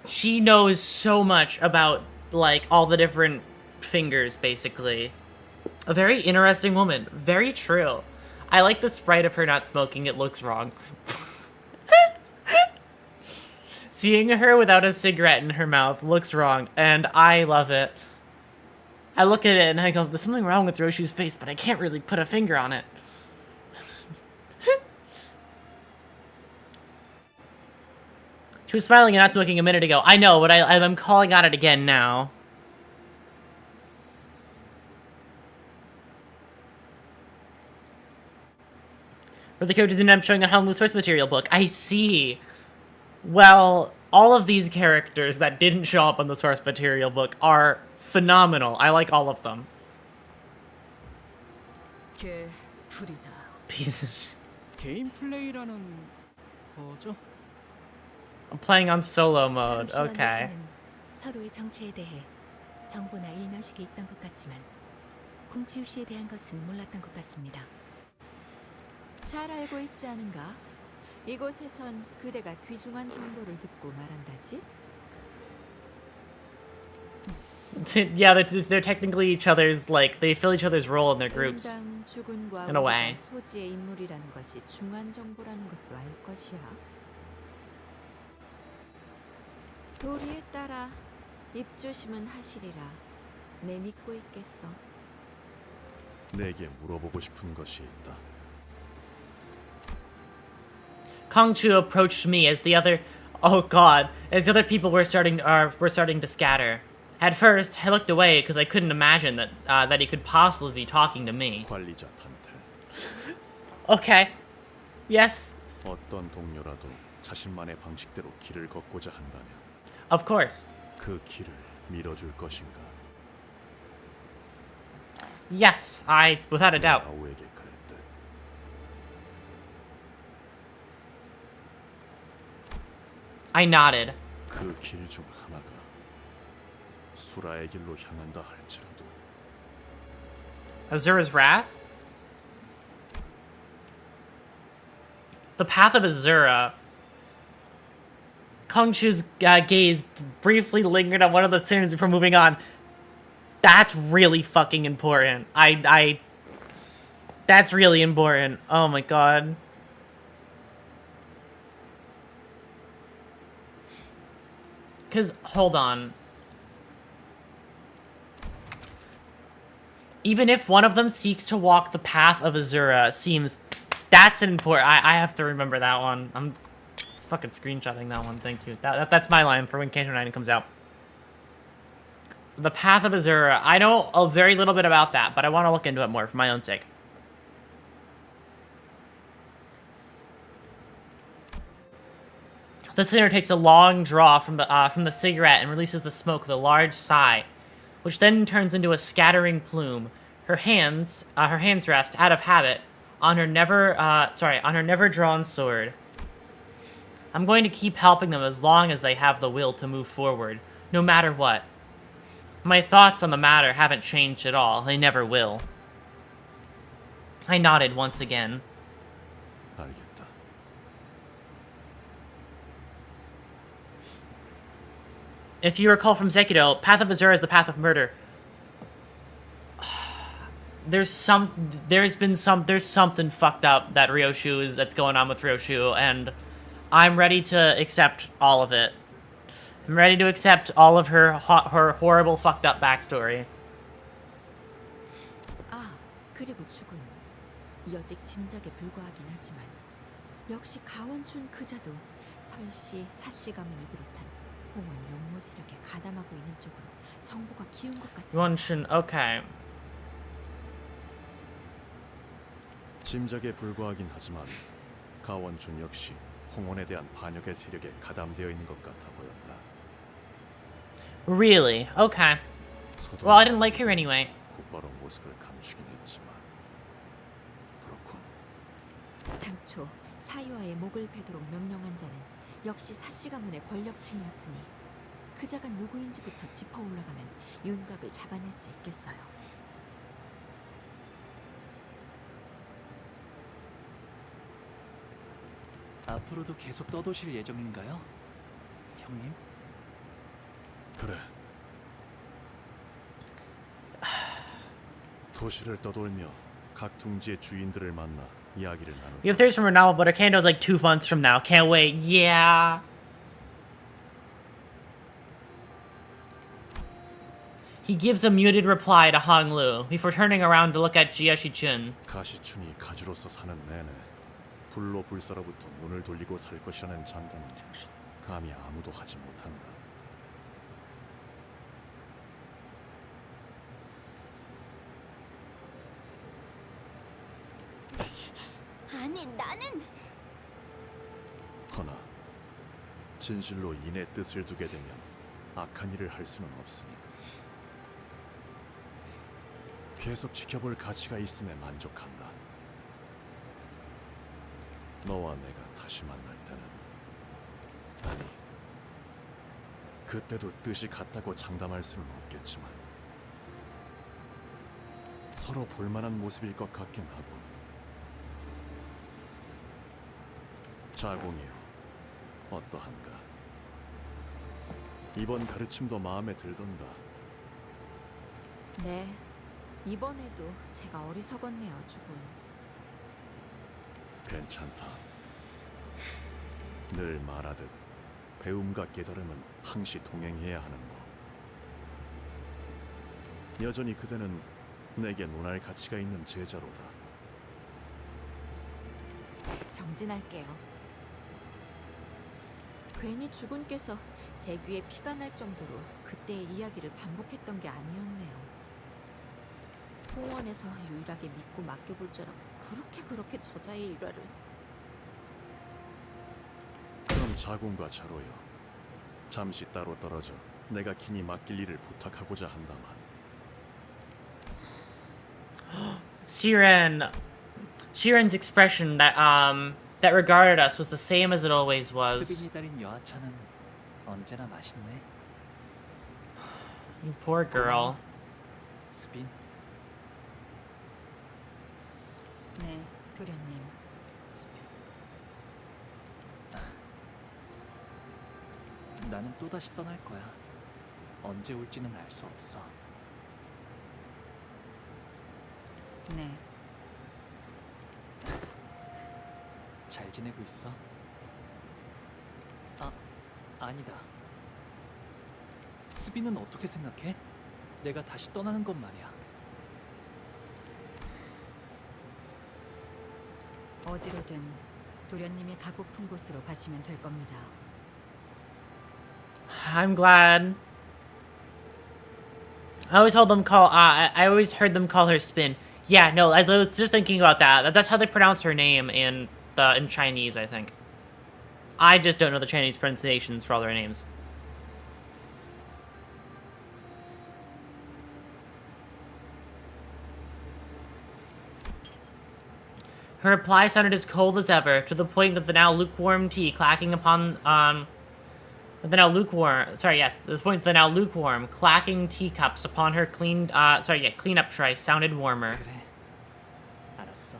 She knows so much about, like, all the different fingers, basically. A very interesting woman. Very true. I like the sprite of her not smoking. It looks wrong. Seeing her without a cigarette in her mouth looks wrong, and I love it. I look at it and I go, there's something wrong with Roshu's face, but I can't really put a finger on it. She was smiling and not smoking a minute ago. I know, but I'm calling on it again now. Where the characters ended up showing on how the source material book. I see. Well, all of these characters that didn't show up on the source material book are phenomenal. I like all of them. Piece of 개인 플레이라는 거죠? I'm playing on solo mode. 사루 씨와 Okay. 네프는 서로의 정체에 대해 정보나 일면식이 있던 것 같지만 공치우 씨에 대한 것은 몰랐던 것 같습니다. 잘 알고 있지 않은가? 이곳에선 그대가 귀중한 정보를 듣고 말한다지? Yeah, they're technically each other's, like, they fill each other's role in their groups. 인당 주군과 In a way. 우리가 소지의 인물이라는 것이 중요한 정보라는 것도 알 것이야. 도리에 따라 입조심은 하시리라. 내 믿고 있겠어. 내게 물어보고 싶은 것이 있다. Kongchu approached me as the other, oh god, as the other people were starting to scatter. At first, I looked away because I couldn't imagine that he could possibly be talking to me. 관리자한테 Okay. Yes. 어떤 동료라도 자신만의 방식대로 길을 걷고자 한다면 Of course. 그 길을 밀어줄 것인가? Yes, without a doubt. 아우에게 그랬대. I nodded. 그 길 중 하나가 수라의 길로 향한다 할지라도 Azura's Wrath? The Path of Azura. Kongchu's gaze briefly lingered on one of the sinners before moving on. That's really fucking important. That's really important. Oh my god. Because, hold on. Even if one of them seeks to walk the path of Azura, seems... That's an important... I have to remember that one. I'm fucking screenshotting that one, thank you. That's my line for when Canto 9 comes out. The path of Azura. I know a very little bit about that, but I want to look into it more for my own sake. The sinner takes a long draw from the cigarette and releases the smoke with a large sigh, which then turns into a scattering plume. Her hands rest, out of habit, on her never drawn sword. I'm going to keep helping them as long as they have the will to move forward, no matter what. My thoughts on the matter haven't changed at all. They never will. I nodded once again. 알겠다. If you recall from Zekido, Path of Azura is the path of murder. there's something fucked up that that's going on with Ryoshu, and I'm ready to accept all of it. I'm ready to accept all of her horrible fucked up backstory. 아, 그리고 죽은 여직 짐작에 불과하긴 하지만 역시 가원춘 그자도 설씨, 사씨 가문을 비롯한 홍원 영모 세력에 가담하고 있는 쪽으로 정보가 기운 것 같습니다. 원춘, okay. 짐작에 불과하긴 하지만 가원춘 역시 홍원에 대한 반역의 세력에 가담되어 있는 것 같아 보였다. Really? Okay. Well, I didn't like her anyway. 곧바로 모습을 감추긴 했지만 그렇군. 당초 사유아의 목을 베도록 명령한 자는 역시 사씨 가문의 권력층이었으니 그자가 누구인지부터 짚어 올라가면 윤곽을 잡아낼 수 있겠어요. 앞으로도 계속 떠도실 예정인가요, 형님? 그래. 도시를 떠돌며 각 둥지의 주인들을 만나 이야기를 나누고. We have theirs from now, but our Kando's like 2 months from now. Can't wait. Yeah. He gives a muted reply to Hong Lu before turning around to look at Jia Shichun. 가시춘이 가주로서 사는 내내 불로 불사로부터 눈을 돌리고 살 것이라는 장담은 감히 아무도 하지 못한다. 아니, 나는 허나 진실로 인의 뜻을 두게 되면 악한 일을 할 수는 없으니 계속 지켜볼 가치가 있음에 만족한다. 너와 내가 다시 만날 때는 아니 그때도 뜻이 같다고 장담할 수는 없겠지만 서로 볼만한 모습일 것 같긴 하고. 자공이요, 어떠한가? 이번 가르침도 마음에 들던가? 네, 이번에도 제가 어리석었네요, 죽은. 괜찮다. 늘 말하듯 배움과 깨달음은 항시 동행해야 하는 법. 여전히 그대는 내게 논할 가치가 있는 제자로다. 정진할게요. 괜히 주군께서 제 귀에 피가 날 정도로 그때의 이야기를 반복했던 게 아니었네요. 홍원에서 유일하게 믿고 맡겨볼 자라 그렇게 저자의 일화를. 그럼 자공과 자로여, 잠시 따로 떨어져 내가 긴히 맡길 일을 부탁하고자 한다만. Shiren's expression that regarded us was the same as it always was. 스빈이 달인 여하차는 언제나 맛있네. You poor girl. 스빈. 네, 도련님. 나는 또다시 떠날 거야. 언제 올지는 알 수 없어. 네. 잘 지내고 있어? 아니다. 스빈은 어떻게 생각해? 내가 다시 떠나는 건 말이야. 어디로든 도련님이 가고픈 곳으로 가시면 될 겁니다. I'm glad. I always heard them call her Spin. Yeah, no, I was just thinking about that. That's how they pronounce her name in Chinese, I think. I just don't know the Chinese pronunciations for all their names. Her reply sounded as cold as ever, to the point that the now lukewarm tea clacking upon, the point the now lukewarm, clacking teacups upon her clean-up tray sounded warmer. 그래. 알았어.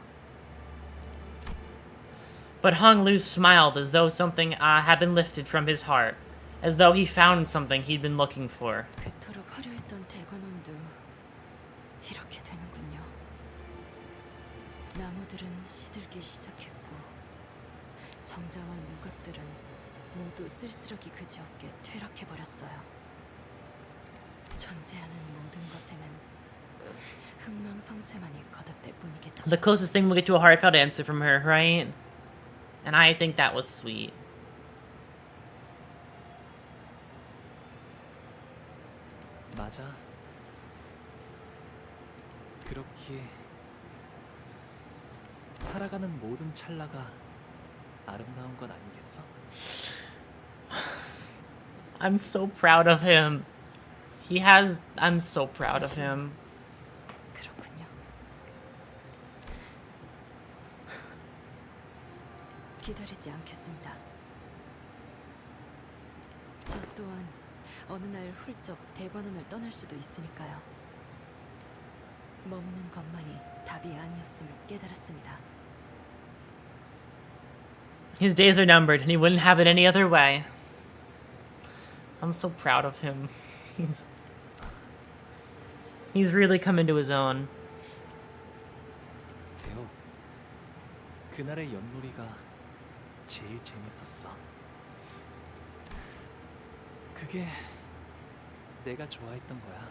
But Hong Lu smiled as though something had been lifted from his heart, as though he found something he'd been looking for. 그토록 화려했던 대관원도 이렇게 되는군요. 용어들은 시들기 시작했고 정자와 누각들은 모두 쓸쓸하기 그지없게 퇴락해버렸어요. 존재하는 모든 것에는 흥망성쇠만이 거듭될 뿐이겠죠. The closest thing we'll get to a heartfelt answer from her, right? And I think that was sweet. 맞아. 그렇게 살아가는 모든 찰나가 아름다운 건 아니겠어? I'm so proud of him. I'm so proud of him. 그렇군요. 기다리지 않겠습니다. 저 또한 어느 날 훌쩍 대관원을 떠날 수도 있으니까요. 머무는 것만이 답이 아니었음을 깨달았습니다. His days are numbered, and he wouldn't have it any other way. I'm so proud of him. He's really come into his own. 대호, 그날의 연놀이가 제일 재밌었어. 그게 내가 좋아했던 거야.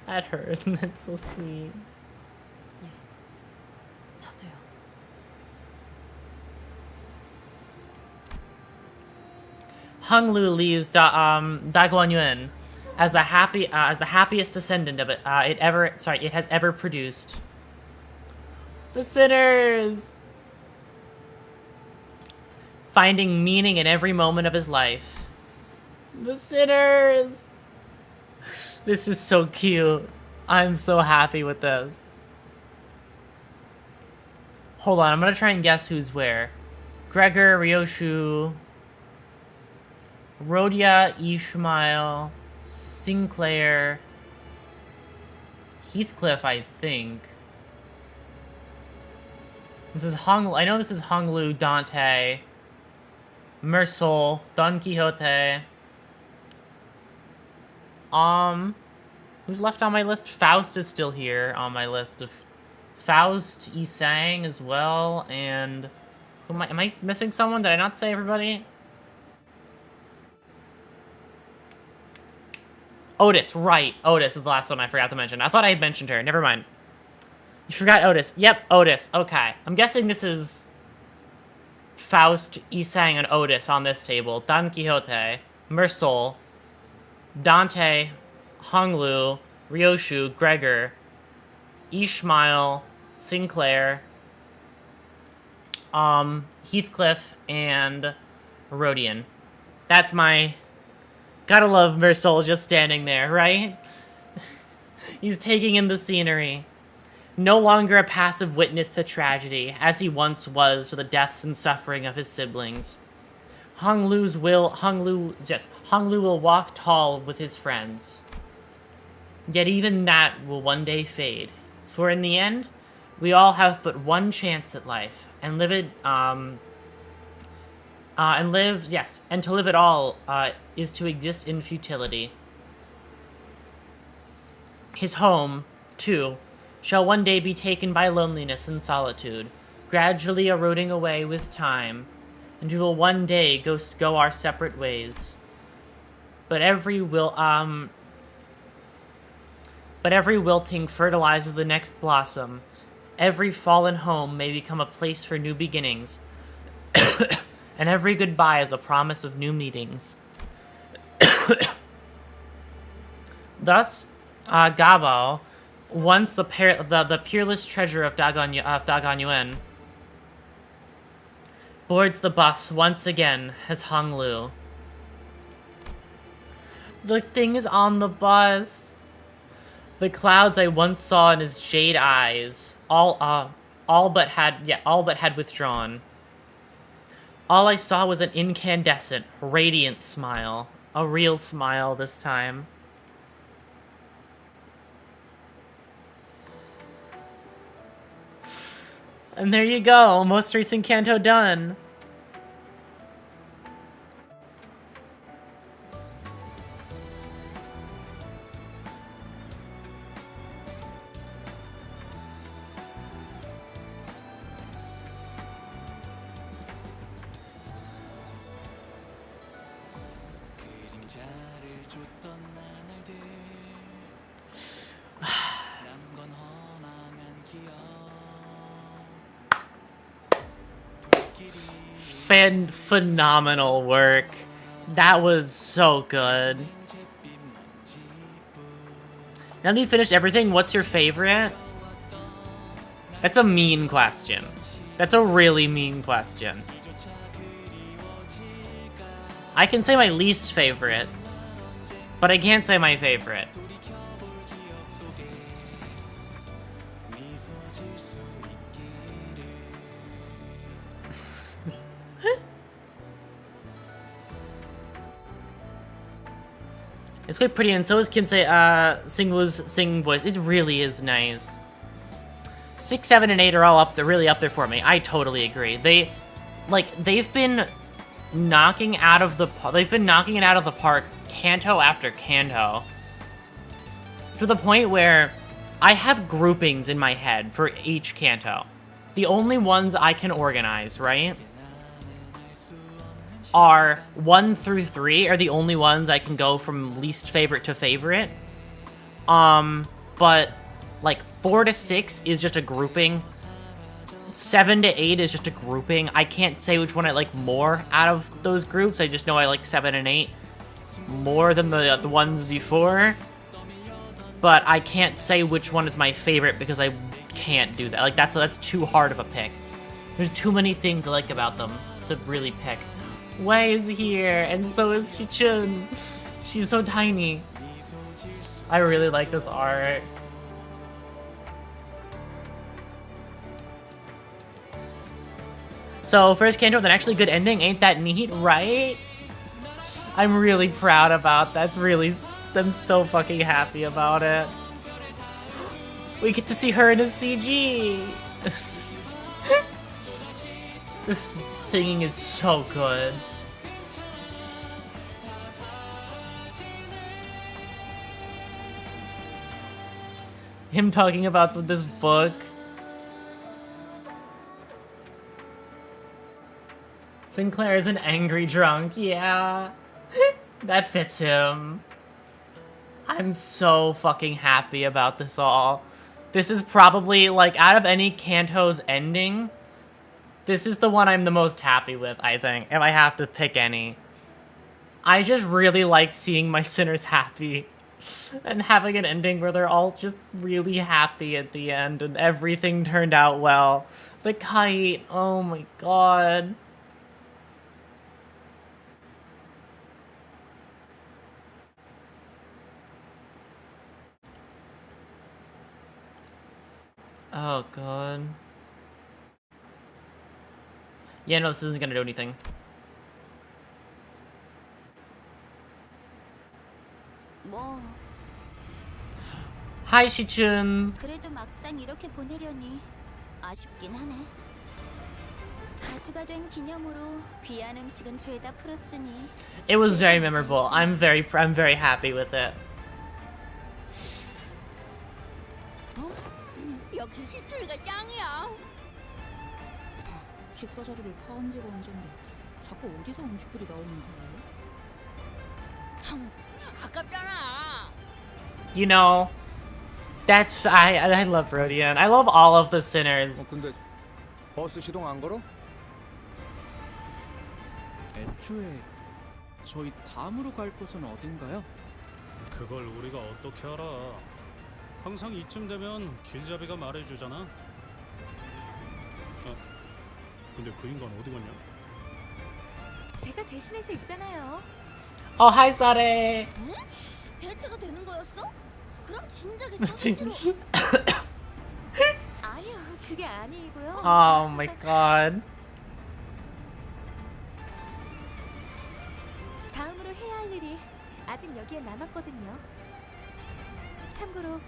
That hurt. That's so sweet. 예, 저도요. Hung Lu leaves Da Guanyuan as the happiest descendant of it it has ever produced. The sinners, finding meaning in every moment of his life. The sinners. This is so cute. I'm so happy with this. Hold on, I'm gonna try and guess who's where. Gregor, Ryoshu, Rhodia, Ishmael, Sinclair, Heathcliff, I think. This is I know this is Honglu, Dante, Mersol, Don Quixote. Who's left on my list? Faust is still here on my list of Faust, Isang as well, and am I missing someone? Did I not say everybody? Otis, right. Otis is the last one I forgot to mention. I thought I had mentioned her. Never mind. You forgot Otis. Yep, Otis. Okay. I'm guessing this is Faust, Isang, and Otis on this table. Don Quixote, Mersol, Dante, Honglu, Ryoshu, Gregor, Ishmael, Sinclair, Heathcliff, and Rodian. That's my... Gotta love Mersol just standing there, right? He's taking in the scenery. No longer a passive witness to tragedy, as he once was to the deaths and suffering of his siblings. Honglu will walk tall with his friends. Yet even that will one day fade. For in the end, we all have but one chance at life, and live it, and to live it all, is to exist in futility. His home, too, shall one day be taken by loneliness and solitude, gradually eroding away with time, and we will one day go our separate ways. But every wilting fertilizes the next blossom. Every fallen home may become a place for new beginnings, and every goodbye is a promise of new meetings. Thus, Gabao, once the peerless treasure of Daganyuan, boards the bus once again as Honglu. The thing is on the bus. The clouds I once saw in his jade eyes, all but had withdrawn. All I saw was an incandescent, radiant smile. A real smile this time. And there you go, most recent Kanto done. Phenomenal work. That was so good. Now that you finished everything, what's your favorite? That's a mean question. That's a really mean question. I can say my least favorite, but I can't say my favorite. It's quite pretty, and so is Kim say, Singwoo's singing voice. It really is nice. 6, 7, and 8 are all up there, really up there for me. I totally agree. They've been knocking it out of the park, canto after canto. To the point where I have groupings in my head for each canto. The only ones I can organize, right? Are 1 through 3 are the only ones I can go from least favorite to favorite. But like 4 to 6 is just a grouping. 7 to 8 is just a grouping. I can't say which one I like more out of those groups. I just know I like 7 and 8 more than the ones before. But I can't say which one is my favorite because I can't do that. Like that's too hard of a pick. There's too many things I like about them to really pick. Wei is here, and so is Shichun. She's so tiny. I really like this art. So, first canto with an actually good ending. Ain't that neat, right? I'm really proud about that. I'm so fucking happy about it. We get to see her in a CG. This singing is so good. Him talking about this book. Sinclair is an angry drunk, yeah. That fits him. I'm so fucking happy about this all. This is probably, like, out of any Kanto's ending, this is the one I'm the most happy with, I think, if I have to pick any. I just really like seeing my sinners happy. And having an ending where they're all just really happy at the end and everything turned out well. The kite, oh my god. Oh god. Yeah, no, this isn't gonna do anything. Hi, Shichun. 그래도 막상 이렇게 보내려니 아쉽긴 하네. 가주가 된 기념으로 귀한 음식은 죄다 풀었으니. It was very memorable. I'm very happy with it. 역시 시추이가 짱이야. 식사 자리를 파한 지가 언젠데 자꾸 어디서 음식들이 나오는 거예요? 아깝잖아. You know, that's I love Rodion. I love all of the sinners. 근데 버스 시동 안 걸어? 애초에 저희 다음으로 갈 곳은 어딘가요? 그걸 우리가 어떻게 알아? 항상 이쯤 되면 길잡이가 말해주잖아. 근데 그 인간 어디 갔냐? 제가 대신해서 있잖아요. Oh, hi, Sare. 응? 대체가 되는 거였어? 그럼 진작에 서비스로. 아니요, 그게 아니고요. Oh my god. 다음으로 해야 할 일이 아직 여기에 남았거든요. 참고로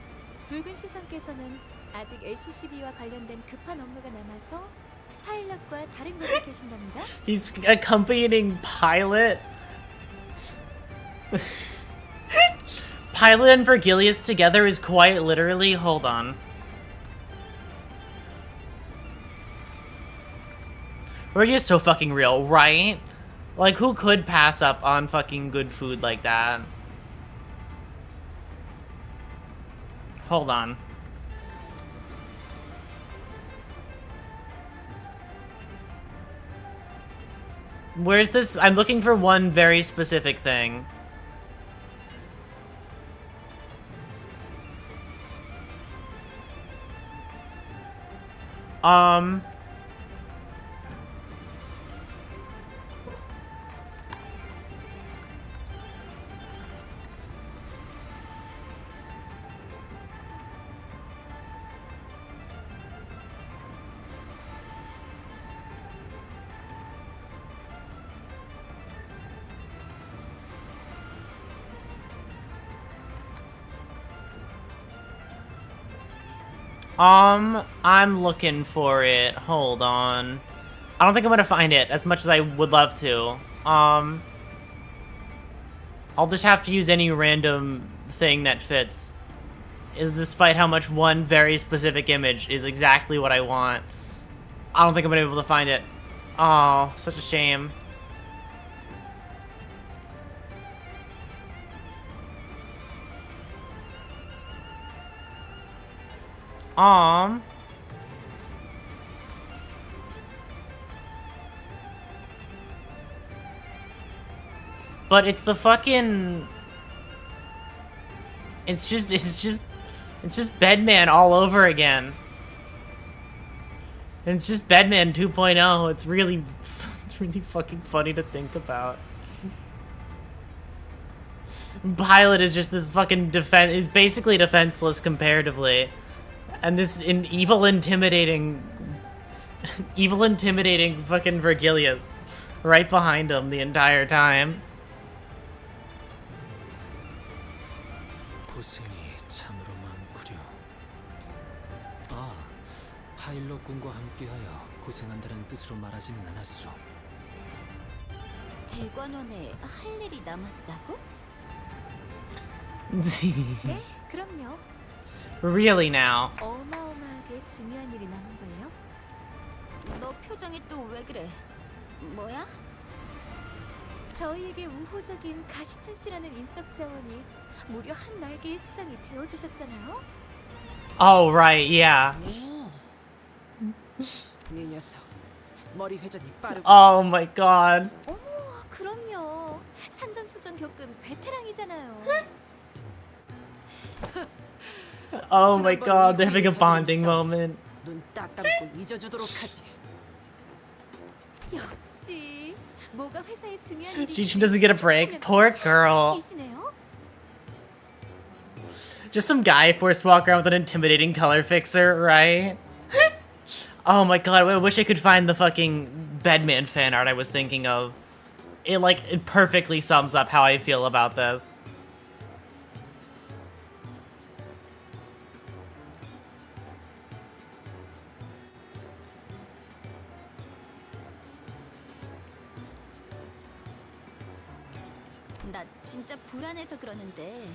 붉은 시선께서는 아직 LCCB와 관련된 급한 업무가 남아서 파일럿과 다른 곳에 계신답니다. He's accompanying Pilot. Pilot and Vergilius together is quite literally. Hold on. Vergilius is so fucking real, right? Like, who could pass up on fucking good food like that? Hold on. Where's this? I'm looking for one very specific thing. Um... I'm looking for it. Hold on. I don't think I'm gonna find it as much as I would love to. I'll just have to use any random thing that fits. Despite how much one very specific image is exactly what I want. I don't think I'm gonna be able to find it. Oh, such a shame. But it's the fucking... It's just Bedman all over again. It's just Bedman 2.0. It's really fucking funny to think about. Pilot is just this fucking is basically defenseless comparatively. And this evil intimidating fucking Vergilius right behind him the entire time. 고생이 참으로 많구려. 아, 파일럿군과 함께하여 고생한다는 뜻으로 말하지는 않았소. 대관원에 할 일이 남았다고? 네, 그럼요. Really now? 어마어마하게 중요한 일이 남은걸요? 너 표정이 또 왜 그래? 뭐야? 저희에게 우호적인 가시춘 씨라는 인적 자원이 무려 한 날개의 수장이 되어주셨잖아요? Oh, right, yeah. 네 녀석 머리 회전이 빠르고. Oh my god. 어머, 그럼요. 산전수전 겪은 베테랑이잖아요. Oh my god, they're having a bonding moment. 눈 딱 감고 잊어주도록 하지. 역시 뭐가 회사의 중요한 일이. She doesn't get a break. Poor girl. Just some guy forced to walk around with an intimidating color fixer, right? Oh my god, I wish I could find the fucking Bedman fan art I was thinking of. It perfectly sums up how I feel about this. 나 진짜 불안해서 그러는데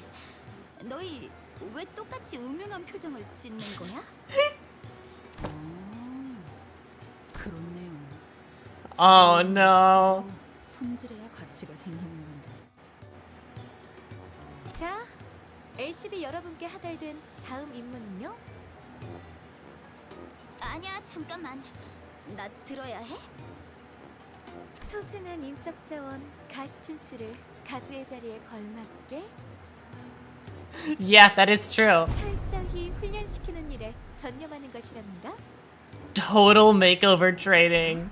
너희 왜 똑같이 음흉한 표정을 짓는 거야? 그렇네요. Oh no. 손질해야 가치가 생기는 건데. 자, LCB 여러분께 하달된 다음 임무는요? 아니야, 잠깐만. 나 들어야 해? 소중한 인적 자원 가시춘 씨를 가주의 자리에 걸맞게 Yeah, that is true. 철저히 훈련시키는 일에 전념하는 것이랍니다. Total makeover training.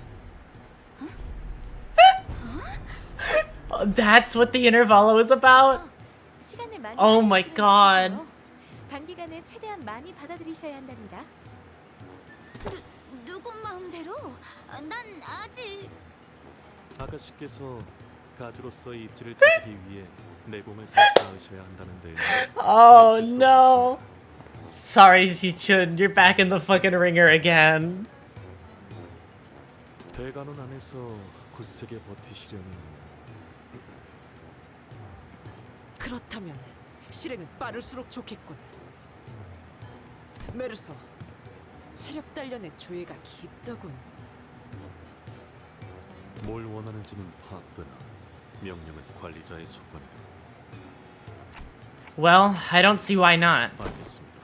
That's what the intervalo is about? 시간을 많이 Oh my god. 단기간에 최대한 많이 받아들이셔야 한답니다. 누구 마음대로? 난 아직... 아가씨께서 가주로서의 입지를 다지기 위해 내공을 발사하셔야 한다는데. Oh no. Sorry, Ji-chun. You're back in the fucking ringer again. 대관원 안에서 굳세게 버티시려면 그렇다면 실행은 빠를수록 좋겠군. 메르소, 체력 단련의 조예가 깊더군. 뭘 원하는지는 파악되나 명령은 관리자의 소관이다. Well, I don't see why not. 알겠습니다.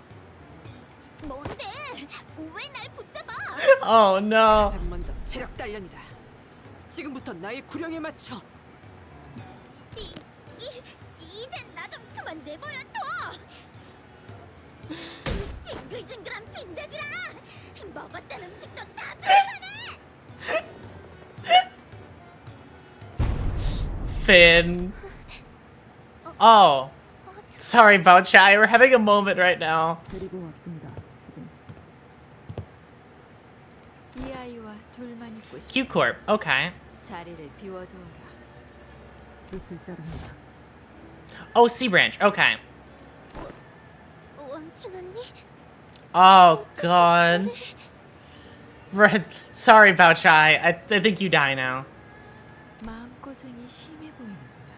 Oh no. 가장 먼저 체력 단련이다. 지금부터 나의 구령에 맞춰. 이젠 나 좀 그만 내버려 둬. 징글징글한 빈대들아. 먹었던 음식도 다 배반해. Finn. Oh. Sorry about Chai. We're having a moment right now. 이 아이와 둘만 있고 싶어. Q Corp. Okay. 자리를 비워두어라. Oh, C branch. Okay. 원춘 언니. Oh god. Sorry about Chai. I think you die now. 마음고생이 심해 보이는구나.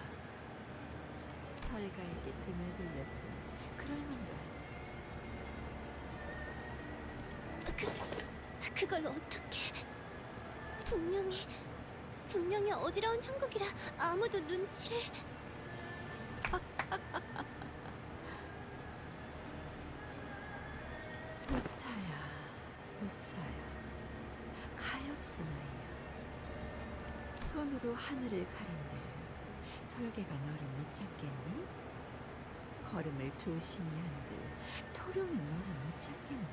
설가에게 등을 돌렸으니 그럴만도 하지. 그걸 어떻게? 분명히 어지러운 형국이라 아무도 눈치를. 우차야. 가엾은 아이야. 손으로 하늘을 가린들 솔개가 너를 못 찾겠니? 걸음을 조심히 한들 토룡이 너를 못 찾겠니?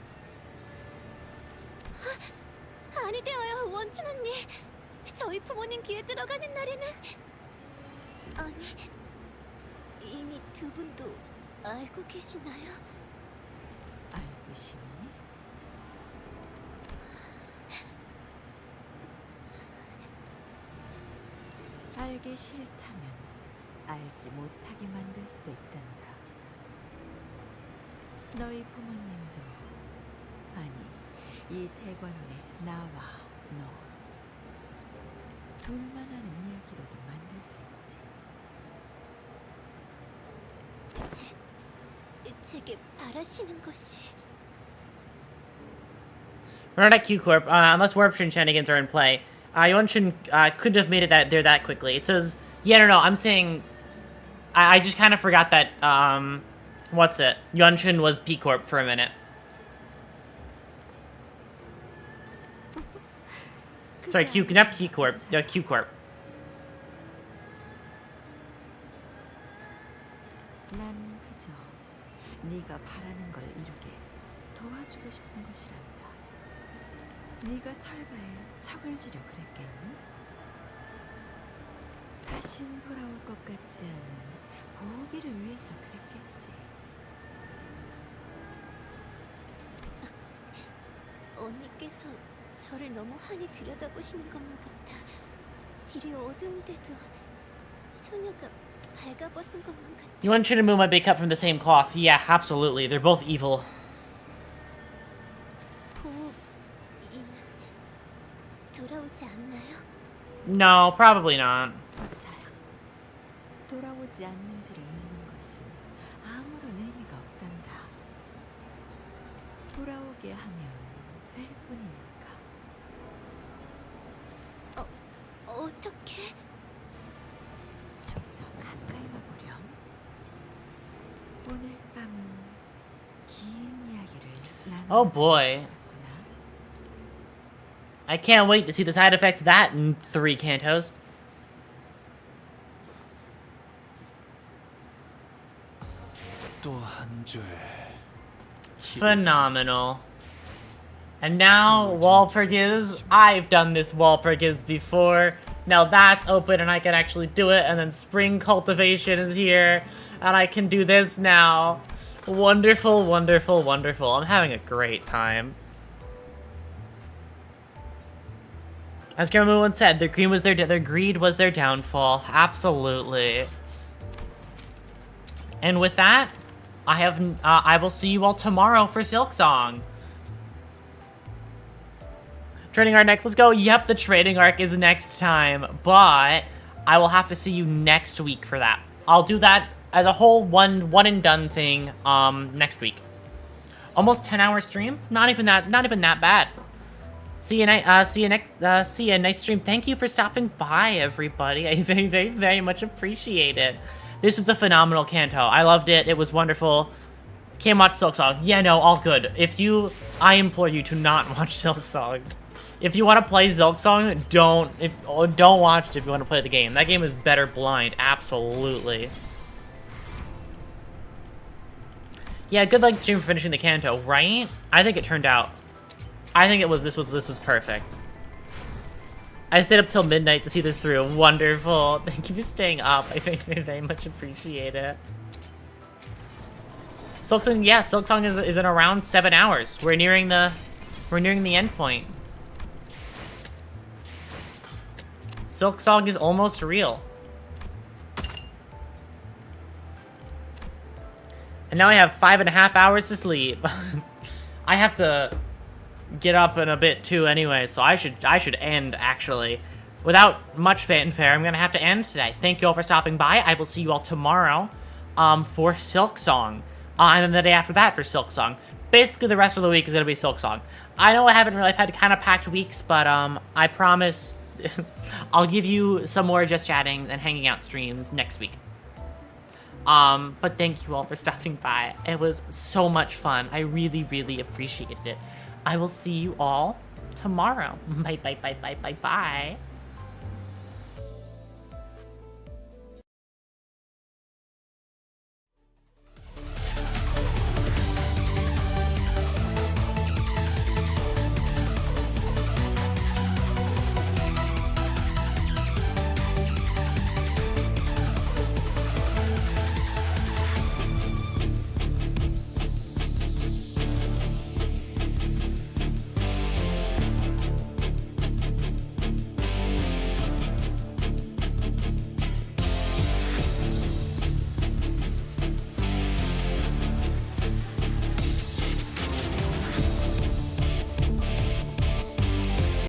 아니 되어요, 원춘 언니. 저희 부모님 귀에 들어가는 날에는. 아니, 이미 두 분도 알고 계시나요? 알고 싶니? 알기 싫다면 알지 못하게 만들 수도 있단다. 너희 부모님도, 아니, 이 대관원의 나와 너 둘만 아는 이야기로도 만들 수 있지. 제게 바라시는 것이. We're not at Q Corp, unless warp shenanigans are in play. Yuan-Chun couldn't have made it there that quickly. It says, yeah, no, I'm saying, I just kind of forgot that, what's it? Yuan-Chun was P Corp for a minute. Sorry, Q, not P Corp, Q Corp. 난 그저 네가 바라는 걸 이루게 도와주고 싶은 것이란다. 네가 설가에 척을 지려 그랬겠니? 다신 돌아올 것 같지 않은 보기를 위해서 그랬겠지. 언니께서 저를 너무 환히 들여다보시는 것만 같아. 이리 어두운데도 소녀가 발가벗은 것만 같아. Yuan-Chun and Moon might be cut from the same cloth. Yeah, absolutely. They're both evil. 돌아오지 않나요? No, probably not. 돌아오지 않는지를 묻는 것은 아무런 의미가 없단다. 돌아오게 하면 될 뿐이니까. 어떻게? 좀 더 가까이 와보렴. 오늘 밤은 긴 이야기를 나누. Oh boy. I can't wait to see the side effects of that in 3 cantos. 또 한 줄. Phenomenal. And now, Walpurgis. I've done this Walpurgis before. Now that's open and I can actually do it. And then Spring Cultivation is here. And I can do this now. Wonderful, wonderful, wonderful. I'm having a great time. As Grandma once said, their greed was their downfall. Absolutely. And with that, I will see you all tomorrow for Silk Song. Trading arc next. Let's go. Yep, the trading arc is next time, but I will have to see you next week for that. I'll do that as a whole one and done thing next week. Almost 10-hour stream. Not even that bad. See you next stream. Thank you for stopping by, everybody. I very, very, very much appreciate it. This was a phenomenal canto. I loved it. It was wonderful. Can't watch Silk Song. Yeah, no, all good. I implore you to not watch Silk Song. If you want to play Silksong, don't watch it if you want to play the game. That game is better blind, absolutely. Yeah, good luck stream for finishing the Kanto, right? I think it turned out. I think this was perfect. I stayed up till midnight to see this through. Wonderful. Thank you for staying up. I very much appreciate it. Silksong, yeah, Silksong is in around 7 hours. We're nearing the end point. Silksong is almost real. And now I have 5.5 hours to sleep. I have to get up in a bit too anyway, so I should end actually. Without much fanfare, I'm gonna have to end today. Thank you all for stopping by. I will see you all tomorrow for Silksong. And then the day after that for Silksong. Basically the rest of the week is gonna be Silksong. I know I've had kind of packed weeks, but I promise I'll give you some more just chatting and hanging out streams next week. But thank you all for stopping by. It was so much fun. I really, really appreciated it. I will see you all tomorrow. Bye, bye, bye, bye, bye, bye.